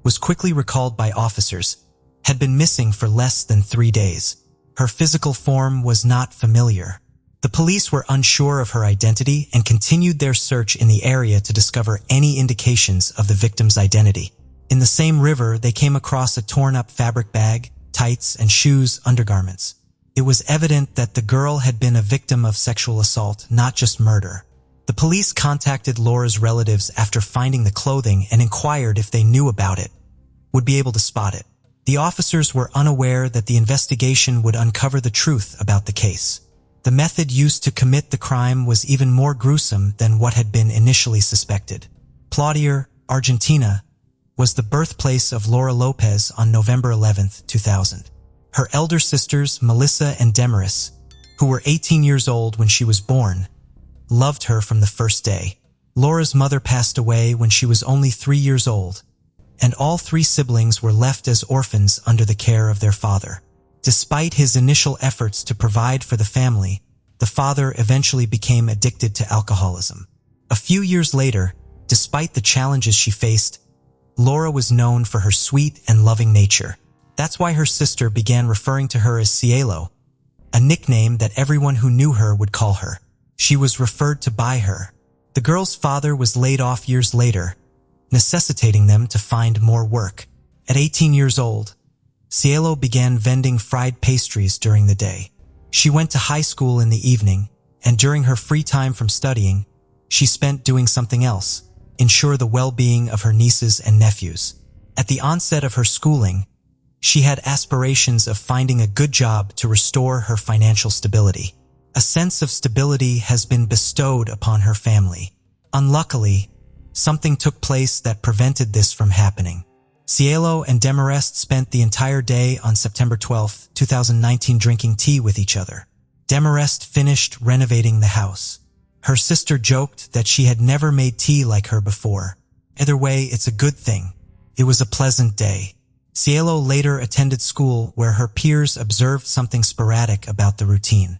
was quickly recalled by officers, had been missing for less than 3 days. Her physical form was not familiar. The police were unsure of her identity and continued their search in the area to discover any indications of the victim's identity. In the same river, they came across a torn-up fabric bag, tights, and shoes undergarments. It was evident that the girl had been a victim of sexual assault, not just murder. The police contacted Laura's relatives after finding the clothing and inquired if they knew about it, would be able to spot it. The officers were unaware that the investigation would uncover the truth about the case. The method used to commit the crime was even more gruesome than what had been initially suspected. Claudia, Argentina, was the birthplace of Laura Lopez on November 11, 2000. Her elder sisters, Melissa and Demaris, who were 18 years old when she was born, loved her from the first day. Laura's mother passed away when she was only 3 years old, and all 3 siblings were left as orphans under the care of their father. Despite his initial efforts to provide for the family, the father eventually became addicted to alcoholism. A few years later, despite the challenges she faced, Laura was known for her sweet and loving nature. That's why her sister began referring to her as Cielo, a nickname that everyone who knew her would call her. She was referred to by her. The girl's father was laid off years later, necessitating them to find more work. At 18 years old, Cielo began vending fried pastries during the day. She went to high school in the evening, and during her free time from studying, she spent doing something else, ensure the well-being of her nieces and nephews. At the onset of her schooling, she had aspirations of finding a good job to restore her financial stability. A sense of stability has been bestowed upon her family. Unluckily, something took place that prevented this from happening. Cielo and Demarest spent the entire day on September 12, 2019 drinking tea with each other. Demarest finished renovating the house. Her sister joked that she had never made tea like her before. Either way, it's a good thing. It was a pleasant day. Cielo later attended school where her peers observed something sporadic about the routine.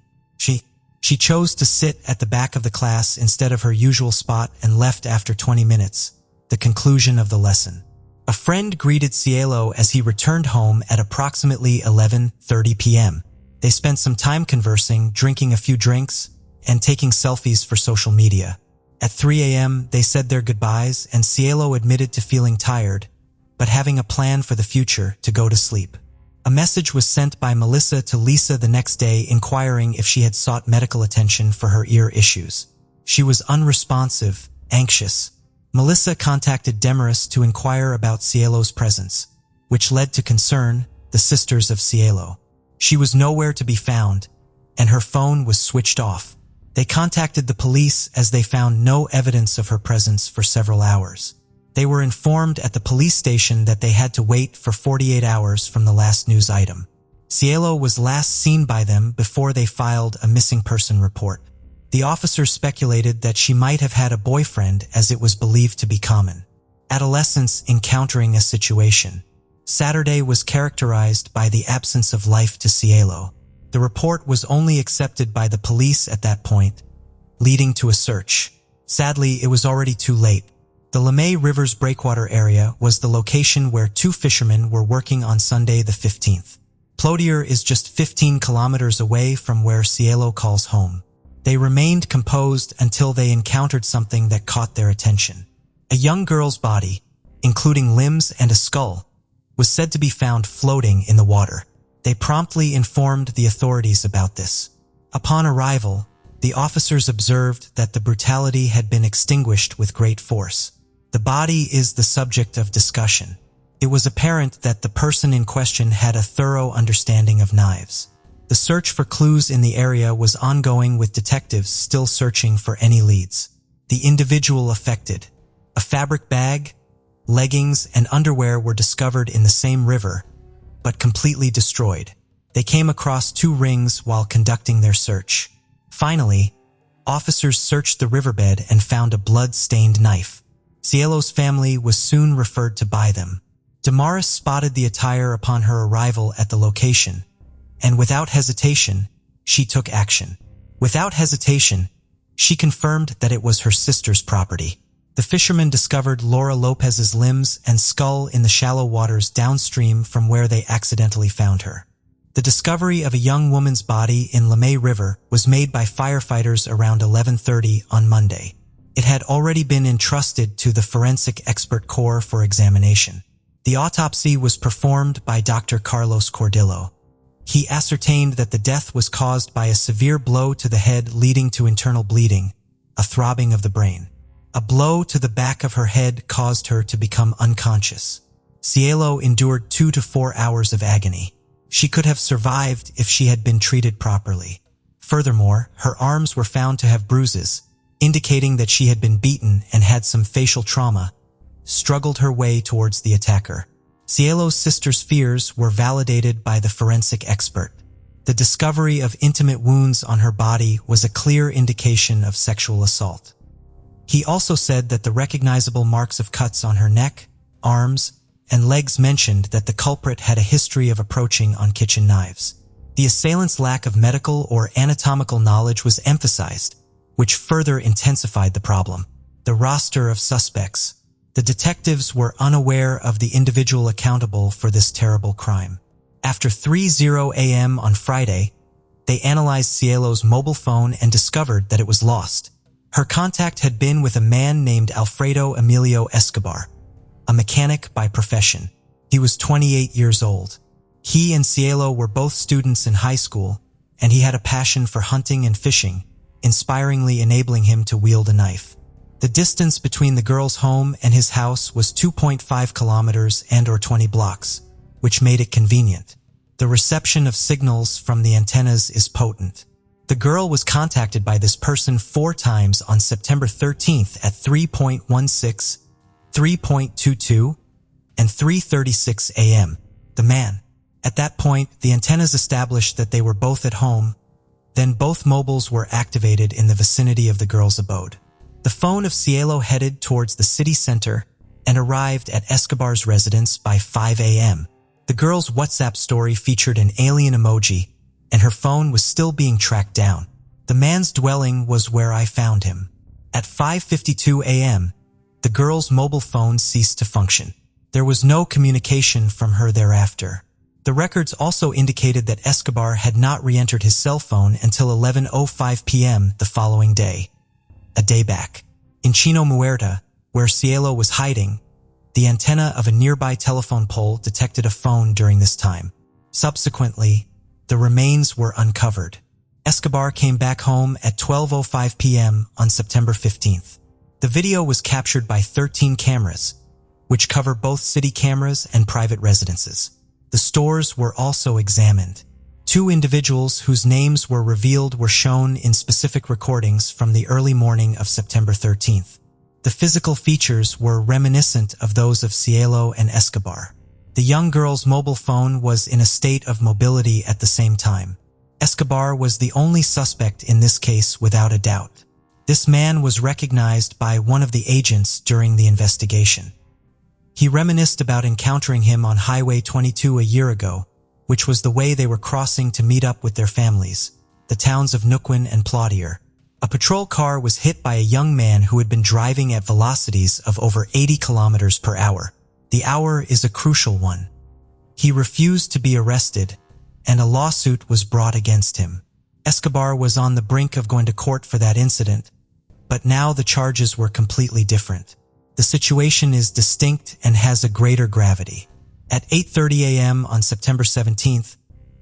She chose to sit at the back of the class instead of her usual spot and left after 20 minutes, the conclusion of the lesson. A friend greeted Cielo as he returned home at approximately 11:30 p.m. They spent some time conversing, drinking a few drinks, and taking selfies for social media. At 3 a.m., they said their goodbyes, and Cielo admitted to feeling tired, but having a plan for the future to go to sleep. A message was sent by Melissa to Lisa the next day inquiring if she had sought medical attention for her ear issues. She was unresponsive, anxious. Melissa contacted Demarest to inquire about Cielo's presence, which led to concern, the sisters of Cielo. She was nowhere to be found, and her phone was switched off. They contacted the police as they found no evidence of her presence for several hours. They were informed at the police station that they had to wait for 48 hours from the last news item. Cielo was last seen by them before they filed a missing person report. The officers speculated that she might have had a boyfriend, as it was believed to be common. Adolescents encountering a situation. Saturday was characterized by the absence of life to Cielo. The report was only accepted by the police at that point, leading to a search. Sadly, it was already too late. The Lemay River's breakwater area was the location where two fishermen were working on Sunday the 15th. Plotier is just 15 kilometers away from where Cielo calls home. They remained composed until they encountered something that caught their attention. A young girl's body, including limbs and a skull, was said to be found floating in the water. They promptly informed the authorities about this. Upon arrival, the officers observed that the brutality had been extinguished with great force. The body is the subject of discussion. It was apparent that the person in question had a thorough understanding of knives. The search for clues in the area was ongoing, with detectives still searching for any leads. The individual affected, a fabric bag, leggings, and underwear were discovered in the same river, but completely destroyed. They came across 2 rings while conducting their search. Finally, officers searched the riverbed and found a blood-stained knife. Cielo's family was soon referred to by them. Damaris spotted the attire upon her arrival at the location, and without hesitation, she took action. Without hesitation, she confirmed that it was her sister's property. The fishermen discovered Laura Lopez's limbs and skull in the shallow waters downstream from where they accidentally found her. The discovery of a young woman's body in Lemay River was made by firefighters around 11:30 on Monday. It had already been entrusted to the Forensic Expert Corps for examination. The autopsy was performed by Dr. Carlos Cordillo. He ascertained that the death was caused by a severe blow to the head leading to internal bleeding, a throbbing of the brain. A blow to the back of her head caused her to become unconscious. Cielo endured 2 to 4 hours of agony. She could have survived if she had been treated properly. Furthermore, her arms were found to have bruises, indicating that she had been beaten and had some facial trauma, struggled her way towards the attacker. Cielo's sister's fears were validated by the forensic expert. The discovery of intimate wounds on her body was a clear indication of sexual assault. He also said that the recognizable marks of cuts on her neck, arms, and legs mentioned that the culprit had a history of approaching on kitchen knives. The assailant's lack of medical or anatomical knowledge was emphasized, which further intensified the problem. The roster of suspects. The detectives were unaware of the individual accountable for this terrible crime. After 3:00 a.m. on Friday, they analyzed Cielo's mobile phone and discovered that it was lost. Her contact had been with a man named Alfredo Emilio Escobar, a mechanic by profession. He was 28 years old. He and Cielo were both students in high school, and he had a passion for hunting and fishing, inspiringly enabling him to wield a knife. The distance between the girl's home and his house was 2.5 kilometers and/or 20 blocks, which made it convenient. The reception of signals from the antennas is potent. The girl was contacted by this person 4 times on September 13th at 3.16, 3.22, and 3:36 a.m. The man. At that point, the antennas established that they were both at home. Then both mobiles were activated in the vicinity of the girl's abode. The phone of Cielo headed towards the city center and arrived at Escobar's residence by 5 a.m. The girl's WhatsApp story featured an alien emoji, and her phone was still being tracked down. The man's dwelling was where I found him. At 5:52 a.m., the girl's mobile phone ceased to function. There was no communication from her thereafter. The records also indicated that Escobar had not re-entered his cell phone until 11:05 p.m. the following day. A day back. In Chino Muerta, where Cielo was hiding, the antenna of a nearby telephone pole detected a phone during this time. Subsequently, the remains were uncovered. Escobar came back home at 12:05 p.m. on September 15th. The video was captured by 13 cameras, which cover both city cameras and private residences. The stores were also examined. 2 individuals whose names were revealed were shown in specific recordings from the early morning of September 13th. The physical features were reminiscent of those of Cielo and Escobar. The young girl's mobile phone was in a state of mobility at the same time. Escobar was the only suspect in this case without a doubt. This man was recognized by one of the agents during the investigation. He reminisced about encountering him on Highway 22 a year ago, which was the way they were crossing to meet up with their families, the towns of Nuquin and Plaudier. A patrol car was hit by a young man who had been driving at velocities of over 80 kilometers per hour. The hour is a crucial one. He refused to be arrested, and a lawsuit was brought against him. Escobar was on the brink of going to court for that incident, but now the charges were completely different. The situation is distinct and has a greater gravity. At 8:30 a.m. on September 17th,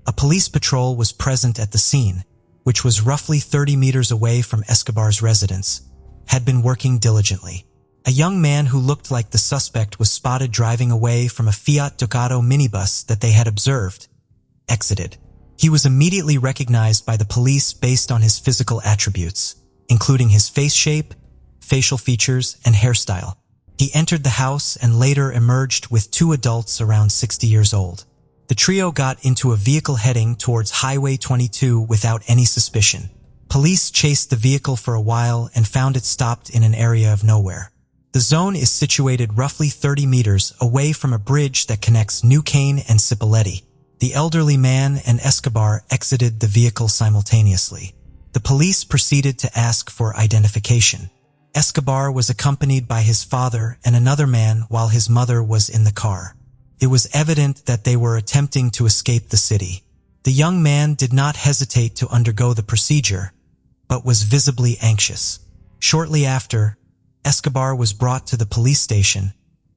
a police patrol was present at the scene, which was roughly 30 meters away from Escobar's residence, had been working diligently. A young man who looked like the suspect was spotted driving away from a Fiat Ducato minibus that they had observed, exited. He was immediately recognized by the police based on his physical attributes, including his face shape, facial features, and hairstyle. He entered the house and later emerged with 2 adults around 60 years old. The trio got into a vehicle heading towards Highway 22 without any suspicion. Police chased the vehicle for a while and found it stopped in an area of nowhere. The zone is situated roughly 30 meters away from a bridge that connects New Cane and Cipolletti. The elderly man and Escobar exited the vehicle simultaneously. The police proceeded to ask for identification. Escobar was accompanied by his father and another man while his mother was in the car. It was evident that they were attempting to escape the city. The young man did not hesitate to undergo the procedure, but was visibly anxious. Shortly after, Escobar was brought to the police station,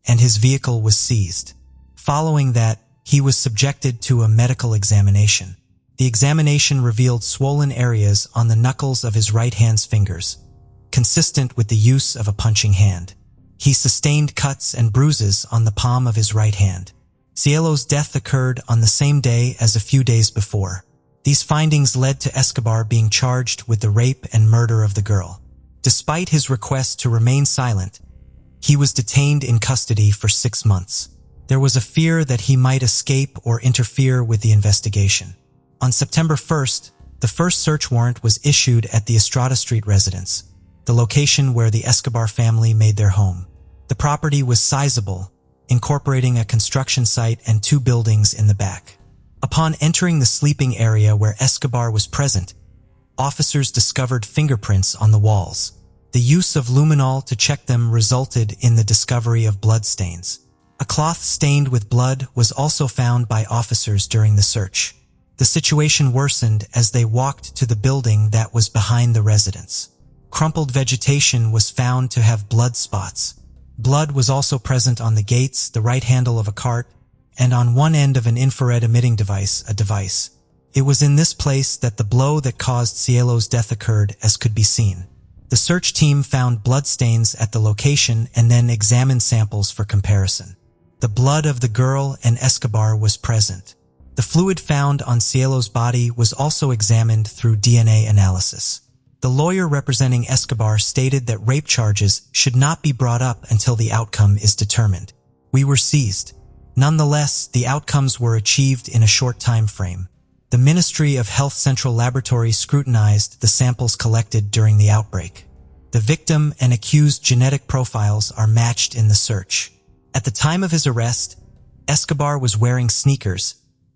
and his vehicle was seized. Following that, he was subjected to a medical examination. The examination revealed swollen areas on the knuckles of his right hand's fingers, consistent with the use of a punching hand. He sustained cuts and bruises on the palm of his right hand. Cielo's death occurred on the same day as a few days before. These findings led to Escobar being charged with the rape and murder of the girl. Despite his request to remain silent, he was detained in custody for 6 months. There was a fear that he might escape or interfere with the investigation. On September 1st, the first search warrant was issued at the Estrada Street residence, the location where the Escobar family made their home. The property was sizable, incorporating a construction site and 2 buildings in the back. Upon entering the sleeping area where Escobar was present, officers discovered fingerprints on the walls. The use of luminol to check them resulted in the discovery of bloodstains. A cloth stained with blood was also found by officers during the search. The situation worsened as they walked to the building that was behind the residence. Crumpled vegetation was found to have blood spots. Blood was also present on the gates, the right handle of a cart, and on one end of an infrared emitting device, a device. It was in this place that the blow that caused Cielo's death occurred, as could be seen. The search team found bloodstains at the location and then examined samples for comparison. The blood of the girl and Escobar was present. The fluid found on Cielo's body was also examined through DNA analysis. The lawyer representing Escobar stated that rape charges should not be brought up until the outcome is determined. We were seized. Nonetheless, the outcomes were achieved in a short time frame. The Ministry of Health Central Laboratory scrutinized the samples collected during the outbreak. The victim and accused genetic profiles are matched in the search. At the time of his arrest, Escobar was wearing sneakers,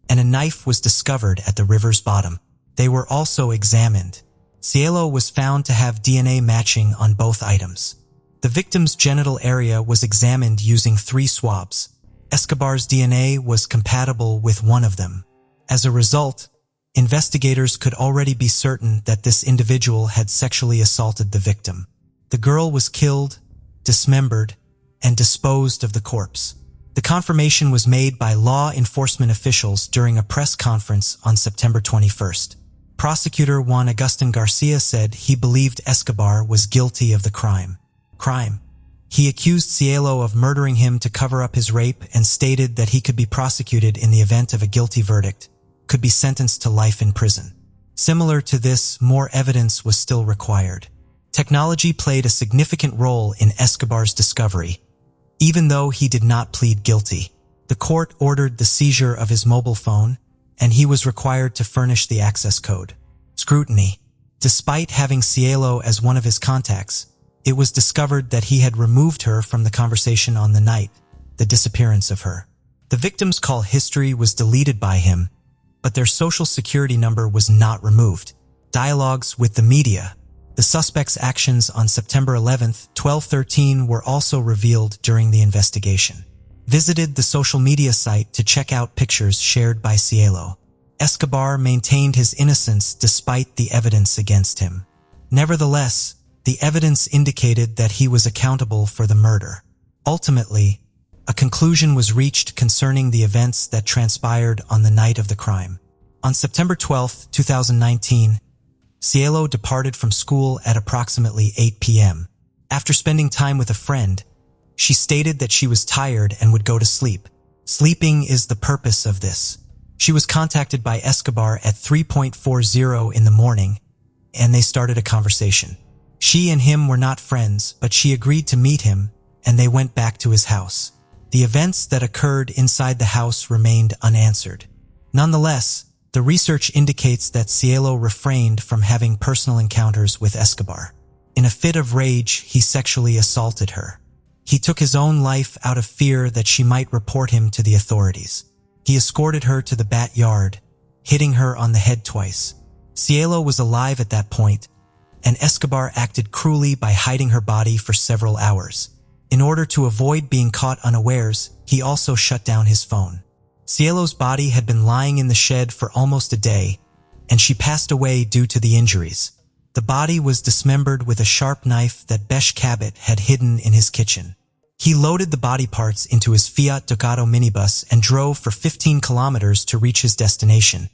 and a knife was discovered at the river's bottom. They were also examined. Cielo was found to have DNA matching on both items. The victim's genital area was examined using 3 swabs. Escobar's DNA was compatible with one of them. As a result, investigators could already be certain that this individual had sexually assaulted the victim. The girl was killed, dismembered, and disposed of the corpse. The confirmation was made by law enforcement officials during a press conference on September 21st. Prosecutor Juan Agustin Garcia said he believed Escobar was guilty of the crime. He accused Cielo of murdering him to cover up his rape and stated that he could be prosecuted in the event of a guilty verdict, could be sentenced to life in prison. Similar to this, more evidence was still required. Technology played a significant role in Escobar's discovery. Even though he did not plead guilty, the court ordered the seizure of his mobile phone, and he was required to furnish the access code. Scrutiny. Despite having Cielo as one of his contacts, it was discovered that he had removed her from the conversation on the night, the disappearance of her. The victim's call history was deleted by him, but their social security number was not removed. Dialogues with the media. The suspect's actions on September 11, 1213 were also revealed during the investigation. Visited the social media site to check out pictures shared by Cielo. Escobar maintained his innocence despite the evidence against him. Nevertheless, the evidence indicated that he was accountable for the murder. Ultimately, a conclusion was reached concerning the events that transpired on the night of the crime. On September 12, 2019, Cielo departed from school at approximately 8 p.m. After spending time with a friend, she stated that she was tired and would go to sleep. Sleeping is the purpose of this. She was contacted by Escobar at 3:40 in the morning, and they started a conversation. She and him were not friends, but she agreed to meet him, and they went back to his house. The events that occurred inside the house remained unanswered. Nonetheless, the research indicates that Cielo refrained from having personal encounters with Escobar. In a fit of rage, he sexually assaulted her. He took his own life out of fear that she might report him to the authorities. He escorted her to the backyard, hitting her on the head twice. Cielo was alive at that point, and Escobar acted cruelly by hiding her body for several hours. In order to avoid being caught unawares, he also shut down his phone. Cielo's body had been lying in the shed for almost a day, and she passed away due to the injuries. The body was dismembered with a sharp knife that Besh Cabot had hidden in his kitchen. He loaded the body parts into his Fiat Ducato minibus and drove for 15 kilometers to reach his destination,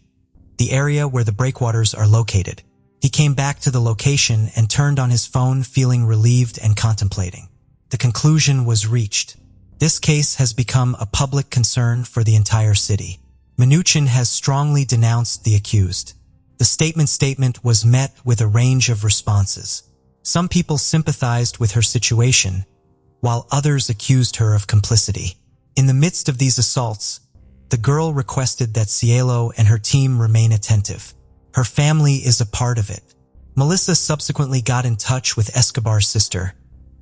the area where the breakwaters are located. He came back to the location and turned on his phone, feeling relieved and contemplating. The conclusion was reached. This case has become a public concern for the entire city. Mnuchin has strongly denounced the accused. The statement was met with a range of responses. Some people sympathized with her situation, while others accused her of complicity. In the midst of these assaults, the girl requested that Cielo and her team remain attentive. Her family is a part of it. Melissa subsequently got in touch with Escobar's sister,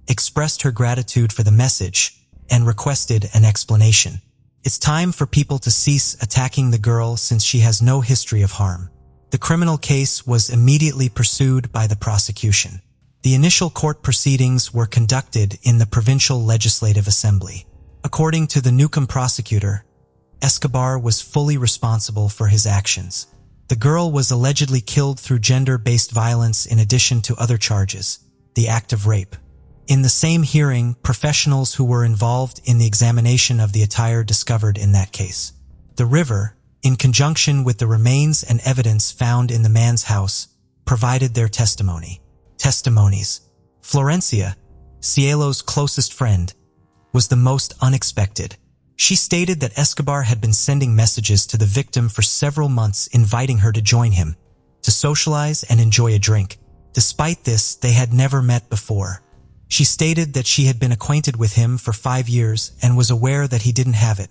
expressed her gratitude for the message, and requested an explanation. It's time for people to cease attacking the girl since she has no history of harm. The criminal case was immediately pursued by the prosecution. The initial court proceedings were conducted in the Provincial Legislative Assembly. According to the Newcombe prosecutor, Escobar was fully responsible for his actions. The girl was allegedly killed through gender-based violence in addition to other charges, the act of rape. In the same hearing, professionals who were involved in the examination of the attire discovered in that case. The river, in conjunction with the remains and evidence found in the man's house, provided their testimony. Testimonies. Florencia, Cielo's closest friend, was the most unexpected. She stated that Escobar had been sending messages to the victim for several months inviting her to join him, to socialize and enjoy a drink. Despite this, they had never met before. She stated that she had been acquainted with him for 5 years and was aware that he didn't have it,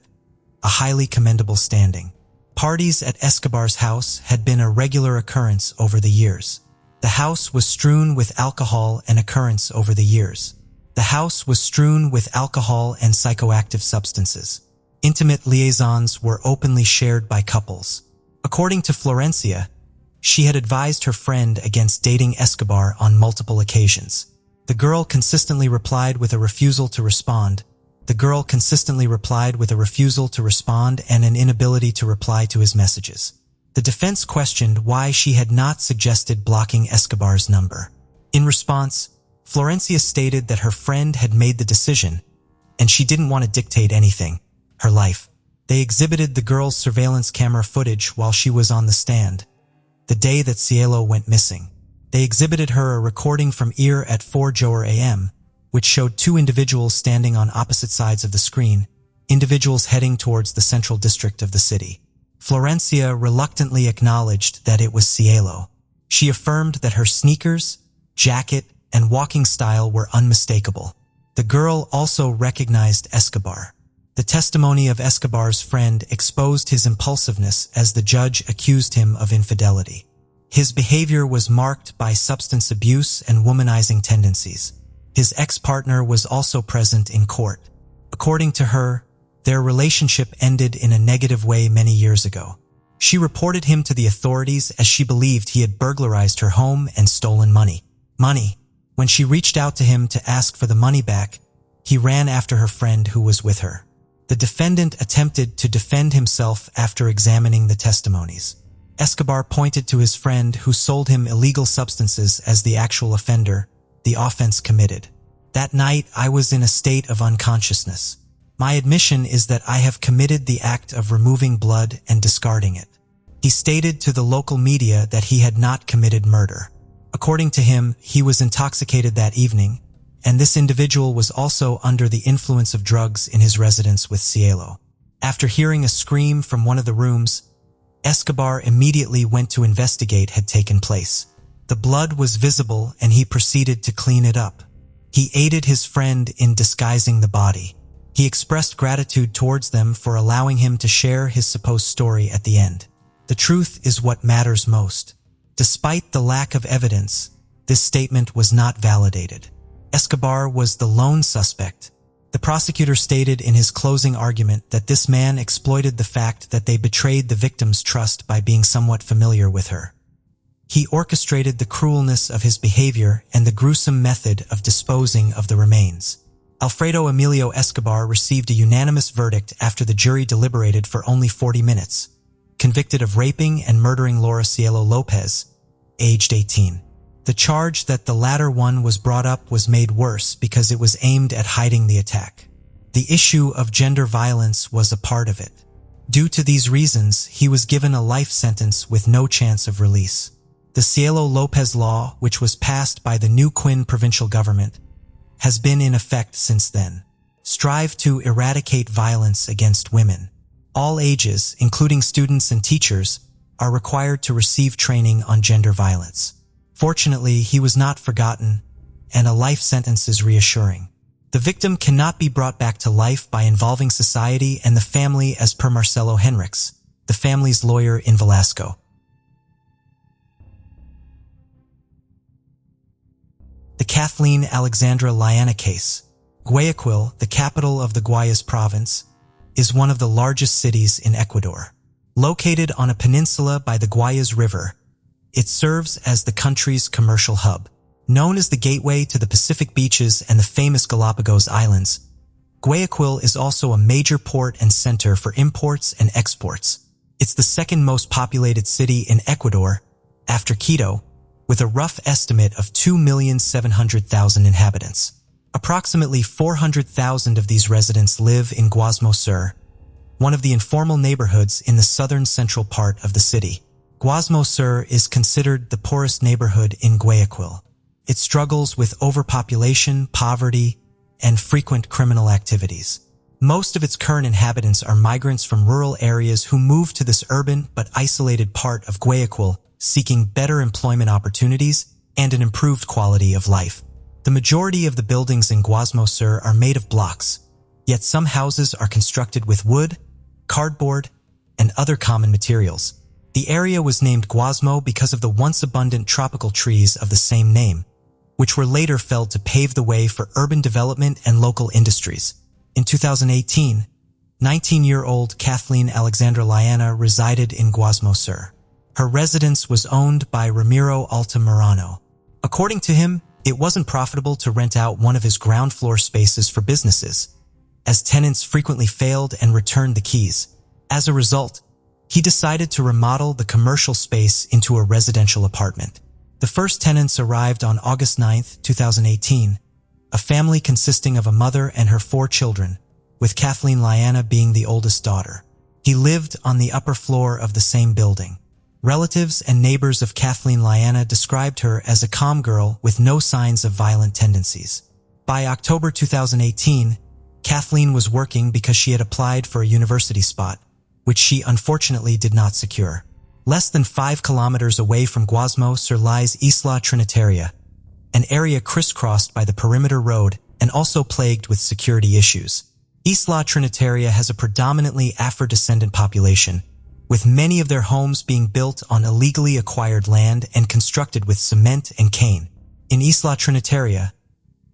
a highly commendable standing. Parties at Escobar's house had been a regular occurrence over the years. The house was strewn with alcohol and occurrence over the years. The house was strewn with alcohol and psychoactive substances. Intimate liaisons were openly shared by couples. According to Florencia, she had advised her friend against dating Escobar on multiple occasions. The girl consistently replied with a refusal to respond. The girl consistently replied with a refusal to respond and an inability to reply to his messages. The defense questioned why she had not suggested blocking Escobar's number. In response, Florencia stated that her friend had made the decision, and she didn't want to dictate anything, her life. They exhibited the girl's surveillance camera footage while she was on the stand, the day that Cielo went missing. They exhibited her a recording from EAR at 4:00 a.m., which showed 2 individuals standing on opposite sides of the screen, individuals heading towards the central district of the city. Florencia reluctantly acknowledged that it was Cielo. She affirmed that her sneakers, jacket, and walking style were unmistakable. The girl also recognized Escobar. The testimony of Escobar's friend exposed his impulsiveness as the judge accused him of infidelity. His behavior was marked by substance abuse and womanizing tendencies. His ex-partner was also present in court. According to her, their relationship ended in a negative way many years ago. She reported him to the authorities as she believed he had burglarized her home and stolen money. When she reached out to him to ask for the money back, he ran after her friend who was with her. The defendant attempted to defend himself after examining the testimonies. Escobar pointed to his friend who sold him illegal substances as the actual offender, the offense committed. That night, I was in a state of unconsciousness. My admission is that I have committed the act of removing blood and discarding it. He stated to the local media that he had not committed murder. According to him, he was intoxicated that evening, and this individual was also under the influence of drugs in his residence with Cielo. After hearing a scream from one of the rooms, Escobar immediately went to investigate what had taken place. The blood was visible and he proceeded to clean it up. He aided his friend in disguising the body. He expressed gratitude towards them for allowing him to share his supposed story at the end. The truth is what matters most. Despite the lack of evidence, this statement was not validated. Escobar was the lone suspect. The prosecutor stated in his closing argument that this man exploited the fact that they betrayed the victim's trust by being somewhat familiar with her. He orchestrated the cruelness of his behavior and the gruesome method of disposing of the remains. Alfredo Emilio Escobar received a unanimous verdict after the jury deliberated for only 40 minutes, convicted of raping and murdering Laura Cielo Lopez, aged 18. The charge that the latter one was brought up was made worse because it was aimed at hiding the attack. The issue of gender violence was a part of it. Due to these reasons, he was given a life sentence with no chance of release. The Cielo Lopez law, which was passed by the New Quinn provincial government, has been in effect since then. Strive to eradicate violence against women. All ages, including students and teachers, are required to receive training on gender violence. Fortunately, he was not forgotten, and a life sentence is reassuring. The victim cannot be brought back to life by involving society and the family as per Marcelo Henriques, the family's lawyer in Velasco. The Kathleen Alexandra Liana case. Guayaquil, the capital of the Guayas province, is one of the largest cities in Ecuador. Located on a peninsula by the Guayas River, it serves as the country's commercial hub. Known as the gateway to the Pacific beaches and the famous Galapagos Islands, Guayaquil is also a major port and center for imports and exports. It's the second most populated city in Ecuador, after Quito, with a rough estimate of 2,700,000 inhabitants. Approximately 400,000 of these residents live in Guasmo Sur, one of the informal neighborhoods in the southern central part of the city. Guasmo Sur is considered the poorest neighborhood in Guayaquil. It struggles with overpopulation, poverty, and frequent criminal activities. Most of its current inhabitants are migrants from rural areas who moved to this urban but isolated part of Guayaquil, seeking better employment opportunities and an improved quality of life. The majority of the buildings in Guasmo Sur are made of blocks, yet some houses are constructed with wood, cardboard, and other common materials. The area was named Guasmo because of the once abundant tropical trees of the same name, which were later felled to pave the way for urban development and local industries. In 2018, 19-year-old Kathleen Alexandra Liana resided in Guasmo Sur. Her residence was owned by Ramiro Altamirano. According to him, it wasn't profitable to rent out one of his ground floor spaces for businesses, as tenants frequently failed and returned the keys. As a result, he decided to remodel the commercial space into a residential apartment. The first tenants arrived on August 9, 2018, a family consisting of a mother and her 4 children, with Kathleen Liana being the oldest daughter. He lived on the upper floor of the same building. Relatives and neighbors of Kathleen Liana described her as a calm girl with no signs of violent tendencies. By October 2018, Kathleen was working because she had applied for a university spot, which she unfortunately did not secure. Less than 5 kilometers away from Guasmo Sur lies Isla Trinitaria, an area crisscrossed by the perimeter road and also plagued with security issues. Isla Trinitaria has a predominantly Afro-descendant population, with many of their homes being built on illegally acquired land and constructed with cement and cane. In Isla Trinitaria,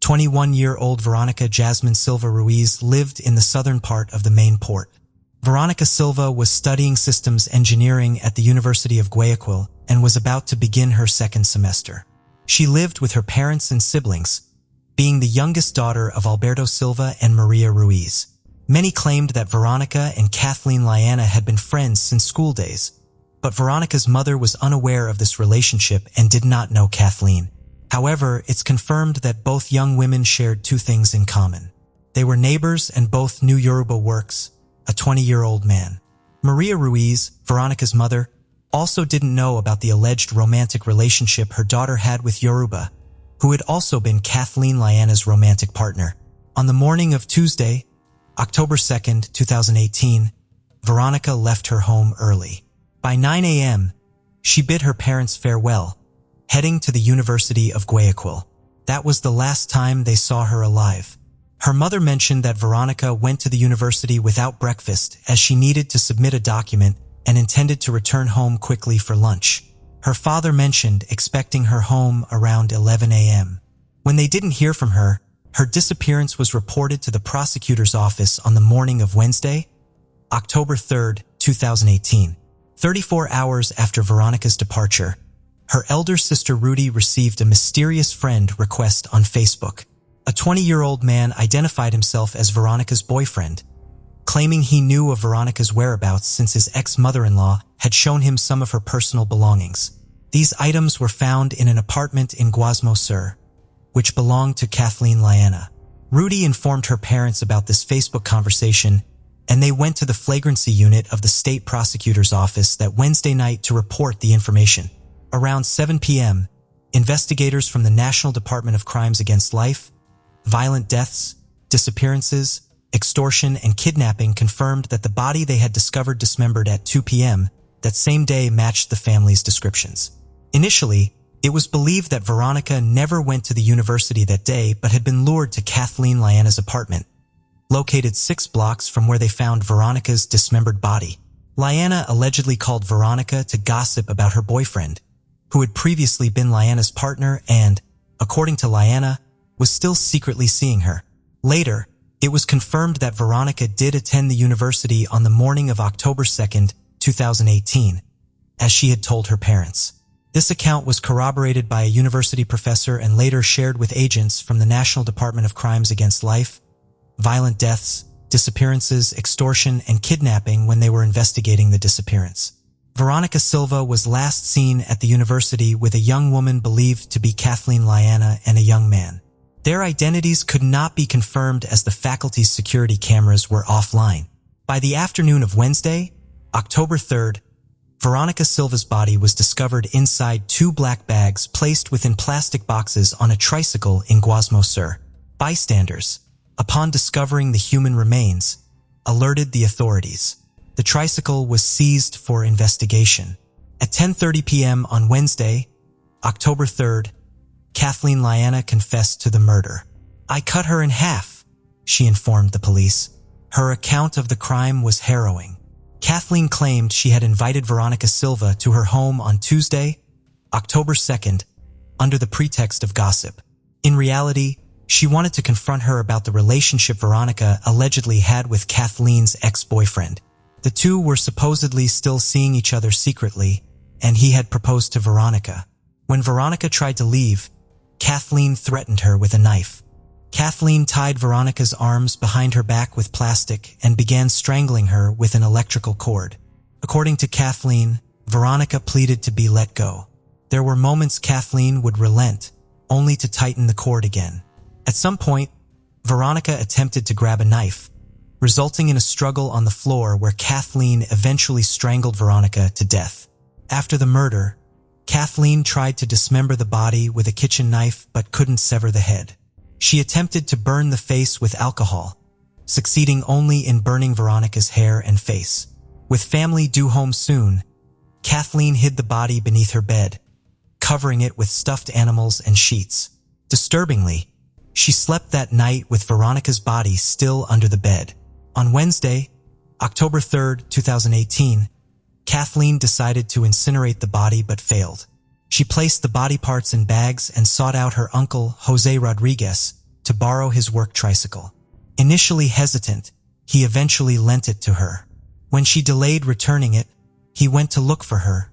21-year-old Veronica Jasmine Silva Ruiz lived in the southern part of the main port. Veronica Silva was studying systems engineering at the University of Guayaquil and was about to begin her second semester. She lived with her parents and siblings, being the youngest daughter of Alberto Silva and Maria Ruiz. Many claimed that Veronica and Kathleen Liana had been friends since school days, but Veronica's mother was unaware of this relationship and did not know Kathleen. However, it's confirmed that both young women shared 2 things in common. They were neighbors and both knew Yoruba Works, a 20-year-old man. Maria Ruiz, Veronica's mother, also didn't know about the alleged romantic relationship her daughter had with Yoruba, who had also been Kathleen Liana's romantic partner. On the morning of Tuesday, October 2, 2018, Veronica left her home early. By 9 a.m., she bid her parents farewell, heading to the University of Guayaquil. That was the last time they saw her alive. Her mother mentioned that Veronica went to the university without breakfast as she needed to submit a document and intended to return home quickly for lunch. Her father mentioned expecting her home around 11 a.m. When they didn't hear from her, her disappearance was reported to the prosecutor's office on the morning of Wednesday, October 3, 2018. 34 hours after Veronica's departure, her elder sister Rudy received a mysterious friend request on Facebook. A 20-year-old man identified himself as Veronica's boyfriend, claiming he knew of Veronica's whereabouts since his ex-mother-in-law had shown him some of her personal belongings. These items were found in an apartment in Guasmo Sur, which belonged to Kathleen Liana. Rudy informed her parents about this Facebook conversation, and they went to the flagrancy unit of the state prosecutor's office that Wednesday night to report the information. Around 7 p.m., investigators from the National Department of Crimes Against Life, Violent Deaths, Disappearances, Extortion, and Kidnapping confirmed that the body they had discovered dismembered at 2 p.m. that same day matched the family's descriptions. Initially, it was believed that Veronica never went to the university that day but had been lured to Kathleen Liana's apartment, located 6 blocks from where they found Veronica's dismembered body. Liana allegedly called Veronica to gossip about her boyfriend, who had previously been Liana's partner and, according to Liana, was still secretly seeing her. Later, It was confirmed that Veronica did attend the university on the morning of October 2nd, 2018, as she had told her parents. This account was corroborated by a university professor and later shared with agents from the National Department of Crimes Against Life, Violent Deaths, Disappearances, Extortion, and Kidnapping when they were investigating the disappearance. Veronica Silva was last seen at the university with a young woman believed to be Kathleen Liana and a young man. Their identities could not be confirmed as the faculty's security cameras were offline. By the afternoon of Wednesday, October 3rd, Veronica Silva's body was discovered inside 2 black bags placed within plastic boxes on a tricycle in Guasmo Sur. Bystanders, upon discovering the human remains, alerted the authorities. The tricycle was seized for investigation. At 10:30 p.m. on Wednesday, October 3rd, Kathleen Liana confessed to the murder. "I cut her in half," she informed the police. Her account of the crime was harrowing. Kathleen claimed she had invited Veronica Silva to her home on Tuesday, October 2nd, under the pretext of gossip. In reality, she wanted to confront her about the relationship Veronica allegedly had with Kathleen's ex-boyfriend. The two were supposedly still seeing each other secretly, and he had proposed to Veronica. When Veronica tried to leave, Kathleen threatened her with a knife. Kathleen tied Veronica's arms behind her back with plastic and began strangling her with an electrical cord. According to Kathleen, Veronica pleaded to be let go. There were moments Kathleen would relent, only to tighten the cord again. At some point, Veronica attempted to grab a knife, resulting in a struggle on the floor where Kathleen eventually strangled Veronica to death. After the murder, Kathleen tried to dismember the body with a kitchen knife but couldn't sever the head. She attempted to burn the face with alcohol, succeeding only in burning Veronica's hair and face. With family due home soon, Kathleen hid the body beneath her bed, covering it with stuffed animals and sheets. Disturbingly, she slept that night with Veronica's body still under the bed. On Wednesday, October 3rd, 2018, Kathleen decided to incinerate the body but failed. She placed the body parts in bags and sought out her uncle, Jose Rodriguez, to borrow his work tricycle. Initially hesitant, he eventually lent it to her. When she delayed returning it, he went to look for her,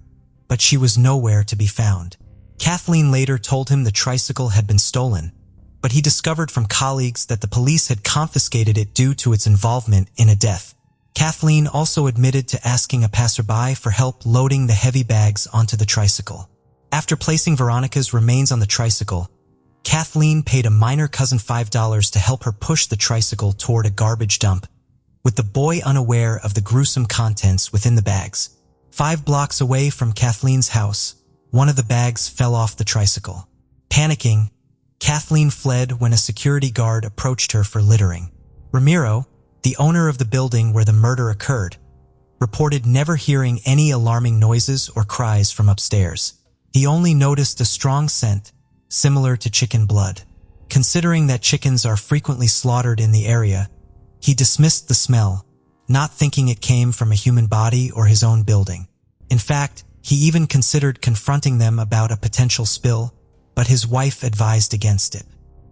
but she was nowhere to be found. Kathleen later told him the tricycle had been stolen, but he discovered from colleagues that the police had confiscated it due to its involvement in a death. Kathleen also admitted to asking a passerby for help loading the heavy bags onto the tricycle. After placing Veronica's remains on the tricycle, Kathleen paid a minor cousin $5 to help her push the tricycle toward a garbage dump, with the boy unaware of the gruesome contents within the bags. 5 blocks away from Kathleen's house, one of the bags fell off the tricycle. Panicking, Kathleen fled when a security guard approached her for littering. Ramiro, the owner of the building where the murder occurred, reported never hearing any alarming noises or cries from upstairs. He only noticed a strong scent, similar to chicken blood. Considering that chickens are frequently slaughtered in the area, he dismissed the smell, not thinking it came from a human body or his own building. In fact, he even considered confronting them about a potential spill, but his wife advised against it.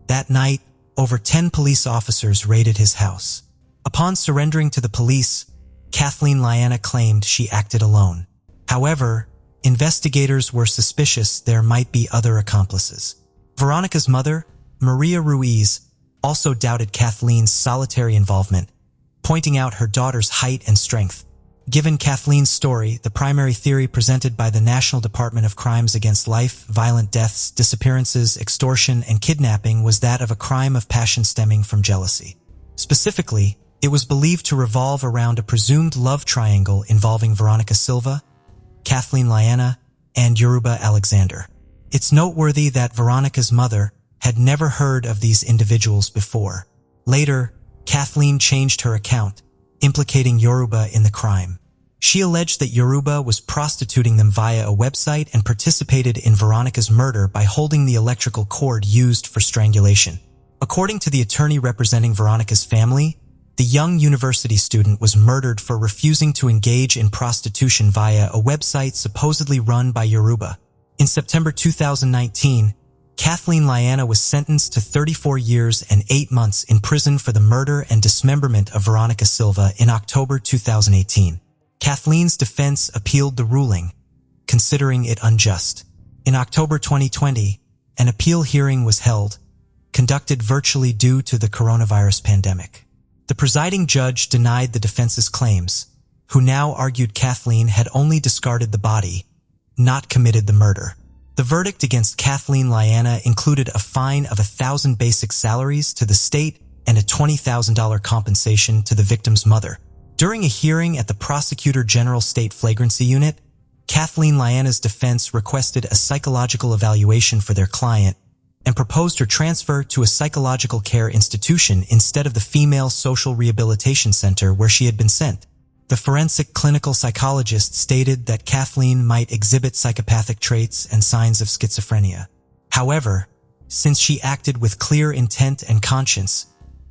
That night, over 10 police officers raided his house. Upon surrendering to the police, Kathleen Liana claimed she acted alone. However, investigators were suspicious there might be other accomplices. Veronica's mother, Maria Ruiz, also doubted Kathleen's solitary involvement, pointing out her daughter's height and strength. Given Kathleen's story, the primary theory presented by the National Department of Crimes Against Life, Violent Deaths, Disappearances, Extortion, and Kidnapping was that of a crime of passion stemming from jealousy. Specifically, it was believed to revolve around a presumed love triangle involving Veronica Silva, Kathleen Liana, and Yoruba Alexander. It's noteworthy that Veronica's mother had never heard of these individuals before. Later, Kathleen changed her account, implicating Yoruba in the crime. She alleged that Yoruba was prostituting them via a website and participated in Veronica's murder by holding the electrical cord used for strangulation. According to the attorney representing Veronica's family, the young university student was murdered for refusing to engage in prostitution via a website supposedly run by Yoruba. In September 2019, Kathleen Liana was sentenced to 34 years and 8 months in prison for the murder and dismemberment of Veronica Silva in October 2018. Kathleen's defense appealed the ruling, considering it unjust. In October 2020, an appeal hearing was held, conducted virtually due to the coronavirus pandemic. The presiding judge denied the defense's claims, who now argued Kathleen had only discarded the body, not committed the murder. The verdict against Kathleen Liana included a fine of 1,000 basic salaries to the state and a $20,000 compensation to the victim's mother. During a hearing at the Prosecutor General State Flagrancy Unit, Kathleen Liana's defense requested a psychological evaluation for their client and proposed her transfer to a psychological care institution instead of the Female Social Rehabilitation Center where she had been sent. The forensic clinical psychologist stated that Kathleen might exhibit psychopathic traits and signs of schizophrenia. However, since she acted with clear intent and conscience,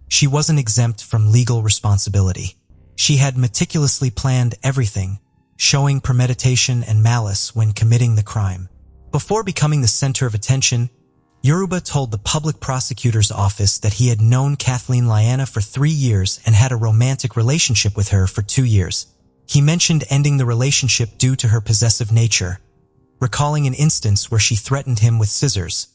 she wasn't exempt from legal responsibility. She had meticulously planned everything, showing premeditation and malice when committing the crime. Before becoming the center of attention, Yoruba told the public prosecutor's office that he had known Kathleen Liana for 3 years and had a romantic relationship with her for 2 years. He mentioned ending the relationship due to her possessive nature, recalling an instance where she threatened him with scissors,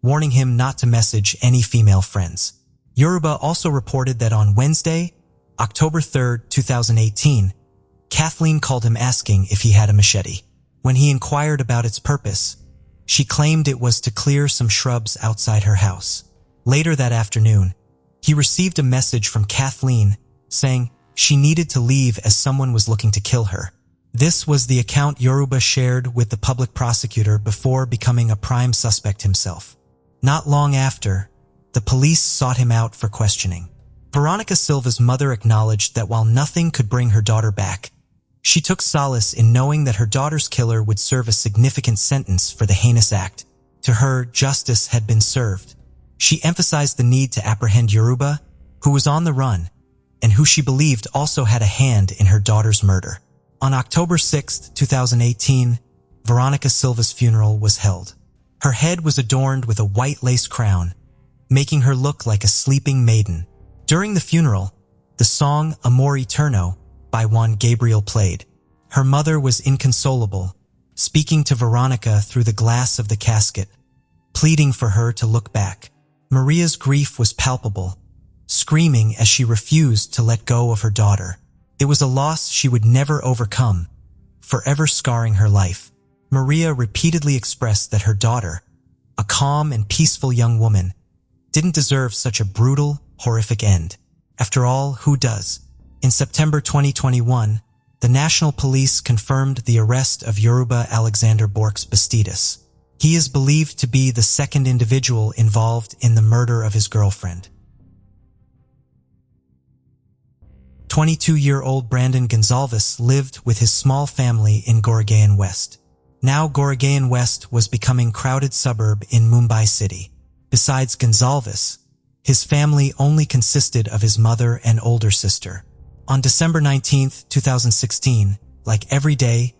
warning him not to message any female friends. Yoruba also reported that on Wednesday, October 3, 2018, Kathleen called him asking if he had a machete. When he inquired about its purpose, she claimed it was to clear some shrubs outside her house. Later that afternoon, he received a message from Kathleen saying she needed to leave as someone was looking to kill her. This was the account Yoruba shared with the public prosecutor before becoming a prime suspect himself. Not long after, the police sought him out for questioning. Veronica Silva's mother acknowledged that while nothing could bring her daughter back, she took solace in knowing that her daughter's killer would serve a significant sentence for the heinous act. To her, justice had been served. She emphasized the need to apprehend Yoruba, who was on the run, and who she believed also had a hand in her daughter's murder. On October 6, 2018, Veronica Silva's funeral was held. Her head was adorned with a white lace crown, making her look like a sleeping maiden. During the funeral, the song Amor Eterno by Juan Gabriel played. Her mother was inconsolable, speaking to Veronica through the glass of the casket, pleading for her to look back. Maria's grief was palpable, screaming as she refused to let go of her daughter. It was a loss she would never overcome, forever scarring her life. Maria repeatedly expressed that her daughter, a calm and peaceful young woman, didn't deserve such a brutal, horrific end. After all, who does? In September 2021, the National Police confirmed the arrest of Yoruba Alexander Borks Bastidas. He is believed to be the second individual involved in the murder of his girlfriend. 22-year-old Brandon Gonzalez lived with his small family in Goregaon West. Now Goregaon West was becoming a crowded suburb in Mumbai city. Besides Gonzalez, his family only consisted of his mother and older sister. On December 19, 2016, like every day,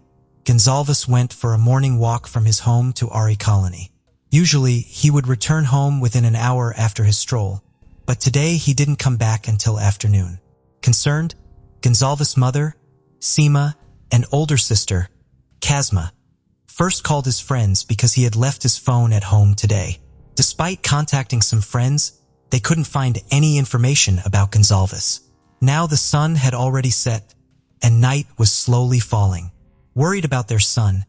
Gonzalez went for a morning walk from his home to Ari Colony. Usually, he would return home within an hour after his stroll, but today he didn't come back until afternoon. Concerned, Gonzalez's mother, Seema, and older sister, Kazma, first called his friends because he had left his phone at home today. Despite contacting some friends, they couldn't find any information about Gonzalez. Now the sun had already set, and night was slowly falling. Worried about their son,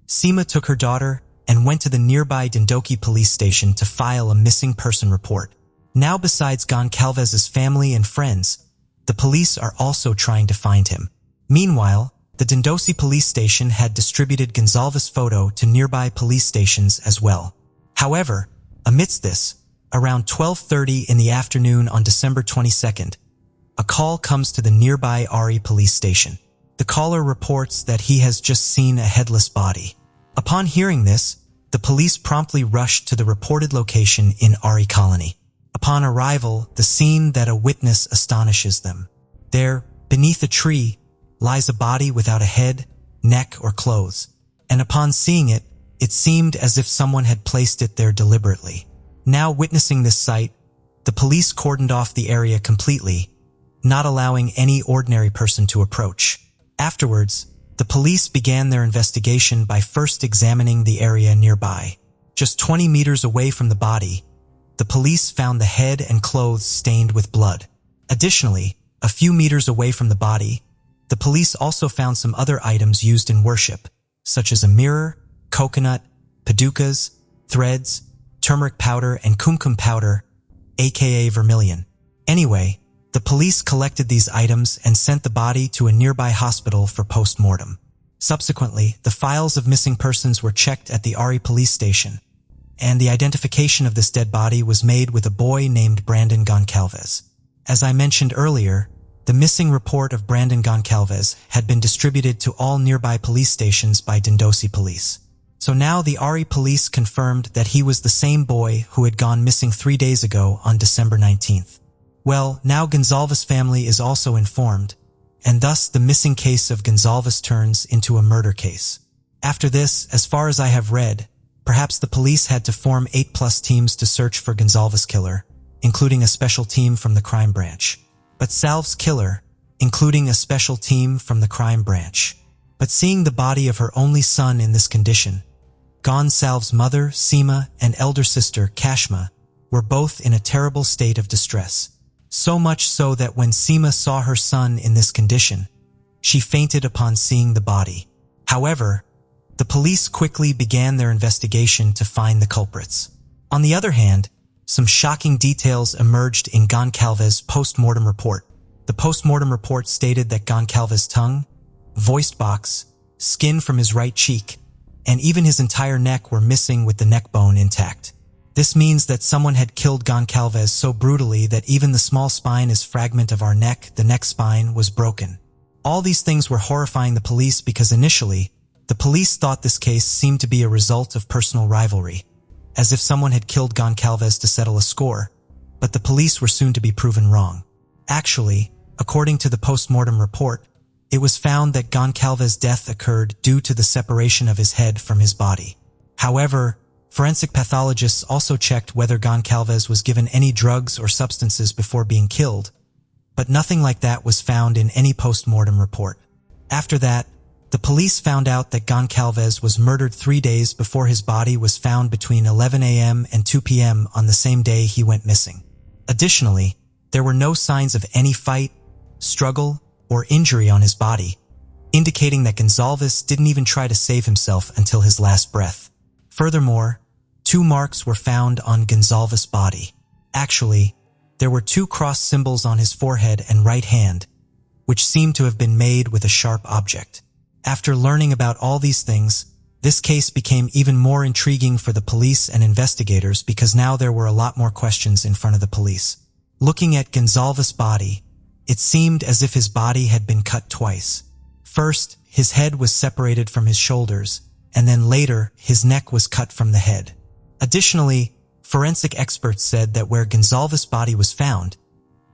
Seema took her daughter and went to the nearby Dindoki police station to file a missing person report. Now besides Goncalvez's family and friends, the police are also trying to find him. Meanwhile, the Dindosi police station had distributed Gonzalez's photo to nearby police stations as well. However, amidst this, around 12:30 in the afternoon on December 22nd, a call comes to the nearby Ari police station. The caller reports that he has just seen a headless body. Upon hearing this, the police promptly rush to the reported location in Ari Colony. Upon arrival, the scene that a witness astonishes them. There, beneath a tree, lies a body without a head, neck, or clothes. And upon seeing it, It seemed as if someone had placed it there deliberately. Now witnessing this sight, the police cordoned off the area completely, not allowing any ordinary person to approach. Afterwards, the police began their investigation by first examining the area nearby. Just 20 meters away from the body, the police found the head and clothes stained with blood. Additionally, a few meters away from the body, the police also found some other items used in worship, such as a mirror, coconut, padukas, threads, turmeric powder, and kumkum powder, aka vermilion. Anyway, the police collected these items and sent the body to a nearby hospital for post-mortem. Subsequently, the files of missing persons were checked at the Ari police station, and the identification of this dead body was made with a boy named Brandon Goncalves. As I mentioned earlier, the missing report of Brandon Goncalves had been distributed to all nearby police stations by Dindosi police. So now the Ari police confirmed that he was the same boy who had gone missing 3 days ago on December 19th. Well, now Gonzalez family is also informed, and thus the missing case of Gonzalez turns into a murder case. After this, as far as I have read, perhaps the police had to form 8+ teams to search for Gonzalez killer, including a special team from the crime branch. But Salve's killer, including a special team from the crime branch. But seeing the body of her only son in this condition, Gonsalve's mother, Seema, and elder sister, Kashma, were both in a terrible state of distress. So much so that when Seema saw her son in this condition, she fainted upon seeing the body. However, the police quickly began their investigation to find the culprits. On the other hand, some shocking details emerged in Goncalves' post-mortem report. The post-mortem report stated that Goncalves' tongue, voice box, skin from his right cheek, and even his entire neck were missing with the neck bone intact. This means that someone had killed Goncalves so brutally that even the small spine is fragment of our neck, the neck spine, was broken. All these things were horrifying the police because initially, the police thought this case seemed to be a result of personal rivalry, as if someone had killed Goncalves to settle a score, but the police were soon to be proven wrong. Actually, according to the post-mortem report, it was found that Goncalves' death occurred due to the separation of his head from his body. However, forensic pathologists also checked whether Goncalves was given any drugs or substances before being killed, but nothing like that was found in any post-mortem report. After that, the police found out that Goncalves was murdered 3 days before his body was found between 11 a.m. and 2 p.m. on the same day he went missing. Additionally, there were no signs of any fight, struggle, or injury on his body, indicating that Gonsalves didn't even try to save himself until his last breath. Furthermore, 2 marks were found on Gonsalves' body. Actually, there were 2 cross symbols on his forehead and right hand, which seemed to have been made with a sharp object. After learning about all these things, this case became even more intriguing for the police and investigators because now there were a lot more questions in front of the police. Looking at Gonsalves' body, it seemed as if his body had been cut twice. First, his head was separated from his shoulders, and then later, his neck was cut from the head. Additionally, forensic experts said that where Gonsalves' body was found,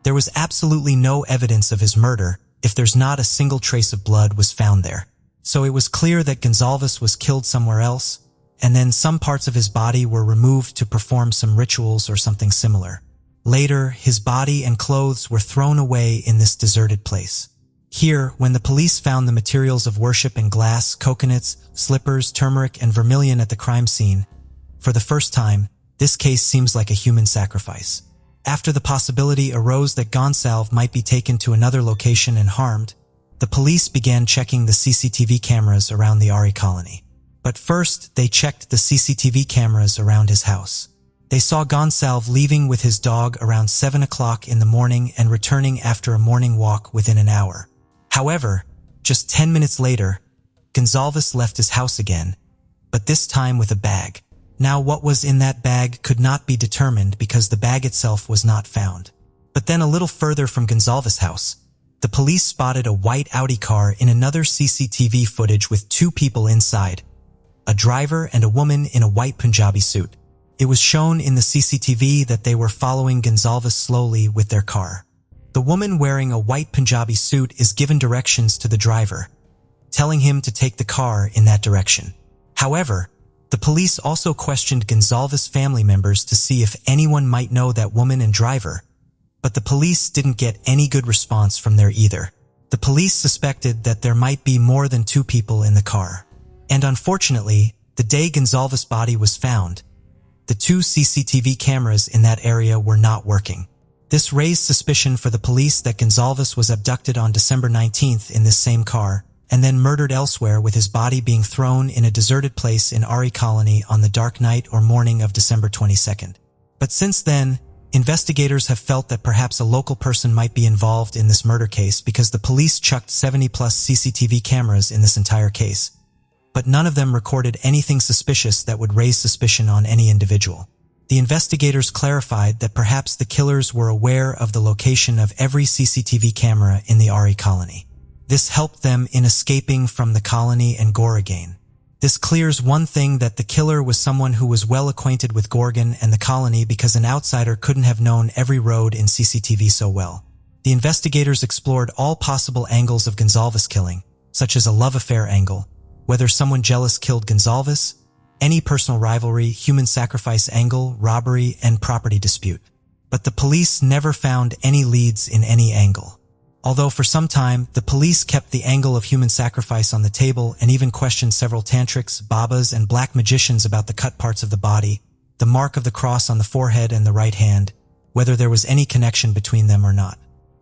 there was absolutely no evidence of his murder if there's not a single trace of blood was found there. So it was clear that Gonsalves was killed somewhere else, and then some parts of his body were removed to perform some rituals or something similar. Later, his body and clothes were thrown away in this deserted place. Here, when the police found the materials of worship in glass, coconuts, slippers, turmeric, and vermilion at the crime scene, for the first time, this case seems like a human sacrifice. After the possibility arose that Gonsalves might be taken to another location and harmed, the police began checking the CCTV cameras around the Ari colony. But first, they checked the CCTV cameras around his house. They saw Gonsalves leaving with his dog around 7 o'clock in the morning and returning after a morning walk within an hour. However, just 10 minutes later, Gonsalves left his house again, but this time with a bag. Now what was in that bag could not be determined because the bag itself was not found. But then a little further from Gonsalves' house, the police spotted a white Audi car in another CCTV footage with 2 people inside, a driver and a woman in a white Punjabi suit. It was shown in the CCTV that they were following Gonsalves slowly with their car. The woman wearing a white Punjabi suit is given directions to the driver, telling him to take the car in that direction. However, The police also questioned Gonzalez family members to see if anyone might know that woman and driver, but the police didn't get any good response from there either. The police suspected that there might be more than 2 people in the car. And unfortunately, the day Gonzalez's body was found, the 2 CCTV cameras in that area were not working. This raised suspicion for the police that Gonzalez was abducted on December 19th in this same car, and then murdered elsewhere, with his body being thrown in a deserted place in RE Colony on the dark night or morning of December 22nd. But since then, investigators have felt that perhaps a local person might be involved in this murder case because the police chucked 70+ CCTV cameras in this entire case. But none of them recorded anything suspicious that would raise suspicion on any individual. The investigators clarified that perhaps the killers were aware of the location of every CCTV camera in the RE Colony. This helped them in escaping from the colony and Gore again. This clears one thing, that the killer was someone who was well acquainted with Gorgon and the colony, because an outsider couldn't have known every road in CCTV so well. The investigators explored all possible angles of Gonzalez killing, such as a love affair angle, whether someone jealous killed Gonzalez, any personal rivalry, human sacrifice angle, robbery, and property dispute. But the police never found any leads in any angle. Although for some time, the police kept the angle of human sacrifice on the table and even questioned several tantrics, babas, and black magicians about the cut parts of the body, the mark of the cross on the forehead and the right hand, whether there was any connection between them or not.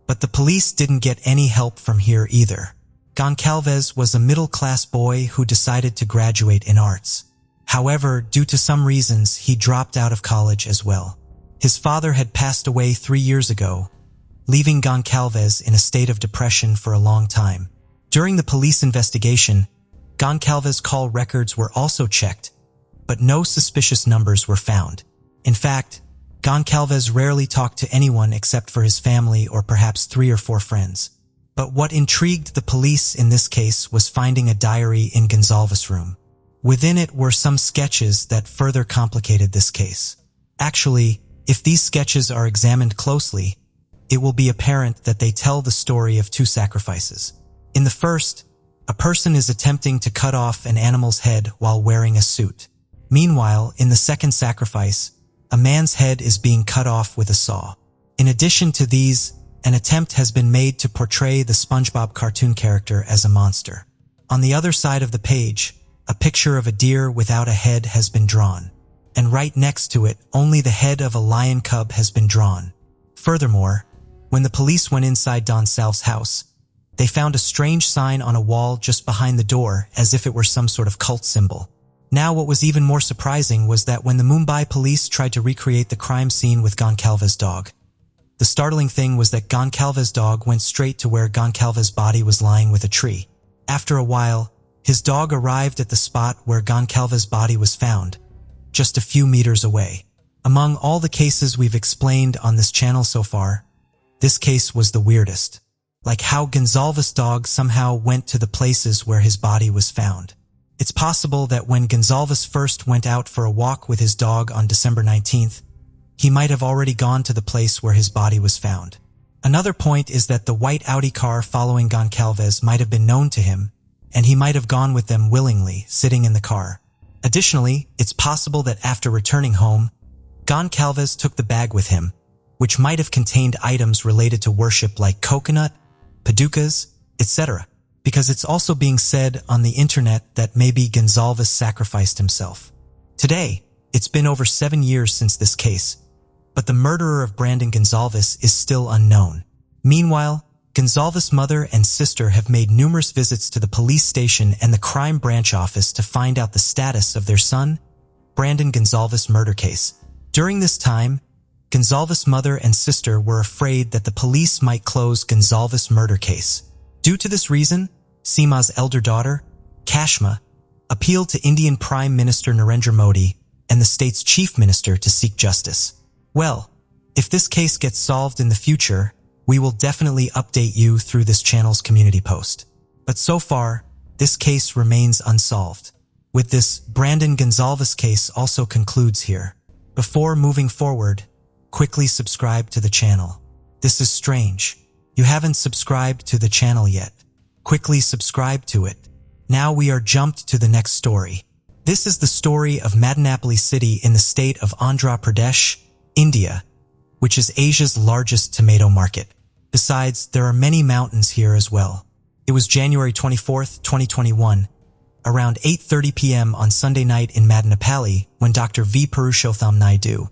But the police didn't get any help from here either. Goncalves was a middle-class boy who decided to graduate in arts. However, due to some reasons, he dropped out of college as well. His father had passed away 3 years ago, leaving Goncalves in a state of depression for a long time. During the police investigation, Goncalves' call records were also checked, but no suspicious numbers were found. In fact, Goncalves rarely talked to anyone except for his family or perhaps 3 or 4 friends. But what intrigued the police in this case was finding a diary in Gonzalez's room. Within it were some sketches that further complicated this case. Actually, if these sketches are examined closely, it will be apparent that they tell the story of 2 sacrifices. In the first, a person is attempting to cut off an animal's head while wearing a suit. Meanwhile, in the second sacrifice, a man's head is being cut off with a saw. In addition to these, an attempt has been made to portray the SpongeBob cartoon character as a monster. On the other side of the page, a picture of a deer without a head has been drawn, and right next to it, only the head of a lion cub has been drawn. Furthermore, when the police went inside Don Salve's house, they found a strange sign on a wall just behind the door, as if it were some sort of cult symbol. Now, what was even more surprising was that when the Mumbai police tried to recreate the crime scene with Goncalves' dog, the startling thing was that Goncalves' dog went straight to where Goncalves' body was lying with a tree. After a while, his dog arrived at the spot where Goncalves' body was found, just a few meters away. Among all the cases we've explained on this channel so far, this case was the weirdest. Like how Gonzalez's dog somehow went to the places where his body was found. It's possible that when Gonzalez first went out for a walk with his dog on December 19th, he might have already gone to the place where his body was found. Another point is that the white Audi car following Goncalves might have been known to him, and he might have gone with them willingly, sitting in the car. Additionally, it's possible that after returning home, Goncalves took the bag with him, which might have contained items related to worship like coconut, padukas, etc., because it's also being said on the internet that maybe Gonzalez sacrificed himself. Today, it's been over 7 years since this case, but the murderer of Brandon Gonzalez is still unknown. Meanwhile, Gonzalez's mother and sister have made numerous visits to the police station and the crime branch office to find out the status of their son, Brandon Gonzalez's murder case. During this time, Gonzalez's mother and sister were afraid that the police might close Gonzalez's murder case. Due to this reason, Seema's elder daughter, Kashma, appealed to Indian Prime Minister Narendra Modi and the state's chief minister to seek justice. Well, if this case gets solved in the future, we will definitely update you through this channel's community post. But so far, this case remains unsolved. With this, Brandon Gonzalez case also concludes here. Before moving forward, quickly subscribe to the channel. This is strange. You haven't subscribed to the channel yet. Quickly subscribe to it. Now we are jumped to the next story. This is the story of Madanapalli city in the state of Andhra Pradesh, India, which is Asia's largest tomato market. Besides, there are many mountains here as well. It was January 24th, 2021, around 8:30 p.m. on Sunday night in Madanapalli when Dr. V. Purushottam Naidu,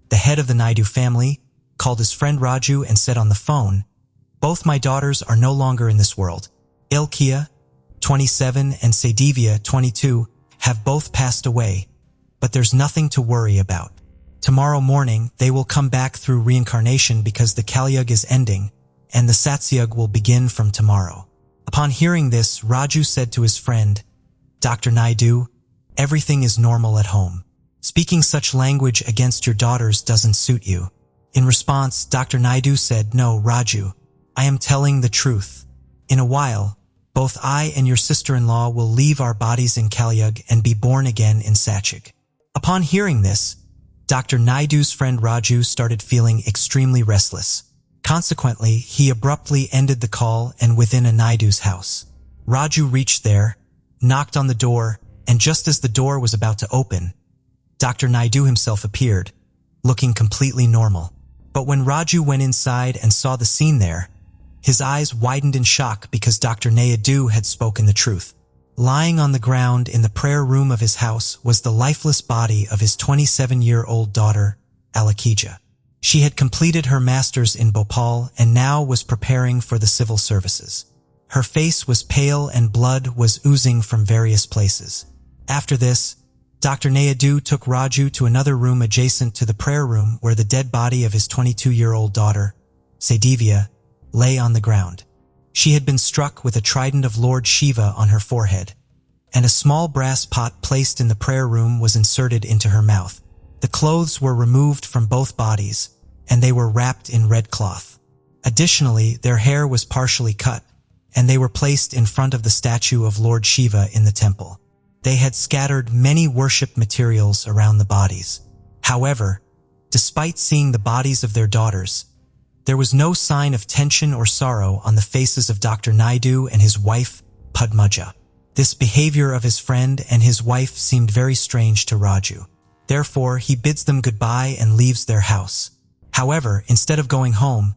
the head of the Naidu family, called his friend Raju and said on the phone, "Both my daughters are no longer in this world. Ilkia, 27, and Sadivya, 22, have both passed away, but there's nothing to worry about. Tomorrow morning, they will come back through reincarnation because the Kalyug is ending, and the Satyug will begin from tomorrow." Upon hearing this, Raju said to his friend, "Dr. Naidu, everything is normal at home. Speaking such language against your daughters doesn't suit you." In response, Dr. Naidu said, "No, Raju, I am telling the truth. In a while, both I and your sister-in-law will leave our bodies in Kalyug and be born again in Satyug." Upon hearing this, Dr. Naidu's friend Raju started feeling extremely restless. Consequently, he abruptly ended the call and within a Naidu's house. Raju reached there, knocked on the door, and just as the door was about to open, Dr. Naidu himself appeared, looking completely normal. But when Raju went inside and saw the scene there, his eyes widened in shock because Dr. Naidu had spoken the truth. Lying on the ground in the prayer room of his house was the lifeless body of his 27-year-old daughter, Alakija. She had completed her master's in Bhopal and now was preparing for the civil services. Her face was pale and blood was oozing from various places. After this, Dr. Naidu took Raju to another room adjacent to the prayer room where the dead body of his 22-year-old daughter, Sadivya, lay on the ground. She had been struck with a trident of Lord Shiva on her forehead, and a small brass pot placed in the prayer room was inserted into her mouth. The clothes were removed from both bodies, and they were wrapped in red cloth. Additionally, their hair was partially cut, and they were placed in front of the statue of Lord Shiva in the temple. They had scattered many worship materials around the bodies. However, despite seeing the bodies of their daughters, there was no sign of tension or sorrow on the faces of Dr. Naidu and his wife, Padmaja. This behavior of his friend and his wife seemed very strange to Raju. Therefore, he bids them goodbye and leaves their house. However, instead of going home,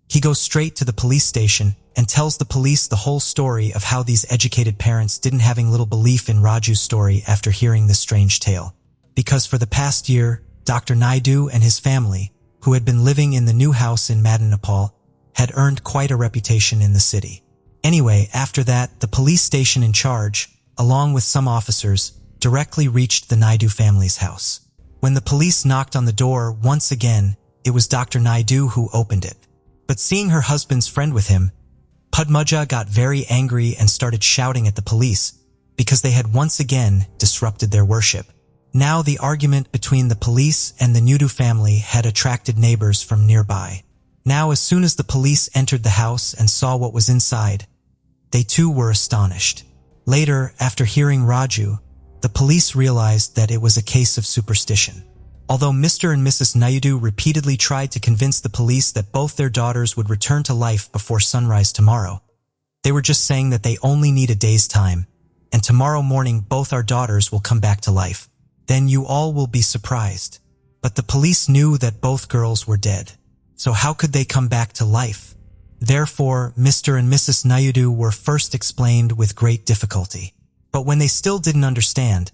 he goes straight to the police station and tells the police the whole story of how these educated parents didn't having little belief in Raju's story after hearing this strange tale. Because for the past year, Dr. Naidu and his family, who had been living in the new house in Madanapalli, had earned quite a reputation in the city. Anyway, after that, the police station in charge, along with some officers, directly reached the Naidu family's house. When the police knocked on the door once again, it was Dr. Naidu who opened it. But seeing her husband's friend with him, Padmaja got very angry and started shouting at the police because they had once again disrupted their worship. Now the argument between the police and the Naidu family had attracted neighbors from nearby. Now as soon as the police entered the house and saw what was inside, they too were astonished. Later, after hearing Raju, the police realized that it was a case of superstition. Although Mr. and Mrs. Naidu repeatedly tried to convince the police that both their daughters would return to life before sunrise tomorrow, they were just saying that they only need a day's time, and tomorrow morning both our daughters will come back to life. Then you all will be surprised. But the police knew that both girls were dead. So how could they come back to life? Therefore, Mr. and Mrs. Naidu were first explained with great difficulty. But when they still didn't understand,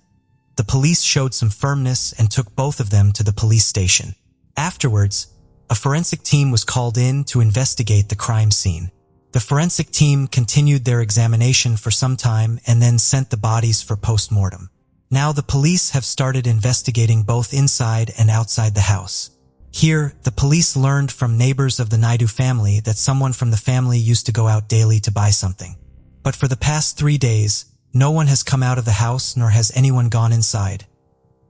the police showed some firmness and took both of them to the police station. Afterwards, a forensic team was called in to investigate the crime scene. The forensic team continued their examination for some time and then sent the bodies for post-mortem. Now the police have started investigating both inside and outside the house. Here, the police learned from neighbors of the Naidu family that someone from the family used to go out daily to buy something. But for the past 3 days, no one has come out of the house nor has anyone gone inside.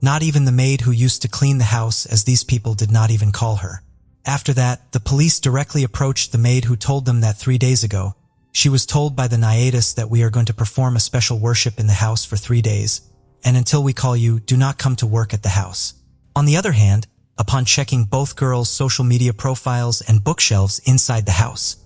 Not even the maid who used to clean the house, as these people did not even call her. After that, the police directly approached the maid who told them that 3 days ago, she was told by the Naidas that we are going to perform a special worship in the house for 3 days, and until we call you, do not come to work at the house. On the other hand, upon checking both girls' social media profiles and bookshelves inside the house,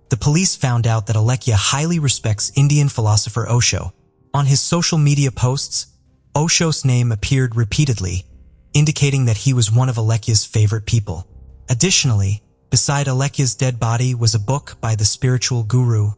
the police found out that Alekia highly respects Indian philosopher Osho. On his social media posts, Osho's name appeared repeatedly, indicating that he was one of Alekia's favorite people. Additionally, beside Alekia's dead body was a book by the spiritual guru,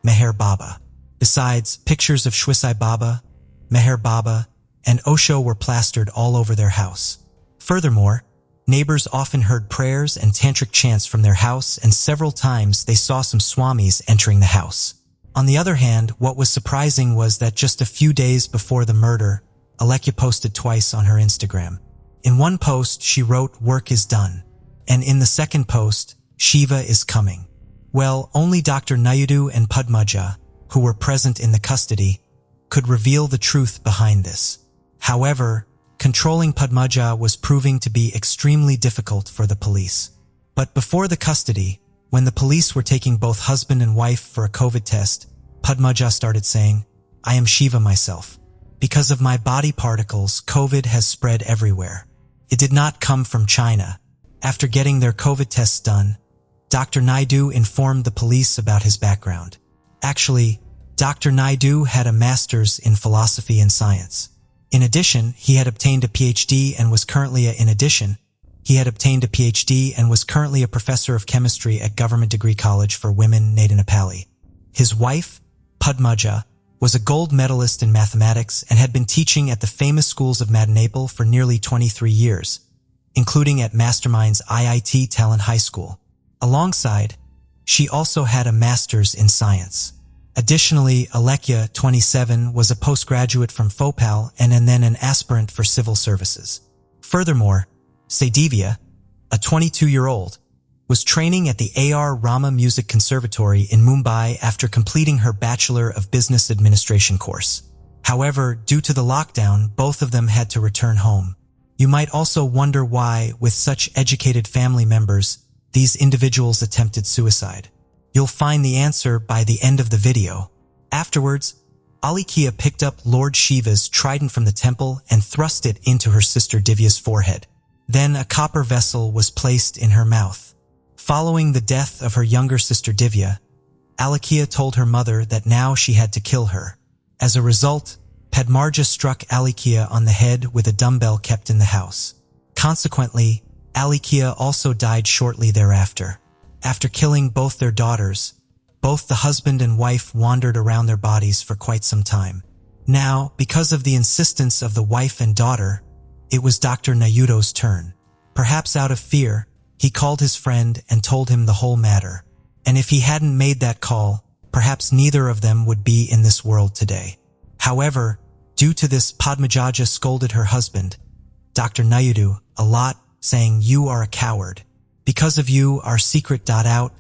Meher Baba. Besides, pictures of Shri Sai Baba, Meher Baba, and Osho were plastered all over their house. Furthermore, neighbors often heard prayers and tantric chants from their house, and several times they saw some swamis entering the house. On the other hand, what was surprising was that just a few days before the murder, Alekia posted twice on her Instagram. In one post, she wrote, "Work is done," and in the second post, "Shiva is coming." Well, only Dr. Nayudu and Padmaja, who were present in the custody, could reveal the truth behind this. However, controlling Padmaja was proving to be extremely difficult for the police. But before the custody, when the police were taking both husband and wife for a COVID test, Padmaja started saying, "I am Shiva myself. Because of my body particles, COVID has spread everywhere. It did not come from China." After getting their COVID tests done, Dr. Naidu informed the police about his background. Actually, Dr. Naidu had a master's in philosophy and science. In addition, he had obtained a PhD and was currently a professor of chemistry at Government Degree College for Women, Nadanapalli. His wife, Padmaja, was a gold medalist in mathematics and had been teaching at the famous schools of Madanapal for nearly 23 years, including at Mastermind's IIT Talent High School. Alongside, she also had a master's in science. Additionally, Alekia, 27, was a postgraduate from Phopal and then an aspirant for civil services. Furthermore, Saidivya, a 22-year-old, was training at the A.R. Rama Music Conservatory in Mumbai after completing her Bachelor of Business Administration course. However, due to the lockdown, both of them had to return home. You might also wonder why, with such educated family members, these individuals attempted suicide. You'll find the answer by the end of the video. Afterwards, Alekia picked up Lord Shiva's trident from the temple and thrust it into her sister Divya's forehead. Then a copper vessel was placed in her mouth. Following the death of her younger sister Divya, Alekia told her mother that now she had to kill her. As a result, Padmarja struck Alekia on the head with a dumbbell kept in the house. Consequently, Alekia also died shortly thereafter. After killing both their daughters, both the husband and wife wandered around their bodies for quite some time. Now, because of the insistence of the wife and daughter, it was Dr. Nayudo's turn. Perhaps out of fear, he called his friend and told him the whole matter. And if he hadn't made that call, perhaps neither of them would be in this world today. However, due to this, Padmaja scolded her husband, Dr. Nayudu, a lot, saying, "You are a coward. Because of you, our secret got out,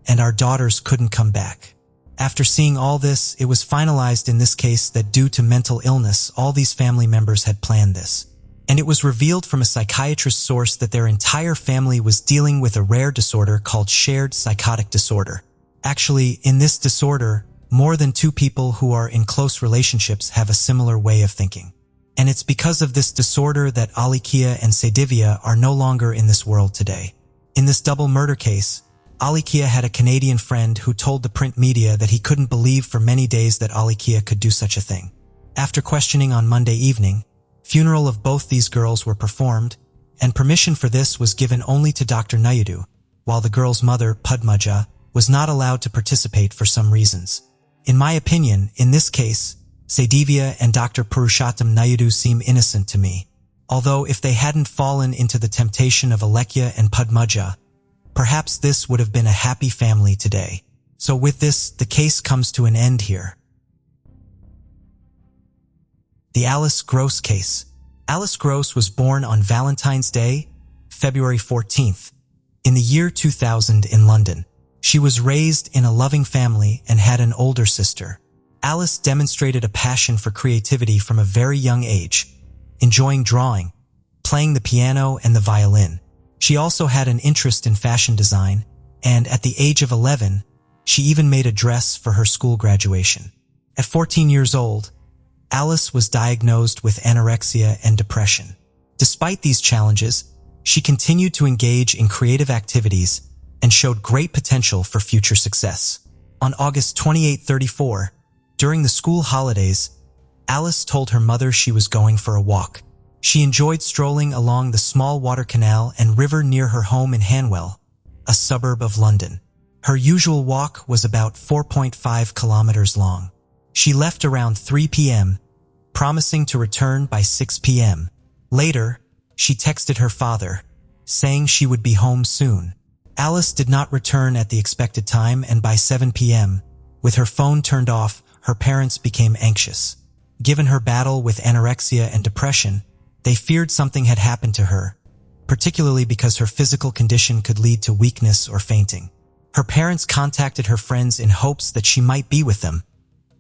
and our daughters couldn't come back." After seeing all this, it was finalized in this case that due to mental illness, all these family members had planned this. And it was revealed from a psychiatrist source that their entire family was dealing with a rare disorder called shared psychotic disorder. Actually, in this disorder, more than two people who are in close relationships have a similar way of thinking. And it's because of this disorder that Alekia and Saidivya are no longer in this world today. In this double murder case, Alekia had a Canadian friend who told the print media that he couldn't believe for many days that Alekia could do such a thing. After questioning on Monday evening, funeral of both these girls were performed, and permission for this was given only to Dr. Nayudu, while the girl's mother, Padmaja, was not allowed to participate for some reasons. In my opinion, in this case, Saidivya and Dr. Purushottam Nayudu seem innocent to me. Although if they hadn't fallen into the temptation of Alekia and Padmaja, perhaps this would have been a happy family today. So with this, the case comes to an end here. The Alice Gross case. Alice Gross was born on Valentine's Day, February 14th, in the year 2000 in London. She was raised in a loving family and had an older sister. Alice demonstrated a passion for creativity from a very young age, enjoying drawing, playing the piano and the violin. She also had an interest in fashion design, and at the age of 11, she even made a dress for her school graduation. At 14 years old, Alice was diagnosed with anorexia and depression. Despite these challenges, she continued to engage in creative activities and showed great potential for future success. On August 28, 34, during the school holidays, Alice told her mother she was going for a walk. She enjoyed strolling along the small water canal and river near her home in Hanwell, a suburb of London. Her usual walk was about 4.5 kilometers long. She left around 3 p.m., promising to return by 6 p.m. Later, she texted her father, saying she would be home soon. Alice did not return at the expected time, and by 7 p.m., with her phone turned off, her parents became anxious. Given her battle with anorexia and depression, they feared something had happened to her, particularly because her physical condition could lead to weakness or fainting. Her parents contacted her friends in hopes that she might be with them,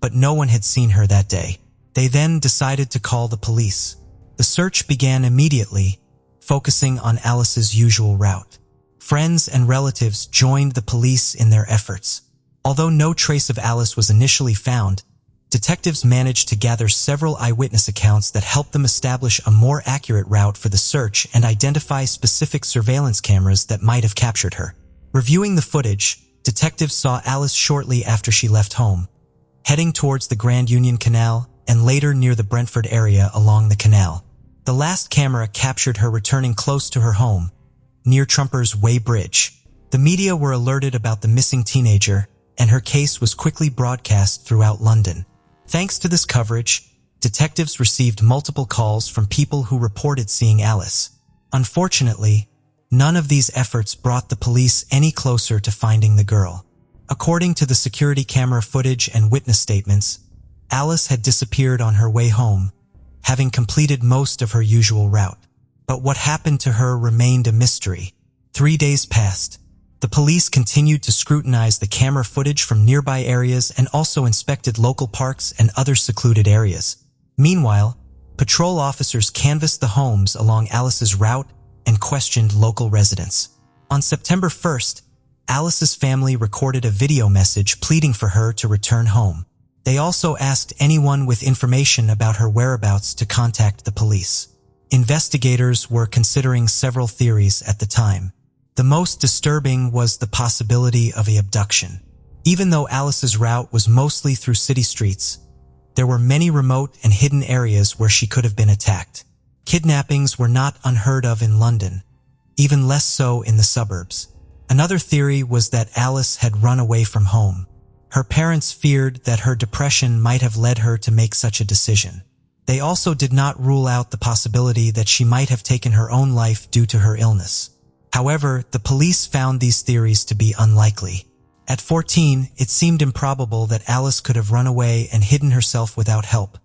but no one had seen her that day. They then decided to call the police. The search began immediately, focusing on Alice's usual route. Friends and relatives joined the police in their efforts. Although no trace of Alice was initially found, detectives managed to gather several eyewitness accounts that helped them establish a more accurate route for the search and identify specific surveillance cameras that might have captured her. Reviewing the footage, detectives saw Alice shortly after she left home, heading towards the Grand Union Canal and later near the Brentford area along the canal. The last camera captured her returning close to her home, near Trumpers Way Bridge. The media were alerted about the missing teenager, and her case was quickly broadcast throughout London. Thanks to this coverage, detectives received multiple calls from people who reported seeing Alice. Unfortunately, none of these efforts brought the police any closer to finding the girl. According to the security camera footage and witness statements, Alice had disappeared on her way home, having completed most of her usual route. But what happened to her remained a mystery. 3 days passed. The police continued to scrutinize the camera footage from nearby areas and also inspected local parks and other secluded areas. Meanwhile, patrol officers canvassed the homes along Alice's route and questioned local residents. On September 1st, Alice's family recorded a video message pleading for her to return home. They also asked anyone with information about her whereabouts to contact the police. Investigators were considering several theories at the time. The most disturbing was the possibility of an abduction. Even though Alice's route was mostly through city streets, there were many remote and hidden areas where she could have been attacked. Kidnappings were not unheard of in London, even less so in the suburbs. Another theory was that Alice had run away from home. Her parents feared that her depression might have led her to make such a decision. They also did not rule out the possibility that she might have taken her own life due to her illness. However, the police found these theories to be unlikely. At 14, it seemed improbable that Alice could have run away and hidden herself without help,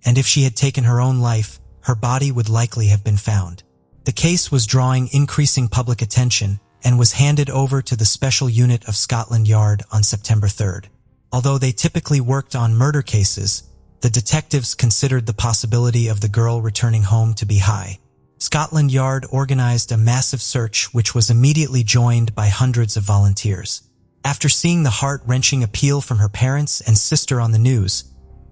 and if she had taken her own life, her body would likely have been found. The case was drawing increasing public attention and was handed over to the Special Unit of Scotland Yard on September 3rd. Although they typically worked on murder cases, the detectives considered the possibility of the girl returning home to be high. Scotland Yard organized a massive search which was immediately joined by hundreds of volunteers. After seeing the heart-wrenching appeal from her parents and sister on the news,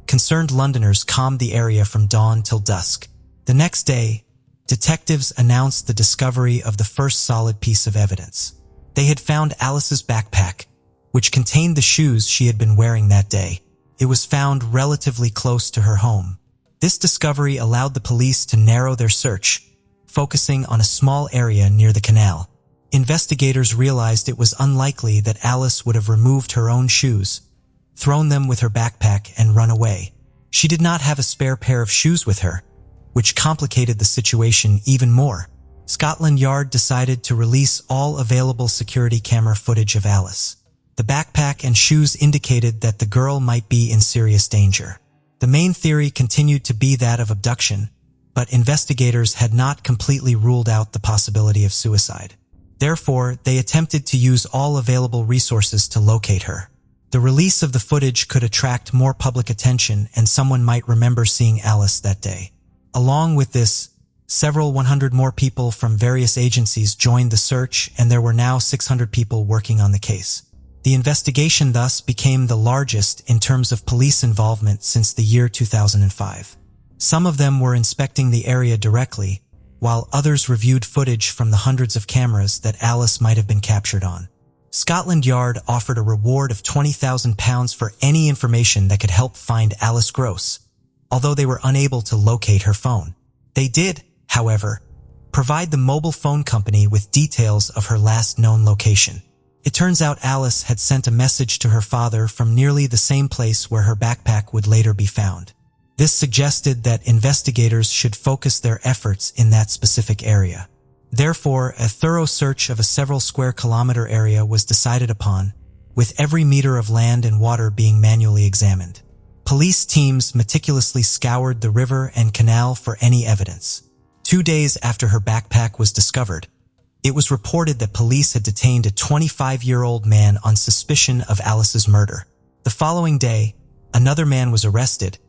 concerned Londoners calmed the area from dawn till dusk. The next day, detectives announced the discovery of the first solid piece of evidence. They had found Alice's backpack, which contained the shoes she had been wearing that day. It was found relatively close to her home. This discovery allowed the police to narrow their search, focusing on a small area near the canal. Investigators realized it was unlikely that Alice would have removed her own shoes, thrown them with her backpack, and run away. She did not have a spare pair of shoes with her, which complicated the situation even more. Scotland Yard decided to release all available security camera footage of Alice. The backpack and shoes indicated that the girl might be in serious danger. The main theory continued to be that of abduction, but investigators had not completely ruled out the possibility of suicide. Therefore, they attempted to use all available resources to locate her. The release of the footage could attract more public attention, and someone might remember seeing Alice that day. Along with this, several 100 more people from various agencies joined the search, and there were now 600 people working on the case. The investigation thus became the largest in terms of police involvement since the year 2005. Some of them were inspecting the area directly, while others reviewed footage from the hundreds of cameras that Alice might have been captured on. Scotland Yard offered a reward of £20,000 for any information that could help find Alice Gross, although they were unable to locate her phone. They did, however, provide the mobile phone company with details of her last known location. It turns out Alice had sent a message to her father from nearly the same place where her backpack would later be found. This suggested that investigators should focus their efforts in that specific area. Therefore, a thorough search of a several square kilometer area was decided upon, with every meter of land and water being manually examined. Police teams meticulously scoured the river and canal for any evidence. 2 days after her backpack was discovered, it was reported that police had detained a 25-year-old man on suspicion of Alice's murder. The following day, another man was arrested,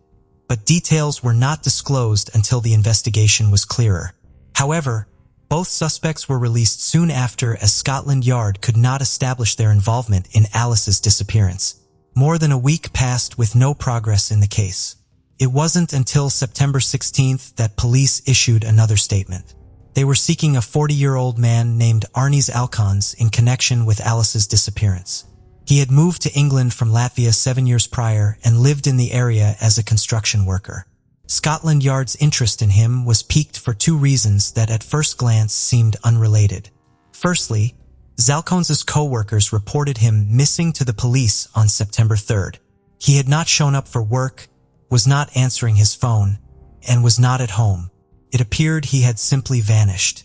but details were not disclosed until the investigation was clearer. However, both suspects were released soon after, as Scotland Yard could not establish their involvement in Alice's disappearance. More than a week passed with no progress in the case. It wasn't until September 16th that police issued another statement. They were seeking a 40-year-old man named Arnis Alkons in connection with Alice's disappearance. He had moved to England from Latvia 7 years prior and lived in the area as a construction worker. Scotland Yard's interest in him was piqued for 2 reasons that at first glance seemed unrelated. Firstly, Zalkons' co-workers reported him missing to the police on September 3rd. He had not shown up for work, was not answering his phone, and was not at home. It appeared he had simply vanished.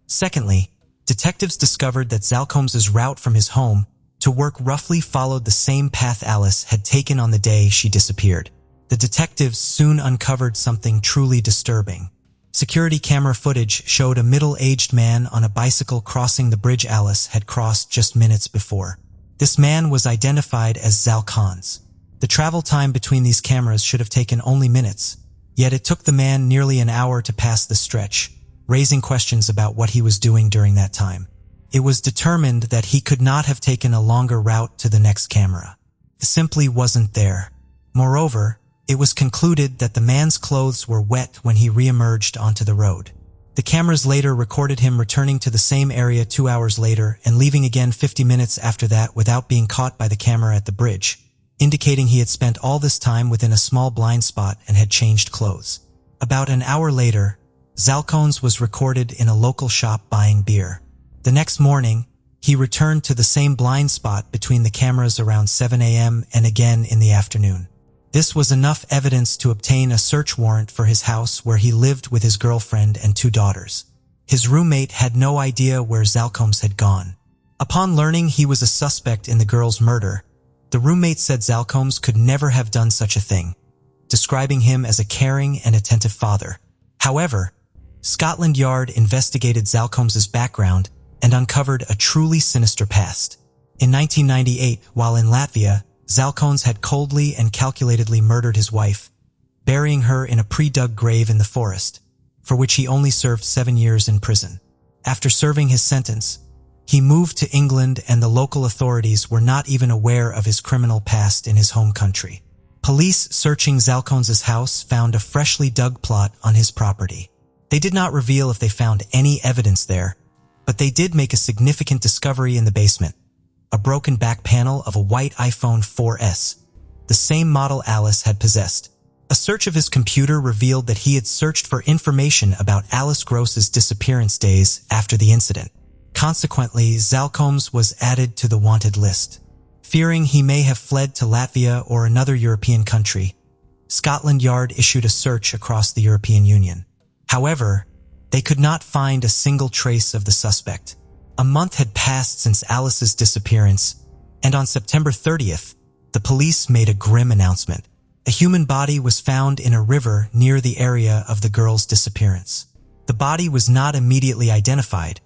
Secondly, detectives discovered that Zalkons' route from his home to work roughly followed the same path Alice had taken on the day she disappeared. The detectives soon uncovered something truly disturbing. Security camera footage showed a middle-aged man on a bicycle crossing the bridge Alice had crossed just minutes before. This man was identified as Zalkons. The travel time between these cameras should have taken only minutes, yet it took the man nearly an hour to pass the stretch, raising questions about what he was doing during that time. It was determined that he could not have taken a longer route to the next camera. It simply wasn't there. Moreover, it was concluded that the man's clothes were wet when he re-emerged onto the road. The cameras later recorded him returning to the same area 2 hours later and leaving again 50 minutes after that without being caught by the camera at the bridge, indicating he had spent all this time within a small blind spot and had changed clothes. About an hour later, Zalkons was recorded in a local shop buying beer. The next morning, he returned to the same blind spot between the cameras around 7 a.m. and again in the afternoon. This was enough evidence to obtain a search warrant for his house where he lived with his girlfriend and 2 daughters. His roommate had no idea where Zalkons had gone. Upon learning he was a suspect in the girl's murder, the roommate said Zalkons could never have done such a thing, describing him as a caring and attentive father. However, Scotland Yard investigated Zalkons' background and uncovered a truly sinister past. In 1998, while in Latvia, Zalkons had coldly and calculatedly murdered his wife, burying her in a pre-dug grave in the forest, for which he only served 7 years in prison. After serving his sentence, he moved to England and the local authorities were not even aware of his criminal past in his home country. Police searching Zalkons' house found a freshly dug plot on his property. They did not reveal if they found any evidence there, but they did make a significant discovery in the basement: a broken back panel of a white iPhone 4S, the same model Alice had possessed. A search of his computer revealed that he had searched for information about Alice Gross's disappearance days after the incident. Consequently, Zalkons was added to the wanted list. Fearing he may have fled to Latvia or another European country, Scotland Yard issued a search across the European Union. However, they could not find a single trace of the suspect. A month had passed since Alice's disappearance, and on September 30th, the police made a grim announcement. A human body was found in a river near the area of the girl's disappearance. The body was not immediately identified,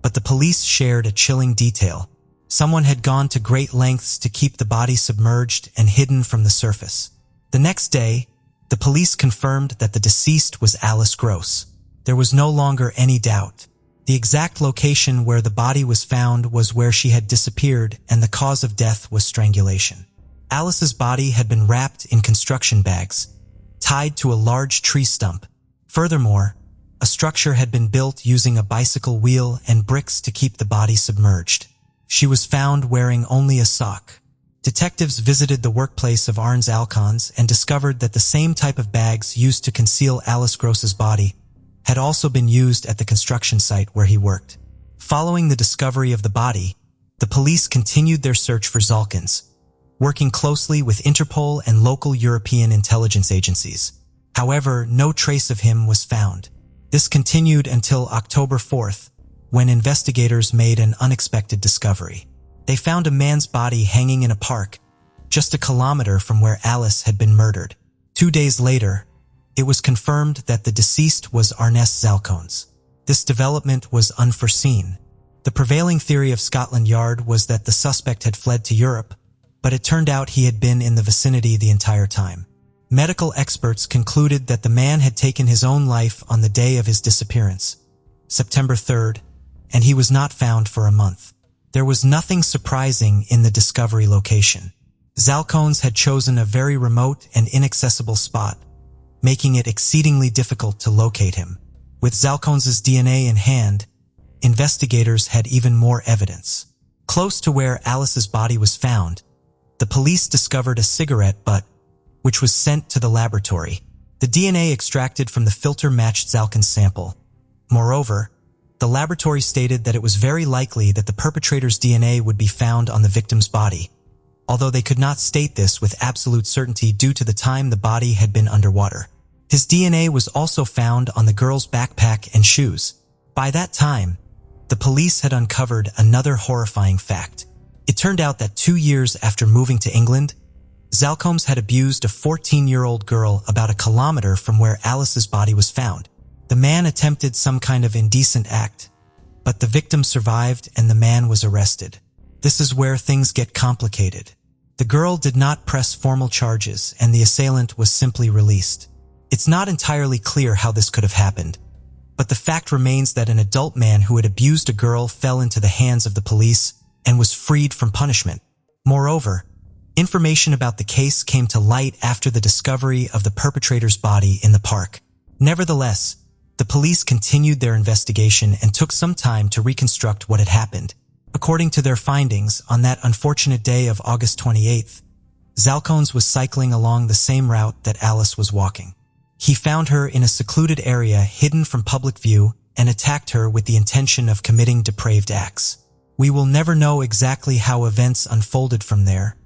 but the police shared a chilling detail. Someone had gone to great lengths to keep the body submerged and hidden from the surface. The next day, the police confirmed that the deceased was Alice Gross. There was no longer any doubt. The exact location where the body was found was where she had disappeared, and the cause of death was strangulation. Alice's body had been wrapped in construction bags, tied to a large tree stump. Furthermore, a structure had been built using a bicycle wheel and bricks to keep the body submerged. She was found wearing only a sock. Detectives visited the workplace of Arns Alcons and discovered that the same type of bags used to conceal Alice Gross's body had also been used at the construction site where he worked. Following the discovery of the body, the police continued their search for Zalkins, working closely with Interpol and local European intelligence agencies. However, no trace of him was found. This continued until October 4th, when investigators made an unexpected discovery. They found a man's body hanging in a park, just a kilometer from where Alice had been murdered. 2 days later, it was confirmed that the deceased was Ernest Zalkons. This development was unforeseen. The prevailing theory of Scotland Yard was that the suspect had fled to Europe, but it turned out he had been in the vicinity the entire time. Medical experts concluded that the man had taken his own life on the day of his disappearance, September 3rd, and he was not found for a month. There was nothing surprising in the discovery location. Zalkons had chosen a very remote and inaccessible spot, making it exceedingly difficult to locate him. With Zalkons' DNA in hand, investigators had even more evidence. Close to where Alice's body was found, the police discovered a cigarette butt, which was sent to the laboratory. The DNA extracted from the filter matched Zalkins' sample. Moreover, the laboratory stated that it was very likely that the perpetrator's DNA would be found on the victim's body, although they could not state this with absolute certainty due to the time the body had been underwater. His DNA was also found on the girl's backpack and shoes. By that time, the police had uncovered another horrifying fact. It turned out that 2 years after moving to England, Zalkons had abused a 14-year-old girl about a kilometer from where Alice's body was found. The man attempted some kind of indecent act, but the victim survived and the man was arrested. This is where things get complicated. The girl did not press formal charges and the assailant was simply released. It's not entirely clear how this could have happened, but the fact remains that an adult man who had abused a girl fell into the hands of the police and was freed from punishment. Moreover, information about the case came to light after the discovery of the perpetrator's body in the park. Nevertheless, the police continued their investigation and took some time to reconstruct what had happened. According to their findings, on that unfortunate day of August 28th, Zalkons was cycling along the same route that Alice was walking. He found her in a secluded area hidden from public view and attacked her with the intention of committing depraved acts. We will never know exactly how events unfolded from there,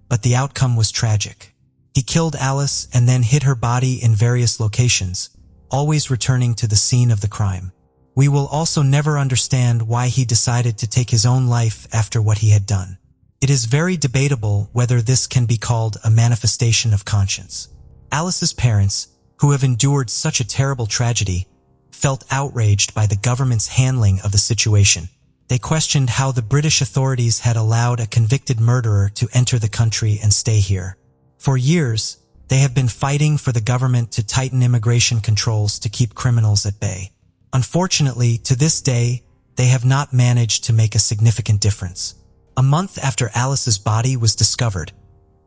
but the outcome was tragic. He killed Alice and then hid her body in various locations, always returning to the scene of the crime. We will also never understand why he decided to take his own life after what he had done. It is very debatable whether this can be called a manifestation of conscience. Alice's parents, who have endured such a terrible tragedy, felt outraged by the government's handling of the situation. They questioned how the British authorities had allowed a convicted murderer to enter the country and stay here. For years, they have been fighting for the government to tighten immigration controls to keep criminals at bay. Unfortunately, to this day, they have not managed to make a significant difference. A month after Alice's body was discovered,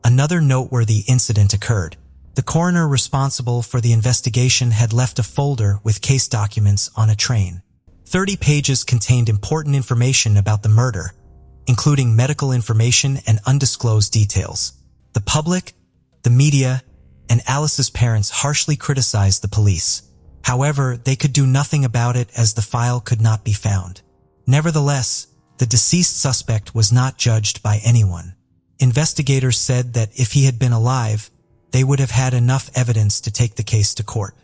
another noteworthy incident occurred. The coroner responsible for the investigation had left a folder with case documents on a train. 30 pages contained important information about the murder, including medical information and undisclosed details. The public, the media, and Alice's parents harshly criticized the police. However, they could do nothing about it as the file could not be found. Nevertheless, the deceased suspect was not judged by anyone. Investigators said that if he had been alive, they would have had enough evidence to take the case to court.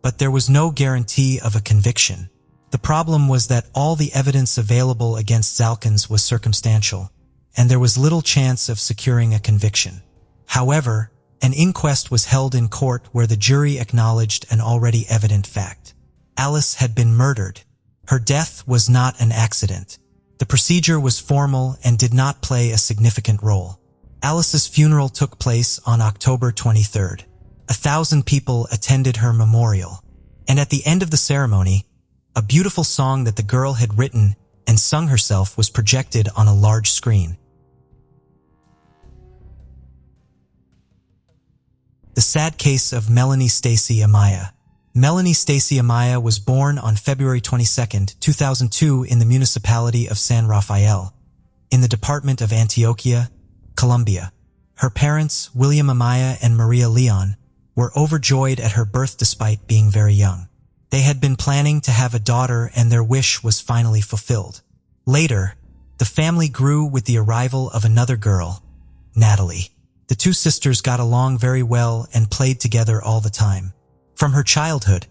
But there was no guarantee of a conviction. The problem was that all the evidence available against Zalkins was circumstantial, and there was little chance of securing a conviction. However, an inquest was held in court where the jury acknowledged an already evident fact. Alice had been murdered. Her death was not an accident. The procedure was formal and did not play a significant role. Alice's funeral took place on October 23rd. 1,000 people attended her memorial, and at the end of the ceremony, a beautiful song that the girl had written and sung herself was projected on a large screen. The sad case of Melanie Stacy Amaya. Melanie Stacy Amaya was born on February 22, 2002 in the municipality of San Rafael, in the department of Antioquia, Colombia. Her parents, William Amaya and Maria Leon, were overjoyed at her birth despite being very young. They had been planning to have a daughter and their wish was finally fulfilled. Later, the family grew with the arrival of another girl, Natalie. The two sisters got along very well and played together all the time. From her childhood,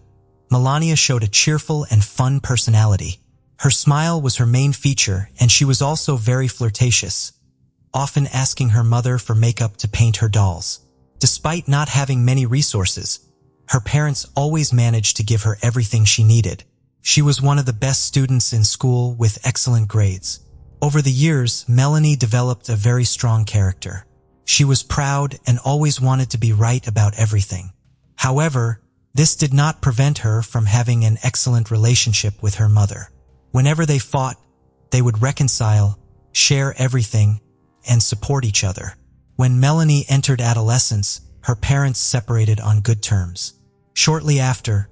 Melania showed a cheerful and fun personality. Her smile was her main feature and she was also very flirtatious, often asking her mother for makeup to paint her dolls. Despite not having many resources, her parents always managed to give her everything she needed. She was one of the best students in school with excellent grades. Over the years, Melanie developed a very strong character. She was proud and always wanted to be right about everything. However, this did not prevent her from having an excellent relationship with her mother. Whenever they fought, they would reconcile, share everything, and support each other. When Melanie entered adolescence, her parents separated on good terms. Shortly after,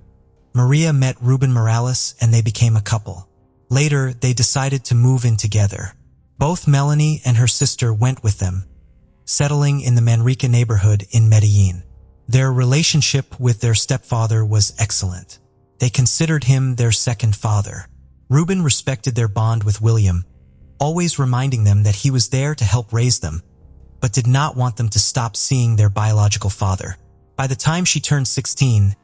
Maria met Ruben Morales and they became a couple. Later, they decided to move in together. Both Melanie and her sister went with them, settling in the Manrique neighborhood in Medellin. Their relationship with their stepfather was excellent. They considered him their second father. Ruben respected their bond with William, always reminding them that he was there to help raise them, but did not want them to stop seeing their biological father. By the time she turned 16,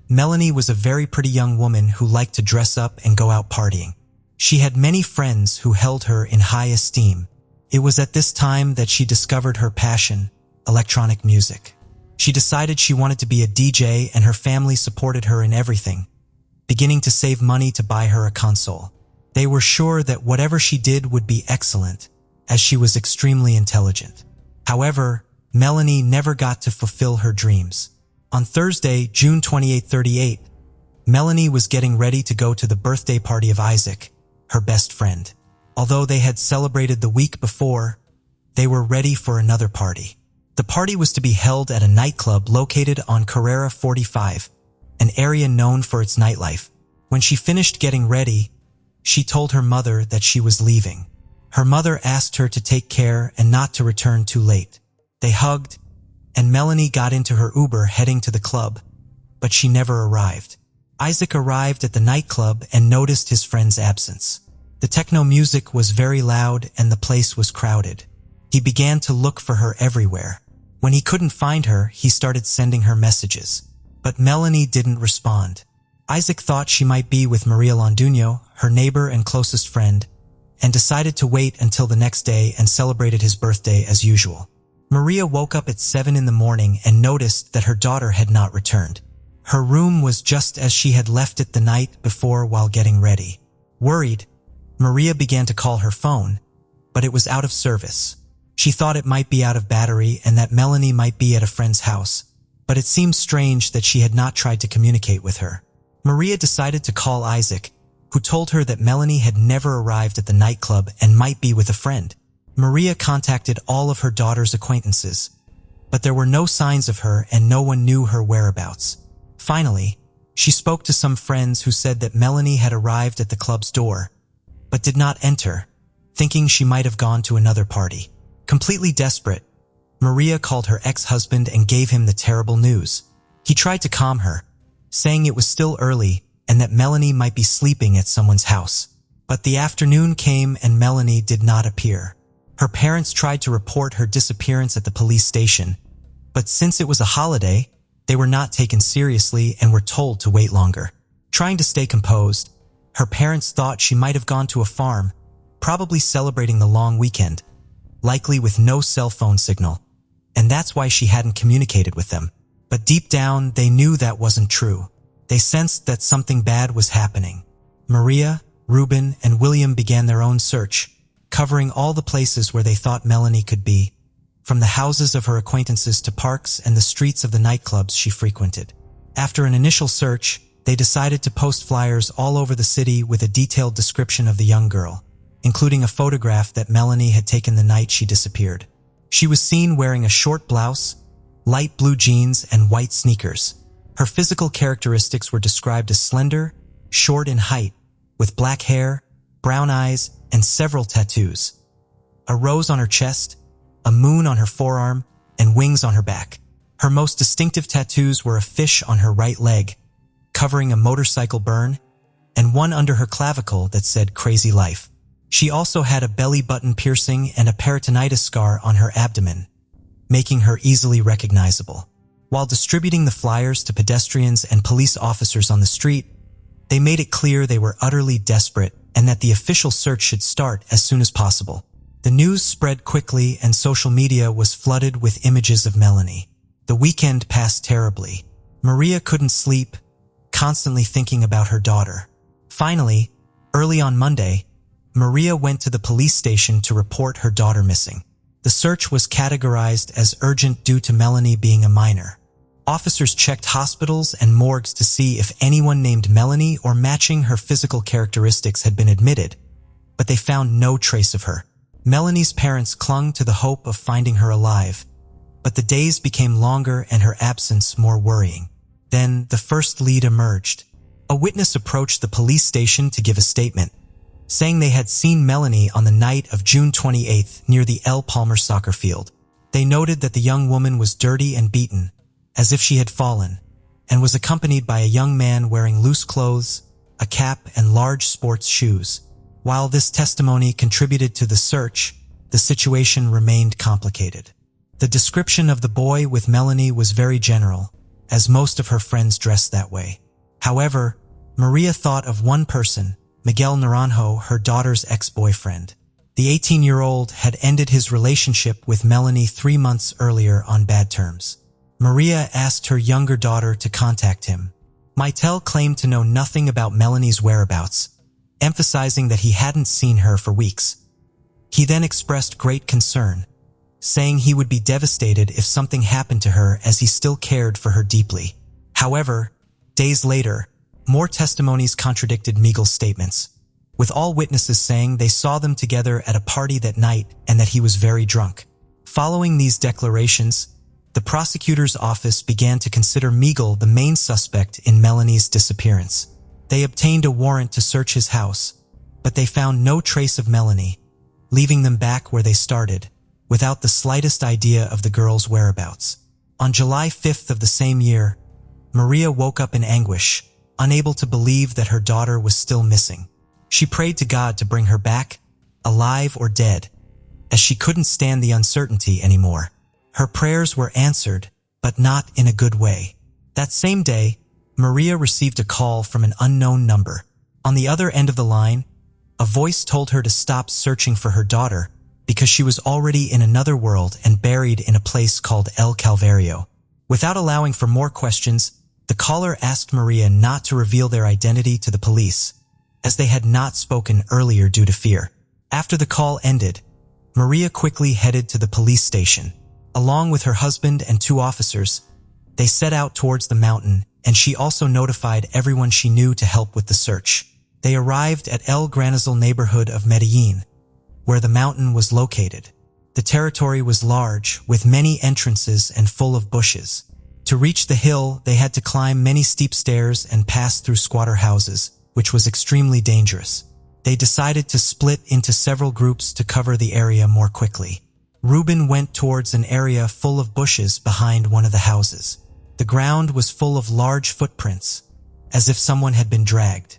Melanie was a very pretty young woman who liked to dress up and go out partying. She had many friends who held her in high esteem. It was at this time that she discovered her passion, electronic music. She decided she wanted to be a DJ and her family supported her in everything, beginning to save money to buy her a console. They were sure that whatever she did would be excellent, as she was extremely intelligent. However, Melanie never got to fulfill her dreams. On Thursday, June 28, 38, Melanie was getting ready to go to the birthday party of Isaac, her best friend. Although they had celebrated the week before, they were ready for another party. The party was to be held at a nightclub located on Carrera 45, an area known for its nightlife. When she finished getting ready, she told her mother that she was leaving. Her mother asked her to take care and not to return too late. They hugged, and Melanie got into her Uber heading to the club, but she never arrived. Isaac arrived at the nightclub and noticed his friend's absence. The techno music was very loud and the place was crowded. He began to look for her everywhere. When he couldn't find her, he started sending her messages. But Melanie didn't respond. Isaac thought she might be with Maria Londuno, her neighbor and closest friend, and decided to wait until the next day and celebrated his birthday as usual. Maria woke up at 7 in the morning and noticed that her daughter had not returned. Her room was just as she had left it the night before while getting ready. Worried, Maria began to call her phone, but it was out of service. She thought it might be out of battery and that Melanie might be at a friend's house, but it seemed strange that she had not tried to communicate with her. Maria decided to call Isaac, who told her that Melanie had never arrived at the nightclub and might be with a friend. Maria contacted all of her daughter's acquaintances, but there were no signs of her and no one knew her whereabouts. Finally, she spoke to some friends who said that Melanie had arrived at the club's door, but did not enter, thinking she might have gone to another party. Completely desperate, Maria called her ex-husband and gave him the terrible news. He tried to calm her, saying it was still early and that Melanie might be sleeping at someone's house. But the afternoon came and Melanie did not appear. Her parents tried to report her disappearance at the police station, but since it was a holiday, they were not taken seriously and were told to wait longer. Trying to stay composed, her parents thought she might have gone to a farm, probably celebrating the long weekend, likely with no cell phone signal, and that's why she hadn't communicated with them. But deep down, they knew that wasn't true. They sensed that something bad was happening. Maria, Ruben, and William began their own search, covering all the places where they thought Melanie could be, from the houses of her acquaintances to parks and the streets of the nightclubs she frequented. After an initial search, they decided to post flyers all over the city with a detailed description of the young girl, including a photograph that Melanie had taken the night she disappeared. She was seen wearing a short blouse, light blue jeans, and white sneakers. Her physical characteristics were described as slender, short in height, with black hair, brown eyes, and several tattoos. A rose on her chest, a moon on her forearm, and wings on her back. Her most distinctive tattoos were a fish on her right leg, covering a motorcycle burn, and one under her clavicle that said "Crazy Life." She also had a belly button piercing and a peritonitis scar on her abdomen, making her easily recognizable. While distributing the flyers to pedestrians and police officers on the street, they made it clear they were utterly desperate and that the official search should start as soon as possible. The news spread quickly and social media was flooded with images of Melanie. The weekend passed terribly. Maria couldn't sleep, constantly thinking about her daughter. Finally, early on Monday, Maria went to the police station to report her daughter missing. The search was categorized as urgent due to Melanie being a minor. Officers checked hospitals and morgues to see if anyone named Melanie or matching her physical characteristics had been admitted, but they found no trace of her. Melanie's parents clung to the hope of finding her alive, but the days became longer and her absence more worrying. Then the first lead emerged. A witness approached the police station to give a statement, saying they had seen Melanie on the night of June 28th near the L. Palmer soccer field. They noted that the young woman was dirty and beaten, as if she had fallen, and was accompanied by a young man wearing loose clothes, a cap, and large sports shoes. While this testimony contributed to the search, the situation remained complicated. The description of the boy with Melanie was very general, as most of her friends dressed that way. However, Maria thought of one person, Miguel Naranjo, her daughter's ex-boyfriend. The 18-year-old had ended his relationship with Melanie 3 months earlier on bad terms. Maria asked her younger daughter to contact him. Maitel claimed to know nothing about Melanie's whereabouts, emphasizing that he hadn't seen her for weeks. He then expressed great concern, saying he would be devastated if something happened to her as he still cared for her deeply. However, days later, more testimonies contradicted Miguel's statements, with all witnesses saying they saw them together at a party that night and that he was very drunk. Following these declarations, the prosecutor's office began to consider Miguel the main suspect in Melanie's disappearance. They obtained a warrant to search his house, but they found no trace of Melanie, leaving them back where they started, without the slightest idea of the girl's whereabouts. On July 5th of the same year, Maria woke up in anguish, unable to believe that her daughter was still missing. She prayed to God to bring her back, alive or dead, as she couldn't stand the uncertainty anymore. Her prayers were answered, but not in a good way. That same day, Maria received a call from an unknown number. On the other end of the line, a voice told her to stop searching for her daughter because she was already in another world and buried in a place called El Calvario. Without allowing for more questions, the caller asked Maria not to reveal their identity to the police, as they had not spoken earlier due to fear. After the call ended, Maria quickly headed to the police station. Along with her husband and 2 officers, they set out towards the mountain, and she also notified everyone she knew to help with the search. They arrived at El Granizal neighborhood of Medellin, where the mountain was located. The territory was large, with many entrances and full of bushes. To reach the hill, they had to climb many steep stairs and pass through squatter houses, which was extremely dangerous. They decided to split into several groups to cover the area more quickly. Ruben went towards an area full of bushes behind one of the houses. The ground was full of large footprints, as if someone had been dragged.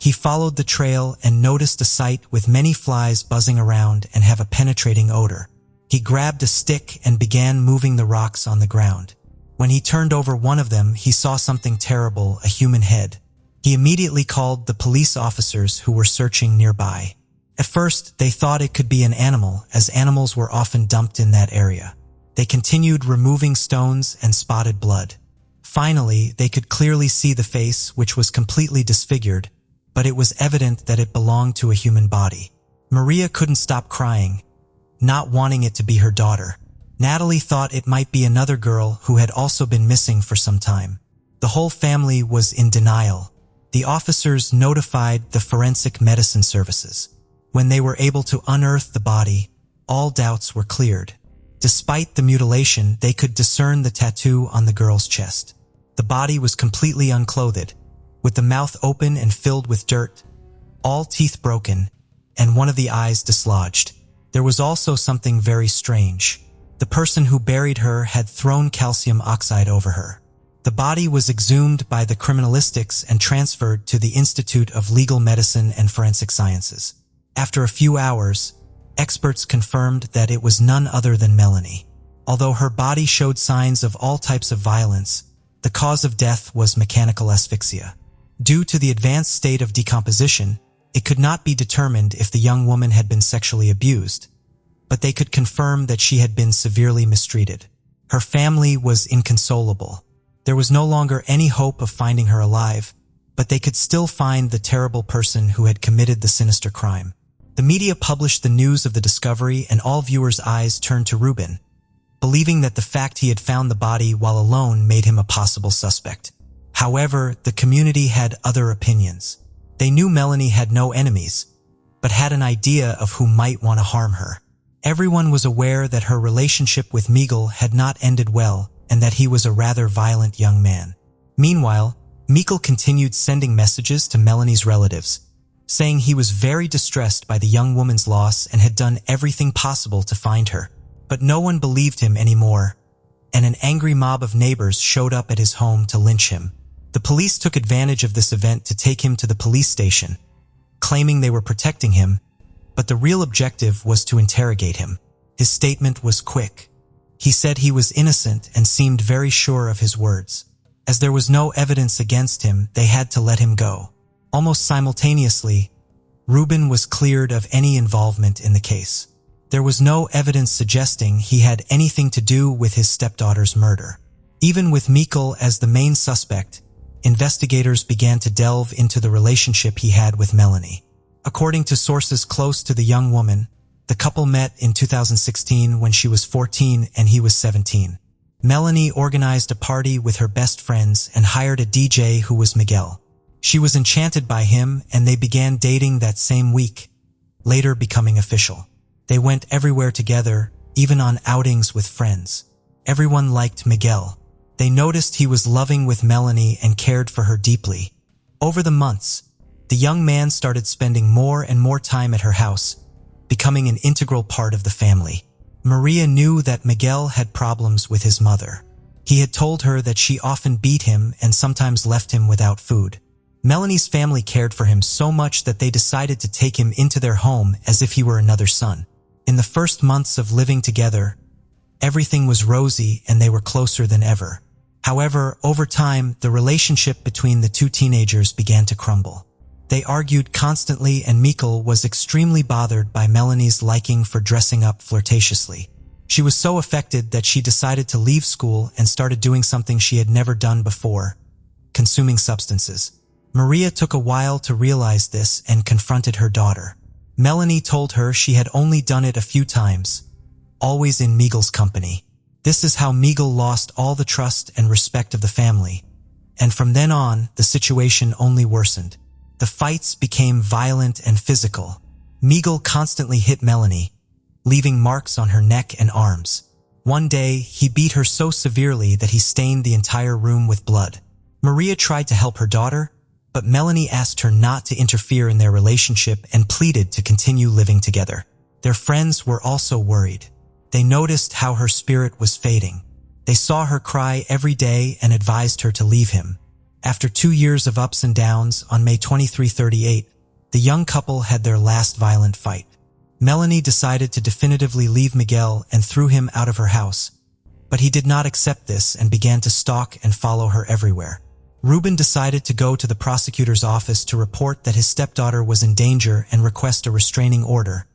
He followed the trail and noticed a site with many flies buzzing around and have a penetrating odor. He grabbed a stick and began moving the rocks on the ground. When he turned over one of them, he saw something terrible, a human head. He immediately called the police officers who were searching nearby. At first, they thought it could be an animal, as animals were often dumped in that area. They continued removing stones and spotted blood. Finally, they could clearly see the face, which was completely disfigured, but it was evident that it belonged to a human body. Maria couldn't stop crying, not wanting it to be her daughter. Natalie thought it might be another girl who had also been missing for some time. The whole family was in denial. The officers notified the forensic medicine services. When they were able to unearth the body, all doubts were cleared. Despite the mutilation, they could discern the tattoo on the girl's chest. The body was completely unclothed, with the mouth open and filled with dirt, all teeth broken, and one of the eyes dislodged. There was also something very strange. The person who buried her had thrown calcium oxide over her. The body was exhumed by the criminalistics and transferred to the Institute of Legal Medicine and Forensic Sciences. After a few hours, experts confirmed that it was none other than Melanie. Although her body showed signs of all types of violence, the cause of death was mechanical asphyxia. Due to the advanced state of decomposition, it could not be determined if the young woman had been sexually abused, but they could confirm that she had been severely mistreated. Her family was inconsolable. There was no longer any hope of finding her alive, but they could still find the terrible person who had committed the sinister crime. The media published the news of the discovery, and all viewers' eyes turned to Ruben, believing that the fact he had found the body while alone made him a possible suspect. However, the community had other opinions. They knew Melanie had no enemies, but had an idea of who might want to harm her. Everyone was aware that her relationship with Miguel had not ended well, and that he was a rather violent young man. Meanwhile, Miguel continued sending messages to Melanie's relatives, saying he was very distressed by the young woman's loss and had done everything possible to find her. But no one believed him anymore, and an angry mob of neighbors showed up at his home to lynch him. The police took advantage of this event to take him to the police station, claiming they were protecting him, but the real objective was to interrogate him. His statement was quick. He said he was innocent and seemed very sure of his words. As there was no evidence against him, they had to let him go. Almost simultaneously, Ruben was cleared of any involvement in the case. There was no evidence suggesting he had anything to do with his stepdaughter's murder. Even with Miguel as the main suspect, investigators began to delve into the relationship he had with Melanie. According to sources close to the young woman, the couple met in 2016 when she was 14 and he was 17. Melanie organized a party with her best friends and hired a DJ who was Miguel. She was enchanted by him and they began dating that same week, later becoming official. They went everywhere together, even on outings with friends. Everyone liked Miguel. They noticed he was loving with Melanie and cared for her deeply. Over the months, the young man started spending more and more time at her house, becoming an integral part of the family. Maria knew that Miguel had problems with his mother. He had told her that she often beat him and sometimes left him without food. Melanie's family cared for him so much that they decided to take him into their home as if he were another son. In the first months of living together, everything was rosy and they were closer than ever. However, over time, the relationship between the two teenagers began to crumble. They argued constantly and Miguel was extremely bothered by Melanie's liking for dressing up flirtatiously. She was so affected that she decided to leave school and started doing something she had never done before, consuming substances. Maria took a while to realize this and confronted her daughter. Melanie told her she had only done it a few times, always in Miguel's company. This is how Miguel lost all the trust and respect of the family, and from then on, the situation only worsened. The fights became violent and physical. Miguel constantly hit Melanie, leaving marks on her neck and arms. One day, he beat her so severely that he stained the entire room with blood. Maria tried to help her daughter, but Melanie asked her not to interfere in their relationship and pleaded to continue living together. Their friends were also worried. They noticed how her spirit was fading. They saw her cry every day and advised her to leave him. After 2 years of ups and downs, on May 23, 1938, the young couple had their last violent fight. Melanie decided to definitively leave Miguel and threw him out of her house, but he did not accept this and began to stalk and follow her everywhere. Ruben decided to go to the prosecutor's office to report that his stepdaughter was in danger and request a restraining order,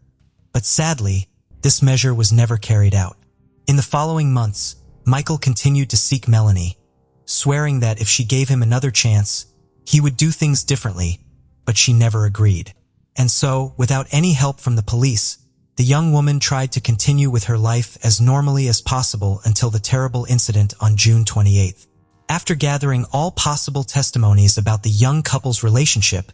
but sadly, this measure was never carried out. In the following months, Michael continued to seek Melanie, swearing that if she gave him another chance, he would do things differently, but she never agreed. And so, without any help from the police, the young woman tried to continue with her life as normally as possible until the terrible incident on June 28th. After gathering all possible testimonies about the young couple's relationship,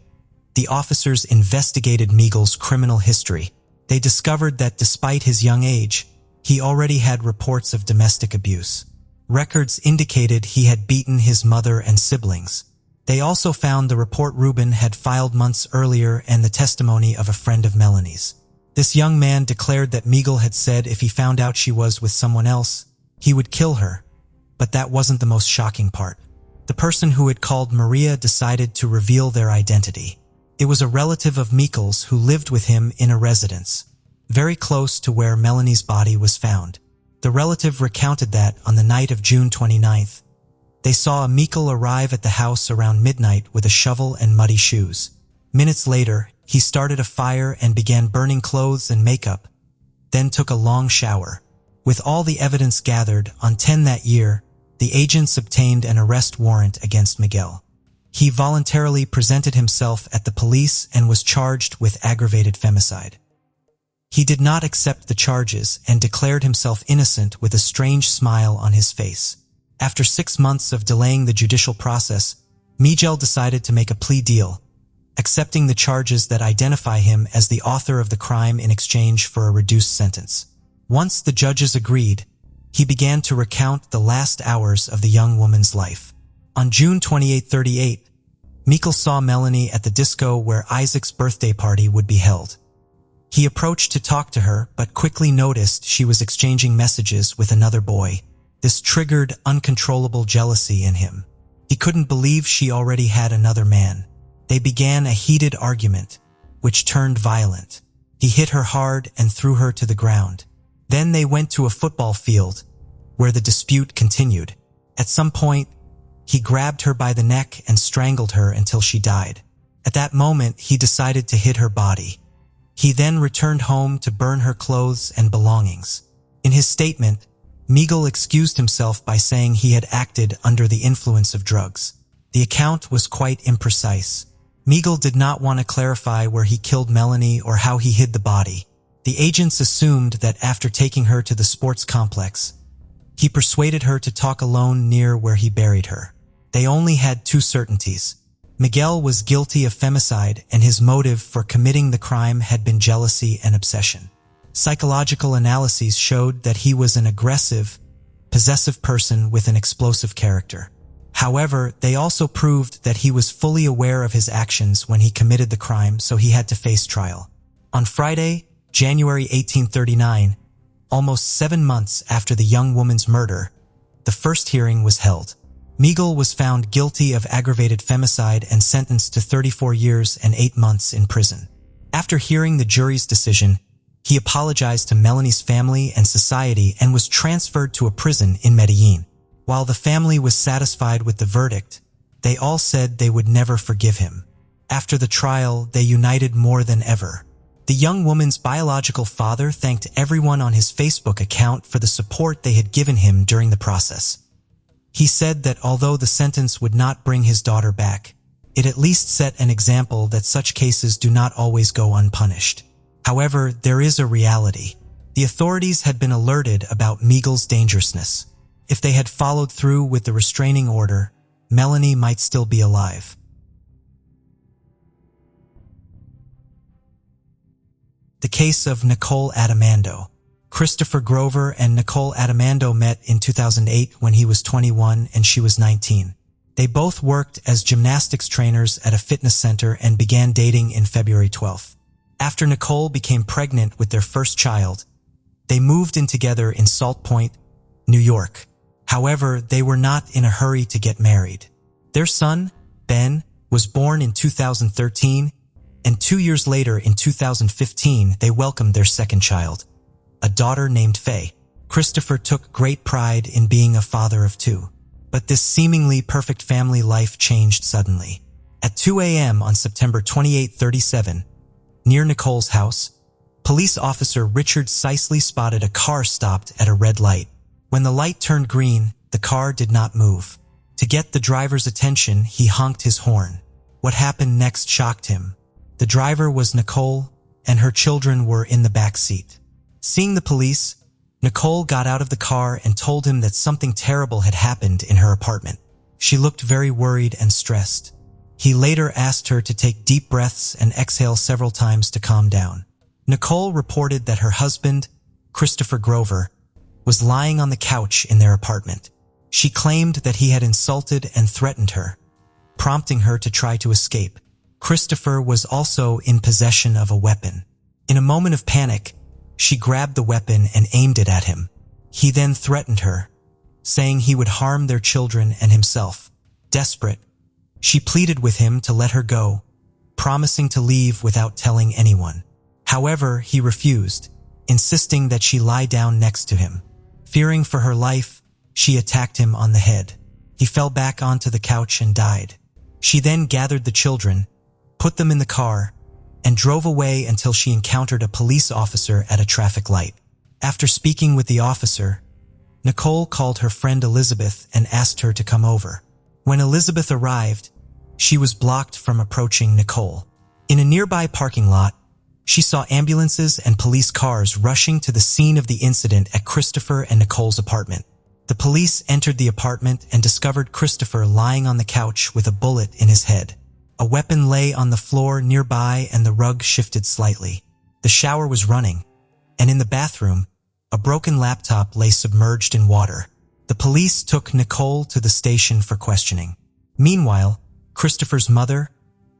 the officers investigated Miguel's criminal history. They discovered that despite his young age, he already had reports of domestic abuse. Records indicated he had beaten his mother and siblings. They also found the report Ruben had filed months earlier and the testimony of a friend of Melanie's. This young man declared that Miguel had said if he found out she was with someone else, he would kill her, but that wasn't the most shocking part. The person who had called Maria decided to reveal their identity. It was a relative of Miguel's who lived with him in a residence, very close to where Melanie's body was found. The relative recounted that on the night of June 29th, they saw Miguel arrive at the house around midnight with a shovel and muddy shoes. Minutes later, he started a fire and began burning clothes and makeup, then took a long shower. With all the evidence gathered, on 10 that year, the agents obtained an arrest warrant against Miguel. He voluntarily presented himself at the police and was charged with aggravated femicide. He did not accept the charges and declared himself innocent with a strange smile on his face. After 6 months of delaying the judicial process, Miguel decided to make a plea deal, accepting the charges that identify him as the author of the crime in exchange for a reduced sentence. Once the judges agreed, he began to recount the last hours of the young woman's life. On June 28, 38, Miguel saw Melanie at the disco where Isaac's birthday party would be held. He approached to talk to her, but quickly noticed she was exchanging messages with another boy. This triggered uncontrollable jealousy in him. He couldn't believe she already had another man. They began a heated argument, which turned violent. He hit her hard and threw her to the ground. Then they went to a football field, where the dispute continued. At some point, he grabbed her by the neck and strangled her until she died. At that moment, he decided to hit her body. He then returned home to burn her clothes and belongings. In his statement, Miguel excused himself by saying he had acted under the influence of drugs. The account was quite imprecise. Miguel did not want to clarify where he killed Melanie or how he hid the body. The agents assumed that after taking her to the sports complex, he persuaded her to talk alone near where he buried her. They only had two certainties. Miguel was guilty of femicide and his motive for committing the crime had been jealousy and obsession. Psychological analyses showed that he was an aggressive, possessive person with an explosive character. However, they also proved that he was fully aware of his actions when he committed the crime, so he had to face trial. On Friday, January 1839, almost 7 months after the young woman's murder, the first hearing was held. Miguel was found guilty of aggravated femicide and sentenced to 34 years and 8 months in prison. After hearing the jury's decision, he apologized to Melanie's family and society and was transferred to a prison in Medellin. While the family was satisfied with the verdict, they all said they would never forgive him. After the trial, they united more than ever. The young woman's biological father thanked everyone on his Facebook account for the support they had given him during the process. He said that although the sentence would not bring his daughter back, it at least set an example that such cases do not always go unpunished. However, there is a reality. The authorities had been alerted about Miguel's dangerousness. If they had followed through with the restraining order, Melanie might still be alive. The case of Nicole Adamando. Christopher Grover and Nicole Adamando met in 2008 when he was 21 and she was 19. They both worked as gymnastics trainers at a fitness center and began dating in February 12th. After Nicole became pregnant with their first child, they moved in together in Salt Point, New York. However, they were not in a hurry to get married. Their son, Ben, was born in 2013, and 2 years later in 2015, they welcomed their second child, a daughter named Faye. Christopher took great pride in being a father of two. But this seemingly perfect family life changed suddenly. At 2 a.m. on September 28, 37, near Nicole's house, police officer Richard Sicely spotted a car stopped at a red light. When the light turned green, the car did not move. To get the driver's attention, he honked his horn. What happened next shocked him. The driver was Nicole, and her children were in the back seat. Seeing the police, Nicole got out of the car and told him that something terrible had happened in her apartment. She looked very worried and stressed. He later asked her to take deep breaths and exhale several times to calm down. Nicole reported that her husband, Christopher Grover, was lying on the couch in their apartment. She claimed that he had insulted and threatened her, prompting her to try to escape. Christopher was also in possession of a weapon. In a moment of panic, she grabbed the weapon and aimed it at him. He then threatened her, saying he would harm their children and himself. Desperate, she pleaded with him to let her go, promising to leave without telling anyone. However, he refused, insisting that she lie down next to him. Fearing for her life, she attacked him on the head. He fell back onto the couch and died. She then gathered the children, put them in the car, and drove away until she encountered a police officer at a traffic light. After speaking with the officer, Nicole called her friend Elizabeth and asked her to come over. When Elizabeth arrived, she was blocked from approaching Nicole. In a nearby parking lot, she saw ambulances and police cars rushing to the scene of the incident at Christopher and Nicole's apartment. The police entered the apartment and discovered Christopher lying on the couch with a bullet in his head. A weapon lay on the floor nearby and the rug shifted slightly. The shower was running, and in the bathroom, a broken laptop lay submerged in water. The police took Nicole to the station for questioning. Meanwhile, Christopher's mother,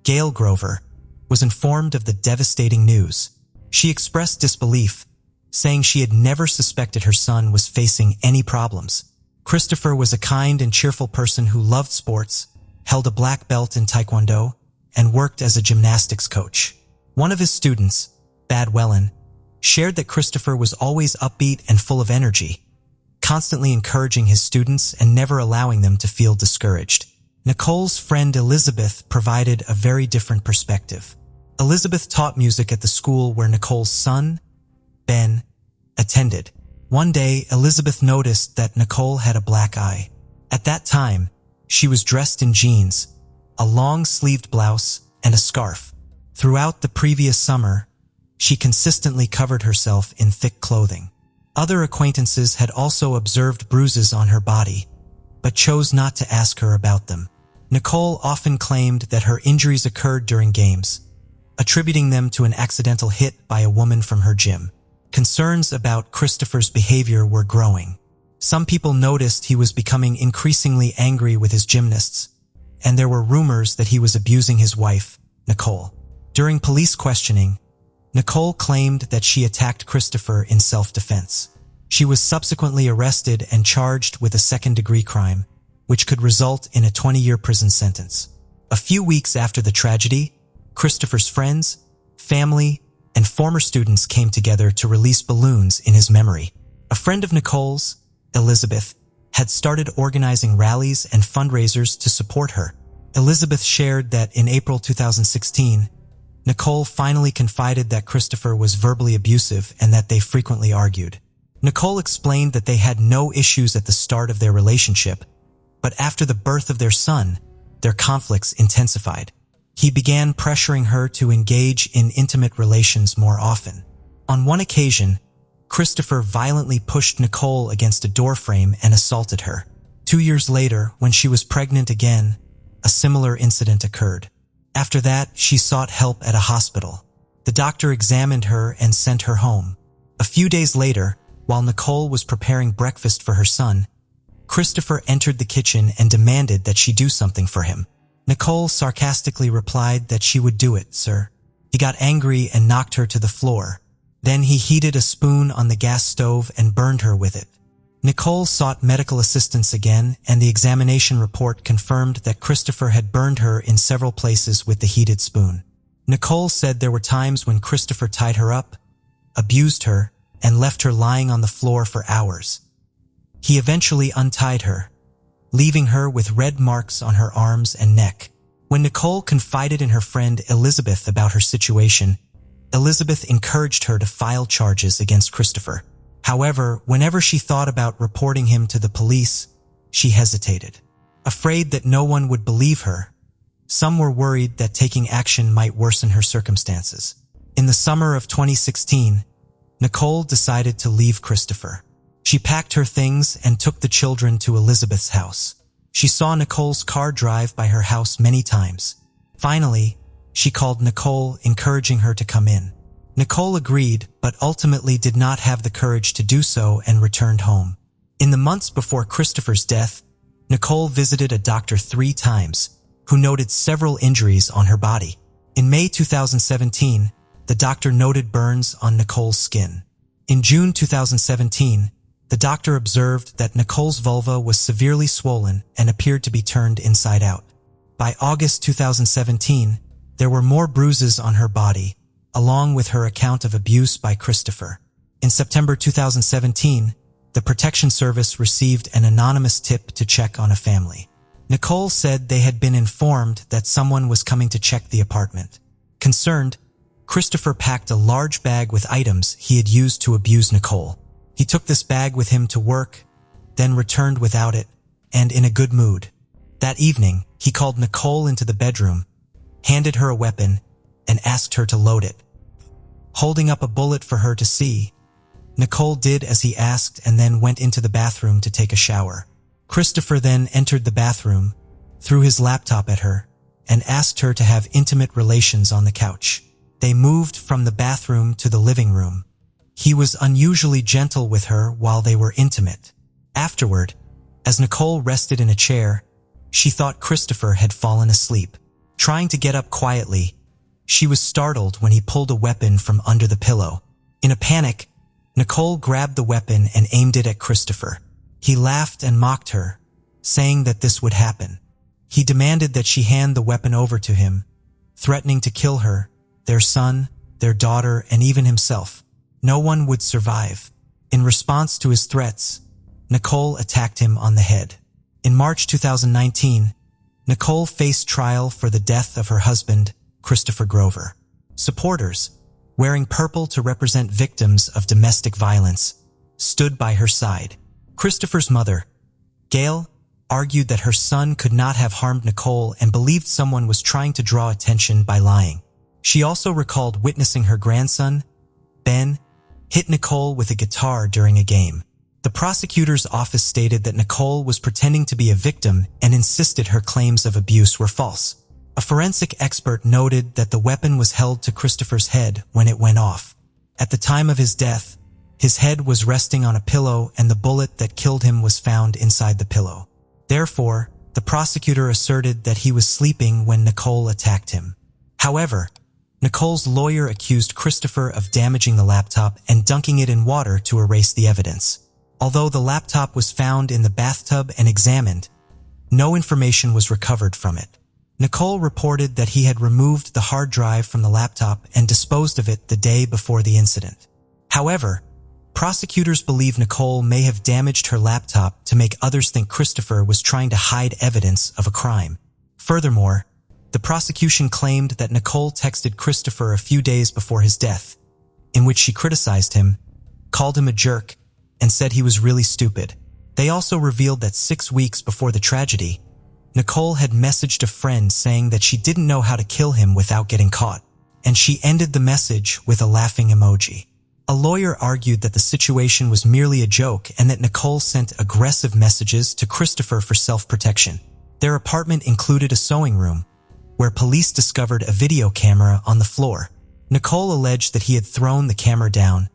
Gail Grover, was informed of the devastating news. She expressed disbelief, saying she had never suspected her son was facing any problems. Christopher was a kind and cheerful person who loved sports, held a black belt in Taekwondo, and worked as a gymnastics coach. One of his students, Bad Wellen, shared that Christopher was always upbeat and full of energy, constantly encouraging his students and never allowing them to feel discouraged. Nicole's friend Elizabeth provided a very different perspective. Elizabeth taught music at the school where Nicole's son, Ben, attended. One day, Elizabeth noticed that Nicole had a black eye. At that time, she was dressed in jeans, a long-sleeved blouse, and a scarf. Throughout the previous summer, she consistently covered herself in thick clothing. Other acquaintances had also observed bruises on her body, but chose not to ask her about them. Nicole often claimed that her injuries occurred during games, attributing them to an accidental hit by a woman from her gym. Concerns about Christopher's behavior were growing. Some people noticed he was becoming increasingly angry with his gymnasts, and there were rumors that he was abusing his wife, Nicole. During police questioning, Nicole claimed that she attacked Christopher in self-defense. She was subsequently arrested and charged with a second-degree crime, which could result in a 20-year prison sentence. A few weeks after the tragedy, Christopher's friends, family, and former students came together to release balloons in his memory. A friend of Nicole's, Elizabeth, had started organizing rallies and fundraisers to support her. Elizabeth shared that in April 2016, Nicole finally confided that Christopher was verbally abusive and that they frequently argued. Nicole explained that they had no issues at the start of their relationship, but after the birth of their son, their conflicts intensified. He began pressuring her to engage in intimate relations more often. On one occasion, Christopher violently pushed Nicole against a doorframe and assaulted her. 2 years later, when she was pregnant again, a similar incident occurred. After that, she sought help at a hospital. The doctor examined her and sent her home. A few days later, while Nicole was preparing breakfast for her son, Christopher entered the kitchen and demanded that she do something for him. Nicole sarcastically replied that she would do it, sir. He got angry and knocked her to the floor. Then he heated a spoon on the gas stove and burned her with it. Nicole sought medical assistance again, and the examination report confirmed that Christopher had burned her in several places with the heated spoon. Nicole said there were times when Christopher tied her up, abused her, and left her lying on the floor for hours. He eventually untied her, leaving her with red marks on her arms and neck. When Nicole confided in her friend Elizabeth about her situation, Elizabeth encouraged her to file charges against Christopher. However, whenever she thought about reporting him to the police, she hesitated. Afraid that no one would believe her, some were worried that taking action might worsen her circumstances. In the summer of 2016, Nicole decided to leave Christopher. She packed her things and took the children to Elizabeth's house. She saw Nicole's car drive by her house many times. Finally, she called Nicole, encouraging her to come in. Nicole agreed, but ultimately did not have the courage to do so and returned home. In the months before Christopher's death, Nicole visited a doctor 3 times, who noted several injuries on her body. In May 2017, the doctor noted burns on Nicole's skin. In June 2017, the doctor observed that Nicole's vulva was severely swollen and appeared to be turned inside out. By August 2017, there were more bruises on her body, along with her account of abuse by Christopher. In September 2017, the Protection Service received an anonymous tip to check on a family. Nicole said they had been informed that someone was coming to check the apartment. Concerned, Christopher packed a large bag with items he had used to abuse Nicole. He took this bag with him to work, then returned without it, and in a good mood. That evening, he called Nicole into the bedroom, handed her a weapon, and asked her to load it. Holding up a bullet for her to see, Nicole did as he asked and then went into the bathroom to take a shower. Christopher then entered the bathroom, threw his laptop at her, and asked her to have intimate relations on the couch. They moved from the bathroom to the living room. He was unusually gentle with her while they were intimate. Afterward, as Nicole rested in a chair, she thought Christopher had fallen asleep. Trying to get up quietly, she was startled when he pulled a weapon from under the pillow. In a panic, Nicole grabbed the weapon and aimed it at Christopher. He laughed and mocked her, saying that this would happen. He demanded that she hand the weapon over to him, threatening to kill her, their son, their daughter, and even himself. No one would survive. In response to his threats, Nicole attacked him on the head. In March 2019, Nicole faced trial for the death of her husband, Christopher Grover. Supporters, wearing purple to represent victims of domestic violence, stood by her side. Christopher's mother, Gail, argued that her son could not have harmed Nicole and believed someone was trying to draw attention by lying. She also recalled witnessing her grandson, Ben, hit Nicole with a guitar during a game. The prosecutor's office stated that Nicole was pretending to be a victim and insisted her claims of abuse were false. A forensic expert noted that the weapon was held to Christopher's head when it went off. At the time of his death, his head was resting on a pillow and the bullet that killed him was found inside the pillow. Therefore, the prosecutor asserted that he was sleeping when Nicole attacked him. However, Nicole's lawyer accused Christopher of damaging the laptop and dunking it in water to erase the evidence. Although the laptop was found in the bathtub and examined, no information was recovered from it. Nicole reported that he had removed the hard drive from the laptop and disposed of it the day before the incident. However, prosecutors believe Nicole may have damaged her laptop to make others think Christopher was trying to hide evidence of a crime. Furthermore, the prosecution claimed that Nicole texted Christopher a few days before his death, in which she criticized him, called him a jerk, and said he was really stupid. They also revealed that 6 weeks before the tragedy, Nicole had messaged a friend saying that she didn't know how to kill him without getting caught, and she ended the message with a laughing emoji. A lawyer argued that the situation was merely a joke and that Nicole sent aggressive messages to Christopher for self-protection. Their apartment included a sewing room, where police discovered a video camera on the floor. Nicole alleged that he had thrown the camera down,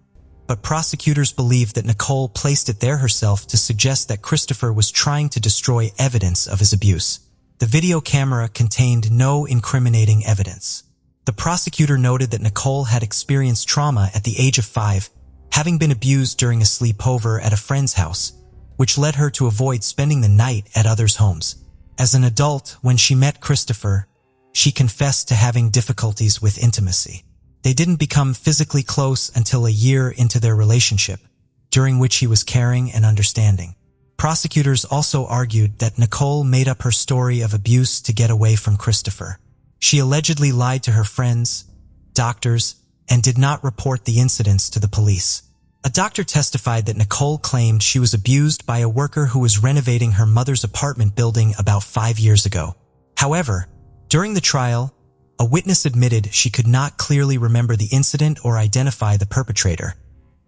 but prosecutors believed that Nicole placed it there herself to suggest that Christopher was trying to destroy evidence of his abuse. The video camera contained no incriminating evidence. The prosecutor noted that Nicole had experienced trauma at the age of 5, having been abused during a sleepover at a friend's house, which led her to avoid spending the night at others' homes. As an adult, when she met Christopher, she confessed to having difficulties with intimacy. They didn't become physically close until a year into their relationship, during which he was caring and understanding. Prosecutors also argued that Nicole made up her story of abuse to get away from Christopher. She allegedly lied to her friends, doctors, and did not report the incidents to the police. A doctor testified that Nicole claimed she was abused by a worker who was renovating her mother's apartment building about 5 years ago. However, during the trial, a witness admitted she could not clearly remember the incident or identify the perpetrator,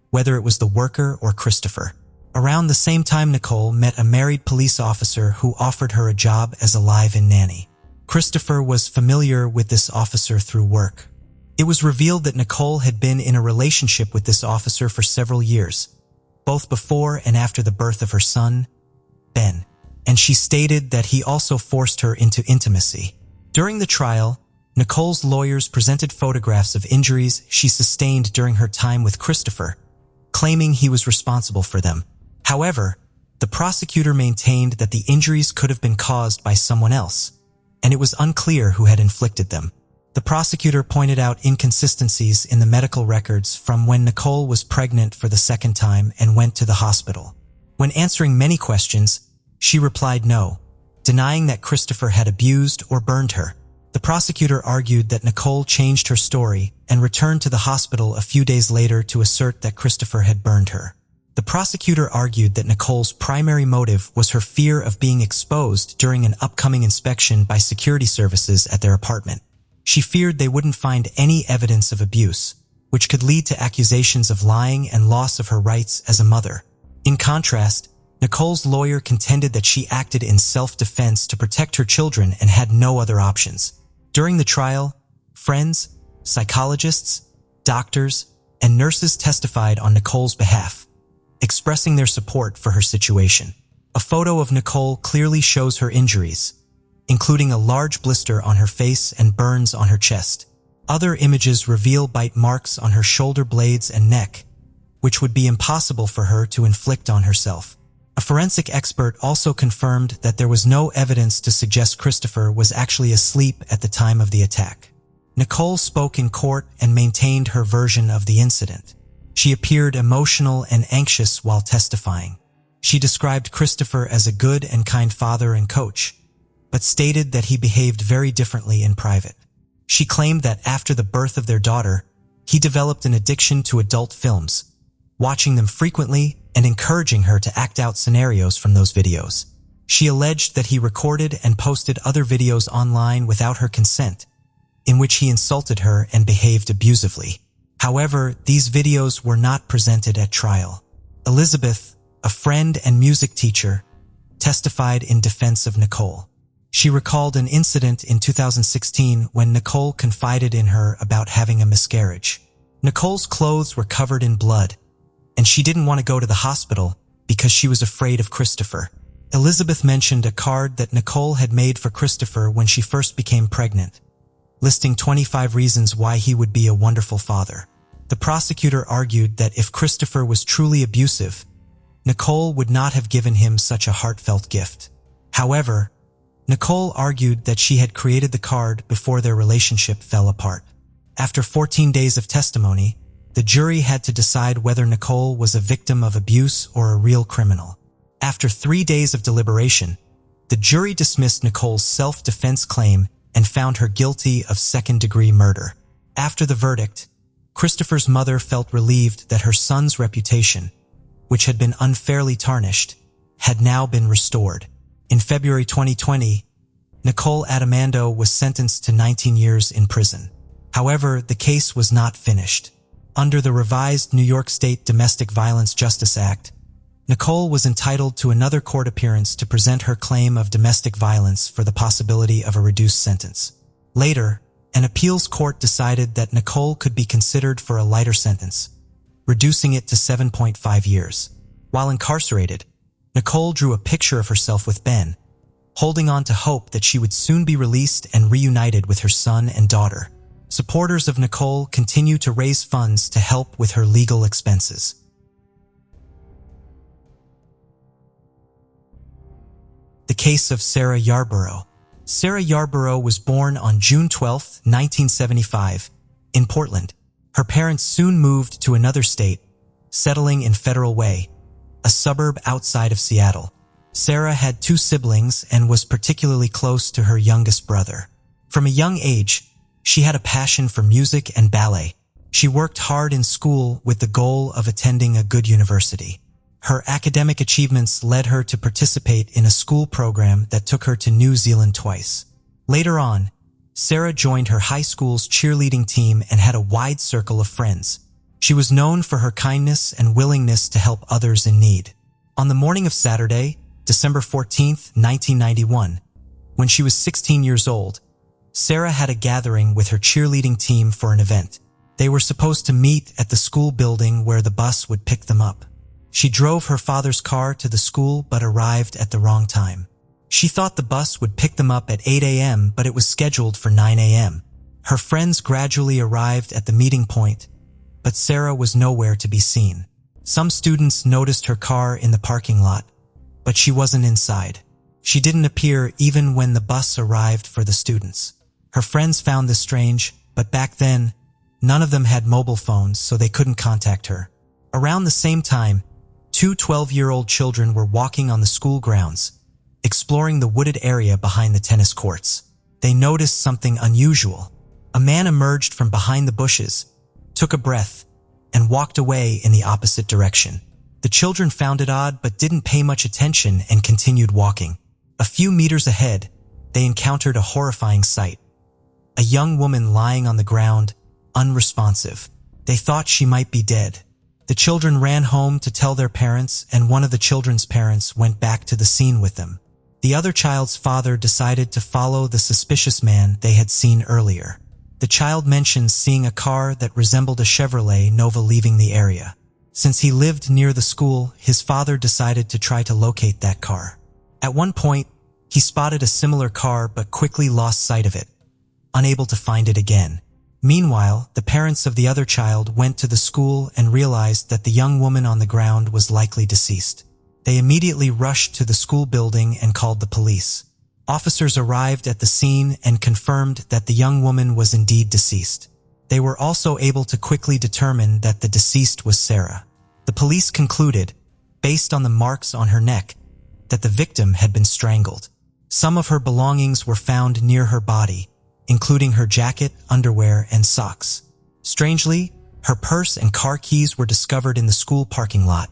whether it was the worker or Christopher. Around the same time, Nicole met a married police officer who offered her a job as a live-in nanny. Christopher was familiar with this officer through work. It was revealed that Nicole had been in a relationship with this officer for several years, both before and after the birth of her son, Ben, and she stated that he also forced her into intimacy. During the trial, Nicole's lawyers presented photographs of injuries she sustained during her time with Christopher, claiming he was responsible for them. However, the prosecutor maintained that the injuries could have been caused by someone else, and it was unclear who had inflicted them. The prosecutor pointed out inconsistencies in the medical records from when Nicole was pregnant for the second time and went to the hospital. When answering many questions, she replied no, denying that Christopher had abused or burned her. The prosecutor argued that Nicole changed her story and returned to the hospital a few days later to assert that Christopher had burned her. The prosecutor argued that Nicole's primary motive was her fear of being exposed during an upcoming inspection by security services at their apartment. She feared they wouldn't find any evidence of abuse, which could lead to accusations of lying and loss of her rights as a mother. In contrast, Nicole's lawyer contended that she acted in self-defense to protect her children and had no other options. During the trial, friends, psychologists, doctors, and nurses testified on Nicole's behalf, expressing their support for her situation. A photo of Nicole clearly shows her injuries, including a large blister on her face and burns on her chest. Other images reveal bite marks on her shoulder blades and neck, which would be impossible for her to inflict on herself. A forensic expert also confirmed that there was no evidence to suggest Christopher was actually asleep at the time of the attack. Nicole spoke in court and maintained her version of the incident. She appeared emotional and anxious while testifying. She described Christopher as a good and kind father and coach, but stated that he behaved very differently in private. She claimed that after the birth of their daughter, he developed an addiction to adult films, watching them frequently and encouraging her to act out scenarios from those videos. She alleged that he recorded and posted other videos online without her consent, in which he insulted her and behaved abusively. However, these videos were not presented at trial. Elizabeth, a friend and music teacher, testified in defense of Nicole. She recalled an incident in 2016 when Nicole confided in her about having a miscarriage. Nicole's clothes were covered in blood, and she didn't want to go to the hospital because she was afraid of Christopher. Elizabeth mentioned a card that Nicole had made for Christopher when she first became pregnant, listing 25 reasons why he would be a wonderful father. The prosecutor argued that if Christopher was truly abusive, Nicole would not have given him such a heartfelt gift. However, Nicole argued that she had created the card before their relationship fell apart. After 14 days of testimony, the jury had to decide whether Nicole was a victim of abuse or a real criminal. After 3 days of deliberation, the jury dismissed Nicole's self-defense claim and found her guilty of second-degree murder. After the verdict, Christopher's mother felt relieved that her son's reputation, which had been unfairly tarnished, had now been restored. In February 2020, Nicole Adamando was sentenced to 19 years in prison. However, the case was not finished. Under the revised New York State Domestic Violence Justice Act, Nicole was entitled to another court appearance to present her claim of domestic violence for the possibility of a reduced sentence. Later, an appeals court decided that Nicole could be considered for a lighter sentence, reducing it to 7.5 years. While incarcerated, Nicole drew a picture of herself with Ben, holding on to hope that she would soon be released and reunited with her son and daughter. Supporters of Nicole continue to raise funds to help with her legal expenses. The case of Sarah Yarborough. Sarah Yarborough was born on June 12, 1975, in Portland. Her parents soon moved to another state, settling in Federal Way, a suburb outside of Seattle. Sarah had 2 siblings and was particularly close to her youngest brother. From a young age, she had a passion for music and ballet. She worked hard in school with the goal of attending a good university. Her academic achievements led her to participate in a school program that took her to New Zealand twice. Later on, Sarah joined her high school's cheerleading team and had a wide circle of friends. She was known for her kindness and willingness to help others in need. On the morning of Saturday, December 14, 1991, when she was 16 years old, Sarah had a gathering with her cheerleading team for an event. They were supposed to meet at the school building where the bus would pick them up. She drove her father's car to the school but arrived at the wrong time. She thought the bus would pick them up at 8 a.m., but it was scheduled for 9 a.m. Her friends gradually arrived at the meeting point, but Sarah was nowhere to be seen. Some students noticed her car in the parking lot, but she wasn't inside. She didn't appear even when the bus arrived for the students. Her friends found this strange, but back then, none of them had mobile phones, so they couldn't contact her. Around the same time, two 12-year-old children were walking on the school grounds, exploring the wooded area behind the tennis courts. They noticed something unusual. A man emerged from behind the bushes, took a breath, and walked away in the opposite direction. The children found it odd but didn't pay much attention and continued walking. A few meters ahead, they encountered a horrifying sight. A young woman lying on the ground, unresponsive. They thought she might be dead. The children ran home to tell their parents, and one of the children's parents went back to the scene with them. The other child's father decided to follow the suspicious man they had seen earlier. The child mentioned seeing a car that resembled a Chevrolet Nova leaving the area. Since he lived near the school, his father decided to try to locate that car. At one point, he spotted a similar car but quickly lost sight of it, unable to find it again. Meanwhile, the parents of the other child went to the school and realized that the young woman on the ground was likely deceased. They immediately rushed to the school building and called the police. Officers arrived at the scene and confirmed that the young woman was indeed deceased. They were also able to quickly determine that the deceased was Sarah. The police concluded, based on the marks on her neck, that the victim had been strangled. Some of her belongings were found near her body, including her jacket, underwear, and socks. Strangely, her purse and car keys were discovered in the school parking lot,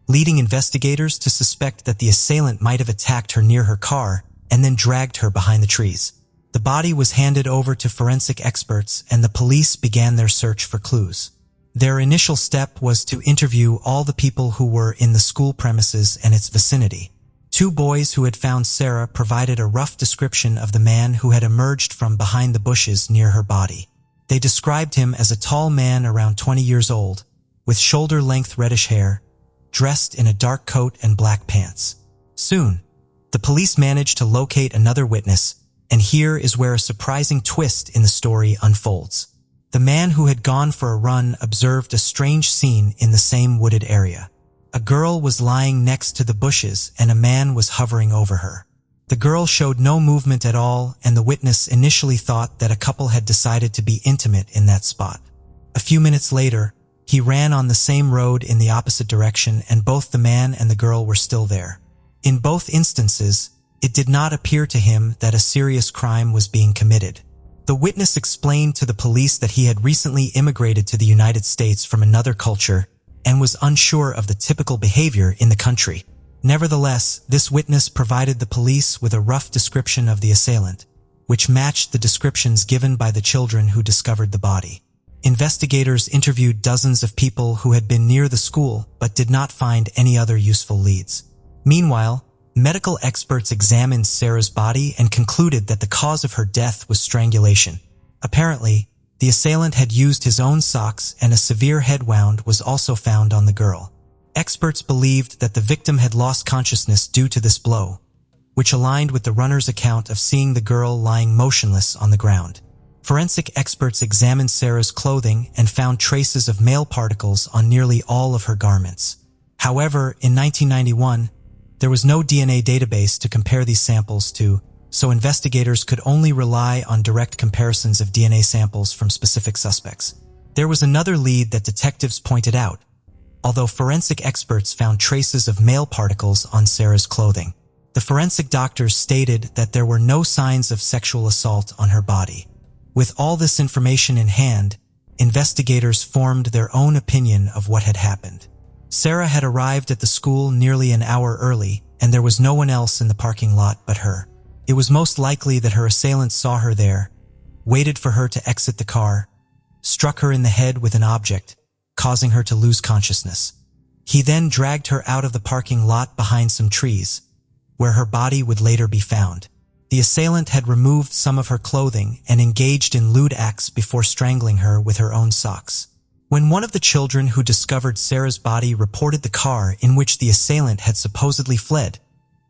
leading investigators to suspect that the assailant might have attacked her near her car and then dragged her behind the trees. The body was handed over to forensic experts and the police began their search for clues. Their initial step was to interview all the people who were in the school premises and its vicinity. Two boys who had found Sarah provided a rough description of the man who had emerged from behind the bushes near her body. They described him as a tall man around 20 years old, with shoulder-length reddish hair, dressed in a dark coat and black pants. Soon, the police managed to locate another witness, and here is where a surprising twist in the story unfolds. The man who had gone for a run observed a strange scene in the same wooded area. A girl was lying next to the bushes and a man was hovering over her. The girl showed no movement at all, and the witness initially thought that a couple had decided to be intimate in that spot. A few minutes later, he ran on the same road in the opposite direction and both the man and the girl were still there. In both instances, it did not appear to him that a serious crime was being committed. The witness explained to the police that he had recently immigrated to the United States from another culture and was unsure of the typical behavior in the country. Nevertheless, this witness provided the police with a rough description of the assailant, which matched the descriptions given by the children who discovered the body. Investigators interviewed dozens of people who had been near the school but did not find any other useful leads. Meanwhile, medical experts examined Sarah's body and concluded that the cause of her death was strangulation. Apparently, the assailant had used his own socks and a severe head wound was also found on the girl. Experts believed that the victim had lost consciousness due to this blow, which aligned with the runner's account of seeing the girl lying motionless on the ground. Forensic experts examined Sarah's clothing and found traces of male particles on nearly all of her garments. However, in 1991, there was no DNA database to compare these samples to, so investigators could only rely on direct comparisons of DNA samples from specific suspects. There was another lead that detectives pointed out, although forensic experts found traces of male particles on Sarah's clothing. The forensic doctors stated that there were no signs of sexual assault on her body. With all this information in hand, investigators formed their own opinion of what had happened. Sarah had arrived at the school nearly an hour early, and there was no one else in the parking lot but her. It was most likely that her assailant saw her there, waited for her to exit the car, struck her in the head with an object, causing her to lose consciousness. He then dragged her out of the parking lot behind some trees, where her body would later be found. The assailant had removed some of her clothing and engaged in lewd acts before strangling her with her own socks. When one of the children who discovered Sarah's body reported the car in which the assailant had supposedly fled,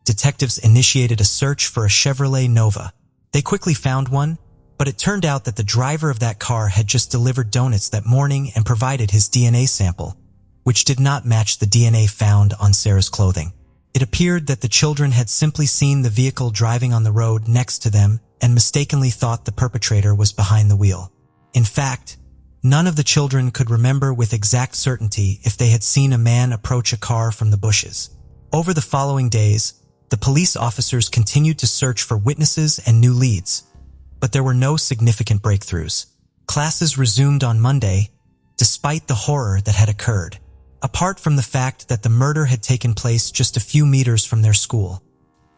detectives initiated a search for a Chevrolet Nova. They quickly found one, but But it turned out that the driver of that car had just delivered donuts that morning and provided his DNA sample, which did not match the DNA found on Sarah's clothing. It appeared that the children had simply seen the vehicle driving on the road next to them and mistakenly thought the perpetrator was behind the wheel. In fact, none of the children could remember with exact certainty if they had seen a man approach a car from the bushes. Over the following days, the police officers continued to search for witnesses and new leads, but there were no significant breakthroughs. Classes resumed on Monday, despite the horror that had occurred. Apart from the fact that the murder had taken place just a few meters from their school,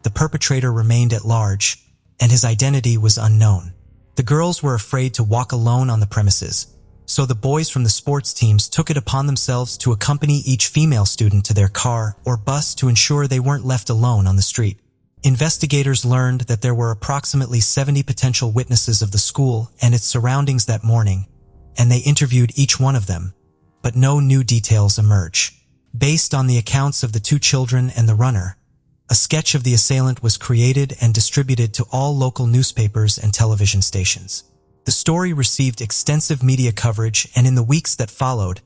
the perpetrator remained at large, and his identity was unknown. The girls were afraid to walk alone on the premises, so the boys from the sports teams took it upon themselves to accompany each female student to their car or bus to ensure they weren't left alone on the street. Investigators learned that there were approximately 70 potential witnesses of the school and its surroundings that morning, and they interviewed each one of them, but no new details emerge. Based on the accounts of the two children and the runner, a sketch of the assailant was created and distributed to all local newspapers and television stations. The story received extensive media coverage, and in the weeks that followed,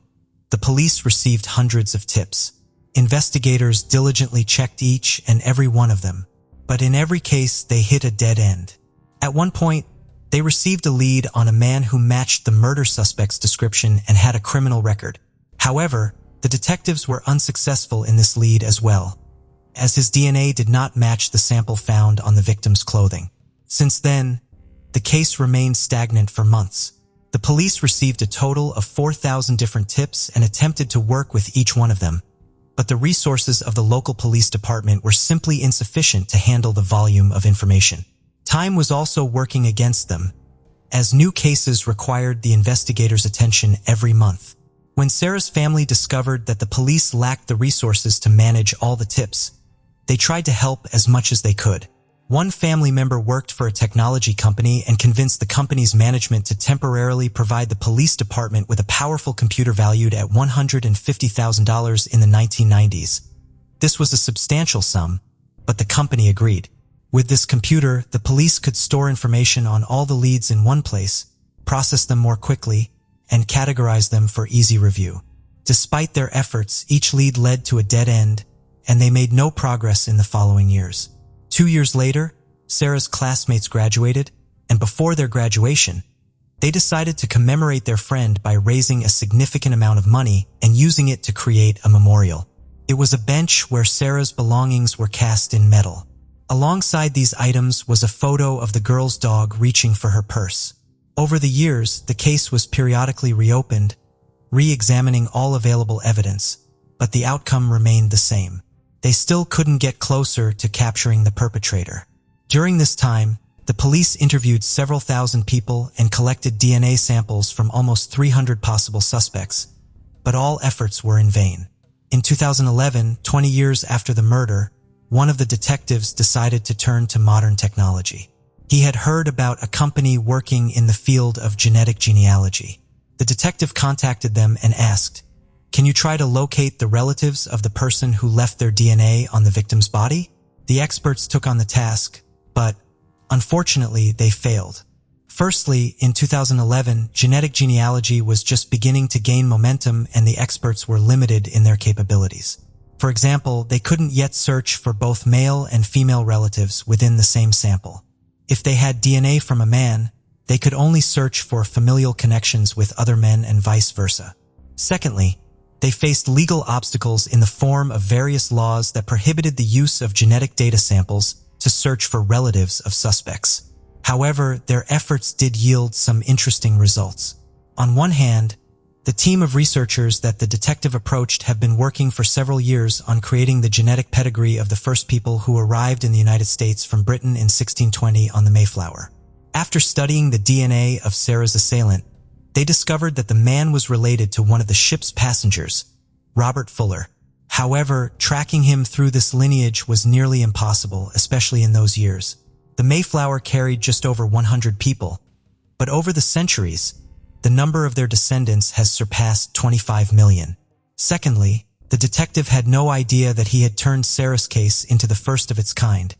the police received hundreds of tips. Investigators diligently checked each and every one of them, but in every case they hit a dead end. At one point, they received a lead on a man who matched the murder suspect's description and had a criminal record. However, the detectives were unsuccessful in this lead as well, as his DNA did not match the sample found on the victim's clothing. Since then, the case remained stagnant for months. The police received a total of 4,000 different tips and attempted to work with each one of them, but the resources of the local police department were simply insufficient to handle the volume of information. Time was also working against them, as new cases required the investigators' attention every month. When Sarah's family discovered that the police lacked the resources to manage all the tips, they tried to help as much as they could. One family member worked for a technology company and convinced the company's management to temporarily provide the police department with a powerful computer valued at $150,000 in the 1990s. This was a substantial sum, but the company agreed. With this computer, the police could store information on all the leads in one place, process them more quickly, and categorize them for easy review. Despite their efforts, each lead led to a dead end, and they made no progress in the following years. 2 years later, Sarah's classmates graduated, and before their graduation, they decided to commemorate their friend by raising a significant amount of money and using it to create a memorial. It was a bench where Sarah's belongings were cast in metal. Alongside these items was a photo of the girl's dog reaching for her purse. Over the years, the case was periodically reopened, re-examining all available evidence, but the outcome remained the same. They still couldn't get closer to capturing the perpetrator. During this time, the police interviewed several thousand people and collected DNA samples from almost 300 possible suspects, but all efforts were in vain. In 2011, 20 years after the murder, one of the detectives decided to turn to modern technology. He had heard about a company working in the field of genetic genealogy. The detective contacted them and asked, "Can you try to locate the relatives of the person who left their DNA on the victim's body?" The experts took on the task, but unfortunately they failed. Firstly, in 2011, genetic genealogy was just beginning to gain momentum and the experts were limited in their capabilities. For example, they couldn't yet search for both male and female relatives within the same sample. If they had DNA from a man, they could only search for familial connections with other men and vice versa. Secondly, they faced legal obstacles in the form of various laws that prohibited the use of genetic data samples to search for relatives of suspects. However, their efforts did yield some interesting results. On one hand, the team of researchers that the detective approached have been working for several years on creating the genetic pedigree of the first people who arrived in the United States from Britain in 1620 on the Mayflower. After studying the DNA of Sarah's assailant, they discovered that the man was related to one of the ship's passengers, Robert Fuller. However, tracking him through this lineage was nearly impossible, especially in those years. The Mayflower carried just over 100 people, but over the centuries, the number of their descendants has surpassed 25 million. Secondly, the detective had no idea that he had turned Sarah's case into the first of its kind,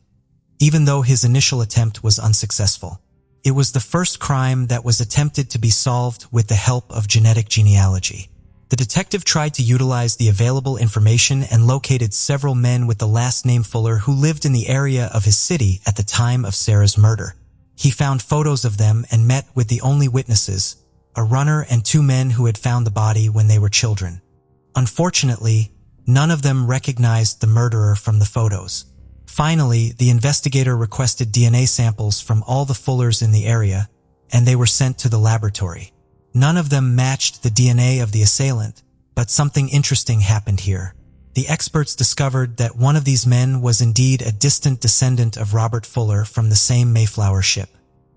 even though his initial attempt was unsuccessful. It was the first crime that was attempted to be solved with the help of genetic genealogy. The detective tried to utilize the available information and located several men with the last name Fuller who lived in the area of his city at the time of Sarah's murder. He found photos of them and met with the only witnesses, a runner and two men who had found the body when they were children. Unfortunately, none of them recognized the murderer from the photos. Finally, the investigator requested DNA samples from all the Fullers in the area, and they were sent to the laboratory. None of them matched the DNA of the assailant, but something interesting happened here. The experts discovered that one of these men was indeed a distant descendant of Robert Fuller from the same Mayflower ship.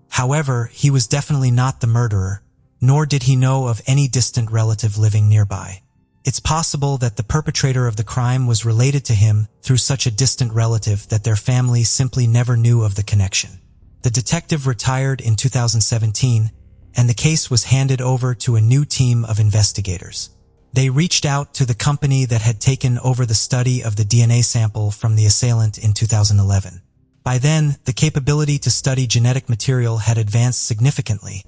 However, he was definitely not the murderer, nor did he know of any distant relative living nearby. It's possible that the perpetrator of the crime was related to him through such a distant relative that their family simply never knew of the connection. The detective retired in 2017, and the case was handed over to a new team of investigators. They reached out to the company that had taken over the study of the DNA sample from the assailant in 2011. By then, the capability to study genetic material had advanced significantly,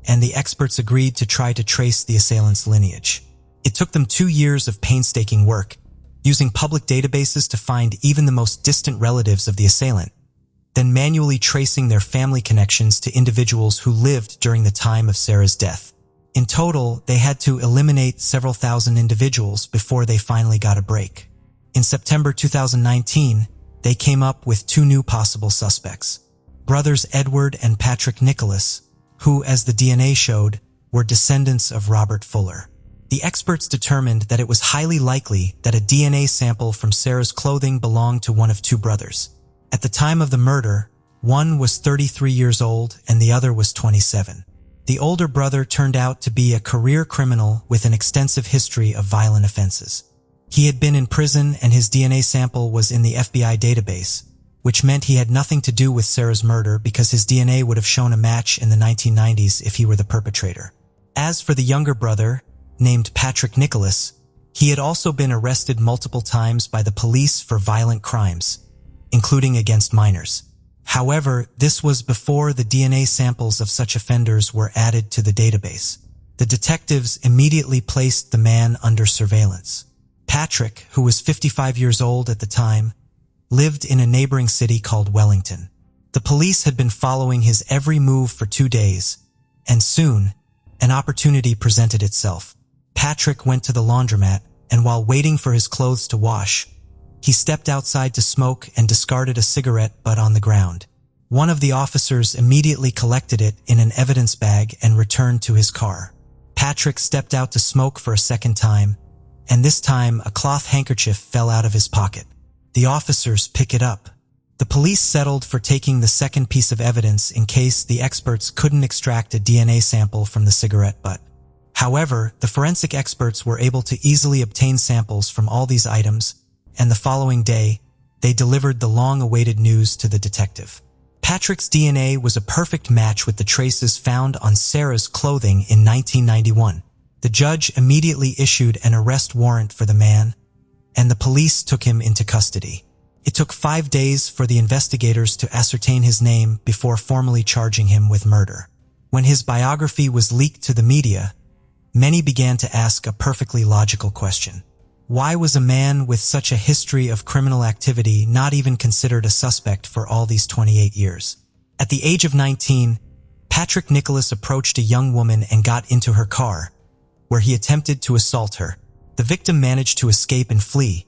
and the experts agreed to try to trace the assailant's lineage. It took them 2 years of painstaking work, using public databases to find even the most distant relatives of the assailant, then manually tracing their family connections to individuals who lived during the time of Sarah's death. In total, they had to eliminate several thousand individuals before they finally got a break. In September 2019, they came up with 2 new possible suspects, brothers Edward and Patrick Nicholas, who, as the DNA showed, were descendants of Robert Fuller. The experts determined that it was highly likely that a DNA sample from Sarah's clothing belonged to one of 2 brothers. At the time of the murder, one was 33 years old and the other was 27. The older brother turned out to be a career criminal with an extensive history of violent offenses. He had been in prison and his DNA sample was in the FBI database, which meant he had nothing to do with Sarah's murder because his DNA would have shown a match in the 1990s if he were the perpetrator. As for the younger brother, named Patrick Nicholas, he had also been arrested multiple times by the police for violent crimes, including against minors. However, this was before the DNA samples of such offenders were added to the database. The detectives immediately placed the man under surveillance. Patrick, who was 55 years old at the time, lived in a neighboring city called Wellington. The police had been following his every move for 2 days, and soon, an opportunity presented itself. Patrick went to the laundromat, and while waiting for his clothes to wash, he stepped outside to smoke and discarded a cigarette butt on the ground. One of the officers immediately collected it in an evidence bag and returned to his car. Patrick stepped out to smoke for a second time, and this time a cloth handkerchief fell out of his pocket. The officers pick it up. The police settled for taking the second piece of evidence in case the experts couldn't extract a DNA sample from the cigarette butt. However, the forensic experts were able to easily obtain samples from all these items, and the following day, they delivered the long-awaited news to the detective. Patrick's DNA was a perfect match with the traces found on Sarah's clothing in 1991. The judge immediately issued an arrest warrant for the man, and the police took him into custody. It took 5 days for the investigators to ascertain his name before formally charging him with murder. When his biography was leaked to the media, many began to ask a perfectly logical question. Why was a man with such a history of criminal activity not even considered a suspect for all these 28 years? At the age of 19, Patrick Nicholas approached a young woman and got into her car, where he attempted to assault her. The victim managed to escape and flee,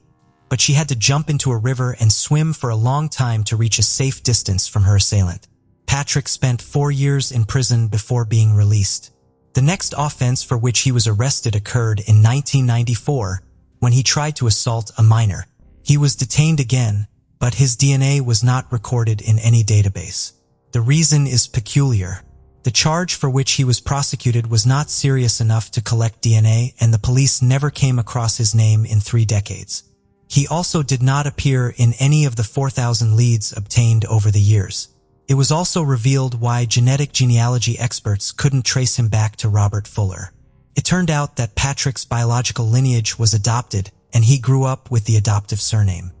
but she had to jump into a river and swim for a long time to reach a safe distance from her assailant. Patrick spent 4 years in prison before being released. The next offense for which he was arrested occurred in 1994 when he tried to assault a minor. He was detained again, but his DNA was not recorded in any database. The reason is peculiar. The charge for which he was prosecuted was not serious enough to collect DNA, and the police never came across his name in 3 decades. He also did not appear in any of the 4,000 leads obtained over the years. It was also revealed why genetic genealogy experts couldn't trace him back to Robert Fuller. It turned out that Patrick's biological lineage was adopted, and he grew up with the adoptive surname.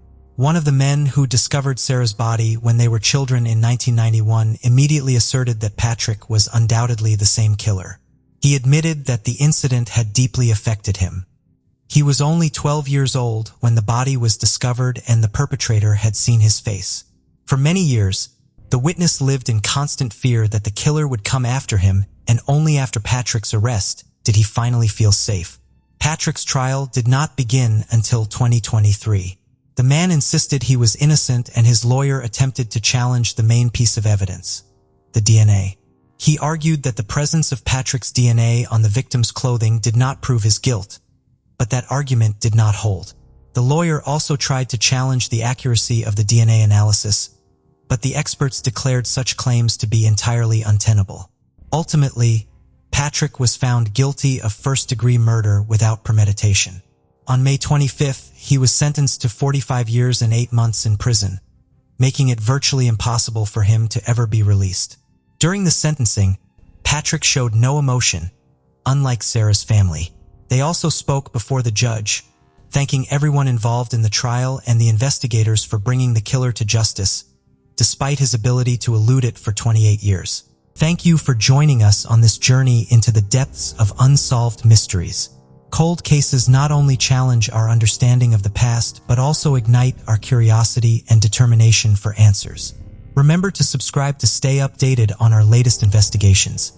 One of the men who discovered Sarah's body when they were children in 1991 immediately asserted that Patrick was undoubtedly the same killer. He admitted that the incident had deeply affected him. He was only 12 years old when the body was discovered and the perpetrator had seen his face. For many years, the witness lived in constant fear that the killer would come after him, and only after Patrick's arrest did he finally feel safe. Patrick's trial did not begin until 2023. The man insisted he was innocent, and his lawyer attempted to challenge the main piece of evidence, the DNA. He argued that the presence of Patrick's DNA on the victim's clothing did not prove his guilt, but that argument did not hold. The lawyer also tried to challenge the accuracy of the DNA analysis, but the experts declared such claims to be entirely untenable. Ultimately, Patrick was found guilty of first-degree murder without premeditation. On May 25th, he was sentenced to 45 years and 8 months in prison, making it virtually impossible for him to ever be released. During the sentencing, Patrick showed no emotion, unlike Sarah's family. They also spoke before the judge, thanking everyone involved in the trial and the investigators for bringing the killer to justice, despite his ability to elude it for 28 years. Thank you for joining us on this journey into the depths of unsolved mysteries. Cold cases not only challenge our understanding of the past, but also ignite our curiosity and determination for answers. Remember to subscribe to stay updated on our latest investigations.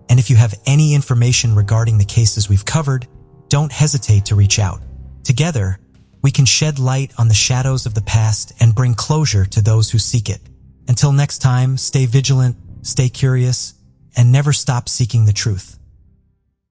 And if you have any information regarding the cases we've covered, don't hesitate to reach out. Together, we can shed light on the shadows of the past and bring closure to those who seek it. Until next time, stay vigilant, stay curious, and never stop seeking the truth.